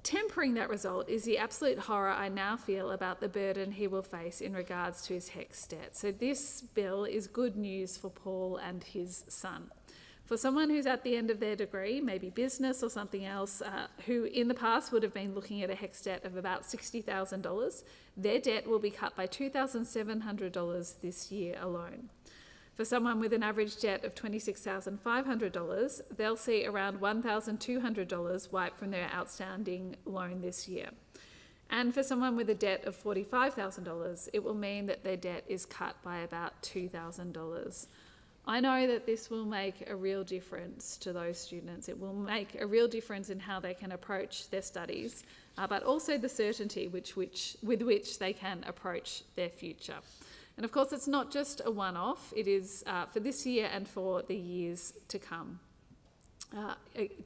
Speaker 17: Tempering that result is the absolute horror I now feel about the burden he will face in regards to his HECS debt. So this bill is good news for Paul and his son. For someone who's at the end of their degree, maybe business or something else, who in the past would have been looking at a HECS debt of about $60,000, their debt will be cut by $2,700 this year alone. For someone with an average debt of $26,500, they'll see around $1,200 wiped from their outstanding loan this year. And for someone with a debt of $45,000, it will mean that their debt is cut by about $2,000. I know that this will make a real difference to those students. It will make a real difference in how they can approach their studies, but also the certainty with which they can approach their future. And of course, it's not just a one-off, it is for this year and for the years to come.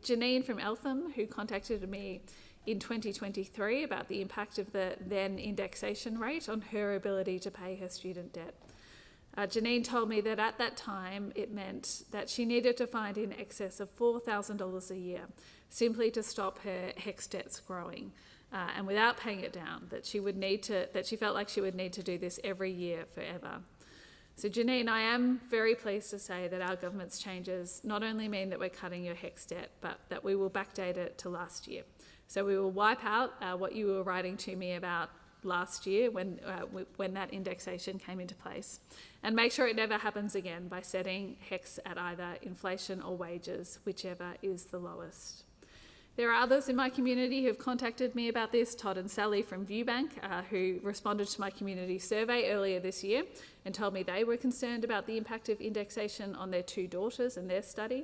Speaker 17: Janine from Eltham, who contacted me in 2023 about the impact of the then indexation rate on her ability to pay her student debt. Janine told me that at that time it meant that she needed to find in excess of $4,000 a year simply to stop her HECS debts growing, and without paying it down, that she felt like she would need to do this every year forever. So Janine, I am very pleased to say that our government's changes not only mean that we're cutting your HECS debt, but that we will backdate it to last year. So we will wipe out what you were writing to me about last year when that indexation came into place, and make sure it never happens again by setting HECS at either inflation or wages, whichever is the lowest. There are others in my community who have contacted me about this, Todd and Sally from Viewbank, who responded to my community survey earlier this year and told me they were concerned about the impact of indexation on their 2 daughters and their study.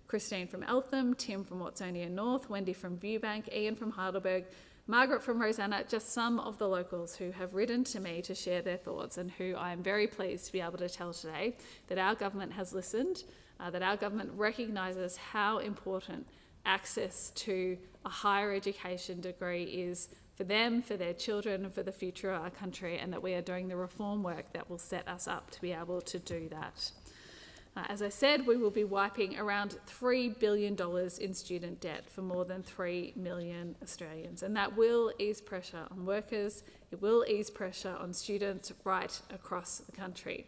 Speaker 17: Christine from Eltham, Tim from Watsonia North, Wendy from Viewbank, Ian from Heidelberg, Margaret from Rosanna, just some of the locals who have written to me to share their thoughts and who I am very pleased to be able to tell today that our government has listened, that our government recognises how important access to a higher education degree is for them, for their children, and for the future of our country, and that we are doing the reform work that will set us up to be able to do that. As I said, we will be wiping around $3 billion in student debt for more than 3 million Australians, and that will ease pressure on workers, it will ease pressure on students right across the country.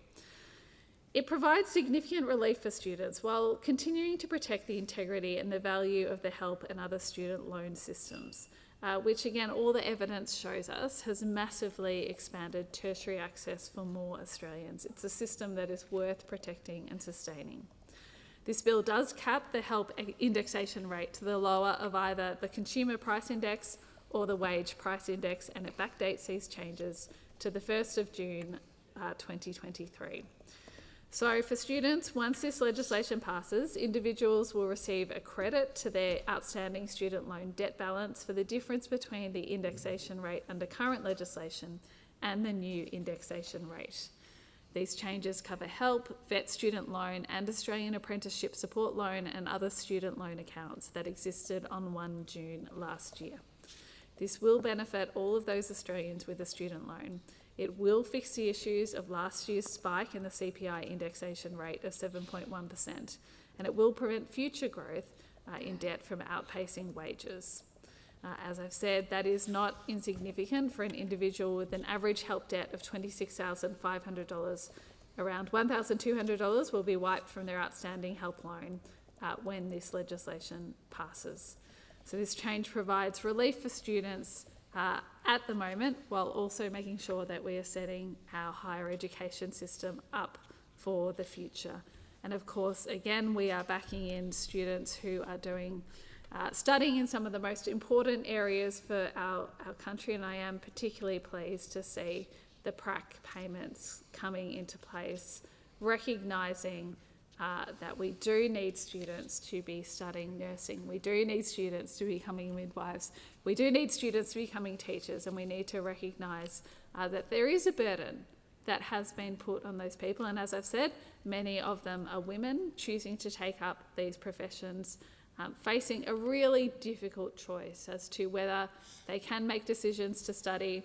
Speaker 17: It provides significant relief for students while continuing to protect the integrity and the value of the HELP and other student loan systems, which again, all the evidence shows us has massively expanded tertiary access for more Australians. It's a system that is worth protecting and sustaining. This bill does cap the HELP indexation rate to the lower of either the Consumer Price Index or the Wage Price Index, and it backdates these changes to the 1st of June 2023. So for students, once this legislation passes, individuals will receive a credit to their outstanding student loan debt balance for the difference between the indexation rate under current legislation and the new indexation rate. These changes cover HELP, VET student loan and Australian Apprenticeship Support Loan and other student loan accounts that existed on 1 June last year. This will benefit all of those Australians with a student loan. It will fix the issues of last year's spike in the CPI indexation rate of 7.1%, and it will prevent future growth in debt from outpacing wages. As I've said, that is not insignificant for an individual with an average HELP debt of $26,500. Around $1,200 will be wiped from their outstanding HELP loan when this legislation passes. So this change provides relief for students at the moment, while also making sure that we are setting our higher education system up for the future. And of course, again, we are backing in students who are doing studying in some of the most important areas for our country, and I am particularly pleased to see the PRAC payments coming into place, recognising that we do need students to be studying nursing, we do need students to be becoming midwives, we do need students to be becoming teachers, and we need to recognise that there is a burden that has been put on those people. And as I've said, many of them are women choosing to take up these professions, facing a really difficult choice as to whether they can make decisions to study,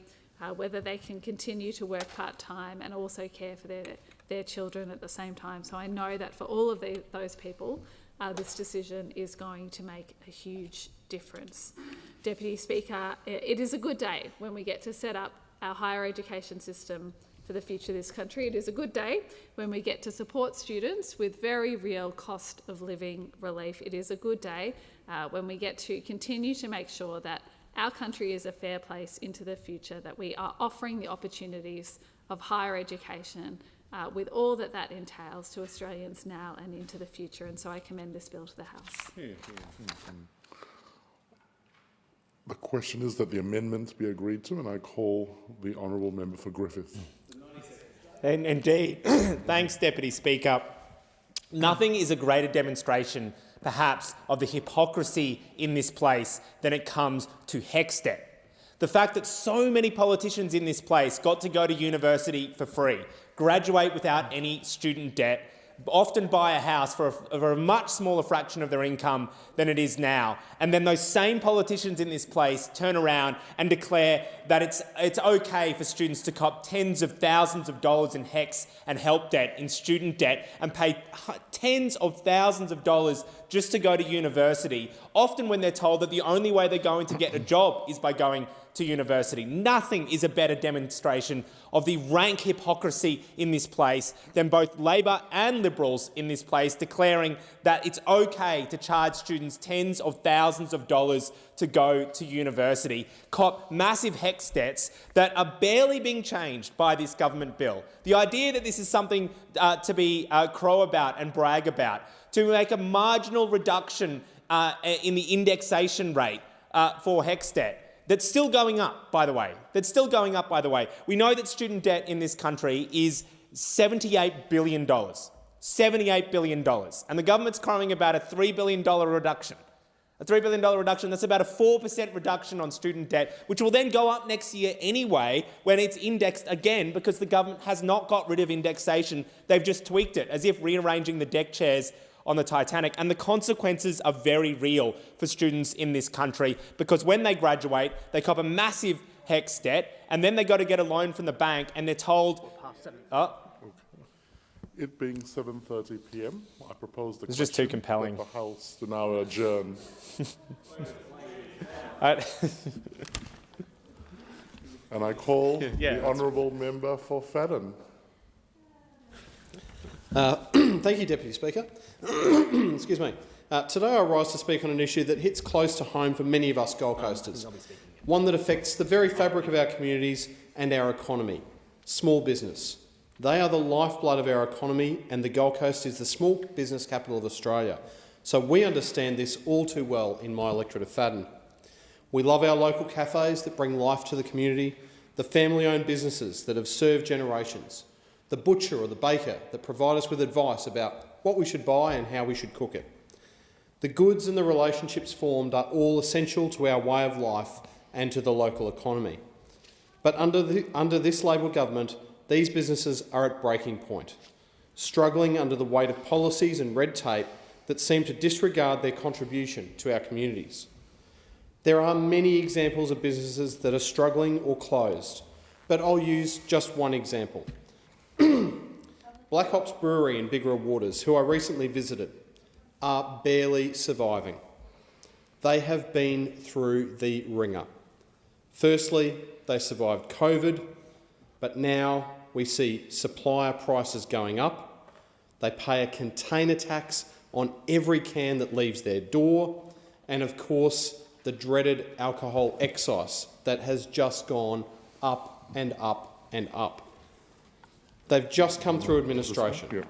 Speaker 17: whether they can continue to work part-time and also care for their children at the same time. So I know that for all of those people, this decision is going to make a huge difference. Deputy Speaker, it is a good day when we get to set up our higher education system for the future of this country. It is a good day when we get to support students with very real cost of living relief. It is a good day when we get to continue to make sure that our country is a fair place into the future, that we are offering the opportunities of higher education with all that that entails to Australians now and into the future. And so I commend this bill to the House.
Speaker 18: The question is that the amendments be agreed to, and I call the honourable member for Griffith.
Speaker 4: And indeed, thanks, Deputy Speaker. Nothing is a greater demonstration, perhaps, of the hypocrisy in this place than it comes to HECS debt. The fact that so many politicians in this place got to go to university for free, graduate without any student debt, often buy a house for a much smaller fraction of their income than it is now. And then those same politicians in this place turn around and declare that it's okay for students to cop tens of thousands of dollars in HECS and HELP debt, in student debt, and pay tens of thousands of dollars just to go to university, often when they're told that the only way they're going to get a job is by going to university. Nothing is a better demonstration of the rank hypocrisy in this place than both Labor and Liberals in this place declaring that it's okay to charge students tens of thousands of dollars to go to university, cop massive HECS debts that are barely being changed by this government bill. The idea that this is something to be crow about and brag about, to make a marginal reduction in the indexation rate for HECS debt. That's still going up, by the way. We know that student debt in this country is $78 billion. $78 billion. And the government's crowing about a $3 billion reduction. A $3 billion reduction, that's about a 4% reduction on student debt, which will then go up next year anyway when it's indexed again, because the government has not got rid of indexation. They've just tweaked it, as if rearranging the deck chairs on the Titanic. And the consequences are very real for students in this country, because when they graduate, they cop a massive HECS debt, and then they got to get a loan from the bank, and they're told...
Speaker 18: It being 7:30 p.m, I propose the
Speaker 4: It's just too compelling.
Speaker 18: That the House to now adjourn. And I call the honourable member for Fadden.
Speaker 6: Thank you, Deputy Speaker. Excuse me. Today I rise to speak on an issue that hits close to home for many of us Gold Coasters, one that affects the very fabric of our communities and our economy: small business. They are the lifeblood of our economy, and the Gold Coast is the small business capital of Australia. So we understand this all too well in my electorate of Fadden. We love our local cafes that bring life to the community, the family-owned businesses that have served generations, the butcher or the baker that provide us with advice about what we should buy and how we should cook it. The goods and the relationships formed are all essential to our way of life and to the local economy. But under this Labor government, these businesses are at breaking point, struggling under the weight of policies and red tape that seem to disregard their contribution to our communities. There are many examples of businesses that are struggling or closed, but I'll use just one example. Black Hops Brewery in Biggerah Waters, who I recently visited, are barely surviving. They have been through the ringer. Firstly, they survived COVID, but now we see supplier prices going up. They pay a container tax on every can that leaves their door, and of course the dreaded alcohol excise that has just gone up and up and up. They've just come through administration.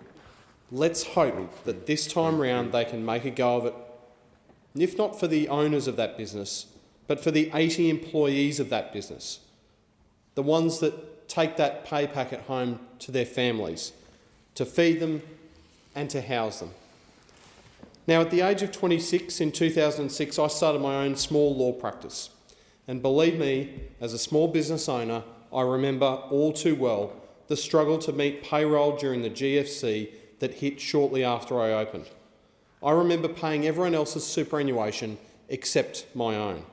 Speaker 6: Let's hope that this time round they can make a go of it, if not for the owners of that business, but for the 80 employees of that business, the ones that take that pay packet home to their families, to feed them and to house them. Now, at the age of 26 in 2006, I started my own small law practice. And believe me, as a small business owner, I remember all too well the struggle to meet payroll during the GFC that hit shortly after I opened. I remember paying everyone else's superannuation except my own.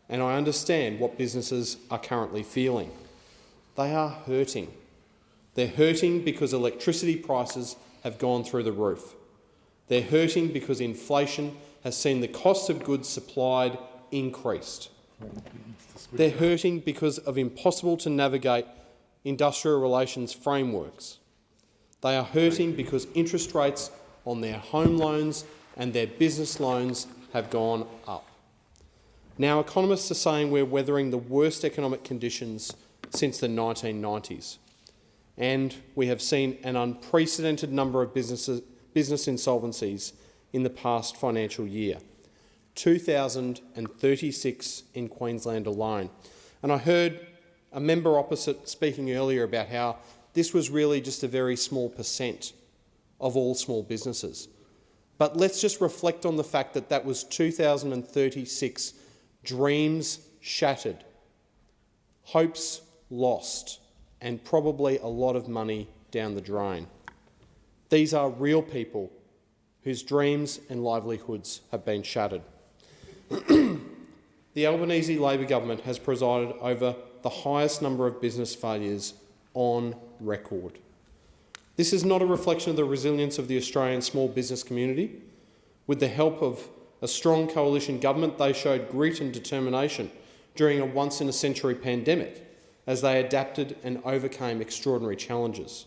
Speaker 6: And I understand what businesses are currently feeling. They are hurting. They're hurting because electricity prices have gone through the roof. They're hurting because inflation has seen the cost of goods supplied increased. They're hurting because of impossible to navigate industrial relations frameworks. They are hurting because interest rates on their home loans and their business loans have gone up. Now, economists are saying we're weathering the worst economic conditions since the 1990s, and we have seen an unprecedented number of business insolvencies in the past financial year, 2,036 in Queensland alone. And I heard a member opposite speaking earlier about how this was really just a very small percent of all small businesses. But let's just reflect on the fact that that was 2,036 dreams shattered, hopes lost, and probably a lot of money down the drain. These are real people whose dreams and livelihoods have been shattered. The Albanese Labor government has presided over the highest number of business failures on record. This is not a reflection of the resilience of the Australian small business community. With the help of a strong coalition government, they showed grit and determination during a once-in-a-century pandemic as they adapted and overcame extraordinary challenges.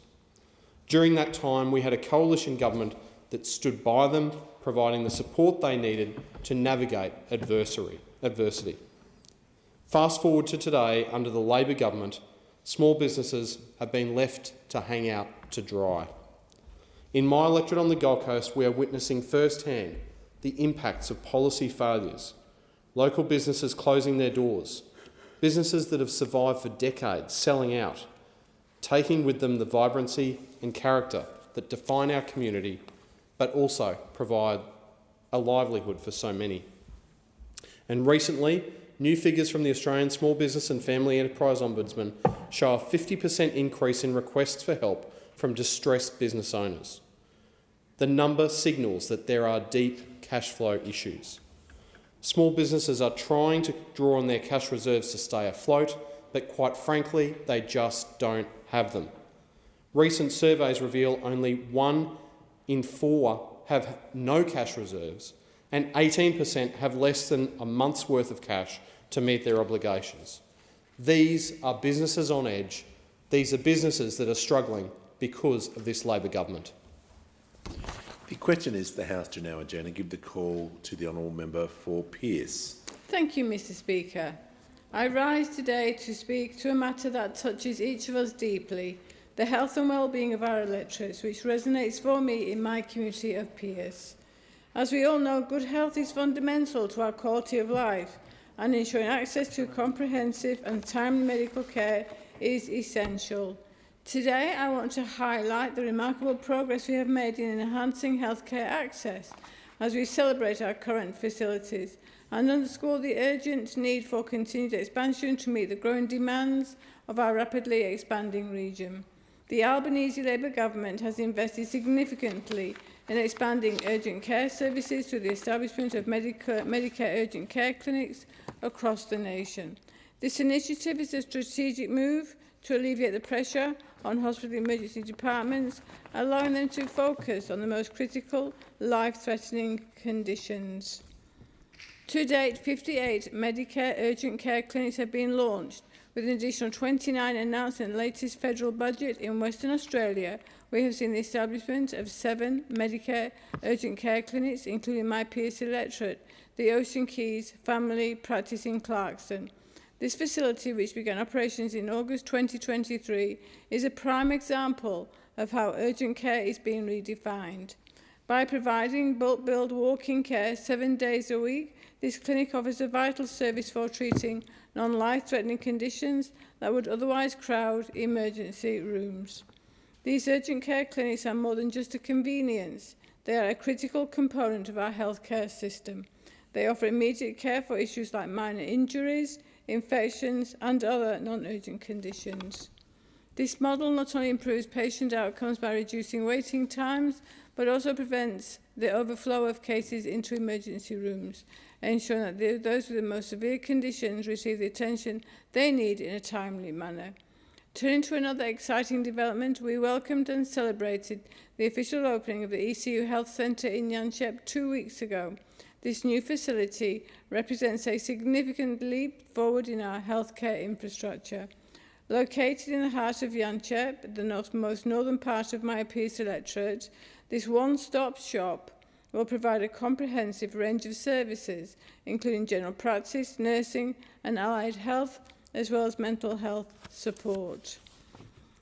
Speaker 6: During that time, we had a coalition government that stood by them, providing the support they needed to navigate adversity. Fast forward to today, under the Labor government, small businesses have been left to hang out to dry. In my electorate on the Gold Coast, we are witnessing firsthand the impacts of policy failures, local businesses closing their doors, businesses that have survived for decades selling out, taking with them the vibrancy and character that define our community, but also provide a livelihood for so many. And recently, new figures from the Australian Small Business and Family Enterprise Ombudsman show a 50% increase in requests for help from distressed business owners. The number signals that there are deep cash flow issues. Small businesses are trying to draw on their cash reserves to stay afloat, but quite frankly, they just don't have them. Recent surveys reveal only 1 in 4 have no cash reserves, and 18% have less than a month's worth of cash to meet their obligations. These are businesses on edge. These are businesses that are struggling because of this Labor government.
Speaker 10: The question is the House to now adjourn and give the call to the honourable member for Pearce.
Speaker 14: Thank you, Mr Speaker. I rise today to speak to a matter that touches each of us deeply, the health and well-being of our electorates, which resonates for me in my community of Pearce. As we all know, good health is fundamental to our quality of life, and ensuring access to comprehensive and timely medical care is essential. Today, I want to highlight the remarkable progress we have made in enhancing healthcare access as we celebrate our current facilities and underscore the urgent need for continued expansion to meet the growing demands of our rapidly expanding region. The Albanese Labour government has invested significantly in expanding urgent care services through the establishment of Medicare urgent care clinics across the nation. This initiative is a strategic move to alleviate the pressure on hospital emergency departments, allowing them to focus on the most critical, life-threatening conditions. To date, 58 Medicare urgent care clinics have been launched, with an additional 29 announced in the latest federal budget. In Western Australia, we have seen the establishment of 7 Medicare urgent care clinics, including my Pearce electorate, the Ocean Keys Family Practice in Clarkston. This facility, which began operations in August 2023, is a prime example of how urgent care is being redefined. By providing bulk billed walk-in care 7 days a week, this clinic offers a vital service for treating non-life-threatening conditions that would otherwise crowd emergency rooms. These urgent care clinics are more than just a convenience. They are a critical component of our healthcare system. They offer immediate care for issues like minor injuries, infections and other non-urgent conditions. This model not only improves patient outcomes by reducing waiting times, but also prevents the overflow of cases into emergency rooms, ensuring that those with the most severe conditions receive the attention they need in a timely manner. Turning to another exciting development, we welcomed and celebrated the official opening of the ECU Health Centre in Yanchep 2 weeks ago. This new facility represents a significant leap forward in our healthcare infrastructure. Located in the heart of Yanchep, the most northern part of my Pearce electorate, this one-stop shop will provide a comprehensive range of services, including general practice, nursing and allied health, as well as mental health support.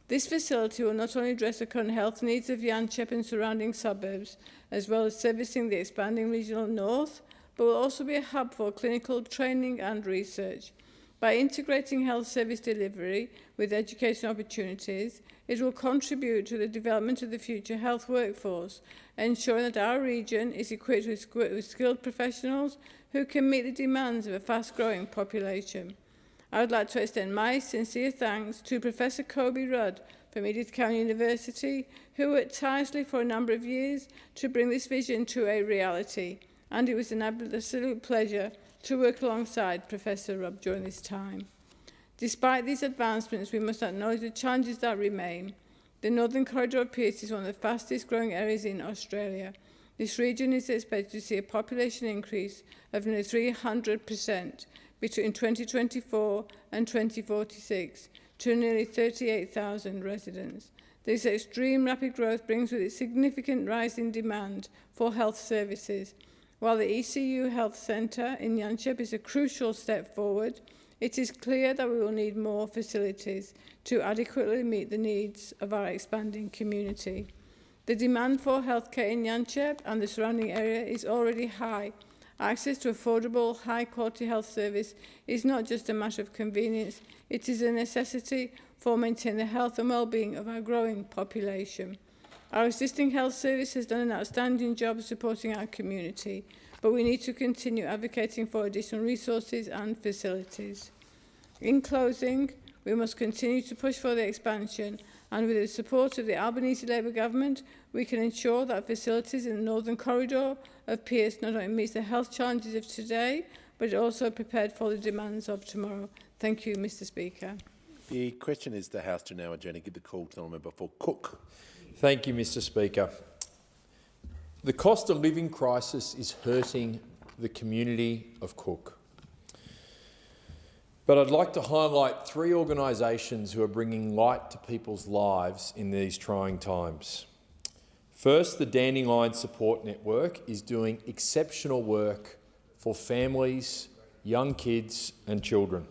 Speaker 14: This facility will not only address the current health needs of Yanchep and surrounding suburbs, as well as servicing the expanding regional north, but will also be a hub for clinical training and research. By integrating health service delivery with education opportunities, it will contribute to the development of the future health workforce, ensuring that our region is equipped with skilled professionals who can meet the demands of a fast-growing population. I would like to extend my sincere thanks to Professor Kobe Rudd from Edith County University, who worked tirelessly for a number of years to bring this vision to a reality, and it was an absolute pleasure to work alongside Professor Rudd during this time. Despite these advancements, we must acknowledge the challenges that remain. The Northern Corridor of Pearce is one of the fastest growing areas in Australia. This region is expected to see a population increase of nearly 300% between 2024 and 2046 to nearly 38,000 residents. This extreme rapid growth brings with it significant rise in demand for health services. While the ECU Health Centre in Yanchep is a crucial step forward, it is clear that we will need more facilities to adequately meet the needs of our expanding community. The demand for healthcare in Yanchep and the surrounding area is already high. Access to affordable, high-quality health service is not just a matter of convenience, it is a necessity for maintaining the health and well-being of our growing population. Our existing health service has done an outstanding job of supporting our community, but we need to continue advocating for additional resources and facilities. In closing, we must continue to push for the expansion, and with the support of the Albanese Labour Government, we can ensure that facilities in the Northern Corridor of Pearce not only meets the health challenges of today, but also prepared for the demands of tomorrow. Thank you, Mr Speaker.
Speaker 10: The question is the House to now adjourn and give the call to the member for Cook.
Speaker 1: Thank you, Mr Speaker. The cost of living crisis is hurting the community of Cook. But I'd like to highlight three organisations who are bringing light to people's lives in these trying times. First, the Dandelion Support Network is doing exceptional work for families, young kids and children.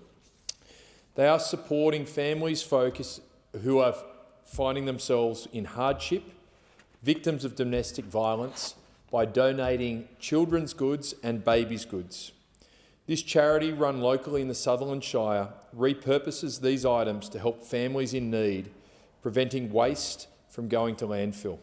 Speaker 1: They are supporting families who are finding themselves in hardship, victims of domestic violence, by donating children's goods and babies' goods. This charity, run locally in the Sutherland Shire, repurposes these items to help families in need, preventing waste from going to landfill.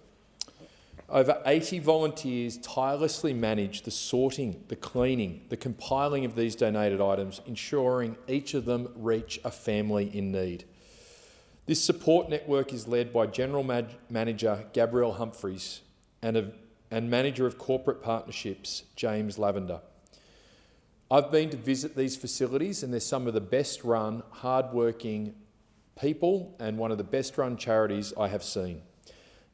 Speaker 1: Over 80 volunteers tirelessly manage the sorting, the cleaning, the compiling of these donated items, ensuring each of them reach a family in need. This support network is led by General Manager Gabrielle Humphreys and Manager of Corporate Partnerships, James Lavender. I've been to visit these facilities and they're some of the best run, hard-working people and one of the best run charities I have seen.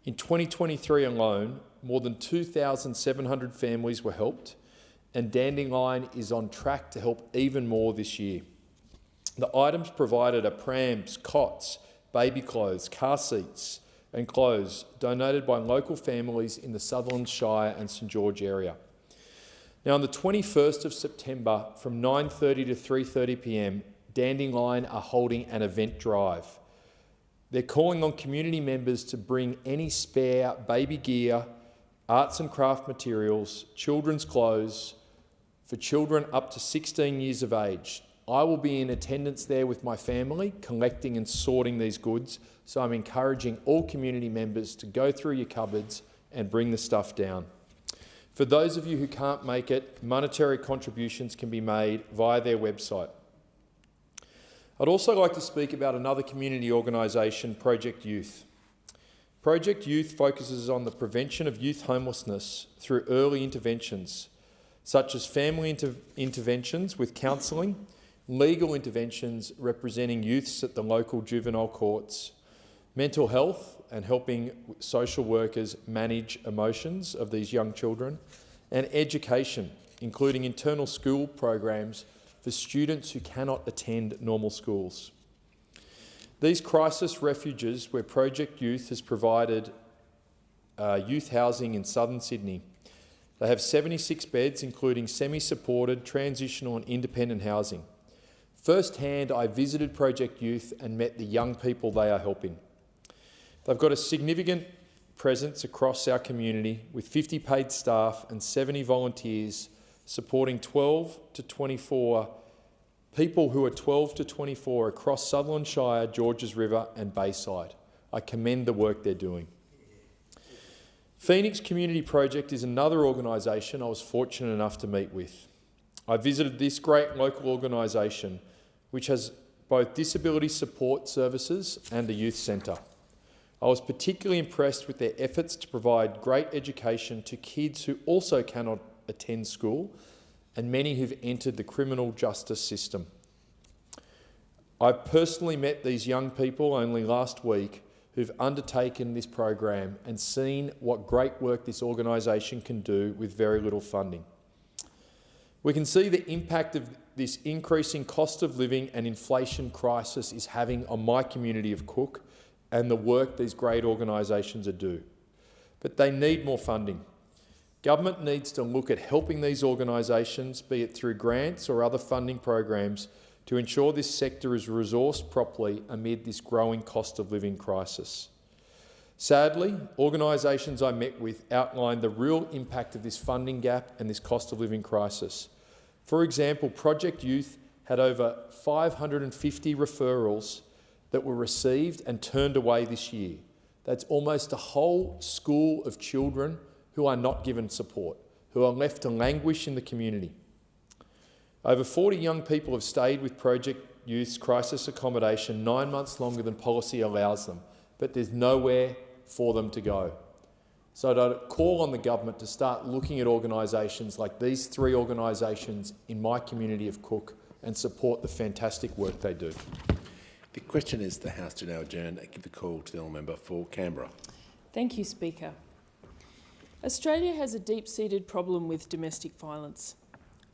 Speaker 1: In 2023 alone, more than 2,700 families were helped, and Dandelion is on track to help even more this year. The items provided are prams, cots, baby clothes, car seats and clothes donated by local families in the Sutherland Shire and St George area. Now, on the 21st of September, from 9:30 to 3:30 p.m, Dandelion are holding an event drive. They're calling on community members to bring any spare baby gear, arts and craft materials, children's clothes for children up to 16 years of age. I will be in attendance there with my family, collecting and sorting these goods, so I'm encouraging all community members to go through your cupboards and bring the stuff down. For those of you who can't make it, monetary contributions can be made via their website. I'd also like to speak about another community organisation, Project Youth. Project Youth focuses on the prevention of youth homelessness through early interventions, such as family interventions with counselling, legal interventions representing youths at the local juvenile courts, mental health and helping social workers manage emotions of these young children, and education, including internal school programs for students who cannot attend normal schools. These crisis refuges where Project Youth has provided youth housing in southern Sydney. They have 76 beds, including semi-supported, transitional and independent housing. Firsthand, I visited Project Youth and met the young people they are helping. They've got a significant presence across our community with 50 paid staff and 70 volunteers supporting 12 to 24 people who are 12 to 24 across Sutherland Shire, Georges River and Bayside. I commend the work they're doing. Phoenix Community Project is another organisation I was fortunate enough to meet with. I visited this great local organisation which has both disability support services and a youth centre. I was particularly impressed with their efforts to provide great education to kids who also cannot attend school and many who've entered the criminal justice system. I personally met these young people only last week who've undertaken this program and seen what great work this organisation can do with very little funding. We can see the impact of this increasing cost of living and inflation crisis is having on my community of Cook and the work these great organisations are doing. But they need more funding. Government needs to look at helping these organisations, be it through grants or other funding programs, to ensure this sector is resourced properly amid this growing cost of living crisis.
Speaker 11: Sadly, organisations I met with outlined the real impact of this funding gap and this cost of living crisis. For example, Project Youth had over 550 referrals that were received and turned away this year. That's almost a whole school of children who are not given support, who are left to languish in the community. Over 40 young people have stayed with Project Youth's crisis accommodation 9 months longer than policy allows them, but there's nowhere for them to go. So I'd call on the government to start looking at organisations like these 3 organisations in my community of Cook and support the fantastic work they do.
Speaker 10: The question is the House to now adjourn and give the call to the honourable member for Canberra.
Speaker 21: Thank you, Speaker. Australia has a deep-seated problem with domestic violence.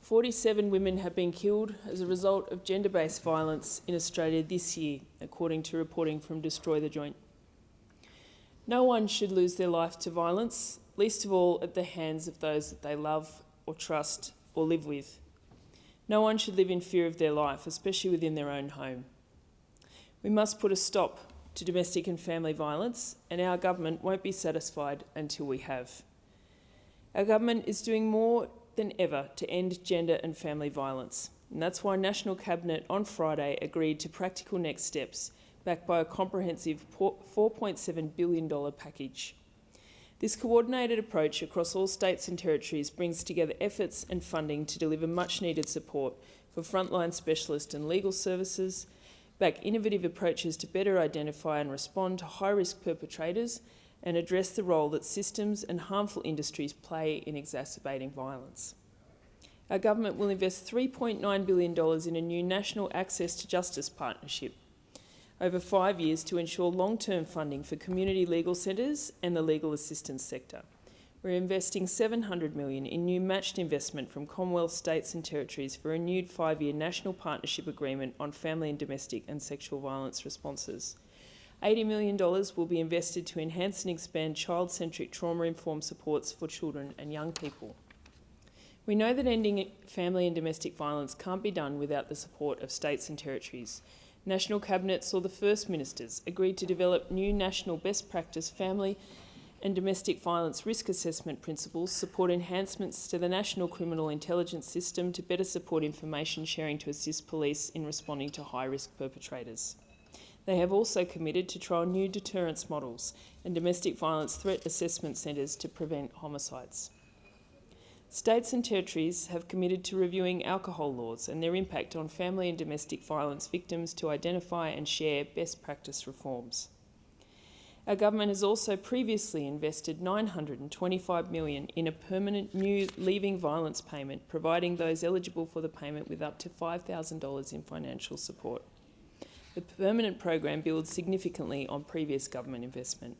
Speaker 21: 47 women have been killed as a result of gender-based violence in Australia this year, according to reporting from Destroy the Joint. No one should lose their life to violence, least of all at the hands of those that they love or trust or live with. No one should live in fear of their life, especially within their own home. We must put a stop to domestic and family violence, and our government won't be satisfied until we have. Our government is doing more than ever to end gender and family violence, and that's why National Cabinet on Friday agreed to practical next steps backed by a comprehensive $4.7 billion package. This coordinated approach across all states and territories brings together efforts and funding to deliver much-needed support for frontline specialist and legal services, back innovative approaches to better identify and respond to high-risk perpetrators, and address the role that systems and harmful industries play in exacerbating violence. Our government will invest $3.9 billion in a new National Access to Justice partnership over 5 years to ensure long-term funding for community legal centres and the legal assistance sector. We're investing $700 million in new matched investment from Commonwealth states and territories for a renewed 5-year national partnership agreement on family and domestic and sexual violence responses. $80 million will be invested to enhance and expand child-centric trauma-informed supports for children and young people. We know that ending family and domestic violence can't be done without the support of states and territories. National Cabinet saw the First Ministers agreed to develop new national best practice family and domestic violence risk assessment principles, support enhancements to the National Criminal Intelligence System to better support information sharing to assist police in responding to high-risk perpetrators. They have also committed to trial new deterrence models and domestic violence threat assessment centres to prevent homicides. States and territories have committed to reviewing alcohol laws and their impact on family and domestic violence victims to identify and share best practice reforms. Our government has also previously invested $925 million in a permanent new leaving violence payment, providing those eligible for the payment with up to $5,000 in financial support. The permanent program builds significantly on previous government investment.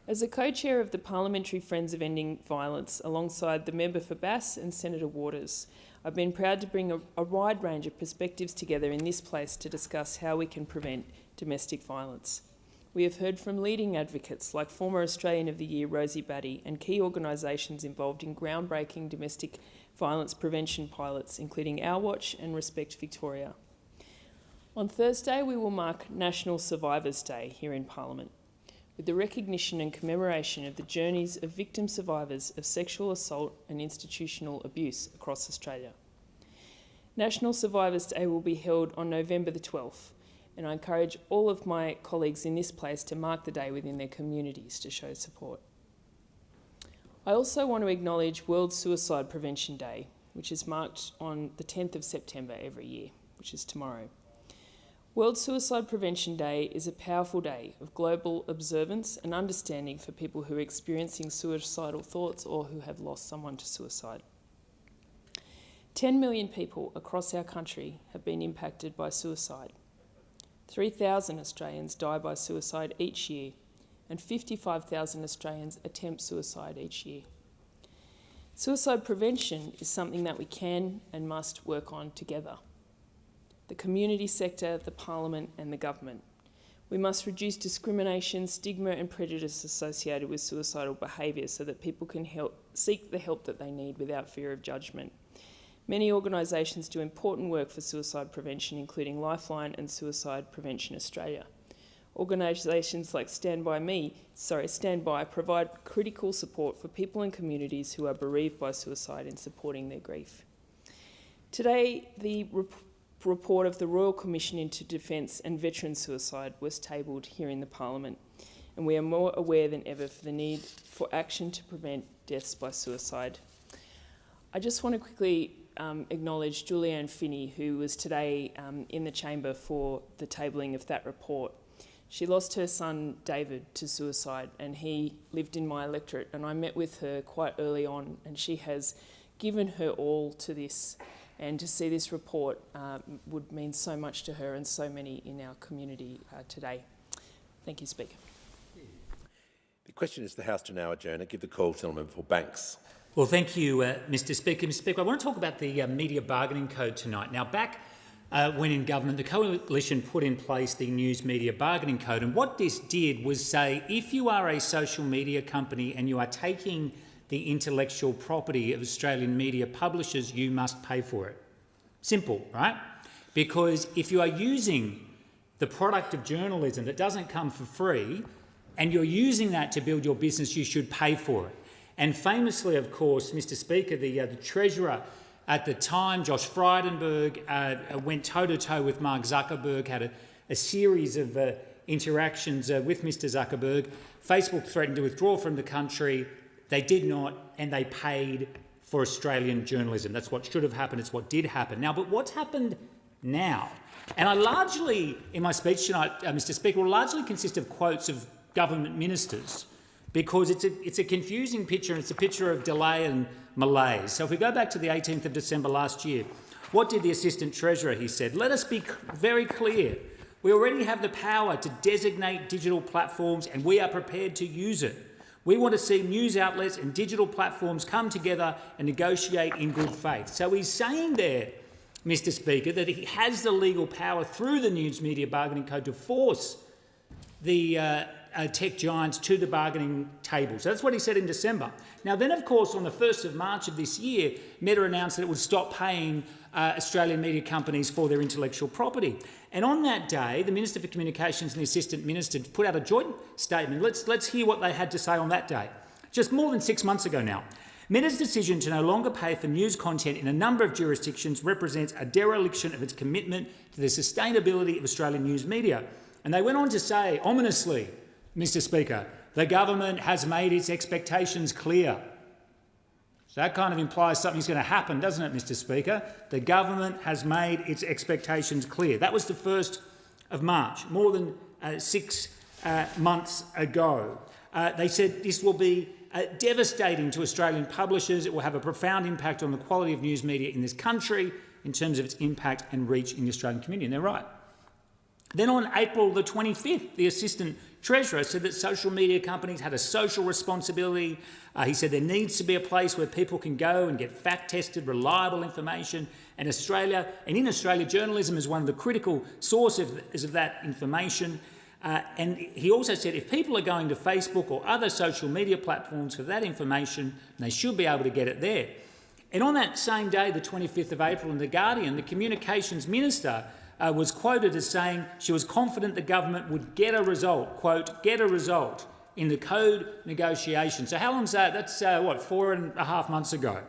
Speaker 21: As a co-chair of the Parliamentary Friends of Ending Violence, alongside the member for Bass and Senator Waters, I've been proud to bring a wide range of perspectives together in this place to discuss how we can prevent domestic violence. We have heard from leading advocates like former Australian of the Year Rosie Batty and key organisations involved in groundbreaking domestic violence prevention pilots, including Our Watch and Respect Victoria. On Thursday, we will mark National Survivors' Day here in Parliament, with the recognition and commemoration of the journeys of victim survivors of sexual assault and institutional abuse across Australia. National Survivors' Day will be held on November the 12th, and I encourage all of my colleagues in this place to mark the day within their communities to show support. I also want to acknowledge World Suicide Prevention Day, which is marked on the 10th of September every year, which is tomorrow. World Suicide Prevention Day is a powerful day of global observance and understanding for people who are experiencing suicidal thoughts or who have lost someone to suicide. 10 million people across our country have been impacted by suicide. 3,000 Australians die by suicide each year, and 55,000 Australians attempt suicide each year. Suicide prevention is something that we can and must work on together. The community sector, the Parliament and the government. We must reduce discrimination, stigma and prejudice associated with suicidal behaviour so that people can seek the help that they need without fear of judgment. Many organisations do important work for suicide prevention, including Lifeline and Suicide Prevention Australia. Organisations like Stand By provide critical support for people and communities who are bereaved by suicide in supporting their grief. Today, the report of the Royal Commission into Defence and Veteran Suicide was tabled here in the Parliament, and we are more aware than ever for the need for action to prevent deaths by suicide. I just want to quickly acknowledge Julianne Finney, who was today in the chamber for the tabling of that report. She lost her son David to suicide, and he lived in my electorate, and I met with her quite early on, and she has given her all to this, and to see this report would mean so much to her and so many in our community today. Thank you, Speaker.
Speaker 10: The question is the House to now adjourn. I give the call to the member for Banks.
Speaker 16: Well, thank you, Mr Speaker. Mr Speaker, I want to talk about the Media Bargaining Code tonight. Now, back when in government, the Coalition put in place the News Media Bargaining Code, and what this did was say, if you are a social media company and you are taking the intellectual property of Australian media publishers, you must pay for it. Simple, right? Because if you are using the product of journalism that doesn't come for free, and you're using that to build your business, you should pay for it. And famously, of course, Mr Speaker, the Treasurer at the time, Josh Frydenberg, went toe-to-toe with Mark Zuckerberg, had a series of interactions with Mr Zuckerberg. Facebook threatened to withdraw from the country. They did not, and they paid for Australian journalism. That's what should have happened. It's what did happen. Now, but what's happened now? And I largely, in my speech tonight, Mr Speaker, will largely consist of quotes of government ministers, because it's a confusing picture, and it's a picture of delay and malaise. So if we go back to the 18th of December last year, what did the Assistant Treasurer? He said, let us be very clear. We already have the power to designate digital platforms, and we are prepared to use it. We want to see news outlets and digital platforms come together and negotiate in good faith. So he's saying there, Mr Speaker, that he has the legal power through the News Media Bargaining Code to force the tech giants to the bargaining table. So that's what he said in December. Now then, of course, on the 1st of March of this year, Meta announced that it would stop paying Australian media companies for their intellectual property. And on that day, the Minister for Communications and the Assistant Minister put out a joint statement. Let's hear what they had to say on that day, just more than 6 months ago now. Meta's decision to no longer pay for news content in a number of jurisdictions represents a dereliction of its commitment to the sustainability of Australian news media. And they went on to say, ominously, Mr Speaker, the government has made its expectations clear. So that kind of implies something's going to happen, doesn't it, Mr Speaker? The government has made its expectations clear. That was the 1st of March, more than 6 months ago. They said this will be devastating to Australian publishers. It will have a profound impact on the quality of news media in this country in terms of its impact and reach in the Australian community, and they're right. Then on April the 25th, the Assistant Treasurer said that social media companies had a social responsibility. He said there needs to be a place where people can go and get fact-tested, reliable information. And in Australia, journalism is one of the critical sources of that information. And he also said if people are going to Facebook or other social media platforms for that information, they should be able to get it there. And on that same day, the 25th of April, in The Guardian, the Communications Minister was quoted as saying she was confident the government would get a result, quote, get a result in the code negotiation. So how long's that? That's, 4.5 months ago.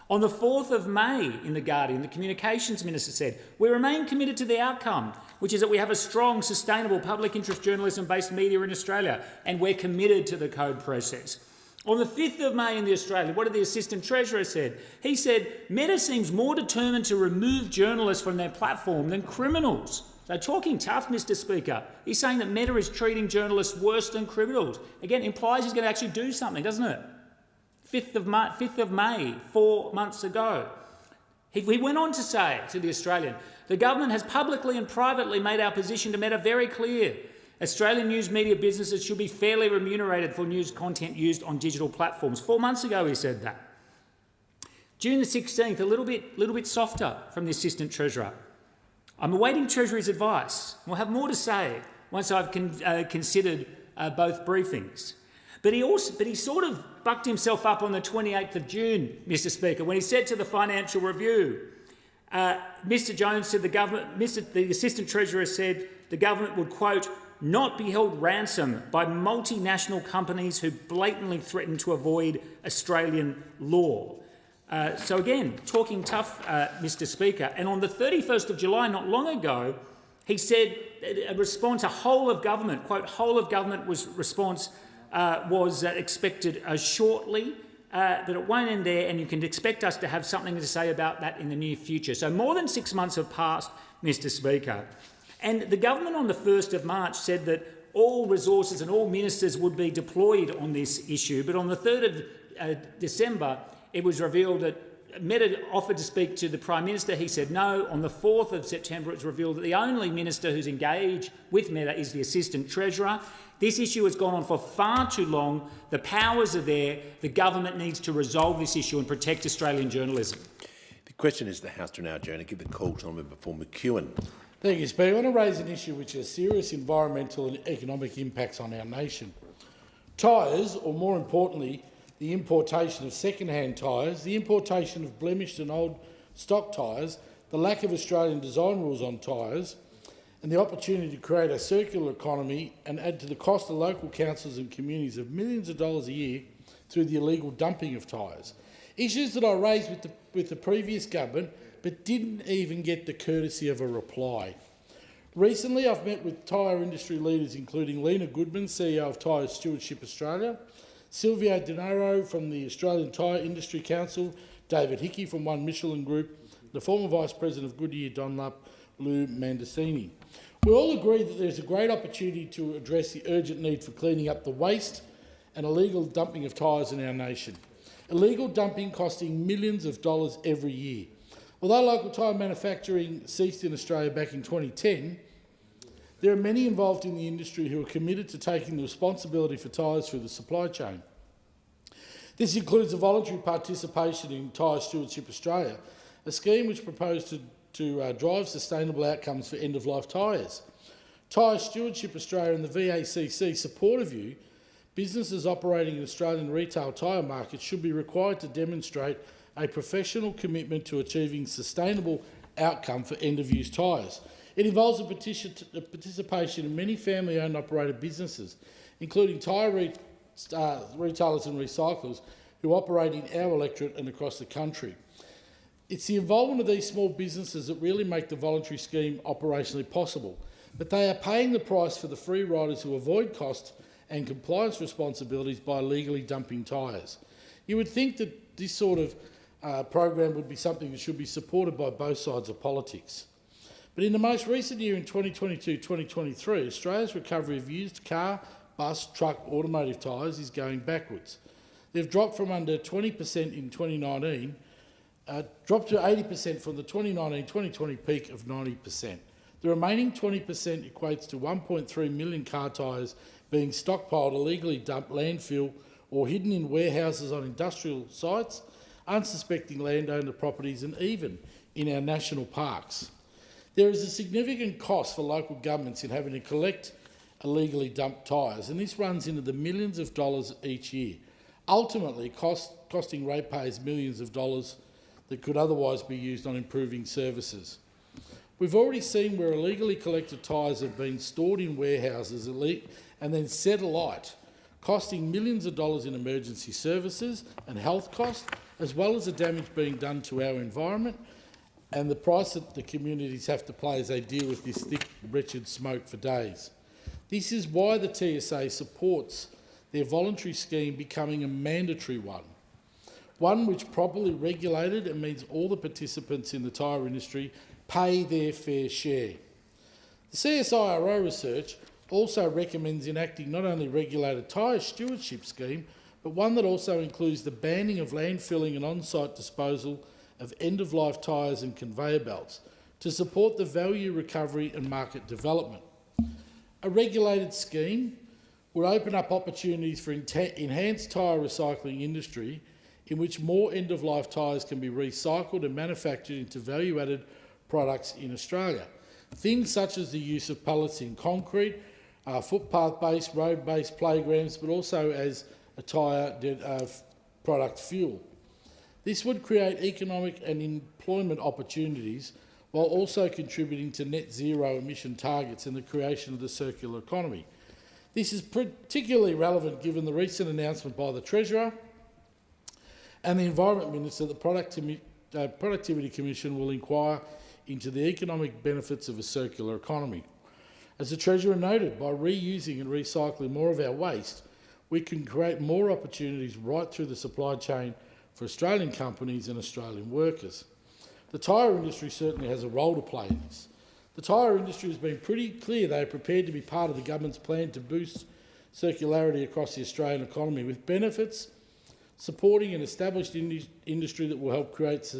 Speaker 16: On the 4th of May in The Guardian, the Communications Minister said, we remain committed to the outcome, which is that we have a strong, sustainable public interest journalism-based media in Australia, and we're committed to the code process. On the 5th of May in The Australian, what did the Assistant Treasurer said? He said, Meta seems more determined to remove journalists from their platform than criminals. So talking tough, Mr Speaker. He's saying that Meta is treating journalists worse than criminals. Again, implies he's going to actually do something, doesn't it? 5th of May, 4 months ago. He went on to say to The Australian, the government has publicly and privately made our position to Meta very clear. Australian news media businesses should be fairly remunerated for news content used on digital platforms. 4 months ago he said that. June the 16th, a little bit softer from the Assistant Treasurer. I'm awaiting Treasury's advice. We'll have more to say once I've considered both briefings. But he sort of bucked himself up on the 28th of June, Mr Speaker, when he said to the Financial Review, Mr Jones said the Assistant Treasurer said the government would, quote, not be held ransom by multinational companies who blatantly threaten to avoid Australian law. So again, talking tough, Mr Speaker. And on the 31st of July, not long ago, he said a response, a whole of government, quote, whole of government response was expected shortly, but it won't end there, and you can expect us to have something to say about that in the near future. So more than 6 months have passed, Mr Speaker. And the government on the 1st of March said that all resources and all ministers would be deployed on this issue, but on the 3rd of December, it was revealed that Meta offered to speak to the Prime Minister. He said no. On the 4th of September, it was revealed that the only minister who's engaged with Meta is the Assistant Treasurer. This issue has gone on for far too long. The powers are there. The government needs to resolve this issue and protect Australian journalism.
Speaker 10: The question is the House to now adjourn and give the call to Member for McEwen.
Speaker 19: Thank you, Speaker. I want to raise an issue which has serious environmental and economic impacts on our nation. Tyres, or more importantly, the importation of second-hand tyres, the importation of blemished and old stock tyres, the lack of Australian design rules on tyres, and the opportunity to create a circular economy and add to the cost of local councils and communities of millions of dollars a year through the illegal dumping of tyres. Issues that I raised with the previous government but didn't even get the courtesy of a reply. Recently, I've met with tyre industry leaders including Lena Goodman, CEO of Tyre Stewardship Australia, Silvio De Niro from the Australian Tyre Industry Council, David Hickey from One Michelin Group, the former Vice President of Goodyear Dunlop, Lou Mandacini. We all agree that there's a great opportunity to address the urgent need for cleaning up the waste and illegal dumping of tyres in our nation. Illegal dumping costing millions of dollars every year. Although local tyre manufacturing ceased in Australia back in 2010, there are many involved in the industry who are committed to taking the responsibility for tyres through the supply chain. This includes the voluntary participation in Tyre Stewardship Australia, a scheme which proposed to drive sustainable outcomes for end-of-life tyres. Tyre Stewardship Australia and the VACC support a view businesses operating in Australian retail tyre markets should be required to demonstrate a professional commitment to achieving sustainable outcome for end-of-use tyres. It involves a participation in many family-owned operated businesses, including tyre retailers and recyclers who operate in our electorate and across the country. It's the involvement of these small businesses that really make the voluntary scheme operationally possible, but they are paying the price for the free riders who avoid cost and compliance responsibilities by illegally dumping tyres. You would think that this sort of program would be something that should be supported by both sides of politics. But in the most recent year, in 2022-2023, Australia's recovery of used car, bus, truck, automotive tyres is going backwards. They've dropped from under 20% in 2019, dropped to 80% from the 2019-2020 peak of 90%. The remaining 20% equates to 1.3 million car tyres being stockpiled, illegally dumped, landfill or hidden in warehouses on industrial sites, unsuspecting landowner properties and even in our national parks. There is a significant cost for local governments in having to collect illegally dumped tyres, and this runs into the millions of dollars each year, ultimately costing ratepayers millions of dollars that could otherwise be used on improving services. We've already seen where illegally collected tyres have been stored in warehouses and then set alight, costing millions of dollars in emergency services and health costs, as well as the damage being done to our environment and the price that the communities have to pay as they deal with this thick, wretched smoke for days. This is why the TSA supports their voluntary scheme becoming a mandatory one which properly regulated and means all the participants in the tyre industry pay their fair share. The CSIRO research also recommends enacting not only regulated tyre stewardship scheme, but one that also includes the banning of landfilling and on-site disposal of end-of-life tyres and conveyor belts to support the value recovery and market development. A regulated scheme would open up opportunities for enhanced tyre recycling industry in which more end-of-life tyres can be recycled and manufactured into value-added products in Australia. Things such as the use of pellets in concrete, footpath-based, road-based playgrounds, but also as a tyre product fuel. This would create economic and employment opportunities while also contributing to net zero emission targets and the creation of the circular economy. This is particularly relevant given the recent announcement by the Treasurer and the Environment Minister that the Productivity Commission will inquire into the economic benefits of a circular economy. As the Treasurer noted, by reusing and recycling more of our waste, we can create more opportunities right through the supply chain for Australian companies and Australian workers. The tyre industry certainly has a role to play in this. The tyre industry has been pretty clear they are prepared to be part of the government's plan to boost circularity across the Australian economy, with benefits supporting an established industry that will help create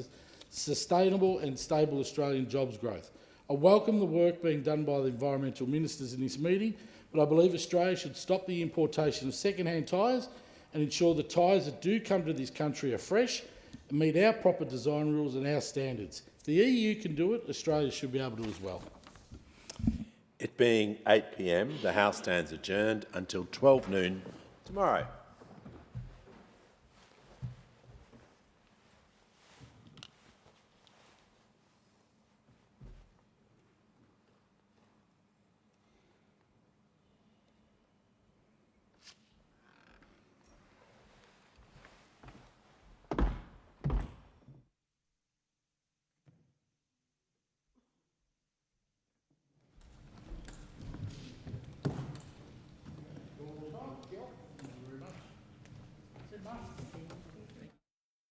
Speaker 19: sustainable and stable Australian jobs growth. I welcome the work being done by the environmental ministers in this meeting, but I believe Australia should stop the importation of second-hand tyres and ensure the tyres that do come to this country are fresh and meet our proper design rules and our standards. If the EU can do it, Australia should be able to as well.
Speaker 10: It being 8 p.m, the House stands adjourned until 12 noon tomorrow.